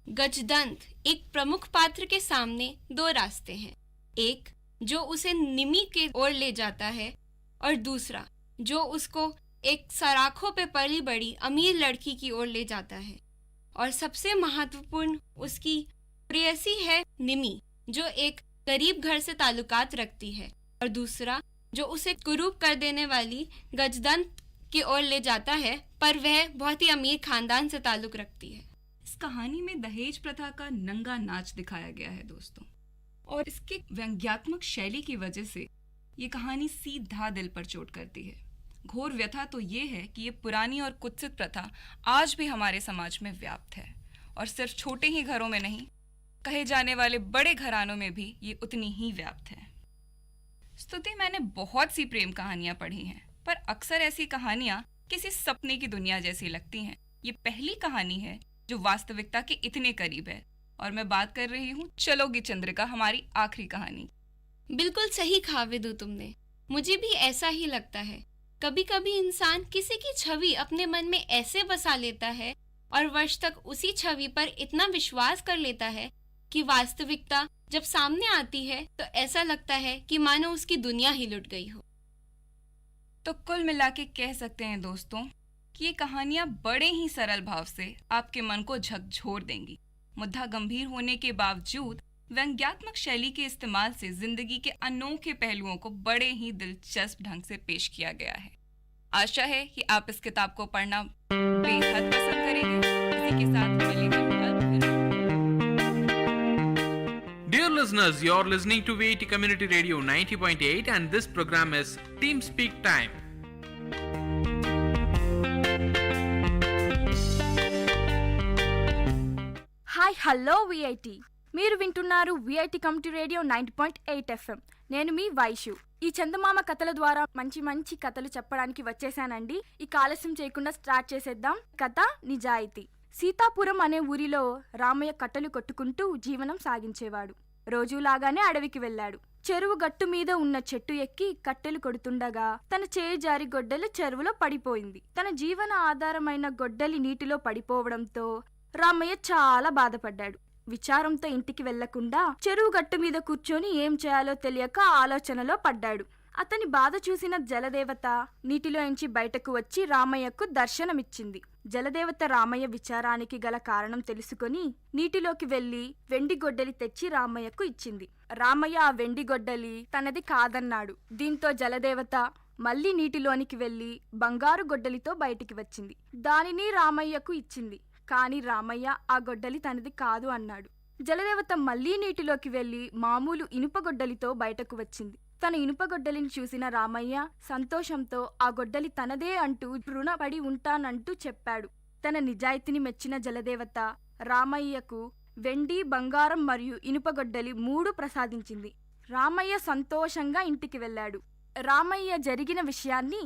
गजदंत, एक प्रमुख पात्र के सामने 2 रास्ते हैं, एक जो उसे निमी के ओर ले जाता है और दूसरा जो उसको एक सराखों पे पली बड़ी अमीर लड़की की ओर ले जाता है। और सबसे महत्वपूर्ण उसकी प्रेयसी है निमी, जो एक गरीब घर से ताल्लुकात रखती है, और दूसरा जो उसे कुरूप कर देने वाली गजदंत की ओर ले जाता है, पर वह बहुत ही अमीर खानदान से ताल्लुक रखती है। इस कहानी में दहेज प्रथा का नंगा नाच दिखाया गया है दोस्तों, और इसके व्यंग्यात्मक शैली की वजह से ये कहानी सीधा दिल पर चोट करती है। घोर व्यथा तो ये है कि ये पुरानी और कुत्सित प्रथा आज भी हमारे समाज में व्याप्त है, और सिर्फ छोटे ही घरों में नहीं, कहे जाने वाले बड़े घरानों में भी ये उतनी ही व्याप्त है। स्तुति, मैंने बहुत सी प्रेम कहानियां पढ़ी हैं, पर अक्सर ऐसी कहानियां किसी सपने की दुनिया जैसी लगती हैं। ये पहली कहानी है जो वास्तविकता के इतने करीब है, और मैं बात कर रही हूँ चलोगी चंद्रिका, हमारी आखिरी कहानी। बिल्कुल सही कहा विदु तुमने, मुझे भी ऐसा ही लगता है। कभी कभी इंसान किसी की छवि अपने मन में ऐसे बसा लेता है और वर्ष तक उसी छवि पर इतना विश्वास कर लेता है कि वास्तविकता जब सामने आती है तो ऐसा लगता है कि मानो उसकी दुनिया ही लुट गई हो। तो कुल मिला के कह सकते हैं दोस्तों कि ये कहानियां बड़े ही सरल भाव से आपके मन को झकझोर देंगी। मुद्दा गंभीर होने के बावजूद व्यंग्यात्मक शैली के इस्तेमाल से जिंदगी के अनोखे पहलुओं को बड़े ही दिलचस्प ढंग से पेश किया गया है। आशा है कि आप इस किताब को पढ़ना बेहद पसंद करेंगे। इसी के साथ मिलेंगे। Dear listeners, you are listening to Vit Community Radio 90.8 and this program is Team Speak Time. Hi hello VIT, మీరు వింటున్నారు విఐటి కమ్యూనిటీ రేడియో 90.8 FM. నేను మీ వైషు. ఈ చందమామ కథల ద్వారా మంచి మంచి కథలు చెప్పడానికి వచ్చేసానండి. ఈ ఆలస్యం చేయకుండా స్టార్ట్ చేసేద్దాం. కథ నిజాయితీ. సీతాపురం అనే ఊరిలో రామయ్య కట్టెలు కొట్టుకుంటూ జీవనం సాగించేవాడు. రోజులాగానే అడవికి వెళ్ళాడు. చెరువు గట్టు మీద ఉన్న చెట్టు ఎక్కి కట్టెలు కొడుతుండగా తన చేయి జారి గొడ్డలి చెరువులో పడిపోయింది. తన జీవన ఆధారమైన గొడ్డలి నీటిలో పడిపోవడంతో రామయ్య చాలా బాధపడ్డాడు. విచారంతో ఇంటికి వెళ్లకుండా చెరువు గట్టు మీద కూర్చొని ఏం చేయాలో తెలియక ఆలోచనలో పడ్డాడు. అతని బాధ చూసిన జలదేవత నీటిలోంచి బయటకు వచ్చి రామయ్యకు దర్శనమిచ్చింది. జలదేవత రామయ్య విచారానికి గల కారణం తెలుసుకొని నీటిలోకి వెళ్లి వెండి గొడ్డలి తెచ్చి రామయ్యకు ఇచ్చింది. రామయ్య ఆ వెండి గొడ్డలి తనది కాదన్నాడు. దీంతో జలదేవత మళ్లీ నీటిలోనికి వెళ్లి బంగారు గొడ్డలితో బయటికి వచ్చింది. దానిని రామయ్యకు ఇచ్చింది. కాని రామయ్య ఆ గొడ్డలి తనది కాదు అన్నాడు. జలదేవత మళ్లీ నీటిలోకి వెళ్లి మామూలు ఇనుపగొడ్డలితో బయటకు వచ్చింది. తన ఇనుపగొడ్డలిని చూసిన రామయ్య సంతోషంతో ఆ గొడ్డలి తనదే అంటూ రుణపడి ఉంటానంటూ చెప్పాడు. తన నిజాయితీని మెచ్చిన జలదేవత రామయ్యకు వెండి, బంగారం మరియు ఇనుపగొడ్డలి 3 ప్రసాదించింది. రామయ్య సంతోషంగా ఇంటికి వెళ్ళాడు. రామయ్య జరిగిన విషయాన్ని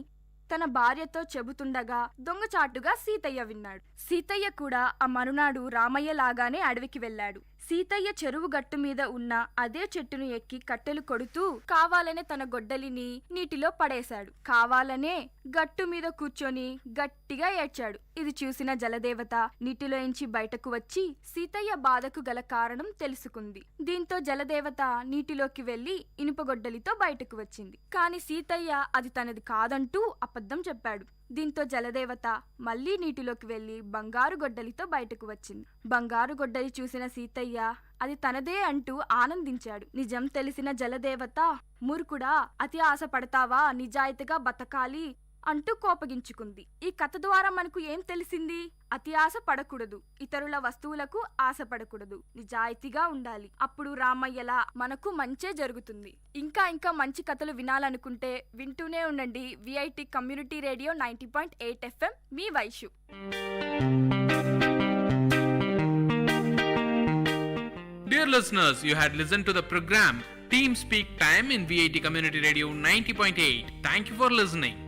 తన భార్యతో చెబుతుండగా దొంగచాటుగా సీతయ్య విన్నాడు. సీతయ్య కూడా ఆ మరునాడు రామయ్య లాగానే అడవికి వెళ్ళాడు. సీతయ్య చెరువు గట్టు మీద ఉన్న అదే చెట్టును ఎక్కి కట్టెలు కొడుతూ కావాలనే తన గొడ్డలిని నీటిలో పడేశాడు. కావాలనే గట్టు మీద కూర్చొని గట్టిగా ఏడ్చాడు. ఇది చూసిన జలదేవత నీటిలోంచి బయటకు వచ్చి సీతయ్య బాధకు గల కారణం తెలుసుకుంది. దీంతో జలదేవత నీటిలోకి వెళ్లి ఇనుపగొడ్డలితో బయటకు వచ్చింది. కాని సీతయ్య అది తనది కాదంటూ అబద్ధం చెప్పాడు. దీంతో జలదేవత మళ్లీ నీటిలోకి వెళ్లి బంగారు గొడ్డలితో బయటకు వచ్చింది. బంగారు గొడ్డలి చూసిన సీతయ్య అది తనదే అంటూ ఆనందించాడు. నిజం తెలిసిన జలదేవత మూర్ఖుడా, అతి ఆశ పడతావా, నిజాయితీగా బతకాలి అంటూ కోపగించుకుంది. ఈ కథ ద్వారా మనకు ఏం తెలిసింది? అతి ఆశ పడకూడదు, ఇతరుల వస్తువులకు ఆశపడకూడదు, నిజాయితీగా ఉండాలి. అప్పుడు రామయ్యలా మనకు మంచే జరుగుతుంది. ఇంకా మంచి కథలు వినాలనుకుంటే వింటూనే ఉండండి VIT community radio 90.8 FM. Me Vaishu. Dear listeners, you had listened to the program Team Speak Time in VIT Community Radio 90.8. Thank you for listening.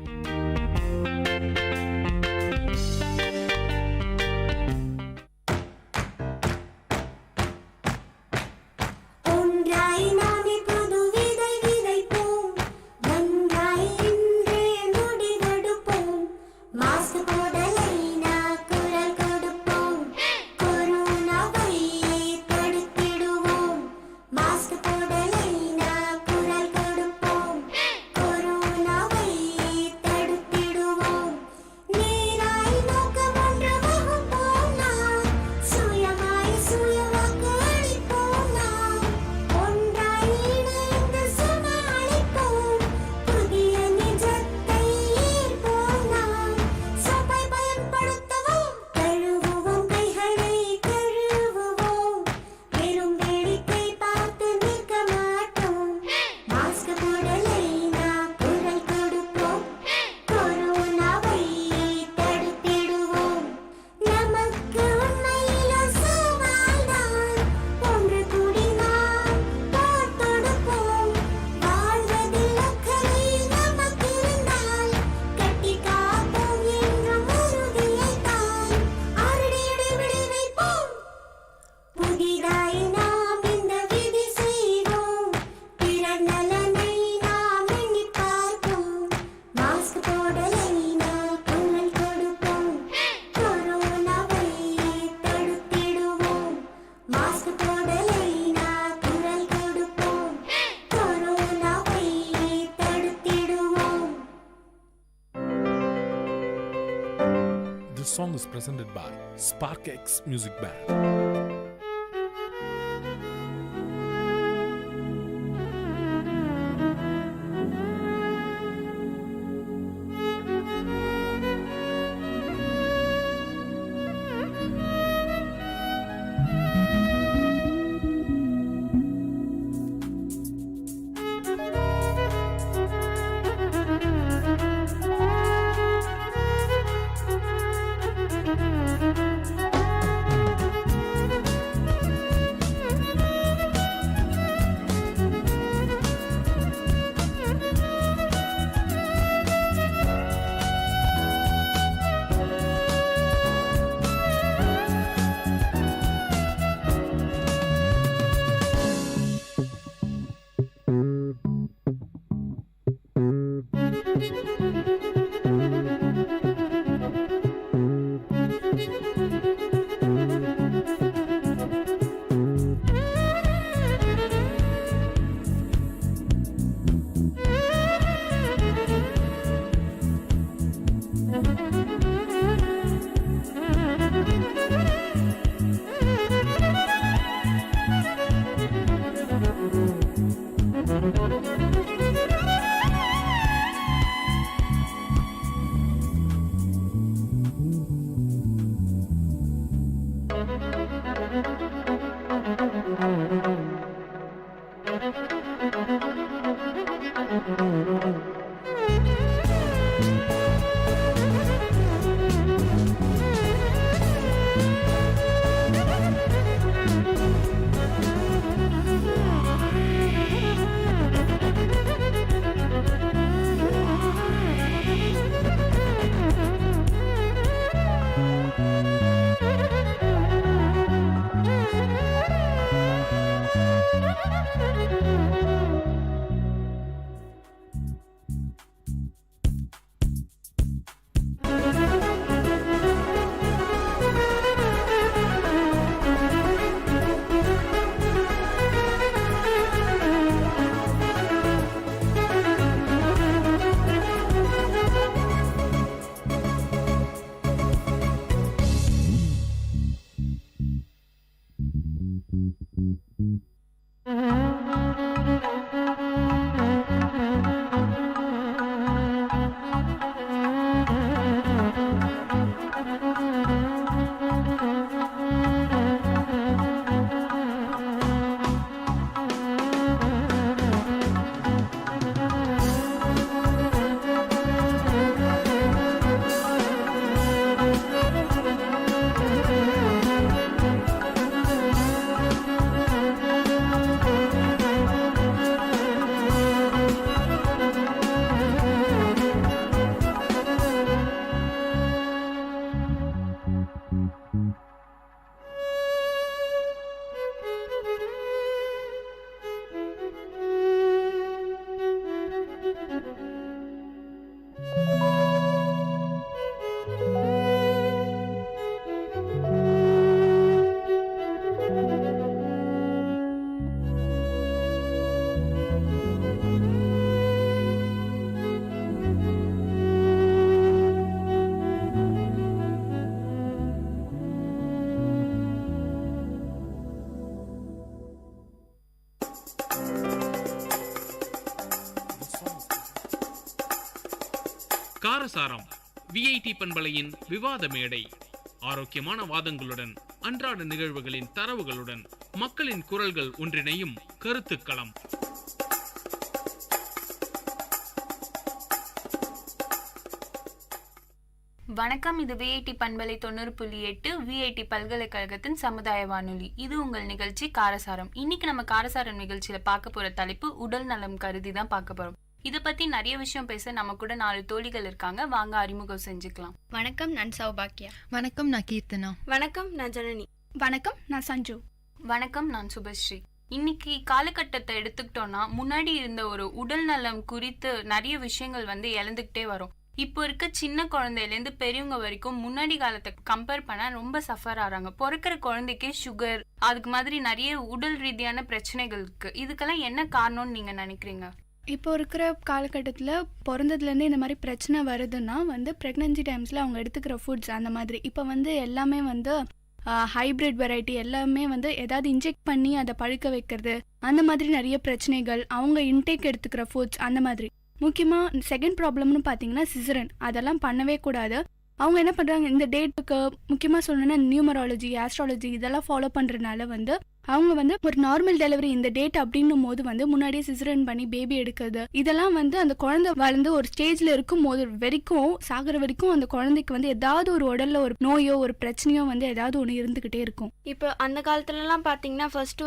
This song is presented by SparkX Music Band. காரசாரம் VIT பண்பலையின் விவாத மேடை. ஆரோக்கியமான வாதங்களுடன், அன்றாட நிகழ்வுகளின் தரவுகளுடன், மக்களின் குரல்கள் ஒன்றிணையும் கருத்துக்களம். வணக்கம். இது விஐடி பண்பலை 90.8 விஐடி பல்கலைக்கழகத்தின் சமுதாய வானொலி. இது உங்கள் நிகழ்ச்சி காரசாரம். இன்னைக்கு நம்ம காரசாரம் நிகழ்ச்சியில பார்க்க போற தலைப்பு உடல் நலம் கருதி தான் பார்க்க போறோம். இதை பத்தி நிறைய விஷயம் பேச நம்ம கூட 4 தோழிகள் இருக்காங்க. வாங்க அறிமுகம் செஞ்சுக்கலாம். வணக்கம், நான் சௌபாக்கியா. வணக்கம், நான் கீர்த்தனா. வணக்கம், நான் ஜனனி. வணக்கம், நான் சஞ்சு. வணக்கம், நான் சுபஸ்ரீ. இன்னைக்கு காலகட்டத்தை எடுத்துக்கிட்டோம்னா முன்னாடி இருந்த ஒரு உடல் நலம் குறித்து நிறைய விஷயங்கள் இழந்துகிட்டே வரும். இப்போ இருக்க சின்ன குழந்தையிலேருந்து பெரியவங்க வரைக்கும் முன்னாடி காலத்தை கம்பேர் பண்ண ரொம்ப சஃபர் ஆறாங்க. பிறக்கிற குழந்தைக்கே சுகர், அதுக்கு மாதிரி நிறைய உடல் ரீதியான பிரச்சனைகள் இருக்கு. இதுக்கெல்லாம் என்ன காரணம்னு நீங்க நினைக்கிறீங்க? இப்போ இருக்கிற காலகட்டத்தில் பிறந்ததுலேருந்து இந்த மாதிரி பிரச்சனை வருதுன்னா ப்ரெக்னன்சி டைம்ஸில் அவங்க எடுத்துக்கிற ஃபுட்ஸ் அந்த மாதிரி இப்போ எல்லாமே ஹைப்ரிட் வெரைட்டி எல்லாமே ஏதாவது இன்ஜெக்ட் பண்ணி அதை பழுக்க வைக்கிறது, அந்த மாதிரி நிறைய பிரச்சனைகள், அவங்க இன்டேக் எடுத்துக்கிற ஃபுட்ஸ் அந்த மாதிரி. முக்கியமாக செகண்ட் ப்ராப்ளம்னு பார்த்தீங்கன்னா சிசரன். அதெல்லாம் பண்ணவே கூடாது. அவங்க என்ன பண்ணுறாங்க, இந்த டேட்டுக்கு முக்கியமாக சொல்லணும்னா நியூமராலஜி, ஆஸ்ட்ராலஜி இதெல்லாம் ஃபாலோ பண்ணுறதுனால அவங்க ஒரு நார்மல் டெலிவரி இந்த டேட் அப்படின்னும் போது முன்னாடியே சிசரன் பண்ணி பேபி எடுக்கிறது, இதெல்லாம் அந்த குழந்தை வளர்ந்து ஒரு ஸ்டேஜ்ல இருக்கும் போது வரைக்கும் சாகிற வரைக்கும் அந்த குழந்தைக்கு ஏதாவது ஒரு உடல்ல ஒரு நோயோ ஒரு பிரச்சனையோ ஏதாவது ஒன்று இருந்துகிட்டே இருக்கும். இப்போ அந்த காலத்துலலாம் பார்த்தீங்கன்னா ஃபர்ஸ்ட்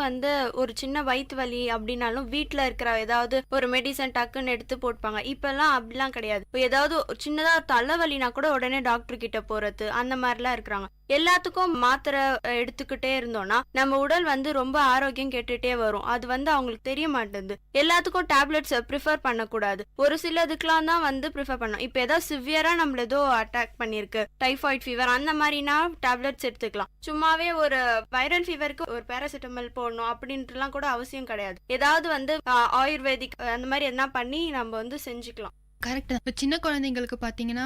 ஒரு சின்ன வயிற்று வலி அப்படின்னாலும் வீட்டில் இருக்கிற ஏதாவது ஒரு மெடிசன் டக்குன்னு எடுத்து போட்பாங்க. இப்பெல்லாம் அப்படிலாம் கிடையாது. ஏதாவது சின்னதாக ஒரு தலைவலினா கூட உடனே டாக்டர் கிட்ட போறது, அந்த மாதிரிலாம் இருக்கிறாங்க. எல்லாத்துக்கும் மாத்திரை எடுத்துக்கிட்டே இருந்தோம்னா நம்ம உடல் ரொம்ப ஆரோக்கியம் கேட்டுட்டே வரும். அது அவங்களுக்கு தெரிய மாட்டேங்குது. எல்லாத்துக்கும் டேப்லெட்ஸ் ப்ரிஃபர் பண்ணக்கூடாது. ஒரு சிலதுக்கெல்லாம் தான் ப்ரிஃபர் பண்ணணும். இப்போ ஏதாவது சிவியரா நம்மள ஏதோ அட்டாக் பண்ணிருக்கு, டைஃபாய்டு ஃபீவர் அந்த மாதிரினா டேப்லெட்ஸ் எடுத்துக்கலாம். சும்மாவே ஒரு வைரல் ஃபீவருக்கு ஒரு பேராசிட்டமால் போடணும் அப்படின்ட்டுலாம் கூட அவசியம் கிடையாது. ஏதாவது ஆயுர்வேதிக் அந்த மாதிரி எதனா பண்ணி நம்ம செஞ்சுக்கலாம். கரெக்ட் தான். இப்போ சின்ன குழந்தைங்களுக்கு பார்த்தீங்கன்னா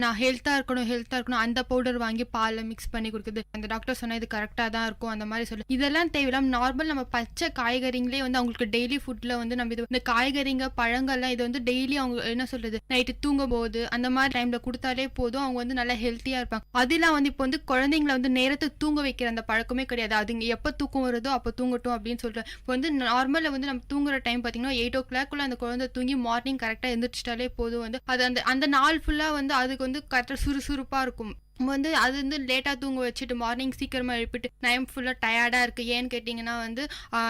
நான் ஹெல்த்தாக இருக்கணும் அந்த பவுடர் வாங்கி பாலில் மிக்ஸ் பண்ணி கொடுக்குது, அந்த டாக்டர் சொன்னால் இது கரெக்டாக தான் இருக்கும் அந்த மாதிரி சொல்லு. இதெல்லாம் தேவையில்லாம நார்மல் நம்ம பச்சை காய்கறிங்களே அவங்களுக்கு டெய்லி ஃபுட்டில் நம்ம இந்த காய்கறிங்க பழங்கள்லாம் இது டெய்லி அவங்க என்ன சொல்றது நைட்டு தூங்கும் போது அந்த மாதிரி டைம்ல கொடுத்தாலே போதும். அவங்க நல்லா ஹெல்த்தியாக இருப்பாங்க. அதெல்லாம் இப்போ குழந்தைங்களை நேரத்தை தூங்க வைக்கிற அந்த பழக்கமே கிடையாது. அதுங்க எப்போ தூக்கம் வருதோ அப்போ தூங்கட்டும் அப்படின்னு சொல்றேன். இப்போ நார்மலாக நம்ம தூங்குற டைம் பார்த்தீங்கன்னா 8 o'clock அந்த குழந்தை தூங்கி மார்னிங் கரெக்டாக எழுந்திரிச்சிட்டாலே போதும். அது அந்த நாள் ஃபுல்லா அதுக்கு கரெக்டா சுறுசுறுப்பா இருக்கும். அது லேட்டா தூங்க வச்சுட்டு மார்னிங் சீக்கிரமா எழுப்பிட்டு டைம் ஃபுல்லா டயர்டா இருக்கு ஏன்னு கேட்டீங்கன்னா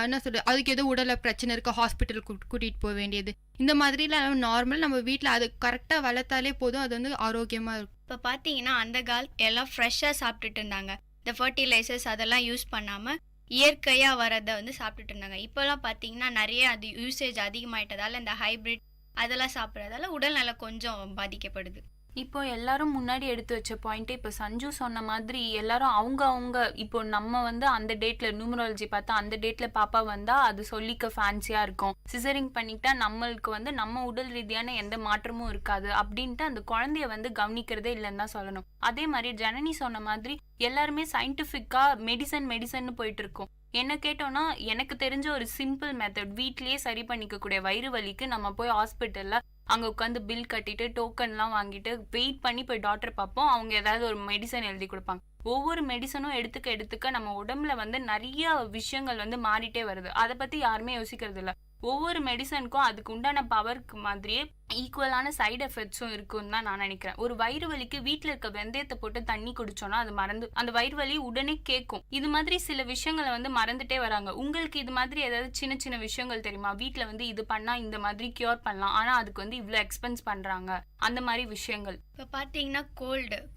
என்ன சொல்றது அதுக்கு ஏதோ உடல்ல பிரச்சனை இருக்கு, ஹாஸ்பிட்டல் கூட்டிட்டு போக வேண்டியது, இந்த மாதிரிலாம் நார்மல் நம்ம வீட்டுல அது கரெக்டா வளர்த்தாலே போதும். அது ஆரோக்கியமா இருக்கும். இப்போ பார்த்தீங்கன்னா அந்த கால் எல்லாம் ஃப்ரெஷ்ஷாக சாப்பிட்டுட்டு இருந்தாங்க. இந்த ஃபர்டிலைசர்ஸ் அதெல்லாம் யூஸ் பண்ணாமல் இயற்கையாக வரதை சாப்பிட்டுட்டு இருந்தாங்க. இப்போல்லாம் பார்த்தீங்கன்னா நிறைய அது யூசேஜ் அதிகமாயிட்டதால இந்த ஹைப்ரிட் அதெல்லாம் சாப்பிட்றதால உடல் நலம் கொஞ்சம் பாதிக்கப்படுது. இப்போ எல்லாரும் முன்னாடி எடுத்து வச்ச பாயிண்ட், இப்போ சஞ்சு சொன்ன மாதிரி எல்லாரும் அவங்க இப்போ நம்ம அந்த டேட்ல நியூமராலஜி பார்த்தா அந்த டேட்ல பாப்பா வந்தா அது சொல்லிக்க ஃபேன்சியா இருக்கும், சிசரிங் பண்ணிட்டா நம்மளுக்கு நம்ம உடல் ரீதியான எந்த மாற்றமும் இருக்காது அப்படின்ட்டு அந்த குழந்தைய கவனிக்கிறதே இல்லைன்னு தான் சொல்லணும். அதே மாதிரி ஜனனி சொன்ன மாதிரி எல்லாருமே சயின்டிஃபிக்கா மெடிசன் போயிட்டு இருக்கோம். என்ன கேட்டோம்னா எனக்கு தெரிஞ்ச ஒரு சிம்பிள் மெத்தட், வீட்லயே சரி பண்ணிக்கக்கூடிய வயிறு வலிக்கு நம்ம போய் ஹாஸ்பிட்டல்ல அங்க உட்காந்து பில் கட்டிட்டு டோக்கன்லாம் வாங்கிட்டு வெயிட் பண்ணி போய் டாக்டர் பார்ப்போம். அவங்க ஏதாவது ஒரு மெடிசன் எழுதி கொடுப்பாங்க. ஒவ்வொரு மெடிசனும் எடுத்துக்க நம்ம உடம்புல வந்து நிறைய விஷயங்கள் வந்து மாறிட்டே வருது. அதை பத்தி யாருமே யோசிக்கிறது இல்ல. ஒவ்வொரு மெடிசனுக்கும் அதுக்கு உண்டான பவருக்கு மாதிரியே ஈக்குவலான சைடு எஃபெக்ட்ஸும் இருக்குன்னு தான் நான் நினைக்கிறேன். ஒரு வயிறு வலிக்கு வீட்டுல இருக்க வெந்தயத்தை போட்டு தண்ணி குடிச்சோம்னா அது மறந்து அந்த வயிறு வலி உடனே கேட்கும். இது மாதிரி சில விஷயங்களை வந்து மறந்துட்டே வராங்க. உங்களுக்கு இது மாதிரி ஏதாவது சின்ன சின்ன விஷயங்கள் தெரியுமா? வீட்டுல வந்து இது பண்ணா இந்த மாதிரி கியூர் பண்ணலாம், ஆனா அதுக்கு வந்து இவ்வளவு எக்ஸ்பென்ஸ் பண்றாங்க, அந்த மாதிரி விஷயங்கள். இப்போ பார்த்தீங்கன்னா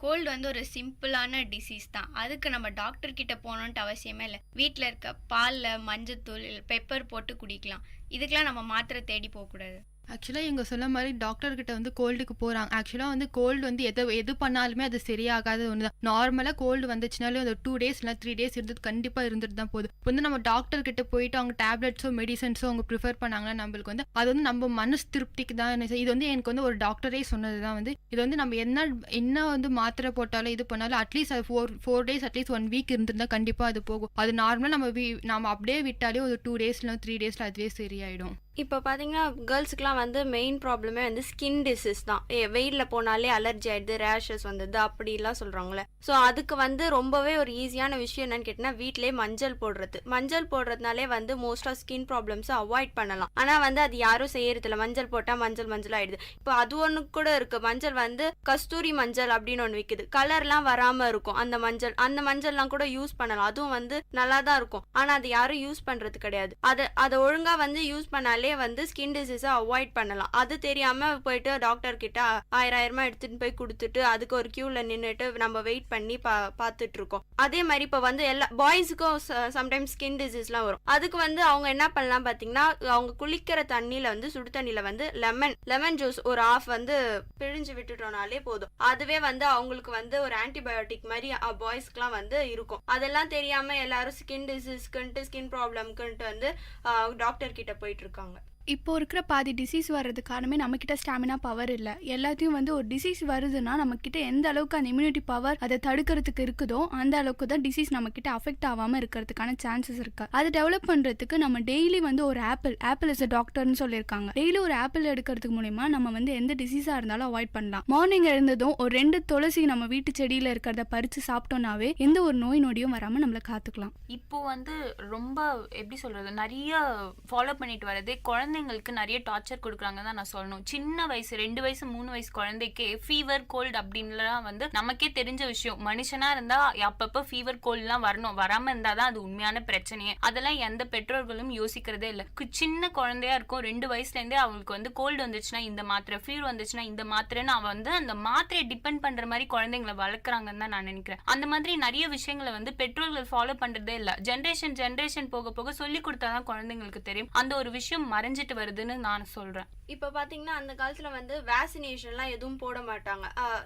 கோல்டு வந்து ஒரு சிம்பிளான டிசீஸ் தான். அதுக்கு நம்ம டாக்டர் கிட்ட போகணுன்ட்டு அவசியமே இல்லை. வீட்டில் இருக்க பாலில் மஞ்சத்தூள் பெப்பர் போட்டு குடிக்கலாம். இதுக்கெல்லாம் நம்ம மாத்திரை தேடி போகக்கூடாது. ஆக்சுவலாக இவங்க சொன்ன மாதிரி டாக்டர்கிட்ட வந்து கோல்டுக்கு போகிறாங்க. ஆக்சுவலாக வந்து கோல்டு வந்து எது பண்ணாலுமே அது சரியாகாத ஒன்று தான். நார்மலாக கோல்டு வந்துச்சுனாலே ஒரு 2 days இல்லை 3 days இருந்தது கண்டிப்பாக இருந்துட்டு தான் போகுது. இப்போ வந்து நம்ம டாக்டர்கிட்ட போயிட்டு அவங்க டேப்லெட்ஸோ மெடிசன்ஸோ அவங்க ப்ரிஃபர் பண்ணாங்கன்னா நம்மளுக்கு வந்து அது வந்து நம்ம மனசு திருப்திக்கு தான். இது வந்து எனக்கு வந்து ஒரு டாக்டரே சொன்னது தான் வந்து இது வந்து நம்ம என்ன வந்து மாத்திரை போட்டாலும் இது பண்ணாலும் அட்லீஸ்ட் அது 4 days அட்லீஸ்ட் 1 week இருந்திருந்தா கண்டிப்பாக அது போகும். அது நார்மலாக நம்ம அப்படியே விட்டாலே ஒரு 2 days இல்லை 3 days அதுவே சரியாயிடும். இப்போ பார்த்தீங்கன்னா கேர்ள்ஸுக்குலாம் வந்து மெயின் ப்ராப்ளமே வந்து ஸ்கின் டிசீஸ் தான். வெயிலில் போனாலே அலர்ஜி ஆகிடுது, ரேஷஸ் வந்தது அப்படிலாம் சொல்கிறாங்களே. ஸோ அதுக்கு வந்து ரொம்பவே ஒரு ஈஸியான விஷயம் என்னன்னு கேட்டிங்கன்னா வீட்டிலே மஞ்சள் போடுறதுனாலே வந்து மோஸ்ட்டாக ஸ்கின் ப்ராப்ளம்ஸை அவாய்ட் பண்ணலாம். ஆனால் வந்து அது யாரும் செய்யறதில்ல. மஞ்சள் போட்டால் மஞ்சள் ஆகிடுது. இப்போ அது ஒன்று கூட இருக்குது. மஞ்சள் வந்து கஸ்தூரி மஞ்சள் அப்படின்னு ஒன்று விற்குது. கலர்லாம் வராமல் இருக்கும் அந்த மஞ்சள்லாம் கூட யூஸ் பண்ணலாம். அதுவும் வந்து நல்லா தான் இருக்கும். ஆனால் அது யாரும் யூஸ் பண்ணுறது கிடையாது. அதை ஒழுங்காக வந்து யூஸ் பண்ணாலே வந்து ஸ்கின் டிசீஸை அவாய்ட் பண்ணலாம். அது தெரியாம போயிட்டு டாக்டர் கிட்ட 1000 எடுத்துட்டு போய் கொடுத்துட்டு அதுக்கு ஒரு கியூல நின்றுட்டு நம்ம வெயிட் பண்ணி பார்த்துட்டு இருக்கோம். அதே மாதிரி இப்போ வந்து எல்லா பாய்ஸுக்கும் சம்டைம்ஸ் ஸ்கின் டிசீஸ்லாம் வரும். அதுக்கு வந்து அவங்க என்ன பண்ணலாம் பார்த்தீங்கன்னா அவங்க குளிக்கிற தண்ணியில வந்து சுடு தண்ணியில வந்து லெமன் ஜூஸ் ஒரு ஆஃப் வந்து பிழிஞ்சு விட்டுட்டோம்னாலே போதும். அதுவே வந்து அவங்களுக்கு வந்து ஒரு ஆன்டிபயோட்டிக் மாதிரி பாய்ஸ்க்குலாம் வந்து இருக்கும். அதெல்லாம் தெரியாம எல்லாரும் ஸ்கின் டிசீஸ்க்குன்ட்டு ஸ்கின் ப்ராப்ளம்க்குன்ட்டு வந்து டாக்டர் கிட்ட போயிட்டு இருக்காங்க. இப்போ இருக்கிற பாதி டிசீஸ் வர்றதுக்கு காரணமே நம்மக்கிட்ட ஸ்டாமினா பவர் இல்லை. எல்லாத்தையும் வந்து ஒரு டிசீஸ் வருதுன்னா நம்மக்கிட்ட எந்த அளவுக்கு அந்த இம்யூனிட்டி பவர் அதை தடுக்கிறதுக்கு இருக்குதோ அந்த அளவுக்கு தான் டிசீஸ் நம்மக்கிட்ட அஃபெக்ட் ஆகாமல் இருக்கிறதுக்கான சான்சஸ் இருக்கு. அதை டெவலப் பண்ணுறதுக்கு நம்ம டெய்லி வந்து ஒரு ஆப்பிள் இஸ் அ டாக்டர்னு சொல்லியிருக்காங்க. டெய்லி ஒரு ஆப்பிள் எடுக்கிறதுக்கு மூலமா நம்ம வந்து எந்த டிசீஸாக இருந்தாலும் அவாய்ட் பண்ணலாம். மார்னிங் எழுந்ததும் ஒரு 2 துளசி நம்ம வீட்டு செடியில் இருக்கிறத பறித்து சாப்பிட்டோம்னாவே எந்த ஒரு நோய் நொடியும் வராமல் நம்மளை காத்துக்கலாம். இப்போ வந்து ரொம்ப எப்படி சொல்றது, நிறைய ஃபாலோ பண்ணிட்டு வரது குழந்தைங்களுக்கு நிறைய டார்ச்சர் கொடுக்குறாங்கன்னு தான் நான் சொல்லணும். சின்ன வயசு 2 வயசு 3 வயசு குழந்தைக்கே ஃபீவர் கோல்டு அப்படின்லாம் வந்து நமக்கே தெரிஞ்ச விஷயம். மனுஷனா இருந்தா அப்பப்போ ஃபீவர் கோல்டுலாம் வராம இருந்தாதான் அது உண்மையான பிரச்சனையே. அதெல்லாம் எந்த பெற்றோர்களும் யோசிக்கிறதே இல்லை. சின்ன குழந்தையா இருக்கும் 2 வயசுல இருந்தே அவங்களுக்கு வந்து கோல்டு வந்துச்சுன்னா இந்த மாத்திரை, ஃபீவர் வந்துச்சுன்னா இந்த மாத்திரைன்னு அவன் வந்து அந்த மாத்திரையை டிபெண்ட் பண்ற மாதிரி குழந்தைங்களை வளர்க்குறாங்கன்னு தான் நான் நினைக்கிறேன். அந்த மாதிரி நிறைய விஷயங்களை வந்து பெற்றோர்கள் ஃபாலோ பண்றதே இல்லை. ஜென்ரேஷன் போக போக சொல்லி கொடுத்தாதான் குழந்தைங்களுக்கு தெரியும். அந்த ஒரு விஷயம் மறைஞ்சிட்டு வருதுன்னு நான் சொல்றேன். இப்போ பார்த்தீங்கன்னா அந்த காலத்தில் வந்து வேக்சினேஷன்லாம் எதுவும் போட மாட்டாங்க.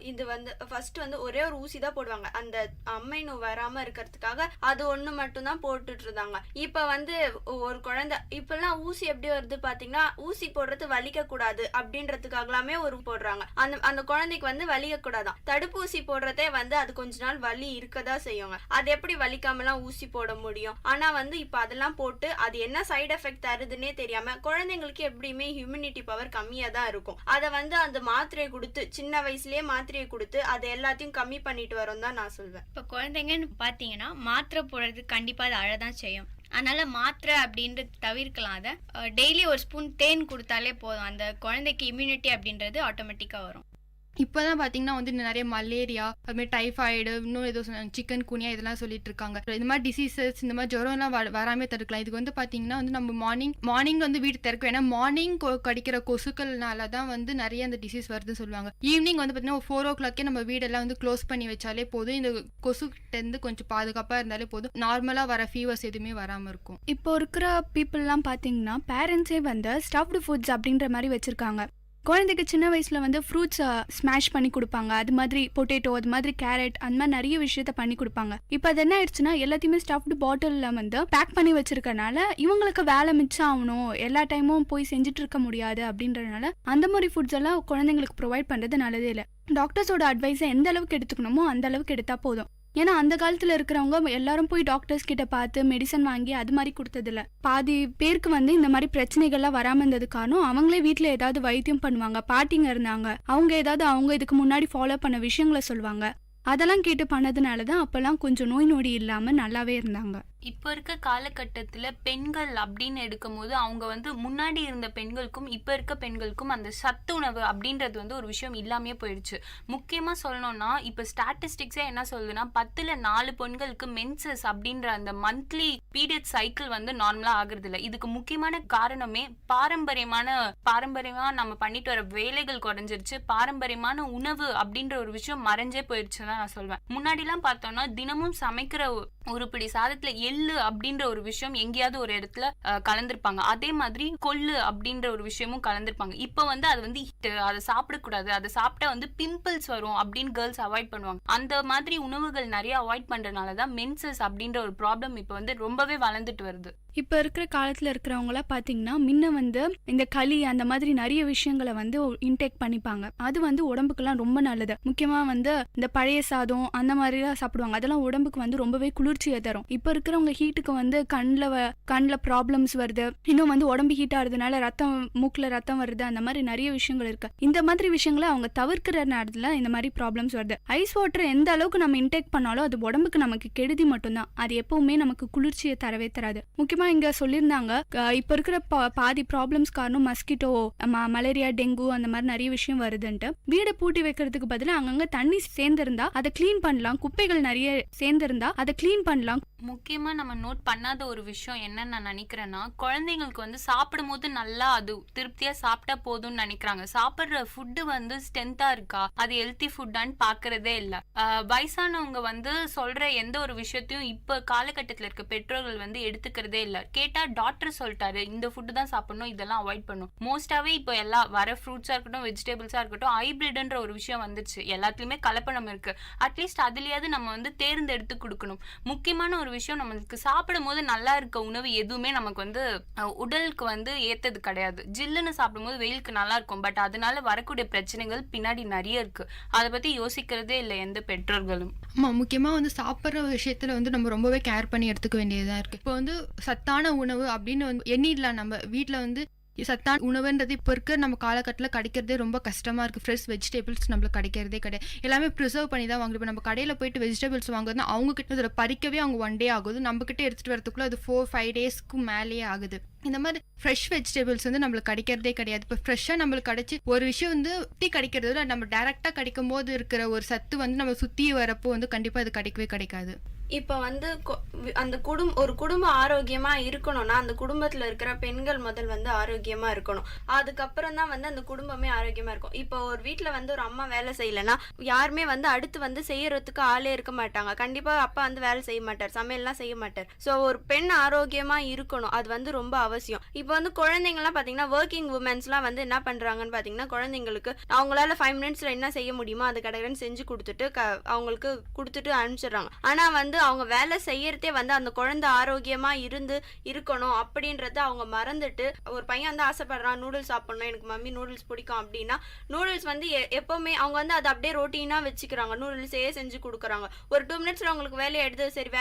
இது வந்து ஃபர்ஸ்ட் வந்து ஒரே ஒரு ஊசி தான் போடுவாங்க. அந்த அம்மை நோய் வராமல் இருக்கிறதுக்காக அது ஒன்று மட்டும்தான் போட்டுட்டு இருந்தாங்க. இப்போ வந்து ஒரு குழந்தை இப்பெல்லாம் ஊசி எப்படி வருது பார்த்தீங்கன்னா ஊசி போடுறது வலிக்கக்கூடாது அப்படின்றதுக்காகலாமே ஒரு போடுறாங்க. அந்த குழந்தைக்கு வந்து வலிக்கக்கூடாதான். தடுப்பூசி போடுறதே வந்து அது கொஞ்ச நாள் வலி இருக்கதான் செய்யுங்க. அது எப்படி வலிக்காமலாம் ஊசி போட முடியும்? ஆனால் வந்து இப்போ அதெல்லாம் போட்டு அது என்ன சைடு எஃபெக்ட் தருதுன்னே தெரியாம குழந்தைங்களுக்கு எப்படியுமே இம்யூனிட்டி பவர் கம்மியா தான் இருக்கும். அதை வந்து அந்த மாத்திரையை கொடுத்து சின்ன வயசுலயே மாத்திரையை கொடுத்து அதை எல்லாத்தையும் கம்மி பண்ணிட்டு வரோம் தான் நான் சொல்வேன். இப்போ குழந்தைங்கன்னு பார்த்தீங்கன்னா மாத்திரை போடுறதுக்கு கண்டிப்பாக அது அழதான் செய்யும். அதனால மாத்திரை அப்படின்றது தவிர்க்கலாம். அதை டெய்லி ஒரு ஸ்பூன் தேன் கொடுத்தாலே போதும். அந்த குழந்தைக்கு இம்யூனிட்டி அப்படின்றது ஆட்டோமேட்டிக்காக வரும். இப்போதான் பார்த்தீங்கன்னா வந்து நிறைய மலேரியா, அதுமாதிரி டைஃபாய்டு, இன்னும் ஏதோ சிக்கன் குனியா இதெல்லாம் சொல்லிட்டு இருக்காங்க. இந்த மாதிரி டிசீசஸ், இந்த மாதிரி ஜுரம்லாம் வராமே தடுக்கலாம். இதுக்கு வந்து பார்த்தீங்கன்னா வந்து நம்ம மார்னிங் வந்து வீடு திறக்கும். ஏன்னா மார்னிங் கடிக்கிற கொசுக்கள்னால தான் வந்து நிறைய அந்த டிசீஸ் வருதுன்னு சொல்லுவாங்க. ஈவினிங் வந்து பார்த்தீங்கன்னா 4 o'clock நம்ம வீடெல்லாம் வந்து க்ளோஸ் பண்ணி வச்சாலே போதும். இந்த கொசுக்கிட்டேருந்து கொஞ்சம் பாதுகாப்பாக இருந்தாலே போதும். நார்மலாக வர ஃபீவர்ஸ் எதுவுமே வராமல் இருக்கும். இப்போ இருக்கிற பீப்புளெலாம் பார்த்தீங்கன்னா பேரண்ட்ஸே வந்து ஸ்டஃப்டு ஃபுட்ஸ் அப்படின்ற மாதிரி வச்சுருக்காங்க. குழந்தைக்கு சின்ன வயசில் வந்து ஃப்ரூட்ஸை ஸ்மாஷ் பண்ணி கொடுப்பாங்க. அது மாதிரி பொட்டேட்டோ, அது மாதிரி கேரட், அந்த மாதிரி நிறைய விஷயத்த பண்ணி கொடுப்பாங்க. இப்போ அது என்ன ஆயிடுச்சுன்னா எல்லாத்தையுமே ஸ்டஃப்டு பாட்டிலில் வந்து பேக் பண்ணி வச்சிருக்கனால இவங்களுக்கு வேலை மிச்சம் ஆகணும், எல்லா டைமும் போய் செஞ்சுட்டு இருக்க முடியாது அப்படின்றதுனால அந்த மாதிரி ஃபுட்ஸ் எல்லாம் குழந்தைங்களுக்கு ப்ரொவைட் பண்ணுறது நல்லதே இல்லை. டாக்டர்ஸோட அட்வைஸை எந்த அளவுக்கு எடுத்துக்கணுமோ அந்த அளவுக்கு எடுத்தால் போதும். ஏன்னா அந்த காலத்துல இருக்கிறவங்க எல்லாரும் போய் டாக்டர்ஸ் கிட்ட பார்த்து மெடிசன் வாங்கி அது மாதிரி கொடுத்ததில்ல. பாதி பேருக்கு வந்து இந்த மாதிரி பிரச்சனைகள்லாம் வராம இருந்தது காரணம் அவங்களே வீட்டுல ஏதாவது வைத்தியம் பண்ணுவாங்க. பாட்டிங்க இருந்தாங்க, அவங்க ஏதாவது அவங்க இதுக்கு முன்னாடி ஃபாலோ பண்ண விஷயங்களை சொல்லுவாங்க. அதெல்லாம் கேட்டு பண்ணதுனாலதான் அப்பெல்லாம் கொஞ்சம் நோய் நொடி இல்லாம நல்லாவே இருந்தாங்க. இப்போ இருக்க காலகட்டத்துல பெண்கள் அப்படின்னு எடுக்கும் போது அவங்க வந்து முன்னாடி இருந்த பெண்களுக்கும் இப்ப இருக்க பெண்களுக்கும் அந்த சத்து உணவு அப்படின்றது வந்து ஒரு விஷயம் இல்லாமே போயிடுச்சு. முக்கியமா சொல்லணும்னா இப்ப ஸ்டாட்டிஸ்டிக்ஸே என்ன சொல்லுதுன்னா 10ல் 4 பெண்களுக்கு மென்சஸ் அப்படின்ற அந்த மந்த்லி பீரியட் சைக்கிள் வந்து நார்மலா ஆகுறது இல்லை. இதுக்கு முக்கியமான காரணமே பாரம்பரியமா நம்ம பண்ணிட்டு வர வேலைகள் குறைஞ்சிருச்சு. பாரம்பரியமான உணவு அப்படின்ற ஒரு விஷயம் மறைஞ்சே போயிடுச்சுன்னு தான் நான் சொல்வேன். முன்னாடி எல்லாம் பார்த்தோம்னா தினமும் சமைக்கிற ஒரு பிடி சாதத்துல எள்ளு அப்படின்ற ஒரு விஷயம் எங்கேயாவது ஒரு இடத்துல கலந்திருப்பாங்க. அதே மாதிரி கொள்ளு அப்படின்ற ஒரு விஷயமும் கலந்திருப்பாங்க. இப்ப வந்து அது வந்து அதை சாப்பிடக்கூடாது, அதை சாப்பிட்டா வந்து பிம்பிள்ஸ் வரும் அப்படின்னு கேர்ள்ஸ் அவாய்ட் பண்ணுவாங்க. அந்த மாதிரி உணவுகள் நிறைய அவாய்ட் பண்றதுனாலதான் மென்சஸ் அப்படின்ற ஒரு ப்ராப்ளம் இப்ப வந்து ரொம்பவே வளர்ந்துட்டு வருது. இப்ப இருக்கிற காலத்துல இருக்கிறவங்களா பாத்தீங்கன்னா முன்ன வந்து இந்த களி அந்த மாதிரி நிறைய விஷயங்களை வந்து இன்டேக் பண்ணிப்பாங்க. அது வந்து உடம்புக்கெல்லாம் ரொம்ப நல்லது. முக்கியமா வந்து இந்த பழைய சாதம் அந்த மாதிரி எல்லாம் சாப்பிடுவாங்க. அதெல்லாம் உடம்புக்கு வந்து ரொம்பவே குளிர்ச்சியை தரும். இப்ப இருக்கிறவங்க ஹீட்டுக்கு வந்து கண்ணுல ப்ராப்ளம்ஸ் வருது, இன்னும் வந்து உடம்பு ஹீட் ஆகுறதுனால மூக்குல ரத்தம் வருது, அந்த மாதிரி நிறைய விஷயங்கள் இருக்கு. இந்த மாதிரி விஷயங்களை அவங்க தவிர்க்கிற நேரத்துல இந்த மாதிரி ப்ராப்ளம்ஸ் வருது. ஐஸ் வாட்டர் எந்த அளவுக்கு நம்ம இன்டேக் பண்ணாலும் அது உடம்புக்கு நமக்கு கெடுதி மட்டும்தான், அது எப்பவுமே நமக்கு குளிர்ச்சியை தரவே தராது. முக்கியமா இங்க சொல்லியிருந்தாங்க இப்ப இருக்கிற பாதி ப்ராப்ளம்ஸ் காரணம் மஸ்கிட்டோ, மலேரியா, டெங்கு அந்த மாதிரி நிறைய விஷயம் வருதுன்ட்டு. வீடை பூட்டி வைக்கிறதுக்கு பதிலா அங்கங்க தண்ணி சேர்ந்திருந்தா அதை கிளீன் பண்ணலாம், குப்பைகள் நிறைய சேர்ந்திருந்தா அதை கிளீன் பண்ணலாம். முக்கியமா நம்ம நோட் பண்ணாத ஒரு விஷயம் என்னன்னு நான் நினைக்கிறேன்னா, குழந்தைங்களுக்கு வந்து சாப்பிடும் போது நல்லா அது திருப்தியா சாப்பிட்டா போதும்னு நினைக்கிறாங்க. சாப்பிடுற ஃபுட்டு வந்து ஸ்ட்ரென்த்தா இருக்கா, அது ஹெல்த்தி ஃபுட்டான்னு பாக்குறதே இல்ல. வயசானவங்க வந்து சொல்ற எந்த ஒரு விஷயத்தையும் இப்ப காலகட்டத்துல இருக்க பெற்றோர்கள் வந்து எடுத்துக்கிறதே இல்ல. கேட்டா டாக்டர் சொல்லிட்டாரு இந்த ஃபுட்டு தான் சாப்பிடணும், இதெல்லாம் அவாய்ட் பண்ணும். மோஸ்டாவே இப்போ எல்லா வர ஃப்ரூட்ஸா இருக்கட்டும், வெஜிடபிள்ஸா இருக்கட்டும், ஹைபிரிட்ன்ற ஒரு விஷயம் வந்துச்சு. எல்லாத்துலயுமே கலப்படம் இருக்கு. அட்லீஸ்ட் அதுலயாவது நம்ம வந்து தேர்ந்தெடுத்து கொடுக்கணும். முக்கியமான ஒரு விஷயம், நம்மளுக்கு சாப்பிடும் போது நல்லா இருக்க உணவு எதுவுமே நமக்கு வந்து உடலுக்கு வந்து ஏத்தது கிடையாது. ஜில்லுன்னு சாப்பிடும் போது வெயிலுக்கு நல்லா இருக்கும், பட் அதனால வரக்கூடிய பிரச்சனைகள் பின்னாடி நிறைய இருக்கு. அதை பத்தி யோசிக்கிறதே இல்லை எந்த பெற்றோர்களும். ஆமா, முக்கியமா வந்து சாப்பிட்ற விஷயத்துல வந்து நம்ம ரொம்பவே கேர் பண்ணி எடுத்துக்க வேண்டியதா இருக்கு. இப்போ வந்து சத்தான உணவு அப்படின்னு வந்து எண்ணிடலாம். நம்ம வீட்டுல வந்து சத்தான உணவுன்றது இப்போ இருக்க நம்ம காலகட்டத்தில் கிடைக்கிறதே ரொம்ப கஷ்டமா இருக்கு. ஃப்ரெஷ் வெஜிடபிள்ஸ் நம்மளுக்கு கிடைக்கிறதே கிடையாது, எல்லாமே ப்ரிசர்வ் பண்ணி தான் வாங்குறோம். இப்போ நம்ம கடையில் போயிட்டு வெஜிடபிள்ஸ் வாங்குறதுனா அவங்க கிட்ட அதில் பறிக்கவே அவங்க 1 டே ஆகுது, நம்ம கிட்ட எடுத்துட்டு வரதுக்குள்ள அது 4-5 டேஸ்க்கு மேலேயே ஆகுது. இந்த மாதிரி ஃப்ரெஷ் வெஜிடபிள்ஸ் வந்து நம்மளுக்கு கிடைக்கிறதே கிடையாது. இப்போ ஃப்ரெஷ்ஷாக நம்மளுக்கு கிடைச்சி ஒரு விஷயம் வந்து கிடைக்கிறது விட நம்ம டேரெக்டாக கிடைக்கும் போது இருக்கிற ஒரு சத்து வந்து நம்ம சுற்றி வரப்போ வந்து கண்டிப்பாக அது கிடைக்கவே கிடைக்காது. இப்போ வந்து அந்த ஒரு குடும்பம் ஆரோக்கியமா இருக்கணும்னா அந்த குடும்பத்துல இருக்கிற பெண்கள் முதல் வந்து ஆரோக்கியமா இருக்கணும். அதுக்கப்புறம் தான் வந்து அந்த குடும்பமே ஆரோக்கியமா இருக்கும். இப்போ ஒரு வீட்டுல வந்து ஒரு அம்மா வேலை செய்யலைன்னா யாருமே வந்து அடுத்து வந்து செய்யறதுக்கு ஆளே இருக்க மாட்டாங்க. கண்டிப்பா அப்பா வந்து வேலை செய்ய மாட்டார், சமையல்லாம் செய்ய மாட்டார். ஸோ ஒரு பெண் ஆரோக்கியமா இருக்கணும், அது வந்து ரொம்ப அவசியம். இப்போ வந்து குழந்தைங்கலாம் பாத்தீங்கன்னா ஒர்க்கிங் உமன்ஸ்லாம் வந்து என்ன பண்றாங்கன்னு பாத்தீங்கன்னா, குழந்தைங்களுக்கு அவங்களால 5 மினிட்ஸ்ல என்ன செய்ய முடியுமோ அது கடகடன்னு செஞ்சு கொடுத்துட்டு அவங்களுக்கு கொடுத்துட்டு அனுப்பிச்சிடுறாங்க. ஆனா வந்து அவங்க வேலை செய்யறதே வந்து அந்த குழந்தை ஆரோக்கியமா இருக்கணும் அப்படின்றத அவங்க மறந்துட்டு, ஒரு பையன் வந்து ஆசைப்படுறான் நூடுல்ஸ் சாப்பிடணும், எனக்கு மம்மி நூடுல்ஸ் பிடிக்கும் அப்படின்னா நூடுல்ஸ் வந்து எப்பவுமே அவங்க வந்து அதை அப்படியே ரொட்டீனா வச்சுக்கிறாங்க, நூடுல்ஸே செஞ்சு கொடுக்குறாங்க. ஒரு 2 மினிட்ஸ்ல அவங்களுக்கு வேலையை எடுத்து சரி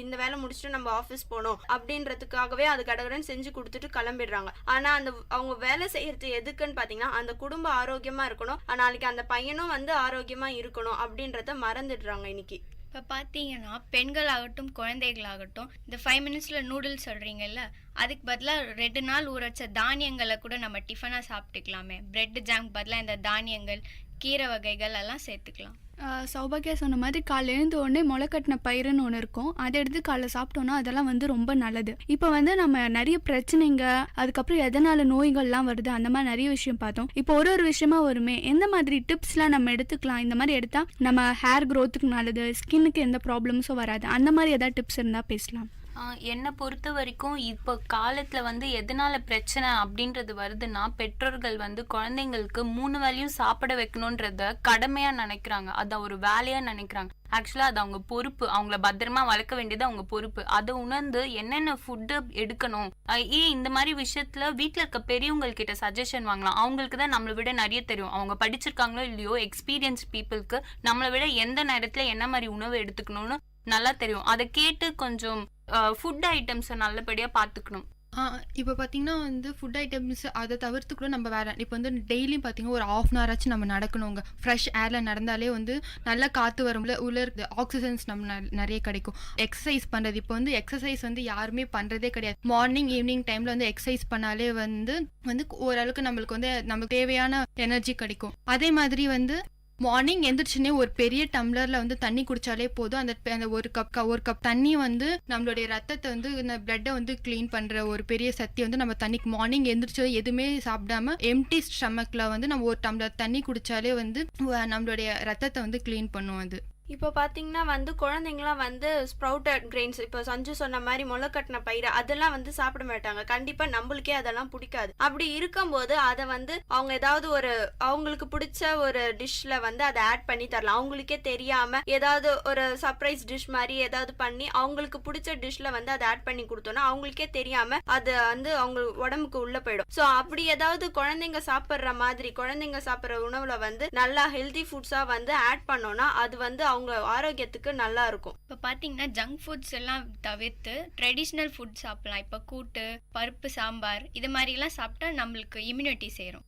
இந்த வேலை முடிச்சுட்டு நம்ம ஆஃபீஸ் போகணும் அப்படின்றதுக்காகவே அது கடகடன்னு செஞ்சு கொடுத்துட்டு கிளம்பிடுறாங்க. ஆனா அந்த அவங்க வேலை செய்யறது எதுக்குன்னு பாத்தீங்கன்னா அந்த குடும்பம் ஆரோக்கியமா இருக்கணும், நாளைக்கு அந்த பையனும் வந்து ஆரோக்கியமா இருக்கணும் அப்படின்றத மறந்துடுறாங்க இன்னைக்கு. இப்போ பார்த்தீங்கன்னா பெண்கள் ஆகட்டும் குழந்தைகளாகட்டும் இந்த 5 மினிட்ஸில் நூடுல்ஸ் சொல்கிறீங்கல்ல, அதுக்கு பதிலாக 2 நாள் ஊற வச்ச தானியங்களை கூட நம்ம டிஃபனாக சாப்பிட்டுக்கலாமே. பிரெட் ஜாம் பதிலாக இந்த தானியங்கள், கீரை வகைகள் எல்லாம் சேர்த்துக்கலாம். சௌபாகியா சொன்ன மாதிரி காலைல எழுந்த உடனே முளைக்கட்டின பயிருன்னு ஒன்று இருக்கும், அதை எடுத்து காலைல சாப்பிட்டோம்னா அதெல்லாம் வந்து ரொம்ப நல்லது. இப்போ வந்து நம்ம நிறைய பிரச்சனைங்க, அதுக்கப்புறம் எதனால நோய்கள்லாம் வருது, அந்த மாதிரி நிறைய விஷயம் பார்த்தோம். இப்போ ஒரு விஷயமா வருமே, எந்த மாதிரி டிப்ஸ்லாம் நம்ம எடுத்துக்கலாம், இந்த மாதிரி எடுத்தா நம்ம ஹேர் க்ரோத்துக்கு நல்லது, ஸ்கின்னுக்கு எந்த ப்ராப்ளம்ஸும் வராது, அந்த மாதிரி ஏதாவது டிப்ஸ் இருந்தால் பேசலாம். என்னை பொறுத்த வரைக்கும் இப்போ காலத்துல வந்து எதனால பிரச்சனை அப்படின்றது வருதுன்னா, பெற்றோர்கள் வந்து குழந்தைங்களுக்கு 3 வேளையும் சாப்பிட வைக்கணுன்றத கடமையா நினைக்கிறாங்க. அத ஒரு வேலையா நினைக்கிறாங்க. ஆக்சுவலா அது அவங்க பொறுப்பு. அவங்கள பத்திரமா வளர்க்க வேண்டியது அவங்க பொறுப்பு. அதை உணர்ந்து என்னென்ன ஃபுட்டு எடுக்கணும், இந்த மாதிரி விஷயத்துல வீட்டுல இருக்க பெரியவங்க கிட்ட சஜஷன் வாங்கலாம். அவங்களுக்கு தான் நம்மளை விட நிறைய தெரியும். அவங்க படிச்சிருக்காங்களோ இல்லையோ, எக்ஸ்பீரியன்ஸ் பீப்புளுக்கு நம்மளை விட எந்த நேரத்துல என்ன மாதிரி உணவு எடுத்துக்கணும்னு நல்லா தெரியும். அதை கேட்டு கொஞ்சம் ஃபுட் ஐட்டம்ஸை நல்லபடியா பாத்துக்கணும். இப்போ பார்த்தீங்கன்னா வந்து ஃபுட் ஐட்டம்ஸ் அதை தவிர்த்து கூட நம்ம வேறு இப்போ வந்து டெய்லியும் பார்த்தீங்கன்னா ஒரு 1/2 hour ஆச்சு நம்ம நடக்கணுங்க. ஃப்ரெஷ் ஏரில் நடந்தாலே வந்து நல்லா காற்று வரும்ல, உள்ள ஆக்சிஜன்ஸ் நம்ம நிறைய கிடைக்கும். எக்ஸசைஸ் பண்ணுறது, இப்போ வந்து எக்ஸசைஸ் வந்து யாருமே பண்ணுறதே கிடையாது. மார்னிங் ஈவினிங் டைமில் வந்து எக்ஸசைஸ் பண்ணாலே வந்து ஓரளவுக்கு நம்மளுக்கு வந்து நமக்கு தேவையான எனர்ஜி கிடைக்கும். அதே மாதிரி வந்து மார்னிங் எந்திரிச்சுனே ஒரு பெரிய டம்ளர்ல வந்து தண்ணி குடிச்சாலே போதும். அந்த ஒரு கப் தண்ணி வந்து நம்மளுடைய ரத்தத்தை வந்து பிளட்டை வந்து கிளீன் பண்ற ஒரு பெரிய சக்தி வந்து நம்ம தண்ணிக்கு. மார்னிங் எந்திரிச்சு எதுவுமே சாப்பிடாம எம்டி ஸ்டமக்ல வந்து நம்ம ஒரு டம்ளர் தண்ணி குடிச்சாலே வந்து நம்மளுடைய ரத்தத்தை வந்து கிளீன் பண்ணும் அது. இப்போ பார்த்தீங்கன்னா வந்து குழந்தைங்களாம் வந்து ஸ்ப்ரவுட்டட் கிரெயின்ஸ், இப்போ சஞ்சு சொன்ன மாதிரி முளைக்கட்டின பயிரை அதெல்லாம் வந்து சாப்பிட மாட்டாங்க. கண்டிப்பாக நம்மளுக்கே அதெல்லாம் பிடிக்காது. அப்படி இருக்கும்போது அதை வந்து அவங்க ஏதாவது ஒரு அவங்களுக்கு பிடிச்ச ஒரு டிஷ்ல வந்து அதை ஆட் பண்ணி தரலாம். அவங்களுக்கே தெரியாம ஏதாவது ஒரு சர்ப்ரைஸ் டிஷ் மாதிரி ஏதாவது பண்ணி அவங்களுக்கு பிடிச்ச டிஷ்ல வந்து அதை ஆட் பண்ணி கொடுத்தோம்னா அவங்களுக்கே தெரியாம அது வந்து அவங்க உடம்புக்கு உள்ள போயிடும். ஸோ அப்படி ஏதாவது குழந்தைங்க சாப்பிட்ற மாதிரி குழந்தைங்க சாப்பிட்ற உணவுல வந்து நல்லா ஹெல்தி ஃபுட்ஸா வந்து ஆட் பண்ணோம்னா அது வந்து அவங்க ஆரோக்கியத்துக்கு நல்லா இருக்கும். இப்போ பார்த்தீங்கன்னா ஜங்க் ஃபுட்ஸ் எல்லாம் தவிர்த்து ட்ரெடிஷ்னல் ஃபுட் சாப்பிடலாம். இப்போ கூட்டு, பருப்பு சாம்பார் இது மாதிரிலாம் சாப்பிட்டா நம்மளுக்கு இம்யூனிட்டி சேரும்.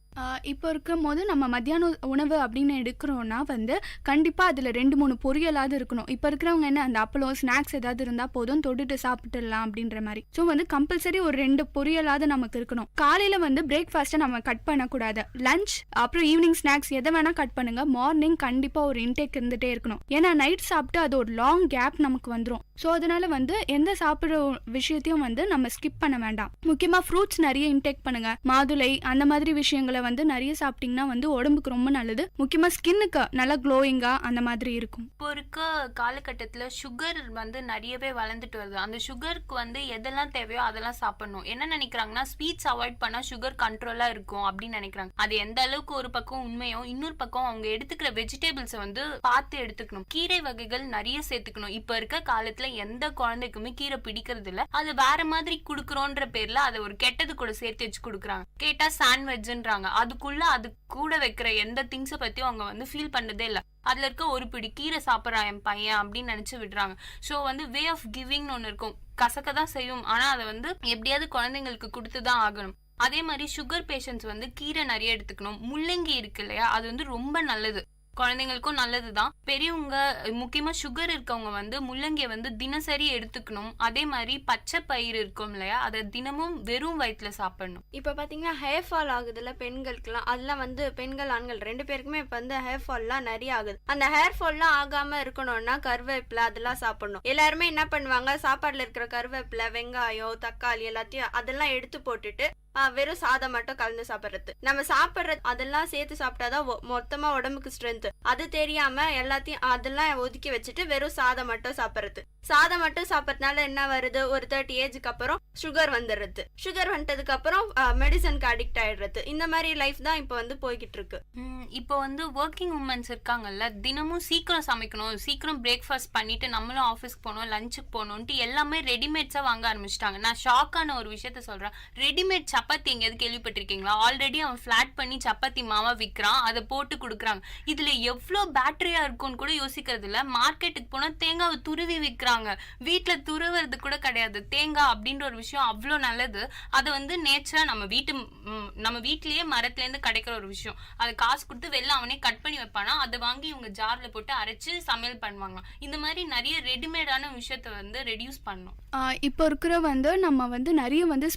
இப்போ இருக்கும் போது நம்ம மத்தியான உணவு அப்படின்னு எடுக்கிறோன்னா வந்து கண்டிப்பாக அதில் 2-3 பொரியலாவது இருக்கணும். இப்போ இருக்கிறவங்க என்ன அந்த அப்பளம் ஸ்நாக்ஸ் ஏதாவது இருந்தால் போதும் தொட்டுட்டு சாப்பிட்டுடலாம் அப்படின்ற மாதிரி. ஸோ வந்து கம்பல்சரி ஒரு 2 பொரியலாவது நமக்கு இருக்கணும். காலையில் வந்து பிரேக்ஃபாஸ்ட்டை நம்ம கட் பண்ணக்கூடாது. லஞ்ச் அப்புறம் ஈவினிங் ஸ்நாக்ஸ் எதை வேணால் கட் பண்ணுங்க. மார்னிங் கண்டிப்பாக ஒரு இன்டேக் இருந்துகிட்டே இருக்கணும். ஏன்னா நைட் சாப்பிட்டு அது ஒரு லாங் கேப் நமக்கு வந்துடும். ஸோ அதனால வந்து எந்த சாப்பிட்ற விஷயத்தையும் வந்து நம்ம ஸ்கிப் பண்ண வேண்டாம். முக்கியமாக ஃப்ரூட்ஸ் நிறைய இன்டேக் பண்ணுங்க. மாதுளை அந்த மாதிரி விஷயங்களை வந்து நிறைய சாப்பிட்டீங்கன்னா வந்து உடம்புக்கு ரொம்ப நல்லது. முக்கியமா ஸ்கின்னுக்கு நல்லா க்ளோயிங்கா அந்த மாதிரி இருக்கும். இப்போ இருக்க காலகட்டத்துல சுகர் வந்து நிறையவே வளர்ந்துட்டு வருது. அந்த சுகருக்கு வந்து எதெல்லாம் தேவையோ அதெல்லாம் சாப்பிடணும். என்ன நினைக்கிறாங்கன்னா ஸ்வீட்ஸ் அவாய்ட் பண்ணா சுகர் கண்ட்ரோலா இருக்கும் அப்படின்னு நினைக்கிறாங்க. அது எந்த அளவுக்கு ஒரு பக்கம் உண்மையோ, இன்னொரு பக்கம் அவங்க எடுத்துக்கிற வெஜிடபிள்ஸ் வந்து பார்த்து எடுத்துக்கணும். கீரை வகைகள் நிறைய சேர்த்துக்கணும். இப்ப இருக்க காலத்துல எந்த குழந்தைக்குமே கீரை பிடிக்கிறது இல்ல. அது வேற மாதிரி குடுக்கறோன்ற பேர்ல அதை ஒரு கெட்டது கூட சேர்த்து வச்சு குடுக்குறாங்க. கேட்டா சாண்ட்விச்ன்றாங்க. அதுக்குள்ள அது கூட வைக்கிற எந்த திங்ஸை பத்தியும் அவங்க வந்து ஃபீல் பண்ணதே இல்லை. அதுல இருக்க ஒரு பிடி கீரை சாப்பிட்றான் என் பையன் அப்படின்னு நினைச்சு விடுறாங்க. ஸோ வந்து வே ஆஃப் கிவிங்னு ஒன்று இருக்கும். கசக்க தான் செய்யும், ஆனா அதை வந்து எப்படியாவது குழந்தைங்களுக்கு கொடுத்துதான் ஆகணும். அதே மாதிரி சுகர் பேஷண்ட்ஸ் வந்து கீரை நிறைய எடுத்துக்கணும். முள்ளங்கி இருக்கு இல்லையா, அது வந்து ரொம்ப நல்லது. குழந்தைங்களுக்கும் நல்லதுதான். பெரியவங்க முக்கியமா சுகர் இருக்கவங்க வந்து முள்ளங்கியை வந்து தினசரி எடுத்துக்கணும். அதே மாதிரி பச்சை பயிர் இருக்கும் இல்லையா, அதை தினமும் வெறும் வயிற்றுல சாப்பிடணும். இப்போ பார்த்தீங்கன்னா ஹேர் ஃபால் ஆகுதுல்ல பெண்களுக்குலாம், அதெல்லாம் வந்து பெண்கள் ஆண்கள் 2 பேருக்குமே இப்போ வந்து ஹேர் ஃபால்லாம் நிறைய ஆகுது. அந்த ஹேர் ஃபால்லாம் ஆகாம இருக்கணும்னா கருவேப்பிலை அதெல்லாம் சாப்பிடணும். எல்லாருமே என்ன பண்ணுவாங்க, சாப்பாடுல இருக்கிற கருவேப்பிலை, வெங்காயம், தக்காளி எல்லாத்தையும் அதெல்லாம் எடுத்து போட்டுட்டு வெறும் சாதம் மட்டும் கலந்து சாப்பிட்றது. நம்ம சாப்பிட்றது அதெல்லாம் சேர்த்து சாப்பிட்டாதான் மொத்தமா உடம்புக்கு ஸ்ட்ரென்த். அது தெரியாம எல்லாத்தையும் அதெல்லாம் ஒதுக்கி வச்சுட்டு வெறும் சாதம் மட்டும் சாப்பிட்றது. சாதம் மட்டும் சாப்பிட்றதுனால என்ன வருது, ஒரு 30 ஏஜுக்கு அப்புறம் சுகர் வந்துடுறது. சுகர் வந்ததுக்கு அப்புறம் மெடிசனுக்கு அடிக்ட் ஆயிடுறது. இந்த மாதிரி லைஃப் தான் இப்போ வந்து போய்கிட்டு இருக்கு. இப்போ வந்து ஒர்க்கிங் உமன்ஸ் இருக்காங்கல்ல, தினமும் சீக்கிரம் சமைக்கணும், சீக்கிரம் பிரேக்ஃபாஸ்ட் பண்ணிட்டு நம்மளும் ஆஃபீஸ்க்கு போகணும், லஞ்சுக்கு போகணும்ட்டு எல்லாமே ரெடிமேட்ஸா வாங்க ஆரம்பிச்சிட்டாங்க. நான் ஷாக்கான ஒரு விஷயத்த சொல்றேன். ரெடிமேட் சப்பாத்தி எங்கேயாவது கேள்விப்பட்டிருக்கீங்களா? ஆல்ரெடி அவன் ஃபிளாட் பண்ணி சப்பாத்தி மாவா விற்கிறான், அதை போட்டு கொடுக்குறாங்க. இதுல எவ்வளோ பேட்டரியா இருக்கும்னு கூட யோசிக்கிறது இல்ல. மார்க்கெட்டுக்கு போனா தேங்காவை துருவி விற்கிறாங்க. வீட்டுல துருவுறது கூட கிடையாது. தேங்காய் அப்படின்ற ஒரு விஷயம் அவ்வளோ நல்லது. அதை வந்து நேச்சரா நம்ம வீட்லயே மரத்துல இருந்து கிடைக்கிற ஒரு விஷயம். அதை காசு கொடுத்து வெளில அவனே கட் பண்ணி வைப்பானா, அதை வாங்கி இவங்க ஜார்ல போட்டு அரைச்சு சமையல் பண்ணுவாங்க. இந்த மாதிரி நிறைய ரெடிமேடான விஷயத்த வந்து ரெடியூஸ் பண்ணணும். இப்போ இருக்கிற வந்து நம்ம வந்து நிறைய வந்து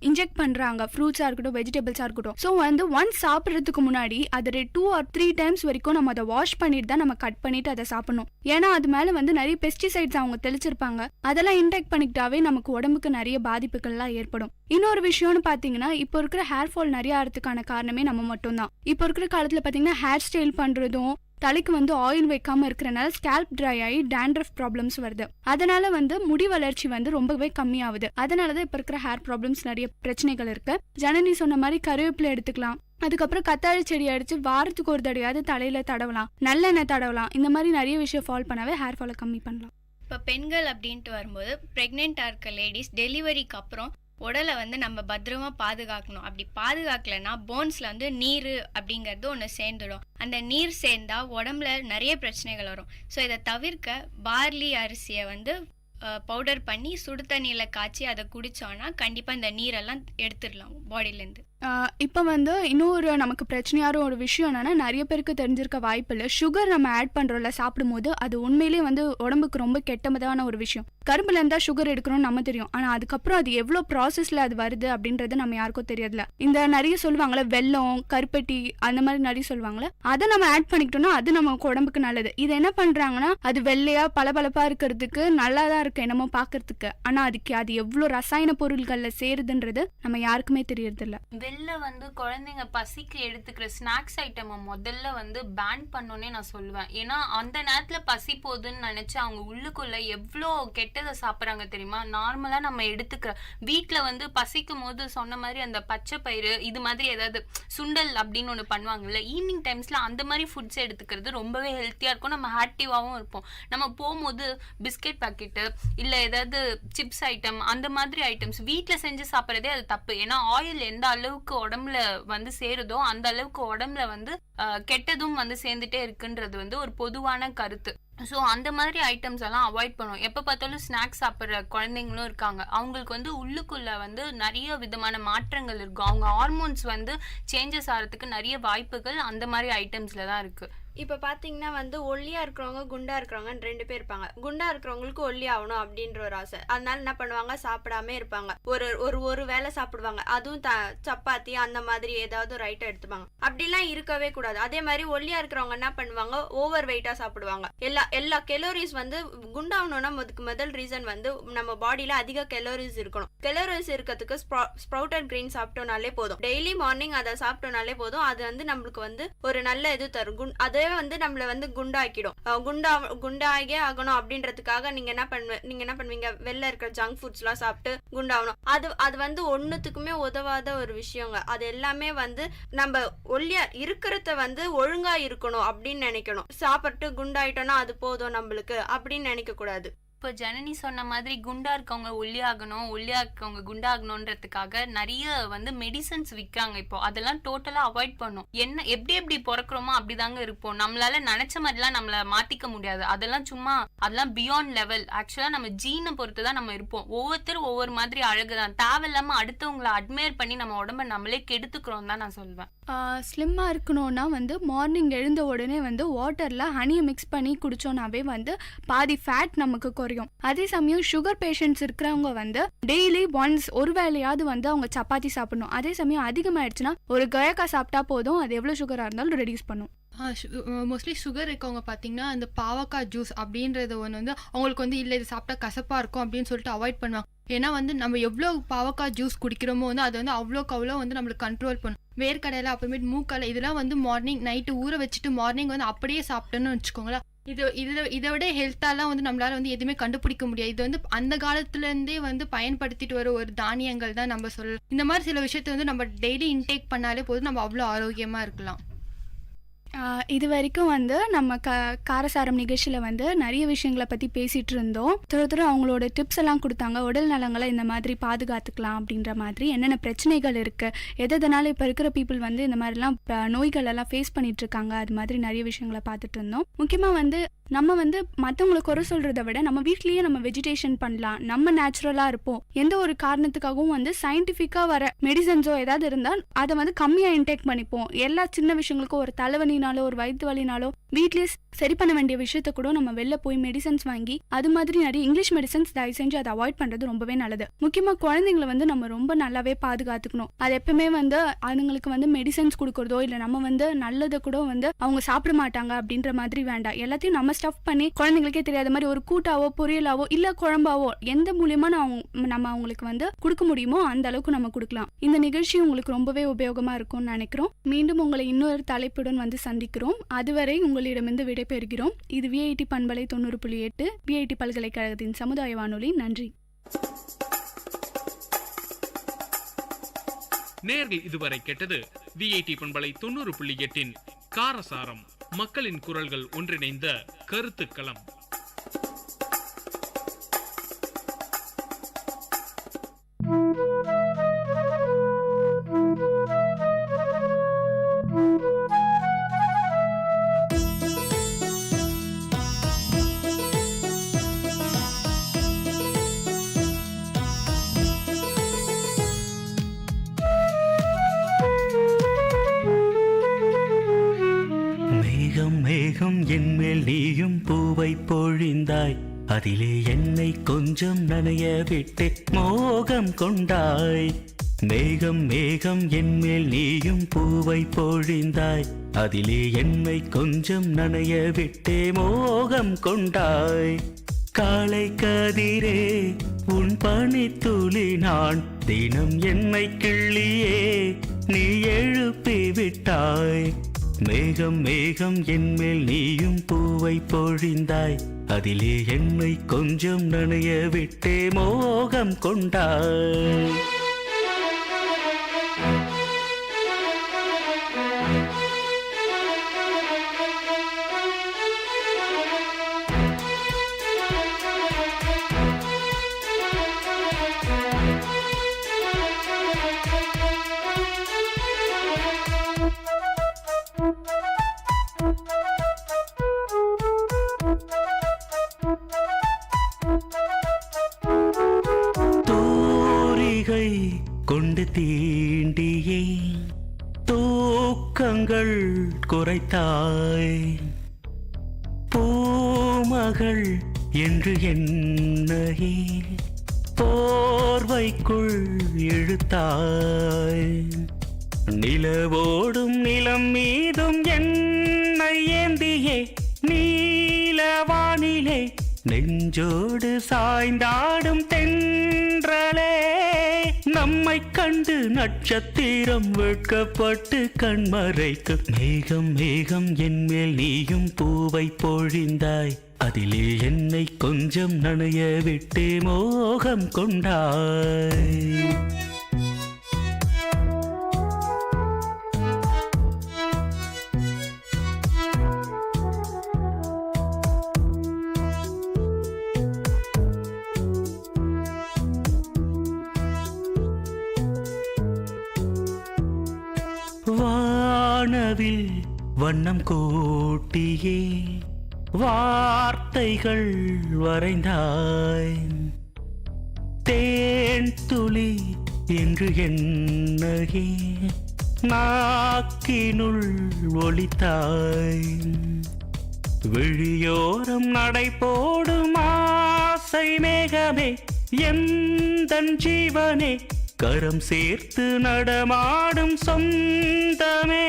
இன்ஜெக்ட் பண்றாங்க, ஃப்ரூட்ஸா இருக்கட்டும், வெஜிடபிள்ஸா இருக்கட்டும். ஸோ வந்து ஒன்ஸ் சாப்பிட்றதுக்கு முன்னாடி அதை 2 or 3 times வரைக்கும் நம்ம அதை வாஷ் பண்ணிட்டு தான் நம்ம கட் பண்ணிட்டு அதை சாப்பிடணும். ஏன்னா அது மேல வந்து நிறைய பெஸ்டிசைட்ஸ் அவங்க தெளிச்சிருப்பாங்க. அதெல்லாம் இன்டேக் பண்ணிக்கிட்டாவே நமக்கு உடம்புக்கு நிறைய பாதிப்புகள்லாம் ஏற்படும். இன்னொரு விஷயம்னு பாத்தீங்கன்னா, இப்போ இருக்கிற ஹேர் ஃபால் நிறைய ஆகிறதுக்கான காரணமே நம்ம மட்டும் தான். இப்போ இருக்கிற காலத்துல பாத்தீங்கன்னா ஹேர் ஸ்டைல் பண்றதும் தலைக்கு வந்து ஆயில் வைக்காம இருக்கிறனால ஸ்கேல்ப் ட்ரை ஆகி டேண்ட்ரஃப் ப்ராப்ளம்ஸ் வருது. அதனால வந்து முடி வளர்ச்சி வந்து ரொம்பவே கம்மியாகுது. அதனாலதான் இப்ப இருக்கிற ஹேர் ப்ராப்ளம்ஸ் நிறைய பிரச்சனைகள் இருக்கு. ஜனனி சொன்ன மாதிரி கருவேப்பிலை எடுத்துக்கலாம். அதுக்கப்புறம் கத்தாழை செடி அடிச்சு வாரத்துக்கு ஒரு தடையாவது தலையில தடவலாம், நல்லெண்ணெய் தடவலாம். இந்த மாதிரி நிறைய விஷயம் ஃபாலோ பண்ணாவே ஹேர் ஃபாலை கம்மி பண்ணலாம். இப்போ பெண்கள் அப்படின்ட்டு வரும்போது ப்ரெக்னெண்ட்டாக இருக்க லேடிஸ் டெலிவரிக்கு அப்புறம் உடலை வந்து நம்ம பத்திரமா பாதுகாக்கணும். அப்படி பாதுகாக்கலைன்னா போன்ஸில் வந்து நீர் அப்படிங்கிறது ஒன்று சேர்ந்துடும். அந்த நீர் சேர்ந்தா உடம்புல நிறைய பிரச்சனைகள் வரும். ஸோ இதை தவிர்க்க பார்லி அரிசியை வந்து பவுடர் பண்ணி சுடு தண்ணியில் காய்ச்சி அதை குடித்தோன்னா கண்டிப்பாக இந்த நீரெல்லாம் எடுத்துடலாம் பாடியிலேருந்து. இப்போ வந்து இன்னொரு நமக்கு பிரச்சனையான ஒரு விஷயம் என்னன்னா, நிறைய பேருக்கு தெரிஞ்சிருக்க வாய்ப்பு இல்லை, சுகர் நம்ம ஆட் பண்ணுறோம்ல சாப்பிடும்போது அது உண்மையிலேயே வந்து உடம்புக்கு ரொம்ப கெட்டதான ஒரு விஷயம். கரும்புல இருந்தால் சுகர் எடுக்கணும்னு நம்ம தெரியும், ஆனால் அதுக்கப்புறம் அது எவ்வளோ ப்ராசஸில் அது வருது அப்படின்றது நம்ம யாருக்கும் தெரியல. இந்த நிறைய சொல்லுவாங்களே வெல்லம், கருப்பட்டி, அந்த மாதிரி நிறைய சொல்லுவாங்களே, அதை நம்ம ஆட் பண்ணிக்கிட்டோம்னா அது நமக்கு உடம்புக்கு நல்லது. இது என்ன பண்ணுறாங்கன்னா, அது வெள்ளையா பளபளப்பாக இருக்கிறதுக்கு நல்லா தான் இருக்கு என்னமோ பார்க்கறதுக்கு, ஆனால் அது எவ்வளோ ரசாயன பொருள்களில் சேருதுன்றது நம்ம யாருக்குமே தெரியறதில்ல. வெளில வந்து குழந்தைங்க பசிக்கு எடுத்துக்கிற ஸ்நாக்ஸ் ஐட்டம் முதல்ல வந்து பேன் பண்ணோன்னே நான் சொல்லுவேன். ஏன்னா அந்த நேரத்துல பசி போகுதுன்னு நினைச்சு அவங்க உள்ளுக்குள்ள எவ்வளோ கெட்டதை சாப்பிட்றாங்க தெரியுமா. நார்மலா நம்ம எடுத்துக்கிற வீட்டுல வந்து பசிக்கும் போது சொன்ன மாதிரி அந்த பச்சை பயிறு இது மாதிரி ஏதாவது சுண்டல் அப்படின்னு ஒன்று பண்ணுவாங்கல்ல, ஈவினிங் டைம்ஸ்ல அந்த மாதிரி ஃபுட்ஸ் எடுத்துக்கிறது ரொம்பவே ஹெல்த்தியா இருக்கும், நம்ம ஆக்டிவாகவும் இருப்போம். நம்ம போகும்போது பிஸ்கெட் பாக்கெட்டு இல்ல ஏதாவது சிப்ஸ் ஐட்டம் அந்த மாதிரி ஐட்டம்ஸ் வீட்டுல செஞ்சு சாப்பிட்றதே அது தப்பு. ஏன்னா ஆயில் எந்த அளவுக்கு உடம்புல வந்து சேருதோ அந்த அளவுக்கு உடம்புல வந்து கெட்டதும் வந்து சேர்ந்துட்டே இருக்குன்றது வந்து ஒரு பொதுவான கருத்து. ஸோ அந்த மாதிரி ஐட்டம்ஸ் எல்லாம் அவாய்ட் பண்ணுவோம். எப்போ பார்த்தாலும் ஸ்நாக்ஸ் சாப்பிட்ற குழந்தைங்களும் இருக்காங்க. அவங்களுக்கு வந்து உள்ளுக்குள்ள வந்து நிறைய விதமான மாற்றங்கள் இருக்கும். அவங்க ஹார்மோன்ஸ் வந்து சேஞ்சஸ் ஆகிறதுக்கு நிறைய வாய்ப்புகள் அந்த மாதிரி ஐட்டம்ஸ்ல தான் இருக்கு. இப்போ பார்த்தீங்கன்னா வந்து ஒல்லியாக இருக்கிறவங்க குண்டா இருக்கிறவங்கன்னு 2 பேர் இருப்பாங்க. குண்டா இருக்கிறவங்களுக்கு ஒல்லி ஆகணும் அப்படின்ற ஒரு ஆசை, அதனால என்ன பண்ணுவாங்க, சாப்பிடாம இருப்பாங்க. ஒரு வேளை சாப்பிடுவாங்க, அதுவும் சப்பாத்தி அந்த மாதிரி ஏதாவது ஒரு ஐட்டம் எடுத்துப்பாங்க. அப்படிலாம் இருக்கவே கூடாது. அதே மாதிரி ஒல்லியா இருக்கிறவங்க என்ன பண்ணுவாங்க, ஓவர் வெயிட்டா சாப்பிடுவாங்க. எல்லா கெலோரிஸ் வந்து குண்டாகணும்னா முதல் ரீசன் வந்து நம்ம பாடியில அதிக கெலோரிஸ் இருக்கணும். கெலோரிஸ் இருக்கிறதுக்கு ஸ்ப்ரவுட்டட் கிரெயின் சாப்பிட்டோம்னாலே போதும். டெய்லி மார்னிங் அதை சாப்பிட்டோம்னாலே போதும். அது வந்து நம்மளுக்கு வந்து ஒரு நல்ல இது தரும். அதே வந்து நம்மள வந்து குண்டாக்கிடும். குண்டாகே ஆகணும் அப்படின்றதுக்காக நீங்க என்ன பண்ணுவீங்க, வெளில இருக்கிற ஜங்க் ஃபுட்ஸ் எல்லாம் சாப்பிட்டு குண்டாகணும். அது வந்து ஒண்ணுத்துக்குமே உதவாத ஒரு விஷயங்க. அது எல்லாமே வந்து நம்ம ஒல்லியா இருக்கிறத வந்து ஒழுங்கா இருக்கணும் அப்படின்னு நினைக்கணும். சாப்பிட்டு குண்டாயிட்டோம்னா அது போதும் நம்மளுக்கு அப்படின்னு நினைக்க கூடாது. இப்போ ஜனனி சொன்ன மாதிரி குண்டா இருக்கவங்க ஒல்லியாகணும், ஒல்லியா இருக்கவங்க குண்டாகணுன்றதுக்காக நிறைய வந்து மெடிசன்ஸ் விற்காங்க. இப்போ அதெல்லாம் டோட்டலா அவாய்ட் பண்ணும். என்ன எப்படி பிறக்கிறோமோ அப்படிதாங்க இருப்போம். நம்மளால நினைச்ச மாதிரிலாம் நம்மள மாத்திக்க முடியாது. அதெல்லாம் பியாண்ட் லெவல். ஆக்சுவலா நம்ம ஜீனை பொறுத்து தான் நம்ம இருப்போம். ஒவ்வொருத்தரும் ஒவ்வொரு மாதிரி அழகுதான். தேவையில்லாம அடுத்தவங்களை அட்மையர் பண்ணி நம்ம உடம்ப நம்மளே கெடுத்துக்கிறோம் தான் நான் சொல்வேன். ஸ்லிம்மா இருக்கணும்னா வந்து மார்னிங் எழுந்த உடனே வந்து வாட்டர்ல ஹனியை மிக்ஸ் பண்ணி குடிச்சோம்னாவே வந்து பாதி ஃபேட் நமக்கு குறையும். அதே சமயம் சுகர் பேஷண்ட்ஸ் இருக்கிறவங்க வந்து டெய்லி ஒன்ஸ் ஒரு வேளையாவது வந்து அவங்க சப்பாத்தி சாப்பிடணும். அதே சமயம் அதிகமாயிடுச்சுன்னா ஒரு கயக்கா சாப்பிட்டா போதும், அது எவ்வளவு சுகரா இருந்தாலும் ரெடியூஸ் பண்ணும். மோஸ்ட்லி சுகர் இருக்கவங்க பார்த்தீங்கன்னா அந்த பாவக்காய் ஜூஸ் அப்படின்றது ஒன்று வந்து அவங்களுக்கு வந்து இல்லை இது சாப்பிட்டா கசப்பாக இருக்கும் அப்படின்னு சொல்லிட்டு அவாய்ட் பண்ணுவாங்க. ஏன்னா வந்து நம்ம எவ்வளோ பாவக்காய் ஜூஸ் குடிக்கிறோமோ வந்து அது வந்து அவ்வளோ வந்து நம்மளுக்கு கண்ட்ரோல் பண்ணும். வேர்க்கடையில் அப்புறமேட்டு மூக்கடலை இதெல்லாம் வந்து மார்னிங் நைட்டு ஊற வச்சுட்டு மார்னிங் வந்து அப்படியே சாப்பிட்டோன்னு வச்சுக்கோங்களேன். இதை விட ஹெல்த்தாலாம் வந்து நம்மளால வந்து எதுவுமே கண்டுபிடிக்க முடியாது. இது வந்து அந்த காலத்துலேருந்தே வந்து பயன்படுத்திட்டு வர ஒரு தானியங்கள் தான் நம்ம சொல்லலாம். இந்த மாதிரி சில விஷயத்தை வந்து நம்ம டெய்லி இன்டேக் பண்ணாலே போதும், நம்ம அவ்வளோ ஆரோக்கியமாக இருக்கலாம். இது வரைக்கும் வந்து நம்ம காரசாரம் நிகழ்ச்சியில் வந்து நிறைய விஷயங்களை பற்றி பேசிகிட்டு இருந்தோம். துற அவங்களோட டிப்ஸ் எல்லாம் கொடுத்தாங்க. உடல் நலங்களை இந்த மாதிரி பாதுகாத்துக்கலாம் அப்படின்ற மாதிரி என்னென்ன பிரச்சனைகள் இருக்குது, எதனால இப்போ இருக்கிற பீப்புள் வந்து இந்த மாதிரிலாம் நோய்கள் எல்லாம் ஃபேஸ் பண்ணிட்டு இருக்காங்க, அது மாதிரி நிறைய விஷயங்களை பார்த்துட்டு இருந்தோம். முக்கியமாக வந்து நம்ம வந்து மற்றவங்களை குறை சொல்கிறத விட நம்ம வீட்லேயே நம்ம வெஜிடேஷன் பண்ணலாம், நம்ம நேச்சுரலாக இருப்போம். எந்த ஒரு காரணத்துக்காகவும் வந்து சயின்டிஃபிக்காக வர மெடிசன்ஸோ ஏதாவது இருந்தால் அதை வந்து கம்மியாக இன்டேக் பண்ணிப்போம். எல்லா சின்ன விஷயங்களுக்கும் ஒரு தலைவலினாலோ ஒரு வயிற்று வலினாலோ வீட்லேயே சரி பண்ண வேண்டிய விஷயத்த கூட நம்ம வெளில போய் மெடிசன்ஸ் வாங்கி அது மாதிரி நிறைய இங்கிலீஷ் மெடிசன்ஸ் தயவு செஞ்சு அதை அவாய்ட் பண்ணுறது ரொம்பவே நல்லது. முக்கியமாக குழந்தைங்களை வந்து நம்ம ரொம்ப நல்லாவே பாதுகாத்துக்கணும். அது எப்பவுமே வந்து அதுங்களுக்கு வந்து மெடிசன்ஸ் கொடுக்குறதோ இல்லை நம்ம வந்து நல்லதை கூட வந்து அவங்க சாப்பிட மாட்டாங்க அப்படின்ற மாதிரி வேண்டாம். எல்லாத்தையும் நம்ம ஸ்டஃப் பண்ணி குழந்தைங்களுக்கே தெரியாத மாதிரி ஒரு கூட்டாவோ பொரியலாவோ இல்ல குழம்பாவோ எந்த மூலியமா நம்ம அவங்களுக்கு வந்து கொடுக்க முடியுமோ அந்த அளவுக்கு நம்ம கொடுக்கலாம். இந்த நிகழ்ச்சி உங்களுக்கு ரொம்பவே உபயோகமா இருக்கும்னு நினைக்கிறோம். மீண்டும் உங்களை இன்னொரு தலைப்புடன் வந்து சந்திக்கிறோம். அதுவரை உங்களை உங்களிடமிருந்து விடைபெறுகிறோம். இது விஐடி பண்பலை 90.8 விஐடி பல்கலைக்கழகத்தின் சமுதாய வானொலி. நன்றி. நேர்கள் இதுவரை கேட்டது விஐடி பண்பலை 90.8 காரசாரம், மக்களின் குரல்கள் ஒன்றிணைந்த கருத்துக்களம். என்மேல் நீயும் பூவை பொழிந்தாய், அதிலே என்னை கொஞ்சம் நனைய விட்டு மோகம் கொண்டாய். மேகம் மேகம் என்மேல் நீயும் பூவை பொழிந்தாய், அதிலே என்னை கொஞ்சம் நனைய விட்டே மோகம் கொண்டாய். காலை கதிரே உன் பனித்துளி நான், தினம் என்னை கிள்ளியே நீ எழுப்பி விட்டாய். மேகம் மேகம் என்மேல் நீயும் பூவை பொழிந்தாய், அதிலே என்னை கொஞ்சம் நனைய விட்டே மோகம் கொண்டாய். கொண்டு தீண்டியே தூக்கங்கள் குறைத்தாய். பூமகள் என்று என்னையே போர்வைக்குள் இழுத்தாய். நிலவோடும் நிலம் மீதும் என்னை ஏந்தியே நீலவானிலே நெஞ்சோடு சாய்ந்தாடும் தென்றலே. நம்மை கண்டு நட்சத்திரம் வெட்கப்பட்டு கண்மறைக்கு. மேகம் மேகம் என்மேல் நீயும் பூவை பொழிந்தாய், அதிலே என்னை கொஞ்சம் நனைய விட்டு மோகம் கொண்டாய். வானவில் வண்ணம் கூட்டியே வார்த்தைகள் வரைந்தாய். தேன் துளி என்று என்னையே நாக்கினுள் ஒலித்தாய். விழியோரம் நடை போடும் ஆசை மேகமே எந்தன் ஜீவனே, கரம் சேர்த்து நடமாடும் சொந்தமே.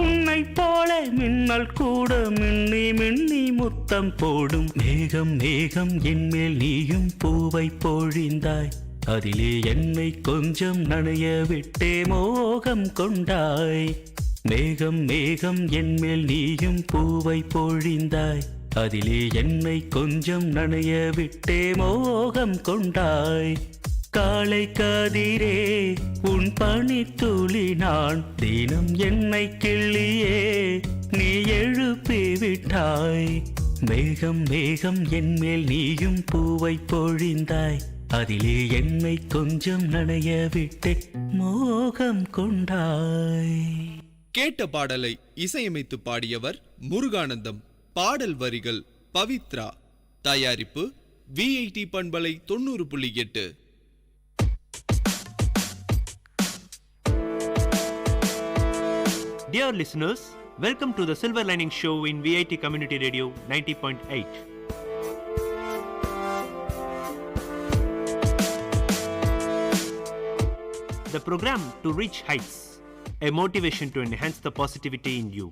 உன்னை போல மின்னல் கூட மின்னி மின்னி முத்தம் போடும். மேகம் மேகம் என்மேல் நீயும் பூவை பொழிந்தாய், அதிலே என்னை கொஞ்சம் நனைய விட்டே மோகம் கொண்டாய். மேகம் மேகம் என்மேல் நீயும் பூவை பொழிந்தாய், அதிலே என்னை கொஞ்சம் நனைய விட்டே மோகம் கொண்டாய். காலை கதிரே உன் பனித்துளி நான், தினம் என்னை கிள்ளியே நீ எழுப்பி விட்டாய். மேகம் மேகம் என்மேல் நீயும் பூவை பொழிந்தாய், அதிலே என்னை கொஞ்சம் நனைய விட்டு மோகம் கொண்டாய். கேட்ட பாடலை இசையமைத்து பாடியவர் முருகானந்தம். பாடல் வரிகள் பவித்ரா. தயாரிப்பு விஐடி பண்பலை 90.8. Dear listeners, welcome to the Silver Lining Show in VIT Community Radio 90.8. The program to reach heights, a motivation to enhance the positivity in you.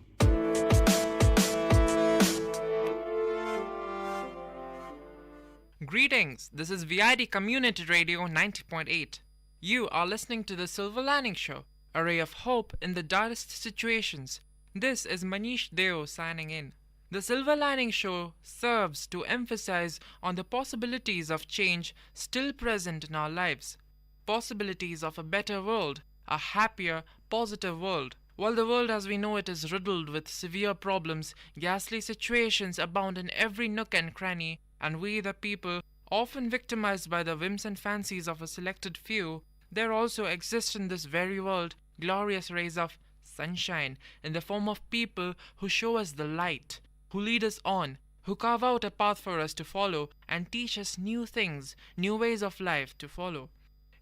Greetings, this is VIT Community Radio 90.8. You are listening to the Silver Lining Show, a ray of hope in the direst situations. This is Manish Deo signing in. The Silver Lining Show serves to emphasize on the possibilities of change still present in our lives. Possibilities of a better world, a happier, positive world. While the world as we know it is riddled with severe problems, ghastly situations abound in every nook and cranny, and we the people, often victimized by the whims and fancies of a selected few, there also exist in this very world glorious rays of sunshine in the form of people who show us the light, who lead us on, who carve out a path for us to follow and teach us new things, new ways of life to follow.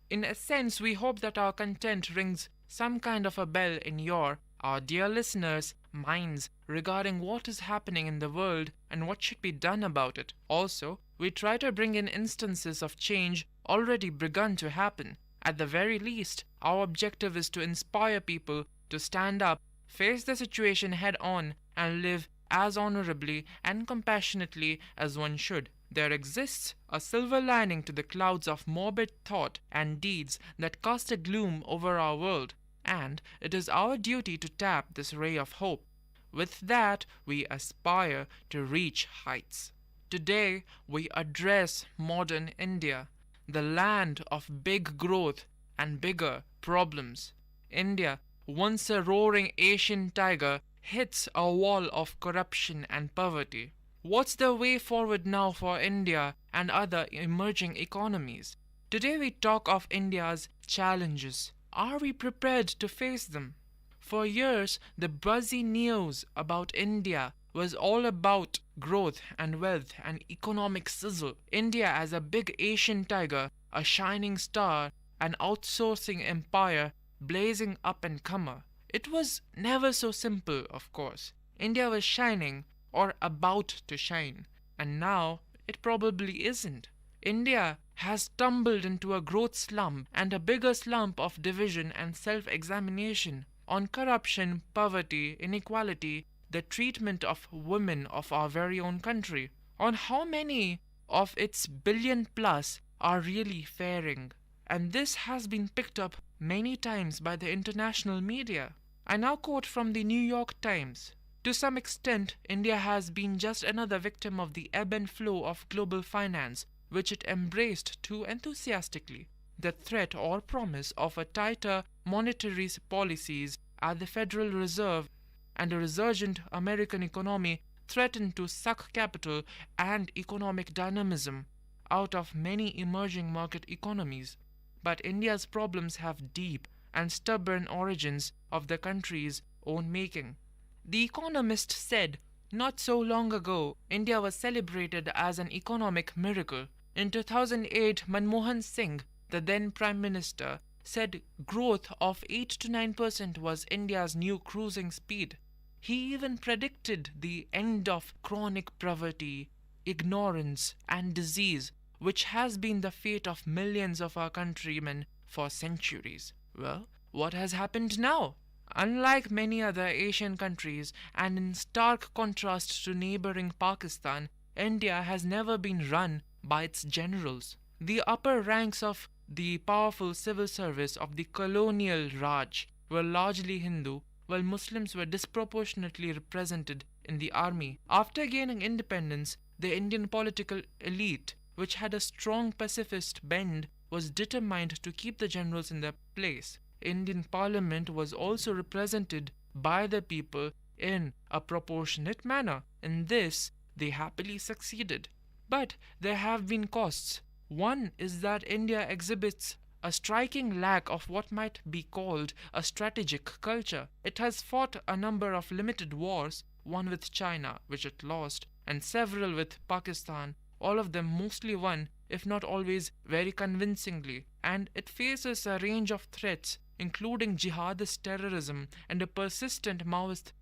In a sense, we hope that our content rings some kind of a bell in our dear listeners' minds regarding what is happening in the world and what should be done about it. Also, we try to bring in instances of change already begun to happen. At the very least, our objective is to inspire people to stand up, face the situation head on, and live as honorably and compassionately as one should. There exists a silver lining to the clouds of morbid thought and deeds that cast a gloom over our world, and it is our duty to tap this ray of hope. With that, we aspire to reach heights. Today, we address modern India, the land of big growth and bigger problems. India, once a roaring Asian tiger, hits a wall of corruption and poverty. What's the way forward now for India and other emerging economies? Today we talk of India's challenges. Are we prepared to face them? For years, the buzzy news about India was all about growth and wealth and economic sizzle. India as a big Asian tiger, a shining star, an outsourcing empire, blazing up and comer. It was never so simple, of course. India was shining, or about to shine, and now it probably isn't. India has stumbled into a growth slump and a bigger slump of division and self-examination on corruption, poverty, inequality, the treatment of women of our very own country, on how many of its billion plus are really faring. And this has been picked up many times by the international media. I now quote from the New York Times. To some extent, India has been just another victim of the ebb and flow of global finance, which it embraced too enthusiastically. The threat or promise of a tighter monetary policies at the Federal Reserve and a resurgent American economy threatened to suck capital and economic dynamism out of many emerging market economies. But India's problems have deep and stubborn origins of the country's own making. The Economist said, not so long ago, India was celebrated as an economic miracle. In 2008, Manmohan Singh, the then Prime Minister, said growth of 8 to 9% was India's new cruising speed. He even predicted the end of chronic poverty, ignorance, and disease, which has been the fate of millions of our countrymen for centuries. Well, what has happened now? Unlike many other Asian countries, and in stark contrast to neighboring Pakistan, India has never been run by its generals. The upper ranks of the powerful civil service of the colonial Raj were largely Hindu, while Muslims were disproportionately represented in the army. After gaining independence, the Indian political elite, which had a strong pacifist bend, was determined to keep the generals in their place. Indian Parliament was also represented by the people in a proportionate manner. In this, they happily succeeded. But there have been costs. One is that India exhibits a striking lack of what might be called a strategic culture. It has fought a number of limited wars, one with China, which it lost, and several with Pakistan, all of them mostly won, if not always very convincingly, and it faces a range of threats, including jihadist terrorism and a persistent Maoist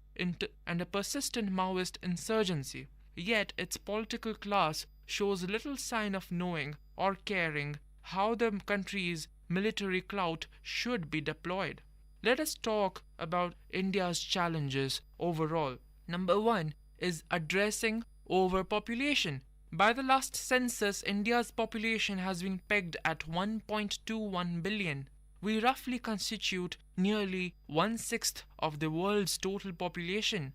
insurgency. Yet its political class shows little sign of knowing or caring how the country's military clout should be deployed. Let us talk about India's challenges overall. Number one is addressing overpopulation. By the last census, India's population has been pegged at 1.21 billion. we roughly constitute nearly 1/6 of the world's total population.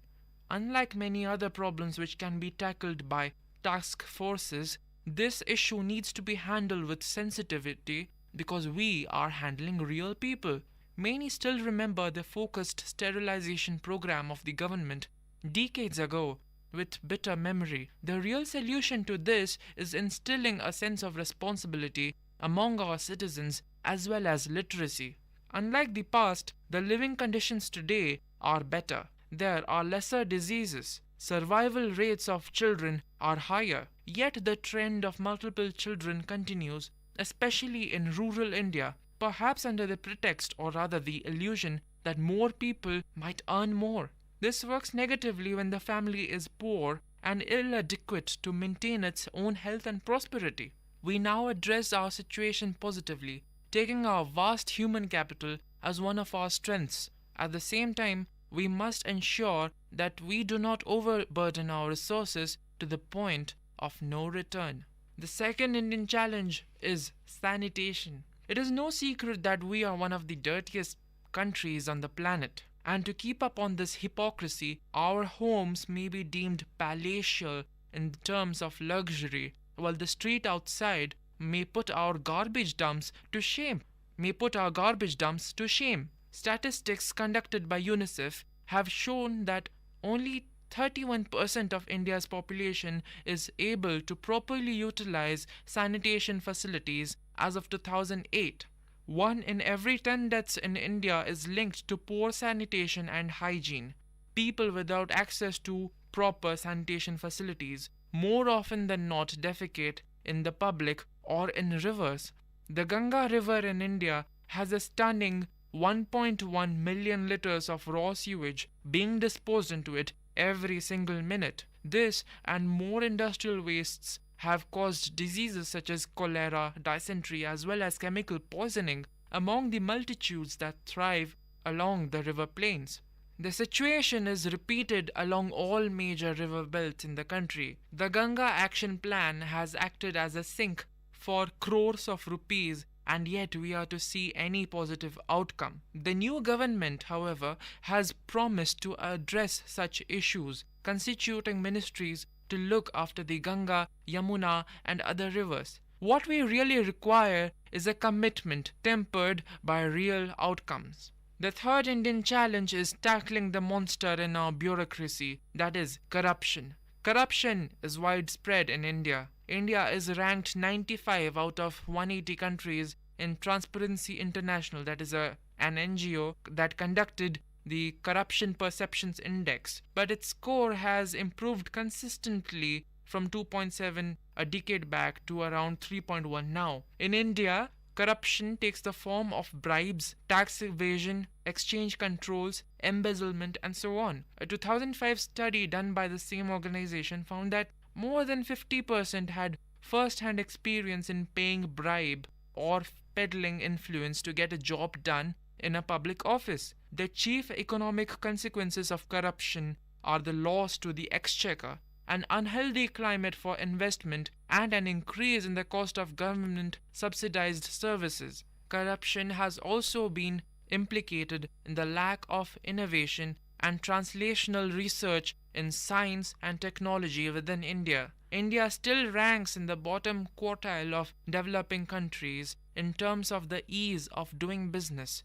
Unlike many other problems which can be tackled by task forces, this issue needs to be handled with sensitivity because we are handling real people. Many still remember the focused sterilization program of the government decades ago with bitter memory. The real solution to this is instilling a sense of responsibility among our citizens as well as literacy. Unlike the past, the living conditions today are better. There are lesser diseases. Survival rates of children are higher. Yet the trend of multiple children continues, especially in rural India, perhaps under the pretext or rather the illusion that more people might earn more. This works negatively when the family is poor and inadequate to maintain its own health and prosperity. We now address our situation positively, taking our vast human capital as one of our strengths. At the same time, we must ensure that we do not overburden our resources to the point of no return. The second Indian challenge is sanitation. It is no secret that we are one of the dirtiest countries on the planet. And to keep up on this hypocrisy, our homes may be deemed palatial in terms of luxury, while the street outside may put our garbage dumps to shame. Statistics conducted by UNICEF have shown that only 31% of India's population is able to properly utilize sanitation facilities as of 2008. 1 in every 10 deaths in India is linked to poor sanitation and hygiene. People without access to proper sanitation facilities more often than not defecate in the public or in rivers. The Ganga River in India has a stunning 1.1 million liters of raw sewage being disposed into it every single minute. This and more industrial wastes have caused diseases such as cholera, dysentery, as well as chemical poisoning among the multitudes that thrive along the river plains. The situation is repeated along all major river belts in the country. The Ganga Action Plan has acted as a sink for crores of rupees, and yet we are to see any positive outcome. The new government, however, has promised to address such issues, constituting ministries to look after the Ganga, Yamuna, and other rivers. What we really require is a commitment tempered by real outcomes. The third Indian challenge is tackling the monster in our bureaucracy, that is, corruption. Corruption is widespread in India. India is ranked 95 out of 180 countries in Transparency International, that is an NGO that conducted the Corruption Perceptions Index, but its score has improved consistently from 2.7 a decade back to around 3.1 now. In India, corruption takes the form of bribes, tax evasion, exchange controls, embezzlement, and so on. A 2005 study done by the same organization found that more than 50% had first-hand experience in paying bribe or peddling influence to get a job done in a public office. The chief economic consequences of corruption are the loss to the exchequer, an unhealthy climate for investment, and an increase in the cost of government-subsidized services. Corruption has also been implicated in the lack of innovation and translational research in science and technology within India. India still ranks in the bottom quartile of developing countries in terms of the ease of doing business.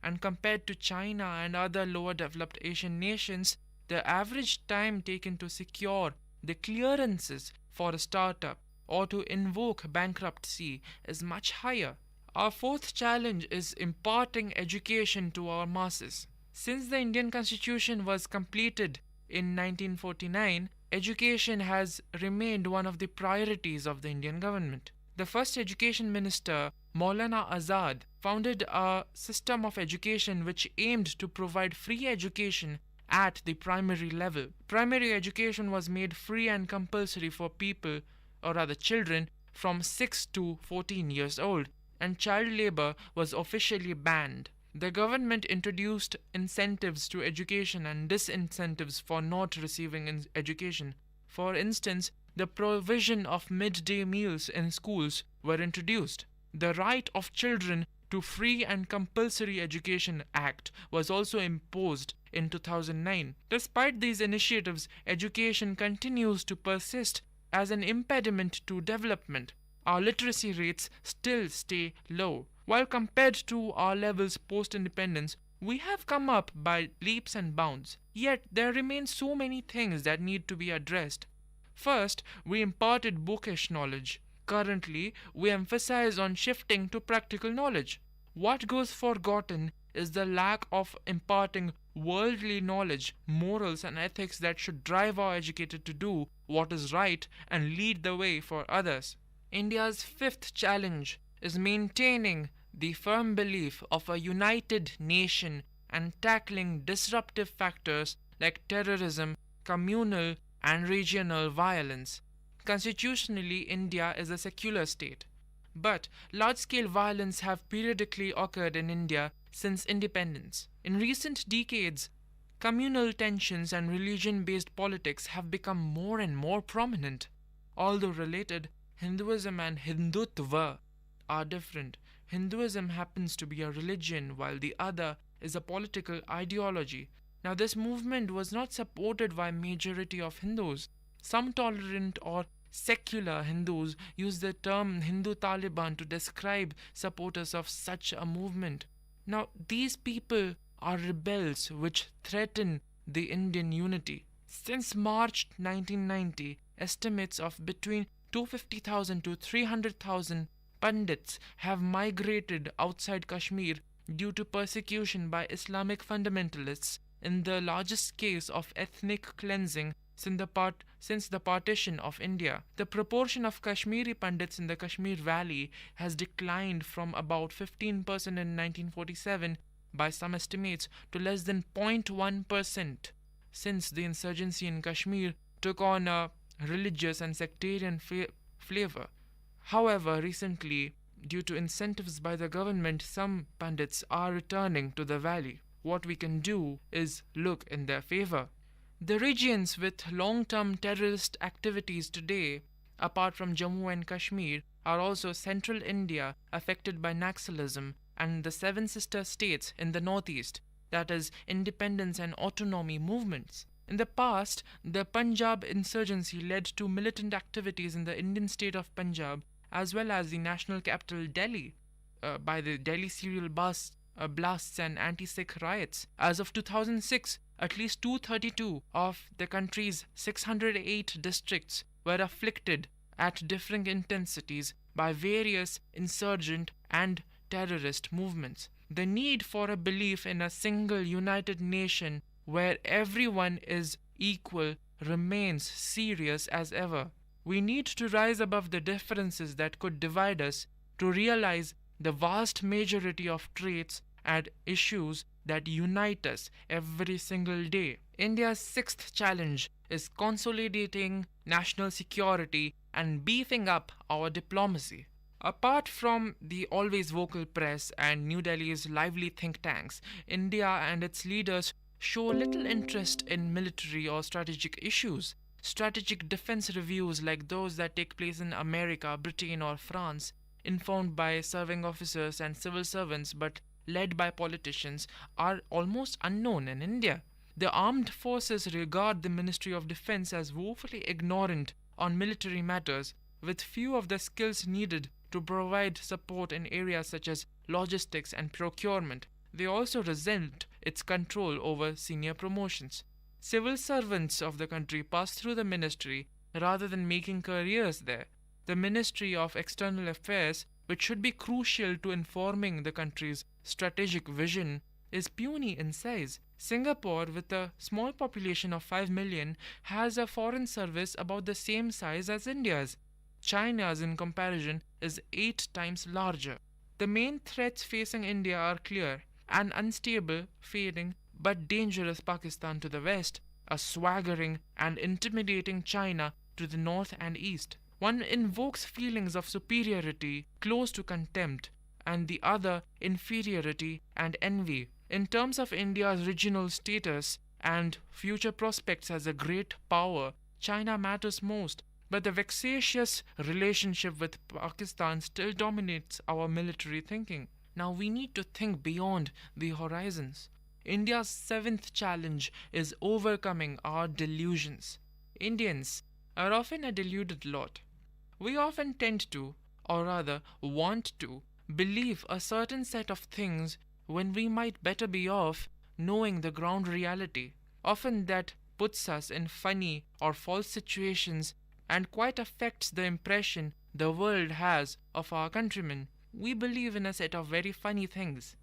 And compared to China and other lower developed Asian nations, the average time taken to secure the clearances for a startup or to invoke bankruptcy is much higher. Our fourth challenge is imparting education to our masses. Since the Indian Constitution was completed in 1949, education has remained one of the priorities of the Indian government. The first education minister, Maulana Azad, founded a system of education which aimed to provide free education at the primary level. Primary education was made free and compulsory for people, or rather children, from 6 to 14 years old, and child labor was officially banned. The government introduced incentives to education and disincentives for not receiving education. For instance, the provision of midday meals in schools were introduced. The right of children to Free and Compulsory Education Act was also imposed in 2009. Despite these initiatives, education continues to persist as an impediment to development. Our literacy rates still stay low. While compared to our levels post-independence, we have come up by leaps and bounds. Yet there remain so many things that need to be addressed. First, we imparted bookish knowledge. Currently, we emphasize on shifting to practical knowledge. What goes forgotten is the lack of imparting worldly knowledge, morals and ethics that should drive our educated to do what is right and lead the way for others. India's fifth challenge is maintaining the firm belief of a united nation and tackling disruptive factors like terrorism, communal and regional violence. Constitutionally, India is a secular state, but large-scale violence have periodically occurred in India since independence. In recent decades, communal tensions and religion-based politics have become more and more prominent. Although related, Hinduism and Hindutva are different. Hinduism happens to be a religion while the other is a political ideology. Now, this movement was not supported by majority of Hindus. Some tolerant or secular Hindus use the term Hindu Taliban to describe supporters of such a movement. Now, these people are rebels which threaten the Indian unity. Since March 1990, estimates of between 250,000 to 300,000 Pandits have migrated outside Kashmir due to persecution by Islamic fundamentalists in the largest case of ethnic cleansing since the partition of India. The proportion of Kashmiri Pandits in the Kashmir Valley has declined from about 15% in 1947 by some estimates to less than 0.1% since the insurgency in Kashmir took on a religious and sectarian flavor. However, recently, due to incentives by the government, some Pandits are returning to the valley. What we can do is look in their favor. The regions with long-term terrorist activities today, apart from Jammu and Kashmir, are also central India affected by Naxalism and the seven sister states in the northeast, that is, independence and autonomy movements. In the past, the Punjab insurgency led to militant activities in the Indian state of Punjab as well as the national capital Delhi by the Delhi serial blasts and anti-Sikh riots. As of 2006, at least 232 of the country's 608 districts were afflicted at differing intensities by various insurgent and terrorist movements. The need for a belief in a single united nation where everyone is equal remains serious as ever. We need to rise above the differences that could divide us to realize the vast majority of traits and issues that unite us every single day. India's sixth challenge is consolidating national security and beefing up our diplomacy. Apart from the always vocal press and New Delhi's lively think tanks, India and its leaders show little interest in military or strategic issues. Strategic defense reviews like those that take place in America, Britain or France, informed by serving officers and civil servants but led by politicians, are almost unknown in India. The armed forces regard the Ministry of Defense as woefully ignorant on military matters, with few of the skills needed to provide support in areas such as logistics and procurement. They also resent its control over senior promotions. Civil servants of the country pass through the ministry rather than making careers there. The Ministry of External Affairs, which should be crucial to informing the country's strategic vision, is puny in size. Singapore, with a small population of 5 million, has a foreign service about the same size as India's. China's, in comparison, is 8 times larger. The main threats facing India are clear: an unstable, fading, but dangerous Pakistan to the west, a swaggering and intimidating China to the north and east. One invokes feelings of superiority close to contempt, and the other inferiority and envy. In terms of India's regional status and future prospects as a great power, China matters most, but the vexatious relationship with Pakistan still dominates our military thinking. Now we need to think beyond the horizons. India's seventh challenge is overcoming our delusions. Indians are often a deluded lot. We often tend to, or rather want to, believe a certain set of things when we might better be off knowing the ground reality. Often that puts us in funny or false situations and quite affects the impression the world has of our countrymen. We believe in a set of very funny things.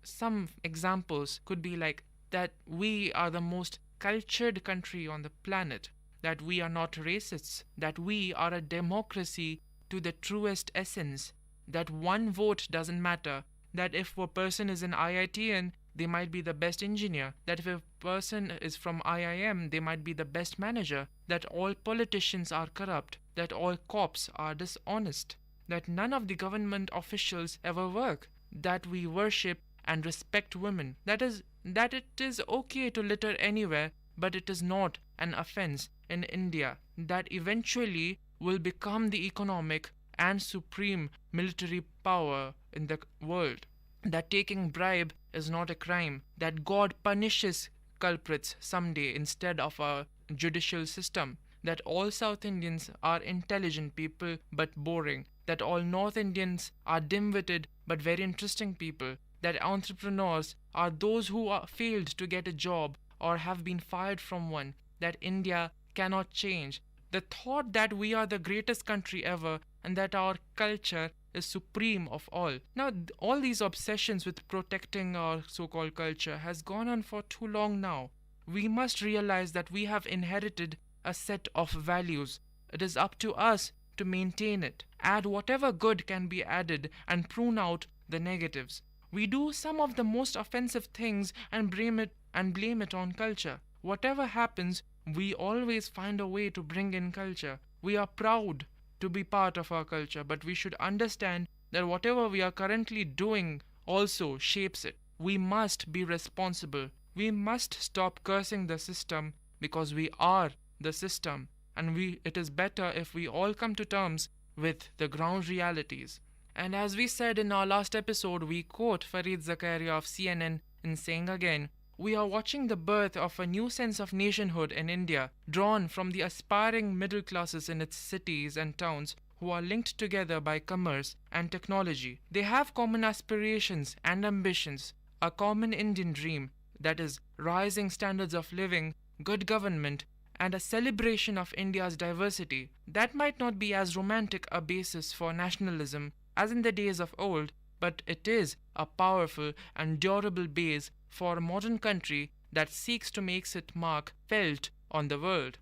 Some examples could be like that we are the most cultured country on the planet, that we are not racists, that we are a democracy to the truest essence, that one vote doesn't matter, that if a person is an IITian, they might be the best engineer, that if a person is from IIM, they might be the best manager, that all politicians are corrupt, that all cops are dishonest, that none of the government officials ever work, that we worship and respect women, that it is okay to litter anywhere, but it is not an offense in India, that eventually will become the economic and supreme military power in the world, that taking bribe is not a crime, that God punishes culprits someday instead of a judicial system, that all South Indians are intelligent people but boring, that all North Indians are dim-witted but very interesting people, that entrepreneurs are those who are failed to get a job or have been fired from one, that India cannot change, the thought that we are the greatest country ever and that our culture is supreme of all. Now, all these obsessions with protecting our so-called culture has gone on for too long now. We must realize that we have inherited a set of values. It is up to us to maintain it, add whatever good can be added and prune out the negatives. We do some of the most offensive things and blame it on culture. Whatever happens, we always find a way to bring in culture. We are proud to be part of our culture, but we should understand that whatever we are currently doing also shapes it. We must be responsible. We must stop cursing the system because we are the system, and it is better if we all come to terms with the ground realities. And as we said in our last episode, we quote Fareed Zakaria of CNN in saying again, we are watching the birth of a new sense of nationhood in India, drawn from the aspiring middle classes in its cities and towns who are linked together by commerce and technology. They have common aspirations and ambitions, a common Indian dream, that is, rising standards of living, good government, and a celebration of India's diversity. That might not be as romantic a basis for nationalism as in the days of old, but it is a powerful and durable base for a modern country that seeks to make its mark felt on the world.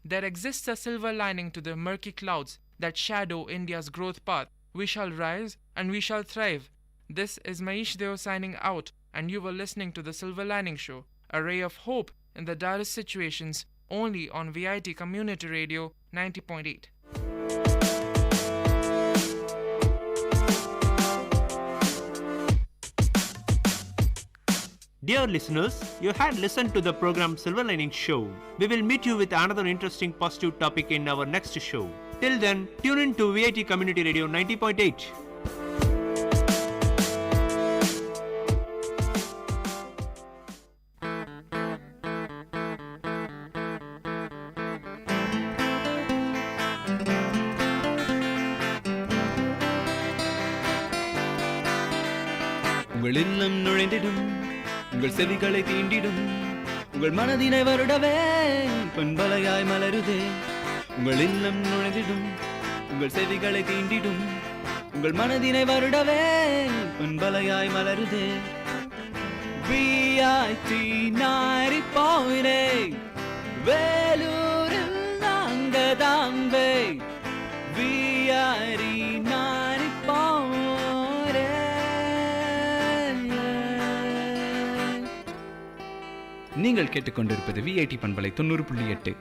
There exists a silver lining to the murky clouds that shadow India's growth path. We shall rise and we shall thrive. This is Maish Deo signing out, and you were listening to The Silver Lining Show, a ray of hope in the direst situations, only on VIT Community Radio 90.8. Dear listeners, you had listened to the program Silver Lining Show. We will meet you with another interesting positive topic in our next show. Till then, tune in to VIT Community Radio 90.8. உங்கள் இல்லம் நுழைந்திடும், உங்கள் செவிகளை தீண்டிடும், உங்கள் மனதினை வருடவே பண்பலையாய் மலருதே. உங்கள் இல்லம் நுழைந்திடும், உங்கள் செவிகளை தீண்டிடும், உங்கள் மனதினை வருடவே பண்பலையாய் மலருதே. VIT 90.8 வேலூரில் நாங்கதாம்பே. VIT 90.8. நீங்கள் கேட்டுக்கொண்டிருப்பது VIT பண்பலை 90.8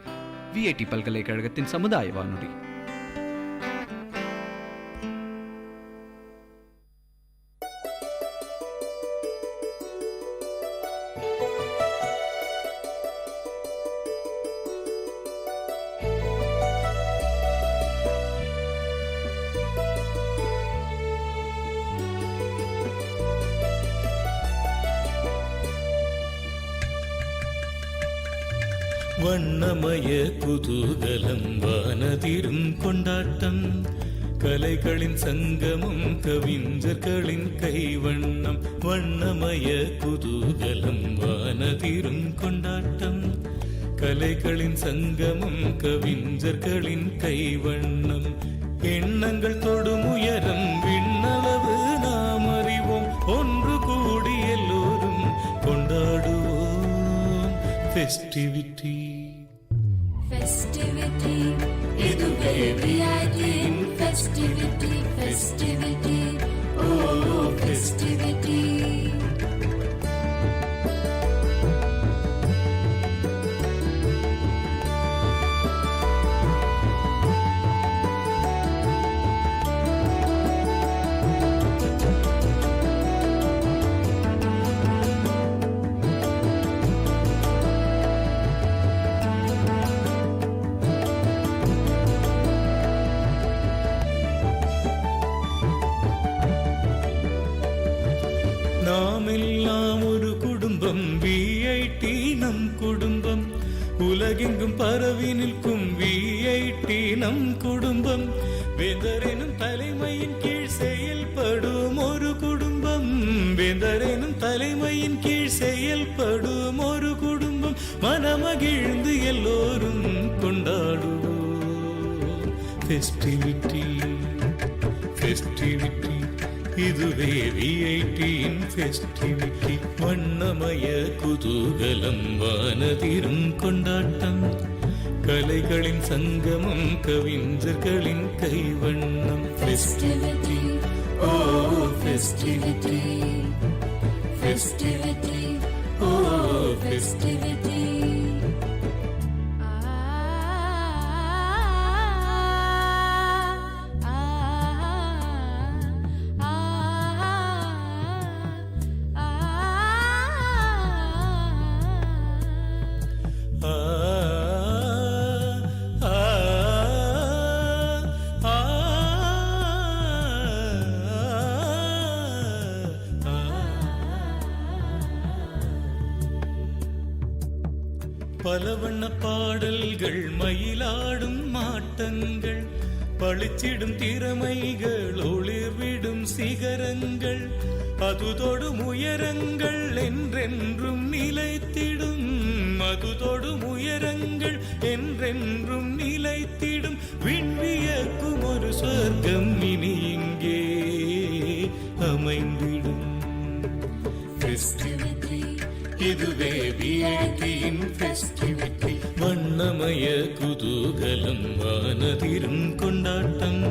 VIT பல்கலைக்கழகத்தின் சமுதாய வானொலி. வண்ணமய குதூகலம் வானதிரும் கொண்டாட்டம் கலைகளின் சங்கமம் கவிஞர்களின் கைவண்ணம் வண்ணமய குதூகலம் வானதிரும் கொண்டாட்டம் கலைகளின் சங்கமம் கவிஞர்களின் கைவண்ணம் எண்ணங்கள் தொடும் உயரம் விண்ணளவு நாம் அறிவோம் ஒன்று கூடி எல்லோரும் கொண்டாடுவோம் ஃபெஸ்டிவிட்டி ஃபெஸ்டிவிட்டி இதுவே விஐடியின் ஃபெஸ்டிவிட்டி ஃபெஸ்டிவிட்டி ஓ ஃபெஸ்டிவிட்டி நாமெல்லாம் ஒரு குடும்பம் விஐடி நம் குடும்பம் உலகெங்கும் பரவி நிற்கும் விஐடி நம் குடும்பம் வேந்தரெனும் தலைமையின் கீழ் செயல்படும் ஒரு குடும்பம் வேந்தரெனும் தலைமையின் கீழ் செயல்படும் ஒரு குடும்பம் மனமகிழ்ந்து எல்லோரும் கொண்டாடுவோம் ஃபெஸ்டிவிட்டி ஃபெஸ்டிவிட்டி இதுவே விஐடியின் ஃபெஸ்டிவிட்டி வண்ணமய குதூகலம் வானதிரும் கொண்டாட்டம் கலைகளின் சங்கமம் கவிஞர்களின் கைவண்ணம் ஃபெஸ்டிவிட்டி ஓ ஃபெஸ்டிவிட்டி ஃபெஸ்டிவிட்டி ஓ ஃபெஸ்டிவிட்டி பல வண்ண பாடல்கள் மயிலாடும் மாட்டங்கள் பளிச்சிடும் திறமைகள் ஒளிர்விடும் சிகரங்கள் அது தொடும் உயரங்கள் என்றென்றும் நிலைத்திடும் அது தொடும் உயரங்கள் என்றென்றும் நிலைத்திடும் விண்வியக்கும் ஒரு சொர்க்கம் இனி இங்கே அமைந்திடும் ஃபெஸ்டிவிட்டி இதுவே விஐடியின் ஃபெஸ்டிவிட்டி வண்ணமய குதூகலம் வானதிரும் கொண்டாட்டம்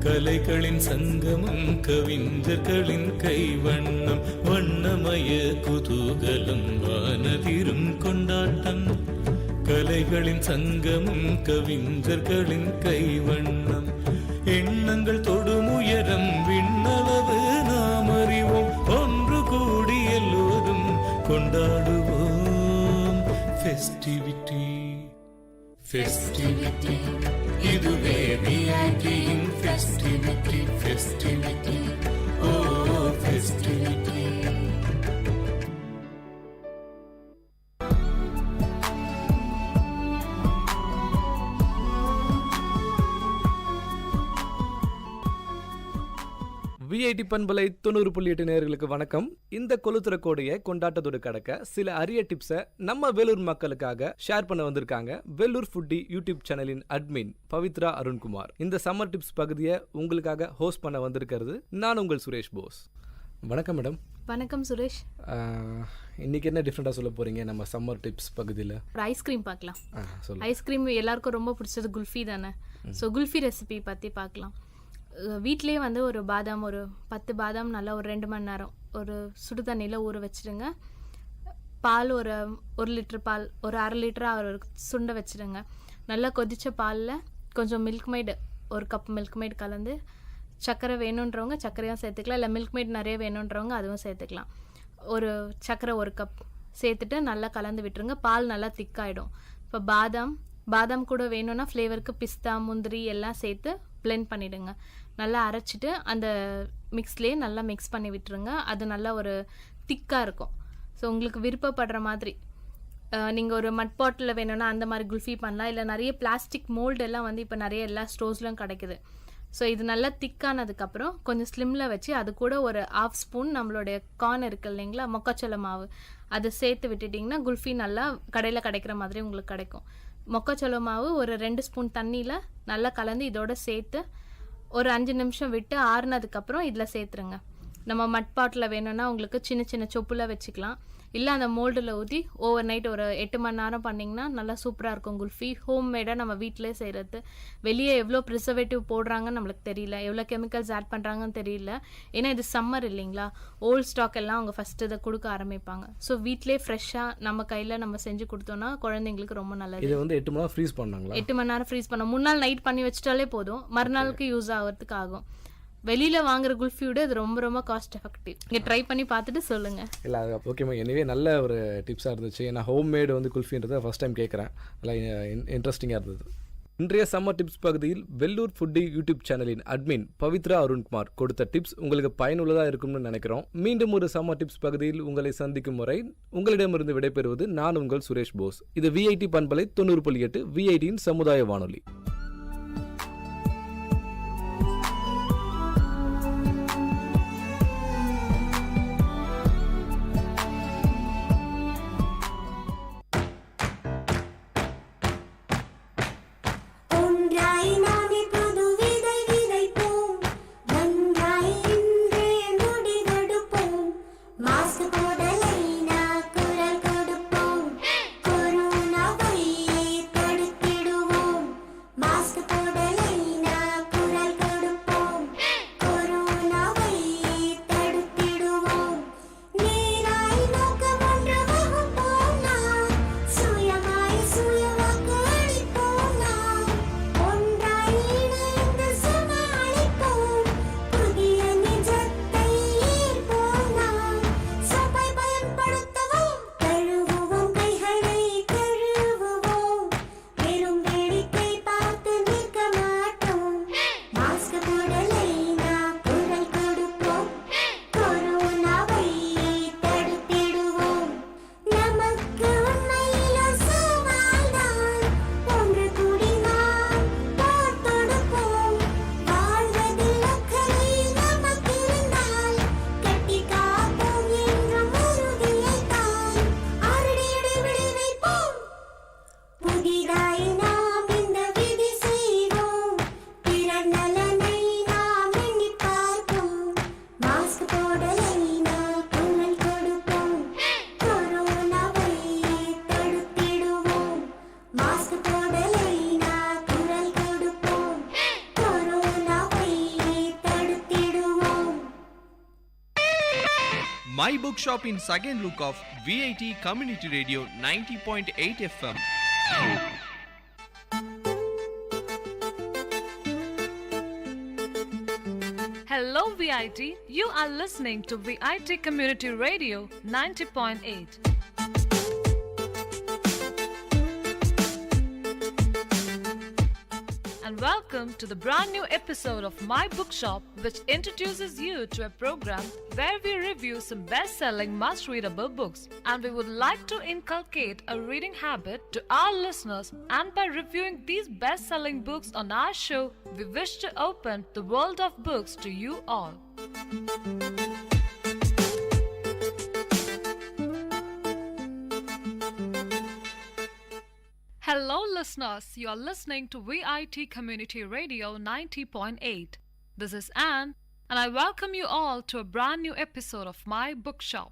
கலைகளின் சங்கமம் கவிஞர்களின் கைவண்ணம் வண்ணமய குதூகலம் வானதிரும் கொண்டாட்டம் கலைகளின் சங்கமம் கவிஞர்களின் கைவண்ணம் எண்ணங்கள் தொடும் உயரம் விண்ணளவு நாம் அறிவோம் ஒன்று கூடி எல்லோரும் கொண்டாடுவோம் ஃபெஸ்டிவிட்டி ஃபெஸ்டிவிட்டி இதுவே விஐடியின் ஃபெஸ்டிவிட்டி ஃபெஸ்டிவிட்டி ஓ ஃபெஸ்டிவிட்டி விஐடி பண்பலை 90.8 நேயர்களுக்கு வணக்கம். இந்த கொளுத்துறக்கோடைய கொண்டாட்டத்தோடு கடக்க சில அரிய டிப்ஸை நம்ம வேலூர் மக்களுக்காக ஷேர் பண்ண வந்திருக்காங்க வேலூர் ஃபுட்டி யூடியூப் சேனலின் அட்மின் பவித்ரா அருண்குமார். இந்த சம்மர் டிப்ஸ் பகுதியை உங்களுக்காக ஹோஸ்ட் பண்ண வந்திருக்கிறது நான் உங்கள் சுரேஷ் போஸ். வணக்கம் மேடம். வணக்கம் சுரேஷ். இன்னைக்கு என்ன டிஃப்ரெண்டாக சொல்ல போறீங்க நம்ம சம்மர் டிப்ஸ் பகுதியில்? ஒரு ஐஸ்கிரீம் பார்க்கலாம். ஐஸ்கிரீம் எல்லாருக்கும் ரொம்ப பிடிச்சது குல்ஃபி தானே. ஸோ குல்ஃபி ரெசிபி பற்றி பார்க்கலாம். வீட்டிலேயே வந்து ஒரு பாதாம், ஒரு 10 பாதாம் நல்லா ஒரு 2 மணி நேரம் ஒரு சுடு தண்ணியில் ஊற வச்சுடுங்க. பால் ஒரு லிட்டர் பால் ஒரு 1/2 லிட்டராக ஒரு சுண்டை வச்சுடுங்க. நல்லா கொதித்த பாலில் கொஞ்சம் மில்க் மைடு, ஒரு கப் மில்க் மைடு கலந்து, சர்க்கரை வேணுன்றவங்க சர்க்கரையும் சேர்த்துக்கலாம், இல்லை மில்க் மைட் நிறைய வேணுன்றவங்க அதுவும் சேர்த்துக்கலாம். ஒரு சர்க்கரை 1 கப் சேர்த்துட்டு நல்லா கலந்து விட்டுருங்க. பால் நல்லா திக்காயிடும். இப்போ பாதாம் கூட வேணும்னா ஃப்ளேவருக்கு பிஸ்தா, முந்திரி எல்லாம் சேர்த்து பிளெண்ட் பண்ணிவிடுங்க. நல்லா அரைச்சிட்டு அந்த மிக்ஸ்லேயே நல்லா மிக்ஸ் பண்ணி விட்டுருங்க. அது நல்லா ஒரு திக்காக இருக்கும். ஸோ உங்களுக்கு விருப்பப்படுற மாதிரி நீங்கள் ஒரு மட் பாட்டில் வேணும்னா அந்த மாதிரி குல்ஃபி பண்ணலாம். இல்லை நிறைய பிளாஸ்டிக் மோல்டு எல்லாம் வந்து இப்போ நிறைய எல்லா ஸ்டோர்ஸ்லையும் கிடைக்குது. ஸோ இது நல்லா திக்கானதுக்கப்புறம் கொஞ்சம் ஸ்லிம்மில் வச்சு அது கூட ஒரு 1/2 ஸ்பூன் நம்மளுடைய கார்ன் இருக்குது இல்லைங்களா, மொக்கச்சோள மாவு, அதை சேர்த்து விட்டுட்டிங்கன்னா குல்ஃபி நல்லா கடையில் கிடைக்கிற மாதிரி உங்களுக்கு கிடைக்கும். மொக்கச்சோள மாவு ஒரு 2 ஸ்பூன் தண்ணியில் நல்லா கலந்து இதோட சேர்த்து ஒரு 5 நிமிஷம் விட்டு ஆறுனதுக்கப்புறம் இதில் சேர்த்துருங்க. நம்ம மட் பாட்டில் வேணும்னா உங்களுக்கு சின்ன சின்ன சொப்பில் வச்சுக்கலாம். இல்லை அந்த மோல்டில் ஊற்றி ஓவர் நைட் ஒரு 8 மணி நேரம் பண்ணிங்கன்னா நல்லா சூப்பராக இருக்கும் குல்ஃபி. ஹோம்மேடாக நம்ம வீட்டிலே செய்கிறது. வெளியே எவ்வளோ ப்ரிசர்வேட்டிவ் போடுறாங்கன்னு நம்மளுக்கு தெரியல, எவ்வளோ கெமிக்கல்ஸ் ஆட் பண்ணுறாங்கன்னு தெரியல. ஏன்னா இது சம்மர் இல்லைங்களா, ஓல்ட் ஸ்டாக் எல்லாம் அவங்க ஃபஸ்ட்டு இதை கொடுக்க ஆரம்பிப்பாங்க. ஸோ வீட்டிலே ஃப்ரெஷ்ஷாக நம்ம கையில் நம்ம செஞ்சு கொடுத்தோன்னா குழந்தைங்களுக்கு ரொம்ப நல்லது. இது வந்து 8 மணி நேரம் ஃப்ரீஸ் பண்ணாங்களா? 8 மணி நேரம் ஃப்ரீஸ் பண்ணோம். முன்னாள் நைட் பண்ணி வச்சிட்டாலே போதும், மறுநாளுக்கு யூஸ் ஆகிறதுக்கு ஆகும். வெளியில் வாங்குற குல்ஃபியோட இது ரொம்ப ரொம்ப காஸ்ட் எஃபெக்டிவ். நீங்கள் ட்ரை பண்ணி பார்த்துட்டு சொல்லுங்கள். இல்லை ஓகேம்மா, எனவே நல்ல ஒரு டிப்ஸாக இருந்துச்சு. ஏன்னா ஹோம்மேடு வந்து குல்ஃபின்றதை ஃபஸ்ட் டைம் கேட்குறேன். நல்லா இன்ட்ரெஸ்டிங்காக இருந்தது. இன்றைய சம்மர் டிப்ஸ் பகுதியில் வெல்லூர் ஃபுட்டி யூடியூப் சேனலின் அட்மின் பவித்ரா அருண்குமார் கொடுத்த டிப்ஸ் உங்களுக்கு பயனுள்ளதாக இருக்கும்னு நினைக்கிறோம். மீண்டும் ஒரு சம்மர் டிப்ஸ் பகுதியில் உங்களை சந்திக்கும் முறை உங்களிடமிருந்து விடைபெறுவது நான் உங்கள் சுரேஷ் போஸ். இது விஐடி பண்பலை 90.8 விஐடியின் சமுதாய வானொலி. My Bookshop in second look of VIT Community Radio 90.8 FM. Hello VIT, you are listening to VIT Community Radio 90.8. And welcome to the brand new episode of My Bookshop, which introduces you to a program where we review some best-selling must-readable books. And we would like to inculcate a reading habit to our listeners, and by reviewing these best-selling books on our show, we wish to open the world of books to you all. Hello listeners, you are listening to VIT Community Radio 90.8. This is Anne, and I welcome you all to a brand new episode of My Bookshop.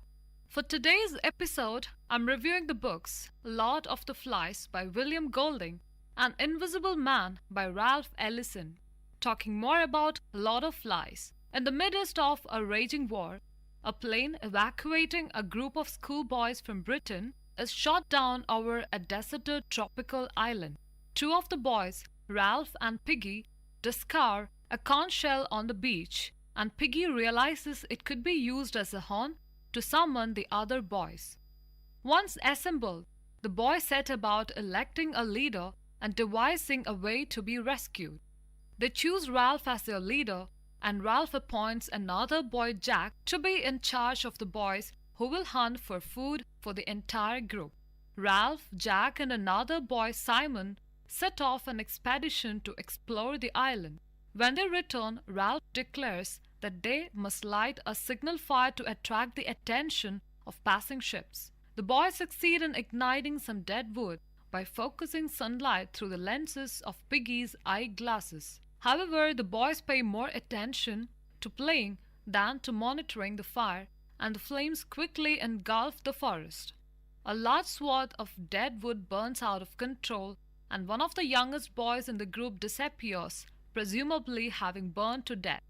For today's episode, I'm reviewing the books Lord of the Flies by William Golding and Invisible Man by Ralph Ellison. Talking more about Lord of Flies. In the midst of a raging war, a plane evacuating a group of schoolboys from Britain is shot down over a deserted tropical island. Two of the boys, Ralph and Piggy, discover a conch shell on the beach, and Piggy realizes it could be used as a horn to summon the other boys. Once assembled, the boys set about electing a leader and devising a way to be rescued. They choose Ralph as their leader, and Ralph appoints another boy, Jack, to be in charge of the boys who will hunt for food for the entire group. Ralph, Jack, and another boy, Simon, set off an expedition to explore the island. When they return, Ralph declares that they must light a signal fire to attract the attention of passing ships. The boys succeed in igniting some dead wood by focusing sunlight through the lenses of Piggy's eyeglasses. However, the boys pay more attention to playing than to monitoring the fire, and the flames quickly engulf the forest. A large swath of dead wood burns out of control, and one of the youngest boys in the group disappears, presumably having burned to death.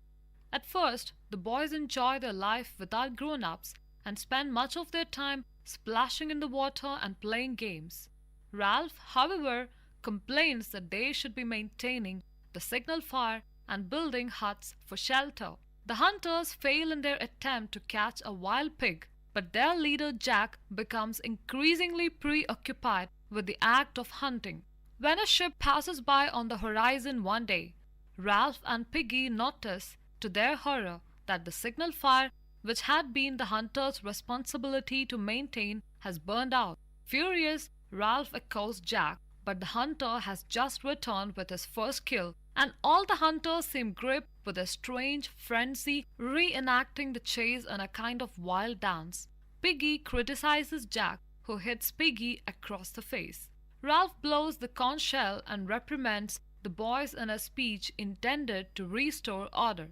At first, the boys enjoy their life without grown-ups and spend much of their time splashing in the water and playing games. Ralph, however, complains that they should be maintaining the signal fire and building huts for shelter. The hunters fail in their attempt to catch a wild pig, but their leader Jack becomes increasingly preoccupied with the act of hunting. When a ship passes by on the horizon one day, Ralph and Piggy notice, to their horror, that the signal fire, which had been the hunter's responsibility to maintain, has burned out. Furious, Ralph accosts Jack, but the hunter has just returned with his first kill, and all the hunters seem gripped with a strange frenzy, reenacting the chase in a kind of wild dance. Piggy criticizes Jack, who hits Piggy across the face. Ralph blows the conch shell and reprimands the boys in a speech intended to restore order.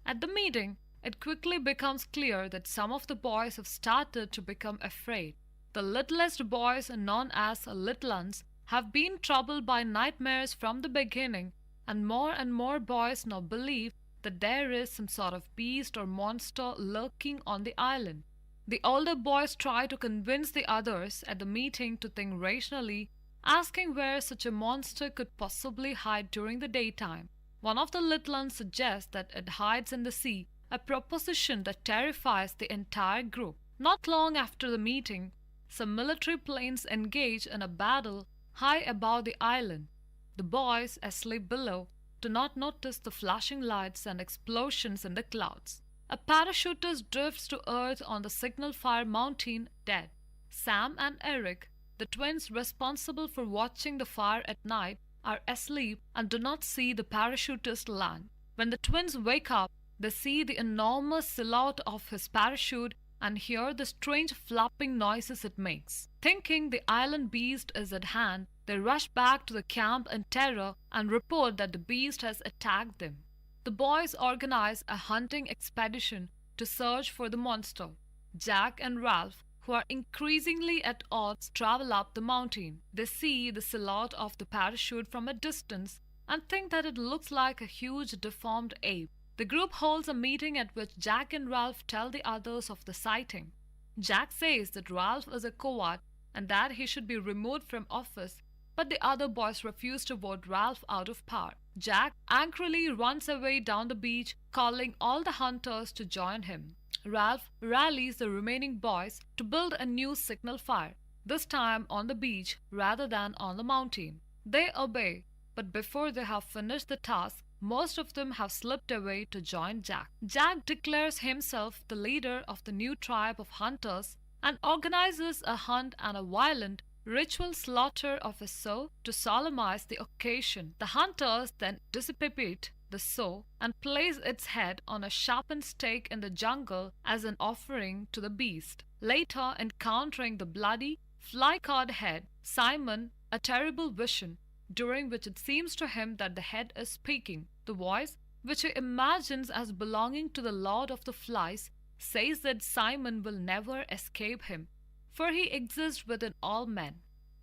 At the meeting, it quickly becomes clear that some of the boys have started to become afraid. The littlest boys, known as little uns, have been troubled by nightmares from the beginning, and more boys now believe that there is some sort of beast or monster lurking on the island. The older boys try to convince the others at the meeting to think rationally, asking where such a monster could possibly hide during the daytime. One of the little uns suggests that it hides in the sea, a proposition that terrifies the entire group. Not long after the meeting, some military planes engage in a battle high above the island. The boys, asleep below, do not notice the flashing lights and explosions in the clouds. A parachutist drifts to earth on the signal fire mountain dead. Sam and Eric, the twins responsible for watching the fire at night, are asleep and do not see the parachutist land. When the twins wake up, they see the enormous silhouette of his parachute and hear the strange flapping noises it makes. Thinking the island beast is at hand, they rush back to the camp in terror and report that the beast has attacked them. The boys organize a hunting expedition to search for the monster. Jack and Ralph, who are increasingly at odds, travel up the mountain. They see the silhouette of the parachute from a distance and think that it looks like a huge deformed ape. The group holds a meeting at which Jack and Ralph tell the others of the sighting. Jack says that Ralph is a coward and that he should be removed from office, but the other boys refuse to vote Ralph out of power. Jack angrily runs away down the beach, calling all the hunters to join him. Ralph rallies the remaining boys to build a new signal fire, this time on the beach rather than on the mountain. They obey, but before they have finished the task, most of them have slipped away to join Jack. Jack declares himself the leader of the new tribe of hunters and organizes a hunt and a violent ritual slaughter of a sow to solemnize the occasion. The hunters then decapitate the sow and place its head on a sharpened stake in the jungle as an offering to the beast. Later, encountering the bloody, fly-caught head, Simon, a terrible vision, during which it seems to him that the head is speaking. The voice, which he imagines as belonging to the Lord of the Flies, says that Simon will never escape him, for he exists within all men.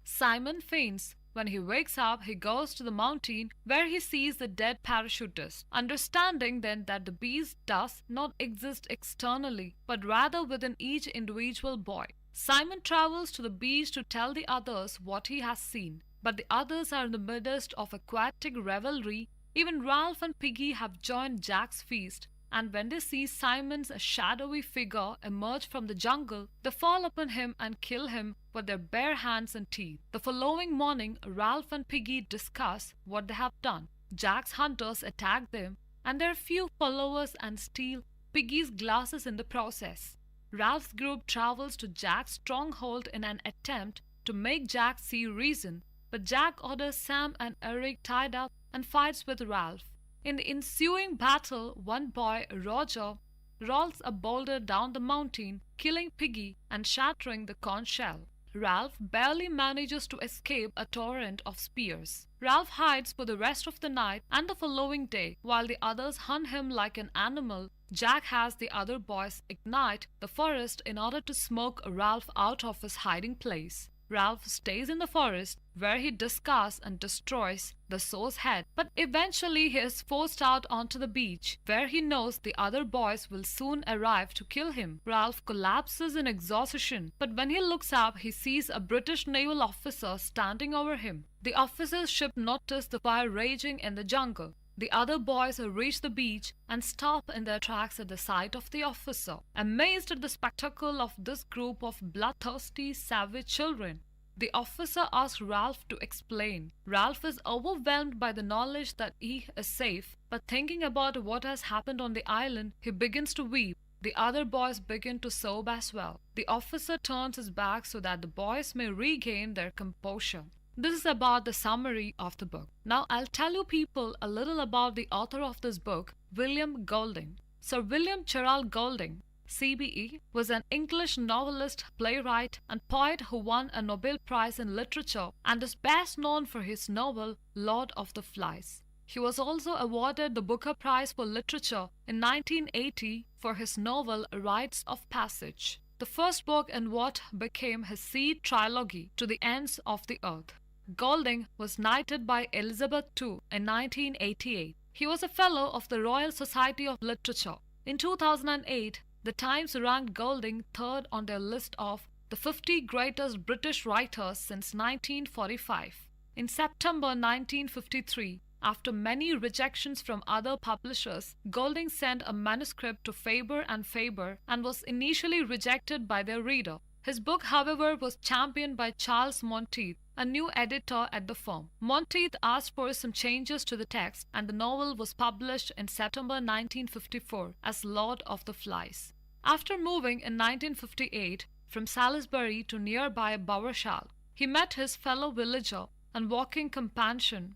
Simon faints. When he wakes up, he goes to the mountain where he sees the dead parachutist, understanding then that the beast does not exist externally, but rather within each individual boy. Simon travels to the beach to tell the others what he has seen, but the others are in the midst of aquatic revelry. Even Ralph and Piggy have joined Jack's feast, and when they see Simon's shadowy figure emerge from the jungle, they fall upon him and kill him with their bare hands and teeth. The following morning, Ralph and Piggy discuss what they have done. Jack's hunters attack them, and their few followers and steal Piggy's glasses in the process. Ralph's group travels to Jack's stronghold in an attempt to to make Jack see reason, but Jack orders Sam and Eric tied up and fights with Ralph. In the ensuing battle, one boy, Roger, rolls a boulder down the mountain, killing Piggy and shattering the conch shell. Ralph barely manages to escape a torrent of spears. Ralph hides for the rest of the night and the following day, while the others hunt him like an animal. Jack has the other boys ignite the forest in order to smoke Ralph out of his hiding place. Ralph stays in the forest, where he discards and destroys the sow's head, but eventually he is forced out onto the beach, where he knows the other boys will soon arrive to kill him. Ralph collapses in exhaustion, but when he looks up, he sees a British naval officer standing over him. The officer's ship notices the fire raging in the jungle. The other boys reach the beach and stop in their tracks at the sight of the officer, amazed at the spectacle of this group of bloodthirsty, savage children. The officer asks Ralph to explain. Ralph is overwhelmed by the knowledge that he is safe, but thinking about what has happened on the island, he begins to weep. The other boys begin to sob as well. The officer turns his back so that the boys may regain their composure. This is about the summary of the book. Now I'll tell you people a little about the author of this book, William Golding. Sir William Gerald Golding, CBE, was an English novelist, playwright, and poet who won a Nobel Prize in Literature and is best known for his novel Lord of the Flies. He was also awarded the Booker Prize for Literature in 1980 for his novel Rites of Passage, the first book in what became his Seed trilogy, To the Ends of the Earth. Golding was knighted by Elizabeth II in 1988. He was a Fellow of the Royal Society of Literature. In 2008, The Times ranked Golding third on their list of the 50 greatest British writers since 1945. In September 1953, after many rejections from other publishers, Golding sent a manuscript to Faber and Faber and was initially rejected by their reader. His book, however, was championed by Charles Monteith, a new editor at the firm. Monteith asked for some changes to the text, and the novel was published in September 1954 as Lord of the Flies. After moving in 1958 from Salisbury to nearby Bowershall, he met his fellow villager and walking companion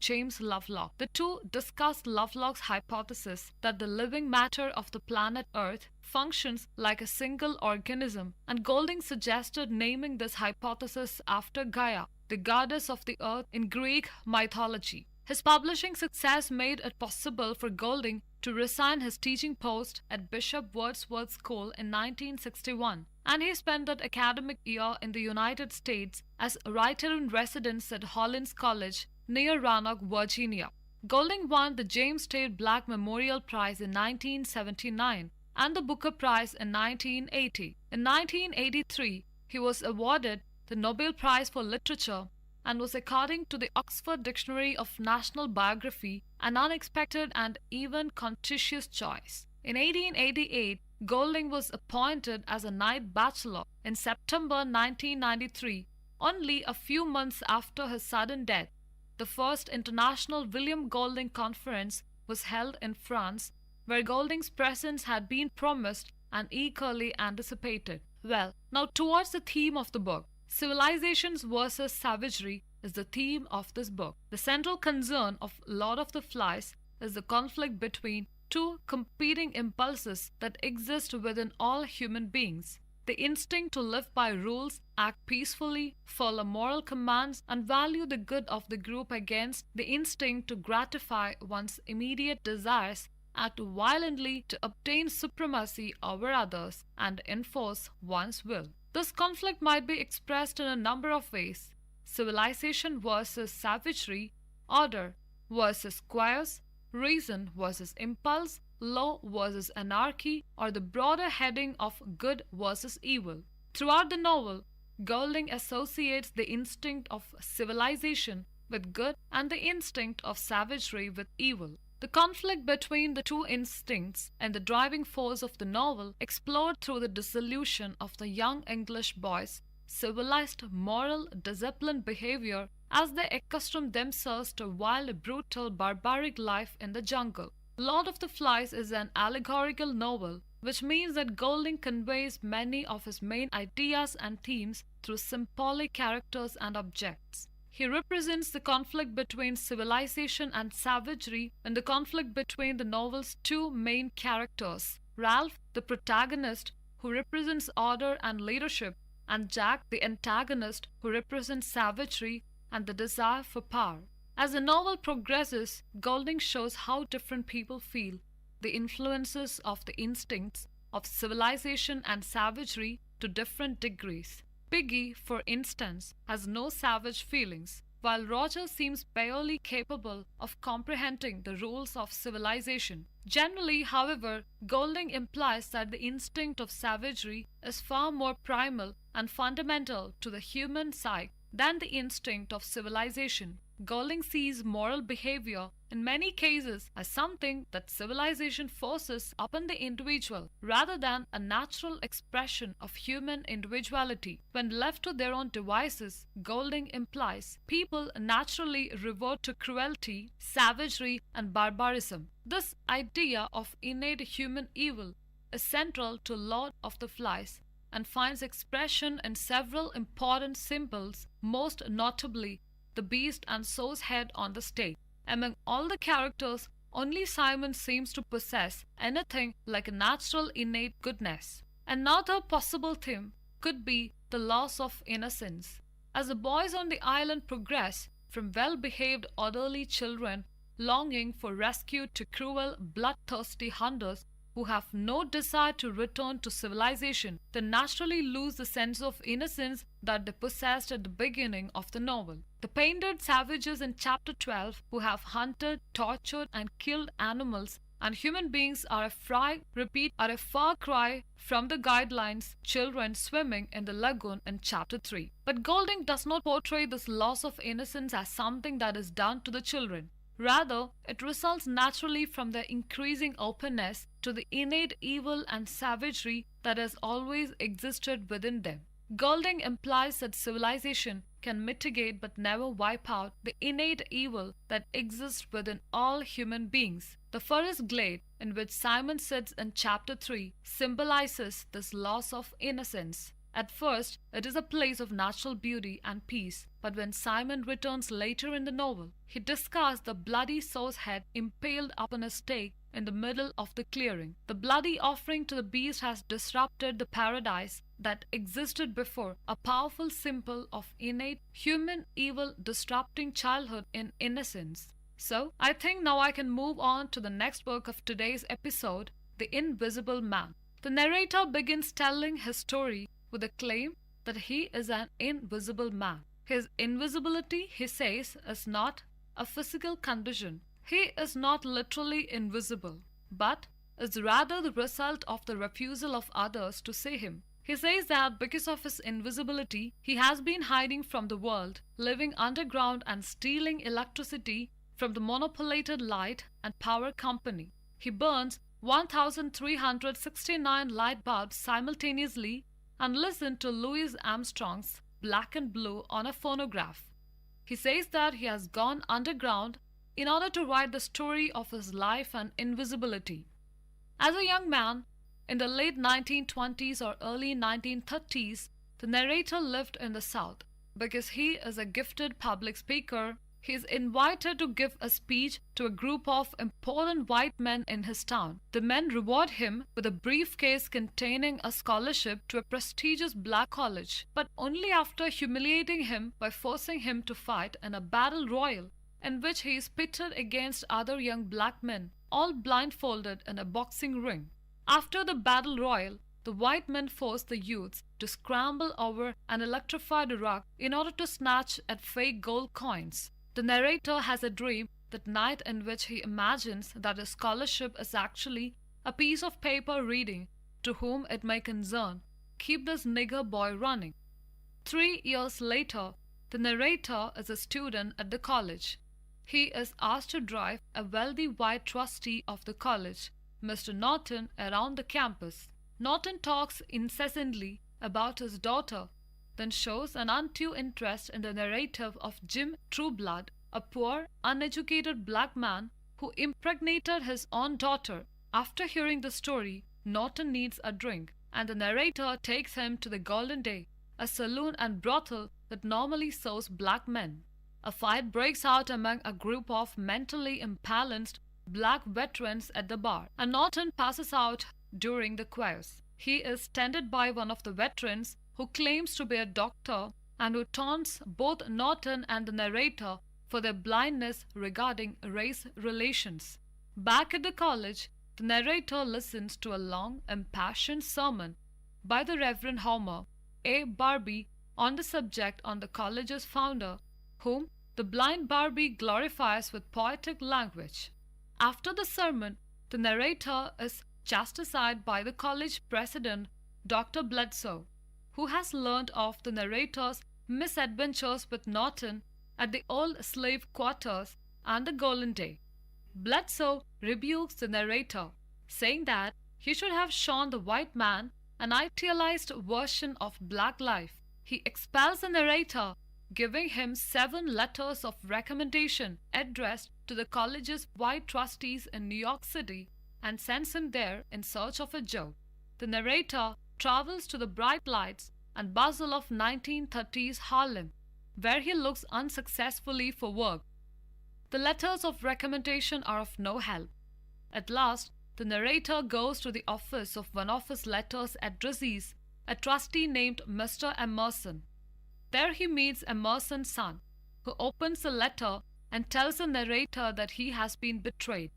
James Lovelock. The two discussed Lovelock's hypothesis that the living matter of the planet Earth functions like a single organism, and Golding suggested naming this hypothesis after Gaia, the goddess of the earth in Greek mythology. His publishing success made it possible for Golding to resign his teaching post at Bishop Wordsworth School in 1961, and he spent that academic year in the United States as a writer-in-residence at Hollins College near Roanoke, Virginia. Golding won the James Tate Black Memorial Prize in 1979 and the Booker Prize in 1980. In 1983, he was awarded the Nobel Prize for Literature and was, according to the Oxford Dictionary of National Biography, an unexpected and even contentious choice. In 1888, Golding was appointed as a Knight Bachelor in September 1993, only a few months after his sudden death. The first International William Golding Conference was held in France, where Golding's presence had been promised and eagerly anticipated. Well, now towards the theme of the book. Civilizations versus savagery is the theme of this book. The central concern of Lord of the Flies is the conflict between two competing impulses that exist within all human beings: the instinct to live by rules, act peacefully, follow moral commands, and value the good of the group against the instinct to gratify one's immediate desires, act violently to obtain supremacy over others, and enforce one's will. This conflict might be expressed in a number of ways: civilization versus savagery, order versus chaos, reason versus impulse, law versus anarchy, or the broader heading of good versus evil. Throughout the novel, Golding associates the instinct of civilization with good and the instinct of savagery with evil. The conflict between the two instincts and the driving force of the novel explored through the dissolution of the young English boys' civilized, moral, disciplined behavior as they accustomed themselves to wild, brutal, barbaric life in the jungle. Lord of the Flies is an allegorical novel which means that Golding conveys many of his main ideas and themes through symbolic characters and objects. He represents the conflict between civilization and savagery and the conflict between the novel's two main characters, Ralph, the protagonist, who represents order and leadership, and Jack, the antagonist, who represents savagery and the desire for power. As the novel progresses, Golding shows how different people feel, the influences of the instincts of civilization and savagery to different degrees. Piggy, for instance, has no savage feelings, while Roger seems barely capable of comprehending the rules of civilization. Generally, however, Golding implies that the instinct of savagery is far more primal and fundamental to the human psyche than the instinct of civilization. Golding sees moral behavior in many cases as something that civilization forces upon the individual rather than a natural expression of human individuality. When left to their own devices, Golding implies people naturally revert to cruelty, savagery, and barbarism. This idea of innate human evil is central to Lord of the Flies and finds expression in several important symbols, most notably the beast and so's head on the stake. Among all the characters, only Simon seems to possess anything like a natural innate goodness. Another possible theme could be the loss of innocence. As the boys on the island progress from well-behaved orderly children longing for rescue to cruel, bloodthirsty hunters who have no desire to return to civilization, they naturally lose the sense of innocence that they possessed at the beginning of the novel. The painted savages in chapter 12 who have hunted, tortured, and killed animals and human beings are a far cry from the guidelines children swimming in the lagoon in chapter 3. But Golding does not portray this loss of innocence as something that is done to the children. Rather, it results naturally from their increasing openness to the innate evil and savagery that has always existed within them. Golding implies that civilization can mitigate but never wipe out the innate evil that exists within all human beings. The forest glade in which Simon sits in chapter 3 symbolizes this loss of innocence. At first, it is a place of natural beauty and peace, but when Simon returns later in the novel, he discovers the bloody so's head impaled upon a stake in the middle of the clearing. The bloody offering to the beast has disrupted the paradise that existed before, a powerful symbol of innate human evil disrupting childhood in innocence. So, I think now I can move on to the next book of today's episode, The Invisible Man. The narrator begins telling his story with a claim that he is an invisible man. His invisibility, he says, is not a physical condition. He is not literally invisible, but is rather the result of the refusal of others to see him. He says that because of his invisibility, he has been hiding from the world, living underground and stealing electricity from the monopolated light and power company. He burns 1,369 light bulbs simultaneously and listens to Louis Armstrong's Black and Blue on a phonograph. He says that he has gone underground in order to write the story of his life and invisibility. As a young man, in the late 1920s or early 1930s, the narrator lived in the South. Because he is a gifted public speaker, he is invited to give a speech to a group of important white men in his town. The men reward him with a briefcase containing a scholarship to a prestigious black college, but only after humiliating him by forcing him to fight in a battle royal in which he is pitted against other young black men, all blindfolded in a boxing ring. After the battle royal, the white men forced the youths to scramble over an electrified rug in order to snatch at fake gold coins. The narrator has a dream that night in which he imagines that his scholarship is actually a piece of paper reading, "To whom it may concern, keep this nigger boy running." 3 years later, the narrator is a student at the college. He is asked to drive a wealthy white trustee of the college, Mr. Norton, around the campus. Norton talks incessantly about his daughter, then shows an undue interest in the narrative of Jim Trueblood, a poor, uneducated black man who impregnated his own daughter. After hearing the story, Norton needs a drink, and the narrator takes him to the Golden Day, a saloon and brothel that normally serves black men. A fight breaks out among a group of mentally imbalanced black veterans at the bar, and Norton passes out during the chaos. He is tended by one of the veterans who claims to be a doctor and who taunts both Norton and the narrator for their blindness regarding race relations. Back at the college, the narrator listens to a long, impassioned sermon by the Reverend Homer A. Barbie on the subject on the college's founder, whom the blind Barbie glorifies with poetic language. After the sermon, the narrator is chastised by the college president, Dr. Bledsoe, who has learned of the narrator's misadventures with Norton at the old slave quarters and the Golden Day. Bledsoe rebukes the narrator, saying that he should have shown the white man an idealized version of black life. He expels the narrator, giving him 7 letters of recommendation addressed to the college's white trustees in New York City, and sends him there in search of a joke. The narrator travels to the bright lights and bustle of 1930s Harlem, where he looks unsuccessfully for work. The letters of recommendation are of no help. At last, the narrator goes to the office of one of his letters addressees, a trustee named Mr. Emerson. There he meets Emerson's son, who opens the letter and tells the narrator that he has been betrayed.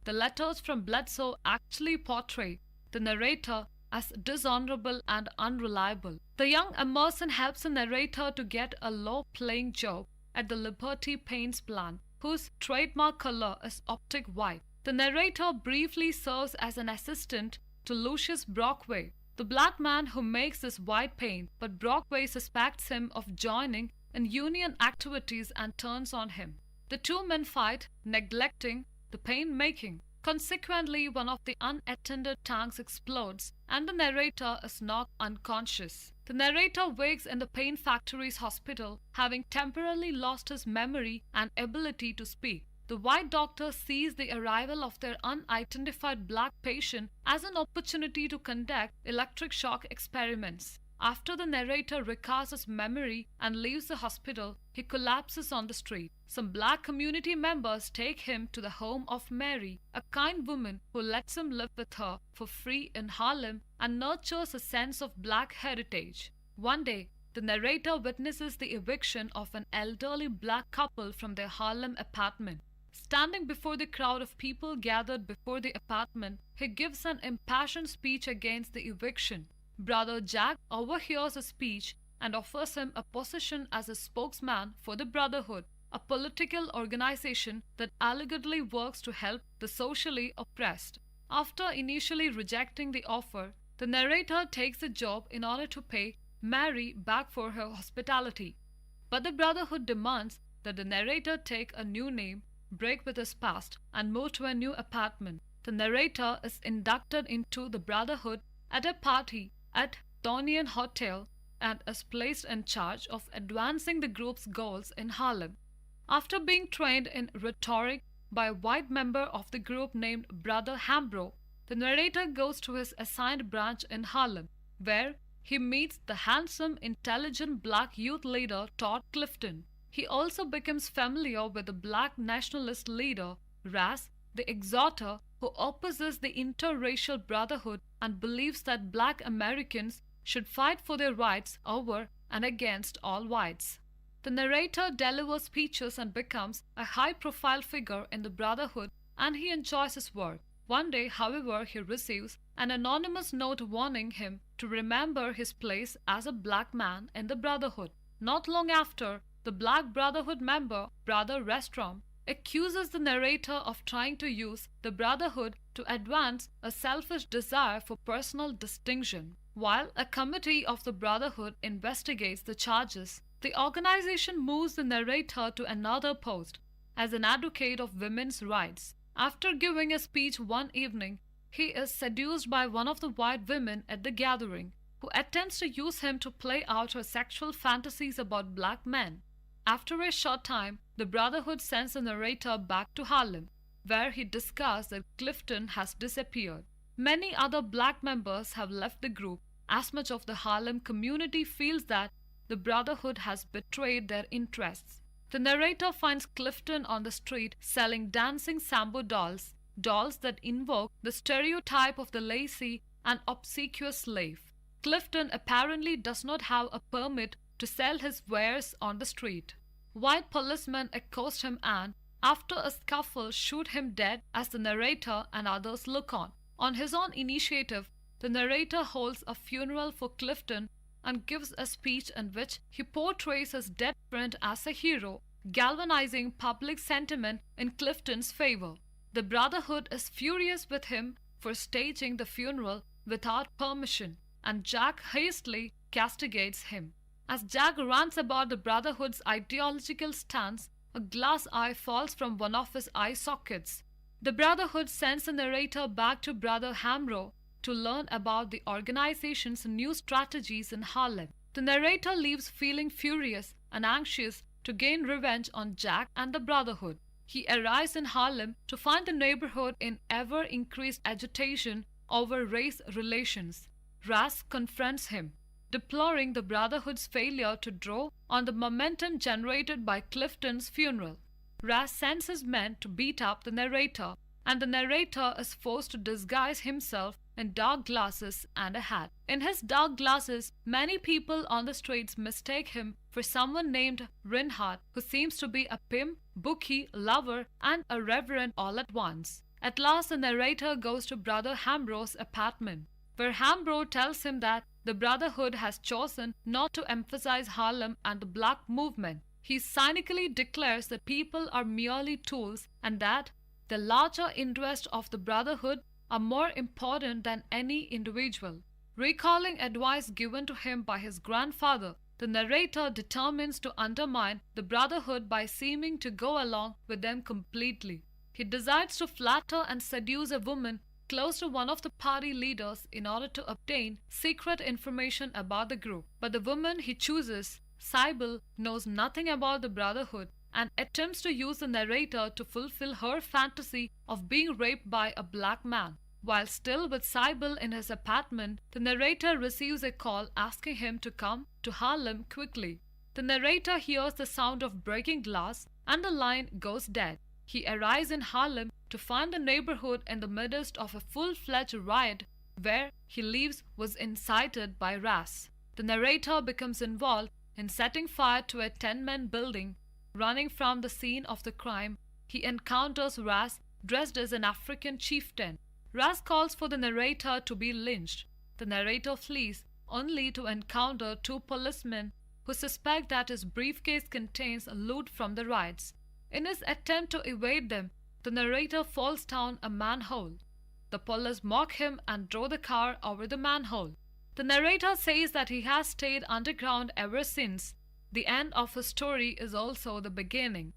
The letters from Bledsoe actually portray the narrator as dishonorable and unreliable. The young Emerson helps the narrator to get a low-paying job at the Liberty Paints plant, whose trademark color is optic white. The narrator briefly serves as an assistant to Lucius Brockway, the black man who makes this white paint, but Brockway suspects him of joining in union activities and turns on him. The two men fight, neglecting the paint making. Consequently, one of the unattended tanks explodes and the narrator is knocked unconscious. The narrator wakes in the paint factory's hospital, having temporarily lost his memory and ability to speak. The white doctor sees the arrival of their unidentified black patient as an opportunity to conduct electric shock experiments. After the narrator recovers his memory and leaves the hospital, he collapses on the street. Some black community members take him to the home of Mary, a kind woman who lets him live with her for free in Harlem and nurtures a sense of black heritage. One day, the narrator witnesses the eviction of an elderly black couple from their Harlem apartment. Standing before the crowd of people gathered before the apartment, he gives an impassioned speech against the eviction. Brother Jack overhears his speech and offers him a position as a spokesman for the Brotherhood, a political organization that allegedly works to help the socially oppressed. After initially rejecting the offer, the narrator takes the job in order to pay Mary back for her hospitality. But the Brotherhood demands that the narrator take a new name, break with his past, and move to a new apartment. The narrator is inducted into the Brotherhood at a party at Thonian Hotel and is placed in charge of advancing the group's goals in Harlem. After being trained in rhetoric by a white member of the group named Brother Hambro, the narrator goes to his assigned branch in Harlem, where he meets the handsome, intelligent black youth leader Todd Clifton. He also becomes familiar with the black nationalist leader, Ras, the exhorter, who opposes the interracial brotherhood and believes that black Americans should fight for their rights over and against all whites. The narrator delivers speeches and becomes a high-profile figure in the Brotherhood, and he enjoys his work. One day, however, he receives an anonymous note warning him to remember his place as a black man in the Brotherhood. Not long after, the Black Brotherhood member, Brother Restrom, accuses the narrator of trying to use the Brotherhood to advance a selfish desire for personal distinction. While a committee of the Brotherhood investigates the charges, the organization moves the narrator to another post as an advocate of women's rights. After giving a speech one evening, he is seduced by one of the white women at the gathering, who attempts to use him to play out her sexual fantasies about black men. After a short time, the Brotherhood sends the narrator back to Harlem, where he discovers that Clifton has disappeared. Many other black members have left the group, as much of the Harlem community feels that the Brotherhood has betrayed their interests. The narrator finds Clifton on the street selling dancing Sambo dolls, dolls that invoke the stereotype of the lazy and obsequious slave. Clifton apparently does not have a permit to sell his wares on the street. White policemen accost him and, after a scuffle, shoot him dead as the narrator and others look on. On his own initiative, the narrator holds a funeral for Clifton and gives a speech in which he portrays his dead friend as a hero, galvanizing public sentiment in Clifton's favor. The Brotherhood is furious with him for staging the funeral without permission, and Jack hastily castigates him. As Jack rants about the Brotherhood's ideological stance, a glass eye falls from one of his eye sockets. The Brotherhood sends the narrator back to Brother Hamro to learn about the organization's new strategies in Harlem. The narrator leaves feeling furious and anxious to gain revenge on Jack and the Brotherhood. He arrives in Harlem to find the neighborhood in ever-increased agitation over race relations. Ras confronts him, deploring the Brotherhood's failure to draw on the momentum generated by Clifton's funeral. Ras sends his men to beat up the narrator, and the narrator is forced to disguise himself in dark glasses and a hat. In his dark glasses, many people on the streets mistake him for someone named Rinehart, who seems to be a pimp, bookie, lover, and a reverend all at once. At last, the narrator goes to Brother Hambro's apartment, where Hambro tells him that the Brotherhood has chosen not to emphasize Harlem and the black movement. He cynically declares that people are merely tools and that the larger interests of the Brotherhood are more important than any individual. Recalling advice given to him by his grandfather, the narrator determines to undermine the Brotherhood by seeming to go along with them completely. He decides to flatter and seduce a woman close to one of the party leaders in order to obtain secret information about the group. But the woman he chooses, Sybil, knows nothing about the Brotherhood and attempts to use the narrator to fulfill her fantasy of being raped by a black man. While still with Sybil in his apartment, the narrator receives a call asking him to come to Harlem quickly. The narrator hears the sound of breaking glass and the line goes dead. He arrives in Harlem to find the neighborhood in the midst of a full-fledged riot where he leaves was incited by Ras. The narrator becomes involved in setting fire to a 10-man building. Running from the scene of the crime, he encounters Ras dressed as an African chieftain. Ras calls for the narrator to be lynched. The narrator flees, only to encounter two policemen who suspect that his briefcase contains loot from the riots. In his attempt to evade them, the narrator falls down a manhole. The police mock him and throw the car over the manhole. The narrator says that he has stayed underground ever since. The end of his story is also the beginning.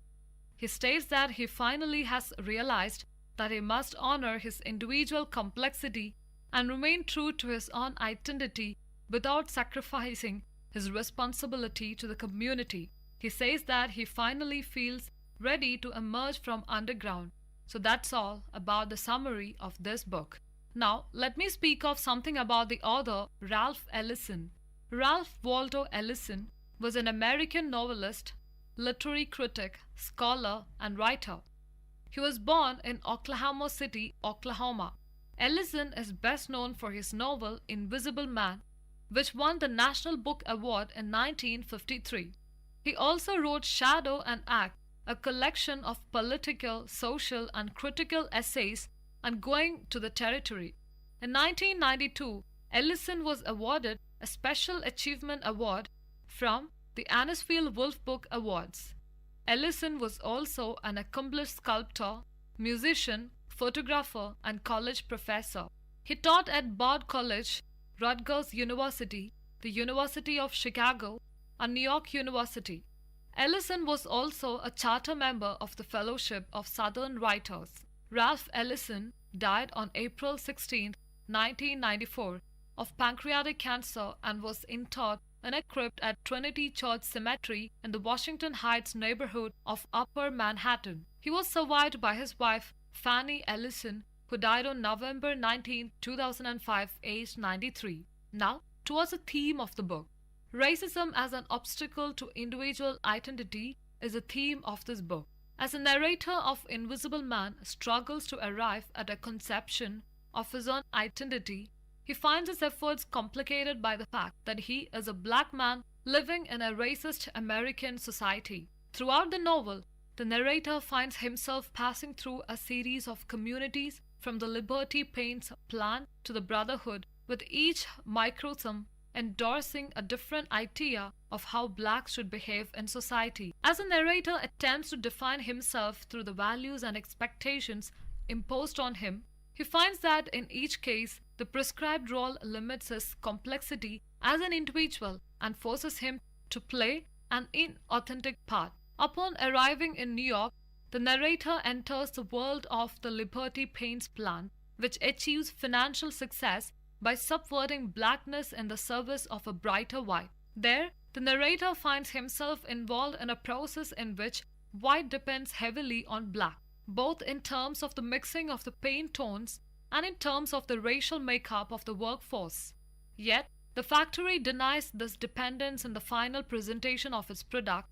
He states that he finally has realized that he must honor his individual complexity and remain true to his own identity without sacrificing his responsibility to the community. He says that he finally feels ready to emerge from underground. So that's all about the summary of this book. Now, let me speak of something about the author Ralph Ellison. Ralph Waldo Ellison was an American novelist, literary critic, scholar, and writer. He was born in Oklahoma City, Oklahoma. Ellison is best known for his novel Invisible Man, which won the National Book Award in 1953. He also wrote Shadow and Act, a collection of political, social, and critical essays on going to the territory. In 1992, Ellison was awarded a Special Achievement Award from the Anisfield Wolf Book Awards. Ellison was also an accomplished sculptor, musician, photographer, and college professor. He taught at Bard College, Rutgers University, the University of Chicago, and New York University. Ellison was also a charter member of the Fellowship of Southern Writers. Ralph Ellison died on April 16, 1994, of pancreatic cancer and was interred in a crypt at Trinity Church Cemetery in the Washington Heights neighborhood of Upper Manhattan. He was survived by his wife, Fannie Ellison, who died on November 19, 2005, aged 93. Now, towards the theme of the book. Racism as an obstacle to individual identity is a theme of this book. As a narrator of Invisible Man struggles to arrive at a conception of his own identity, he finds his efforts complicated by the fact that he is a black man living in a racist American society. Throughout the novel, the narrator finds himself passing through a series of communities from the Liberty Paints Plan to the Brotherhood, with each microcosm endorsing a different idea of how blacks should behave in society. As the narrator attempts to define himself through the values and expectations imposed on him, he finds that in each case, the prescribed role limits his complexity as an individual and forces him to play an inauthentic part. Upon arriving in New York, the narrator enters the world of the Liberty Paints Plan, which achieves financial success by subverting blackness in the service of a brighter white. There, the narrator finds himself involved in a process in which white depends heavily on black, both in terms of the mixing of the paint tones and in terms of the racial makeup of the workforce. Yet, the factory denies this dependence in the final presentation of its product,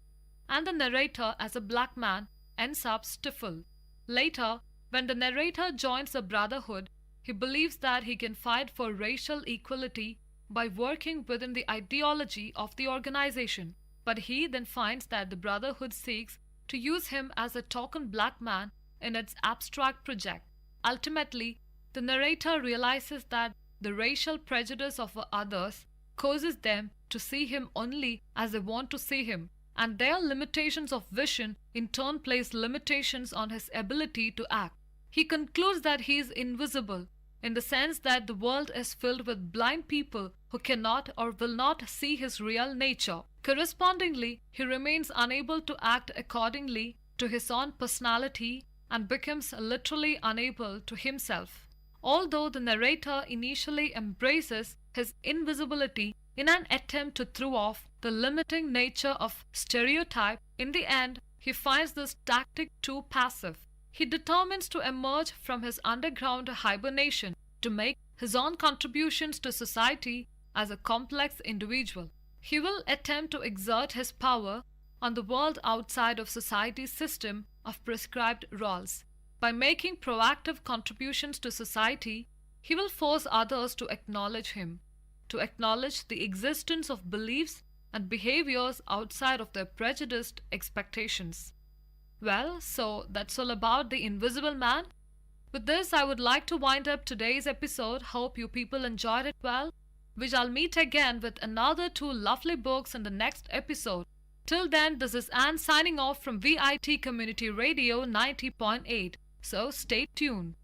and the narrator, as a black man, ends up stifled. Later, when the narrator joins the Brotherhood, he believes that he can fight for racial equality by working within the ideology of the organization, but he then finds that the Brotherhood seeks to use him as a token black man in its abstract project. Ultimately, the narrator realizes that the racial prejudice of others causes them to see him only as they want to see him, and their limitations of vision in turn place limitations on his ability to act. He concludes that he is invisible, in the sense that the world is filled with blind people who cannot or will not see his real nature. Correspondingly, he remains unable to act accordingly to his own personality and becomes literally unable to himself. Although the narrator initially embraces his invisibility in an attempt to throw off the limiting nature of stereotype, in the end, he finds this tactic too passive. He determines to emerge from his underground hibernation to make his own contributions to society as a complex individual. He will attempt to exert his power on the world outside of society's system of prescribed roles. By making proactive contributions to society, he will force others to acknowledge him, to acknowledge the existence of beliefs and behaviors outside of their prejudiced expectations. Well, so that's all about the Invisible Man. With this, I would like to wind up today's episode. Hope you people enjoyed it well. We shall meet again with another 2 lovely books in the next episode. Till then, this is Anne signing off from VIT Community Radio 90.8. So stay tuned.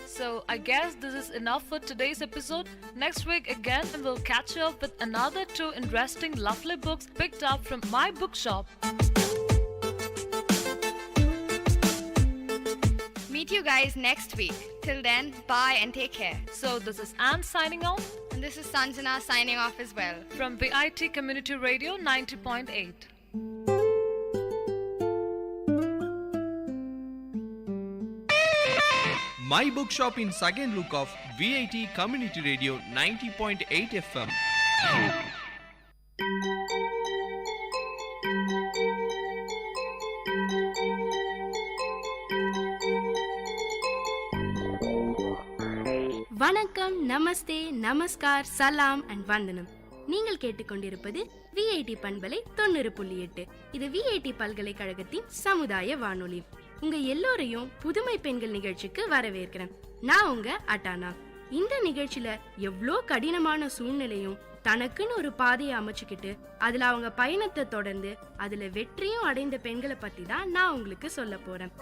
So I guess this is enough for today's episode. Next week again we'll catch you up with another 2 interesting lovely books picked up from my bookshop. Meet you guys next week. Till then, bye and take care. So this is Anne signing off. And this is Sanjana signing off as well. From VIT Community Radio 90.8. My Bookshop in second look of VIT Community Radio 90.8 FM. வணக்கம், நமஸ்தே, நமஸ்கார், சலாம் and வந்தனம். நீங்கள் கேட்டுக்கொண்டிருப்பது VIT பண்பலை 90.8. இது VIT பல்கலைக்கழகத்தின் சமுதாய வானொலி. உங்க எல்லோரையும் புதுமை பெண்கள் நிகழ்ச்சிக்கு வரவேற்கிறேன். நான் உங்க அட்டானா. இந்த நிகழ்ச்சியில எவ்வளோ கடினமான சூழ்நிலையும் தனக்குன்னு ஒரு பாதையை அமைச்சுக்கிட்டு அதுல அவங்க பயணத்தை தொடர்ந்து அதுல வெற்றியும் அடைந்த பெண்களை பத்தி தான் நான் உங்களுக்கு சொல்ல போறேன்.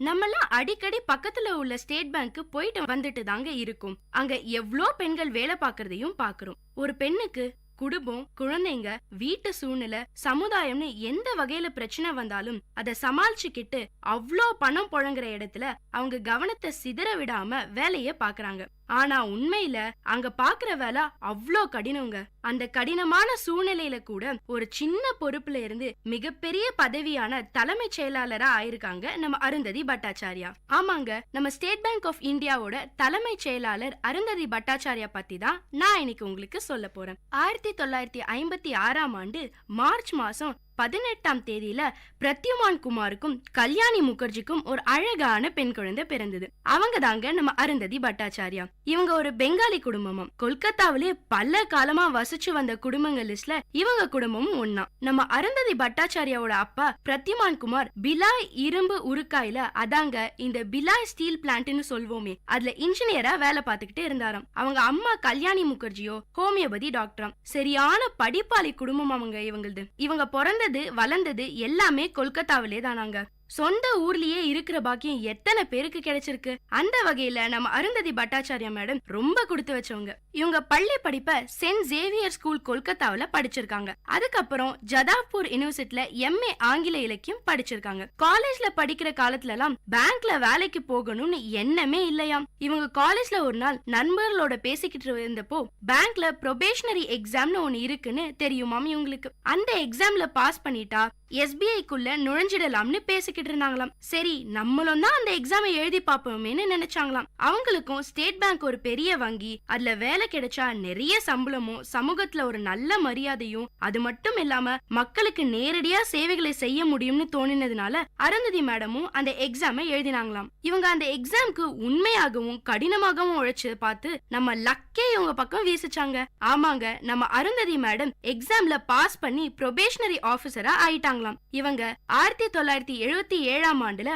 நம்மெல்லாம் அடிக்கடி பக்கத்துல உள்ள ஸ்டேட் பேங்க்கு போயிட்டு வந்துட்டு தாங்க இருக்கும். அங்க எவ்வளோ பெண்கள் வேலை பார்க்கறதையும் பாக்குறோம். ஒரு பெண்ணுக்கு குடும்பம், குழந்தைங்க, வீட்டு சூழ்நிலை, சமுதாயம்னு எந்த வகையில பிரச்சனை வந்தாலும் அதை சமாளிச்சுக்கிட்டு அவ்வளோ பணம் புழங்குற இடத்துல அவங்க கவனத்தை சிதற விடாம வேலைய பாக்குறாங்க. ஆனா உண்மையில அங்க பாக்குற வேலை அவ்ளோ கடினங்க. அந்த கடினமான சூழ்நிலையில கூட ஒரு சின்ன பொறுப்புல இருந்து மிகப்பெரிய பதவியான தலைமைச் செயலாளரா ஆயிருக்காங்க நம்ம அருந்ததி பட்டாச்சாரியா. ஆமாங்க, நம்ம ஸ்டேட் பேங்க் ஆஃப் இந்தியாவோட தலைமைச் செயலாளர் அருந்ததி பட்டாச்சாரியா பத்தி தான் நான் இன்னைக்கு உங்களுக்கு சொல்ல போறேன். 1956ஆம் ஆண்டு மார்ச் மாசம் 18ஆம் தேதியில பிரத்யுமான் குமாருக்கும் கல்யாணி முகர்ஜிக்கும் ஒரு அழகான பெண் குழந்தை பிறந்தது. அவங்க தாங்க நம்ம அருந்ததி பட்டாச்சாரியா. இவங்க ஒரு பெங்காலி குடும்பமும் கொல்கத்தாவிலே பல காலமா வசிச்சு வந்த குடும்பங்கள் லிஸ்ட்ல இவங்க குடும்பமும் ஒன்னா. நம்ம அருந்ததி பட்டாச்சாரியாவோட அப்பா பிரத்யுமான் குமார் பிலாய் இரும்பு உருக்காயில, அதாங்க இந்த பிலாய் ஸ்டீல் பிளான்ட்னு சொல்வோமே, அதுல இன்ஜினியரா வேலை பார்த்துக்கிட்டு இருந்தாராம். அவங்க அம்மா கல்யாணி முகர்ஜியோ ஹோமியோபதி டாக்டராம். சரியான படிப்பாளி குடும்பம் அவங்க இவங்களது. இவங்க பிறந்தது வளர்ந்தது எல்லாமே கொல்கத்தாவிலே தானாங்க. சொந்த ஊர்லயே இருக்கிற பாக்கியம் எத்தனை பேருக்கு கிடைச்சிருக்கு. அந்த வகையில நம்ம அருந்ததி பட்டாச்சாரியா மேடம் ரொம்ப கொடுத்து வச்சவங்க. இவங்க பள்ளி படிப்பை சென்ட் சேவியர் ஸ்கூல் கொல்கத்தாவில படிச்சிருக்காங்க. அதுக்கப்புறம் ஜதாவ்பூர் யூனிவர்சிட்டில MA ஆங்கில இலக்கியம் படிச்சிருக்காங்க. காலேஜ்ல படிக்கிற காலத்துல எல்லாம் பேங்க்ல வேலைக்கு போகணும்னு எண்ணமே இல்லையாம். இவங்க காலேஜ்ல ஒரு நாள் நண்பர்களோட பேசிக்கிட்டு இருந்தப்போ பேங்க்ல ப்ரொபேஷனரி எக்ஸாம்னு ஒண்ணு இருக்குன்னு தெரியுமாம் இவங்களுக்கு. அந்த எக்ஸாம்ல பாஸ் பண்ணிட்டா SBI-க்குள்ள நுழைஞ்சிடலாம்னு பேசிக்கிட்டு இருந்தாங்களாம். சரி, நம்மளும் தான் அந்த எக்ஸாமை எழுதி பாப்போமேன்னு நினைச்சாங்களாம். அவங்களுக்கும் ஸ்டேட் பேங்க் ஒரு பெரிய வங்கி, அதுல வேலை கிடைச்சா நிறைய சம்பளமும் சமூகத்துல ஒரு நல்ல மரியாதையும், அது மட்டும் இல்லாம மக்களுக்கு நேரடியா சேவைகளை செய்ய முடியும்னு தோணினதுனால அருந்ததி மேடமும் அந்த எக்ஸாமை எழுதினாங்களாம். இவங்க அந்த எக்ஸாம்க்கு உண்மையாகவும் கடினமாகவும் உழைச்சு பார்த்து நம்ம லக்கே இவங்க பக்கம் வீசிச்சாங்க. ஆமாங்க, நம்ம அருந்ததி மேடம் எக்ஸாம்ல பாஸ் பண்ணி ப்ரொபேஷனரி ஆபீசரா ஆயிட்டாங்க. இவங்க 1977ஆம் ஆண்டுல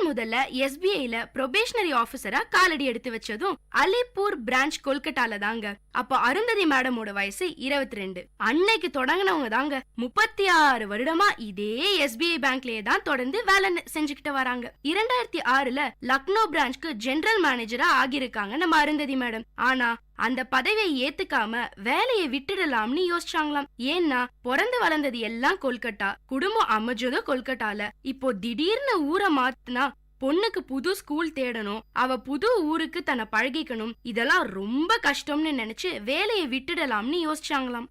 முதல்ல SBI-ல ப்ரொபேஷனரி ஆபீசரா காலடி எடுத்து வச்சதும் அலிப்பூர் பிரான்ச் கொல்கட்டால தாங்க. அப்ப அருந்ததி மேடமோட வயசு 22. அன்னைக்கு தொடங்கினவங்க தாங்க 36 வருடமா இதே SBI பேங்க்லயே தான் தொடர்ந்து வேலை செஞ்சுக்கிட்டு வராங்க. 2006ல லக்னோ பிரான்ச்க்கு ஜெனரல் மேனேஜரா ஆகியிருக்காங்க நம்ம அருந்ததி மேடம். ஆனா அந்த பதவியை ஏத்துக்காம வேலையை விட்டுடலாம்னு யோசிச்சாங்களாம். ஏன்னா பிறந்து வளர்ந்தது எல்லாம் கொல்கட்டா, குடும்பம் அமைஞ்சதும் கொல்கட்டால. இப்போ திடீர்னு ஊரை மாத்தினா பொண்ணுக்கு புது ஸ்கூல் தேடணும், அவ புது ஊருக்கு தன்னை பழகிக்கணும், இதெல்லாம் ரொம்ப கஷ்டம்னு நினைச்சு வேலையை விட்டுடலாம்னு யோசிச்சாங்களாம்.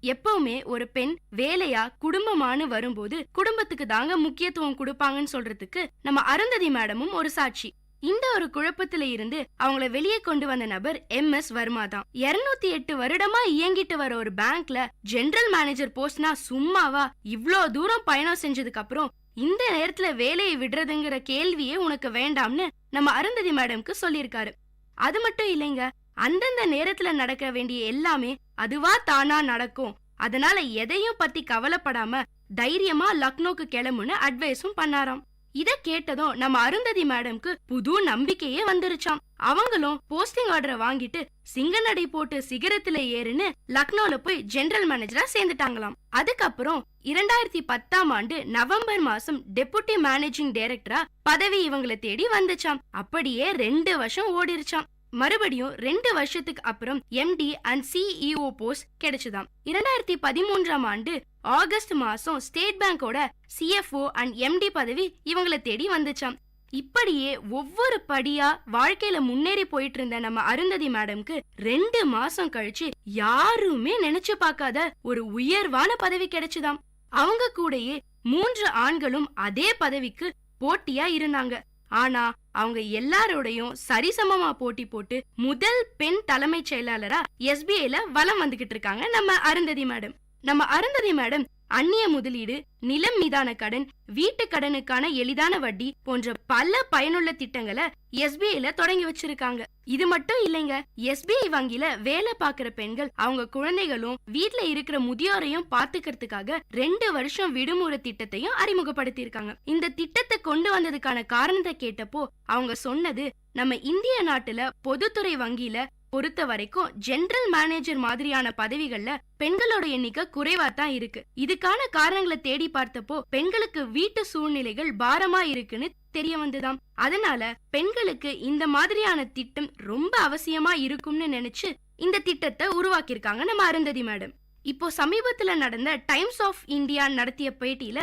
எப்பவுமே ஒரு பெண் வேலையா குடும்பமானு வரும்போது குடும்பத்துக்கு தாங்க முக்கியத்துவம் கொடுப்பாங்கன்னு சொல்றதுக்கு நம்ம அருந்ததி மேடமும் ஒரு சாட்சி. இந்த ஒரு குழப்பத்தில இருந்து அவங்கள வெளியே கொண்டு வந்த நபர் MS வர்மா தான். 208 வருடமா இயங்கிட்டு வர ஒரு பேங்க்ல ஜெனரல் மேனேஜர் போஸ்ட்னா சும்மாவா? இவ்ளோ தூரம் பயணம் செஞ்சதுக்கு அப்புறம் இந்த நேரத்துல வேலையை விடுறதுங்கிற கேள்வியே உனக்கு வேண்டாம்னு நம்ம அருந்ததி மேடம்க்கு சொல்லியிருக்காரு. அது மட்டும் இல்லைங்க, அந்தந்த நேரத்துல நடக்க வேண்டிய எல்லாமே அதுவா தானா நடக்கும். அதனால எதையும் பத்தி கவலைப்படாம தைரியமா லக்னோக்கு கிளம்புன்னு அட்வைஸும் பண்ணாராம். இத கேட்டதும் நம்ம அருந்ததி மேடம்க்கு புது நம்பிக்கையே வந்துருச்சாம். அவங்களும் போஸ்டிங் ஆர்டரை வாங்கிட்டு சிங்கநடை போட்டு சிகரத்துல ஏறுன்னு லக்னோல போய் ஜெனரல் மேனேஜரா சேர்ந்துட்டாங்களாம். அதுக்கப்புறம் 2010ஆம் ஆண்டு நவம்பர் மாசம் டெபுட்டி மேனேஜிங் டைரக்டரா பதவி இவங்களை தேடி வந்துச்சாம். அப்படியே 2 வருஷம் ஓடிருச்சாம். மறுபடியும் 2 வருஷத்துக்கு அப்புறம் MD அண்ட் CEO போஸ்ட் கிடைச்சுதாம். 2013ஆம் ஆண்டு ஆகஸ்ட் மாசம் ஸ்டேட் பேங்கோட CFO அண்ட் MD பதவி இவங்களை தேடி வந்துச்சாம். இப்படியே ஒவ்வொரு படியா வாழ்க்கையில முன்னேறி போயிட்டு இருந்த நம்ம அருந்ததி மேடம்க்கு 2 மாசம் கழிச்சு யாருமே நினைச்சு பார்க்காத ஒரு உயர்வான பதவி கிடைச்சுதாம். அவங்க கூடயே 3 ஆண்களும் அதே பதவிக்கு போட்டியா இருந்தாங்க. ஆனா அவங்க எல்லாரோடையும் சரிசமமா போட்டி போட்டு முதல் பெண் தலைமைச் செயலாளரா SBI-ல வலம் வந்துகிட்டு இருக்காங்க நம்ம அருந்ததி மேடம். நம்ம அருந்ததி மேடம் அந்நிய முதலீடு, நிலம் மீதான கடன், வீட்டு கடனுக்கான எளிதான வட்டி போன்ற பல பயனுள்ள திட்டங்களை SBI-ல தொடங்கி வச்சிருக்காங்க. இது மட்டும் இல்லைங்க, SBI வங்கியில வேலை பாக்குற பெண்கள் அவங்க குழந்தைகளும் வீட்ல இருக்கிற முதியோரையும் பாத்துக்கிறதுக்காக 2 வருஷம் விடுமுறை திட்டத்தையும் அறிமுகப்படுத்தி இருக்காங்க. இந்த திட்டத்தை கொண்டு வந்ததுக்கான காரணத்தை கேட்டப்போ அவங்க சொன்னது, நம்ம இந்திய நாட்டுல பொதுத்துறை வங்கியில பொறுத்த வரைக்கும் ஜெனரல் மேனேஜர் மாதிரியான பதவிகள்ல பெண்களோட எண்ணிக்கை குறைவா தான் இருக்கு. இதுக்கான காரணங்களை தேடி பார்த்தப்போ பெண்களுக்கு வீட்டு சூழ்நிலைகள் பாரமா இருக்குன்னு தெரிய வந்துதாம். அதனால பெண்களுக்கு இந்த மாதிரியான திட்டம் ரொம்ப அவசியமா இருக்கும்னு நினைச்சு இந்த திட்டத்தை உருவாக்கியிருக்காங்க நம்ம அருந்ததி மேடம். இப்போ சமீபத்துல நடந்த டைம்ஸ் ஆஃப் இந்தியா நடத்திய பேட்டியில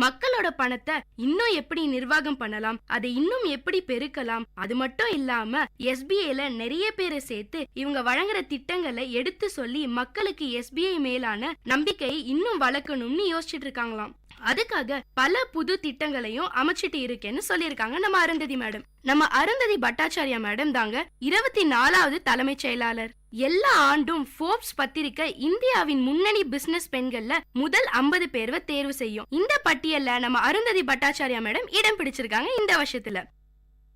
மக்களோட பணத்தை இன்னும் எப்படி நிர்வாகம் பண்ணலாம், அதை இன்னும் எப்படி பெருக்கலாம். அது மட்டும் இல்லாம SBIல நிறைய பேரை சேர்த்து இவங்க வழங்குற திட்டங்களை எடுத்து சொல்லி மக்களுக்கு SBI மேலான நம்பிக்கையை இன்னும் வளர்க்கணும்னு யோசிச்சுட்டு இருக்காங்களாம். அதுக்காக பல புது திட்டங்களையும் அமைச்சிட்டு இருக்கேன்னு சொல்லியிருக்காங்க நம்ம அருந்ததி மேடம். நம்ம அருந்ததி பட்டாச்சாரியா மேடம் தாங்க 24வது தலைமைச் செயலாளர். எல்லா ஆண்டும் ஃபோர்ப்ஸ் பத்திரிக்கை இந்தியாவின் முன்னணி பிசினஸ் பெண்கள்ல முதல் 50 பேர்வை தேர்வு செய்யும். இந்த பட்டியல்ல நம்ம அருந்ததி பட்டாச்சாரியா மேடம் இடம் பிடிச்சிருக்காங்க. இந்த வருஷத்துல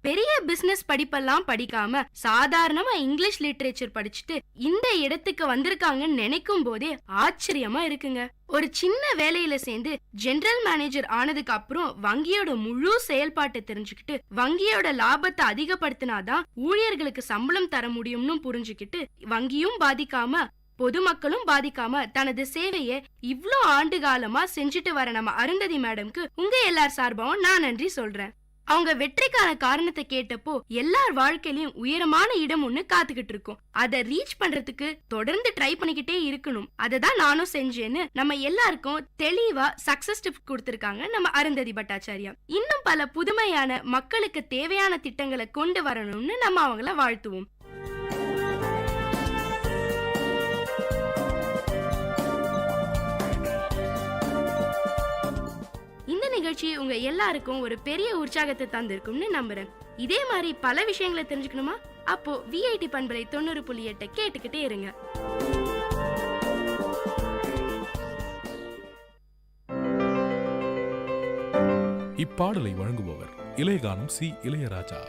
பெரிய பிசினஸ் படிப்பெல்லாம் படிக்காம சாதாரணமா இங்கிலீஷ் லிட்டரேச்சர் படிச்சுட்டு இந்த இடத்துக்கு வந்திருக்காங்கன்னு நினைக்கும் போதே ஆச்சரியமா இருக்குங்க. ஒரு சின்ன வேலையில சேர்ந்து ஜெனரல் மேனேஜர் ஆனதுக்கு அப்புறம் வங்கியோட முழு செயல்பாட்டை தெரிஞ்சுக்கிட்டு வங்கியோட லாபத்தை அதிகப்படுத்தினாதான் ஊழியர்களுக்கு சம்பளம் தர முடியும்னு புரிஞ்சுக்கிட்டு வங்கியும் பாதிக்காம பொதுமக்களும் பாதிக்காம தனது சேவையை இவ்ளோ ஆண்டு காலமா செஞ்சுட்டு வர நம்ம அருந்ததி மேடம்க்கு உங்க எல்லார் சார்பாவும் நான் நன்றி சொல்றேன். அவங்க வெற்றிக்கான காரணத்தை கேட்டப்போ எல்லார் வாழ்க்கையிலயும் உயரமான இடம் ஒண்ணு காத்துக்கிட்டு இருக்கும். அதை ரீச் பண்றதுக்கு தொடர்ந்து ட்ரை பண்ணிக்கிட்டே இருக்கணும். அதை தான் நானும் செஞ்சேன்னு நம்ம எல்லாருக்கும் தெளிவா சக்சஸ் டிப்ஸ் கொடுத்திருக்காங்க நம்ம அருந்ததி பட்டாச்சாரியா. இன்னும் பல புதுமையான மக்களுக்கு தேவையான திட்டங்களை கொண்டு வரணும்னு நம்ம அவங்கள வாழ்த்துவோம். இந்த நிகழ்ச்சி உங்க எல்லாருக்கும் ஒரு பெரிய உற்சாகத்தை தந்திருக்கும்னு நம்புறேன். இதே மாதிரி பல விஷயங்களை தெரிஞ்சுக்கணுமா? அப்போ VIT பண்பலை 90.8 கேட்டுக்கிட்டே இருங்க. இப்பாடலை வழங்குபவர் இளையகானம் சி இளையராஜா.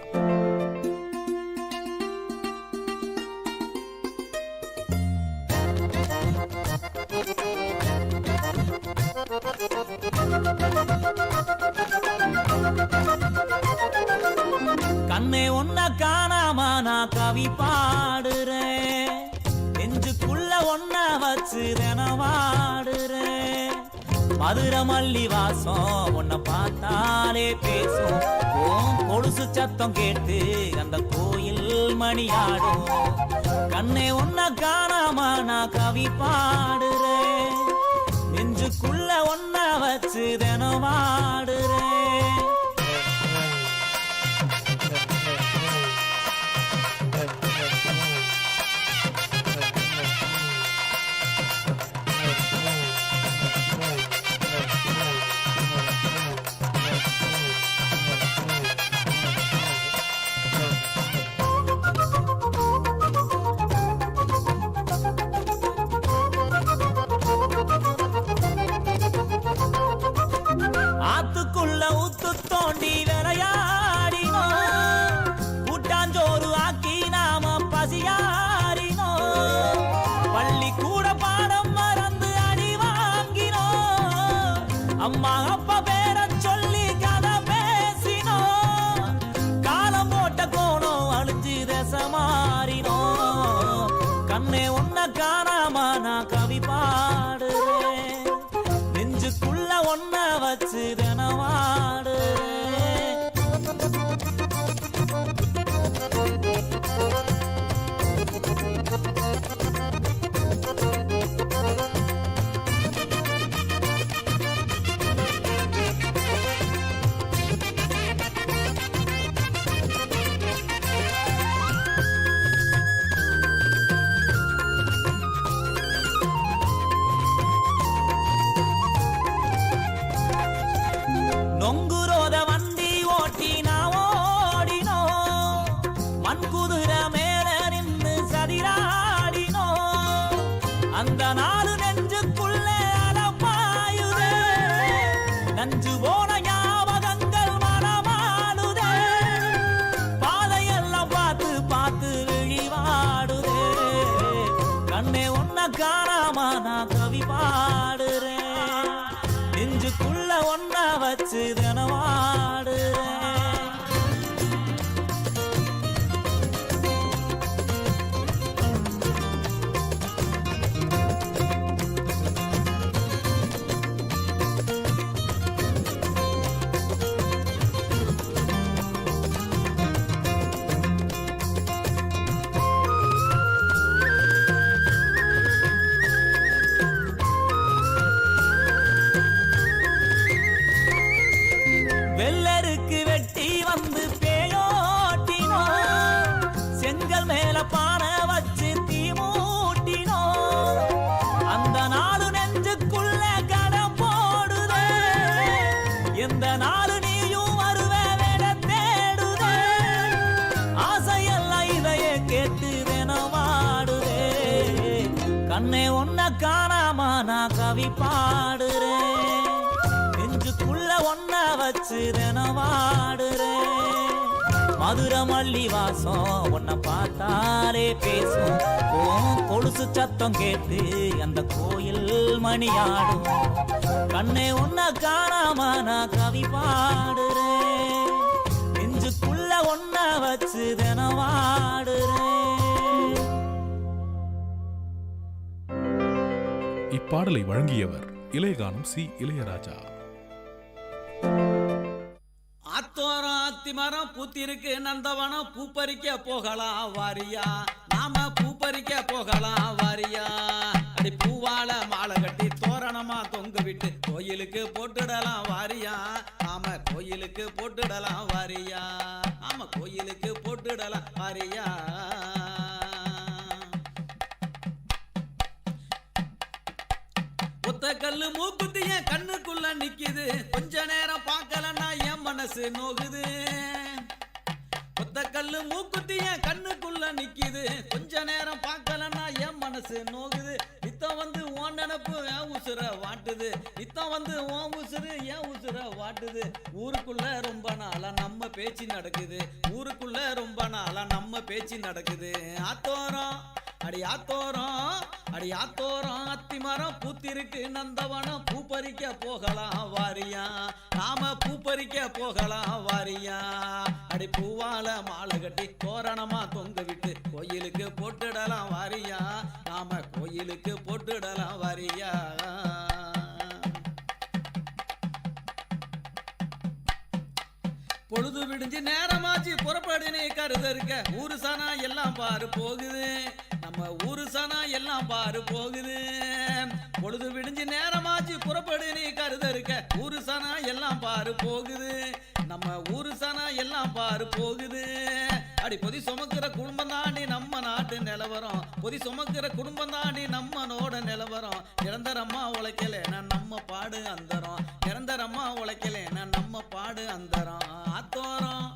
கண்ணே ஒன்ன காணாம நான் கவி பாடுறேன், நெஞ்சுக்குள்ள ஒன்ன வச்சு தினவாடுறேன். மதுரை மல்லி வாசம் உன்னை பார்த்தாலே பேசும், கொலுசு சத்தம் கேட்டு அந்த கோயில் மணியாடும். கண்ணே ஒன்ன காணாம நான் கவி பாடுறேன், நெஞ்சுக்குள்ள ஒன்ன வச்சு தினவாடுறேன். ஆத்துக்குள்ள ஊத்து தோண்டி விளையாடினோ, கூட்டாஞ்சோறு ஆக்கி நாம பசியாரினோ, பள்ளி கூட பாடம் மறந்து அடி வாங்கினோ, அம்மா அப்பா பேர சொல்லி கதை பேசினோ, காலம் போட்ட கோணம் அழிஞ்சு தசமாறினோ. கண்ணே ஒன்ன காணாம நான் கவி பாடுறேன், நெஞ்சுக்குள்ள ஒன்ன வச்சு தினவாடு. நொங்குரோத வண்டி ஓட்டி நான் ஓடினோ, மண்குதிரை மேல நின்று சதிராடினோ, அந்த நாடு நெஞ்சுக்குள்ளே அலப்பாயுதே, நஞ்சு போன ஞாபகங்கள் மனமாடுதே, பாதையெல்லாம் பார்த்து பார்த்து விழிவாடுதே. கண்ணே ஒன்ன காணாம நான் கவி பாடுறேன், நெஞ்சுக்குள்ள ஒன்ன வச்சு தினவாடுறேன். வந்து பேயோட்டினோ, செங்கல் மேல பானை வச்சு தீ மூட்டினோ, அந்த நாடு நெஞ்சுக்குள்ள கடம் போடுதே, எந்த நாடு நீயும் வருவே வேட தேடுதே, ஆசையெல்லாம் இதைய கேட்டு தினமாடுதே, கண்ணே ஒன்ன காணாம நான் கவி பாடுறேன், நெஞ்சுக்குள்ள ஒன்ன வச்சு தினமாடுறேன், மதுரை மல்லி வாசம் உன்னை பார்த்தாலே பேசும், கொலுசு சத்தம் கேட்டு அந்த கோயில் மணியாடும், கண்ணே உன்னை காணாம நான் கவி பாடுறேன், நெஞ்சுக்குள்ள ஒன்ன வச்சு தினமாடுறேன். இப்பாடலை வழங்கியவர் இளையகானம் சி இளையராஜா. ஆத்தோரம் ஆத்தி மரம் பூத்திருக்கு நந்தவனம், பூப்பறிக்க போகலாம் வாரியா, நாம பூப்பறிக்க போகலாம் வாரியா, அடி பூவால மாலை கட்டி தோரணமா தொங்க விட்டு கோயிலுக்கு போட்டுடலாம் வாரியா, நாம கோயிலுக்கு போட்டுடலாம் வாரியா, நாம கோயிலுக்கு போட்டுடலாம் வாரியா. ஒத்த கல்லு மூக்குத்தி என் கண்ணுக்குள்ள நிக்குது, கொஞ்ச நேரம் பார்க்கலன்னா என் மனசு நோகுது, ஒத்த கல்லு மூக்குத்தி என் கண்ணுக்குள்ள நிக்குது, கொஞ்ச நேரம் பார்க்கலன்னா என் மனசு நோகுது, நித்தம் வந்து உன் நினப்பு என் உசுர வாட்டுது, நித்தம் வந்து உன் உசுறு என் உசுர வாட்டுது, ஊருக்குள்ள ரொம்ப நாளா நம்ம பேச்சு நடக்குது, ஊருக்குள்ள ரொம்ப நாளா நம்ம பேச்சு நடக்குது, ஆத்தோரம் அடி ஆத்தோரம் அடி ஆத்தோரம் அத்தி மரம் பூத்திருக்கு நந்தவனம், பூப்பறிக்க போகலாம் வாரியா, நாம பூப்பறிக்க போகலாம் வாரியா, அடி பூவால மாலை கட்டி தோரணமா தொங்க விட்டு கோயிலுக்கு போட்டுடலாம் வாரியா, நாம கோயிலுக்கு போட்டுடலாம் வாரியா. பொழுது விடிஞ்சு நேரமாச்சு புறப்படினே கருதருக்க, ஊரு சனா எல்லாம் பாரு போகுது, நம்ம ஊரு சனா எல்லாம் பாரு போகுது, பொழுது விடிஞ்சு நேரமாச்சு புறப்படினே கருதருக்க, ஊரு சனா எல்லாம் பாரு போகுது, நம்ம ஊரு சனா எல்லாம் பாரு போகுது, அடி பொதி சுமக்கிற குடும்பம் தாண்டி நம்ம நாட்டு நிலவரம், பொதி சுமக்கிற குடும்பம் தாண்டி நம்மனோட நிலவரம், நிரந்தரமா உழைக்கல நம்ம பாடு அந்தரம், நிரந்தரமா உழைக்கல நம்ம பாடு அந்தரம், ஆத்தோரம்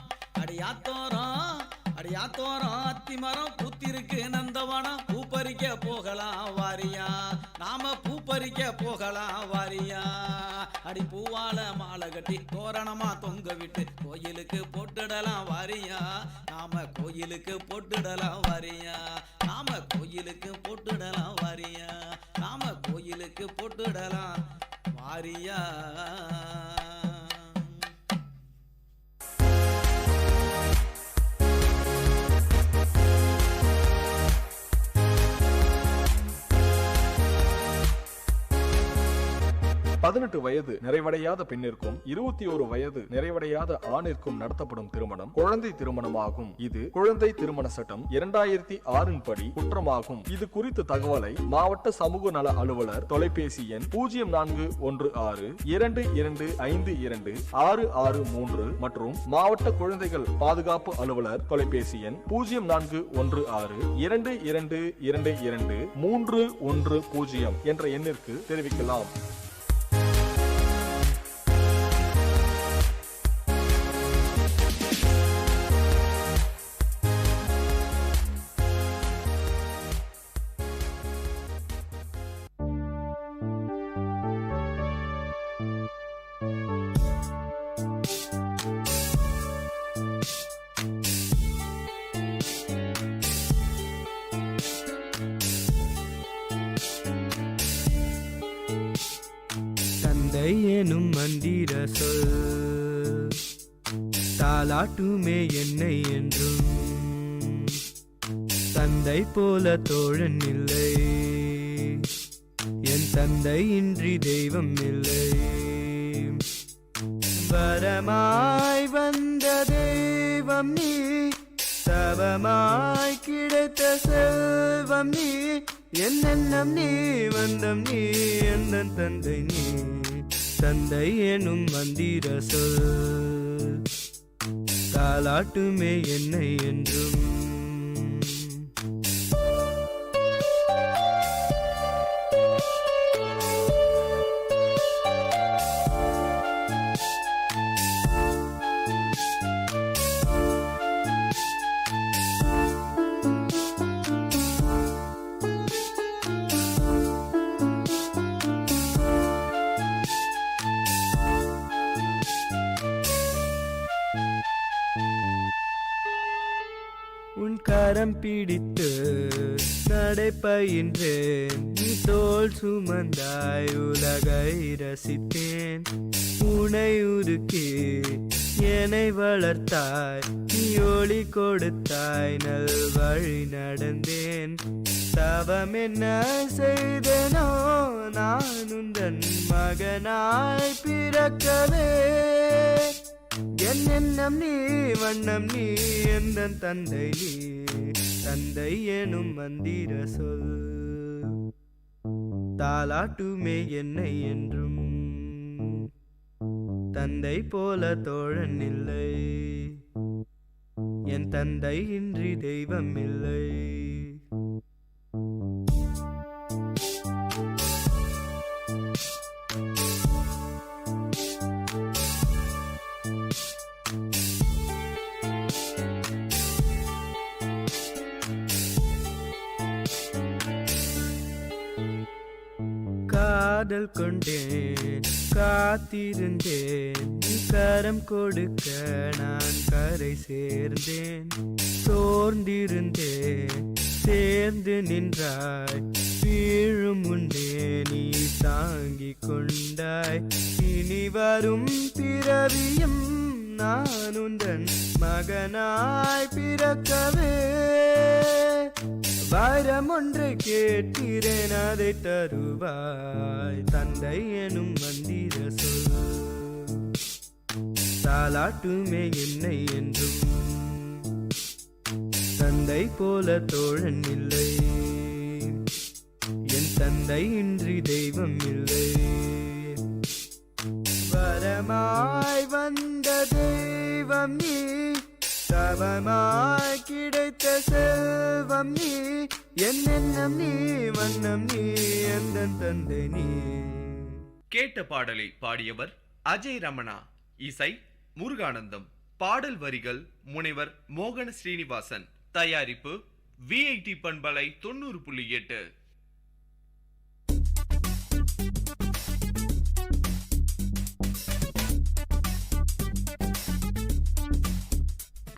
அடி ஆத்தோரம் அடி ஆத்தோரம் அத்தி மரம் பூத்திருக்கு நந்தவனம், பூப்பறிக்க போகலாம் வாரியா, நாம பூப்பறிக்க போகலாம் வாரியா, அடி பூவால மாலை கட்டி தோரணமா தொங்க விட்டு கோயிலுக்கு போட்டுடலாம் வாரியா, நாம கோயிலுக்கு போட்டுடலாம் வாரியா, நாம கோயிலுக்கு போட்டுடலாம் வாரியா, நாம கோயிலுக்கு போட்டுடலாம் வாரியா. பதினெட்டு வயது நிறைவடையாத பெண்ணிற்கும் 21 வயது நிறைவடையாத ஆணிற்கும் நடத்தப்படும் திருமணம் குழந்தை திருமணமாகும். இது குழந்தை திருமண சட்டம் 2006 படி குற்றமாகும். இது குறித்த தகவலை மாவட்ட சமூக நல அலுவலர் தொலைபேசி எண் 041622526663 மற்றும் மாவட்ட குழந்தைகள் பாதுகாப்பு அலுவலர் தொலைபேசி எண் 041622223110 என்ற எண்ணிற்கு தெரிவிக்கலாம். எனும் மந்திர சொல் தாலாட்டுமே என்னை என்றும், தந்தை போல தோழன் இல்லை, என் தந்தை இன்றி தெய்வம் இல்லை, வரமாய் வந்த தெய்வம் நீ, தவமாய் கிடைத்த செல்வம் நீ, என்னென்னம் நீ வந்தம் நீ, என் தந்தை நீ, தந்தை எனும் மந்திர சொல் தாலாட்டுமே என்னை என்றும். கரம் பிடித்து நடைபயின்றேன், நீ தோள் சுமந்தாய் உலகை ரசித்தேன். உனை உருக்கி என்னை வளர்த்தாய், நீ ஒளி கொடுத்தாய், நல் வழி நடந்தேன். தவம் என்ன செய்தனோ நான் உந்தன் மகனாய் பிறக்கவே. என் எண்ணம் நீ வண்ணம் நீ எந்தன் தந்தை நீ, தந்தை எனும் மந்திர சொல் தாலாட்டுமே என்னை என்றும். தந்தை போல தோழன் இல்லை, என் தந்தை இன்றி தெய்வம் இல்லை. காதல் கொண்டேன் காத்திருந்தேன், நீ கரம் கொடுக்க நான் கரை சேர்ந்தேன். சோர்ந்திருந்தேன் சேர்ந்து நின்றாய், வீழும் முன்னே நீ தாங்கிக் கொண்டாய். இனி வரும் பிறவியும் நான் உந்தன் மகனாய் பிறக்கவே. வரம் ஒன்றை கேட்கிறேன் அதை தருவாய், தந்தை எனும் மந்திர சொல் தாலாட்டுமே என்னை என்றும். தந்தை போல தோழன் இல்லை, என் தந்தை இன்றி தெய்வம் இல்லை. வரமாய் வந்த தெய்வம் நீ, தவமாய் கிடைத்த செல்வம் நீ. என் எண்ணம் நீ வண்ணம் நீ எந்தன் தந்தை நீ. கேட்ட பாடலை பாடியவர் அஜய் ரமணா, இசை முருகானந்தம், பாடல் வரிகள் முனைவர் மோகன ஸ்ரீனிவாசன், தயாரிப்பு விஐடி பண்பலை 90.8.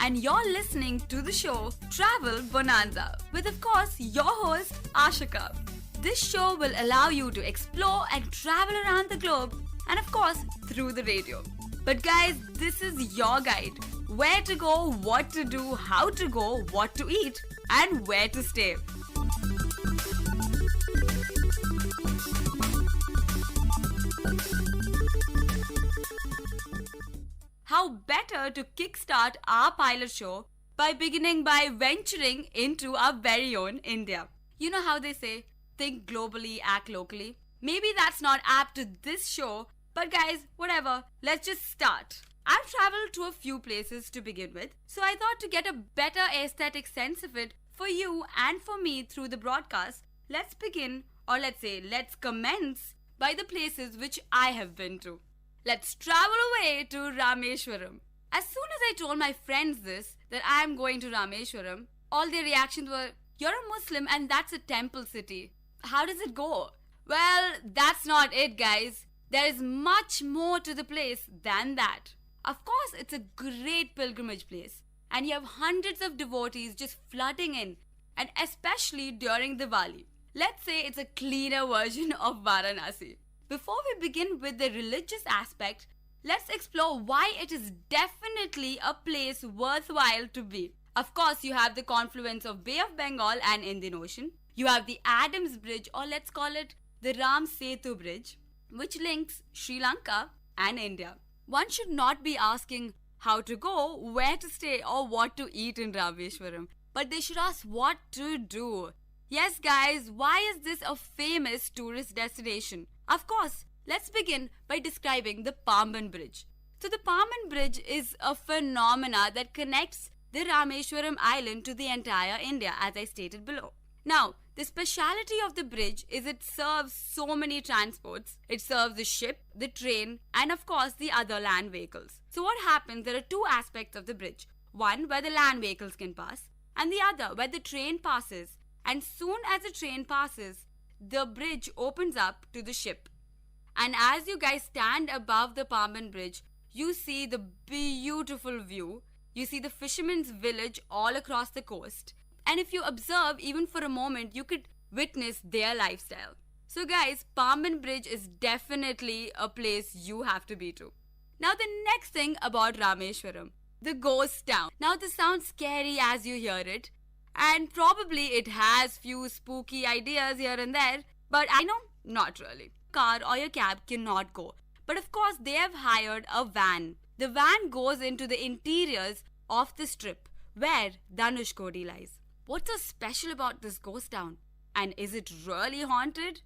And you're listening to the show Travel Bonanza with, of course, your host Ashika. This show will allow you to explore and travel around the globe, and of course through the radio. But guys, this is your guide. Where to go, what to do, how to go, what to eat, and where to stay. How better to kickstart our pilot show by beginning by venturing into our very own India. You know how they say, think globally, act locally? Maybe that's not apt to this show, but guys, whatever, let's just start. I've traveled to a few places to begin with, so I thought to get a better aesthetic sense of it for you and for me through the broadcast, let's begin, or let's say, let's commence by the places which I have been to. Let's travel away to Rameshwaram. As soon as I told my friends this, that I am going to Rameshwaram, all their reactions were, you're a Muslim and that's a temple city. How does it go? Well, that's not it, guys. There is much more to the place than that. Of course, it's a great pilgrimage place, and you have hundreds of devotees just flooding in, and especially during Diwali. Let's say it's a cleaner version of Varanasi. Before we begin with the religious aspect, let's explore why it is definitely a place worthwhile to be. Of course, you have the confluence of Bay of Bengal and Indian Ocean. You have the Adams Bridge, or let's call it the Ram Setu Bridge, which links Sri Lanka and India. One should not be asking how to go, where to stay, or what to eat in Rameshwaram, but they should ask what to do. Yes, guys, why is this a famous tourist destination? Of course, let's begin by describing the Pamban Bridge. So the Palman Bridge is a phenomena that connects the Rameshwaram island to the entire India, as I stated below. Now, the speciality of the bridge is it serves so many transports. It serves the ship, the train, and of course the other land vehicles. So what happens, there are two aspects of the bridge. One where the land vehicles can pass, and the other where the train passes. And soon as the train passes, the bridge opens up to the ship. And as you guys stand above the Palman Bridge, you see the beautiful view. You see the fisherman's village all across the coast. And if you observe even for a moment, you could witness their lifestyle. So guys, Palman Bridge is definitely a place you have to be to. Now the next thing about Rameshwaram, the ghost town. Now this sounds scary as you hear it. And probably it has few spooky ideas here and there. But I know, not really. Car or your cab cannot go. But of course they have hired a van. The van goes into the interiors of the strip where Dhanushkodi lies. What's so special about this ghost town? And is it really haunted?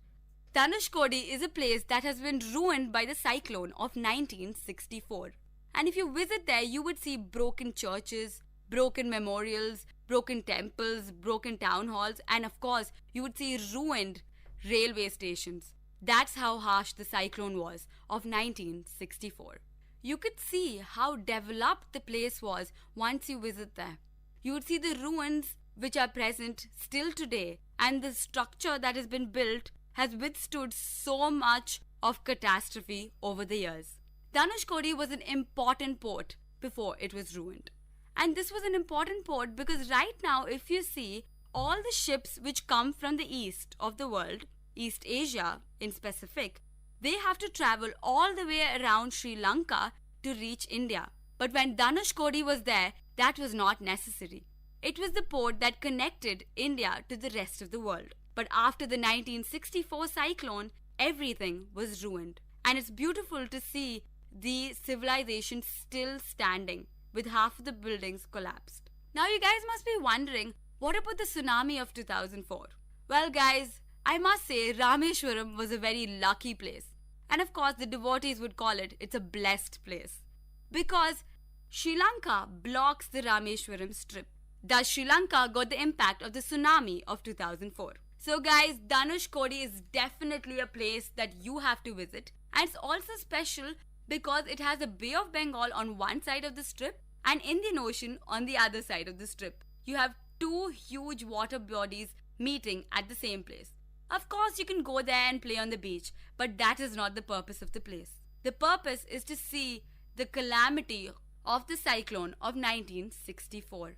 Dhanushkodi is a place that has been ruined by the cyclone of 1964. And if you visit there, you would see broken churches, broken memorials, broken temples, broken town halls, and of course, you would see ruined railway stations. That's how harsh the cyclone was of 1964. You could see how developed the place was once you visit there. You would see the ruins which are present still today, and the structure that has been built has withstood so much of catastrophe over the years. Dhanushkodi was an important port before it was ruined. And this was an important port because right now, if you see, all the ships which come from the east of the world, East Asia in specific, they have to travel all the way around Sri Lanka to reach India. But when Dhanushkodi was there, that was not necessary. It was the port that connected India to the rest of the world. But after the 1964 cyclone, everything was ruined. And it's beautiful to see the civilization still standing with half of the buildings collapsed. Now you guys must be wondering, what about the tsunami of 2004? Well guys, I must say Rameshwaram was a very lucky place. And of course the devotees would call it's a blessed place. Because Sri Lanka blocks the Rameshwaram strip. Thus Sri Lanka got the impact of the tsunami of 2004. So guys, Dhanushkodi is definitely a place that you have to visit. And it's also special because it has a Bay of Bengal on one side of the strip and Indian Ocean on the other side of the strip. You have two huge water bodies meeting at the same place. Of course, you can go there and play on the beach, but that is not the purpose of the place. The purpose is to see the calamity of the cyclone of 1964.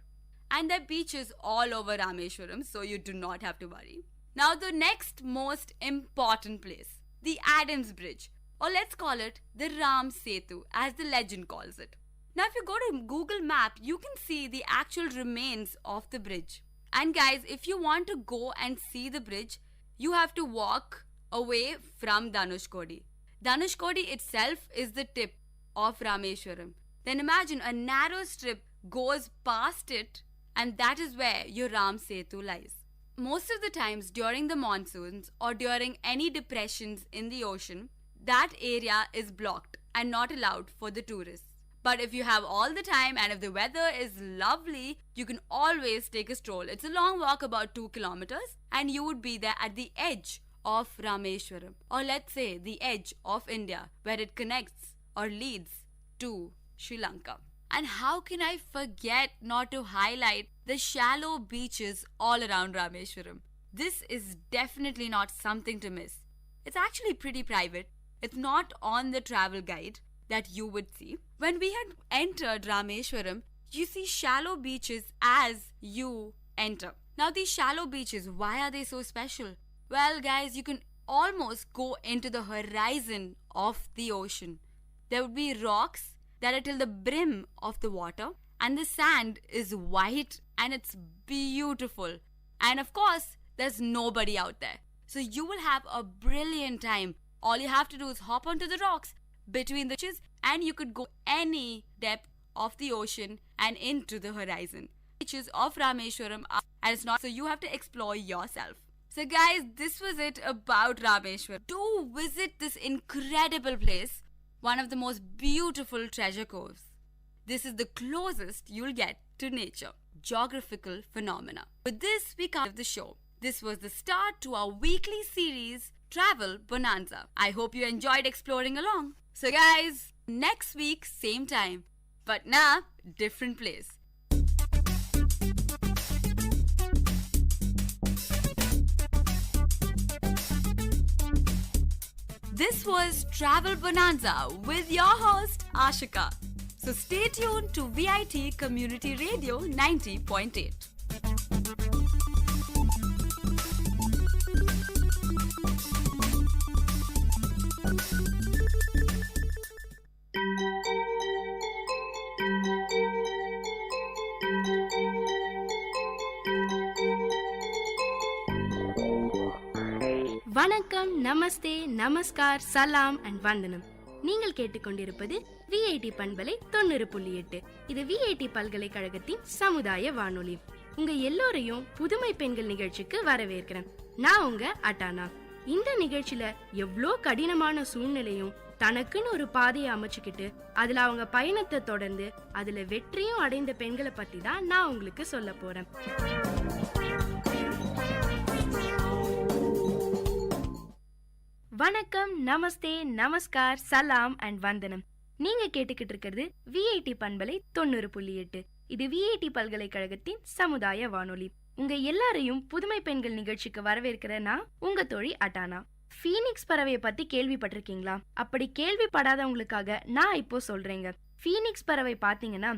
And there are beaches all over Rameshwaram, so you do not have to worry. Now the next most important place, the Adams Bridge, or let's call it the Ram Setu as the legend calls it. Now if you go to Google Map, you can see the actual remains of the bridge. And guys, if you want to go and see the bridge, you have to walk away from Dhanushkodi. Dhanushkodi itself is the tip of Rameshwaram. Then imagine a narrow strip goes past it, and that is where your Ram Setu lies. Most of the times during the monsoons or during any depressions in the ocean, that area is blocked and not allowed for the tourists. But if you have all the time and if the weather is lovely, you can always take a stroll. It's a long walk, about 2 kilometers, and you would be there at the edge of Rameshwaram, or let's say the edge of India, where it connects or leads to Sri Lanka. And how can I forget not to highlight the shallow beaches all around Rameshwaram? This is definitely not something to miss. It's actually pretty private. It's not on the travel guide that you would see. When we had entered Rameshwaram, you see shallow beaches as you enter. Now these shallow beaches, why are they so special? Well guys, you can almost go into the horizon of the ocean. There would be rocks that are till the brim of the water, and the sand is white and it's beautiful. And of course, there's nobody out there. So you will have a brilliant time. All you have to do is hop onto the rocks between the beaches and you could go any depth of the ocean and into the horizon. Beaches of Rameshwaram are, and it's not, so you have to explore yourself. So guys, this was it about Rameshwaram. Do visit this incredible place. one of the most beautiful treasure coves. This is the closest you'll get to nature. Geographical phenomena. With this, we come to the show. This was the start to our weekly series, Travel Bonanza. I hope you enjoyed exploring along. So guys, next week, same time. But now, different place. This was Travel Bonanza with your host, Ashika. So stay tuned to VIT Community Radio 90.8. வணக்கம், நமஸ்தே, நமஸ்கார், சலாம் and வந்தனம். நீங்கள் கேட்டுக்கொண்டிருப்பது VIT பண்பலை 90.8. இது VIT பல்கலைக்கழகத்தின் சமுதாய வானொலி. உங்க எல்லோரையும் புதுமை பெண்கள் நிகழ்ச்சிக்கு வரவேற்கிறேன். நான் உங்க அட்டானா. இந்த நிகழ்ச்சியில எவ்வளோ கடினமான சூழ்நிலையும் தனக்குன்னு ஒரு பாதையை அமைச்சுக்கிட்டு அதுல அவங்க பயணத்தை தொடர்ந்து அதுல வெற்றியும் அடைந்த பெண்களை பத்தி தான் நான் உங்களுக்கு சொல்ல போறேன். வணக்கம், நமஸ்தே, நமஸ்கார், சலாம் அண்ட் வந்தனம். நீங்க கேட்டுக்கிட்டு இருக்கிறது விஐடி பண்பலை 90.8. இது விஐடி பல்கலைக்கழகத்தின் சமுதாய வானொலி. உங்க எல்லாரையும் புதுமை பெண்கள் நிகழ்ச்சிக்கு வரவேற்கிறேன்னா உங்க தோழி அட்டானா. ஃபீனிக்ஸ் பறவையை பத்தி கேள்விப்பட்டிருக்கீங்களா? அப்படி கேள்விப்படாதவங்களுக்காக நான் இப்போ சொல்றேங்க. ஃபீனிக்ஸ் பறவை பாத்தீங்கன்னா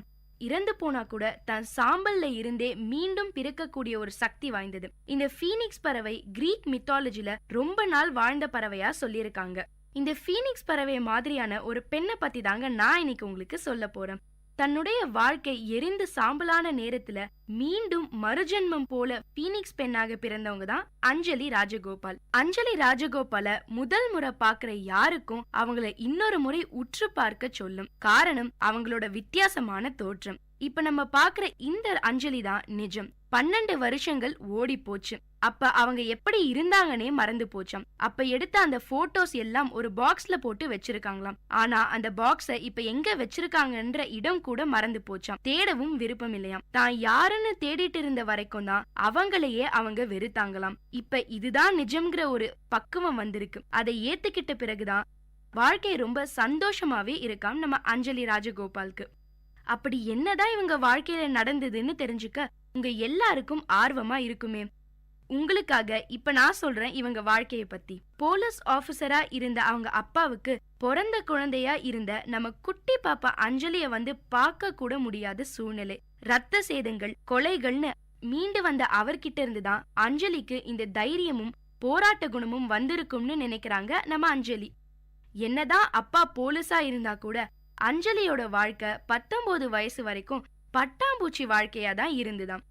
இறந்து போனா கூட தன் சாம்பல்ல இருந்தே மீண்டும் பிறக்கக்கூடிய ஒரு சக்தி வாய்ந்தது. இந்த ஃபீனிக்ஸ் பறவை கிரீக் மித்தாலஜில ரொம்ப நாள் வாழ்ந்த பறவையா சொல்லியிருக்காங்க. இந்த ஃபீனிக்ஸ் பறவை மாதிரியான ஒரு பெண்ணை பத்தி தாங்க நான் இன்னைக்கு உங்களுக்கு சொல்ல போறேன். தன்னுடைய வாழ்க்கை எரிந்து சாம்பலான நேரத்துல மீண்டும் மறுஜென்மம் போல பீனிக்ஸ் பெண்ணாக பிறந்தவங்க தான் அஞ்சலி ராஜகோபால். அஞ்சலி ராஜகோபால முதல் முறை பாக்குற யாருக்கும் அவங்கள இன்னொரு முறை உற்று பார்க்க சொல்லும். காரணம் அவங்களோட வித்தியாசமான தோற்றம். இப்ப நம்ம பாக்குற இந்த அஞ்சலி தான் நிஜம். 12 வருஷங்கள் ஓடி போச்சு. அப்ப அவங்க எப்படி இருந்தாங்கன்னே மறந்து போச்சாம். அப்ப எடுத்த அந்த போட்டோஸ் எல்லாம் ஒரு பாக்ஸ்ல போட்டு வச்சிருக்காங்களாம். ஆனா அந்த பாக்ஸ இப்ப எங்க வச்சிருக்காங்கன்ற இடம் கூட மறந்து போச்சாம். தேடவும் விருப்பம் இல்லையாம். தான் யாருன்னு தேடிட்டு இருந்த வரைக்கும் தான் அவங்களையே அவங்க வெறுத்தாங்களாம். இப்ப இதுதான் நிஜம்ங்கிற ஒரு பக்குவம் வந்திருக்கு. அதை ஏத்துக்கிட்ட பிறகுதான் வாழ்க்கை ரொம்ப சந்தோஷமாவே இருக்காம் நம்ம அஞ்சலி ராஜகோபாலுக்கு. அப்படி என்னதான் இவங்க வாழ்க்கையில நடந்ததுன்னு தெரிஞ்சுக்க உங்க எல்லாருக்கும் ஆர்வமா இருக்குமே. உங்களுக்காக இப்ப நான் சொல்றேன் இவங்க வாழ்க்கைய பத்தி. போலீஸ் ஆபீசரா இருந்த அவங்க அப்பாவுக்கு பிறந்த குழந்தையா இருந்த நம்ம குட்டி பாப்பா அஞ்சலிய வந்து பார்க்க கூட முடியாத சூழ்நிலை. ரத்த சேதங்கள், கொலைகள்னு மீண்டு வந்த அவர்கிட்ட இருந்துதான் அஞ்சலிக்கு இந்த தைரியமும் போராட்ட குணமும் வந்திருக்கும்னு நினைக்கிறாங்க நம்ம அஞ்சலி. என்னதான் அப்பா போலீஸா இருந்தா கூட அஞ்சலியோட வாழ்க்கை 19 வயசு வரைக்கும் பட்டாம்பூச்சி வாழ்க்கையா தான் இருந்துதான்.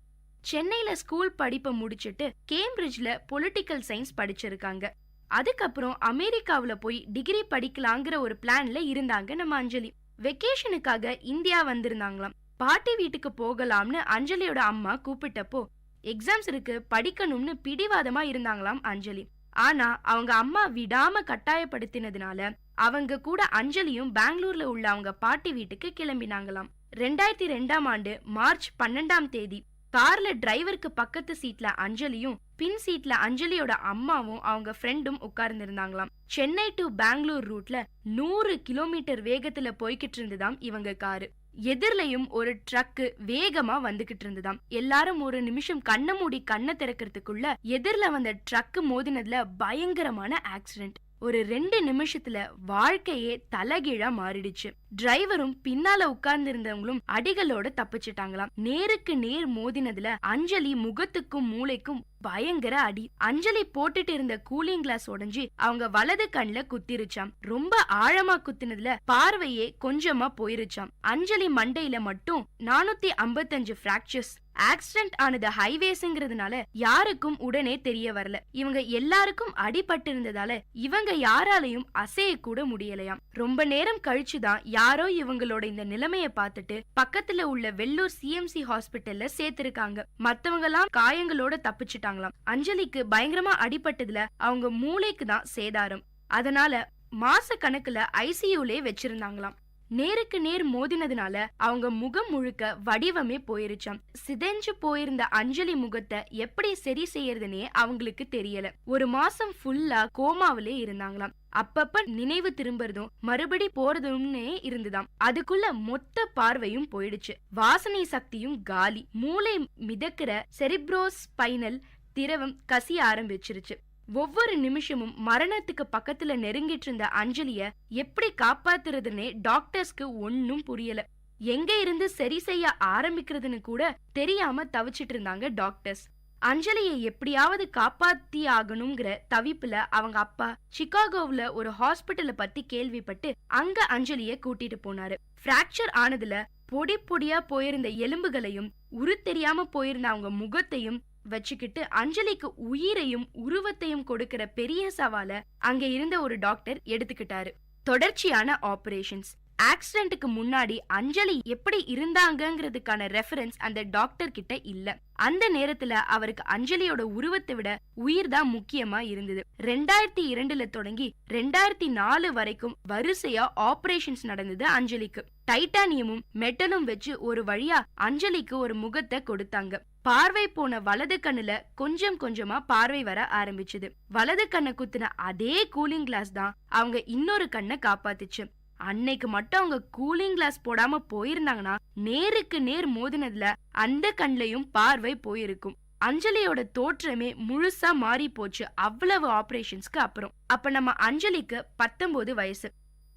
சென்னையில ஸ்கூல் படிப்பை முடிச்சுட்டு கேம்பிரிட்ஜ்ல பொலிட்டிக்கல் சயின்ஸ் படிச்சிருக்காங்க. அதுக்கப்புறம் அமெரிக்காவுல போய் டிகிரி படிக்கலாங்கிற ஒரு பிளான்ல இருந்தாங்க நம்ம அஞ்சலி. வெக்கேஷனுக்காக இந்தியா வந்திருந்தாங்களாம். பாட்டி வீட்டுக்கு போகலாம்னு அஞ்சலியோட அம்மா கூப்பிட்டப்போ எக்ஸாம்ஸ் இருக்கு, படிக்கணும்னு பிடிவாதமா இருந்தாங்களாம் அஞ்சலி. ஆனா அவங்க அம்மா விடாம கட்டாயப்படுத்தினதுனால அவங்க கூட அஞ்சலியும் பெங்களூர்ல உள்ள அவங்க பாட்டி வீட்டுக்கு கிளம்பினாங்களாம். 2002ஆம் ஆண்டு மார்ச் 12ஆம் தேதி கார்ல டிரைவருக்கு பக்கத்து சீட்ல அஞ்சலியும் பின் சீட்ல அஞ்சலியோட அம்மாவும் அவங்க ஃப்ரெண்டும் உட்கார்ந்து இருந்தாங்களாம். சென்னை டு பெங்களூர் ரூட்ல 100 கிலோமீட்டர் வேகத்துல போய்கிட்டு இருந்துதாம் இவங்க காரு. எதிர்லயும் ஒரு ட்ரக்கு வேகமா வந்துகிட்டு இருந்துதாம். எல்லாரும் ஒரு நிமிஷம் கண்ண மூடி கண்ணை திறக்கிறதுக்குள்ள எதிர்ல வந்த ட்ரக்கு மோதினதுல பயங்கரமான ஆக்சிடென்ட். ஒரு 2 நிமிஷத்துல வாழ்க்கையே தலகீழா மாறிடுச்சு. டிரைவரும் பின்னால உட்கார்ந்து இருந்தவங்களும் அடிகளோட தப்பிச்சிட்டாங்களாம். நேருக்கு நேர் மோதினதுல அஞ்சலி முகத்துக்கும் மூளைக்கும் பயங்கர அடி. அஞ்சலி போட்டுட்டு இருந்த கூலிங் கிளாஸ் உடைஞ்சு அவங்க வலது கண்ணுல குத்திருச்சாம். ரொம்ப ஆழமா குத்தினதுல பார்வையே கொஞ்சமா போயிருச்சாம். அஞ்சலி மண்டையில மட்டும் 455 பிராக்சர்ஸ். ஆக்சிடென்ட் ஆனது ஹைவேஸ்ங்கிறதுனால யாருக்கும் உடனே தெரிய வரல. இவங்க எல்லாருக்கும் அடிபட்டு இருந்ததால இவங்க யாராலையும் அசைய கூட முடியலையாம். ரொம்ப நேரம் கழிச்சுதான் யாரோ இவங்களோட இந்த நிலைமைய பார்த்துட்டு பக்கத்துல உள்ள வெள்ளூர் சிஎம்சி ஹாஸ்பிட்டல்ல சேர்த்திருக்காங்க. மத்தவங்க எல்லாம் காயங்களோட தப்பிச்சுட்டாங்களாம். அஞ்சலிக்கு பயங்கரமா அடிபட்டதுல அவங்க மூளைக்கு தான் சேதாரம். அதனால மாச கணக்குல ஐசியூலே வச்சிருந்தாங்களாம். நேருக்கு நேர் மோதினதுனால அவங்க முகம் முழுக்க வடிவமே போயிருச்சாம். சிதைஞ்சு போயிருந்த அஞ்சலி முகத்தை எப்படி சரி செய்யறதுன்னே அவங்களுக்கு தெரியல. ஒரு மாசம் ஃபுல்லா கோமாவிலே இருந்தாங்களாம். அப்பப்ப நினைவு திரும்புறதும் மறுபடி போறதும்னே இருந்துதாம். அதுக்குள்ள மொத்த பார்வையும் போயிடுச்சு. வாசனை சக்தியும் காலி. மூளை மிதக்கிற செரிப்ரோஸ்பைனல் திரவம் கசிய ஆரம்பிச்சிருச்சு. ஒவ்வொரு நிமிஷமும் மரணத்துக்கு பக்கத்துல நெருங்கிட்டு இருந்த அஞ்சலிய எப்படி காப்பாத்துறதுன்னே டாக்டர்ஸ்க்கு ஒன்னும் புரியல. எங்க இருந்து சரி செய்ய ஆரம்பிக்கிறதுன்னு கூட தெரியாம தவிச்சிட்டு இருந்தாங்க டாக்டர்ஸ். அஞ்சலியை எப்படியாவது காப்பாத்தி ஆகணுங்கிற தவிப்புல அவங்க அப்பா சிகாகோவுல ஒரு ஹாஸ்பிட்டல பத்தி கேள்விப்பட்டு அங்க அஞ்சலிய கூட்டிட்டு போனாரு. பிராக்சர் ஆனதுல பொடி பொடியா போயிருந்த எலும்புகளையும் உரு தெரியாம போயிருந்த அவங்க முகத்தையும் வச்சுக்கிட்டு அஞ்சலிக்கு உயிரையும் உருவத்தையும் கொடுக்கிற பெரிய சவால அங்க இருந்த ஒரு டாக்டர் எடுத்துக்கிட்டாரு. தொடர்ச்சியான ஆபரேஷன்ஸ். ஆக்சிடென்ட்டுக்கு முன்னாடி அஞ்சலி எப்படி இருந்தாங்கிறதுக்கான ரெஃபரன்ஸ் அந்த டாக்டர் கிட்ட இல்ல. அந்த நேரத்துல அவருக்கு அஞ்சலியோட உருவத்தை விட உயிர் தான் முக்கியமா இருந்தது. 2002 தொடங்கி 2004 வரைக்கும் வரிசையா ஆபரேஷன்ஸ் நடந்தது அஞ்சலிக்கு. டைட்டானியமும் மெட்டலும் வச்சு ஒரு வழியா அஞ்சலிக்கு ஒரு முகத்தை கொடுத்தாங்க. பார்வை போன வலது கண்ணுல கொஞ்சம் கொஞ்சமா பார்வை வர ஆரம்பிச்சது. வலது கண்ணை குத்துன அதே கூலிங் கிளாஸ் தான் அவங்க இன்னொரு கண்ணை காப்பாத்துச்சு. அன்னைக்கு மட்டும் அவங்க கூலிங் கிளாஸ் போடாம போயிருந்தாங்கன்னா நேருக்கு நேர் மோதினதுல அந்த கண்லையும் பார்வை போயிருக்கும். அஞ்சலியோட தோற்றமே முழுசா மாறி போச்சு அவ்வளவு ஆபரேஷன்ஸ்க்கு அப்புறம். அப்ப நம்ம அஞ்சலிக்கு 19 வயசு.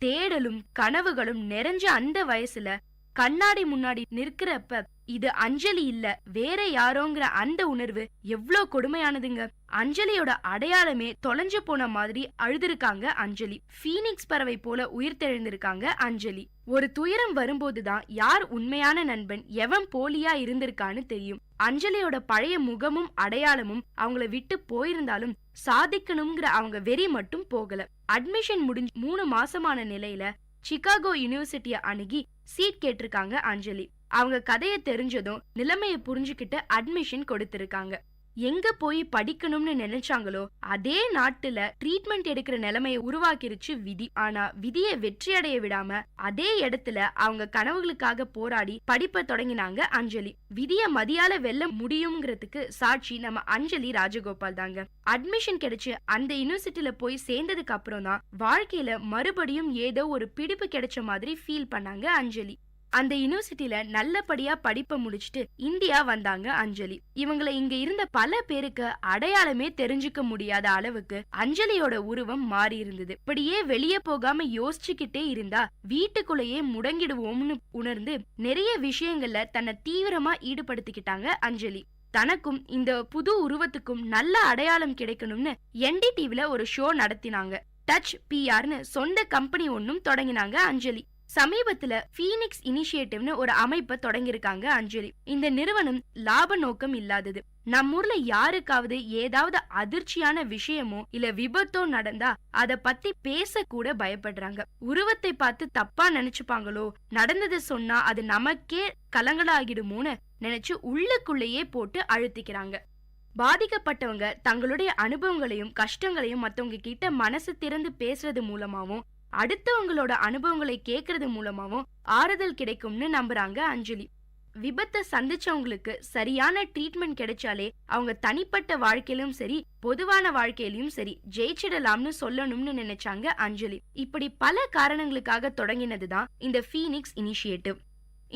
தேடலும் கனவுகளும் நிறைஞ்ச அந்த வயசுல கண்ணாடி முன்னாடி நிற்கிறப்ப இது அஞ்சலி இல்ல வேற யாரோங்கிற அந்த உணர்வு எவ்வளவு கொடுமையானதுங்க. அஞ்சலியோட அடையாளமே தொலைஞ்சு போன மாதிரி அழுதுருக்காங்க அஞ்சலி. பீனிக்ஸ் பறவை போல உயிர் தெழுந்திருக்காங்க அஞ்சலி. ஒரு துயரம் வரும்போதுதான் யார் உண்மையான நண்பன் எவன் போலியா இருந்திருக்கான்னு தெரியும். அஞ்சலியோட பழைய முகமும் அடையாளமும் அவங்கள விட்டு போயிருந்தாலும் சாதிக்கணுங்கிற அவங்க வெறி மட்டும் போகல. அட்மிஷன் முடிஞ்சு 3 மாசமான நிலையில சிகாகோ யூனிவர்சிட்டிய அணுகி சீட் கேட்டிருக்காங்க அஞ்சலி. அவங்க கதைய தெரிஞ்சதும் நிலைமைய புரிஞ்சுக்கிட்டு அட்மிஷன் கொடுத்திருக்காங்க. எங்க போய் படிக்கணும்னு நினைச்சாங்களோ அதே நாட்டுல ட்ரீட்மெண்ட் எடுக்கிற நிலைமையை உருவாக்கிருச்சு விதி. ஆனா விதியை வெற்றி அடைய விடாம அதே இடத்துல அவங்க கனவுகளுக்காக போராடி படிப்ப தொடங்கினாங்க அஞ்சலி. விதிய மதியால வெல்ல முடியுங்கிறதுக்கு சாட்சி நம்ம அஞ்சலி ராஜகோபால் தாங்க. அட்மிஷன் கிடைச்சு அந்த யூனிவர்சிட்டியில போய் சேர்ந்ததுக்கு அப்புறம் தான் வாழ்க்கையில மறுபடியும் ஏதோ ஒரு பிடிப்பு கிடைச்ச மாதிரி ஃபீல் பண்ணாங்க அஞ்சலி. அந்த யூனிவர்சிட்டியில நல்லபடியா படிப்பை முடிச்சுட்டு இந்தியா வந்தாங்க அஞ்சலி. இவங்களை இங்க இருந்த பல பேருக்கு அடையாளமே தெரிஞ்சுக்க முடியாத அளவுக்கு அஞ்சலியோட உருவம் மாறி இருந்தது. இப்படியே வெளியே போகாம யோசிச்சுக்கிட்டே இருந்தா வீட்டுக்குள்ளேயே முடங்கிடுவோம்னு உணர்ந்து நிறைய விஷயங்கள்ல தன்னை தீவிரமா ஈடுபடுத்திக்கிட்டாங்க அஞ்சலி. தனக்கும் இந்த புது உருவத்துக்கும் நல்ல அடையாளம் கிடைக்கணும்னு NDTVல ஒரு ஷோ நடத்தினாங்க. டச் PRன்னு சொந்த கம்பெனி ஒன்னும் தொடங்கினாங்க அஞ்சலி. சமீபத்துல பீனிக்ஸ் இனிஷியேட்டிவ்னு ஒரு அமைப்பை தொடங்கியிருக்காங்க அஞ்சலி. இந்த நிறுவனம் லாப நோக்கம் இல்லாதது. நம்ம ஊர்ல யாருக்காவது ஏதாவது அதிர்ச்சியான விஷயமோ இல்ல விபத்தோ நடந்தா அத பத்தி பேச கூட பயப்படுறாங்க. உருவத்தை பார்த்து தப்பா நினைச்சுப்பாங்களோ, நடந்தது சொன்னா அது நமக்கே கலங்கலாகிடுமோன்னு நினைச்சு உள்ளுக்குள்ளேயே போட்டு அழுத்திக்கிறாங்க. பாதிக்கப்பட்டவங்க தங்களுடைய அனுபவங்களையும் கஷ்டங்களையும் மத்தவங்க கிட்ட மனசு திறந்து பேசுறது மூலமாவும் அடுத்தவங்களோட அனுபவங்களை கேட்கறது மூலமாவும் ஆறுதல் கிடைக்கும்னு நம்புறாங்க அஞ்சலி. விபத்தை சந்திச்சவங்களுக்கு சரியான ட்ரீட்மெண்ட் கிடைச்சாலே அவங்க தனிப்பட்ட வாழ்க்கையிலும் சரி பொதுவான வாழ்க்கையிலும் சரி ஜெயிச்சிடலாம்னு சொல்லணும்னு நினைச்சாங்க அஞ்சலி. இப்படி பல காரணங்களுக்காக தொடங்கினதுதான் இந்த பீனிக்ஸ் இனிஷியேட்டிவ்.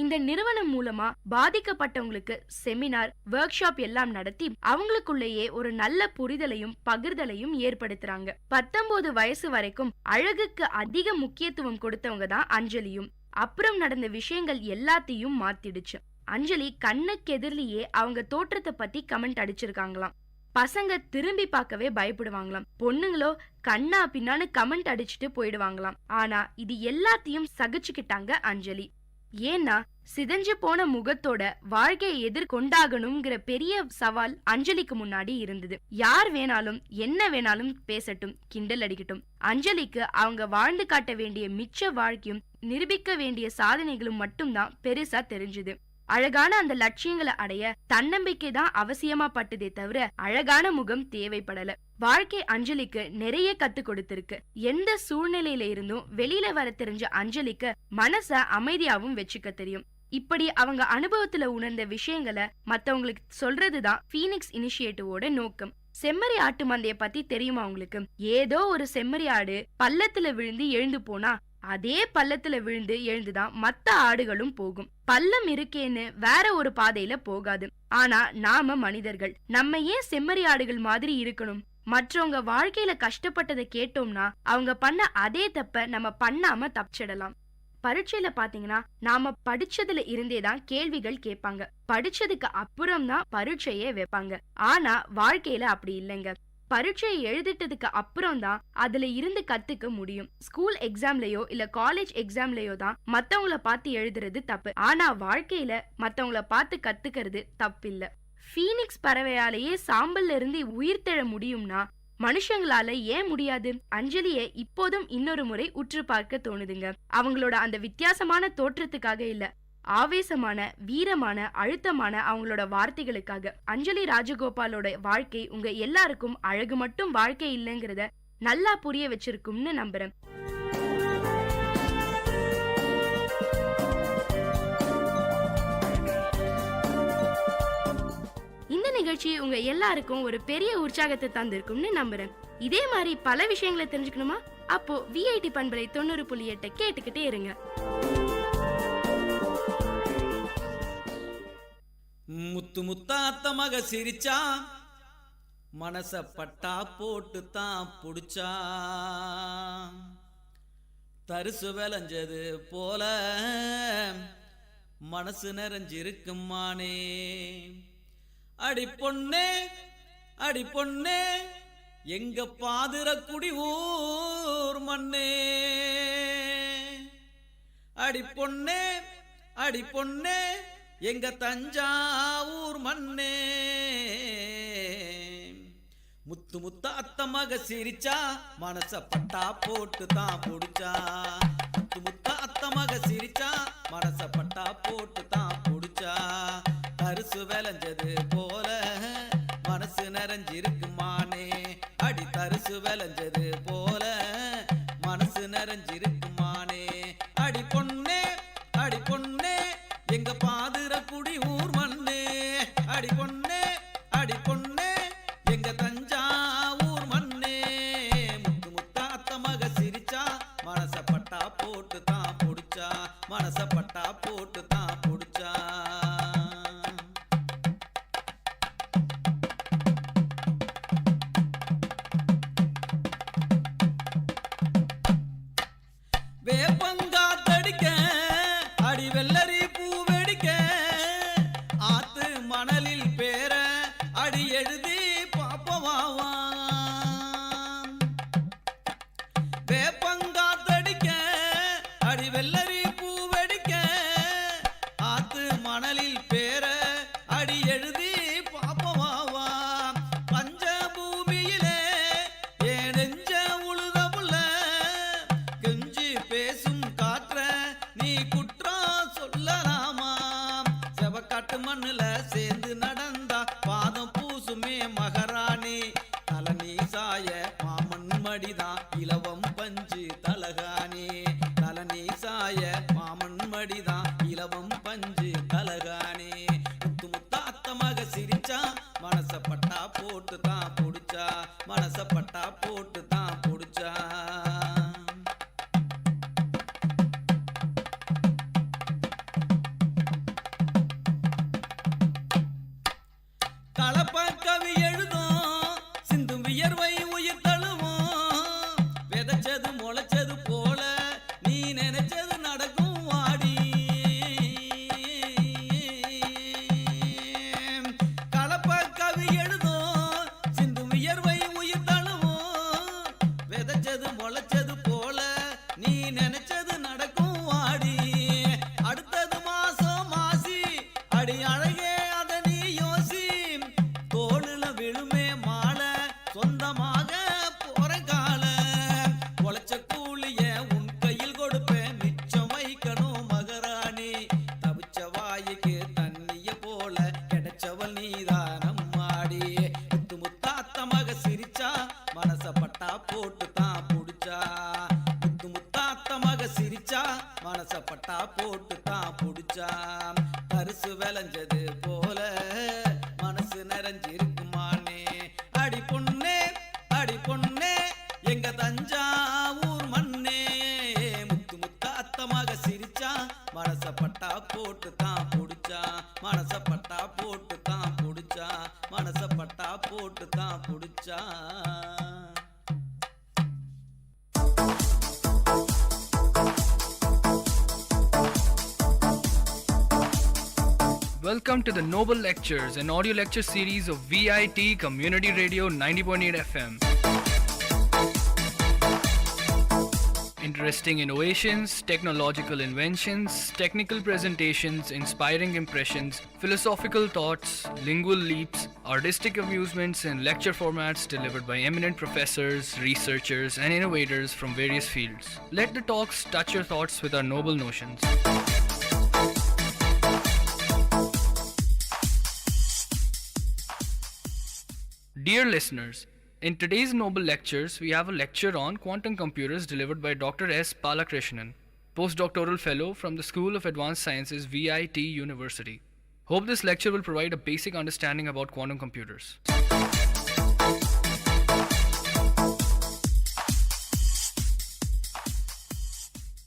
இந்த நிறுவனம் மூலமா பாதிக்கப்பட்டவங்களுக்கு செமினார், ஒர்க் ஷாப் எல்லாம் நடத்தி அவங்களுக்குள்ளேயே ஒரு நல்ல புரிதலையும் பகிர்தலையும் ஏற்படுத்துறாங்க. 19 வயசு வரைக்கும் அழகுக்கு அதிக முக்கியத்துவம் கொடுத்தவங்க தான் அஞ்சலியும். அப்புறம் நடந்த விஷயங்கள் எல்லாத்தையும் மாத்திடுச்சு. அஞ்சலி கண்ணுக்கு எதிரிலேயே அவங்க தோற்றத்தை பத்தி கமெண்ட் அடிச்சிருக்காங்களாம். பசங்க திரும்பி பார்க்கவே பயப்படுவாங்களாம். பொண்ணுங்களோ கண்ணா பின்னான்னு கமெண்ட் அடிச்சுட்டு போயிடுவாங்களாம். ஆனா இது எல்லாத்தையும் சகிச்சுக்கிட்டாங்க அஞ்சலி. ஏன்னா சிதைஞ்சு போன முகத்தோட வாழ்க்கையை எதிர்கொண்டாகணும்ங்கிற பெரிய சவால் அஞ்சலிக்கு முன்னாடி இருந்தது. யார் வேணாலும் என்ன வேணாலும் பேசட்டும், கிண்டல் அடிக்கட்டும். அஞ்சலிக்கு அவங்க வாழ்ந்து காட்ட வேண்டிய மிச்ச வாழ்க்கையும் நிரூபிக்க வேண்டிய சாதனைகளும் மட்டும்தான் பெருசா தெரிஞ்சுது. அழகான அந்த லட்சியங்களை அடைய தன்னம்பிக்கை தான் அவசியமா பட்டுதே தவிர அழகான முகம் தேவைப்படல. வாழ்க்கை அஞ்சலிக்கு நிறைய கத்து கொடுத்திருக்கு. எந்த சூழ்நிலையில இருந்தும் வெளியில வர தெரிஞ்ச அஞ்சலிக்கு மனச அமைதியாவும் வச்சுக்க தெரியும். இப்படி அவங்க அனுபவத்துல உணர்ந்த விஷயங்களை மத்தவங்களுக்கு சொல்றதுதான் ஃபீனிக்ஸ் இனிஷியேட்டிவோட நோக்கம். செம்மறி ஆட்டு மந்தைய பத்தி தெரியுமா உங்களுக்கு? ஏதோ ஒரு செம்மறி ஆடு பள்ளத்துல விழுந்து எழுந்து போனா அதே பள்ளத்துல விழுந்து எழுந்துதான் மத்த ஆடுகளும் போகும். பள்ளம் இருக்கேன்னு வேற ஒரு பாதையில போகாது. ஆனா நாம மனிதர்கள், நம்ம ஏன் செம்மறி ஆடுகள் மாதிரி இருக்கணும்? மற்றவங்க வாழ்க்கையில கஷ்டப்பட்டதை கேட்டோம்னா அவங்க பண்ண அதே தப்ப நம்ம பண்ணாம தப்பிச்சிடலாம். பரீட்சையில பாத்தீங்கன்னா நாம படிச்சதுல இருந்தேதான் கேள்விகள் கேட்பாங்க. படிச்சதுக்கு அப்புறம் தான் பரீட்சையே வைப்பாங்க. ஆனா வாழ்க்கையில அப்படி இல்லைங்க. பரீட்சையை எழுதிட்டதுக்கு அப்புறம் தான் அதுல இருந்து கத்துக்க முடியும். ஸ்கூல் எக்ஸாம்லயோ இல்ல காலேஜ் எக்ஸாம்லயோ தான் மத்தவங்கள பார்த்து எழுதுறது தப்பு. ஆனா வாழ்க்கையில மத்தவங்கள பார்த்து கத்துக்கிறது தப்பு இல்ல. ஃபீனிக்ஸ் பறவையாலேயே சாம்பல்ல இருந்து உயிர் தெழ முடியும்னா மனுஷங்களால ஏன் முடியாது? அஞ்சலிய இப்போதும் இன்னொரு முறை உற்று பார்க்க தோணுதுங்க. அவங்களோட அந்த வித்தியாசமான தோற்றத்துக்காக இல்ல, ஆவேசமான, வீரமான, அழுத்தமான அவங்களோட வார்த்தைகளுக்காக. அஞ்சலி ராஜகோபாலோட வாழ்க்கை உங்க எல்லாருக்கும் அழகு மட்டும் வாழ்க்கை இல்லைங்கிறத நல்லா புரிய வச்சிருக்கும்னு நம்புறேன். இந்த நிகழ்ச்சி உங்க எல்லாருக்கும் ஒரு பெரிய உற்சாகத்தை தந்திருக்கும்னு நம்புறேன். இதே மாதிரி பல விஷயங்களை தெரிஞ்சுக்கணுமா? அப்போ விஐடி பண்பலை 90.8 கேட்டுக்கிட்டே இருங்க. முத்து முத்தாத்த மக சிரிச்சா மனச பட்டா போட்டு தான் புடிச்சா, தரிசு விளைஞ்சது போல மனசு நிறைஞ்சிருக்குமானே. அடி பொண்ணே அடி பொண்ணே எங்க பாதுர குடி ஊர் மண்ணே. அடி பொண்ணே அடி பொண்ணே எங்க தஞ்சாவூர் மண்ணே. முத்து முத்த அத்த மக சிரிச்சா மனச பட்டா போட்டு தான் புடிச்சா. முத்து முத்த அத்த மக சிரிச்சா மனச பட்டா போட்டு தான் புடிச்சா, தரிசு விளைஞ்சது போல மனசு நிறைஞ்சிருக்குமானே. அடி தரிசு விளைஞ்சது போல மனசு நிறைஞ்சிருக்குமானே. அடி பொண்ணே அடி பொண்ணே எங்க பாதுர குடி ஊர் மண்ணே. அடி பொண்ணே அடி பொண்ணே எங்க தஞ்சாவூர் மண்ணே. முத்து முத்தா அத்த மக சிரிச்சா மனச பட்டா போட்டு தான் புடிச்சா, மனச பட்டா போட்டு தான் புடிச்சா. வேப்பங்காத்தடிக்க அடி வெள்ளரி பூ வெடிக்க, ஆத்து மணலில் பேர அடி எழுதி பாப்பவாவா. வேப்பங்காத்தடிக்க அடி வெள்ளரி பூ வெடிக்க, ஆத்து மணலில் பேர அடி எழுதி பாப்பவாவா. பஞ்ச பூமியிலே ஏன் நெஞ்ச உழுத புள்ள, கெஞ்சி பேசும் காற்ற நீ குற்றம் சொல்லலாமா. செவக்காட்டு மண்ணுல சேர்ந்து நடந்தா பாதம் பூசுமே மகாராணி. தலனி சாய மாமன் மடிதான் இலவம் பஞ்சு தலகானி. தலனி சாய மாமன் மடிதான் இலவம் பஞ்சு தலகானி. முத்து முத்தா அத்த மக சிரிச்சா மனச பட்டா போட்டு தான் புடிச்சா, மனச பட்டா போட்டு தான் புடிச்சா. களப்ப கவி எழுதும் சிந்தும் வியர்வை உயிர் தழுவும், விதைச்சது முளைச்சது போல நீ நினைச்சது நடக்கும் வாடி. களப்ப கவி எழுதும் சிந்தும் வியர்வை உயிர் தழுவும், விதைச்சது முளைச்சது போல நீ நினைச்சது நடக்கும் வாடி. அடுத்தது மாசம் மாசி அடி அழகே அத நீ யோசி, தோள் பட்டா போட்டு தான் புடிச்சான். பரிசு விளைஞ்சது போல மனசு நிறைஞ்சிருக்குமானே. அடி பொண்ணே அடி பொண்ணே எங்க தஞ்சாவூர் மண்ணே. முத்து முத்த அத்தமாக சிரிச்சா மனச பட்டா போட்டு தான் புடிச்சா. மனச பட்டா போட்டு தான் புடிச்சா. மனச பட்டா போட்டு தான் புடிச்சா. Welcome to the Noble Lectures, an audio lecture series of VIT Community Radio 90.8 FM. Interesting innovations, technological inventions, technical presentations, inspiring impressions, philosophical thoughts, lingual leaps, artistic amusements, and lecture formats delivered by eminent professors, researchers, and innovators from various fields. Let the talks touch your thoughts with our noble notions. Dear listeners, in today's Noble Lectures, we have a lecture on quantum computers delivered by Dr. S. Balakrishnan, postdoctoral fellow from the School of Advanced Sciences, VIT University. Hope this lecture will provide a basic understanding about quantum computers.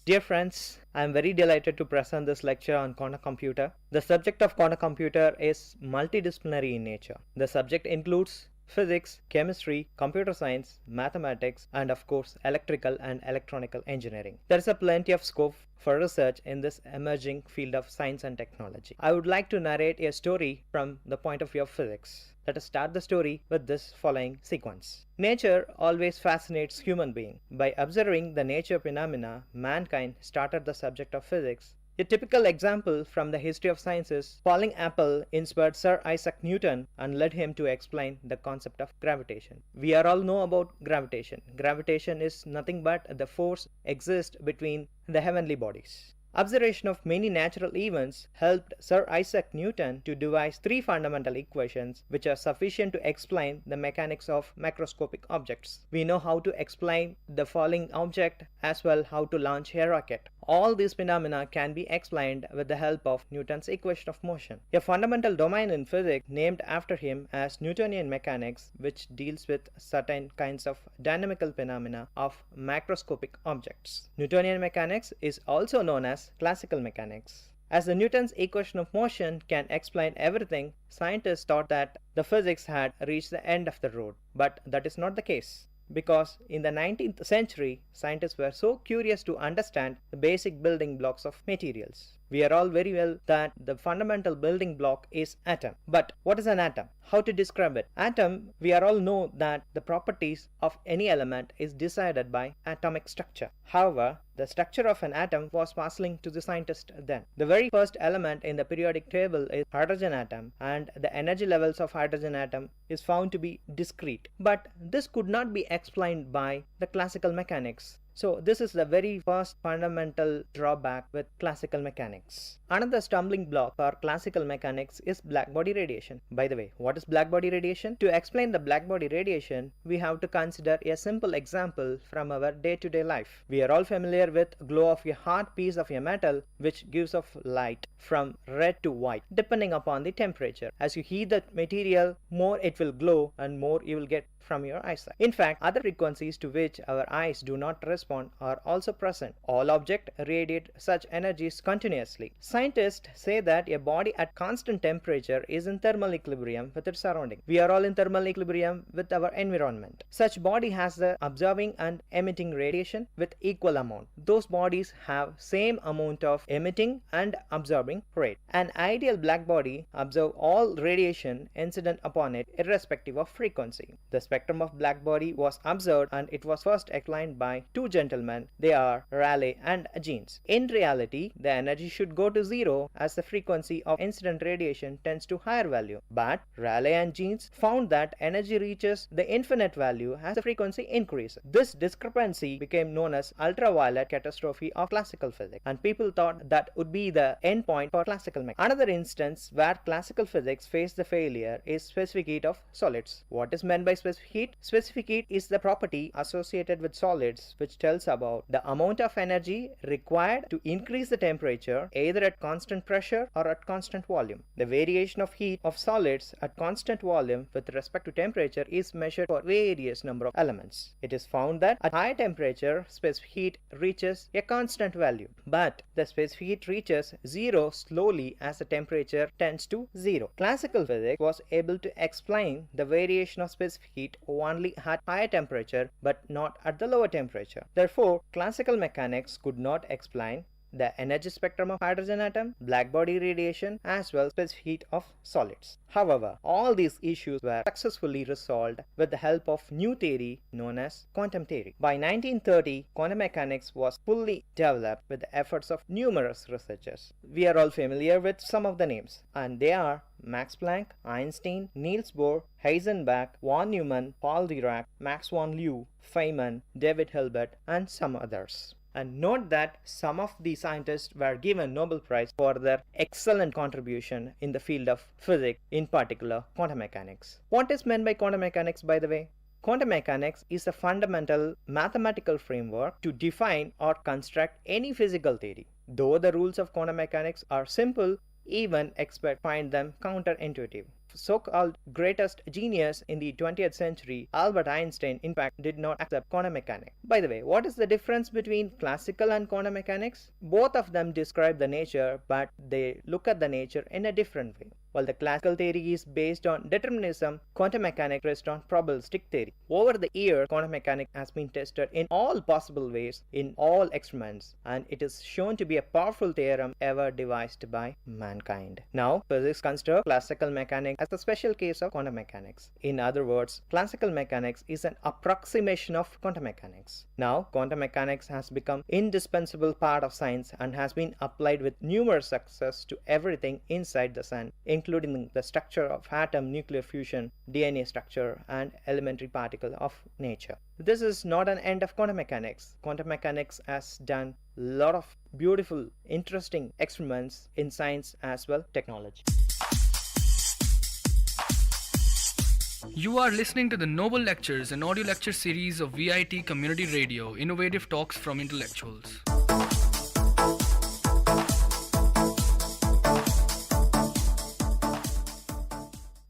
Dear friends, I am very delighted to present this lecture on quantum computer. The subject of quantum computer is multidisciplinary in nature. The subject includes physics, chemistry, computer science, mathematics, and of course electrical and electronical engineering. There is a plenty of scope for research in this emerging field of science and technology. I would like to narrate a story from the point of view of physics. Let us start the story with this following sequence. Nature always fascinates human being. By observing the nature phenomena, mankind started the subject of physics. A typical example from the history of science is falling apple inspired Sir Isaac Newton and led him to explain the concept of gravitation. We are all know about gravitation. Gravitation is nothing but the force exists between the heavenly bodies. Observation of many natural events helped Sir Isaac Newton to devise three fundamental equations which are sufficient to explain the mechanics of macroscopic objects. We know how to explain the falling object as well how to launch a rocket. All these phenomena can be explained with the help of Newton's equation of motion, a fundamental domain in physics named after him as Newtonian mechanics, which deals with certain kinds of dynamical phenomena of macroscopic objects. Newtonian mechanics is also known as classical mechanics. As the Newton's equation of motion can explain everything, scientists thought that the physics had reached the end of the road, but that is not the case. Because in the 19th century, scientists were so curious to understand the basic building blocks of materials. We are all very well that the fundamental building block is atom. But what is an atom? How to describe it? Atom, we are all know that the properties of any element is decided by atomic structure. However, the structure of an atom was puzzling to the scientist then. The very first element in the periodic table is hydrogen atom, and the energy levels of hydrogen atom is found to be discrete. But this could not be explained by the classical mechanics. So this is the very first fundamental drawback with classical mechanics. Another stumbling block for classical mechanics is blackbody radiation. By the way, what is blackbody radiation? To explain the blackbody radiation, we have to consider a simple example from our day-to-day life. We are all familiar with glow of a hard piece of a metal which gives off light from red to white depending upon the temperature. As you heat the material, more it will glow and more you will get from your eyesight. In fact, other frequencies to which our eyes do not respond are also present. All objects radiate such energies continuously. Scientists say that a body at constant temperature is in thermal equilibrium with its surrounding. We are all in thermal equilibrium with our environment. Such body has the absorbing and emitting radiation with equal amount. Those bodies have same amount of emitting and absorbing rate. An ideal black body absorbs all radiation incident upon it irrespective of frequency. The spectrum of black body was observed and it was first explained by two gentlemen. They are Rayleigh and Jeans. In reality, the energy should go to zero as the frequency of incident radiation tends to higher value. But Rayleigh and Jeans found that energy reaches the infinite value as the frequency increases. This discrepancy became known as ultraviolet catastrophe of classical physics, and people thought that would be the end point for classical mechanics. Another instance where classical physics faced the failure is specific heat of solids. What is meant by specific heat? Specific heat is the property associated with solids which which tells about the amount of energy required to increase the temperature either at constant pressure or at constant volume. The variation of heat of solids at constant volume with respect to temperature is measured for various number of elements. It is found that at high temperature, specific heat reaches a constant value, but the specific heat reaches zero slowly as the temperature tends to zero. Classical physics was able to explain the variation of specific heat only at higher temperature but not at the lower temperature. Therefore, classical mechanics could not explain the energy spectrum of hydrogen atom, black body radiation, as well as specific heat of solids. However, all these issues were successfully resolved with the help of new theory known as quantum theory. By 1930, quantum mechanics was fully developed with the efforts of numerous researchers. We are all familiar with some of the names, and they are Max Planck, Einstein, Niels Bohr, Heisenberg, von Neumann, Paul Dirac, Max von Leu, Feynman, David Hilbert, and some others. And note that some of these scientists were given Nobel Prize for their excellent contribution in the field of physics, in particular quantum mechanics. What is meant by quantum mechanics, by the way? Quantum mechanics is a fundamental mathematical framework to define or construct any physical theory. Though the rules of quantum mechanics are simple, even experts find them counterintuitive. So-called greatest genius in the 20th century, Albert Einstein, in fact, did not accept quantum mechanics. By the way, what is the difference between classical and quantum mechanics? Both of them describe the nature, but they look at the nature in a different way. While the classical theory is based on determinism, quantum mechanics rests on probabilistic theory. Over the years, quantum mechanics has been tested in all possible ways in all experiments, and it is shown to be a powerful theorem ever devised by mankind. Now, physics consider classical mechanics as a special case of quantum mechanics. In other words, classical mechanics is an approximation of quantum mechanics. Now, quantum mechanics has become indispensable part of science and has been applied with numerous success to everything inside the sun, including the structure of atom, nuclear fusion, DNA structure, and elementary particle of nature. This is not an end of quantum mechanics. Quantum mechanics has done a lot of beautiful, interesting experiments in science as well technology. You are listening to the Noble Lectures, an audio lecture series of VIT Community Radio, innovative talks from intellectuals.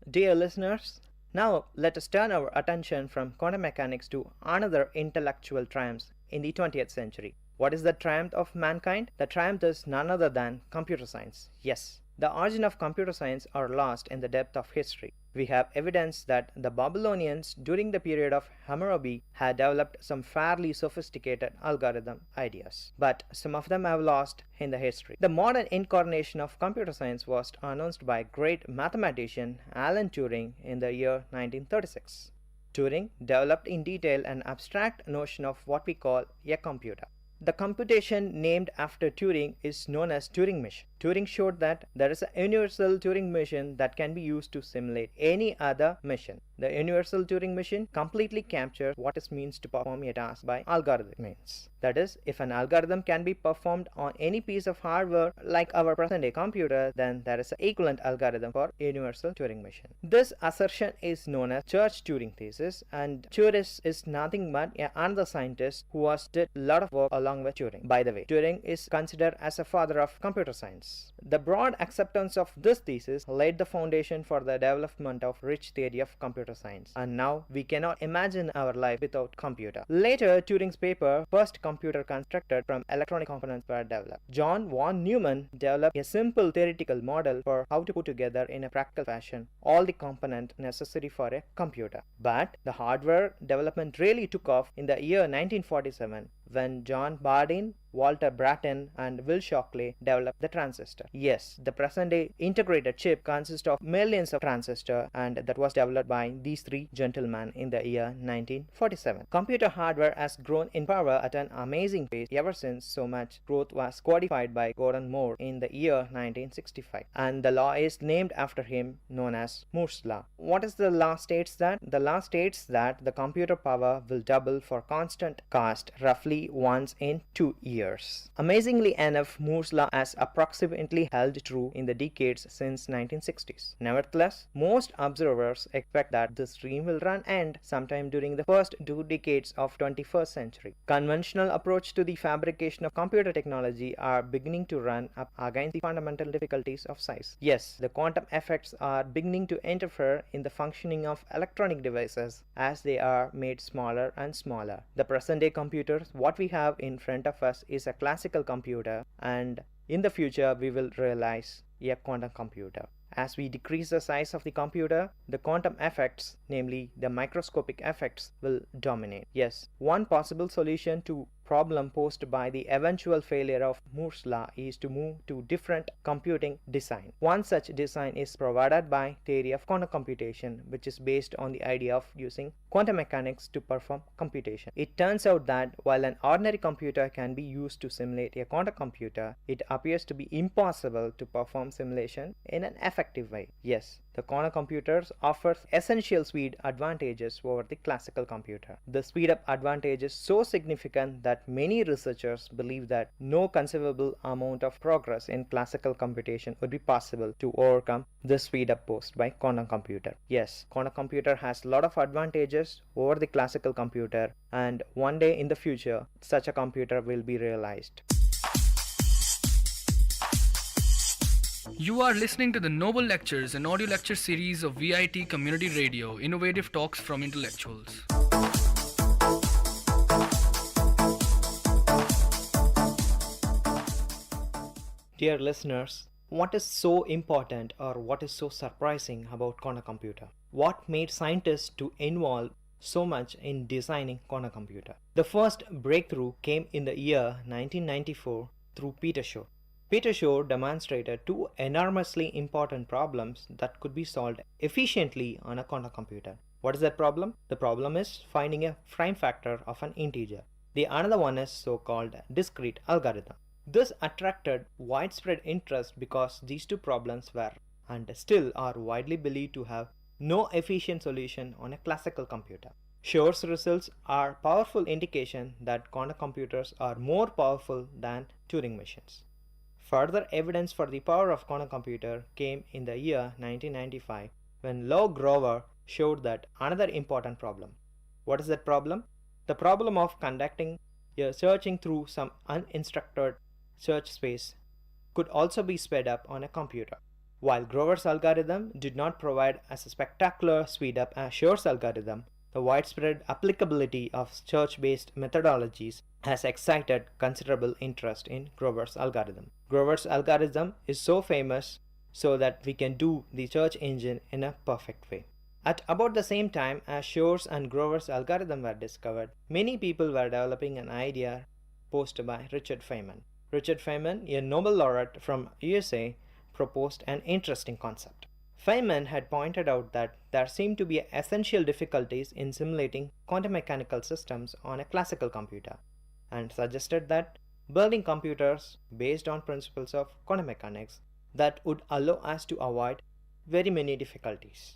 Dear listeners, now let us turn our attention from quantum mechanics to another intellectual triumph in the 20th century. What is the triumph of mankind? The triumph is none other than computer science. Yes, the origin of computer science are lost in the depth of history. We have evidence that the Babylonians during the period of Hammurabi had developed some fairly sophisticated algorithm ideas, but some of them have lost in the history. The modern incarnation of computer science was announced by great mathematician Alan Turing in the year 1936. Turing developed in detail an abstract notion of what we call a computer. The computation named after Turing is known as Turing machine. Turing showed that there is a universal Turing machine that can be used to simulate any other machine. The universal Turing machine completely captures what it means to perform a task by algorithm means. That is, if an algorithm can be performed on any piece of hardware like our present-day computer, then there is an equivalent algorithm for universal Turing machine. This assertion is known as Church-Turing thesis, and Turing is nothing but another scientist who did a lot of work along with Turing. By the way, Turing is considered as a father of computer science. The broad acceptance of this thesis laid the foundation for the development of rich theory of computer science, and now we cannot imagine our life without computer. Later, Turing's paper, first computer constructed from electronic components, were developed. John von Neumann developed a simple theoretical model for how to put together in a practical fashion all the components necessary for a computer. But the hardware development really took off in the year 1947 when John Bardeen, Walter Brattain, and Will Shockley developed the transistor. Yes, the present-day integrated chip consists of millions of transistors, and that was developed by these three gentlemen in the year 1947. Computer hardware has grown in power at an amazing pace ever since. So much growth was codified by Gordon Moore in the year 1965, and the law is named after him, known as Moore's law. What is the law states that? The law states that the computer power will double for constant cost roughly once in 2 years. years. Amazingly enough, Moore's law has approximately held true in the decades since 1960s. Nevertheless, most observers expect that this stream will run end sometime during the first 2 decades of 21st century. Conventional approach to the fabrication of computer technology are beginning to run up against the fundamental difficulties of size. Yes, the quantum effects are beginning to interfere in the functioning of electronic devices as they are made smaller and smaller. The present day computers, what we have in front of us is a classical computer, and in the future we will realize a quantum computer. As we decrease the size of the computer, the quantum effects, namely the microscopic effects, will dominate. Yes, one possible solution to problem posed by the eventual failure of Moore's law is to move to different computing design. One such design is provided by theory of quantum computation, which is based on the idea of using quantum mechanics to perform computation. It turns out that while an ordinary computer can be used to simulate a quantum computer, it appears to be impossible to perform simulation in an effective way. Yes, the quantum computers offer essential speed advantages over the classical computer. The speed up advantage is so significant that many researchers believe that no conceivable amount of progress in classical computation would be possible to overcome the speed up posed by quantum computer. Yes, quantum computer has a lot of advantages over the classical computer, and one day in the future such a computer will be realized. You are listening to the Noble Lectures, an audio lecture series of VIT Community Radio, innovative talks from intellectuals. Dear listeners, what is so important or what is so surprising about quantum computer? What made scientists to involve so much in designing quantum computer? The first breakthrough came in the year 1994 through Peter Shor. Peter Shor demonstrated 2 enormously important problems that could be solved efficiently on a quantum computer. What is that problem? The problem is finding a prime factor of an integer. The another one is so-called discrete algorithm. This attracted widespread interest because these 2 problems were and still are widely believed to have no efficient solution on a classical computer. Shor's results are powerful indication that quantum computers are more powerful than Turing machines. Further evidence for the power of quantum computer came in the year 1995 when Lou Grover showed that another important problem. What is that problem? The problem of conducting a searching through some uninstructed search space could also be sped up on a computer. While Grover's algorithm did not provide as a spectacular speed up as Shor's algorithm, the widespread applicability of search-based methodologies has excited considerable interest in Grover's algorithm. Grover's algorithm is so famous so that we can do the search engine in a perfect way. At about the same time as Shor's and Grover's algorithm were discovered, many people were developing an idea posed by Richard Feynman. Richard Feynman, a Nobel laureate from USA, proposed an interesting concept. Feynman had pointed out that there seemed to be essential difficulties in simulating quantum mechanical systems on a classical computer, and suggested that building computers based on principles of quantum mechanics that would allow us to avoid very many difficulties.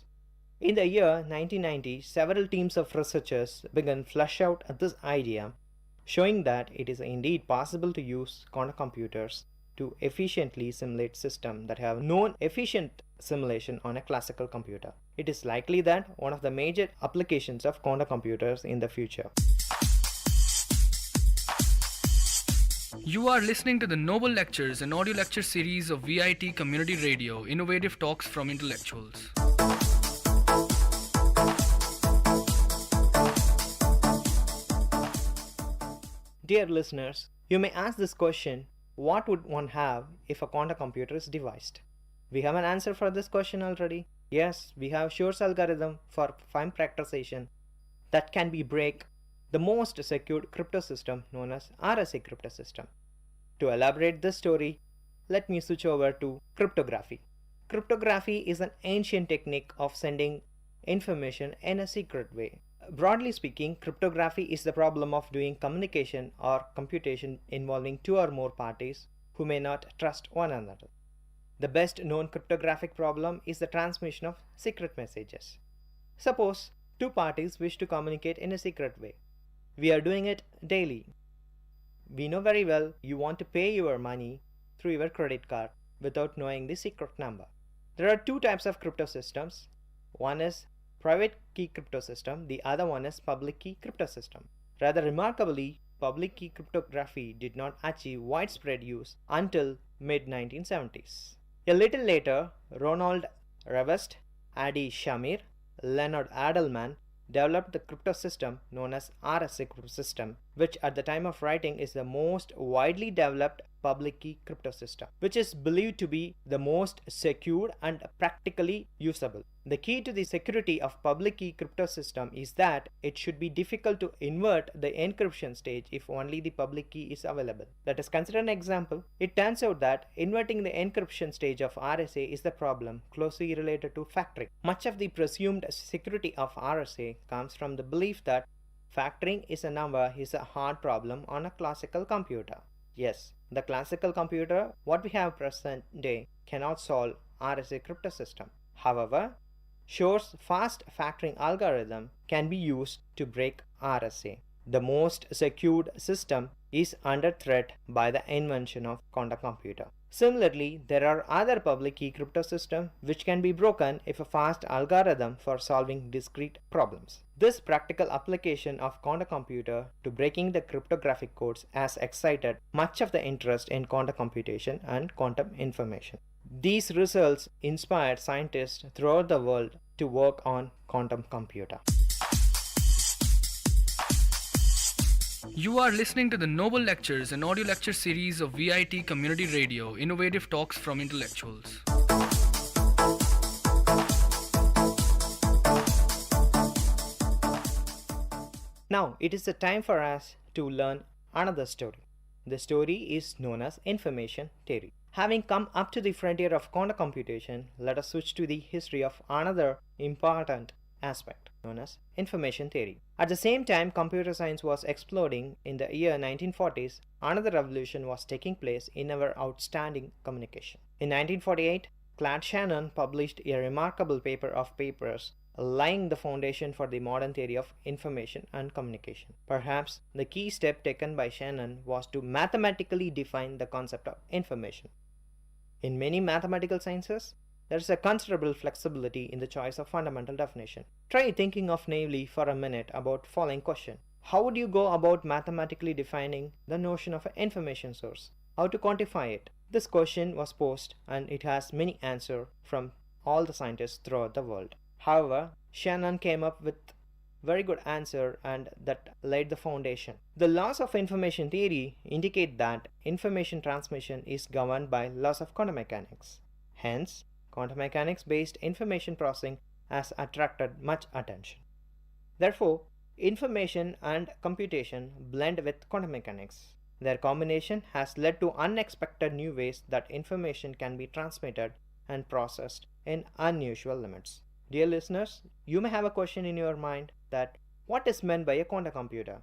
In the year 1990, several teams of researchers began flesh out this idea, showing that it is indeed possible to use quantum computers to efficiently simulate systems that have no efficient simulation on a classical computer. It is likely that one of the major applications of quantum computers in the future. You are listening to the Noble Lectures, an audio lecture series of VIT Community Radio, innovative talks from intellectuals. Dear listeners, you may ask this question: what would one have if a quantum computer is devised? We have an answer for this question already. Yes, we have Shor's algorithm for prime factorization that can be break the most secured crypto system known as RSA crypto system. To elaborate this story, let me switch over to cryptography. Cryptography is an ancient technique of sending information in a secret way. Broadly speaking, cryptography is the problem of doing communication or computation involving 2 or more parties who may not trust one another. The best known cryptographic problem is the transmission of secret messages. Suppose 2 parties wish to communicate in a secret way. We are doing it daily. we know very well you want to pay your money through your credit card without knowing the secret number. There are two types of crypto systems. One is private key crypto system, the other one is public key crypto system. Rather remarkably, public key cryptography did not achieve widespread use until mid-1970s. A little later, Ronald Revest, Adi Shamir, Leonard Adelman developed the crypto system known as RSA crypto system, which at the time of writing is the most widely developed public key crypto system, which is believed to be the most secure and practically usable. The key to the security of public key crypto system is that it should be difficult to invert the encryption stage if only the public key is available. Let us consider an example. It turns out that inverting the encryption stage of RSA is the problem closely related to factoring. Much of the presumed security of RSA comes from the belief that factoring is a number is a hard problem on a classical computer. Yes, the classical computer, what we have present day, cannot solve RSA crypto system. However, Shor's fast factoring algorithm can be used to break RSA. The most secured system is under threat by the invention of quantum computer. Similarly, there are other public key crypto systems which can be broken if a fast algorithm for solving discrete problems. This practical application of quantum computer to breaking the cryptographic codes has excited much of the interest in quantum computation and quantum information. These results inspired scientists throughout the world to work on quantum computer. You are listening to the Noble Lectures, an audio lecture series of VIT Community Radio, innovative talks from intellectuals. Now it is the time for us to learn another story. The story is known as information theory. Having come up to the frontier of quantum computation, let us switch to the history of another important aspect known as information theory. At the same time computer science was exploding in the year 1940s, another revolution was taking place in our outstanding communication. In 1948, Claude Shannon published a remarkable paper of papers laying the foundation for the modern theory of information and communication. Perhaps the key step taken by Shannon was to mathematically define the concept of information. In many mathematical sciences, there is a considerable flexibility in the choice of fundamental definition. Try thinking of naively for a minute about following question. How would you go about mathematically defining the notion of an information source? How to quantify it? This question was posed and it has many answers from all the scientists throughout the world. However, Shannon came up with very good answer and that laid the foundation. The laws of information theory indicate that information transmission is governed by laws of quantum mechanics. Hence, quantum mechanics based information processing has attracted much attention. Therefore, information and computation blend with quantum mechanics. Their combination has led to unexpected new ways that information can be transmitted and processed in unusual limits. Dear listeners, you may have a question in your mind that what is meant by a quantum computer?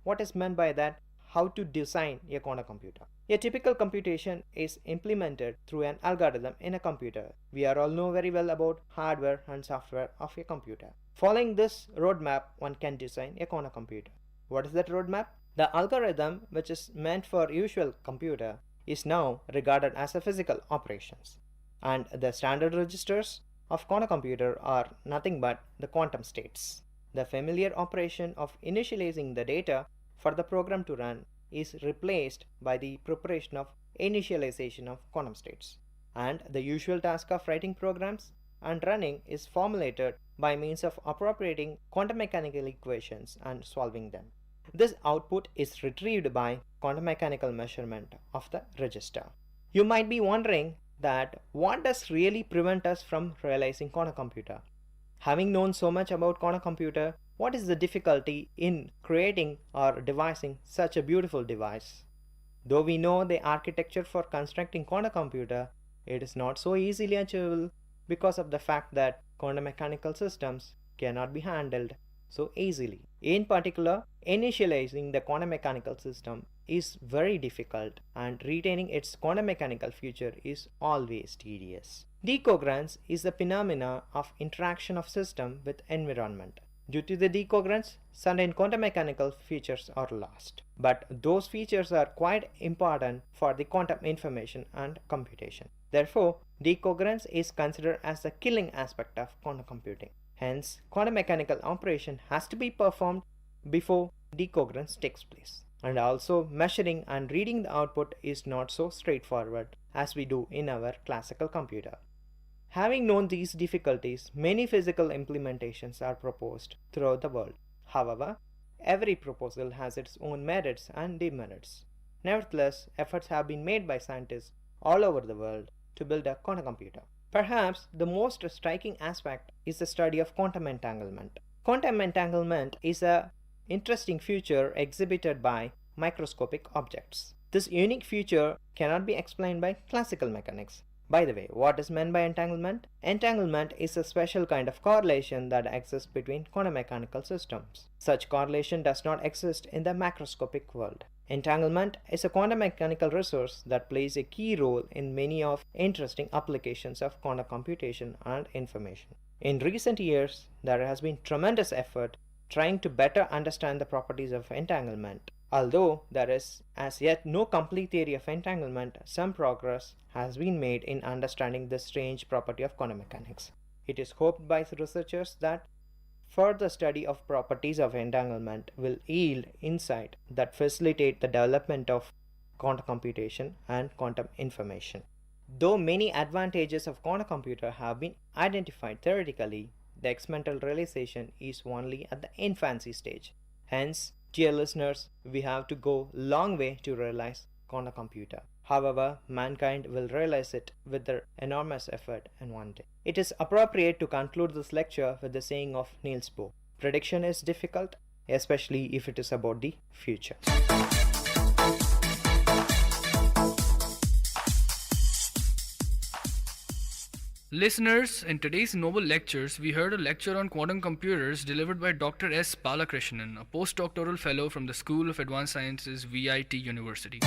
What is meant by that? How to design a quantum computer? A typical computation is implemented through an algorithm in a computer. We are all know very well about hardware and software of a computer. Following this roadmap, one can design a quantum computer. What is that roadmap? The algorithm, which is meant for usual computer, is now regarded as a physical operations. And the standard registers of quantum computer are nothing but the quantum states. The familiar operation of initializing the data for the program to run is replaced by the preparation of initialization of quantum states. And the usual task of writing programs and running is formulated by means of appropriating quantum mechanical equations and solving them. This output is retrieved by quantum mechanical measurement of the register. You might be wondering that what does really prevent us from realizing quantum computer? Having known so much about quantum computer, what is the difficulty in creating or devising such a beautiful device? Though we know the architecture for constructing quantum computer, it is not so easily achievable because of the fact that quantum mechanical systems cannot be handled so easily. In particular, initializing the quantum mechanical system is very difficult and retaining its quantum mechanical future is always tedious. Decogrance is the phenomena of interaction of system with environment. Due to the decoherence, certain quantum mechanical features are lost. But those features are quite important for the quantum information and computation. Therefore, decoherence is considered as the killing aspect of quantum computing. Hence, quantum mechanical operation has to be performed before decoherence takes place. And also, measuring and reading the output is not so straightforward as we do in our classical computer. Having known these difficulties, many physical implementations are proposed throughout the world. However, every proposal has its own merits and demerits. Nevertheless, efforts have been made by scientists all over the world to build a quantum computer. Perhaps the most striking aspect is the study of quantum entanglement. Quantum entanglement is an interesting feature exhibited by microscopic objects. This unique feature cannot be explained by classical mechanics. By the way, what is meant by entanglement? Entanglement is a special kind of correlation that exists between quantum mechanical systems. Such correlation does not exist in the macroscopic world. Entanglement is a quantum mechanical resource that plays a key role in many of interesting applications of quantum computation and information. In recent years, there has been tremendous effort trying to better understand the properties of entanglement. Although there is as yet no complete theory of entanglement, some progress has been made in understanding this strange property of quantum mechanics. It is hoped by researchers that further study of properties of entanglement will yield insight that facilitate the development of quantum computation and quantum information. Though many advantages of quantum computer have been identified theoretically, the experimental realization is only at the infancy stage. Hence, dear listeners, we have to go a long way to realize quantum computer. However, mankind will realize it with their enormous effort in one day. It is appropriate to conclude this lecture with the saying of Niels Bohr: prediction is difficult, especially if it is about the future. Listeners, in today's Noble Lectures, we heard a lecture on quantum computers delivered by Dr. S. Balakrishnan, a postdoctoral fellow from the School of Advanced Sciences, VIT University.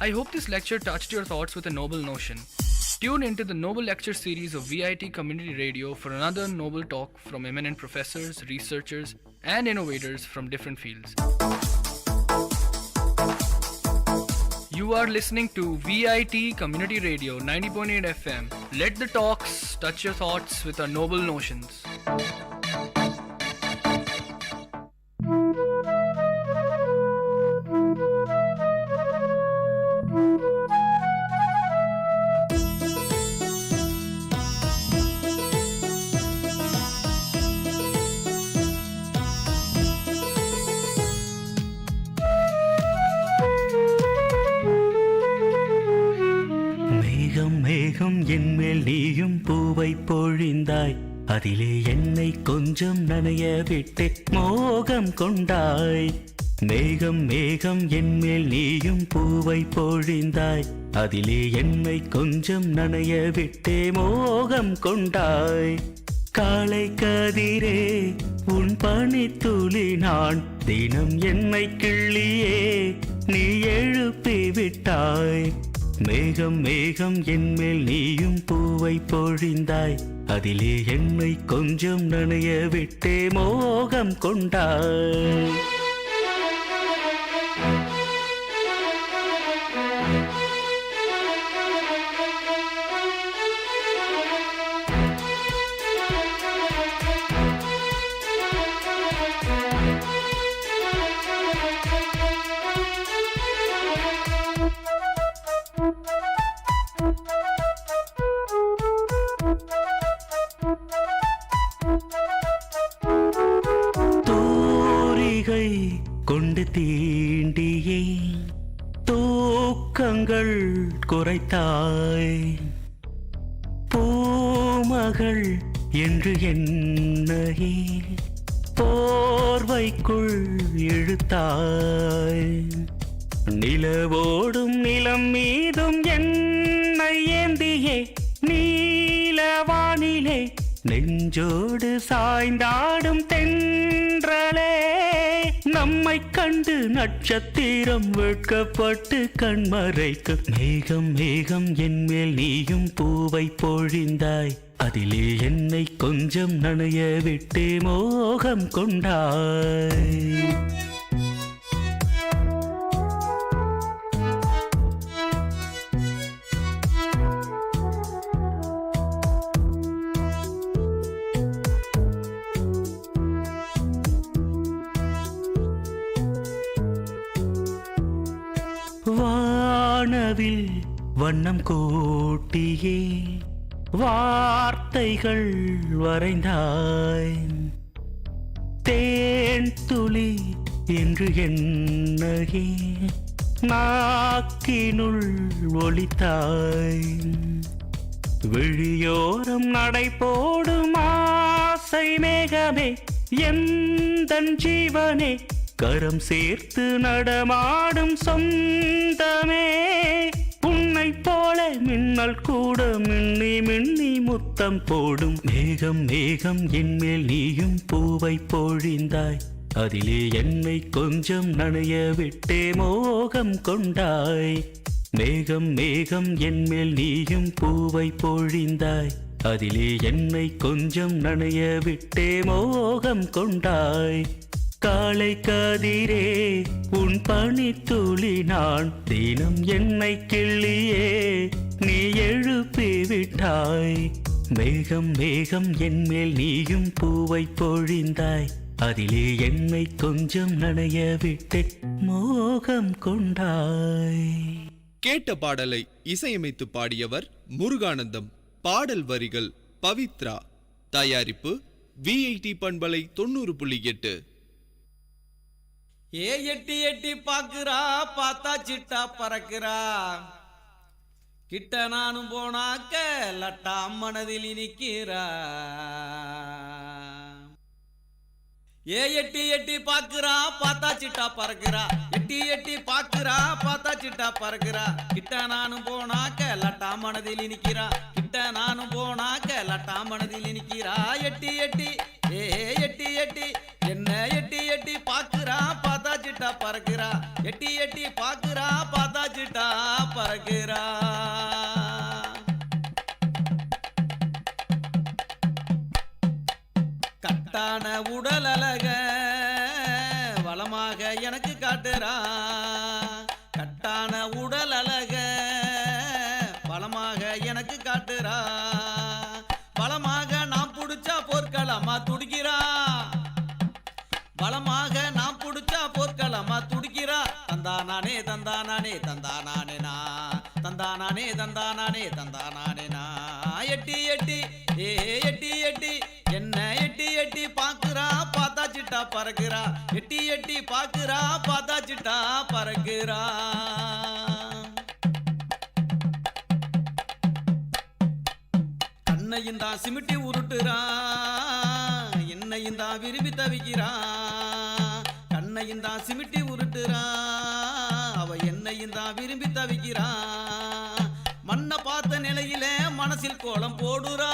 I hope this lecture touched your thoughts with a noble notion. Tune into the Noble Lecture series of VIT Community Radio for another noble talk from eminent professors, researchers, and innovators from different fields. You are listening to VIT Community Radio 90.8 FM. Let the talks touch your thoughts with our noble notions. என்மேல் நீயும் பூவை பொழிந்தாய், அதிலே என்னை கொஞ்சம் நனைய விட்டு மோகம் கொண்டாய். மேகம் மேகம் என்மேல் நீயும் பூவை பொழிந்தாய், அதிலே என்னை கொஞ்சம் நனைய விட்டே மோகம் கொண்டாய். காலை கதிரே உன் பனித்துளி நான், தினம் என்னை கிள்ளியே நீ எழுப்பி விட்டாய். மேகம் மேகம் என்மேல் நீயும் பூவை பொழிந்தாய், அதிலே என்னை கொஞ்சம் நனைய விட்டே மோகம் கொண்டாய். கொண்டு தீண்டியே தூக்கங்கள் குறைத்தாய். பூமகள் என்று என்னையே போர்வைக்குள் இழுத்தாய். நிலவோடும் நிலம் மீதும் என்னை ஏந்தியே நீலவானிலே நெஞ்சோடு சாய்ந்தாடும் தென்றலே நம்மை கண்டு நட்சத்திரம் வெட்கப்பட்டு கண்மறைக்க மேகம் மேகம் என்மேல் நீயும் பூவை பொழிந்தாய் அதிலே என்னை கொஞ்சம் நனைய விட்டு மோகம் கொண்டாய் வானவில் வண்ணம் கூட்டியே வார்த்தைகள் வரைந்தாய் தேன் துளி என்று என்னையே நாக்கினுள் ஒளித்தாய் விழியோரம் நடை போடும் ஆசை மேகமே எந்தன் ஜீவனே கரம் சேர்த்து நடமாடும் சொந்தமே உன்னை போல மின்னல் கூட மின்னி மின்னி முத்தம் போடும் மேகம் மேகம் என்மேல் நீயும் பூவை பொழிந்தாய் அதிலே என்னை கொஞ்சம் நனைய விட்டே மோகம் கொண்டாய் மேகம் மேகம் என்மேல் நீயும் பூவை பொழிந்தாய் அதிலே என்னை கொஞ்சம் நனைய விட்டே மோகம் கொண்டாய் காலை கதிரே உன் பனித்துளி நான் தினம் என்னை கிள்ளியே நீ எழுப்பி விட்டாய் மேகம் மேகம் என்மேல் நீயும் பூவை பொழிந்தாய் அதிலே என்னை கொஞ்சம் நனைய விட்டு மோகம் கொண்டாய். கேட்ட பாடலை இசையமைத்து பாடியவர் முருகானந்தம். பாடல் வரிகள் பவித்ரா. தயாரிப்பு விஐடி பண்பலை 90.8. ஏ எட்டி எட்டி பாக்குறா பார்த்தா சிட்டா பறக்குறா கிட்ட நானும் போனாக்க லட்டா மனதில் நிக்கிறா. ஏ எட்டி எட்டி பாக்குறா பார்த்தா சிட்டா பறக்குறா எட்டி எட்டி பாக்குறா பார்த்தா சிட்டா பறக்குறா கிட்ட நானும் போனாக்க லட்டா மனதில் நிக்கிறா கிட்ட நானும் போனாக்க லட்டா மனதில் நிக்கிறா. எட்டி எட்டி ஏ எட்டி எட்டி என்ன எட்டி எட்டி பாக்குறா பார்த்தா சிட்டா பறக்குறா எட்டி எட்டி பாக்குறா பார்த்தா சிட்டா பறக்குறா. கட்டான உடல் அழக வளமாக எனக்கு காட்டுறா கட்டான உடல் அழக வளமாக எனக்கு காட்டுறா பலமாக நான் புடிச்சா போர்க்களமா துடிக்கிறா பலமாக நான் புடிச்சா போர்க்களமா துடிக்கிறா. தந்தானானே தந்தானானே தந்தானானே நா தந்தானானே தந்தானானே தந்தானானே நா. எட்டி எட்டி ஏ எட்டி எட்டி என்ன எட்டி எட்டி பாக்குறா பார்த்தா சிட்டா பறக்குறா எட்டி எட்டி பாக்குறா பார்த்தா சிட்டா பறக்குறா. கண்ணையும் தான் சிமிட்டி உருட்டுறா என்னையும் தான் விரும்பி தவிக்கிறா கண்ணையும் தான் சிமிட்டி உருட்டுறா அவ என்னையும் தான் விரும்பி தவிக்கிறா. மண்ணை பார்த்த நிலையில மனசில் கோலம் போடுறா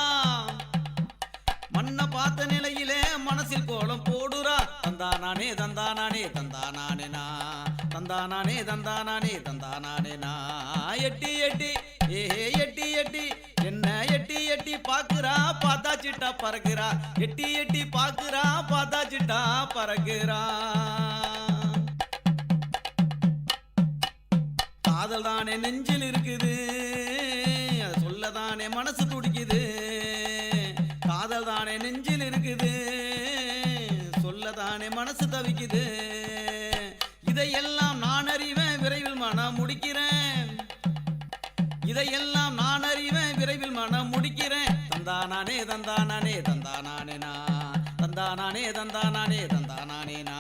மண்ணை பார்த்த நிலையிலே மனசில் கோலம் போடுறா. தந்தானானே தந்தானானே தந்தானானே நா தந்தானானே தந்தானானே தந்தானானே நா. எட்டி எட்டி ஏ எட்டி எட்டி என்ன எட்டி எட்டி பாக்குறா பார்த்தா சிட்டா பறக்குறா எட்டி எட்டி பாக்குறா பார்த்தா சிட்டா பறக்குறா. காதல் தானே நெஞ்சில் இருக்குது சொல்லதானே மனசு துடிக்குது காதல் தானே நெஞ்சில் இருக்குது சொல்லதானே மனசு தவிக்குது. இதையெல்லாம் நான் அறிவேன் விரைவில் மனம் முடிக்கிறேன் இதையெல்லாம் நான் அறிவேன் விரைவில் மனம் முடிக்கிறேன். தந்தானானே தந்தானானே தந்தானானே நா தந்தானானே தந்தானானே தந்தானானே நா.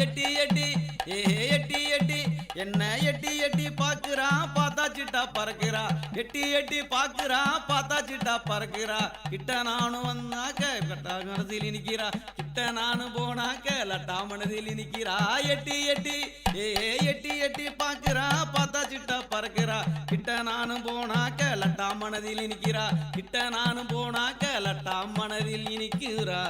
எட்டி எட்டி ஏ எட்டி எட்டி என்ன எட்டி எட்டி பாக்குறா பார்த்தா சிட்டா பறக்குறா எட்டி எட்டி பாக்குறா பார்த்தா சிட்டா பறக்குறா. கிட்ட நானும் வந்தாக்க கட்டா மனதில் நிக்கிறா கிட்ட நானும் போனாக்க லட்டா மனதில் நிக்கிறா. எட்டி எட்டி ஏ எட்டி எட்டி பாக்குறா பார்த்தா சிட்டா பறக்குறா கிட்ட நானும் போனாக்க லட்டா மனதில் நிக்கிறா கிட்ட நானும் போனாக்க லட்டா மனதில் நிக்கிறா.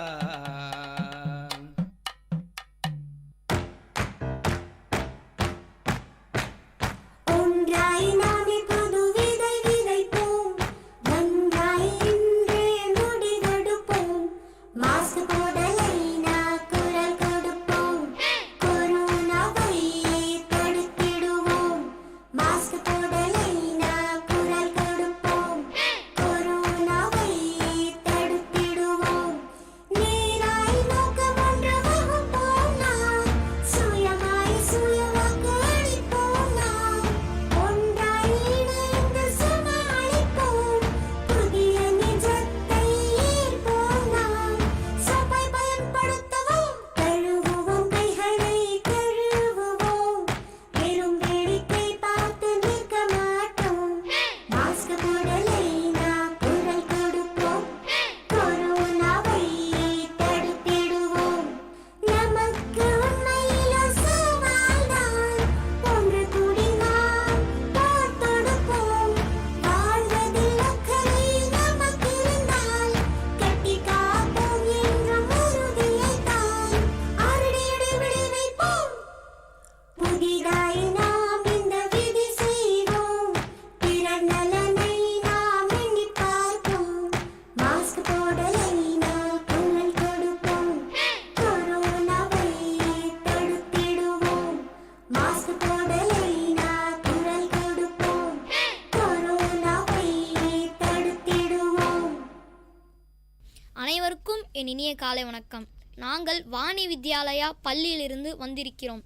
என் இனிய காலை வணக்கம். நாங்கள் வாணி வித்யாலயா பள்ளியிலிருந்து வந்திருக்கிறோம்.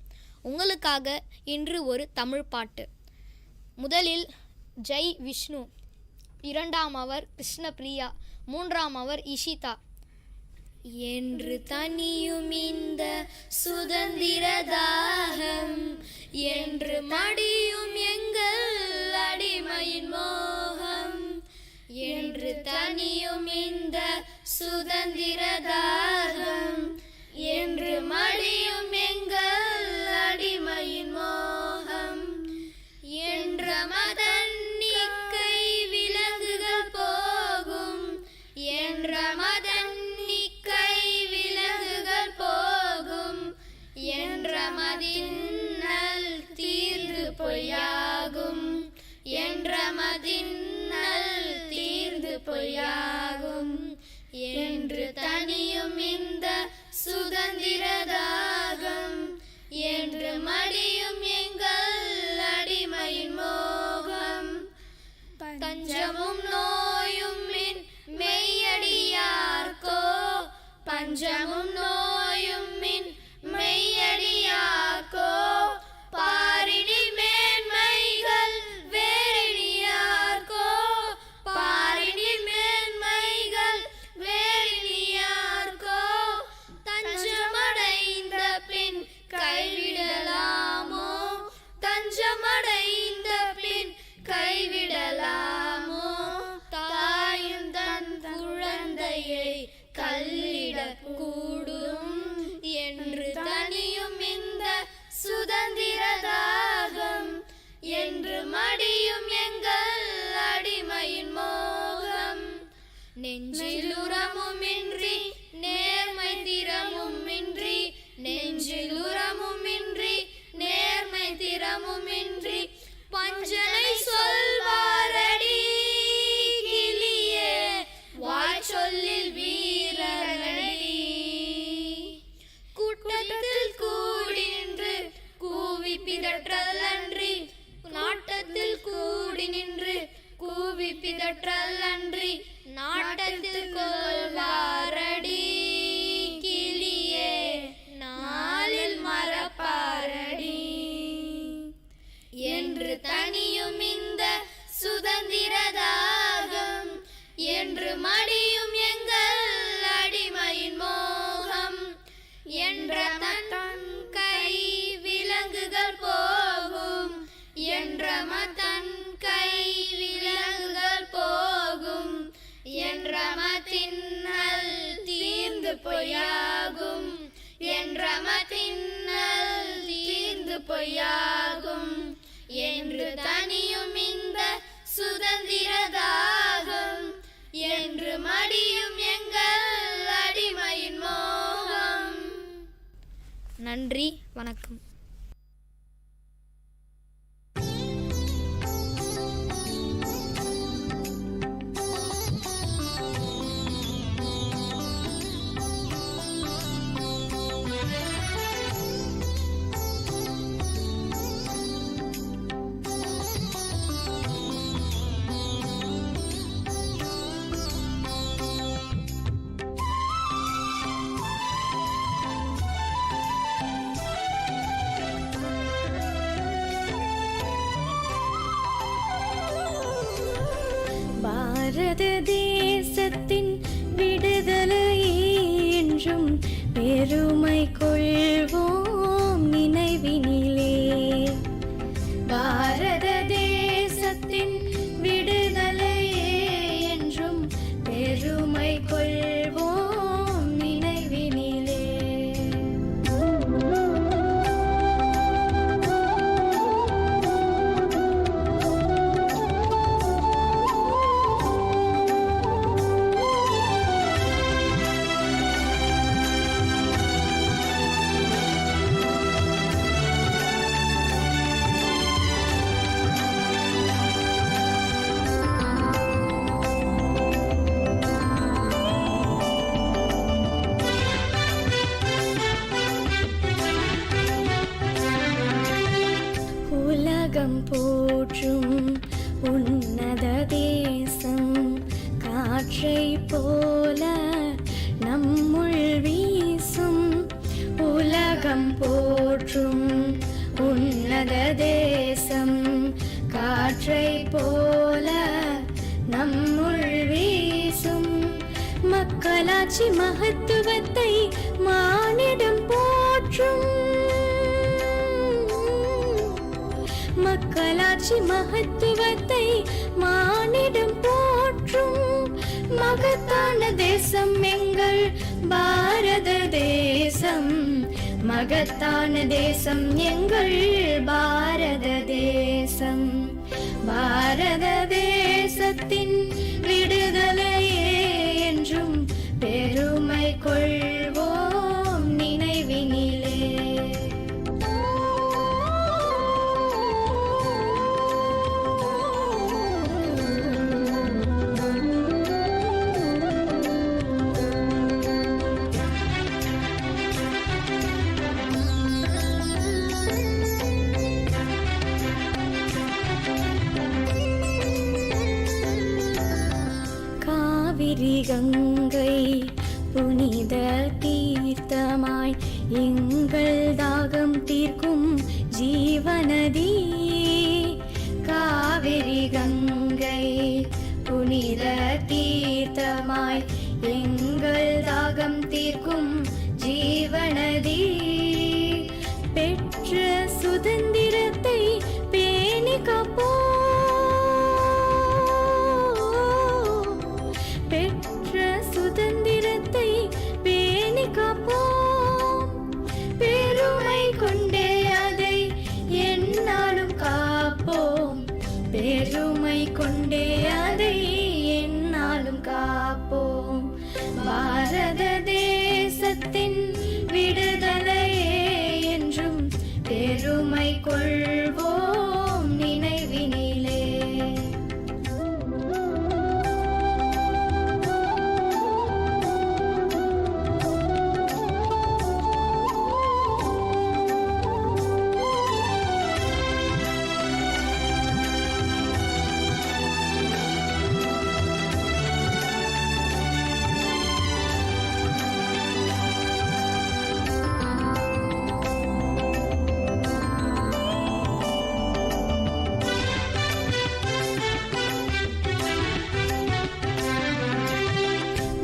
உங்களுக்காக இன்று ஒரு தமிழ் பாட்டு. முதலில் ஜெய் விஷ்ணு, இரண்டாம் அவர் கிருஷ்ணபிரியா, மூன்றாம் அவர் இஷிதா. என்று தனியும் இந்த சுதந்திர தாகம், என்று மடியும் எங்கள் அடிமையின் மோகம், என்று தனியும் இந்த சுதந்திர தாகம், என்று மடியும் எங்கள் அடிமையின் மோகம், என்ற மதன்னிக்கை விலங்குகள் போகும், என்ற மதன்னிக்கை விலங்குகள் போகும், என்ற மதின்னல் தீர்ந்து பொய்யாகும், என்ற மதின்னல் தீர்ந்து பொய்யாகும், என்று தனியும் இந்த சுதந்திர தாகம், என்று மடியும் எங்கள் அடிமையின் மோகம், பஞ்சமும் நோயும் மின் மெய்யடியார்க்கோ, பஞ்சமும் நோயும் மின் மெய்யடியார்க்கோ, பாரினில் மேன்மைகள் வேறினியார்க்கோ, பாரினில் மேன்மைகள் வேறினியார்க்கோ, தஞ்சமடைந்த பின் கைவிடலாமோ, தஞ்சமடைந்த பின் கைவிடலாமோ, தாயும் தன் குழந்தையை கல்லிடக்கூடும், என்று தனியும் இந்த சுதந்திர தாகம், என்று மடியும் எங்கள் அடிமையின் மோகம், நெஞ்சில் உரமுமின்றி நேர்மை திறமுமின்றி, நெஞ்சில் உரமுமின்றி நேர்மை திறமுமின்றி, பஞ்சனை சொல்வாரடி கிளியே, வாய் சொல்லில் வீரனடி, கூட்டத்தில் கூடி நின்று கூவி பிதற்றல் அன்றி, நாட்டத்தில் கூடி நின்று கூவி பிதற்றல் அன்றி, நாட்டத்தில் கொள்வாரடி கிளியே, நாளில் மறப்பாரடி, என்று தனியும் இந்த சுதந்திர தாகம், என்று மடியும் எங்கள் அடிமையின் மோகம், என்ற தன் கை விலங்குகள் போகும், என்ற மதன் கை விலங்குகள் போகும், என்ற மதின்னல் தீர்ந்து பொய்யாகும், என்ற மதின்னல் தீர்ந்து பொய்யாகும், என்று தனியும் இந்த சுதந்திர தாகம், என்று மடியும் எங்கள் அடிமையின் மோகம். நன்றி, வணக்கம். பாரத தேசத்தின் விடுதலை என்றும் பெருமை கொள்வோம் நினைவினிலே, பாரத தேசத்தின் விடுதலை என்றும் பெருமை கொள்வோம் நினைவினிலே. உலகம் போற்றும் உன்னத தேசம், காற்றை போல நம் நம்முள் வீசும் உலகம் போற்றும் உன்னத தேசம் காற்றை போல நம்முள் வீசும் மக்களாட்சி மகத்துவத்தை மானிடம் போற்றும் மக்களாட்சி மகத்துவத்தை மானிடம் போற்றும் மகத்தான தேசம் எங்கள் பாரத தேசம் மகத்தான தேசம் எங்கள் பாரத தேசம் பாரத தேசத்தின் விடுதலையே என்றும் பெருமை கொள்வோம் நினைவினிலே. கங்கை புனித தீர்த்தமாய் எங்கள் தாகம் தீர்க்கும் ஜீவநதி காவிரி கங்கை புனித தீர்த்தமாய் எங்கள் தாகம் தீர்க்கும் ஜீவநதி பெற்ற சுதந்திரத்தை பேணி காப்போம் சுதந்திரத்தை பேணி காப்போம் பெருமை கொண்டே அதை எந்நாளும் காப்போம் பெருமை கொண்டே அதை எந்நாளும் காப்போம் பாரத தேசத்தின் விடுதலையே என்றும் பெருமை கொள்வோம் நினைவினிலே.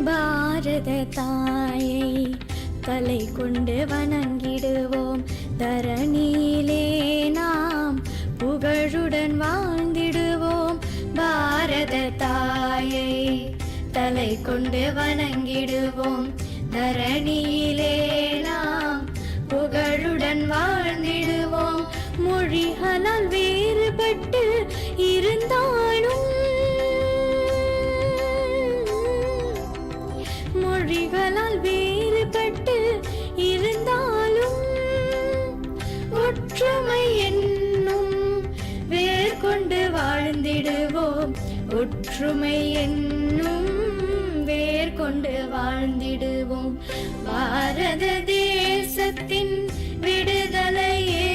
பாரத தாயை தலை கொண்டு வணங்கிடுவோம் தரணியிலே நாம் புகழுடன் வாழ்ந்திடுவோம் பாரத தாயை தலை கொண்டு வணங்கிடுவோம் தரணியிலே நாம் புகழுடன் வாழ்ந்திடுவோம் மொழிகளால் வேறுபட்டு இருந்தாலும் மொழிகளால் வேறுபட்டு இருந்தாலும் ஒற்றுமை என்னும் வேர் கொண்டு வாழ்ந்திடுவோம் ஒற்றுமை என்னும் வேர் கொண்டு வாழ்ந்திடுவோம் பாரத தேசத்தின் விடுதலையே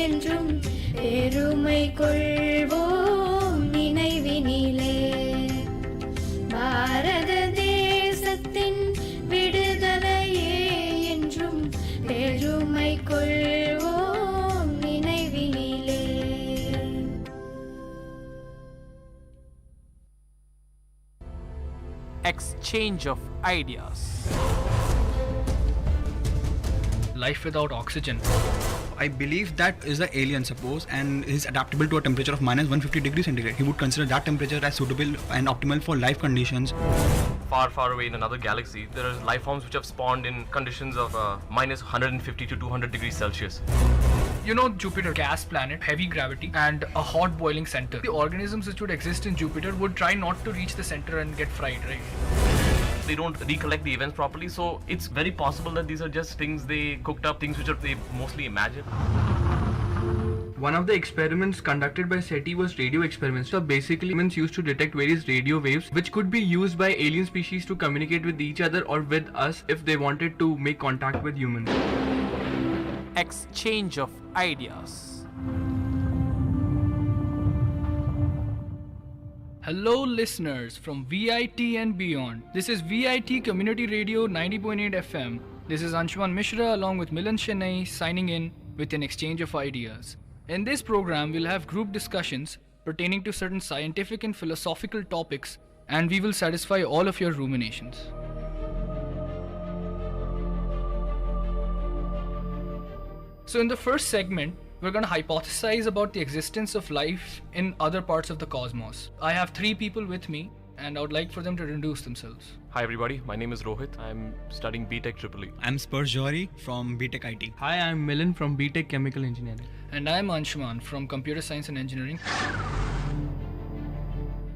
என்றும் பெருமை கொள்வோம் நினைவினிலே. பாரத தேசத்தின் விடுதலையே என்றும் பெருமை கொள்வோம் நினைவினிலே. Exchange of ideas. Life without oxygen. I believe that is the alien, suppose, and is adaptable to a temperature of minus 150 degrees centigrade. He would consider that temperature as suitable and optimal for life conditions. Far, far away in another galaxy, there are life forms which have spawned in conditions of minus 150 to 200 degrees Celsius. You know Jupiter, gas planet, heavy gravity, and a hot boiling center. The organisms which would exist in Jupiter would try not to reach the center and get fried, right? They don't recollect the events properly, so it's very possible that these are just things they cooked up, things which they mostly imagined. One of the experiments conducted by SETI was radio experiments. So basically, humans used to detect various radio waves which could be used by alien species to communicate with each other or with us if they wanted to make contact with humans. Exchange of ideas. Hello, listeners from VIT and beyond. This is VIT Community Radio 90.8 FM. This is Anshuman Mishra along with Milan Chennai signing in with an exchange of ideas. In this program, we'll have group discussions pertaining to certain scientific and philosophical topics, and we will satisfy all of your ruminations. So in the first segment, we're going to hypothesize about the existence of life in other parts of the cosmos. I have three people with me, and I would like for them to introduce themselves. Hi everybody, my name is Rohit. I'm studying BTech EEE. I'm Spursh Johari from BTech IT. Hi, I'm Milan from BTech Chemical Engineering. And I'm Anshuman from Computer Science and Engineering.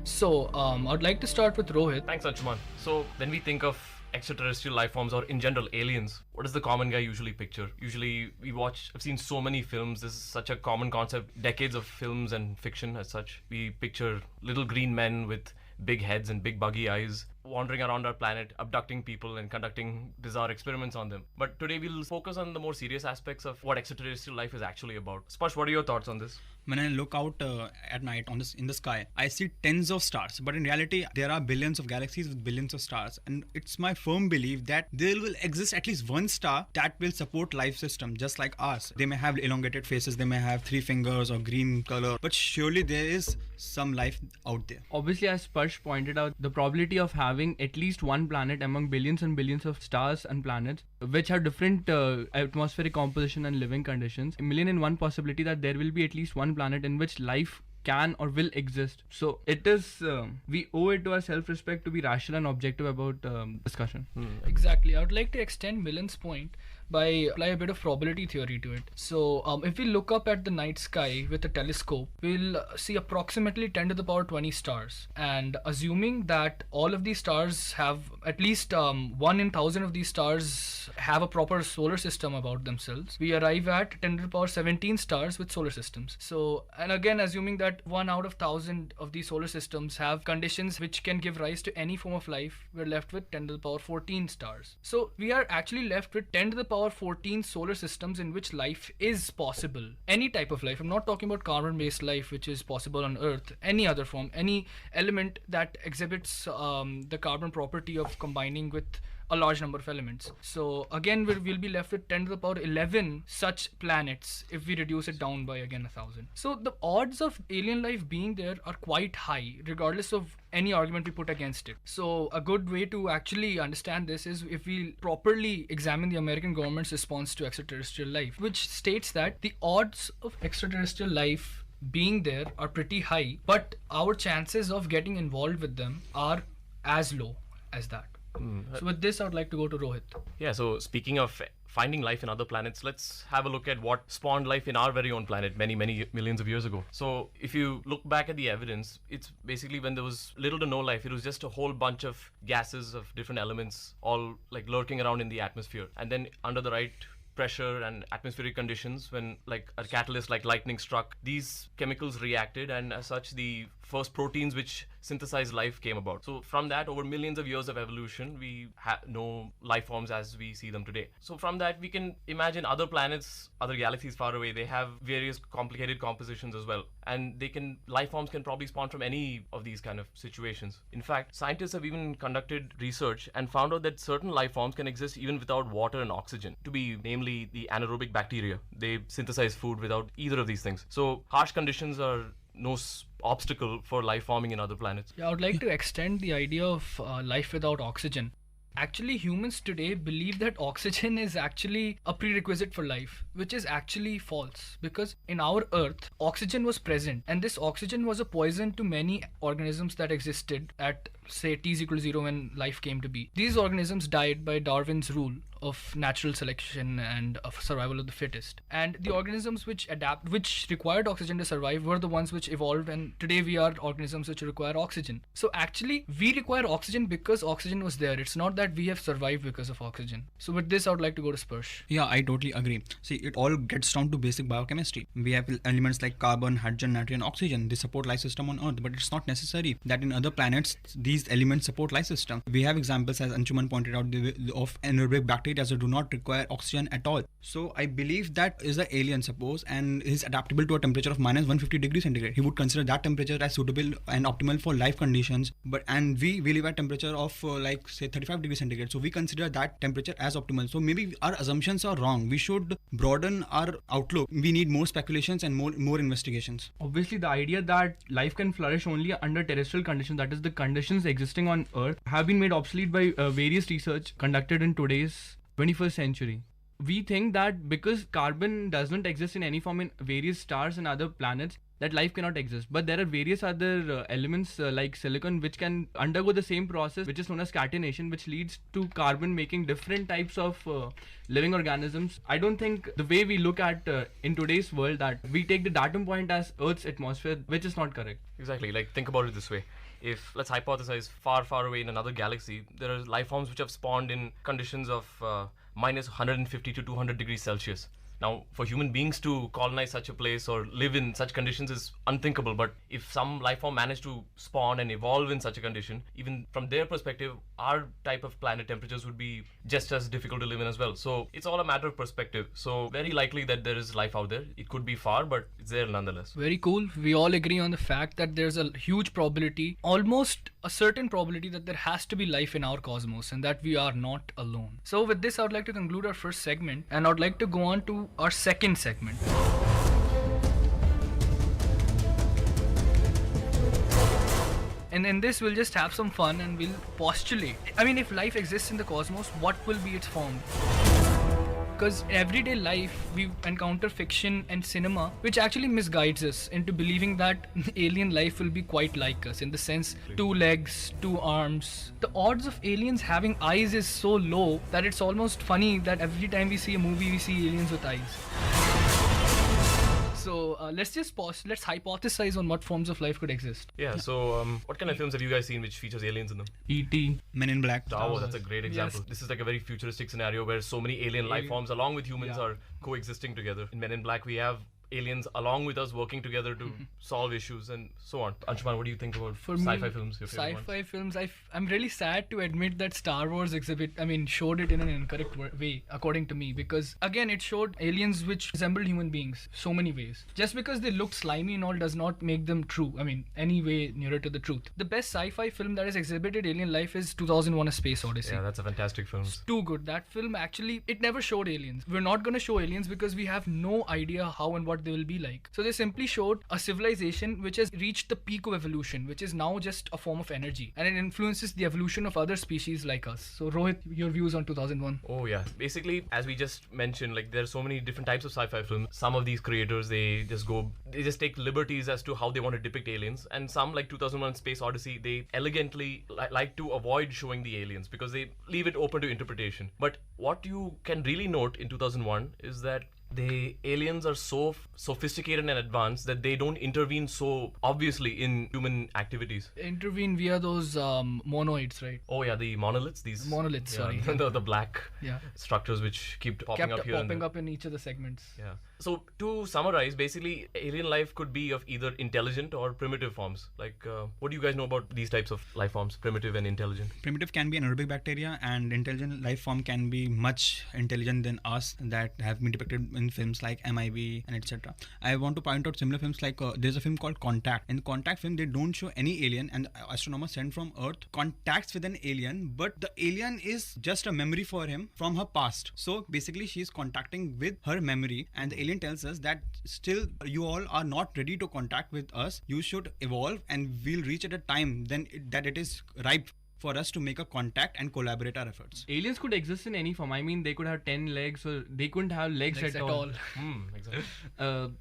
So, I'd like to start with Rohit. Thanks, Anshuman. So, when we think of extraterrestrial life forms or in general aliens, what does the common guy usually picture? Usually I've seen so many films, this is such a common concept, decades of films and fiction as such. We picture little green men with big heads and big buggy eyes wandering around our planet, abducting people and conducting bizarre experiments on them. But today we'll focus on the more serious aspects of what extraterrestrial life is actually about. Sparsh, what are your thoughts on this? When I look out at night in the sky, I see tens of stars. But in reality, there are billions of galaxies with billions of stars. And it's my firm belief that there will exist at least one star that will support life system just like ours. They may have elongated faces, they may have 3 fingers or green color, but surely there is some life out there. Obviously, as Sparsh pointed out, the probability of having at least one planet among billions and billions of stars and planets which have different atmospheric composition and living conditions, 1,000,001 possibility that there will be at least one planet in which life can or will exist. So it is, we owe it to our self-respect to be rational and objective about discussion. Exactly. I would like to extend Milan's point by apply a bit of probability theory to it. So if we look up at the night sky with a telescope, we'll see approximately 10 to the power 20 stars. And assuming that all of these stars have at least 1 in 1,000 of these stars have a proper solar system about themselves, we arrive at 10 to the power 17 stars with solar systems. So, and again, assuming that 1 out of 1,000 of these solar systems have conditions which can give rise to any form of life, we're left with 10 to the power 14 stars. So we are actually left with 10 to the power 14 solar systems in which life is possible. Any type of life. I'm not talking about carbon-based life which is possible on Earth. Any other form, any element that exhibits the carbon property of combining with a large number of elements. So again, we'll be left with 10 to the power 11 such planets if we reduce it down by again 1,000. So the odds of alien life being there are quite high, regardless of any argument we put against it. So a good way to actually understand this is if we properly examine the American government's response to extraterrestrial life, which states that the odds of extraterrestrial life being there are pretty high, but our chances of getting involved with them are as low as that. So with this, I would like to go to Rohit. Yeah, so speaking of finding life in other planets, let's have a look at what spawned life in our very own planet many millions of years ago. So if you look back at the evidence, it's basically when there was little to no life, it was just a whole bunch of gases of different elements all like lurking around in the atmosphere. And then under the right pressure and atmospheric conditions, when like a catalyst like lightning struck, these chemicals reacted, and as such the first proteins which synthesized life came about. So from that, over millions of years of evolution, we know life forms as we see them today. So from that, we can imagine other planets, other galaxies far away, they have various complicated compositions as well, and life forms can probably spawn from any of these kind of situations. In fact, scientists have even conducted research and found out that certain life forms can exist even without water and oxygen, to be namely the anaerobic bacteria. They synthesize food without either of these things. So harsh conditions are no obstacle for life forming in other planets. Yeah, I would like to extend the idea of life without oxygen. Actually, humans today believe that oxygen is actually a prerequisite for life, which is actually false, because in our Earth, oxygen was present, and this oxygen was a poison to many organisms that existed at, say, T=0 when life came to be. These organisms died by Darwin's rule of natural selection and of survival of the fittest. And the organisms which required oxygen to survive were the ones which evolved, and today we are organisms which require oxygen. So actually, we require oxygen because oxygen was there. It's not that we have survived because of oxygen. So with this, I would like to go to Sparsh. Yeah, I totally agree. See, it all gets down to basic biochemistry. We have elements like carbon, hydrogen, nitrogen, oxygen. They support life system on Earth, but it's not necessary that in other planets these these elements support life system. We have examples, as Anshuman pointed out, of anaerobic bacteria that do not require oxygen at all. So I believe that is an alien, suppose, and is adaptable to a temperature of minus 150 degrees centigrade. He would consider that temperature as suitable and optimal for life conditions. And we live at temperature of say 35 degrees centigrade. So we consider that temperature as optimal. So maybe our assumptions are wrong. We should broaden our outlook. We need more speculations and more investigations. Obviously, the idea that life can flourish only under terrestrial conditions, that is the conditions existing on Earth, have been made obsolete by various research conducted in today's 21st century. We think that because carbon does not exist in any form in various stars and other planets, that life cannot exist. But there are various other elements like silicon which can undergo the same process, which is known as catenation, which leads to carbon making different types of living organisms. I don't think the way we look at in today's world that we take the datum point as Earth's atmosphere, which is not correct. Exactly. Like, think about it this way. If, let's hypothesize, far, far away in another galaxy, there are life forms which have spawned in conditions of minus 150 to 200 degrees Celsius. Now, for human beings to colonize such a place or live in such conditions is unthinkable. But if some life form managed to spawn and evolve in such a condition, even from their perspective, our type of planet temperatures would be just as difficult to live in as well. So it's all a matter of perspective. So very likely that there is life out there. It could be far, but it's there nonetheless. Very cool. We all agree on the fact that there's a huge probability, almost a certain probability, that there has to be life in our cosmos and that we are not alone. So with this, I would like to conclude our first segment, and I would like to go on to our second segment. And in this, we'll just have some fun and we'll postulate. I mean, if life exists in the cosmos, what will be its form? Because in everyday life, we encounter fiction and cinema which actually misguides us into believing that alien life will be quite like us, in the sense 2 legs, 2 arms. The odds of aliens having eyes is so low that it's almost funny that every time we see a movie, we see aliens with eyes. So let's just pause. Let's hypothesize on what forms of life could exist. Yeah, so what kind of films have you guys seen which features aliens in them? E.T. Men in Black. Oh, that's a great example. Yes. This is like a very futuristic scenario where so many alien life forms along with humans are coexisting together. In Men in Black, we have aliens along with us working together to solve issues and so on. Anshuman, what do you think about sci-fi films? Sci-fi films, I'm really sad to admit that Star Wars showed it in an incorrect way, according to me, because again, it showed aliens which resembled human beings so many ways. Just because they looked slimy and all does not make them true. Any way nearer to the truth. The best sci-fi film that has exhibited alien life is 2001: A Space Odyssey. Yeah, that's a fantastic film. It's too good. That film actually, it never showed aliens. We're not going to show aliens because we have no idea how and what they will be like. So they simply showed a civilization which has reached the peak of evolution, which is now just a form of energy, and it influences the evolution of other species like us. So Rohit, your views on 2001? Oh yeah, basically, as we just mentioned, like there are so many different types of sci-fi films. Some of these creators, they just take liberties as to how they want to depict aliens, and some, like 2001: Space Odyssey, they elegantly like to avoid showing the aliens because they leave it open to interpretation. But what you can really note in 2001 is that the aliens are so sophisticated and advanced that they don't intervene so obviously in human activities. Intervene via those monoids, right? Oh yeah, the monoliths. These monoliths, sorry. the black structures which keep popping up here. Popping up in each of the segments. Yeah. So to summarize, basically, alien life could be of either intelligent or primitive forms. Like, what do you guys know about these types of life forms, primitive and intelligent? Primitive can be anaerobic bacteria, and intelligent life form can be much intelligent than us that have been depicted in films like MIB and etc. I want to point out similar films like there's a film called Contact. In the Contact film, they don't show any alien, and the astronomer sent from Earth contacts with an alien, but the alien is just a memory for him from her past. So basically, she's contacting with her memory, and the alien tells us that still you all are not ready to contact with us. You should evolve, and we'll reach at a time that it is ripe for us to make a contact and collaborate our efforts. Aliens could exist in any form. I mean, they could have 10 legs, or they couldn't have legs at all. Exactly.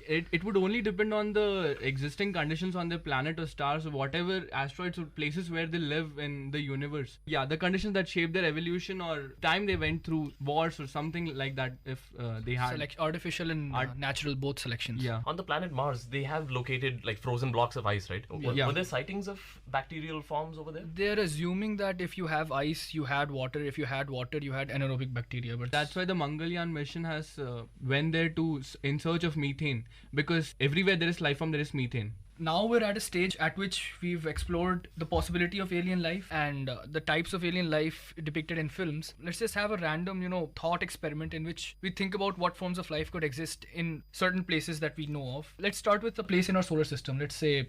It would only depend on the existing conditions on the planet or stars or whatever asteroids or places where they live in the universe. Yeah, the conditions that shape their evolution or time they went through, wars or something like that, if they had. Artificial and natural, both selections. Yeah. On the planet Mars, they have located like frozen blocks of ice, right? Were there sightings of bacterial forms over there? They're assuming that if you have ice, you had water. If you had water, you had anaerobic bacteria. But that's why the Mangalyaan mission has went there in search of methane, because everywhere there is life form, there is methane. now we're at a stage at which we've explored the possibility of alien life and the types of alien life depicted in films. Let's just have a random, thought experiment in which we think about what forms of life could exist in certain places that we know of. Let's start with a place in our solar system. Let's say,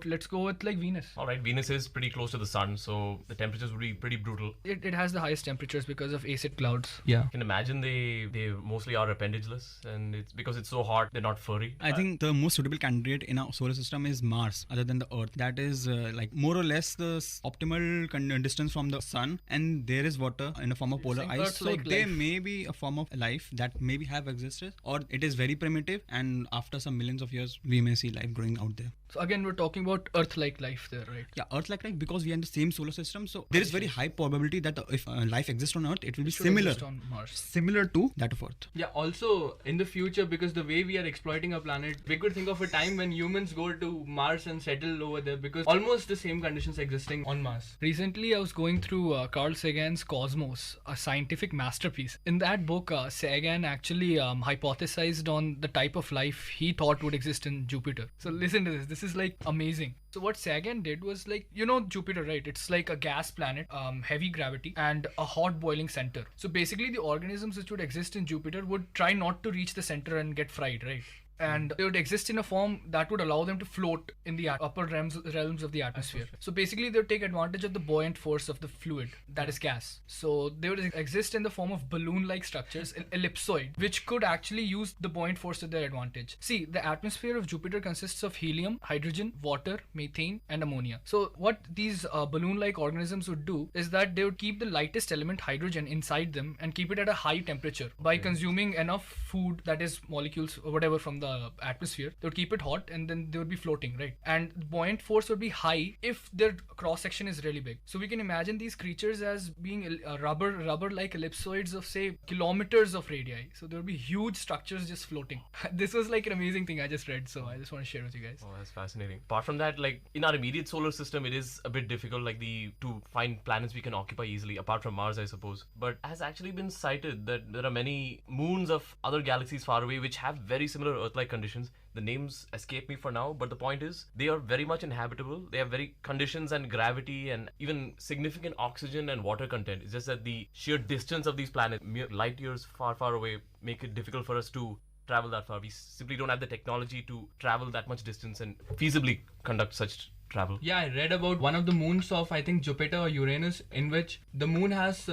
let's go with like Venus. All right, Venus is pretty close to the sun, so the temperatures would be pretty brutal. It has the highest temperatures because of acid clouds. Yeah. You can imagine they mostly are appendageless, and it's because it's so hot, they're not furry. I think the most suitable candidate in our solar system is Mars, other than the Earth. That is like more or less the optimal distance from the sun, and there is water in the form of polar ice. So there may be a form of life that maybe have existed, or it is very primitive, and after some millions of years, we may see life growing out there. So again, we're talking about Earth-like life there, right? Yeah, Earth-like life, because we are in the same solar system. So there is very high probability that if life exists on Earth, it will be similar on Mars. Similar to that of Earth. Yeah, also in the future, because the way we are exploiting our planet, we could think of a time when humans go to Mars and settle over there, because almost the same conditions existing on Mars. Recently, I was going through Carl Sagan's Cosmos, a scientific masterpiece. In that book, Sagan actually hypothesized on the type of life he thought would exist in Jupiter. So listen to this. This is like amazing. So what Sagan did was like, Jupiter, right? It's like a gas planet, heavy gravity, and a hot boiling center. So basically, the organisms which would exist in Jupiter would try not to reach the center and get fried, right? And they would exist in a form that would allow them to float in the upper realms of the atmosphere. So basically, they would take advantage of the buoyant force of the fluid, that is gas. So they would exist in the form of balloon-like structures, ellipsoid, which could actually use the buoyant force to their advantage. See, the atmosphere of Jupiter consists of helium, hydrogen, water, methane, and ammonia. So what these balloon-like organisms would do is that they would keep the lightest element, hydrogen, inside them and keep it at a high temperature by consuming enough food, that is molecules or whatever, from the atmosphere. They would keep it hot and then they would be floating, right? And the buoyant force would be high if their cross section is really big. So we can imagine these creatures as being rubber-like ellipsoids of, say, kilometers of radii. So there would be huge structures just floating. This was like an amazing thing I just read, so I just want to share with you guys. Oh, that's fascinating. Apart from that, like in our immediate solar system, it is a bit difficult, like to find planets we can occupy easily, apart from Mars, I suppose. But it has actually been cited that there are many moons of other galaxies far away which have very similar Earth-like conditions. The names escape me for now, but the point is they are very much inhabitable. They have very conditions and gravity and even significant oxygen and water content. It's just that the sheer distance of these planets, mere light years far, far away, make it difficult for us to travel that far. We simply don't have the technology to travel that much distance and feasibly conduct such travel. Yeah, I read about one of the moons of, I think, Jupiter or Uranus, in which the moon has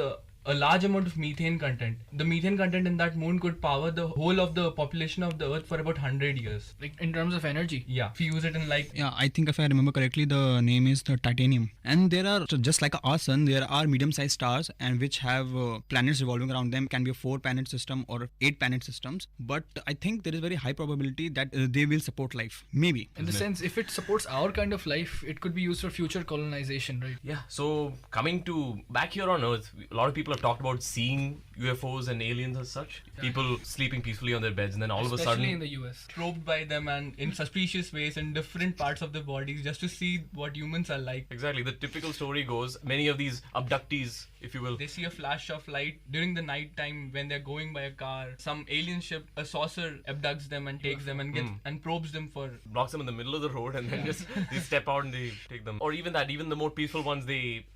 a large amount of methane content. The methane content in that moon could power the whole of the population of the Earth for about 100 years. Like in terms of energy? Yeah. If you use it in like... Yeah, I think if I remember correctly, the name is the titanium. And there are, just like our sun, there are medium-sized stars and which have planets revolving around them. Can be a 4-planet system or 8-planet systems. But I think there is very high probability that they will support life. Maybe. In the sense, if it supports our kind of life, it could be used for future colonization, right? Yeah. So coming to back here on Earth, a lot of people have talked about seeing UFOs and aliens as such. Yeah. People sleeping peacefully on their beds, and then all especially of a sudden, in the US, probed by them and in suspicious ways in different parts of their bodies just to see what humans are like. Exactly. The typical story goes, many of these abductees, if you will, they see a flash of light during the night time when they're going by a car. Some alien ship, a saucer, abducts them and takes them and gets and probes them for... blocks them in the middle of the road, and then just they step out and they take them. Or even the more peaceful ones,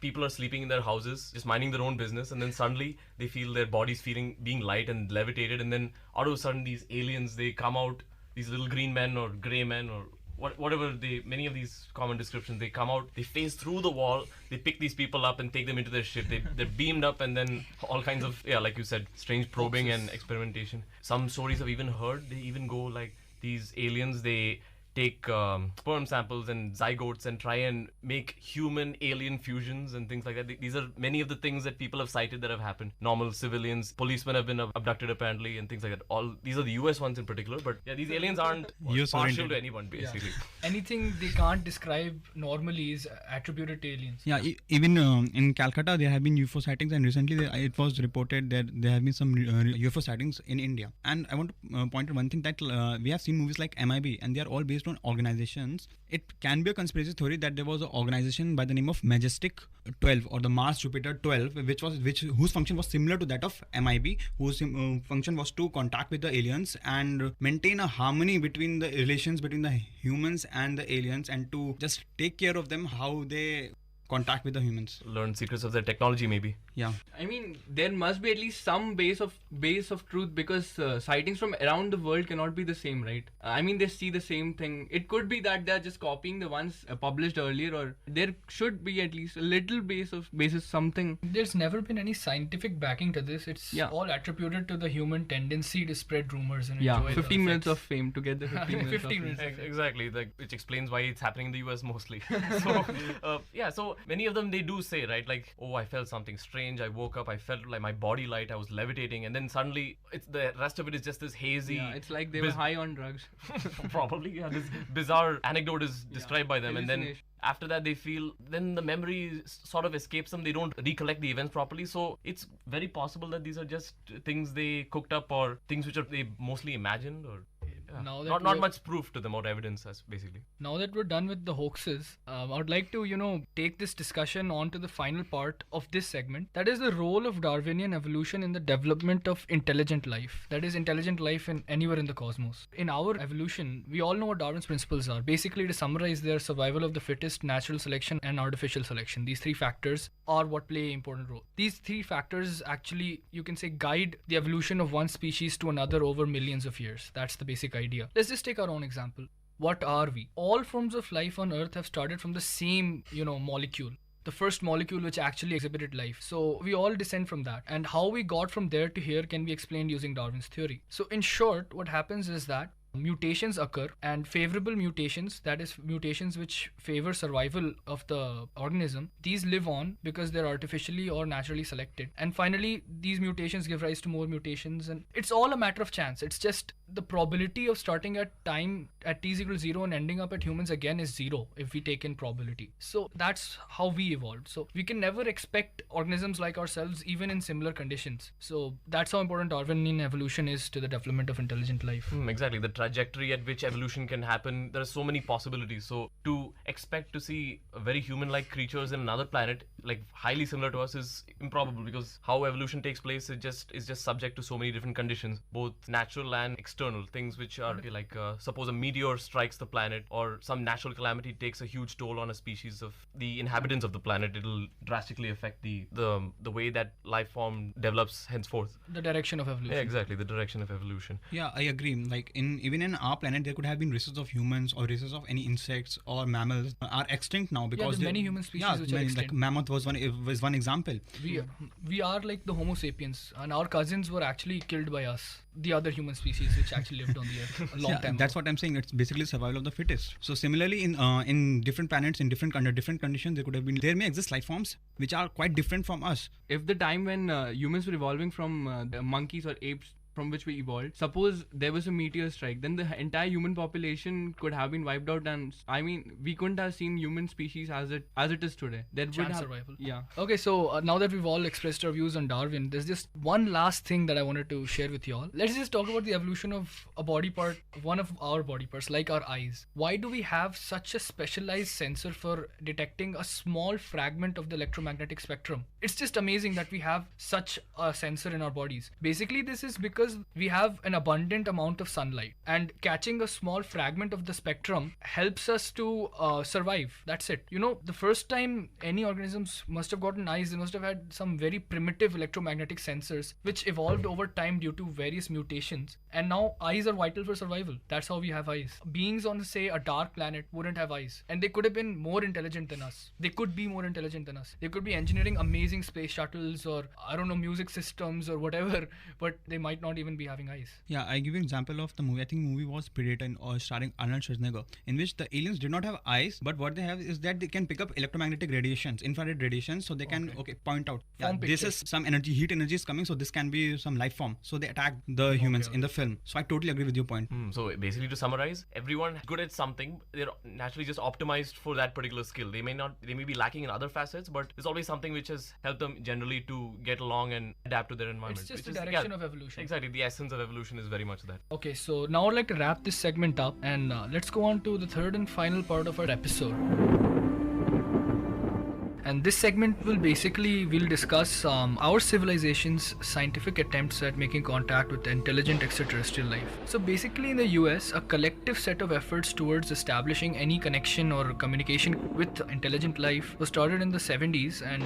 people are sleeping in their houses, just minding their own business, and then suddenly they feel their bodies being light and levitated, and then all of a sudden these aliens, they come out, these little green men or grey men or whatever many of these common descriptions, they come out, they phase through the wall, they pick these people up and take them into their ship. They're beamed up, and then all kinds of, like you said, strange probing and experimentation. Some stories have even heard, they even go like, these aliens, they take sperm samples and zygotes and try and make human-alien fusions and things like that. These are many of the things that people have cited that have happened. Normal civilians, policemen have been abducted apparently, and things like that. These are the US ones in particular, but yeah, these aliens aren't partial to anyone, basically. Yeah. Anything they can't describe normally is attributed to aliens. Yeah, even in Calcutta, there have been UFO sightings, and recently it was reported that there have been some UFO sightings in India. And I want to point out one thing, that we have seen movies like MIB, and they are all based on to organizations, it can be a conspiracy theory that there was an organization by the name of Majestic 12 or the Mars Jupiter 12, whose function was similar to that of MIB, whose function was to contact with the aliens and maintain a harmony between the relations between the humans and the aliens, and to just take care of them, how they contact with the humans, learn secrets of their technology, maybe. Yeah, I mean, there must be at least some base of truth, because sightings from around the world cannot be the same, right? I mean, they see the same thing. It could be that they're just copying the ones published earlier, or there should be at least a little basis something. There's never been any scientific backing to this. It's all attributed to the human tendency to spread rumors and enjoy 15 minutes of fame to get the 15 minutes. Exactly, which explains why it's happening in the US mostly. So many of them, they do say, right, like, oh, I felt something strange, I woke up, I felt like my body light, I was levitating, and then suddenly the rest of it is just this hazy. Yeah, it's like they were high on drugs. Probably, yeah. This bizarre anecdote is described by them, and then after that they feel, then the memory sort of escapes them, they don't recollect the events properly. So it's very possible that these are just things they cooked up, or things which they mostly imagined, or not much proof to them or evidence, as basically. Now that we're done with the hoaxes, I would like to, take this discussion on to the final part of this segment. That is the role of Darwinian evolution in the development of intelligent life. That is, intelligent life anywhere in the cosmos. In our evolution, we all know what Darwin's principles are. Basically, to summarize, they are survival of the fittest, natural selection, and artificial selection. These three factors are what play an important role. These three factors actually, you can say, guide the evolution of one species to another over millions of years. That's the basic idea. Let's just take our own example. What are we? All forms of life on Earth have started from the same, molecule. The first molecule which actually exhibited life. So we all descend from that. And how we got from there to here can be explained using Darwin's theory. So in short, what happens is that mutations occur, and favorable mutations, that is mutations which favor survival of the organism, these live on because they're artificially or naturally selected. And finally, these mutations give rise to more mutations, and it's all a matter of chance. It's just the probability of starting at time at t is equal to 0 and ending up at humans again is 0 if we take in probability. So that's how we evolved. So we can never expect organisms like ourselves even in similar conditions. So that's how important Darwinian evolution is to the development of intelligent life. Exactly, the trajectory at which evolution can happen, there are so many possibilities. So to expect to see very human-like creatures in another planet, like highly similar to us, is improbable, because how evolution takes place is just subject to so many different conditions, both natural and external things, which are like suppose a meteor strikes the planet, or some natural calamity takes a huge toll on a species of the inhabitants of the planet. It'll drastically affect the way that life form develops henceforth. The direction of evolution. Yeah, exactly, the direction of evolution. Yeah, I agree. Like even in our planet, there could have been races of humans or races of any insects or mammals are extinct now, because there's many human species which are extinct. Like mammoth was one example. We are like the Homo sapiens, and our cousins were actually killed by us, the other human species which actually lived on the earth a long time that's ago. what I'm saying. It's basically survival of the fittest. So similarly, in different planets, in different conditions, there may exist life forms which are quite different from us. If the time when humans were evolving from the monkeys or apes from which we evolved, suppose there was a meteor strike, then the entire human population could have been wiped out, and I mean, we couldn't have seen human species as it is today. Survival. Yeah. Okay, so now that we've all expressed our views on Darwin, there's just one last thing that I wanted to share with you all. Let's just talk about the evolution of a body part, one of our body parts, like our eyes. Why do we have such a specialized sensor for detecting a small fragment of the electromagnetic spectrum? It's just amazing that we have such a sensor in our bodies. Basically, this is because we have an abundant amount of sunlight, and catching a small fragment of the spectrum helps us to survive. That's it. The first time any organisms must have gotten eyes, they must have had some very primitive electromagnetic sensors which evolved over time due to various mutations, and now eyes are vital for survival. That's how we have eyes. Beings on, say, a dark planet wouldn't have eyes, and they could have been more intelligent than us. They could be more intelligent than us. They could be engineering amazing space shuttles, or I don't know, music systems or whatever, but they might not even be having eyes. Yeah, I give you an example of the movie. I think the movie was Predator, starring Arnold Schwarzenegger, in which the aliens did not have eyes, but what they have is that they can pick up electromagnetic radiations, infrared radiations, so they can point out, this is some energy, heat energy is coming, so this can be some life form. So they attack the humans in the film. So I totally agree with your point. So basically, to summarize, everyone good at something, they're naturally just optimized for that particular skill. They may be lacking in other facets, but there's always something which has helped them generally to get along and adapt to their environment. It's just the direction of evolution. Exactly. Exactly, the essence of evolution is very much that. Okay, so now I'd like to wrap this segment up and let's go on to the third and final part of our episode. And this segment will basically, we'll discuss our civilization's scientific attempts at making contact with intelligent extraterrestrial life. So basically in the US, a collective set of efforts towards establishing any connection or communication with intelligent life was started in the 70s, and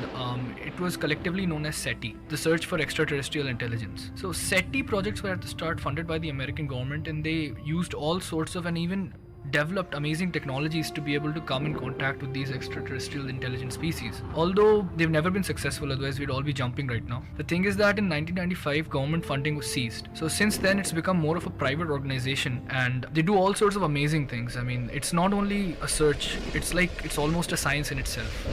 it was collectively known as SETI, the Search for Extraterrestrial Intelligence. So SETI projects were at the start funded by the American government, and they used all sorts of and even developed amazing technologies to be able to come in contact with these extraterrestrial intelligent species. Although they've never been successful, otherwise we'd all be jumping right now. The thing is that in 1995, government funding was ceased. So since then, it's become more of a private organization, and they do all sorts of amazing things. I mean, it's not only a search, it's almost a science in itself.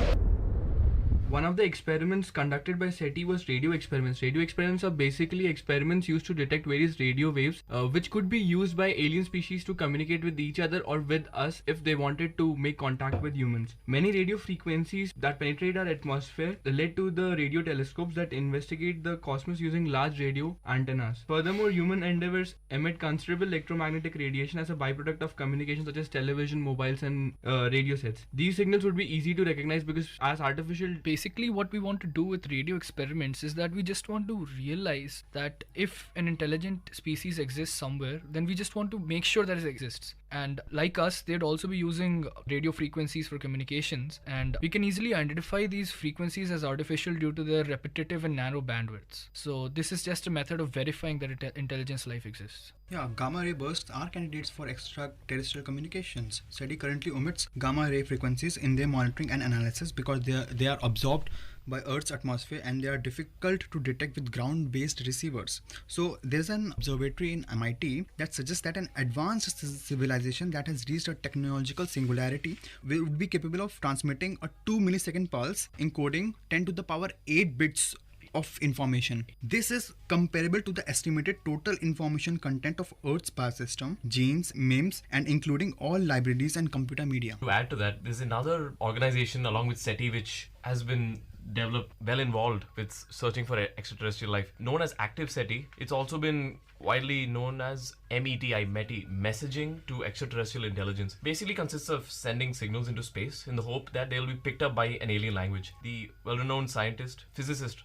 One of the experiments conducted by SETI was radio experiments. Radio experiments are basically experiments used to detect various radio waves which could be used by alien species to communicate with each other or with us if they wanted to make contact with humans. Many radio frequencies that penetrate our atmosphere led to the radio telescopes that investigate the cosmos using large radio antennas. Furthermore, human endeavors emit considerable electromagnetic radiation as a byproduct of communication such as television, mobiles and radio sets. These signals would be easy to recognize because as artificial basically what we want to do with radio experiments is that we just want to realize that if an intelligent species exists somewhere, then we just want to make sure that it exists. And like us, they'd also be using radio frequencies for communications, and we can easily identify these frequencies as artificial due to their repetitive and narrow bandwidths. So this is just a method of verifying that intelligence life exists. Yeah, gamma ray bursts are candidates for extraterrestrial communications. SETI currently omits gamma ray frequencies in their monitoring and analysis because they are absorbed by Earth's atmosphere and they are difficult to detect with ground-based receivers. So there's an observatory in MIT that suggests that an advanced civilization that has reached a technological singularity would be capable of transmitting a 2 millisecond pulse encoding 10 to the power 8 bits of information. This is comparable to the estimated total information content of Earth's power system, genes, memes, and including all libraries and computer media. To add to that, there's another organization along with SETI which has been developed, well involved with searching for extraterrestrial life, known as Active SETI. It's also been widely known as METI, messaging to extraterrestrial intelligence. Basically consists of sending signals into space in the hope that they'll be picked up by an alien language. The well-renowned physicist,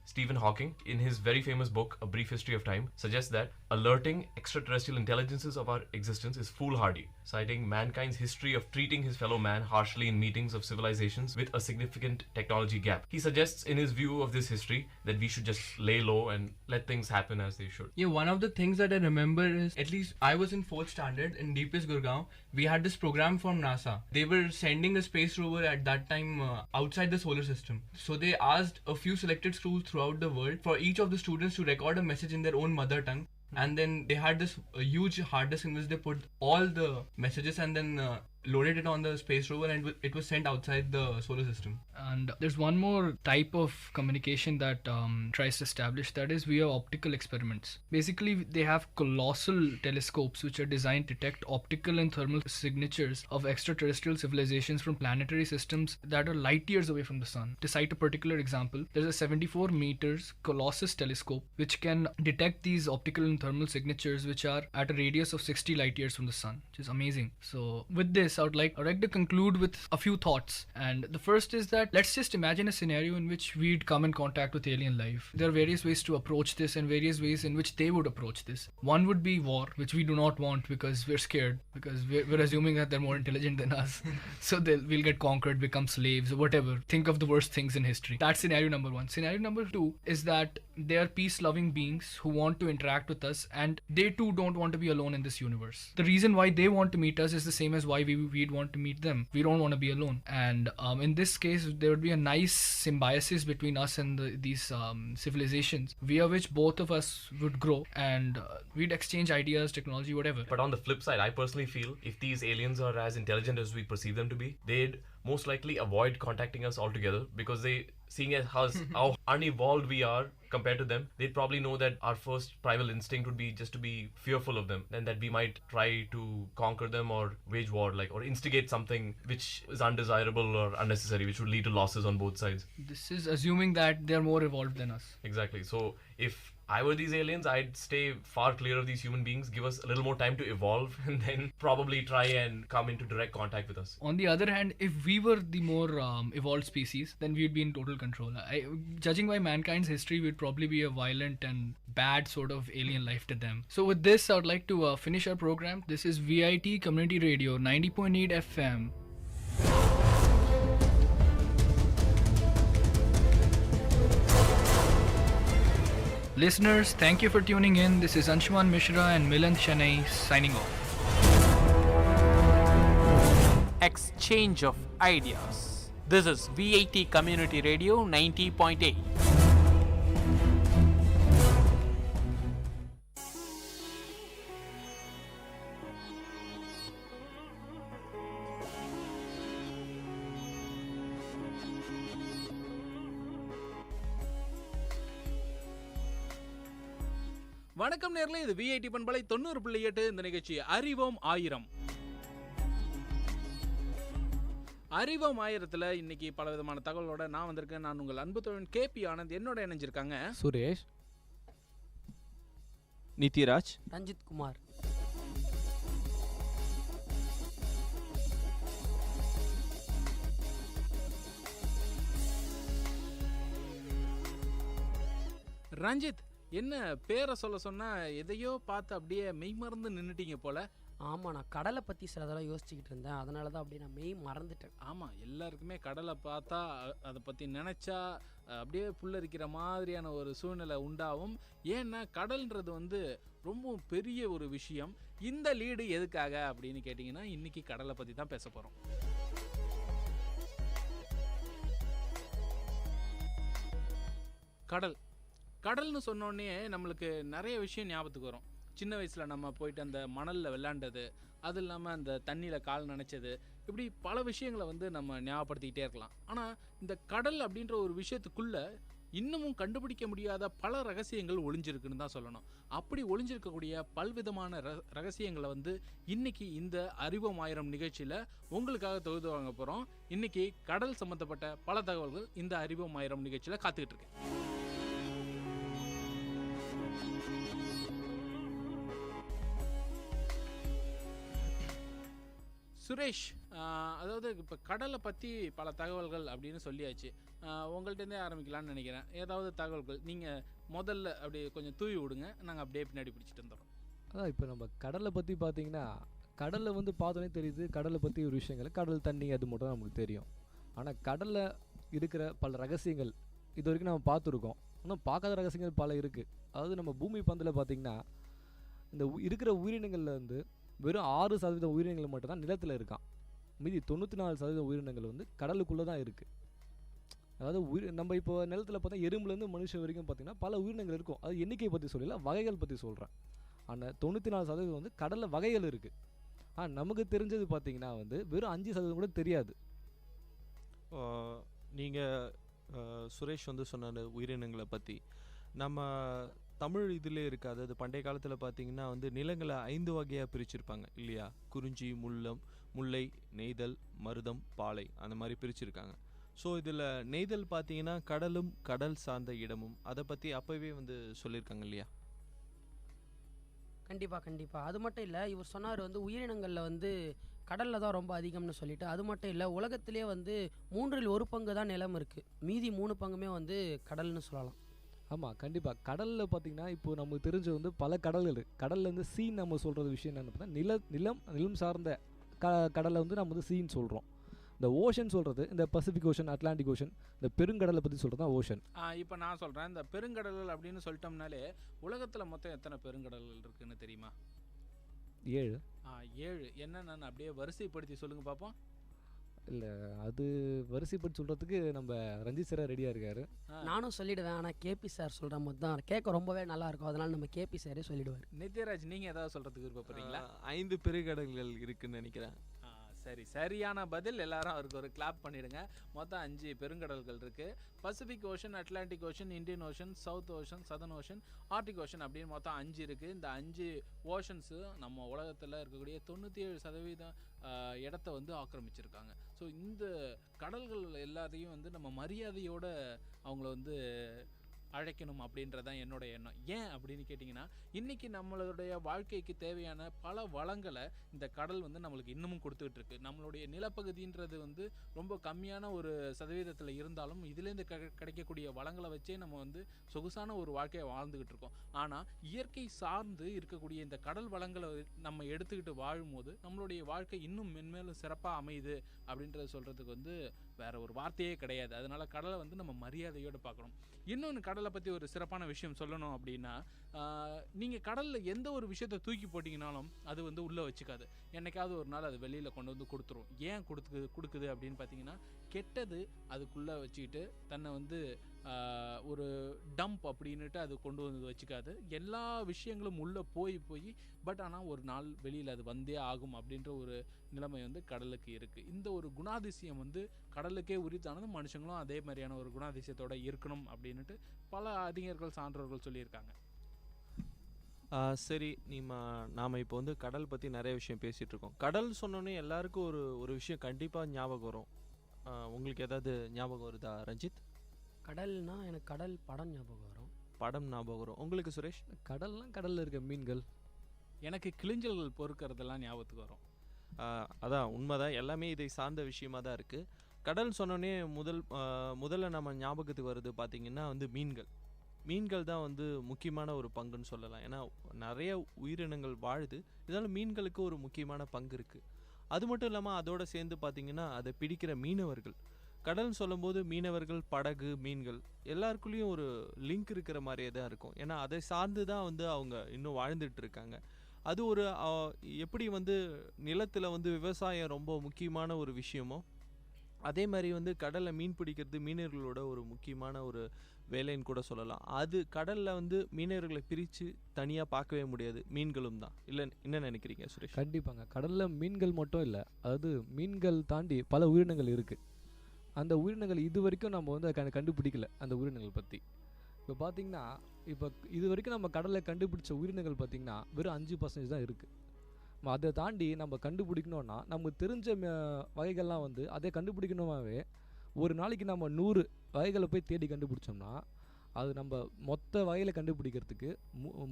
Stephen Hawking, in his very famous book, A Brief History of Time, suggests that alerting extraterrestrial intelligences of our existence is foolhardy, citing mankind's history of treating his fellow man harshly in meetings of civilizations with a significant technology gap. He suggests in his view of this history that we should just lay low and let things happen as they should. Yeah, one of the things that I remember is, at least I was in 4th standard in DPS Gurgaon, we had this program from NASA. They were sending a space rover at that time outside the solar system. So they asked a few selected schools throughout the world for each of the students to record a message in their own mother tongue. And then they had this huge hard disk in which they put all the messages and then loaded it on the space rover, and it was sent outside the solar system. And there's one more type of communication that tries to establish, that is via optical experiments. Basically, they have colossal telescopes which are designed to detect optical and thermal signatures of extraterrestrial civilizations from planetary systems that are light years away from the sun. To cite a particular example, there's a 74 meters Colossus telescope which can detect these optical and thermal signatures which are at a radius of 60 light years from the sun, which is amazing. So with this, I would like to conclude with a few thoughts. And the first is that let's just imagine a scenario in which we'd come in contact with alien life. There are various ways to approach this and various ways in which they would approach this. One would be war, which we do not want because we're scared, because we're assuming that they're more intelligent than us. So we'll get conquered, become slaves, or whatever. Think of the worst things in history. That's scenario number one. Scenario number two is that they are peace-loving beings who want to interact with us, and they too don't want to be alone in this universe. The reason why they want to meet us is the same as why we'd want to meet them. We don't want to be alone. And in this case, there would be a nice symbiosis between us and these civilizations, via which both of us would grow and we'd exchange ideas, technology, whatever. But on the flip side, I personally feel if these aliens are as intelligent as we perceive them to be, they'd most likely avoid contacting us altogether, because seeing as how unevolved we are compared to them, they'd probably know that our first primal instinct would be just to be fearful of them, and that we might try to conquer them or wage war, like, or instigate something which is undesirable or unnecessary, which would lead to losses on both sides. This is assuming that they are more evolved than us. Exactly. So if I were these aliens, I'd stay far clear of these human beings, give us a little more time to evolve, and then probably try and come into direct contact with us. On the other hand, if we were the more evolved species, then we'd be in total control. Judging by mankind's history, we'd probably be a violent and bad sort of alien life to them. So with this, I would like to finish our program. This is VIT Community Radio 90.8 FM. Listeners, thank you for tuning in. This is Anshuman Mishra and Milan Shanai signing off. Exchange of ideas. This is VIT Community Radio 90.8. வணக்கம் நேர்களே, இது VIT பண்பலை 90.8. இந்த நிகழ்ச்சி அறிவோம் ஆயிரம். அறிவோம் ஆயிரத்தில் இன்னைக்கு பல விதமான தகவலோட நான் வந்திருக்கேன். நான் உங்கள் அன்பு தோழன் கேபி ஆனந்த். என்னோட இணைஞ்சிருக்காங்க சுரேஷ், நித்யராஜ், ரஞ்சித் குமார். ரஞ்சித், என்ன பேரை சொல்ல சொன்னா எதையோ பார்த்து அப்படியே மெய் மறந்து நின்னுட்டீங்க போல. ஆமாம், நான் கடலை பற்றி சிலதெல்லாம் யோசிச்சுக்கிட்டு இருந்தேன். அதனால தான் அப்படியே நான் மெய் மறந்துட்டேன். ஆமாம், எல்லாருக்குமே கடலை பார்த்தா அதை பற்றி நினச்சா அப்படியே புல்லரிக்கிற மாதிரியான ஒரு சூழ்நிலை உண்டாகும். ஏன்னா கடல்ன்றது வந்து ரொம்ப பெரிய ஒரு விஷயம். இந்த லீடு எதுக்காக அப்படின்னு கேட்டிங்கன்னா, இன்னைக்கு கடலை பற்றி தான் பேச போகிறோம். கடல்னு சொன்னோடனே நம்மளுக்கு நிறைய விஷயம் ஞாபகத்துக்கு வரும். சின்ன வயசில் நம்ம போயிட்டு அந்த மணலில் விளையாண்டது, அது இல்லாமல் அந்த தண்ணியில் கால் நனைச்சது, இப்படி பல விஷயங்களை வந்து நம்ம ஞாபகப்படுத்திக்கிட்டே இருக்கலாம். ஆனால் இந்த கடல் அப்படின்ற ஒரு விஷயத்துக்குள்ளே இன்னமும் கண்டுபிடிக்க முடியாத பல ரகசியங்கள் ஒளிஞ்சிருக்குன்னு தான் சொல்லணும். அப்படி ஒளிஞ்சிருக்கக்கூடிய பல்விதமான ரகசியங்களை வந்து இன்னைக்கு இந்த அறிவோம் ஆயிரம் நிகழ்ச்சியில் உங்களுக்காக தொகுத்து வாங்க போகிறோம். இன்னைக்கு கடல் சம்மந்தப்பட்ட பல தகவல்கள் இந்த அறிவோம் ஆயிரம் நிகழ்ச்சியில் காத்துக்கிட்டு இருக்கு. சுரேஷ், அதாவது இப்போ கடலை பற்றி பல தகவல்கள் அப்படின்னு சொல்லியாச்சு. உங்கள்கிட்டருந்தே ஆரம்பிக்கலான்னு நினைக்கிறேன். ஏதாவது தகவல்கள் நீங்கள் முதல்ல அப்படியே கொஞ்சம் தூவி விடுங்க, நாங்கள் அப்படியே பின்னாடி பிடிச்சிட்டு வந்துடுறோம். அதான் இப்போ நம்ம கடலை பற்றி பார்த்தீங்கன்னா, கடலில் வந்து பார்த்தோன்னே தெரியுது கடலை பற்றி ஒரு விஷயங்கள், கடல் தண்ணி அது மட்டும் தான் நமக்கு தெரியும். ஆனால் கடலில் இருக்கிற பல ரகசியங்கள் இது வரைக்கும் நம்ம பார்த்துருக்கோம். இன்னும் பார்க்காத ரகசியங்கள் பல இருக்குது. அதாவது நம்ம பூமி பந்தில் பார்த்திங்கன்னா, இந்த இருக்கிற உயிரினங்களில் வந்து வெறும் 6% உயிரினங்கள் மட்டும்தான் நிலத்தில் இருக்கான். மீதி 94% உயிரினங்கள் வந்து கடலுக்குள்ளே தான் இருக்குது. அதாவது நம்ம இப்போ நிலத்தில் பார்த்தா எறும்புலேருந்து மனுஷன் வரைக்கும் பார்த்திங்கன்னா பல உயிரினங்கள் இருக்கும். அது எண்ணிக்கை பற்றி சொல்லல, வகைகள் பற்றி சொல்கிறேன். ஆனால் 94% வந்து கடலில் வகைகள் இருக்குது. ஆனால் நமக்கு தெரிஞ்சது பார்த்திங்கன்னா வந்து வெறும் 5% கூட தெரியாது. நீங்கள் சுரேஷ் வந்து சொன்ன உயிரினங்களை பற்றி நம்ம தமிழ் இதிலே இருக்காது. அது பண்டைய காலத்தில் பார்த்தீங்கன்னா வந்து நிலங்களை 5 வகையாக பிரிச்சிருப்பாங்க இல்லையா? குறிஞ்சி, முல்லை, நெய்தல், மருதம், பாலை, அந்த மாதிரி பிரிச்சிருக்காங்க. ஸோ இதில் நெய்தல் பார்த்தீங்கன்னா கடலும் கடல் சார்ந்த இடமும், அதை பற்றி அப்போவே வந்து சொல்லியிருக்காங்க இல்லையா? கண்டிப்பாக. அது மட்டும் இல்லை, இவர் சொன்னார் வந்து உயிரினங்களில் வந்து கடலில் தான் ரொம்ப அதிகம்னு சொல்லிட்டு. அது மட்டும் இல்லை, உலகத்திலே வந்து 1/3 பங்கு தான் நிலம் இருக்குது. மீதி 3 பங்குமே வந்து கடல்னு சொல்லலாம். ஆமாம், கண்டிப்பாக. கடலில் பார்த்திங்கன்னா இப்போது நமக்கு தெரிஞ்ச வந்து பல கடல்கள். கடலில் வந்து சீன் நம்ம சொல்கிறது விஷயம் என்னென்னு பார்த்தா, நிலம் சார்ந்த கடலை வந்து நம்ம வந்து சீன் சொல்கிறோம். இந்த ஓஷன் சொல்கிறது இந்த பசிபிக் ஓஷன், அட்லாண்டிக் ஓஷன், இந்த பெருங்கடலை பற்றி சொல்கிறது தான் ஓஷன். இப்போ நான் சொல்கிறேன், இந்த பெருங்கடல்கள் அப்படின்னு சொல்லிட்டோம்னாலே உலகத்தில் மொத்தம் எத்தனை பெருங்கடல்கள் இருக்குன்னு தெரியுமா? 7. 7 என்னென்னு அப்படியே வரிசைப்படுத்தி சொல்லுங்கள் பார்ப்போம். இல்லை, அது வரிசைப்பட்டு சொல்கிறதுக்கு நம்ம ரஞ்சித் சார் ரெடியாக இருக்காரு. நானும் சொல்லிடுவேன், ஆனால் கேபி சார் சொல்கிற போது தான் கேட்க ரொம்பவே நல்லாயிருக்கும். அதனால் நம்ம கேபி சாரே சொல்லிடுவார். நித்யராஜ், நீங்கள் ஏதாவது சொல்கிறதுக்கு விருப்பப்படுறீங்களா? 5 பெருங்கடல்கள் இருக்குன்னு நினைக்கிறேன். சரியான பதில். எல்லாரும் அவருக்கு ஒரு கிளாப் பண்ணிடுங்க. மொத்தம் 5 பெருங்கடல்கள் இருக்கு. Pacific ocean, Atlantic ocean, Indian ocean, south ocean, southern ocean, Arctic ocean அப்படின்னு மொத்தம் 5 இருக்கு. இந்த 5 ஓஷன்ஸு நம்ம உலகத்தில் இருக்கக்கூடிய 97% இடத்த வந்து ஆக்கிரமிச்சிருக்காங்க. ஸோ இந்த கடல்கள் எல்லாத்தையும் வந்து நம்ம மரியாதையோட அவங்கள வந்து அழைக்கணும் அப்படின்றதான் என்னோட எண்ணம். ஏன் அப்படின்னு கேட்டிங்கன்னா, இன்றைக்கி நம்மளுடைய வாழ்க்கைக்கு தேவையான பல வளங்களை இந்த கடல் வந்து நம்மளுக்கு இன்னமும் கொடுத்துக்கிட்டு இருக்கு. நம்மளுடைய நிலப்பகுதின்றது வந்து ரொம்ப கம்மியான ஒரு சதவீதத்தில் இருந்தாலும் இதுலேருந்து கிடைக்கக்கூடிய வளங்களை வச்சே நம்ம வந்து சொகுசான ஒரு வாழ்க்கையை வாழ்ந்துக்கிட்டு இருக்கோம். ஆனால் இயற்கை சார்ந்து இருக்கக்கூடிய இந்த கடல் வளங்களை நம்ம எடுத்துக்கிட்டு வாழும்போது நம்மளுடைய வாழ்க்கை இன்னும் மென்மேலும் சிறப்பாக அமையுது அப்படின்றத சொல்கிறதுக்கு வந்து வேற ஒரு வார்த்தையே கிடையாது. அதனால கடலை வந்து நம்ம மரியாதையோடு பார்க்கணும். இன்னொன்று கடலை பற்றி ஒரு சிறப்பான விஷயம் சொல்லணும் அப்படின்னா, நீங்கள் கடலில் எந்த ஒரு விஷயத்தை தூக்கி போட்டிங்கனாலும் அது வந்து உள்ளே வச்சுக்காது. என்னைக்காவது ஒரு நாள் அது வெளியில் கொண்டு வந்து கொடுத்துரும். ஏன் கொடுக்குது அப்படின்னு பார்த்தீங்கன்னா, கெட்டது அதுக்குள்ளே வச்சுக்கிட்டு தன்னை வந்து ஒரு டம்ப் அப்படின்னுட்டு அது கொண்டு வந்து வச்சுக்காது. எல்லா விஷயங்களும் உள்ளே போய் பட் ஆனால் ஒரு நாள் வெளியில் அது வந்தே ஆகும் அப்படின்ற ஒரு நிலைமை வந்து கடலுக்கு இருக்குது. இந்த ஒரு குணாதிசயம் வந்து கடலுக்கே உரித்தானது. மனுஷங்களும் அதே மாதிரியான ஒரு குணாதிசயத்தோடு இருக்கணும் அப்படின்ட்டு பல அறிஞர்கள், சான்றோர்கள் சொல்லியிருக்காங்க. சரி, நாம் இப்போ வந்து கடல் பற்றி நிறைய விஷயம் பேசிகிட்டு இருக்கோம். கடல் சொன்னோன்னே எல்லாருக்கும் ஒரு விஷயம் கண்டிப்பாக ஞாபகம் வரும். உங்களுக்கு ஏதாவது ஞாபகம் வருதா ரஞ்சித்? கடல்னா எனக்கு கடல் படம் ஞாபகம் வரும். படம் ஞாபகம் வரும். உங்களுக்கு சுரேஷ்? கடல்லாம் கடலில் இருக்க மீன்கள். எனக்கு கிளிஞ்சல்கள் பொறுக்கிறதெல்லாம் ஞாபகத்துக்கு வரும். அதான் உண்மைதான். எல்லாமே இதை சார்ந்த விஷயமா தான் இருக்குது. கடல் சொன்னோன்னே முதல்ல நம்ம ஞாபகத்துக்கு வருது பார்த்திங்கன்னா வந்து மீன்கள் தான் வந்து முக்கியமான ஒரு பங்குன்னு சொல்லலாம். ஏன்னா நிறைய உயிரினங்கள் வாழுது, இதனால் மீன்களுக்கு ஒரு முக்கியமான பங்கு இருக்குது. அது மட்டும் இல்லாமல் அதோடு சேர்ந்து பார்த்திங்கன்னா அதை பிடிக்கிற மீனவர்கள். கடல்னு சொல்லும்போது மீனவர்கள், படகு, மீன்கள் எல்லாருக்குள்ளேயும் ஒரு லிங்க் இருக்கிற மாதிரியே தான் இருக்கும். ஏன்னா அதை சார்ந்து தான் வந்து அவங்க இன்னும் வாழ்ந்துட்டு இருக்காங்க. அது ஒரு எப்படி வந்து நிலத்தில் வந்து விவசாயம் ரொம்ப முக்கியமான ஒரு விஷயமோ, அதே மாதிரி வந்து கடலில் மீன் பிடிக்கிறது மீனவர்களோட ஒரு முக்கியமான ஒரு வேலைன்னு கூட சொல்லலாம். அது கடலில் வந்து மீனவர்களை பிரித்து தனியாக பார்க்கவே முடியாது. மீன்களும் தான். இல்லை என்ன நினைக்கிறீங்க சுரேஷ்? கண்டிப்பாங்க. கடலில் மீன்கள் மட்டும் இல்லை, அதாவது மீன்கள் தாண்டி பல உயிரினங்கள் இருக்குது. அந்த உயிரினங்கள் இது வரைக்கும் நம்ம வந்து கண்டுபிடிக்கல. அந்த உயிரினங்கள் பற்றி இப்போ பார்த்திங்கன்னா, இப்போ இது வரைக்கும் நம்ம கடலில் கண்டுபிடிச்ச உயிரினங்கள் பார்த்திங்கன்னா வெறும் 5% தான் இருக்குது. அதை தாண்டி நம்ம கண்டுபிடிக்கணுன்னா நமக்கு தெரிஞ்ச வகைகள்லாம் வந்து அதை கண்டுபிடிக்கணுமாவே ஒரு நாளைக்கு நம்ம 100 வகைகளை போய் தேடி கண்டுபிடிச்சோம்னா அது நம்ம மொத்த வகையில் கண்டுபிடிக்கிறதுக்கு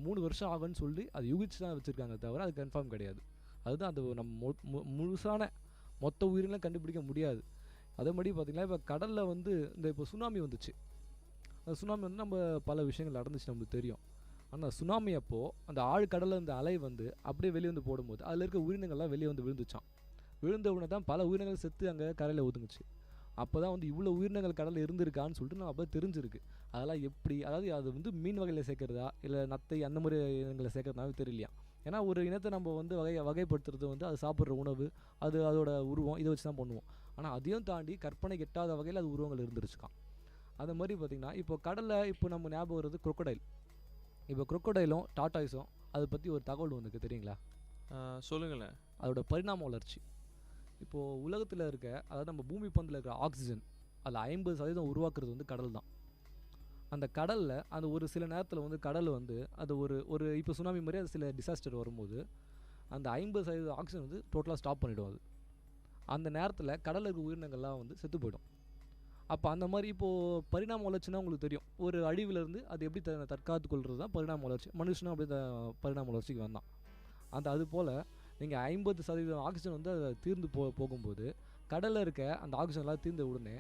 3 வருஷம் ஆகும்னு சொல்லி அது யூகிச்சு தான் வச்சுருக்காங்க, தவிர அது கன்ஃபார்ம் கிடையாது. அதுதான் அது நம்ம முழுசான மொத்த உயிரினங்களும் கண்டுபிடிக்க முடியாது. அதே மாதிரி பார்த்திங்கன்னா, இப்போ கடலில் வந்து இப்போ சுனாமி வந்துச்சு. அந்த சுனாமி வந்து நம்ம பல விஷயங்கள் நடந்துச்சு, நம்மளுக்கு தெரியும். ஆனால் சுனாமி அப்போது அந்த ஆழ்கடலில் இந்த அலை வந்து அப்படியே வெளியே வந்து போடும்போது அதில் இருக்க உயிரினங்கள்லாம் வெளியே வந்து விழுந்துச்சான். விழுந்த உடனே தான் பல உயிரினங்கள் செத்து அங்கே கரையில் ஒதுங்குச்சு. அப்போ தான் வந்து இவ்வளோ உயிரினங்கள் கடலில் இருந்திருக்கான்னு சொல்லிட்டு நான் அப்போ தெரிஞ்சிருக்கு. அதெல்லாம் எப்படி, அதாவது அது வந்து மீன் வகையில் சேர்க்குறதா இல்லை நத்தை அந்த மாதிரி இனங்களை சேர்க்குறதுனாவே தெரியலையா. ஏன்னா ஒரு இனத்தை நம்ம வந்து வகைப்படுத்துறது வந்து அது சாப்பிட்ற உணவு, அது அதோட உருவம், இதை வச்சு தான் பண்ணுவோம். ஆனால் அதையும் தாண்டி கற்பனைக்கு எட்டாத வகையில் அது உருவங்கள் இருந்துருச்சுக்கான். அந்த மாதிரி பார்த்திங்கன்னா, இப்போ கடலில் இப்போ நம்ம ஞாபகம் வருது குரோக்கடைல். இப்போ குரோக்கடைலும் டாட்டாய்ஸும் அதை பற்றி ஒரு தகவல் வந்துருக்கு, தெரியுங்களா? சொல்லுங்களேன். அதோட பரிணாம வளர்ச்சி. இப்போது உலகத்தில் இருக்க, அதாவது நம்ம பூமி பந்தில் இருக்கிற ஆக்சிஜன் அதில் 50% உருவாக்குறது வந்து கடல் தான். அந்த கடலில் அந்த ஒரு சில நேரத்தில் வந்து கடல் வந்து அது ஒரு இப்போ சுனாமி மாதிரி அது சில டிசாஸ்டர் வரும்போது அந்த 50% ஆக்சிஜன் வந்து டோட்டலாக ஸ்டாப் பண்ணிவிடும். அது அந்த நேரத்தில் கடலில் இருக்க உயிரினங்கள்லாம் வந்து செத்து போயிடும். அப்போ அந்த மாதிரி இப்போது பரிணாம வளர்ச்சின்னா உங்களுக்கு தெரியும், ஒரு அழிவிலேருந்து அது எப்படி தற்காத்து கொள்வது தான் பரிணாம வளர்ச்சி. மனுஷனும் அப்படி பரிணாம வளர்ச்சிக்கு வந்தான். அது போல் நீங்கள் 50% ஆக்சிஜன் வந்து அதை தீர்ந்து போகும்போது கடலில் இருக்க அந்த ஆக்சிஜன்லாம் தீர்ந்த உடனே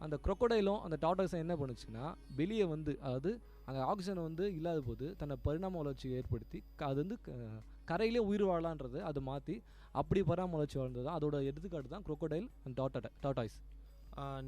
அந்த குரோக்கடைலும் அந்த டாட்டாய்ஸும் என்ன பண்ணுச்சுன்னா வெளியே வந்து, அதாவது அந்த ஆக்சிஜனை வந்து இல்லாத போது தன்னை பரிணாம வளர்ச்சியை ஏற்படுத்தி அது வந்து கரையிலே உயிர் வாழலான்றது அதை மாற்றி அப்படி பரிணாம வளர்ச்சி வாழ்ந்தது தான். அதோட எடுத்துக்காட்டு தான் குரோக்கடைல் அண்ட் டாட்டாய்ஸ்.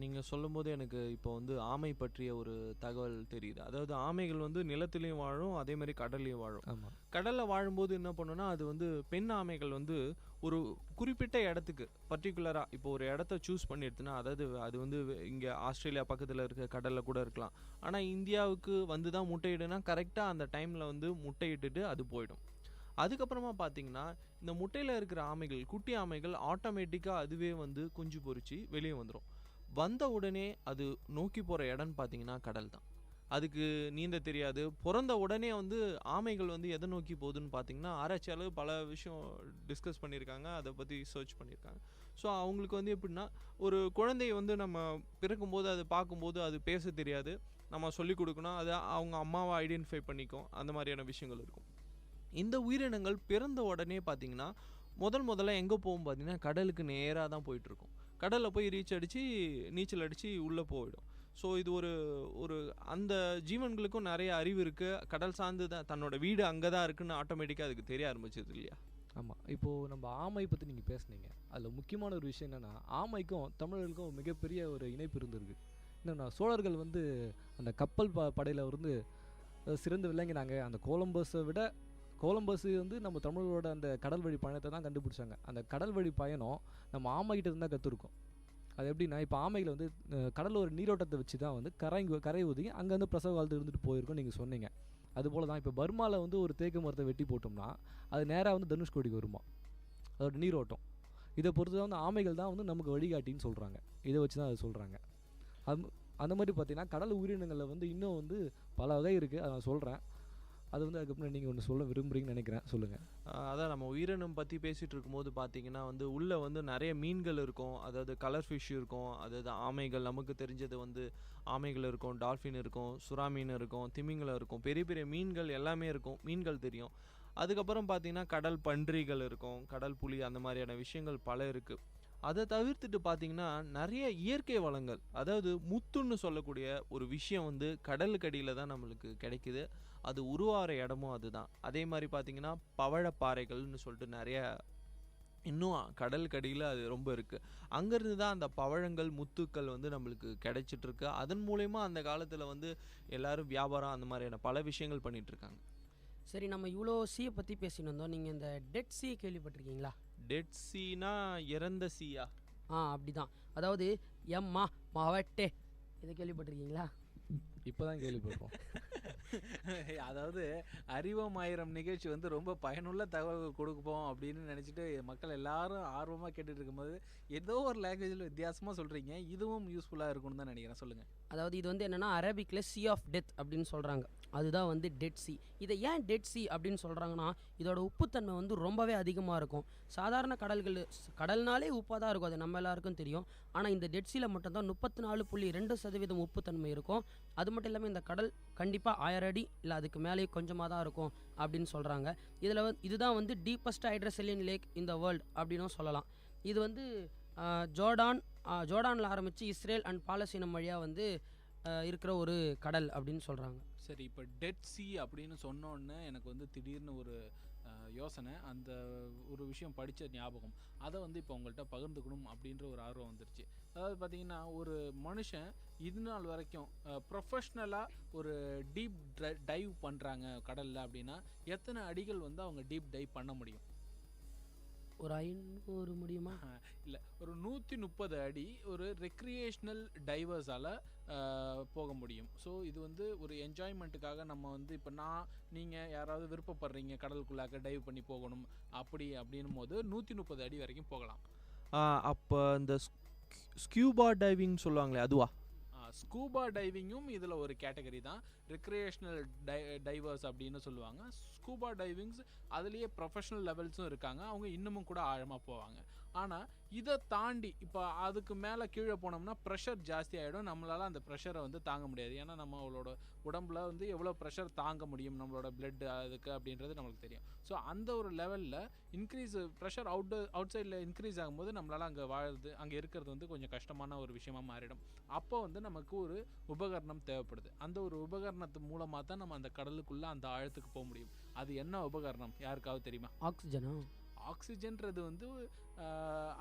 நீங்கள் சொல்லும்போது எனக்கு இப்போ வந்து ஆமை பற்றிய ஒரு தகவல் தெரியுது. அதாவது ஆமைகள் வந்து நிலத்துலேயும் வாழும், அதே மாதிரி கடல்லையும் வாழும். ஆமாம். கடலில் வாழும்போது என்ன பண்ணுன்னா, அது வந்து பெண் ஆமைகள் வந்து ஒரு குறிப்பிட்ட இடத்துக்கு பர்டிகுலராக இப்போ ஒரு இடத்த சூஸ் பண்ணிடுதுன்னா, அதாவது அது வந்து இங்கே ஆஸ்திரேலியா பக்கத்தில் இருக்க கடலில் கூட இருக்கலாம். ஆனால் இந்தியாவுக்கு வந்து தான் முட்டையிடுனா கரெக்டாக அந்த டைமில் வந்து முட்டையிட்டுட்டு அது போயிடும். அதுக்கப்புறமா பார்த்தீங்கன்னா இந்த முட்டையில் இருக்கிற ஆமைகள், குட்டி ஆமைகள் ஆட்டோமேட்டிக்காக அதுவே வந்து குஞ்சு பொரிச்சு வெளியே வந்துடும். வந்த உடனே அது நோக்கி போகிற இடம்னு பார்த்தீங்கன்னா கடல் தான். அதுக்கு நீந்த தெரியாது. பிறந்த உடனே வந்து ஆமைகள் வந்து எதை நோக்கி போகுதுன்னு பார்த்தீங்கன்னா, ஆராய்ச்சியாளர் பல விஷயம் டிஸ்கஸ் பண்ணியிருக்காங்க, அதை பற்றி சர்ச் பண்ணியிருக்காங்க. ஸோ அவங்களுக்கு வந்து எப்படின்னா, ஒரு குழந்தைய வந்து நம்ம பிறக்கும்போது அது பார்க்கும்போது அது பேச தெரியாது, நம்ம சொல்லிக் கொடுக்கணும், அது அவங்க அம்மாவை ஐடென்டிஃபை பண்ணிக்கும், அந்த மாதிரியான விஷயங்கள் இருக்கும். இந்த உயிரினங்கள் பிறந்த உடனே பார்த்தீங்கன்னா முதல்ல எங்கே போகும் பார்த்தீங்கன்னா கடலுக்கு நேராக தான் போயிட்டுருக்கும். கடலில் போய் ரீச் அடித்து நீச்சல் அடித்து உள்ளே போயிடும். ஸோ இது ஒரு அந்த ஜீவன்களுக்கும் நிறைய அறிவு இருக்குது. கடல் சார்ந்து தான் தன்னோட வீடு அங்கே தான் இருக்குன்னு ஆட்டோமேட்டிக்காக அதுக்கு தெரிய ஆரம்பிச்சது இல்லையா? ஆமாம். இப்போது நம்ம ஆமை பற்றி நீங்கள் பேசுனீங்க. அதில் முக்கியமான ஒரு விஷயம் என்னென்னா, ஆமைக்கும் தமிழர்களுக்கும் மிகப்பெரிய ஒரு இணைப்பு இருந்திருக்கு. என்னென்னா, சோழர்கள் வந்து அந்த கப்பல் படையில் வந்து சிறந்து விளங்கினாங்க. அந்த கொலம்பஸ் வந்து நம்ம தமிழரோட அந்த கடல் வழி பயணத்தை தான் கண்டுபிடிச்சாங்க. அந்த கடல் வழி பயணம் நம்ம ஆமைகிட்ட இருந்தால் கற்றுருக்கோம். அது எப்படின்னா, இப்போ ஆமைகள் வந்து கடலில் ஒரு நீரோட்டத்தை வச்சு தான் வந்து கரை ஒதுங்கி அங்கே வந்து பிரசவ காலத்தில் இருந்துட்டு போயிருக்கோம் நீங்கள் சொன்னீங்க. அதுபோல் தான் இப்போ பர்மாவில் வந்து ஒரு தேக்கு மரத்தை வெட்டி போட்டோம்னா அது நேராக வந்து தனுஷ்கோடிக்கு வருமா, அதோட நீரோட்டம். இதை பொறுத்து தான் வந்து ஆமைகள் தான் வந்து நமக்கு வழிகாட்டின்னு சொல்கிறாங்க. இதை வச்சு தான் அது சொல்கிறாங்க. அந்த மாதிரி பார்த்தீங்கன்னா கடல் உயிரினங்களில் வந்து இன்னும் வந்து பல வகை இருக்குது. அதை நான் சொல்கிறேன். அது வந்து அதுக்கப்புறம் நீங்கள் ஒன்று சொல்ல விரும்புகிறீங்கன்னு நினைக்கிறேன், சொல்லுங்கள். அதான் நம்ம உயிரினம் பற்றி பேசிகிட்டு இருக்கும்போது பார்த்தீங்கன்னா வந்து உள்ளே வந்து நிறைய மீன்கள் இருக்கும், அதாவது கலர் ஃபிஷ் இருக்கும், அதாவது ஆமைகள், நமக்கு தெரிஞ்சது வந்து ஆமைகள் இருக்கும், டால்ஃபின் இருக்கும், சுறா மீன் இருக்கும், திமிங்கலம் இருக்கும், பெரிய பெரிய மீன்கள் எல்லாமே இருக்கும், மீன்கள் தெரியும். அதுக்கப்புறம் பார்த்தீங்கன்னா கடல் பன்றிகள் இருக்கும், கடல் புலி, அந்த மாதிரியான விஷயங்கள் பல இருக்குது. அதை தவிர்த்துட்டு பார்த்தீங்கன்னா நிறைய இயற்கை வளங்கள், அதாவது முத்துன்னு சொல்லக்கூடிய ஒரு விஷயம் வந்து கடலுக்கடியில் தான் நம்மளுக்கு கிடைக்குது. அது உருவாகிற இடமும் அதுதான். அதே மாதிரி பார்த்தீங்கன்னா பவழப்பாறைகள்னு சொல்லிட்டு நிறைய இன்னும் கடலுக்கடியில் அது ரொம்ப இருக்குது. அங்கேருந்து தான் அந்த பவழங்கள், முத்துக்கள் வந்து நம்மளுக்கு கிடைச்சிட்ருக்கு. அதன் மூலயமா அந்த காலத்தில் வந்து எல்லோரும் வியாபாரம் அந்த மாதிரியான பல விஷயங்கள் பண்ணிகிட்ருக்காங்க. சரி, நம்ம இவ்வளோ சீயை பற்றி பேசின்னு வந்தோம். நீங்கள் இந்த டெட் சீ கேள்விப்பட்டிருக்கீங்களா? டெட் சீனா இறந்த சீயா? அப்படி தான். அதாவது எம்மா மாவட்டே, இதை கேள்விப்பட்டிருக்கீங்களா? இப்போ தான் கேள்விப்பட்டோம். அதாவது அறிவோம் ஆயிரம் நிகழ்ச்சி வந்து ரொம்ப பயனுள்ள தகவல்கள் கொடுப்போம் அப்படின்னு நினச்சிட்டு மக்கள் எல்லாரும் ஆர்வமாக கேட்டுட்டு இருக்கும்போது ஏதோ ஒரு லாங்குவேஜில் வித்தியாசமாக சொல்கிறீங்க. இதுவும் யூஸ்ஃபுல்லாக இருக்கும்னு தான் நினைக்கிறேன், சொல்லுங்கள். அதாவது இது வந்து என்னென்னா, அரபிக்கில் சி ஆஃப் டெத் அப்படின்னு சொல்கிறாங்க. அதுதான் வந்து டெட் சி. இதை ஏன் டெட் சி அப்படின்னு சொல்கிறாங்கன்னா, இதோட உப்புத்தன்மை வந்து ரொம்பவே அதிகமாக இருக்கும். சாதாரண கடல்னாலே உப்பாக தான் இருக்கும், அது நம்ம எல்லாருக்கும் தெரியும். ஆனால் இந்த டெட் சீல மட்டும்தான் 34.2% உப்புத்தன்மை இருக்கும். அது மட்டும் இல்லாமல் இந்த கடல் கண்டிப்பாக 1000 அடி இல்லை அதுக்கு மேலேயே கொஞ்சமாக தான் இருக்கும் அப்படின்னு சொல்கிறாங்க. இதுதான் வந்து டீப்பஸ்ட் ஹைட்ரோசெலின் லேக் இன் த வேர்ல்டு அப்படின்னும் சொல்லலாம். இது வந்து ஜோர்டானில் ஆரம்பித்து இஸ்ரேல் அண்ட் பாலஸ்தீனம் வழியாக வந்து இருக்கிற ஒரு கடல் அப்படின்னு சொல்கிறாங்க. சரி, இப்போ டெட் சி அப்படின்னு சொன்னோன்னே எனக்கு வந்து திடீர்னு ஒரு யோசனை, அந்த ஒரு விஷயம் படித்த ஞாபகம், அதை வந்து இப்போ உங்கள்கிட்ட பகிர்ந்துக்கணும் அப்படின்ற ஒரு ஆர்வம் வந்துருச்சு. அதாவது பார்த்தீங்கன்னா, ஒரு மனுஷன் இது நாள் வரைக்கும் ப்ரொஃபஷ்னலாக ஒரு டீப் டைவ் பண்ணுறாங்க கடலில் அப்படின்னா எத்தனை அடிகள் வந்து அவங்க டீப் டைவ் பண்ண முடியும்? ஒரு 500 முடியுமா? இல்லை, ஒரு 130 அடி ஒரு ரெக்ரியேஷ்னல் டைவர்ஸால் போக முடியும். ஸோ இது வந்து ஒரு என்ஜாய்மெண்ட்டுக்காக நம்ம வந்து இப்போ நீங்கள் யாராவது விருப்பப்படுறீங்க கடலுக்குள்ளாக டைவ் பண்ணி போகணும் அப்படின்னும் போது 130 அடி வரைக்கும் போகலாம். அப்போ இந்த ஸ்கியூபா டைவிங் சொல்லுவாங்களே, அதுவா? ஸ்கூபா டைவிங்கும் இதில் ஒரு கேட்டகரி தான். ரெக்ரியேஷ்னல் டைவர்ஸ் அப்படின்னு சொல்லுவாங்க. ஸ்கூபா டைவிங்ஸ் அதுலேயே ப்ரொஃபஷனல் லெவல்ஸும் இருக்காங்க, அவங்க இன்னமும் கூட ஆழமாக போவாங்க. ஆனால் இதை தாண்டி இப்போ அதுக்கு மேலே கீழே போனோம்னா ப்ரெஷர் ஜாஸ்தி ஆகிடும். நம்மளால் அந்த ப்ரெஷரை வந்து தாங்க முடியாது. ஏன்னா நம்மளோட உடம்புல வந்து எவ்வளோ ப்ரெஷர் தாங்க முடியும் நம்மளோட பிளட் அதுக்கு அப்படின்றது நம்மளுக்கு தெரியும். ஸோ அந்த ஒரு லெவலில் ப்ரெஷர் அவுட் சைடில் இன்க்ரீஸ் ஆகும்போது நம்மளால் அங்கே இருக்கிறது வந்து கொஞ்சம் கஷ்டமான ஒரு விஷயமா மாறிடும். அப்போ வந்து நமக்கு ஒரு உபகரணம் தேவைப்படுது. அந்த ஒரு உபகரணத்து மூலமாக தான் நம்ம அந்த கடலுக்குள்ளே அந்த ஆழத்துக்கு போக முடியும். அது என்ன உபகரணம் யாருக்காவது தெரியுமா? ஆக்சிஜனா? ஆக்சிஜன்றது வந்து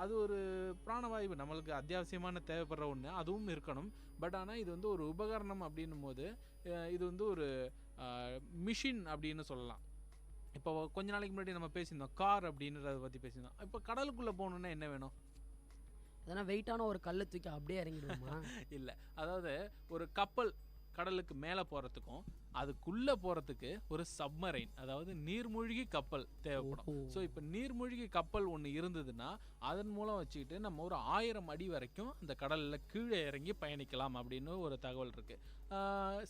அது ஒரு பிராணவாயு, நம்மளுக்கு அத்தியாவசியமான தேவைப்படுற ஒன்று, அதுவும் இருக்கணும். பட் ஆனால் இது வந்து ஒரு உபகரணம் அப்படின்னும் போது இது வந்து ஒரு மிஷின் அப்படின்னு சொல்லலாம். இப்போ கொஞ்ச நாளைக்கு முன்னாடி நம்ம பேசியிருந்தோம் கார் அப்படின்றத பற்றி பேசியிருந்தோம். இப்போ கடலுக்குள்ளே போகணுன்னா என்ன வேணும்? அதனால் வெயிட்டான ஒரு கல்லை தூக்கி அப்படியே இறங்கிடுவோமா? இல்லை, அதாவது ஒரு கடலுக்கு மேலே போகிறதுக்கும் அதுக்குள்ளே போகிறதுக்கு ஒரு சப்மரைன், அதாவது நீர்மூழ்கி கப்பல் தேவைப்படும். ஸோ இப்போ நீர்மூழ்கி கப்பல் ஒன்று இருந்ததுன்னா அதன் மூலம் வச்சுக்கிட்டு நம்ம ஒரு 1000 அடி வரைக்கும் அந்த கடலில் கீழே இறங்கி பயணிக்கலாம் அப்படின்னு ஒரு தகவல் இருக்குது.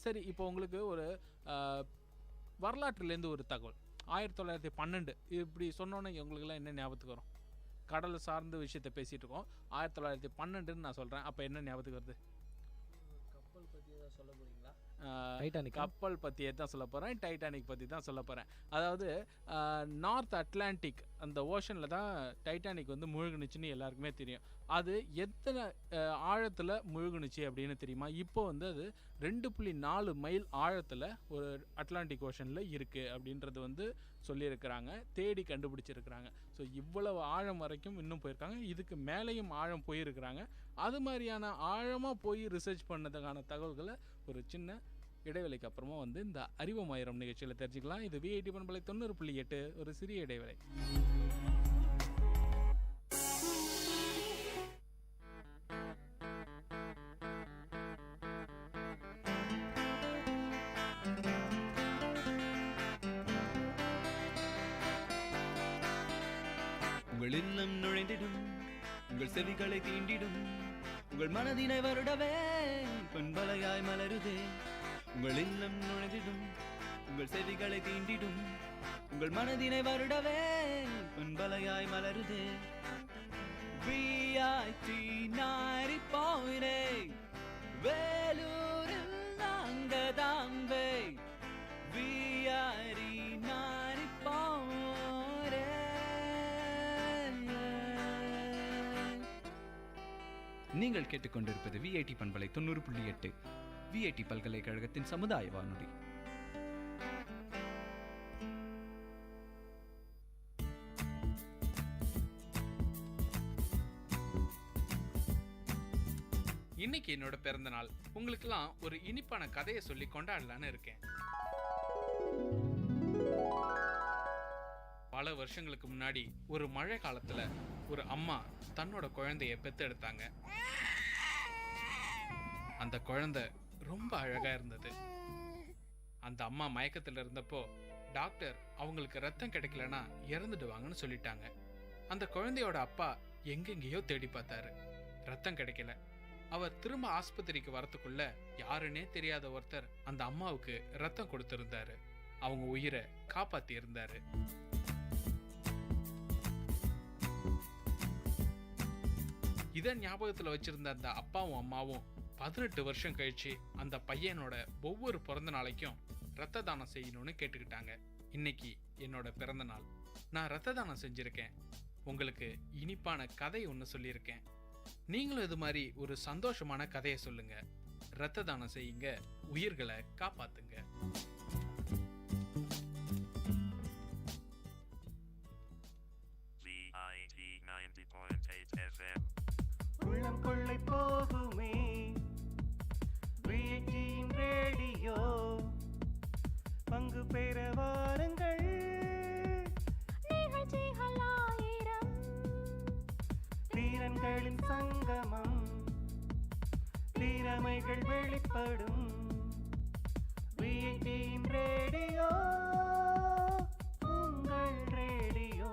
சரி, இப்போ உங்களுக்கு ஒரு வரலாற்றுலேருந்து ஒரு தகவல். 1912 இப்படி சொன்னோன்னே உங்களுக்குலாம் என்ன ஞாபகத்துக்கு வரும்? கடல் சார்ந்த விஷயத்தை பேசிகிட்டு இருக்கோம். 1912ன்னு நான் சொல்கிறேன், அப்போ என்ன ஞாபகத்துக்கு வருது? கப்பல் பற்றி ஏதாவது சொல்ல போகிறீங்களா? கப்பல் பற்றியே தான் சொல்ல போகிறேன், டைட்டானிக் பற்றி தான் சொல்ல போகிறேன். அதாவது நார்த் அட்லாண்டிக் அந்த ஓஷனில் தான் டைட்டானிக் வந்து முழுகுனுச்சுன்னு எல்லாருக்குமே தெரியும். அது எத்தனை ஆழத்தில் முழுகுனுச்சு அப்படின்னு தெரியுமா? இப்போ வந்து அது 2.4 மைல் ஆழத்தில் ஒரு அட்லாண்டிக் ஓஷனில் இருக்குது அப்படின்றது வந்து சொல்லியிருக்கிறாங்க, தேடி கண்டுபிடிச்சிருக்கிறாங்க. ஸோ இவ்வளவு ஆழம் வரைக்கும் இன்னும் போயிருக்காங்க, இதுக்கு மேலேயும் ஆழம் போயிருக்கிறாங்க. அது மாதிரியான ஆழமாக போய் ரிசர்ச் பண்ணதுக்கான தகவல்களை ஒரு சின்ன இடைவேளைக்கு அப்புறமா வந்து இந்த அறிவுமாயிரம் நிகழ்ச்சியில் தெரிஞ்சுக்கலாம். இது விஐடி பண்பலை 90.8, ஒரு சிறிய இடைவேளை. உங்கள் இல்லம் நுழைந்திடும், உங்கள் செவிகளை தீண்டிடும், உங்கள் மனதினை வருடவே பண்பலையாய் மலருதே. உங்கள் இல்லம் நுழைந்திடும், உங்கள் செவிகளை தீண்டிடும், உங்கள் மனதினை வருடவே பண்பலையாய் மலருதே. VIT 90.8 வேலூரில் நாங்கதாம்பே. VIT 90.8. நீங்கள் கேட்டுக்கொண்டிருப்பது விஐடி பண்பலை 90.8, விஐடி பல்கலைக்கழகத்தின் சமுதாய வானொலி. இன்னைக்கு என்னோட பிறந்த நாள். உங்களுக்கெல்லாம் ஒரு இனிப்பான கதையை சொல்லி கொண்டாடலான்னு இருக்கேன். பல வருஷங்களுக்கு முன்னாடி ஒரு மழை காலத்துல ஒரு அம்மா தன்னோட குழந்தைய பெத்தெடுத்தாங்க. அந்த குழந்தை ரொம்ப அழகா இருந்தது. அந்த அம்மா மயக்கத்துல இருந்தப்போ டாக்டர் அவங்களுக்கு ரத்தம் கிடைக்கலன்னா இறந்துடுவாங்கன்னு சொல்லிட்டாங்க. அந்த குழந்தையோட அப்பா எங்கெங்கேயோ தேடி பார்த்தாரு, ரத்தம் கிடைக்கல. அவர் திரும்ப ஆஸ்பத்திரிக்கு வரத்துக்குள்ள யாருன்னே தெரியாத ஒருத்தர் அந்த அம்மாவுக்கு ரத்தம் கொடுத்திருந்தாரு. அவங்க உயிரை காப்பாத்தி இருந்தாரு. இதை ஞாபகத்துல வச்சிருந்த அந்த அப்பாவும் அம்மாவும் 18 வருஷம் கழிச்சு அந்த பையனோட ஒவ்வொரு பிறந்த நாளைக்கும் ரத்த தானம் செய்யணும்னு கேட்டுக்கிட்டாங்க. இன்னைக்கு என்னோட பிறந்த நாள். நான் ரத்த தானம் செஞ்சிருக்கேன். உங்களுக்கு இனிப்பான கதை ஒன்று சொல்லியிருக்கேன். நீங்களும் இது மாதிரி ஒரு சந்தோஷமான கதையை சொல்லுங்க. ரத்த தானம் செய்யுங்க, உயிர்களை காப்பாத்துங்க. உள்ளம் கொள்ளை போகுமே விஐடியின் ரேடியோ, பங்கு பெற வாருங்கள். நிகழ்ச்சிகள் 1000, தீரன்களின் சங்கமம், திறமைகள் வெளிப்படும். விஐடியின் ரேடியோ, உங்கள் ரேடியோ.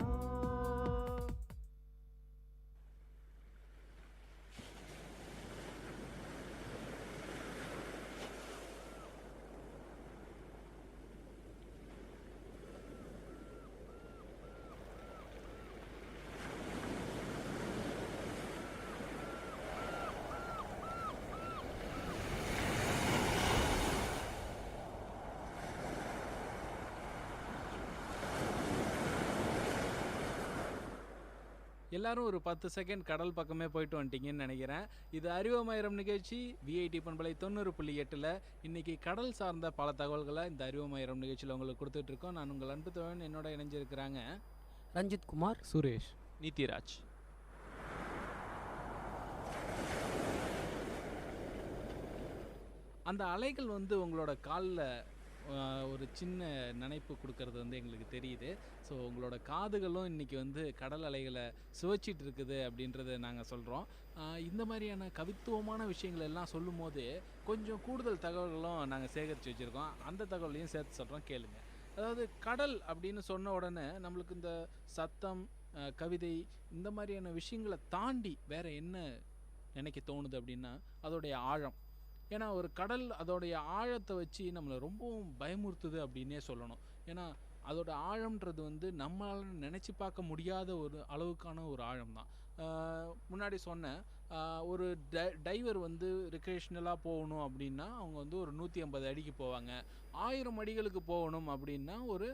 எல்லாரும் ஒரு 10 செகண்ட் கடல் பக்கமே போயிட்டு வந்துட்டீங்கன்னு நினைக்கிறேன். இது அறிவுமாயிரம் நிகழ்ச்சி விஐடி பண்பலை 90.8. இன்னைக்கு கடல் சார்ந்த பல தகவல்களை இந்த அறிவுமாயிரம் நிகழ்ச்சியில் உங்களுக்கு கொடுத்துட்டு இருக்கோம். நான் உங்கள் அன்பு தோழன், என்னோட இணைஞ்சிருக்கிறாங்க ரஞ்சித் குமார், சுரேஷ், நித்யராஜ். அந்த அலைகள் வந்து உங்களோட காலில் ஒரு சின்ன நினைப்பு கொடுக்கறது வந்து எங்களுக்கு தெரியுது. ஸோ உங்களோட காதுகளும் இன்றைக்கி வந்து கடல் அலைகளை சுவைச்சிட்டு இருக்குது அப்படின்றத நாங்கள் சொல்கிறோம். இந்த மாதிரியான கவித்துவமான விஷயங்கள் எல்லாம் சொல்லும் போது கொஞ்சம் கூடுதல் தகவல்களும் நாங்கள் சேகரித்து வச்சுருக்கோம். அந்த தகவலையும் சேர்த்து சொல்கிறோம், கேளுங்க. அதாவது கடல் அப்படின்னு சொன்ன உடனே நம்மளுக்கு இந்த சத்தம், கவிதை, இந்த மாதிரியான விஷயங்களை தாண்டி வேறு என்ன நினைக்க தோணுது அப்படின்னா அதோடைய ஆழம். ஏன்னா ஒரு கடல் அதோடைய ஆழத்தை வச்சு நம்மளை ரொம்பவும் பயமுறுத்துது அப்படின்னே சொல்லணும். ஏன்னா அதோட ஆழம்ன்றது வந்து நம்மளால் நினச்சி பார்க்க முடியாத ஒரு அளவுக்கான ஒரு ஆழம் தான். முன்னாடி சொன்னேன், ஒரு டைவர் வந்து ரிக்ரேஷ்னலாக போகணும் அப்படின்னா அவங்க வந்து ஒரு 150 அடிக்கு போவாங்க. 1000 அடிகளுக்கு போகணும் அப்படின்னா ஒரு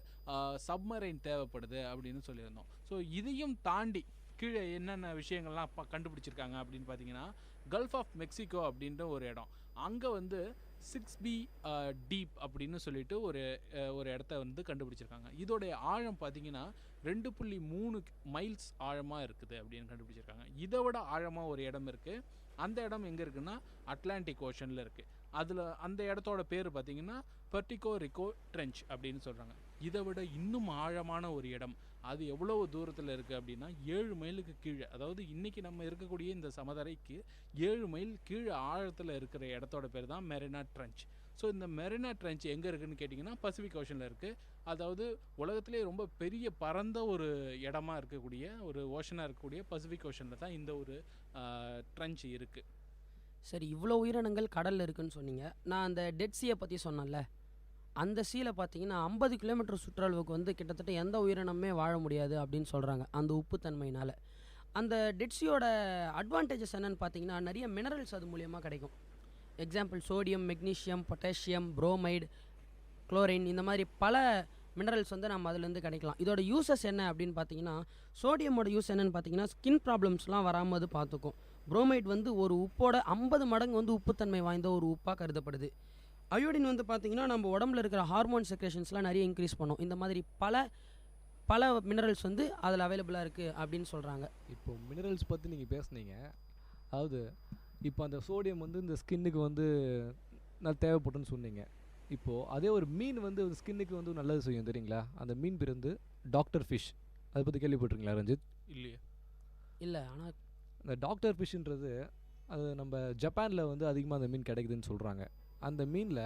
சப்மரைன் தேவைப்படுது அப்படின்னு சொல்லியிருந்தோம். ஸோ இதையும் தாண்டி கீழே என்னென்ன விஷயங்கள்லாம் கண்டுபிடிச்சிருக்காங்க அப்படின்னு பார்த்தீங்கன்னா, கல்ஃப் ஆஃப் மெக்சிகோ அப்படின்ற ஒரு இடம். அங்கே வந்து 6B டீப் அப்படின்னு சொல்லிட்டு ஒரு இடத்த வந்து கண்டுபிடிச்சிருக்காங்க. இதோடைய ஆழம் பார்த்தீங்கன்னா 2.3 மைல்ஸ் ஆழமாக இருக்குது அப்படின்னு கண்டுபிடிச்சிருக்காங்க. இதை விட ஆழமாக ஒரு இடம் இருக்குது. அந்த இடம் எங்கே இருக்குன்னா அட்லாண்டிக் ஓஷனில் இருக்குது. அந்த இடத்தோட பேர் பார்த்தீங்கன்னா பர்டிகோ ரிகோ ட்ரென்ச் அப்படின்னு சொல்கிறாங்க. இதை விட இன்னும் ஆழமான ஒரு இடம், அது எவ்வளவு தூரத்தில் இருக்குது அப்படின்னா 7 மைலுக்கு கீழே, அதாவது இன்றைக்கி நம்ம இருக்கக்கூடிய இந்த சமதரைக்கு 7 மைல் கீழே ஆழத்தில் இருக்கிற இடத்தோட பேர் தான் மெரினா ட்ரென்ச். ஸோ இந்த மெரினா ட்ரென்ச் எங்கே இருக்குதுன்னு கேட்டிங்கன்னா பசிபிக் ஓஷனில் இருக்குது. அதாவது உலகத்திலே ரொம்ப பெரிய பரந்த ஒரு இடமா இருக்கக்கூடிய ஒரு ஓஷனாக இருக்கக்கூடிய பசிபிக் ஓஷனில் தான் இந்த ஒரு ட்ரென்ச் இருக்குது. சரி, இவ்வளோ உயிரினங்கள் கடலில் இருக்குன்னு சொன்னீங்க. நான் அந்த டெட் சீயை பற்றி சொன்னேன்ல, அந்த சீல பார்த்தீங்கன்னா 50 கிலோமீட்டர் சுற்றளவுக்கு வந்து கிட்டத்தட்ட எந்த உயிரினமே வாழ முடியாது அப்படின்னு சொல்கிறாங்க, அந்த உப்புத்தன்மையினால். அந்த டெட் சீயோட அட்வான்டேஜஸ் என்னென்னு பார்த்தீங்கன்னா, நிறைய மினரல்ஸ் அது மூலியமாக கிடைக்கும். Example sodium, magnesium, potassium, bromide, chlorine, இந்த மாதிரி பல மினரல்ஸ் வந்து நம்ம அதுலேருந்து கிடைக்கலாம். இதோட யூசஸ் என்ன அப்படின்னு பார்த்தீங்கன்னா, சோடியமோட யூஸ் என்னென்னு பார்த்தீங்கன்னா ஸ்கின் ப்ராப்ளம்ஸ்லாம் வராமல் அது பார்த்துக்கும். புரோமைட் வந்து ஒரு உப்போட 50 மடங்கு வந்து உப்புத்தன்மை வாய்ந்த ஒரு உப்பாக கருதப்படுது. அயோடின் வந்து பார்த்திங்கன்னா நம்ம உடம்புல இருக்கிற ஹார்மோன் செக்ரேஷன்ஸ்லாம் நிறைய இன்க்ரீஸ் பண்ணும். இந்த மாதிரி பல மினரல்ஸ் வந்து அதில் அவைலபிளாக இருக்குது அப்படின்னு சொல்கிறாங்க. இப்போது மினரல்ஸ் பற்றி நீங்கள் பேசுனீங்க. அதாவது இப்போ அந்த சோடியம் வந்து இந்த ஸ்கின்னுக்கு வந்து நல்லா தேவைப்பட்டுன்னு சொன்னீங்க. இப்போது அதே ஒரு மீன் வந்து ஸ்கின்னுக்கு வந்து நல்லது செய்யும் தெரியுங்களா? அந்த மீன் பேர் வந்து டாக்டர் ஃபிஷ். அதை பற்றி கேள்விப்பட்டிருக்கீங்களா ரஞ்சித்? இல்லையே. இல்லை, ஆனால் அந்த டாக்டர் ஃபிஷ்ன்றது அது நம்ம ஜப்பானில் வந்து அதிகமாக அந்த மீன் கிடைக்குதுன்னு சொல்கிறாங்க. அந்த மீனில்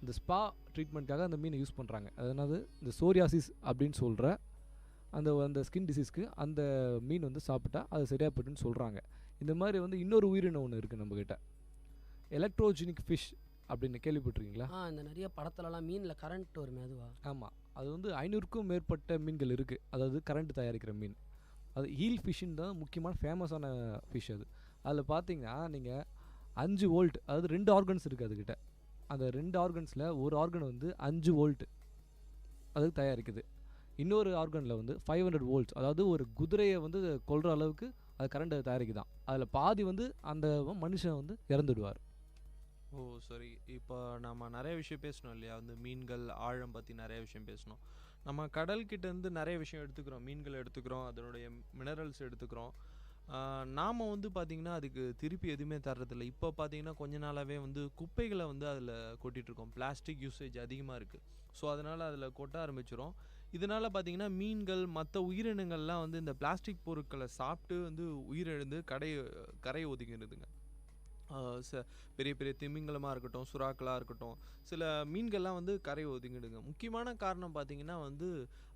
இந்த ஸ்பா ட்ரீட்மெண்ட்காக அந்த மீனை யூஸ் பண்ணுறாங்க. அதனால இந்த சோரியாசிஸ் அப்படின்னு சொல்கிற அந்த ஸ்கின் டிசீஸ்க்கு அந்த மீன் வந்து சாப்பிட்டா அது சரியாக போய்ட்டுன்னு சொல்கிறாங்க. இந்த மாதிரி வந்து இன்னொரு உயிரினம் ஒன்று இருக்குது நம்மக்கிட்ட, எலக்ட்ரோஜெனிக் ஃபிஷ் அப்படின்னு கேள்விப்பட்டிருக்கீங்களா? இந்த நிறைய படத்துலலாம் மீனில் கரண்ட் வருமே, அதுவா? ஆமாம், அது வந்து 500க்கும் மேற்பட்ட மீன்கள் இருக்குது. அதாவது கரண்ட் தயாரிக்கிற மீன். அது ஹீல் ஃபிஷ்ஷுன்னு தான் முக்கியமான ஃபேமஸான ஃபிஷ். அதில் பார்த்தீங்கன்னா நீங்கள் 5 வோல்ட், அதாவது 2 ஆர்கன்ஸ் இருக்குது அதுக்கிட்ட. அந்த 2 ஆர்கன்ஸில் ஒரு ஆர்கன் வந்து 5 வோல்ட் அதுக்கு தயாரிக்குது. இன்னொரு ஆர்கனில் வந்து 500 வோல்ட்ஸ், அதாவது ஒரு குதிரையை வந்து கொல்கிற அளவுக்கு அது கரண்ட் தயாரிக்குதான். அதில் பாதி வந்து அந்த மனுஷன் வந்து இறந்துடுவார். ஓ சரி, இப்போ நம்ம நிறைய விஷயம் பேசணும் இல்லையா? வந்து மீன்கள் ஆழம் பற்றி நிறைய விஷயம் பேசணும். நம்ம கடல்கிட்டேருந்து நிறைய விஷயம் எடுத்துக்கிறோம், மீன்கள் எடுத்துக்கிறோம், அதனுடைய மினரல்ஸ் எடுத்துக்கிறோம். நாம் வந்து பார்த்திங்கன்னா அதுக்கு திருப்பி எதுவுமே தர்றதில்லை. இப்போ பார்த்திங்கன்னா கொஞ்ச நாளாகவே வந்து குப்பைகளை வந்து அதில் கொட்டிகிட்ருக்கோம். பிளாஸ்டிக் யூசேஜ் அதிகமாக இருக்குது. ஸோ அதனால் அதில் கொட்ட ஆரம்பிச்சிடும். இதனால் பார்த்திங்கன்னா மீன்கள் மற்ற உயிரினங்கள்லாம் வந்து இந்த பிளாஸ்டிக் பொருட்களை சாப்பிட்டு வந்து உயிரிழந்து கரை ஒதுங்கிடுதுங்க. பெரிய பெரிய திமிங்கலமாக இருக்கட்டும், சுறாக்களாக இருக்கட்டும், சில மீன்கள்லாம் வந்து கரை ஒதுங்கிடுங்க. முக்கியமான காரணம் பார்த்திங்கன்னா வந்து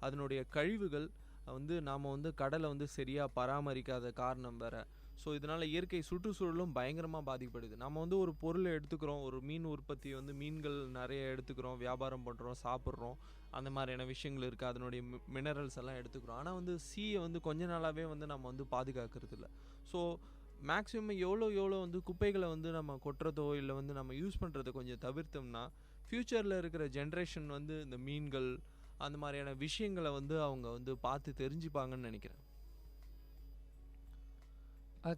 அதனுடைய கழிவுகள் வந்து நாம் வந்து கடலை வந்து சரியாக பராமரிக்காத காரணம் வேறு. ஸோ இதனால் இயற்கை சுற்றுச்சூழலும் பயங்கரமாக பாதிக்கப்படுது. நம்ம வந்து ஒரு பொருளை எடுத்துக்கிறோம், ஒரு மீன் உற்பத்தி வந்து மீன்கள் நிறைய எடுத்துக்கிறோம், வியாபாரம் பண்ணுறோம், சாப்பிட்றோம், அந்த மாதிரியான விஷயங்கள் இருக்குது. அதனுடைய மினரல்ஸ் எல்லாம் எடுத்துக்கிறோம். ஆனால் வந்து சீயை வந்து கொஞ்ச நாளாகவே வந்து நம்ம வந்து பாதுகாக்கிறது இல்லை. ஸோ மேக்ஸிமம் எவ்வளோ வந்து குப்பைகளை வந்து நம்ம கொட்டுறதோ இல்லை வந்து நம்ம யூஸ் பண்ணுறதை கொஞ்சம் தவிர்த்தோம்னா ஃப்யூச்சரில் இருக்கிற ஜென்ரேஷன் வந்து இந்த மீன்கள் அந்த மாதிரியான விஷயங்களை வந்து அவங்க வந்து பார்த்து தெரிஞ்சுப்பாங்கன்னு நினைக்கிறேன்.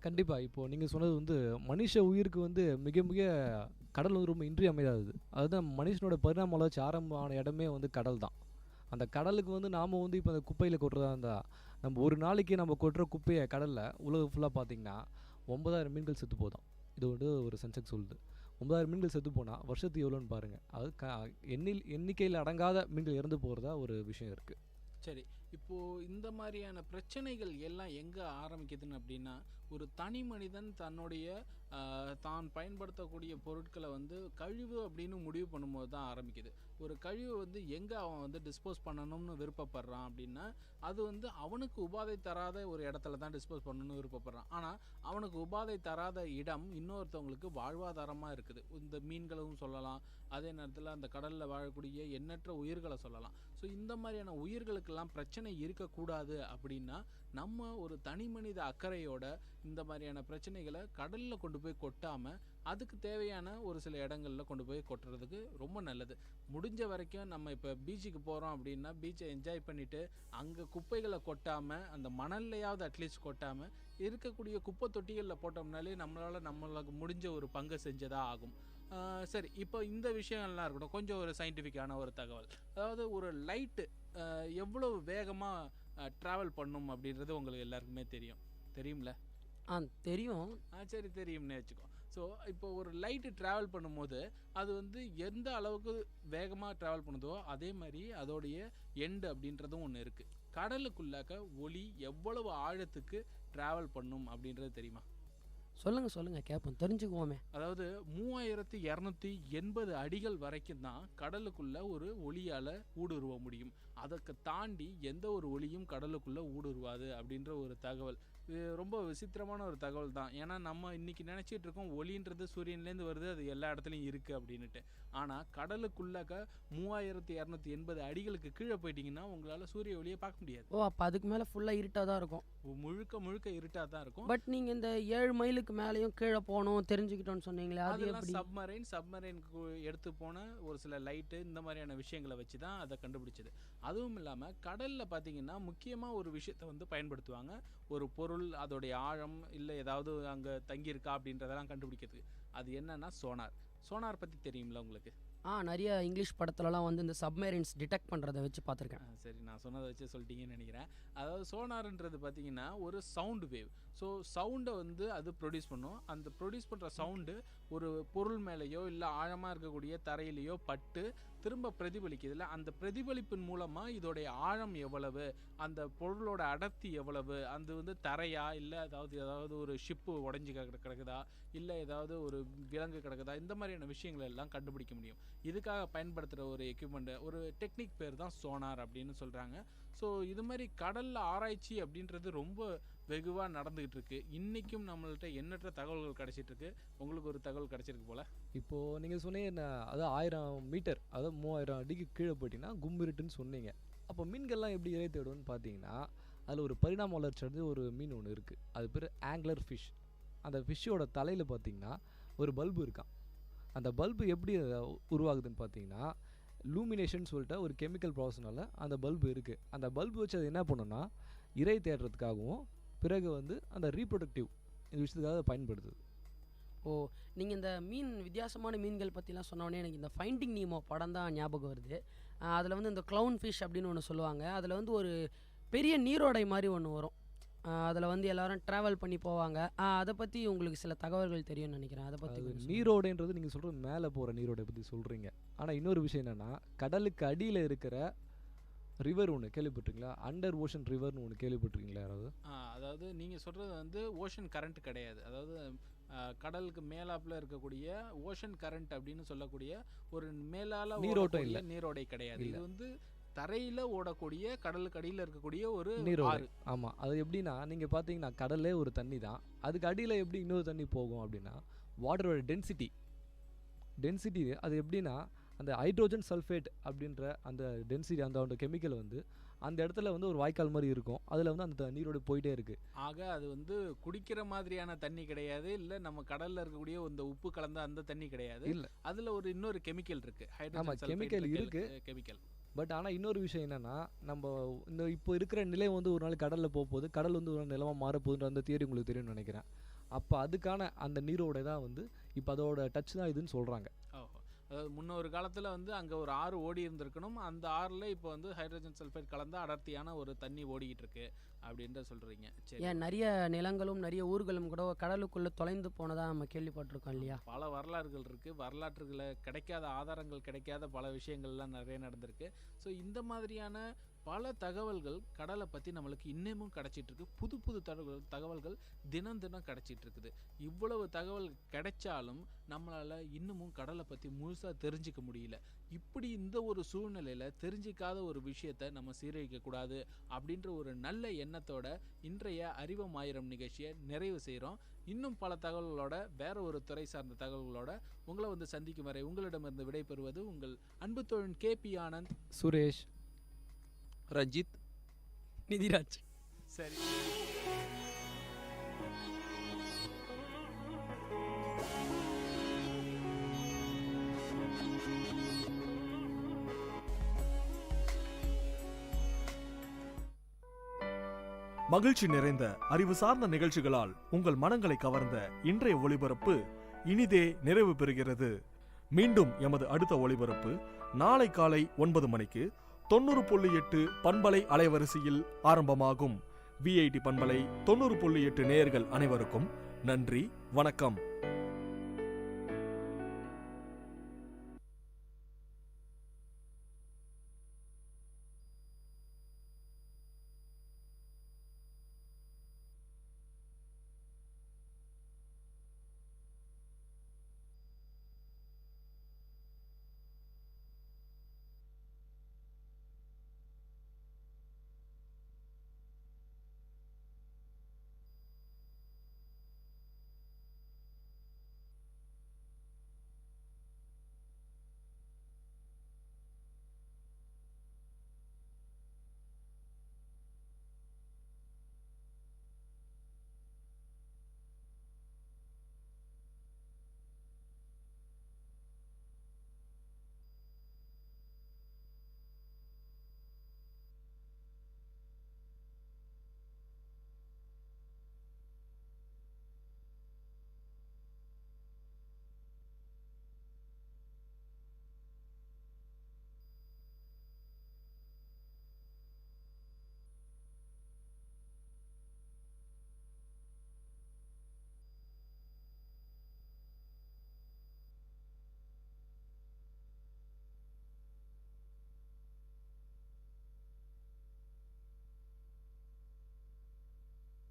கண்டிப்பாக. இப்போது நீங்கள் சொன்னது வந்து மனுஷ உயிருக்கு வந்து மிக மிக கடல் வந்து ரொம்ப இன்றியமையாதது. அதுதான் மனுஷனோட பரிணாம வளர்ச்சி ஆரம்பமான இடமே வந்து கடல் தான். அந்த கடலுக்கு வந்து நாம் வந்து இப்போ அந்த குப்பையில் கொட்டுறதா இருந்தால் நம்ம ஒரு நாளைக்கு நம்ம கொட்டுற குப்பையை கடலில் உலகம் ஃபுல்லாக பார்த்திங்கன்னா 9000 மீன்கள் செத்து போதும். இது வந்து ஒரு சென்செக்ஸ் சொல்லுது. 9,000 மீன்கள் செத்து போனால் வருஷத்துக்கு எவ்வளோன்னு பாருங்கள். அது எண்ணிக்கையில் அடங்காத மீன்கள் இறந்து போகிறதா ஒரு விஷயம் இருக்குது. சரி, இப்போது இந்த மாதிரியான பிரச்சனைகள் எல்லாம் எங்கே ஆரம்பிக்குதுன்னு அப்படின்னா, ஒரு தனி மனிதன் தன்னுடைய தான் பயன்படுத்தக்கூடிய பொருட்களை வந்து கழிவு அப்படின்னு முடிவு பண்ணும்போது தான் ஆரம்பிக்குது. ஒரு கழிவு வந்து எங்கே அவன் வந்து டிஸ்போஸ் பண்ணணும்னு விருப்பப்படுறான் அப்படின்னா, அது வந்து அவனுக்கு உபாதை தராத ஒரு இடத்துல தான் டிஸ்போஸ் பண்ணணும்னு விருப்பப்படுறான். ஆனால் அவனுக்கு உபாதை தராத இடம் இன்னொருத்தவங்களுக்கு வாழ்வாதாரமாக இருக்குது. இந்த மீன்களும் சொல்லலாம், அதே நேரத்தில் அந்த கடலில் வாழக்கூடிய எண்ணற்ற உயிர்களை சொல்லலாம். ஸோ இந்த மாதிரியான உயிர்களுக்கெல்லாம் பிரச்சனை இருக்கக்கூடாது அப்படின்னா, நம்ம ஒரு தனி மனித அக்கறையோட இந்த மாதிரியான பிரச்சனைகளை கடலில் கொண்டு போய் கொட்டாமல் அதுக்கு தேவையான ஒரு சில இடங்களில் கொண்டு போய் கொட்டுறதுக்கு ரொம்ப நல்லது. முடிஞ்ச வரைக்கும் நம்ம இப்போ பீச்சுக்கு போகிறோம் அப்படின்னா பீச்சை என்ஜாய் பண்ணிவிட்டு அங்கே குப்பைகளை கொட்டாமல், அந்த மணல்லையாவது அட்லீஸ்ட் கொட்டாமல் இருக்கக்கூடிய குப்பை தொட்டிகளில் போட்டோம்னாலே நம்மளுக்கு முடிஞ்ச ஒரு பங்கை செஞ்சதாக ஆகும். சரி, இப்போ இந்த விஷயங்கள்லாம் இருக்கட்டும். கொஞ்சம் ஒரு சயின்டிஃபிக்கான ஒரு தகவல், அதாவது ஒரு லைட்டு எவ்வளோ வேகமாக ட்ராவல் பண்ணும் அப்படின்றது உங்களுக்கு எல்லாருக்குமே தெரியும்ல? தெரியும். சரி, தெரியும்னே வச்சுக்கோ. ஸோ இப்போ ஒரு லைட்டு ட்ராவல் பண்ணும்போது அது வந்து எந்த அளவுக்கு வேகமாக ட்ராவல் பண்ணுதோ அதே மாதிரி அதோடைய எண்டு அப்படின்றதும் ஒன்று இருக்குது. கடலுக்குள்ளாக்க ஒளி எவ்வளவு ஆழத்துக்கு ட்ராவல் பண்ணும் அப்படின்றது தெரியுமா? சொல்லுங்க கேட்போம், தெரிஞ்சுக்குவோமே. அதாவது 3280 அடிகள் வரைக்கும் தான் கடலுக்குள்ள ஒரு ஒளியால் ஊடுருவ முடியும். அதற்கு தாண்டி எந்த ஒரு ஒளியும் கடலுக்குள்ளே ஊடுருவாது அப்படின்ற ஒரு தகவல். இது ரொம்ப விசித்திரமான ஒரு தகவல் தான். ஏன்னா நம்ம இன்றைக்கி நினச்சிட்டு இருக்கோம் ஒளின்றது சூரியன்லேருந்து வருது, அது எல்லா இடத்துலையும் இருக்குது அப்படின்ட்டு. ஆனால் கடலுக்குள்ளாக்க 3280 அடிகளுக்கு கீழே போயிட்டீங்கன்னா உங்களால் சூரிய ஒளியை பார்க்க முடியாது. ஓ, அப்போ அதுக்கு மேலே ஃபுல்லாக இருட்டாக தான் இருக்கும். முழுக்க இருட்டாக தான் இருக்கும். பட் நீங்கள் இந்த 7 மைலுக்கு மேலேயும் கீழே போகணும் தெரிஞ்சுக்கிட்டோன்னு சொன்னீங்களே, அது எப்படி? சப்மரைனுக்கு எடுத்து போன ஒரு சில லைட்டு இந்த மாதிரியான விஷயங்களை வச்சு தான் அதை கண்டுபிடிச்சது. அதுவும் இல்லாமல் கடலில் பார்த்தீங்கன்னா முக்கியமாக ஒரு விஷயத்தை வந்து பயன்படுத்துவாங்க. ஒரு பொருள் அதோடைய ஆழம் இல்லை ஏதாவது அங்கே தங்கியிருக்கா அப்படின்றதெல்லாம் கண்டுபிடிக்கிறதுக்கு. அது என்னன்னா சோனார் பற்றி தெரியுங்களா உங்களுக்கு? நிறைய இங்கிலீஷ் படத்துலலாம் வந்து இந்த சப்மரைன்ஸ் டிடெக்ட் பண்ணுறதை வச்சு பார்த்துருக்கேன். சரி, நான் சொன்னதை வச்சு சொல்லிட்டீங்கன்னு நினைக்கிறேன். அதாவது சோனார்ன்றது பார்த்தீங்கன்னா ஒரு சவுண்டு வேவ். ஸோ சவுண்டை வந்து அது ப்ரொடியூஸ் பண்ணும். அந்த ப்ரொடியூஸ் பண்ணுற சவுண்டு ஒரு பொருள் மேலேயோ இல்லை ஆழமாக இருக்கக்கூடிய தரையிலையோ பட்டு திரும்ப பிரதிபலிக்குதுல்ல, அந்த பிரதிபலிப்பின் மூலமாக இதோடைய ஆழம் எவ்வளவு, அந்த பொருளோட அடர்த்தி எவ்வளவு, அது வந்து தரையா இல்லை ஏதாவது ஒரு ஷிப்பு உடஞ்சி கிடக்குதா இல்லை ஏதாவது ஒரு விலங்கு கிடக்குதா, இந்த மாதிரியான விஷயங்கள் எல்லாம் கண்டுபிடிக்க முடியும். இதுக்காக பயன்படுத்துகிற ஒரு எக்யூப்மெண்ட், ஒரு டெக்னிக் பேர் தான் சோனார் அப்படின்னு சொல்கிறாங்க. ஸோ இது மாதிரி கடலில் ஆராய்ச்சி அப்படின்றது ரொம்ப வெகுவாக நடந்துகிட்டு இருக்கு. இன்றைக்கும் நம்மள்கிட்ட எண்ணற்ற தகவல்கள் கிடைச்சிட்டு இருக்கு. உங்களுக்கு ஒரு தகவல் கிடைச்சிருக்கு போல். இப்போது நீங்கள் சொன்னீங்க அதாவது 1000 மீட்டர், அதாவது 3000 அடிக்கு கீழே போயிட்டீங்கன்னா கும்பிருட்டுன்னு சொன்னீங்க. அப்போ மீன்கள்லாம் எப்படி இறை தேடும்னு பார்த்தீங்கன்னா, அதில் ஒரு பரிணாம வளர்ச்சி அடைஞ்ச ஒரு மீன் ஒன்று இருக்குது. அது பேர் ஆங்கிலர் ஃபிஷ். அந்த ஃபிஷ்ஷோட தலையில் பார்த்தீங்கன்னா ஒரு பல்பு இருக்கான். அந்த பல்பு எப்படி உருவாகுதுன்னு பார்த்தீங்கன்னா, லூமினேஷன் சொல்லிட்டு ஒரு கெமிக்கல் ப்ராசஸ்னால அந்த பல்பு இருக்குது. அந்த பல்பு வச்சு அது என்ன பண்ணுன்னா இறை தேடுறதுக்காகவும் பிறகு வந்து அந்த ரீப்ரொடக்டிவ் இந்த விஷயத்துக்காக பயன்படுத்துது. ஓ, நீங்கள் இந்த வித்தியாசமான மீன்கள் பற்றிலாம் சொன்னோடனே எனக்கு இந்த ஃபைண்டிங் நீமோ படம் தான் ஞாபகம் வருது. அதில் வந்து இந்த க்ளவுன் ஃபிஷ் அப்படின்னு ஒன்று சொல்லுவாங்க. அதில் வந்து ஒரு பெரிய நீரோடை மாதிரி ஒன்று வரும். அதில் வந்து எல்லாரும் ட்ராவல் பண்ணி போவாங்க. அதை பற்றி உங்களுக்கு சில தகவல்கள் தெரியும்னு நினைக்கிறேன். அதை பற்றி நீரோடைன்றது நீங்கள் சொல்கிறது மேலே போகிற நீரோடை பற்றி சொல்கிறீங்க. ஆனால் இன்னொரு விஷயம் என்னென்னா, கடலுக்கு அடியில் இருக்கிற ரிவர் ஒன்று கேள்விப்பட்டிருக்கீங்களா? அண்டர் ஓஷன் ரிவர்னு ஒன்று கேள்விப்பட்டிருக்கீங்களா யாராவது? அதாவது நீங்கள் சொல்கிறது வந்து ஓஷன் கரண்ட் கிடையாது. அதாவது கடலுக்கு மேலாப்பில் இருக்கக்கூடிய ஓஷன் கரண்ட் அப்படின்னு சொல்லக்கூடிய ஒரு மேலால நீரோட்டம் இல்லை, நீரோடை கிடையாது. இது வந்து தரையில் ஓடக்கூடிய கடலுக்கு அடியில் இருக்கக்கூடிய ஒரு நீரோடை. ஆமாம், அது எப்படின்னா நீங்கள் பார்த்தீங்கன்னா கடலே ஒரு தண்ணி தான், அதுக்கு அடியில் எப்படி இன்னொரு தண்ணி போகும் அப்படின்னா வாட்டரோட டென்சிட்டி அது எப்படின்னா அந்த ஹைட்ரோஜன் சல்ஃபேட் அப்படின்ற அந்த டென்சிட்டி அந்த கெமிக்கல் வந்து அந்த இடத்துல வந்து ஒரு வாய்க்கால் மாதிரி இருக்கும். அதில் வந்து அந்த நீரோடு போயிட்டே இருக்குது. ஆக அது வந்து குடிக்கிற மாதிரியான தண்ணி கிடையாது, இல்லை நம்ம கடலில் இருக்கக்கூடிய இந்த உப்பு கலந்த அந்த தண்ணி கிடையாது. இல்லை, அதில் ஒரு இன்னொரு கெமிக்கல் இருக்குது, ஹைட்ரோஜன் கெமிக்கல் இருக்குது கெமிக்கல். பட் ஆனால் இன்னொரு விஷயம் என்னென்னா, நம்ம இந்த இப்போ இருக்கிற நிலை வந்து ஒரு நாள் கடலில் போகும்போது கடல் வந்து ஒரு நிலமாக மாறப்போகுதுன்ற அந்த தியரி உங்களுக்கு தெரியும்னு நினைக்கிறேன். அப்போ அதுக்கான அந்த நீரோட தான் வந்து இப்போ அதோட டச் தான் இதுன்னு சொல்கிறாங்க. அதாவது முன்னொரு காலத்தில் வந்து அங்கே ஒரு ஆறு ஓடி இருந்திருக்கணும், அந்த ஆறில் இப்போ வந்து ஹைட்ரஜன் சல்ஃபைட் கலந்த அடர்த்தியான ஒரு தண்ணி ஓடிக்கிட்டு இருக்கு அப்படின்ற சொல்கிறீங்க. சரி, ஏன் நிறைய நிலங்களும் நிறைய ஊர்களும் கூட கடலுக்குள்ளே தொலைந்து போனதாக நம்ம கேள்விப்பட்டிருக்கோம் இல்லையா? பல வரலாறுகள் இருக்குது, வரலாற்றுகளை கிடைக்காத ஆதாரங்கள் கிடைக்காத பல விஷயங்கள்லாம் நிறைய நடந்திருக்கு. ஸோ இந்த மாதிரியான பல தகவல்கள் கடலை பற்றி நம்மளுக்கு இன்னமும் கிடச்சிட்டு இருக்கு. புது புது தகவல்கள் தினம் தினம் கிடச்சிட்டு இருக்குது. இவ்வளவு தகவல் கிடைச்சாலும் நம்மளால் இன்னமும் கடலை பற்றி முழுசாக தெரிஞ்சிக்க முடியல. இப்படி இந்த ஒரு சூழ்நிலையில் தெரிஞ்சிக்காத ஒரு விஷயத்தை நம்ம சீரழிக்கக்கூடாது அப்படின்ற ஒரு நல்ல எண்ணத்தோட இன்றைய அறிவம் ஆயிரம் நிகழ்ச்சியை நிறைவு செய்கிறோம். இன்னும் பல தகவல்களோட வேற ஒரு துறை சார்ந்த தகவல்களோட உங்களை வந்து சந்திக்கும் வரை உங்களிடமிருந்து விடைபெறுவது உங்கள் அன்பு தோழன் KP ஆனந்த், சுரேஷ், ரஞ்சித், நிதிராஜ். சரி. மகிழ்ச்சி நிறைந்த அறிவு சார்ந்த நிகழ்ச்சிகளால் உங்கள் மனங்களை கவர்ந்த இன்றைய ஒளிபரப்பு இனிதே நிறைவு பெறுகிறது. மீண்டும் எமது அடுத்த ஒளிபரப்பு நாளை காலை 9 மணிக்கு 90.8 பண்பலை அலைவரிசையில் ஆரம்பமாகும். VIT பண்பலை 90.8 நேயர்கள் அனைவருக்கும் நன்றி, வணக்கம்.